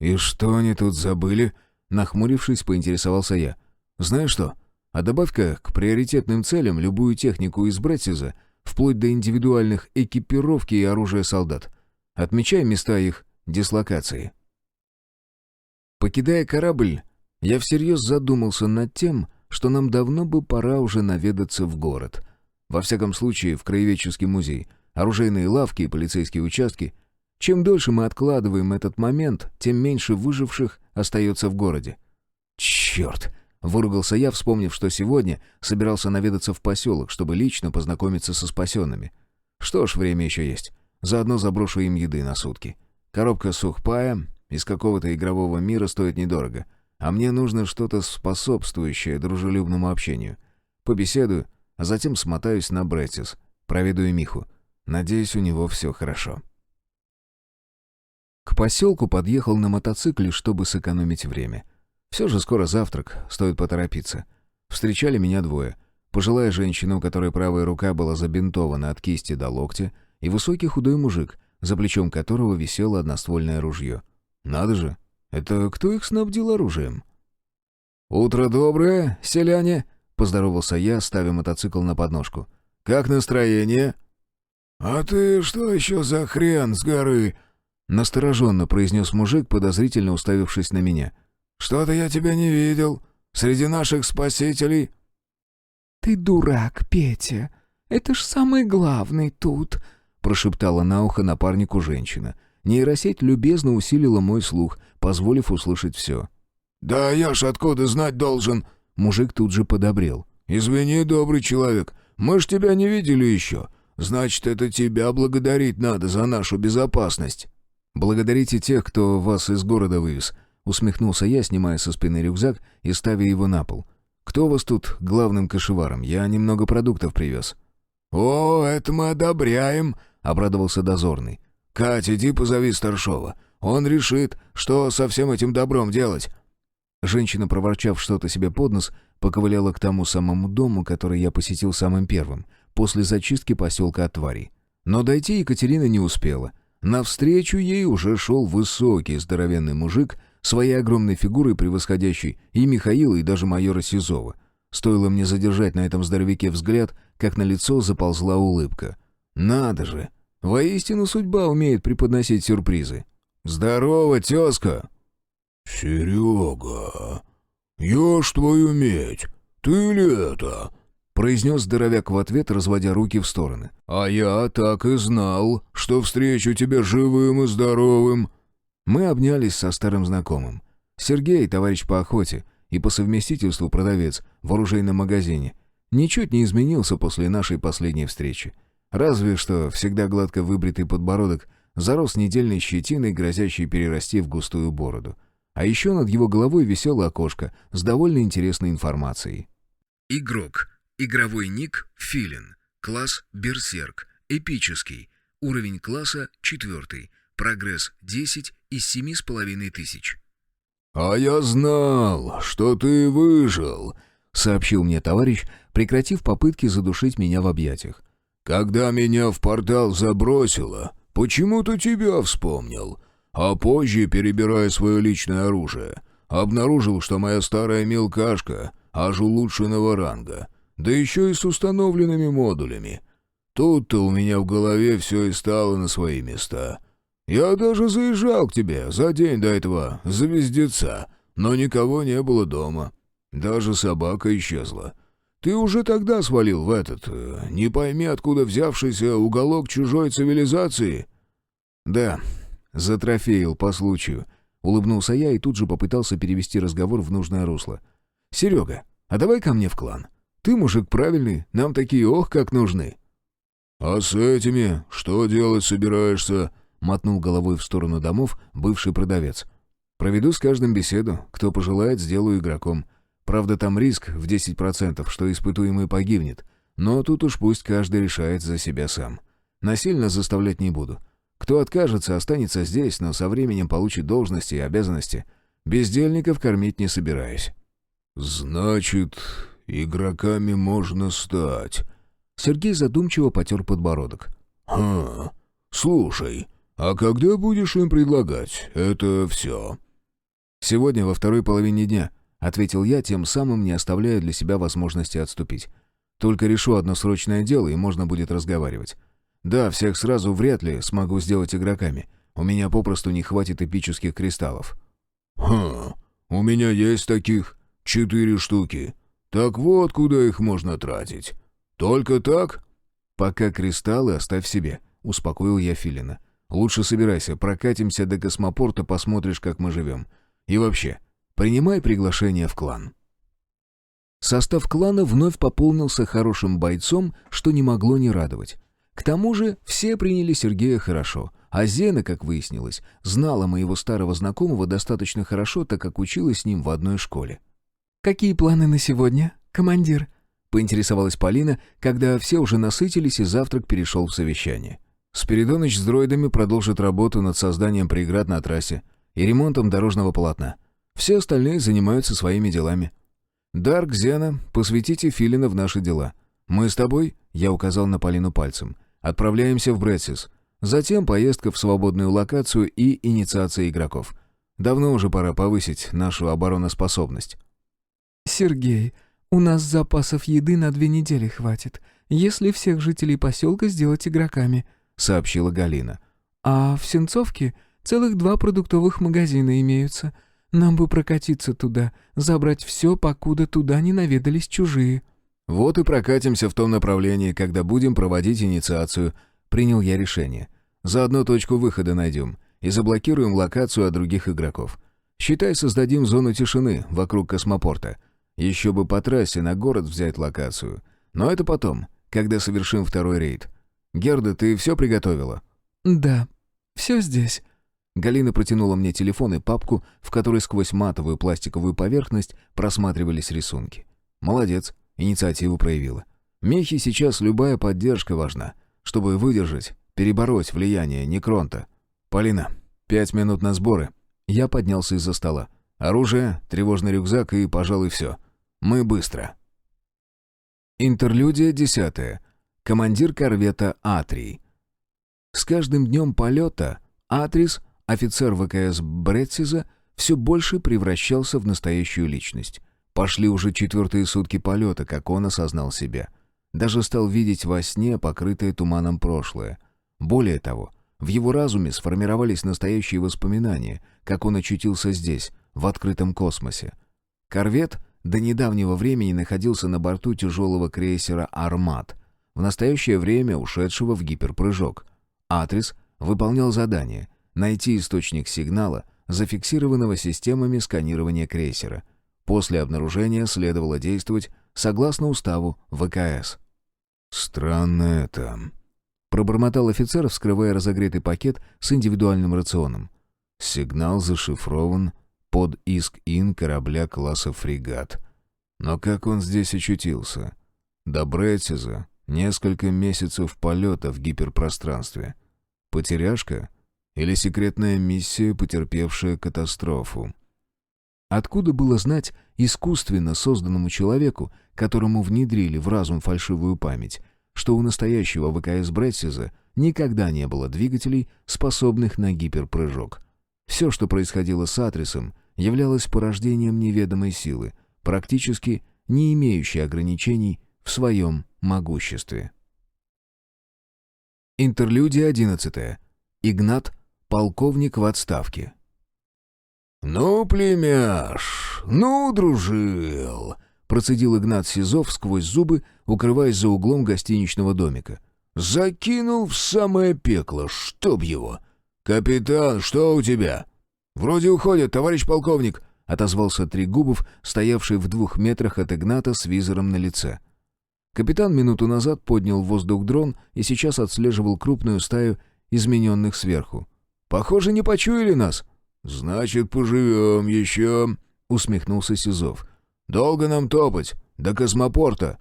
«И что они тут забыли?» Нахмурившись, поинтересовался я. «Знаешь что? А добавь-ка к приоритетным целям любую технику из Бреттиза, вплоть до индивидуальных экипировки и оружия солдат. Отмечай места их дислокации». Покидая корабль, я всерьез задумался над тем, что нам давно бы пора уже наведаться в город. Во всяком случае, в краеведческий музей, оружейные лавки и полицейские участки. Чем дольше мы откладываем этот момент, тем меньше выживших остается в городе. «Черт!» — выругался я, вспомнив, что сегодня собирался наведаться в поселок, чтобы лично познакомиться со спасенными. Что ж, время еще есть. Заодно заброшу им еды на сутки. Коробка сухпая из какого-то игрового мира стоит недорого. А мне нужно что-то способствующее дружелюбному общению. Побеседую, а затем смотаюсь на Бреттис, проведаю Миху. Надеюсь, у него все хорошо. К поселку подъехал на мотоцикле, чтобы сэкономить время. Все же скоро завтрак, стоит поторопиться. Встречали меня двое. Пожилая женщина, у которой правая рука была забинтована от кисти до локтя, и высокий худой мужик, за плечом которого висело одноствольное ружье. Надо же! Это кто их снабдил оружием? «Утро доброе, селяне!» — поздоровался я, ставя мотоцикл на подножку. «Как настроение?» «А ты что еще за хрен с горы?» — настороженно произнес мужик, подозрительно уставившись на меня. «Что-то я тебя не видел. Среди наших спасителей...» «Ты дурак, Петя. Это ж самый главный тут», — прошептала на ухо напарнику женщина. Нейросеть любезно усилила мой слух, позволив услышать все. «Да я ж откуда знать должен?» Мужик тут же подобрел. «Извини, добрый человек, мы ж тебя не видели еще. Значит, это тебя благодарить надо за нашу безопасность». «Благодарите тех, кто вас из города вывез», — усмехнулся я, снимая со спины рюкзак и ставя его на пол. «Кто у вас тут главным кошеваром? Я немного продуктов привез». «О, это мы одобряем», — обрадовался дозорный. «Кать, иди позови старшова. Он решит, что со всем этим добром делать». Женщина, проворчав что-то себе под нос, поковыляла к тому самому дому, который я посетил самым первым, после зачистки поселка от тварей. Но дойти Екатерина не успела. Навстречу ей уже шел высокий здоровенный мужик, своей огромной фигурой превосходящий и Михаила, и даже майора Сизова. Стоило мне задержать на этом здоровяке взгляд, как на лицо заползла улыбка. «Надо же! Воистину судьба умеет преподносить сюрпризы. Здорово, тезка!» «Серега, я ж твою медь, ты ли это?» произнес здоровяк в ответ, разводя руки в стороны. «А я так и знал, что встречу тебя живым и здоровым». Мы обнялись со старым знакомым. Сергей, товарищ по охоте, и по совместительству продавец в оружейном магазине, ничуть не изменился после нашей последней встречи. Разве что всегда гладко выбритый подбородок зарос недельной щетиной, грозящей перерасти в густую бороду. А еще над его головой висело окошко с довольно интересной информацией. Игрок. Игровой ник Филин. Класс Берсерк. Эпический. Уровень класса 4. Прогресс 10 из 7500. «А я знал, что ты выжил», — сообщил мне товарищ, прекратив попытки задушить меня в объятиях. «Когда меня в портал забросило, почему-то тебя вспомнил. А позже, перебирая свое личное оружие, обнаружил, что моя старая мелкашка аж улучшенного ранга, да еще и с установленными модулями. Тут-то у меня в голове все и стало на свои места. Я даже заезжал к тебе за день до этого звездеца, но никого не было дома. Даже собака исчезла. Ты уже тогда свалил в этот, не пойми откуда взявшийся уголок чужой цивилизации?» «Да, затрофеил по случаю», — улыбнулся я и тут же попытался перевести разговор в нужное русло. «Серега, а давай ко мне в клан. Ты мужик правильный, нам такие ох как нужны». «А с этими что делать собираешься?» — мотнул головой в сторону домов бывший продавец. «Проведу с каждым беседу. Кто пожелает, сделаю игроком. Правда, там риск в 10%, что испытуемый погибнет. Но тут уж пусть каждый решает за себя сам. Насильно заставлять не буду. Кто откажется, останется здесь, но со временем получит должности и обязанности. Бездельников кормить не собираюсь». «Значит, игроками можно стать». Сергей задумчиво потер подбородок. Слушай, а когда будешь им предлагать это все?» «Сегодня во второй половине дня», — ответил я, тем самым не оставляя для себя возможности отступить. «Только решу одно срочное дело, и можно будет разговаривать. Да, всех сразу вряд ли смогу сделать игроками. У меня попросту не хватит эпических кристаллов». У меня есть таких 4 штуки. Так вот, куда их можно тратить. Только так?» «Пока кристаллы оставь себе», — успокоил я Филина. «Лучше собирайся, прокатимся до космопорта, посмотришь, как мы живем. И вообще, принимай приглашение в клан». Состав клана вновь пополнился хорошим бойцом, что не могло не радовать. К тому же все приняли Сергея хорошо, а Зена, как выяснилось, знала моего старого знакомого достаточно хорошо, так как училась с ним в одной школе. «Какие планы на сегодня, командир?» — поинтересовалась Полина, когда все уже насытились и завтрак перешел в совещание. «Спиридоныч с дроидами продолжит работу над созданием преград на трассе и ремонтом дорожного полотна. Все остальные занимаются своими делами. Дарк, Зена, посвятите Филина в наши дела. Мы с тобой, — я указал на Полину пальцем, — отправляемся в Бретсис. Затем поездка в свободную локацию и инициация игроков. Давно уже пора повысить нашу обороноспособность». «Сергей, у нас запасов еды на 2 недели хватит, если всех жителей поселка сделать игроками», — сообщила Галина. «А в Сенцовке целых 2 продуктовых магазина имеются. Нам бы прокатиться туда, забрать все, покуда туда не наведались чужие». «Вот и прокатимся в том направлении, когда будем проводить инициацию», — принял я решение. «Заодно точку выхода найдем и заблокируем локацию от других игроков. Считай, создадим зону тишины вокруг космопорта. Еще бы по трассе на город взять локацию. Но это потом, когда совершим второй рейд. Герда, ты все приготовила?» «Да, все здесь». Галина протянула мне телефон и папку, в которой сквозь матовую пластиковую поверхность просматривались рисунки. «Молодец, инициативу проявила. Мехи сейчас любая поддержка важна, чтобы выдержать, перебороть влияние Некронта. Полина, 5 минут на сборы». Я поднялся из-за стола. «Оружие, тревожный рюкзак и, пожалуй, все. Мы быстро». Интерлюдия 10. Командир корвета «Атрий». С каждым днем полета Атрис, офицер ВКС Бретсиза, все больше превращался в настоящую личность. Пошли уже 4-е сутки полета, как он осознал себя. Даже стал видеть во сне покрытое туманом прошлое. Более того, в его разуме сформировались настоящие воспоминания, как он очутился здесь, в открытом космосе. Корвет до недавнего времени находился на борту тяжелого крейсера «Армат», в настоящее время ушедшего в гиперпрыжок. Атрис выполнял задание — найти источник сигнала, зафиксированного системами сканирования крейсера. После обнаружения следовало действовать согласно уставу ВКС. «Странно это», — пробормотал офицер, вскрывая разогретый пакет с индивидуальным рационом. «Сигнал зашифрован под иск-ин корабля класса «Фрегат». Но как он здесь очутился? До Бретсиза несколько месяцев полета в гиперпространстве. Потеряшка? Или секретная миссия, потерпевшая катастрофу?» Откуда было знать искусственно созданному человеку, которому внедрили в разум фальшивую память, что у настоящего ВКС Бретсиза никогда не было двигателей, способных на гиперпрыжок? Все, что происходило с Атрисом, являлось порождением неведомой силы, практически не имеющей ограничений в своем могуществе. Интерлюдия 11. Игнат, полковник в отставке. «Ну, племяш, ну, дружил», — процедил Игнат Сизов сквозь зубы, укрываясь за углом гостиничного домика. «Закинул в самое пекло, чтоб его. Капитан, что у тебя?» «Вроде уходит, товарищ полковник», — отозвался Трегубов, стоявший в 2 метрах от Игната с визором на лице. Капитан минуту назад поднял в воздух дрон и сейчас отслеживал крупную стаю измененных сверху. «Похоже, не почуяли нас». «Значит, поживем еще», — усмехнулся Сизов. «Долго нам топать? До космопорта?»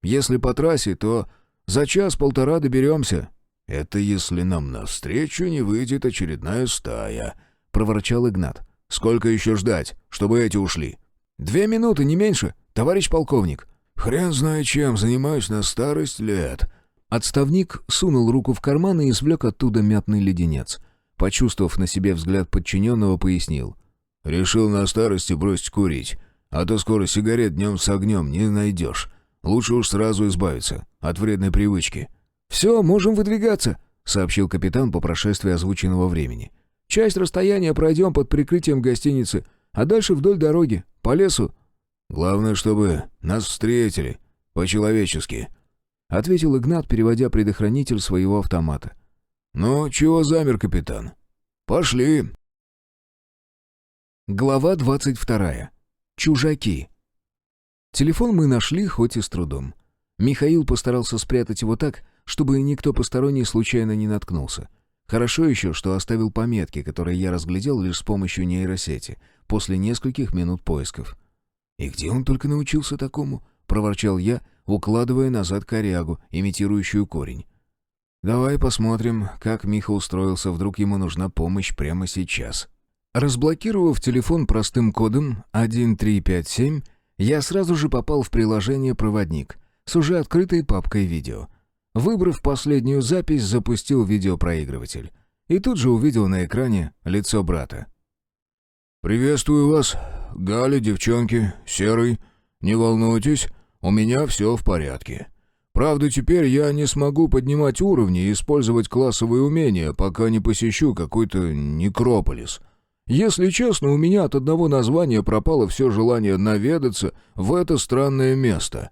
«Если по трассе, то за 1-1.5 доберемся». «Это если нам навстречу не выйдет очередная стая», — проворчал Игнат. «Сколько еще ждать, чтобы эти ушли?» 2 минуты, не меньше, товарищ полковник». «Хрен знает чем, занимаюсь на старость лет». Отставник сунул руку в карман и извлек оттуда мятный леденец. Почувствовав на себе взгляд подчиненного, пояснил. «Решил на старости бросить курить, а то скоро сигарет днем с огнем не найдешь. Лучше уж сразу избавиться от вредной привычки». «Все, можем выдвигаться», — сообщил капитан по прошествии озвученного времени. «Часть расстояния пройдем под прикрытием гостиницы, а дальше вдоль дороги, по лесу». «Главное, чтобы нас встретили, по-человечески», — ответил Игнат, переводя предохранитель своего автомата. «Ну, чего замер, капитан? Пошли!» Глава 22. Чужаки. Телефон мы нашли, хоть и с трудом. Михаил постарался спрятать его так, чтобы никто посторонний случайно не наткнулся. Хорошо еще, что оставил пометки, которые я разглядел лишь с помощью нейросети, после нескольких минут поисков. «И где он только научился такому?» — проворчал я, укладывая назад корягу, имитирующую корень. «Давай посмотрим, как Миха устроился, вдруг ему нужна помощь прямо сейчас». Разблокировав телефон простым кодом 1357, я сразу же попал в приложение «Проводник» с уже открытой папкой видео. Выбрав последнюю запись, запустил видеопроигрыватель. И тут же увидел на экране лицо брата. «Приветствую вас, Галя, девчонки, Серый. Не волнуйтесь, у меня все в порядке. Правда, теперь я не смогу поднимать уровни и использовать классовые умения, пока не посещу какой-то некрополис. Если честно, у меня от одного названия пропало все желание наведаться в это странное место».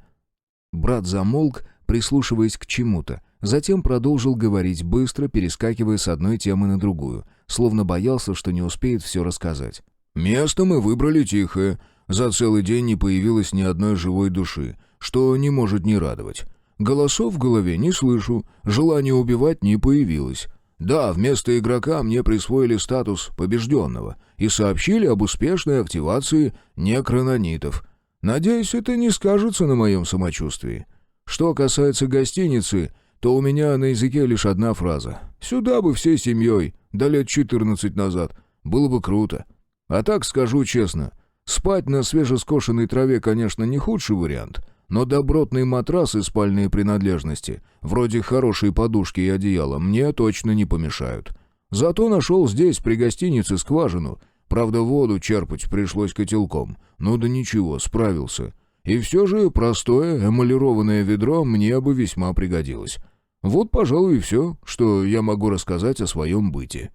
Брат замолк, прислушиваясь к чему-то, затем продолжил говорить быстро, перескакивая с одной темы на другую, словно боялся, что не успеет все рассказать. «Место мы выбрали тихое. За целый день не появилось ни одной живой души, что не может не радовать. Голосов в голове не слышу, желание убивать не появилось. Да, вместо игрока мне присвоили статус побежденного и сообщили об успешной активации некрононитов. Надеюсь, это не скажется на моем самочувствии. Что касается гостиницы, то у меня на языке лишь одна фраза. Сюда бы всей семьей, да лет 14 назад. Было бы круто. А так скажу честно, спать на свежескошенной траве, конечно, не худший вариант, но добротный матрас и спальные принадлежности, вроде хорошей подушки и одеяла, мне точно не помешают. Зато нашел здесь, при гостинице, скважину. Правда, воду черпать пришлось котелком. Ну да ничего, справился. И все же простое эмалированное ведро мне бы весьма пригодилось. Вот, пожалуй, и все, что я могу рассказать о своем быте».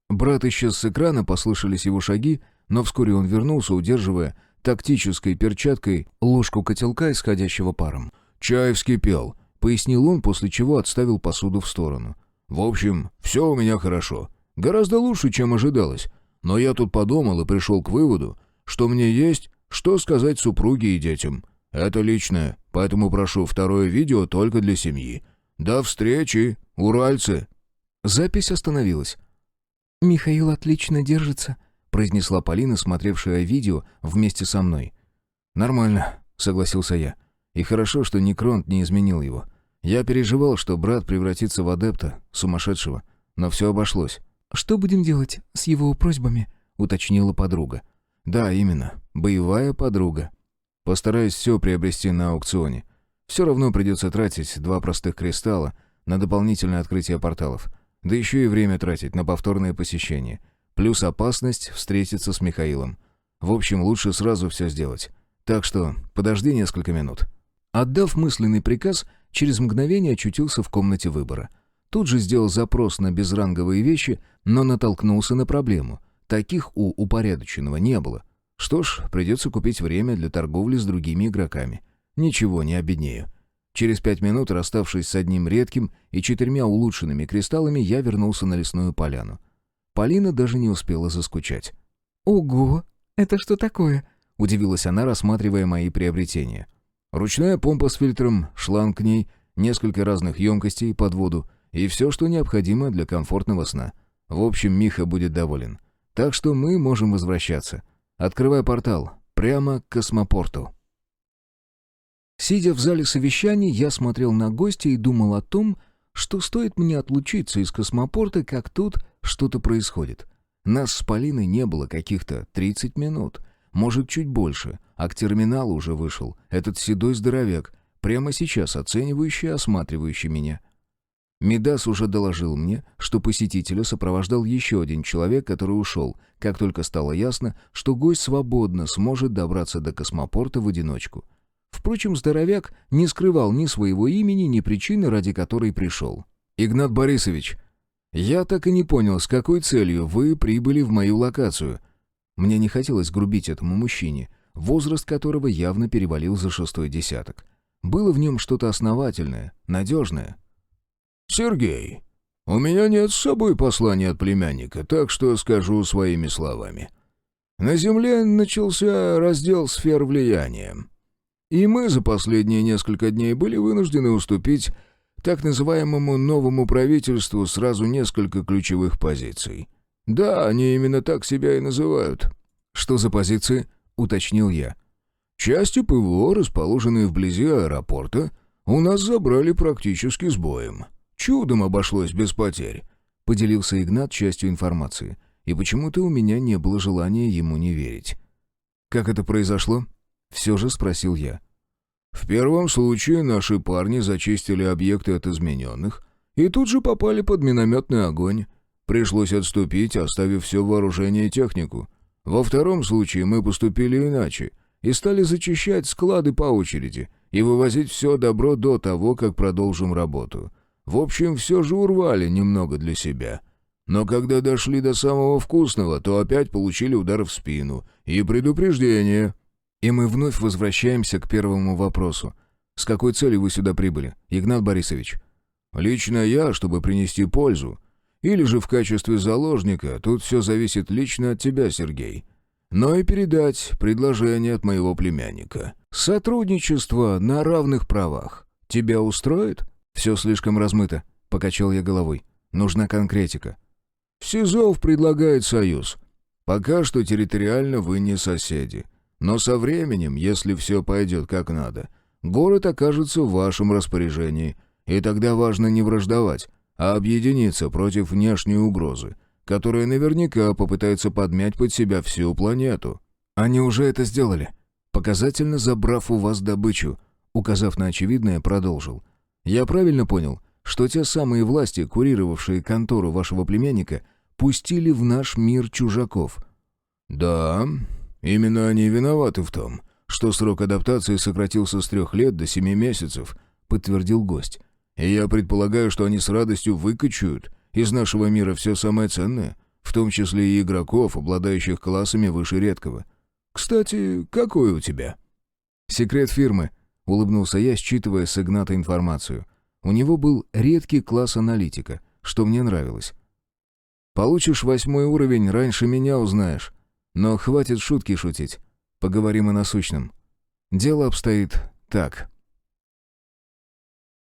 Брат исчез с экрана, послышались его шаги, но вскоре он вернулся, удерживая тактической перчаткой ложку котелка, исходящего паром. «Чай вскипел», — пояснил он, после чего отставил посуду в сторону. «В общем, все у меня хорошо. Гораздо лучше, чем ожидалось. Но я тут подумал и пришел к выводу, что мне есть что сказать супруге и детям. Это личное, поэтому прошу второе видео только для семьи. До встречи, уральцы!» Запись остановилась. «Михаил отлично держится», — произнесла Полина, смотревшая видео вместе со мной. «Нормально», — согласился я. «И хорошо, что Некронт не изменил его. Я переживал, что брат превратится в адепта, сумасшедшего, но все обошлось». «Что будем делать с его просьбами?» — уточнила подруга. «Да, именно. Боевая подруга. Постараюсь все приобрести на аукционе. Все равно придется тратить 2 простых кристалла на дополнительное открытие порталов. Да еще и время тратить на повторное посещение. Плюс опасность встретиться с Михаилом. В общем, лучше сразу все сделать. Так что подожди несколько минут». Отдав мысленный приказ, через мгновение очутился в комнате выбора. Тут же сделал запрос на безранговые вещи, но натолкнулся на проблему. Таких у упорядоченного не было. Что ж, придется купить время для торговли с другими игроками. Ничего, не обеднею. Через 5 минут, расставшись с одним редким и 4 улучшенными кристаллами, я вернулся на лесную поляну. Полина даже не успела заскучать. «Ого! Это что такое?» — удивилась она, рассматривая мои приобретения. Ручная помпа с фильтром, шланг к ней, несколько разных емкостей под воду и все, что необходимо для комфортного сна. В общем, Миха будет доволен. Так что мы можем возвращаться. Открывай портал. Прямо к космопорту. Сидя в зале совещаний, я смотрел на гостя и думал о том, что стоит мне отлучиться из космопорта, как тут что-то происходит. Нас с Полиной не было каких-то 30 минут. может, чуть больше, а к терминалу уже вышел этот седой здоровяк, прямо сейчас оценивающий и осматривающий меня. Мидас уже доложил мне, что посетителя сопровождал еще один человек, который ушел, как только стало ясно, что гость свободно сможет добраться до космопорта в одиночку. Впрочем, здоровяк не скрывал ни своего имени, ни причины, ради которой пришел. «Игнат Борисович, я так и не понял, с какой целью вы прибыли в мою локацию». Мне не хотелось грубить этому мужчине, возраст которого явно перевалил за 6-й десяток. Было в нем что-то основательное, надежное. «Сергей, у меня нет с собой послания от племянника, так что скажу своими словами. На Земле начался раздел сфер влияния. И мы за последние несколько дней были вынуждены уступить так называемому новому правительству сразу несколько ключевых позиций. Да, они именно так себя и называют». «Что за позиции?» — уточнил я. «Части ПВО, расположенные вблизи аэропорта, у нас забрали практически с боем. Чудом обошлось без потерь», — поделился Игнат частью информации. И почему-то у меня не было желания ему не верить. «Как это произошло?» — все же спросил я. «В первом случае наши парни зачистили объекты от измененных и тут же попали под минометный огонь. Пришлось отступить, оставив все вооружение и технику. Во втором случае мы поступили иначе и стали зачищать склады по очереди и вывозить все добро до того, как продолжим работу. В общем, все же урвали немного для себя. Но когда дошли до самого вкусного, то опять получили удар в спину и предупреждение». И мы вновь возвращаемся к первому вопросу. С какой целью вы сюда прибыли, Игнат Борисович? «Лично я, чтобы принести пользу. Или же в качестве заложника, тут все зависит лично от тебя, Сергей. Но и передать предложение от моего племянника. Сотрудничество на равных правах. Тебя устроит?» «Все слишком размыто», — покачал я головой. «Нужна конкретика». «Сизов предлагает союз. Пока что территориально вы не соседи. Но со временем, если все пойдет как надо, город окажется в вашем распоряжении, и тогда важно не враждовать, а объединиться против внешней угрозы, которая наверняка попытается подмять под себя всю планету». «Они уже это сделали, показательно забрав у вас добычу», указав на очевидное, продолжил. «Я правильно понял, что те самые власти, курировавшие контору вашего племянника, пустили в наш мир чужаков?» «Да, именно они виноваты в том, что срок адаптации сократился с 3 лет до 7 месяцев», подтвердил гость. «И я предполагаю, что они с радостью выкачают из нашего мира все самое ценное, в том числе и игроков, обладающих классами выше редкого. Кстати, какой у тебя?» «Секрет фирмы», — улыбнулся я, считывая с Игната информацию. У него был редкий класс аналитика, что мне нравилось. «Получишь 8-й уровень, раньше меня узнаешь. Но хватит шутки шутить. Поговорим о насущном. Дело обстоит так».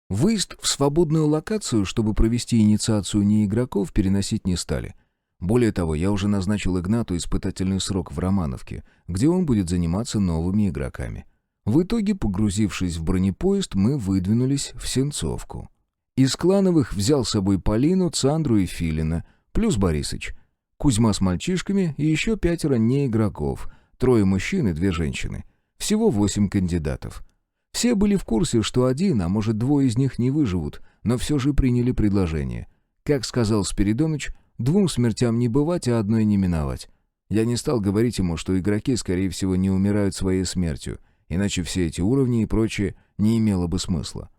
Выезд в свободную локацию, чтобы провести инициацию неигроков, переносить не стали. Более того, я уже назначил Игнату испытательный срок в Романовке, где он будет заниматься новыми игроками. В итоге, погрузившись в бронепоезд, мы выдвинулись в Сенцовку. Из клановых взял с собой Полину, Цандру и Филина, плюс Борисыч. Кузьма с мальчишками и еще 5 неигроков, 3 мужчин и 2 женщины. Всего 8 кандидатов. Все были в курсе, что 1, а может 2 из них не выживут, но все же приняли предложение. Как сказал Спиридоныч, 2 смертям не бывать, а 1 не миновать. Я не стал говорить ему, что игроки, скорее всего, не умирают своей смертью, иначе все эти уровни и прочее не имело бы смысла.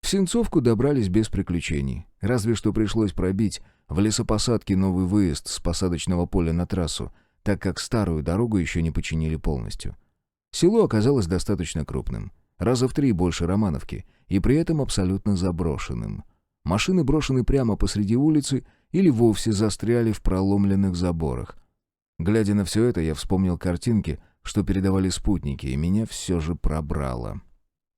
В Сенцовку добрались без приключений, разве что пришлось пробить в лесопосадке новый выезд с посадочного поля на трассу, так как старую дорогу еще не починили полностью. Село оказалось достаточно крупным, раза в 3 больше Романовки, и при этом абсолютно заброшенным. Машины брошены прямо посреди улицы или вовсе застряли в проломленных заборах. Глядя на все это, я вспомнил картинки, что передавали спутники, и меня все же пробрало.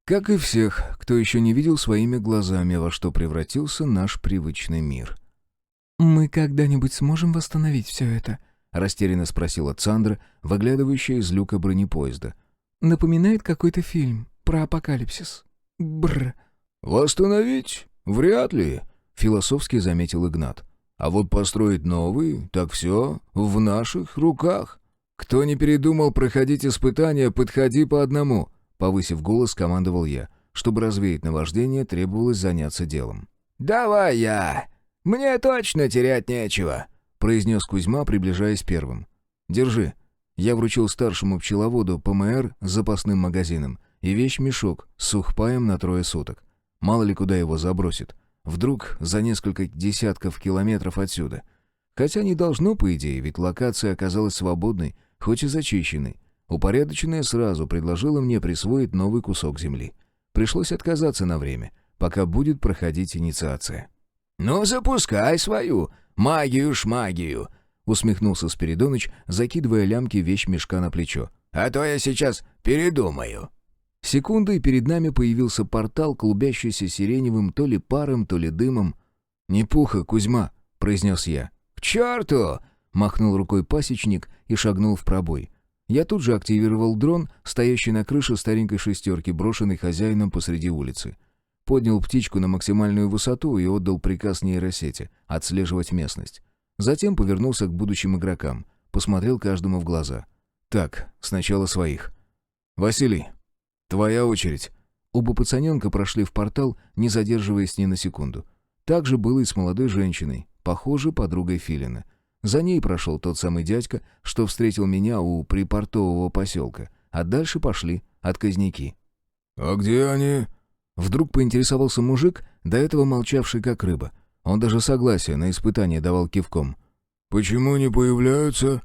Как и всех, кто еще не видел своими глазами, во что превратился наш привычный мир. «Мы когда-нибудь сможем восстановить все это?» — растерянно спросила Цандра, выглядывающая из люка бронепоезда. «Напоминает какой-то фильм про апокалипсис. Бррр». «Восстановить? Вряд ли», — философски заметил Игнат. «А вот построить новый, так все в наших руках». «Кто не передумал проходить испытания, подходи по одному», — повысив голос, командовал я. Чтобы развеять наваждение, требовалось заняться делом. «Давай я! Мне точно терять нечего!» — произнес Кузьма, приближаясь первым. «Держи». Я вручил старшему пчеловоду ПМР с запасным магазином и вещмешок с сухпаем на 3 суток. Мало ли куда его забросит. Вдруг за несколько десятков километров отсюда. Хотя не должно, по идее, ведь локация оказалась свободной, хоть и зачищенной. Упорядоченная сразу предложила мне присвоить новый кусок земли. Пришлось отказаться на время, пока будет проходить инициация. «Ну, запускай свою магию-шмагию!» — усмехнулся Спиридоныч, закидывая лямки вещмешка на плечо. «А то я сейчас передумаю!» Секунды, и перед нами появился портал, клубящийся сиреневым то ли паром, то ли дымом. «Не пуха, Кузьма!» — произнес я. «К черту!» — махнул рукой пасечник и шагнул в пробой. Я тут же активировал дрон, стоящий на крыше старенькой шестерки, брошенной хозяином посреди улицы. Поднял птичку на максимальную высоту и отдал приказ нейросети отслеживать местность. Затем повернулся к будущим игрокам, посмотрел каждому в глаза. «Так, сначала своих. Василий, твоя очередь». Оба пацаненка прошли в портал, не задерживаясь ни на секунду. Так же было и с молодой женщиной, похоже, подругой Филина. За ней прошел тот самый дядька, что встретил меня у припортового поселка, а дальше пошли отказники. «А где они?» Вдруг поинтересовался мужик, до этого молчавший как рыба. Он даже согласие на испытание давал кивком. «Почему не появляются?»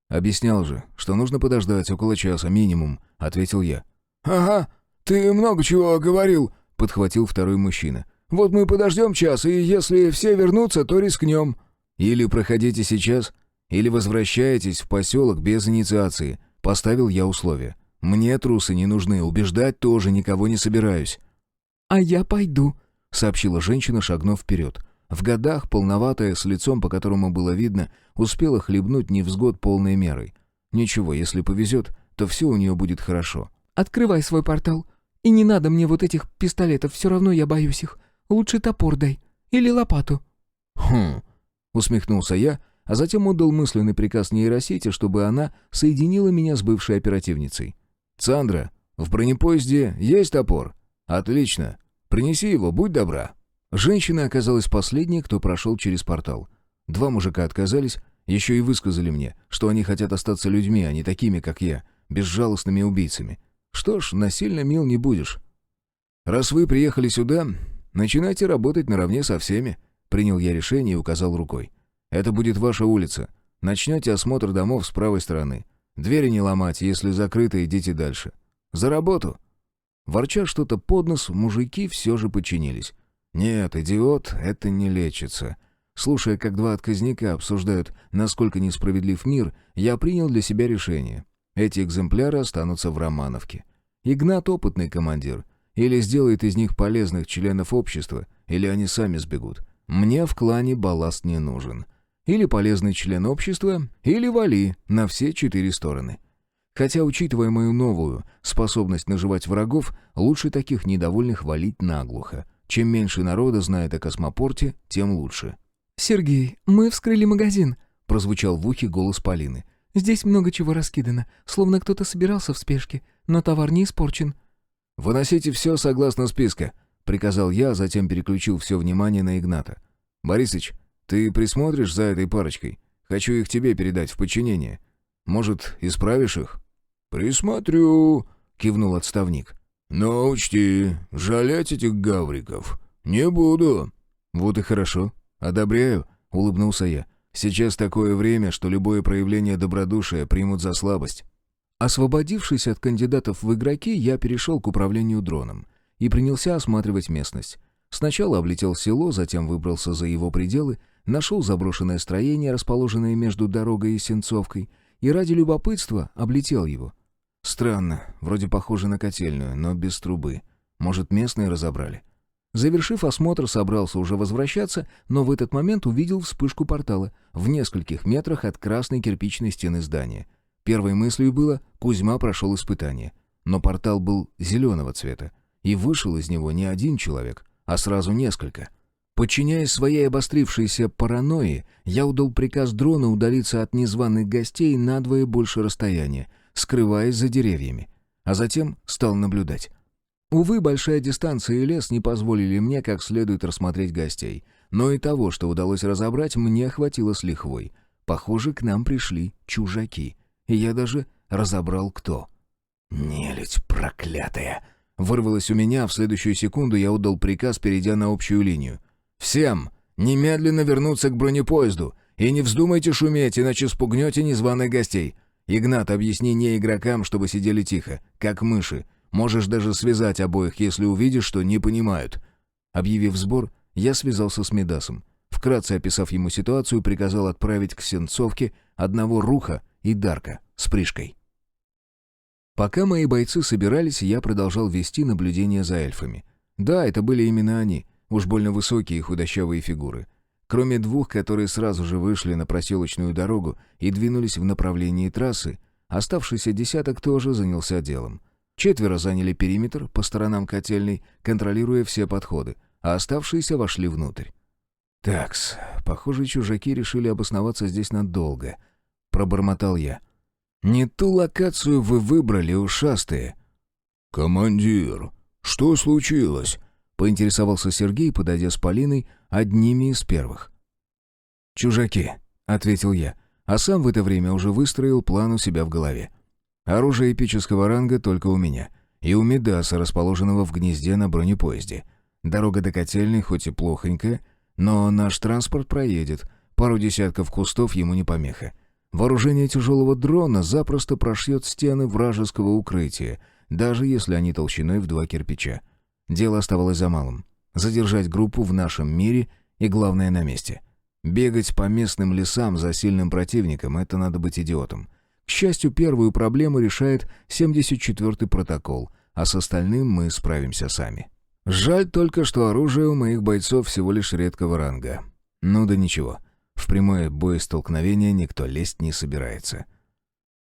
«Объяснял же, что нужно подождать около часа минимум», — ответил я. «Ага, ты много чего говорил», — подхватил второй мужчина. «Вот мы подождем час, и если все вернутся, то рискнем». «Или проходите сейчас, или возвращаетесь в поселок без инициации», — поставил я условие. «Мне трусы не нужны, убеждать тоже никого не собираюсь». «А я пойду», — сообщила женщина, шагнув вперед. В годах, полноватая, с лицом, по которому было видно, успела хлебнуть невзгод полной мерой. Ничего, если повезет, то все у нее будет хорошо. «Открывай свой портал. И не надо мне вот этих пистолетов, все равно я боюсь их. Лучше топор дай. Или лопату». «Хм...» — усмехнулся я, а затем отдал мысленный приказ нейросети, чтобы она соединила меня с бывшей оперативницей. «Цандра, в бронепоезде есть топор?» «Отлично. Принеси его, будь добра». Женщина оказалась последней, кто прошел через портал. 2 мужика отказались, еще и высказали мне, что они хотят остаться людьми, а не такими, как я, безжалостными убийцами. Что ж, насильно мил не будешь. «Раз вы приехали сюда, начинайте работать наравне со всеми», — принял я решение и указал рукой. «Это будет ваша улица. Начнете осмотр домов с правой стороны. Двери не ломать, если закрыто, идите дальше. За работу!» Ворча что-то под нос, мужики все же подчинились. «Нет, идиот, это не лечится». Слушая, как 2 отказника обсуждают, насколько несправедлив мир, я принял для себя решение. Эти экземпляры останутся в Романовке. Игнат опытный командир. Или сделает из них полезных членов общества, или они сами сбегут. Мне в клане балласт не нужен. Или полезный член общества, или вали на все 4 стороны. Хотя, учитывая мою новую способность наживать врагов, лучше таких недовольных валить наглухо. Чем меньше народа знает о космопорте, тем лучше. «Сергей, мы вскрыли магазин», — прозвучал в ухе голос Полины. «Здесь много чего раскидано, словно кто-то собирался в спешке, но товар не испорчен». «Выносите все согласно списка», — приказал я, а затем переключил все внимание на Игната. «Борисыч, ты присмотришь за этой парочкой? Хочу их тебе передать в подчинение. Может, исправишь их?» «Присмотрю», — кивнул отставник. «Но учти, жалеть этих гавриков не буду». «Вот и хорошо. Одобряю», — улыбнулся я. «Сейчас такое время, что любое проявление добродушия примут за слабость». Освободившись от кандидатов в игроки, я перешел к управлению дроном и принялся осматривать местность. Сначала облетел село, затем выбрался за его пределы, нашел заброшенное строение, расположенное между дорогой и Сенцовкой, и ради любопытства облетел его. Странно, вроде похоже на котельную, но без трубы. Может, местные разобрали. Завершив осмотр, собрался уже возвращаться, но в этот момент увидел вспышку портала в нескольких метрах от красной кирпичной стены здания. Первой мыслью было: Кузьма прошел испытание. Но портал был зеленого цвета, и вышел из него не один человек, а сразу несколько. Подчиняясь своей обострившейся паранойи, я отдал приказ дрона удалиться от незваных гостей на вдвое больше расстояния, скрываясь за деревьями, а затем стал наблюдать. Увы, большая дистанция и лес не позволили мне как следует рассмотреть гостей, но и того, что удалось разобрать, мне хватило с лихвой. Похоже, к нам пришли чужаки, и я даже разобрал, кто. «Нелюдь проклятая!» Вырвалось у меня, в следующую секунду я отдал приказ, перейдя на общую линию. «Всем немедленно вернуться к бронепоезду, и не вздумайте шуметь, иначе спугнете незваных гостей. Игнат, объясни не игрокам, чтобы сидели тихо, как мыши. Можешь даже связать обоих, если увидишь, что не понимают». Объявив сбор, я связался с Мидасом. Вкратце описав ему ситуацию, приказал отправить к Сенцовке одного Руха и Дарка с Пришкой. Пока мои бойцы собирались, я продолжал вести наблюдение за эльфами. Да, это были именно они, уж больно высокие и худощавые фигуры. Кроме двух, которые сразу же вышли на проселочную дорогу и двинулись в направлении трассы, оставшийся десяток тоже занялся делом. 4 заняли периметр по сторонам котельной, контролируя все подходы, а оставшиеся вошли внутрь. «Такс, похоже, чужаки решили обосноваться здесь надолго», — пробормотал я. «Не ту локацию вы выбрали, ушастые». «Командир, что случилось?» — поинтересовался Сергей, подойдя с Полиной одними из первых. «Чужаки», — ответил я, а сам в это время уже выстроил план у себя в голове. Оружие эпического ранга только у меня, и у Мидаса, расположенного в гнезде на бронепоезде. Дорога до котельной хоть и плохонькая, но наш транспорт проедет, пару десятков кустов ему не помеха. Вооружение тяжелого дрона запросто прошьет стены вражеского укрытия, даже если они толщиной в 2 кирпича. Дело оставалось за малым. Задержать группу в нашем мире и, главное, на месте. Бегать по местным лесам за сильным противником — это надо быть идиотом. К счастью, первую проблему решает 74-й протокол, а с остальным мы справимся сами. Жаль только, что оружие у моих бойцов всего лишь редкого ранга. Ну да ничего, в прямое боестолкновение никто лезть не собирается.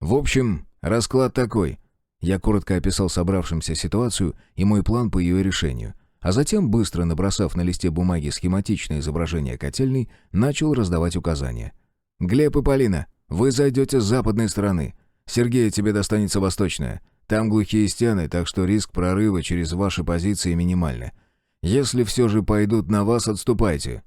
В общем, расклад такой. Я коротко описал собравшимся ситуацию и мой план по ее решению, а затем, быстро набросав на листе бумаги схематичное изображение котельной, начал раздавать указания. «Глеб и Полина, вы зайдете с западной стороны. Сергей, тебе достанется восточная. Там глухие стены, так что риск прорыва через ваши позиции минимальный. Если все же пойдут на вас, отступайте».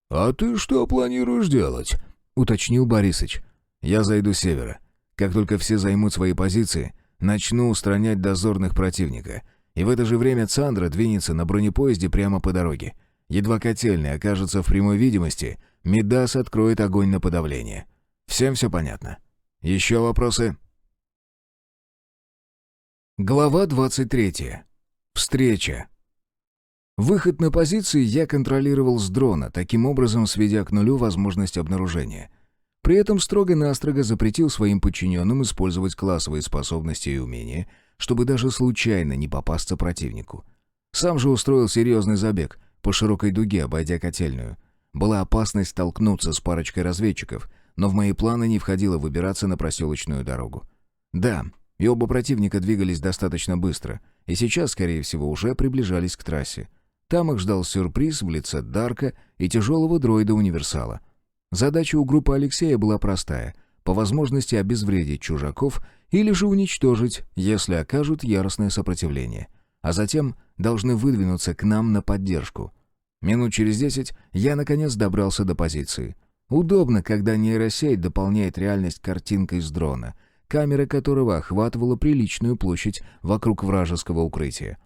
«А ты что планируешь делать?» — уточнил Борисыч. «Я зайду с севера. Как только все займут свои позиции, начну устранять дозорных противника. И в это же время Цандра двинется на бронепоезде прямо по дороге. Едва котельная окажется в прямой видимости, Мидас откроет огонь на подавление. Всем все понятно? Еще вопросы?» Глава 23. Встреча. Выход на позиции я контролировал с дрона, таким образом сведя к нулю возможность обнаружения. При этом строго-настрого запретил своим подчиненным использовать классовые способности и умения, чтобы даже случайно не попасться противнику. Сам же устроил серьезный забег, по широкой дуге обойдя котельную. Была опасность столкнуться с парочкой разведчиков, но в мои планы не входило выбираться на проселочную дорогу. Да, и оба противника двигались достаточно быстро, и сейчас, скорее всего, уже приближались к трассе. Там их ждал сюрприз в лице Дарка и тяжелого дроида-универсала. Задача у группы Алексея была простая — по возможности обезвредить чужаков или же уничтожить, если окажут яростное сопротивление. А затем должны выдвинуться к нам на поддержку. Минут через 10 я, наконец, добрался до позиции. Удобно, когда нейросеть дополняет реальность картинкой с дрона, камера которого охватывала приличную площадь вокруг вражеского укрытия.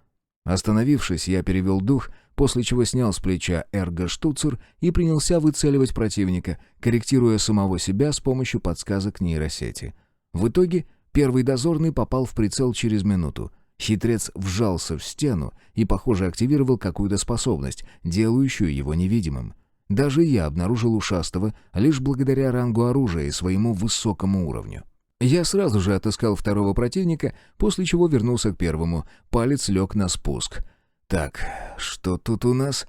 Остановившись, я перевел дух, после чего снял с плеча эрго-штуцер и принялся выцеливать противника, корректируя самого себя с помощью подсказок нейросети. В итоге первый дозорный попал в прицел через минуту. Хитрец вжался в стену и, похоже, активировал какую-то способность, делающую его невидимым. Даже я обнаружил ушастого лишь благодаря рангу оружия и своему высокому уровню. Я сразу же отыскал второго противника, после чего вернулся к первому. Палец лег на спуск. Так, что тут у нас?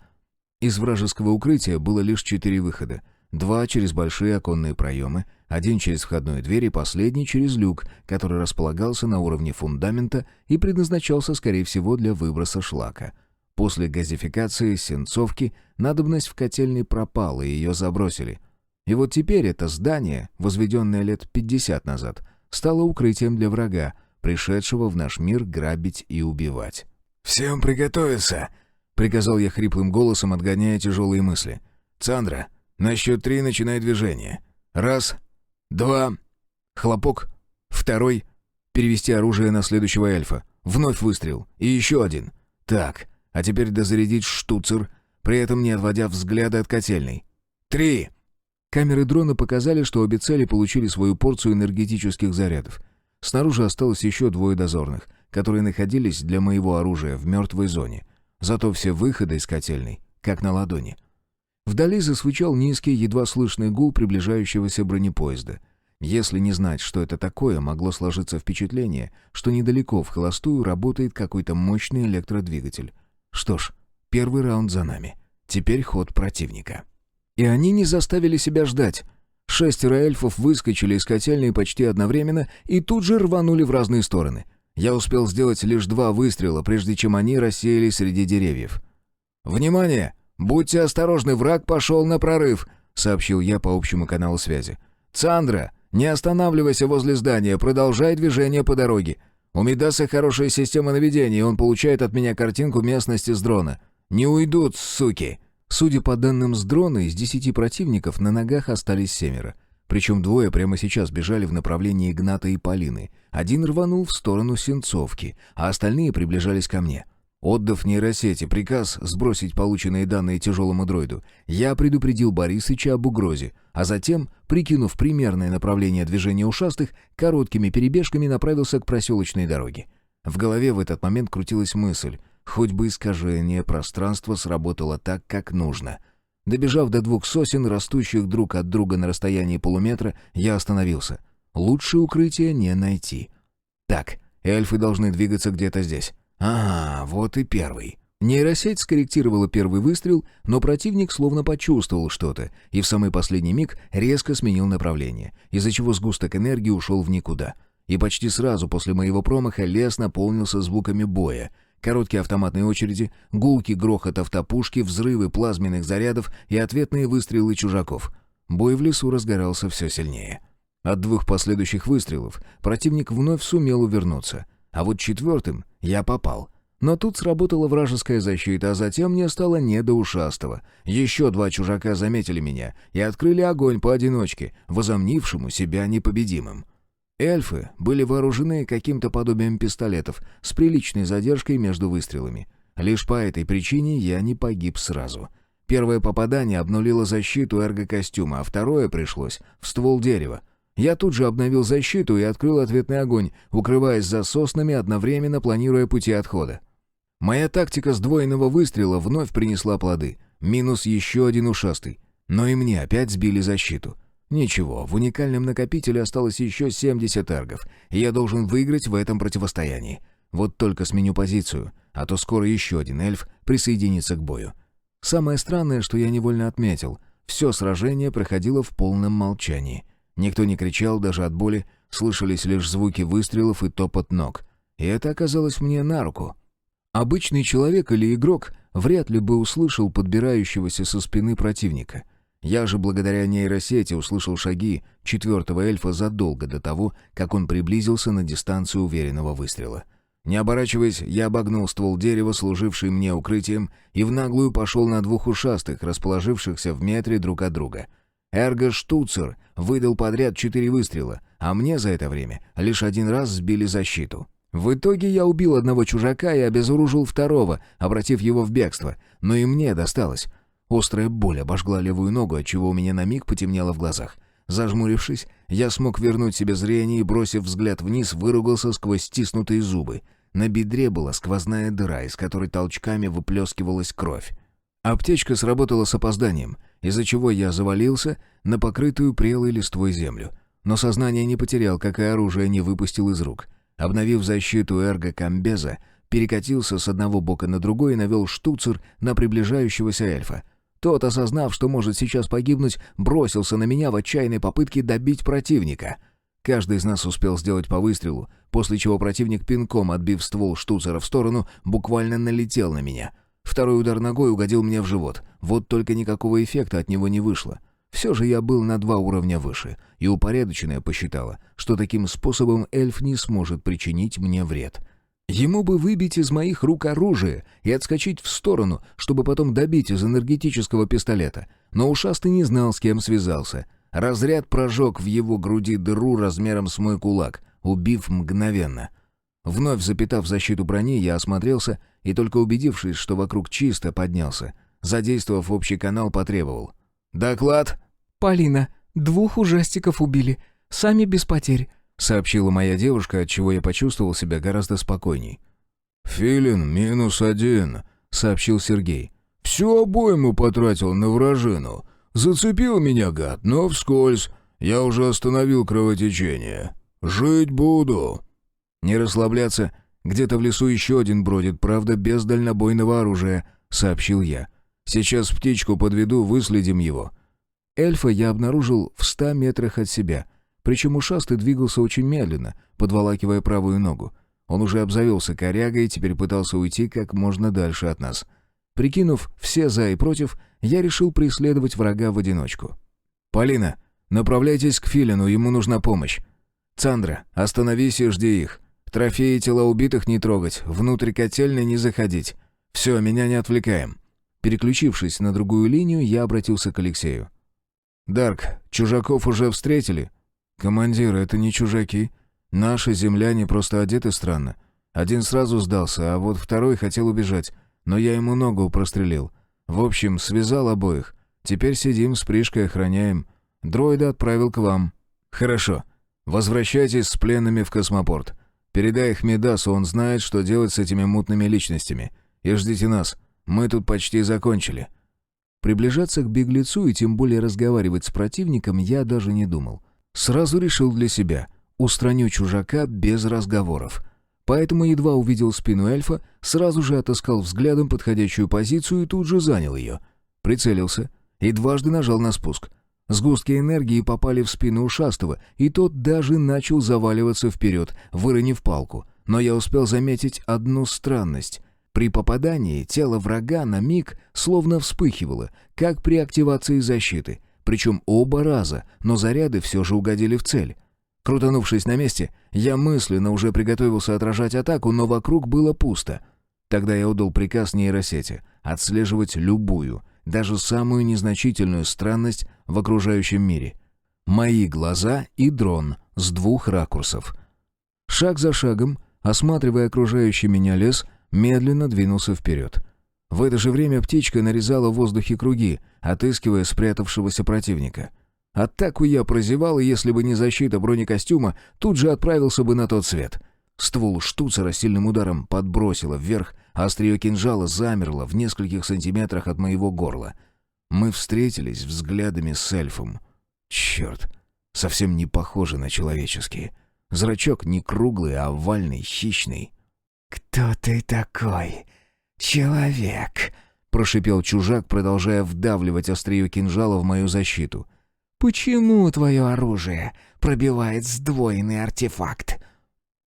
Из вражеского укрытия было лишь 4 выхода. 2 через большие оконные проемы, 1 через входную дверь и последний через люк, который располагался на уровне фундамента и предназначался, скорее всего, для выброса шлака. После газификации Сенцовки надобность в котельной пропала, и ее забросили. И вот теперь это здание, возведенное лет 50 назад, стало укрытием для врага, пришедшего в наш мир грабить и убивать. «Всем приготовиться!» — приказал я хриплым голосом, отгоняя тяжелые мысли. «Цандра, на счет 3 начинай движение. 1, 2...» Хлопок. 2. Перевести оружие на следующего эльфа. Вновь выстрел. И еще один. Так, а теперь дозарядить штуцер, при этом не отводя взгляда от котельной. 3. Камеры дрона показали, что обе цели получили свою порцию энергетических зарядов. Снаружи осталось еще 2 дозорных, которые находились для моего оружия в мертвой зоне. Зато все выходы из котельной, как на ладони. Вдали засвучал низкий, едва слышный гул приближающегося бронепоезда. Если не знать, что это такое, могло сложиться впечатление, что недалеко в холостую работает какой-то мощный электродвигатель. Что ж, первый раунд за нами. Теперь ход противника. И они не заставили себя ждать. 6 эльфов выскочили из котельной почти одновременно и тут же рванули в разные стороны. Я успел сделать лишь 2 выстрела, прежде чем они рассеялись среди деревьев. «Внимание! Будьте осторожны, враг пошел на прорыв!» — сообщил я по общему каналу связи. «Цандра, не останавливайся возле здания, продолжай движение по дороге. У Мидаса хорошая система наведения, и он получает от меня картинку местности с дрона. Не уйдут, суки!» Судя по данным с дрона, из 10 противников на ногах остались 7. Причем 2 прямо сейчас бежали в направлении Игната и Полины. 1 рванул в сторону Сенцовки, а остальные приближались ко мне. Отдав нейросети приказ сбросить полученные данные тяжелому дроиду, я предупредил Борисыча об угрозе, а затем, прикинув примерное направление движения ушастых, короткими перебежками направился к проселочной дороге. В голове в этот момент крутилась мысль, хоть бы искажение пространства сработало так, как нужно. Добежав до 2 сосен, растущих друг от друга на расстоянии полуметра, я остановился. Лучше укрытия не найти. Так, эльфы должны двигаться где-то здесь. Ага, вот и первый. Нейросеть скорректировала первый выстрел, но противник словно почувствовал что-то и в самый последний миг резко сменил направление, из-за чего сгусток энергии ушел в никуда. И почти сразу после моего промаха лес наполнился звуками боя. Короткие автоматные очереди, гулкий грохот автопушки, взрывы плазменных зарядов и ответные выстрелы чужаков. Бой в лесу разгорался все сильнее. От 2 последующих выстрелов противник вновь сумел увернуться, а вот 4-м я попал. Но тут сработала вражеская защита, а затем мне стало не до ушастого. Еще 2 чужака заметили меня и открыли огонь поодиночке, возомнившему себя непобедимым. Эльфы были вооружены каким-то подобием пистолетов с приличной задержкой между выстрелами. Лишь по этой причине я не погиб сразу. Первое попадание обнулило защиту эрго-костюма, а второе пришлось в ствол дерева. Я тут же обновил защиту и открыл ответный огонь, укрываясь за соснами, одновременно планируя пути отхода. Моя тактика сдвоенного выстрела вновь принесла плоды. Минус еще 1 ушастый. Но и мне опять сбили защиту. Ничего, в уникальном накопителе осталось еще 70 эргов, и я должен выиграть в этом противостоянии. Вот только сменю позицию, а то скоро еще 1 эльф присоединится к бою. Самое странное, что я невольно отметил, все сражение проходило в полном молчании. Никто не кричал даже от боли, слышались лишь звуки выстрелов и топот ног. И это оказалось мне на руку. Обычный человек или игрок вряд ли бы услышал подбирающегося со спины противника. Я же благодаря нейросети услышал шаги 4-го эльфа задолго до того, как он приблизился на дистанцию уверенного выстрела. Не оборачиваясь, я обогнул ствол дерева, служивший мне укрытием, и в наглую пошел на 2 ушастых, расположившихся в метре друг от друга. Эрго-штуцер выдал подряд 4 выстрела, а мне за это время лишь 1 раз сбили защиту. В итоге я убил 1 чужака и обезоружил 2-го, обратив его в бегство, но и мне досталось. Острая боль обожгла левую ногу, отчего у меня на миг потемнело в глазах. Зажмурившись, я смог вернуть себе зрение и, бросив взгляд вниз, выругался сквозь стиснутые зубы. На бедре была сквозная дыра, из которой толчками выплескивалась кровь. Аптечка сработала с опозданием, из-за чего я завалился на покрытую прелой листвой землю. Но сознание не потерял, как и оружие не выпустил из рук. Обновив защиту эрго-комбеза, перекатился с одного бока на другой и навел штуцер на приближающегося эльфа. Тот, осознав, что может сейчас погибнуть, бросился на меня в отчаянной попытке добить противника. Каждый из нас успел сделать по выстрелу, после чего противник, пинком отбив ствол штуцера в сторону, буквально налетел на меня. Второй удар ногой угодил мне в живот. Вот только никакого эффекта от него не вышло. Все же я был на 2 уровня выше, и упорядоченная посчитала, что таким способом эльф не сможет причинить мне вред. Ему бы выбить из моих рук оружие и отскочить в сторону, чтобы потом добить из энергетического пистолета. Но ушастый не знал, с кем связался. Разряд прожег в его груди дыру размером с мой кулак, убив мгновенно. Вновь запитав защиту брони, я осмотрелся и, только убедившись, что вокруг чисто, поднялся. Задействовав общий канал, потребовал. «Доклад!» «Полина, 2 ужастиков убили. Сами без потерь», — сообщила моя девушка, отчего я почувствовал себя гораздо спокойней. «Филин -1», — сообщил Сергей. «Всю обойму потратил на вражину. Зацепил меня, гад, но вскользь. Я уже остановил кровотечение. Жить буду». «Не расслабляться. Где-то в лесу еще один бродит, правда, без дальнобойного оружия», — сообщил я. «Сейчас птичку подведу, выследим его». Эльфа я обнаружил в 100 метрах от себя. Причем ушастый двигался очень медленно, подволакивая правую ногу. Он уже обзавелся корягой и теперь пытался уйти как можно дальше от нас. Прикинув все «за» и «против», я решил преследовать врага в одиночку. «Полина, направляйтесь к Филину, ему нужна помощь. Цандра, остановись и жди их. Трофеи и тела убитых не трогать, внутрь котельной не заходить. Все, меня не отвлекаем». Переключившись на другую линию, я обратился к Алексею. «Дарк, чужаков уже встретили?» «Командир, это не чужаки. Наши земляне просто одеты странно. Один сразу сдался, а вот второй хотел убежать, но я ему ногу прострелил. В общем, связал обоих. Теперь сидим с Пришкой, охраняем. Дроида отправил к вам». «Хорошо. Возвращайтесь с пленными в космопорт. Передай их Медасу, он знает, что делать с этими мутными личностями. И ждите нас. Мы тут почти закончили». Приближаться к беглецу и тем более разговаривать с противником я даже не думал. Сразу решил для себя — устраню чужака без разговоров. Поэтому едва увидел спину эльфа, сразу же отыскал взглядом подходящую позицию и тут же занял ее. Прицелился и дважды нажал на спуск. Сгустки энергии попали в спину ушастого, и тот даже начал заваливаться вперед, выронив палку. Но я успел заметить одну странность. При попадании тело врага на миг словно вспыхивало, как при активации защиты. Причем оба раза, но заряды все же угодили в цель. Крутанувшись на месте, я мысленно уже приготовился отражать атаку, но вокруг было пусто. Тогда я отдал приказ нейросети отслеживать любую, даже самую незначительную странность в окружающем мире. Мои глаза и дрон с 2 ракурсов. Шаг за шагом, осматривая окружающий меня лес, медленно двинулся вперед. В это же время птичка нарезала в воздухе круги, отыскивая спрятавшегося противника. Атаку я прозевал, и если бы не защита бронекостюма, тут же отправился бы на тот свет. Ствол штуцера сильным ударом подбросило вверх, а острие кинжала замерло в нескольких сантиметрах от моего горла. Мы встретились взглядами с эльфом. Черт, совсем не похожи на человеческие. Зрачок не круглый, а овальный, хищный. «Кто ты такой, человек?» — прошипел чужак, продолжая вдавливать острие кинжала в мою защиту. «Почему твое оружие пробивает сдвоенный артефакт?»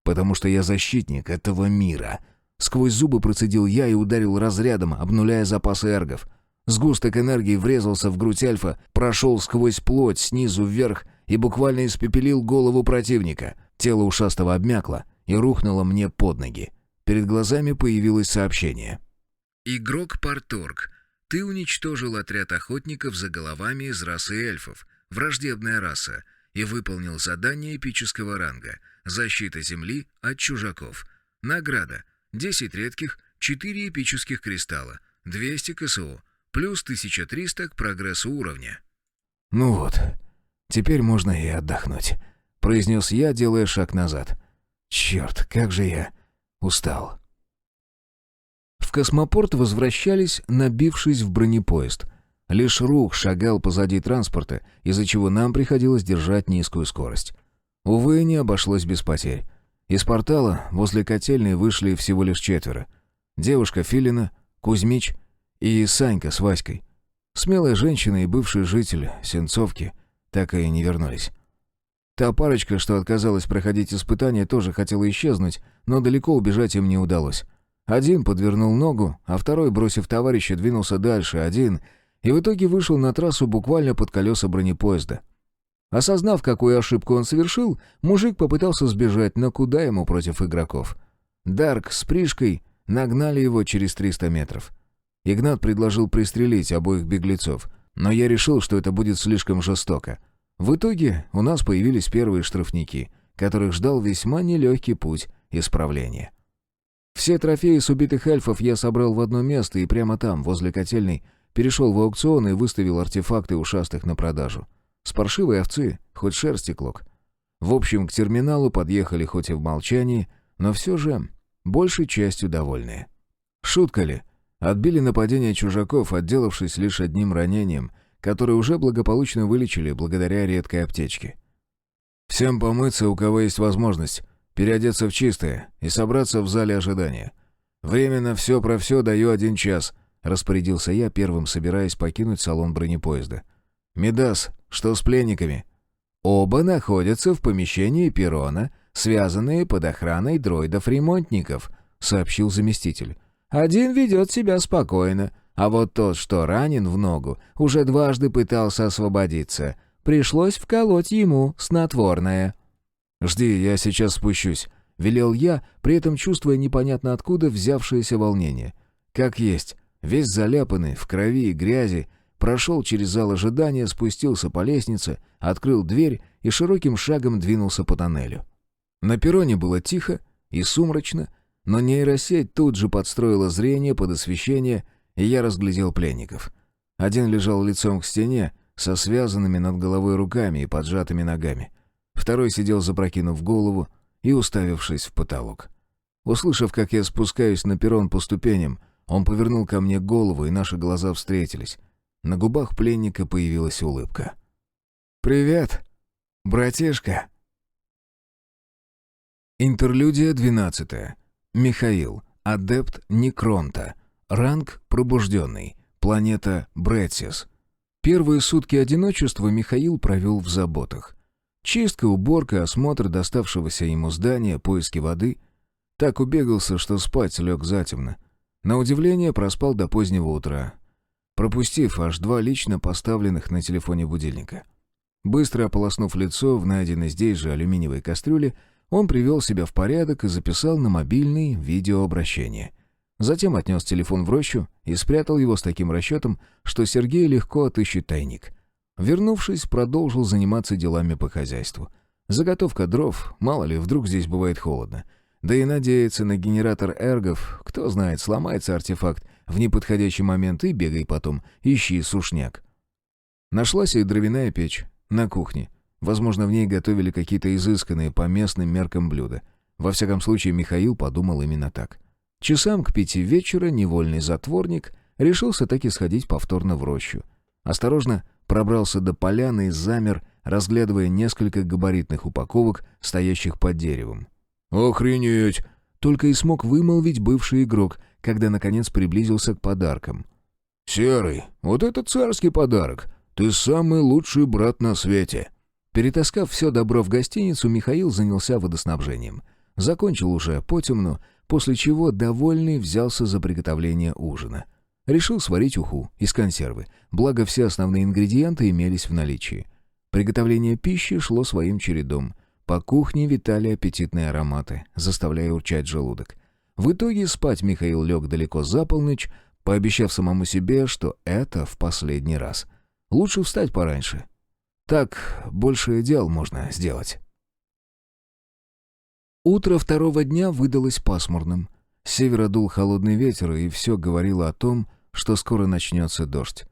«Потому что я защитник этого мира». Сквозь зубы процедил я и ударил разрядом, обнуляя запасы эргов. Сгусток энергии врезался в грудь эльфа, прошел сквозь плоть снизу вверх и буквально испепелил голову противника. Тело ушастого обмякло и рухнуло мне под ноги. Перед глазами появилось сообщение. «Игрок Парторг, ты уничтожил отряд охотников за головами из расы эльфов, враждебная раса, и выполнил задание эпического ранга «Защита Земли от чужаков». Награда: 10 редких, 4 эпических кристалла, 200 КСО, плюс 1300 к прогрессу уровня». «Ну вот, теперь можно и отдохнуть», — произнес я, делая шаг назад. «Черт, как же я устал». В космопорт возвращались, набившись в бронепоезд. Лишь Рух шагал позади транспорта, из-за чего нам приходилось держать низкую скорость. Увы, не обошлось без потерь. Из портала возле котельной вышли всего лишь 4. Девушка Филина, Кузьмич и Санька с Васькой. Смелая женщина и бывший житель Сенцовки так и не вернулись. Та парочка, что отказалась проходить испытания, тоже хотела исчезнуть, но далеко убежать им не удалось. Один подвернул ногу, а второй, бросив товарища, двинулся дальше один и в итоге вышел на трассу буквально под колеса бронепоезда. Осознав, какую ошибку он совершил, мужик попытался сбежать, но куда ему против игроков? Дарк с Пришкой нагнали его через 300 метров. Игнат предложил пристрелить обоих беглецов, но я решил, что это будет слишком жестоко. В итоге у нас появились первые штрафники, которых ждал весьма нелегкий путь исправления. Все трофеи с убитых эльфов я собрал в одно место и прямо там, возле котельной, перешел в аукцион и выставил артефакты ушастых на продажу. С паршивой овцы хоть шерсти клок. В общем, к терминалу подъехали хоть и в молчании, но все же большей частью довольные. Шутка ли? Отбили нападение чужаков, отделавшись лишь одним ранением, которое уже благополучно вылечили благодаря редкой аптечке. Всем помыться, у кого есть возможность, переодеться в чистое и собраться в зале ожидания. Временно все про все даю 1 час, распорядился я, первым собираясь покинуть салон бронепоезда. «Мидас, что с пленниками?» «Оба находятся в помещении перрона, связанные под охраной дроидов-ремонтников», — сообщил заместитель. «Один ведет себя спокойно, а вот тот, что ранен в ногу, уже дважды пытался освободиться. Пришлось вколоть ему снотворное». «Жди, я сейчас спущусь», — велел я, при этом чувствуя непонятно откуда взявшееся волнение. Как есть, весь заляпанный, в крови и грязи, прошел через зал ожидания, спустился по лестнице, открыл дверь и широким шагом двинулся по тоннелю. На перроне было тихо и сумрачно, но нейросеть тут же подстроила зрение под освещение, и я разглядел пленников. Один лежал лицом к стене, со связанными над головой руками и поджатыми ногами. Второй сидел, запрокинув голову и уставившись в потолок. Услышав, как я спускаюсь на перрон по ступеням, он повернул ко мне голову, и наши глаза встретились. На губах пленника появилась улыбка. «Привет, братишка!» Интерлюдия 12. Михаил, адепт Некронта. Ранг пробужденный. Планета Бретсис. Первые сутки одиночества Михаил провел в заботах. Чистка, уборка, осмотр доставшегося ему здания, поиски воды. Так убегался, что спать лег затемно. На удивление проспал до позднего утра, пропустив аж 2 лично поставленных на телефоне будильника. Быстро ополоснув лицо в найденной здесь же алюминиевой кастрюле, он привел себя в порядок и записал на мобильный видеообращение. Затем отнес телефон в рощу и спрятал его с таким расчетом, что Сергей легко отыщет тайник. Вернувшись, продолжил заниматься делами по хозяйству. Заготовка дров, мало ли, вдруг здесь бывает холодно. Да и надеяться на генератор эргов, кто знает, сломается артефакт в неподходящий момент, и бегай потом, ищи сушняк. Нашлась и дровяная печь на кухне. Возможно, в ней готовили какие-то изысканные по местным меркам блюда. Во всяком случае, Михаил подумал именно так. Часам к 5 вечера невольный затворник решился таки сходить повторно в рощу. Осторожно пробрался до поляны и замер, разглядывая несколько габаритных упаковок, стоящих под деревом. «Охренеть!» — только и смог вымолвить бывший игрок, когда наконец приблизился к подаркам. «Серый, вот это царский подарок! Ты самый лучший брат на свете!» Перетаскав все добро в гостиницу, Михаил занялся водоснабжением. Закончил уже потемну, после чего довольный взялся за приготовление ужина. Решил сварить уху из консервы, благо все основные ингредиенты имелись в наличии. Приготовление пищи шло своим чередом. По кухне витали аппетитные ароматы, заставляя урчать желудок. В итоге спать Михаил лег далеко за полночь, пообещав самому себе, что это в последний раз. Лучше встать пораньше. Так больше дел можно сделать. Утро второго дня выдалось пасмурным. С севера дул холодный ветер, и все говорило о том, что скоро начнется дождь.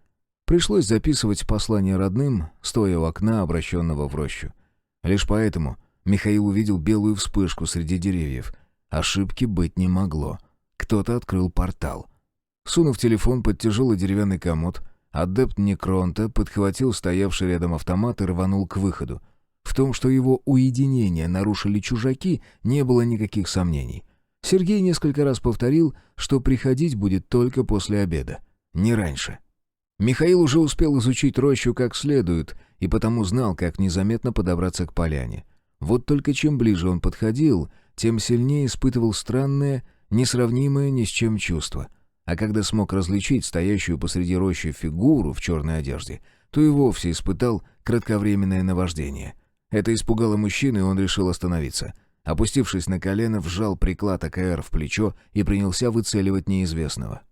Пришлось записывать послание родным, стоя у окна, обращенного в рощу. Лишь поэтому Михаил увидел белую вспышку среди деревьев. Ошибки быть не могло. Кто-то открыл портал. Сунув телефон под тяжелый деревянный комод, адепт Некронта подхватил стоявший рядом автомат и рванул к выходу. В том, что его уединение нарушили чужаки, не было никаких сомнений. Сергей несколько раз повторил, что приходить будет только после обеда, не раньше. Михаил уже успел изучить рощу как следует и потому знал, как незаметно подобраться к поляне. Вот только чем ближе он подходил, тем сильнее испытывал странное, несравнимое ни с чем чувство. А когда смог различить стоящую посреди рощи фигуру в черной одежде, то и вовсе испытал кратковременное наваждение. Это испугало мужчину, и он решил остановиться. Опустившись на колено, вжал приклад АКР в плечо и принялся выцеливать неизвестного.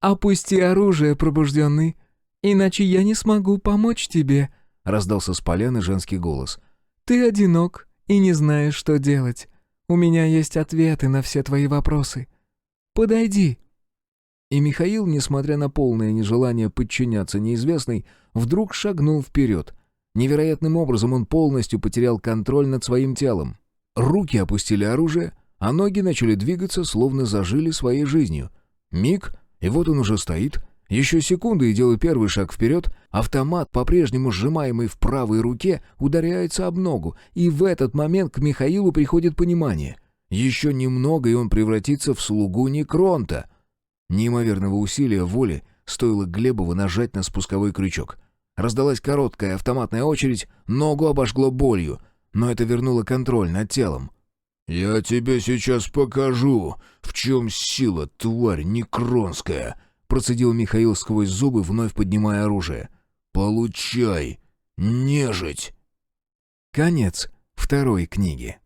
«Опусти оружие, пробужденный, иначе я не смогу помочь тебе», — раздался с поляны женский голос. «Ты одинок и не знаешь, что делать. У меня есть ответы на все твои вопросы. Подойди». И Михаил, несмотря на полное нежелание подчиняться неизвестной, вдруг шагнул вперед. Невероятным образом он полностью потерял контроль над своим телом. Руки опустили оружие, а ноги начали двигаться, словно зажили своей жизнью. Миг, и вот он уже стоит. Еще секунды и делаю первый шаг вперед. Автомат, по-прежнему сжимаемый в правой руке, ударяется об ногу. И в этот момент к Михаилу приходит понимание. Еще немного, и он превратится в слугу Некронта. Неимоверного усилия воли стоило Глебову нажать на спусковой крючок. Раздалась короткая автоматная очередь, ногу обожгло болью, но это вернуло контроль над телом. «Я тебе сейчас покажу, в чем сила, тварь некронская!» Процедил Михаил сквозь зубы, вновь поднимая оружие. «Получай, нежить!» Конец второй книги.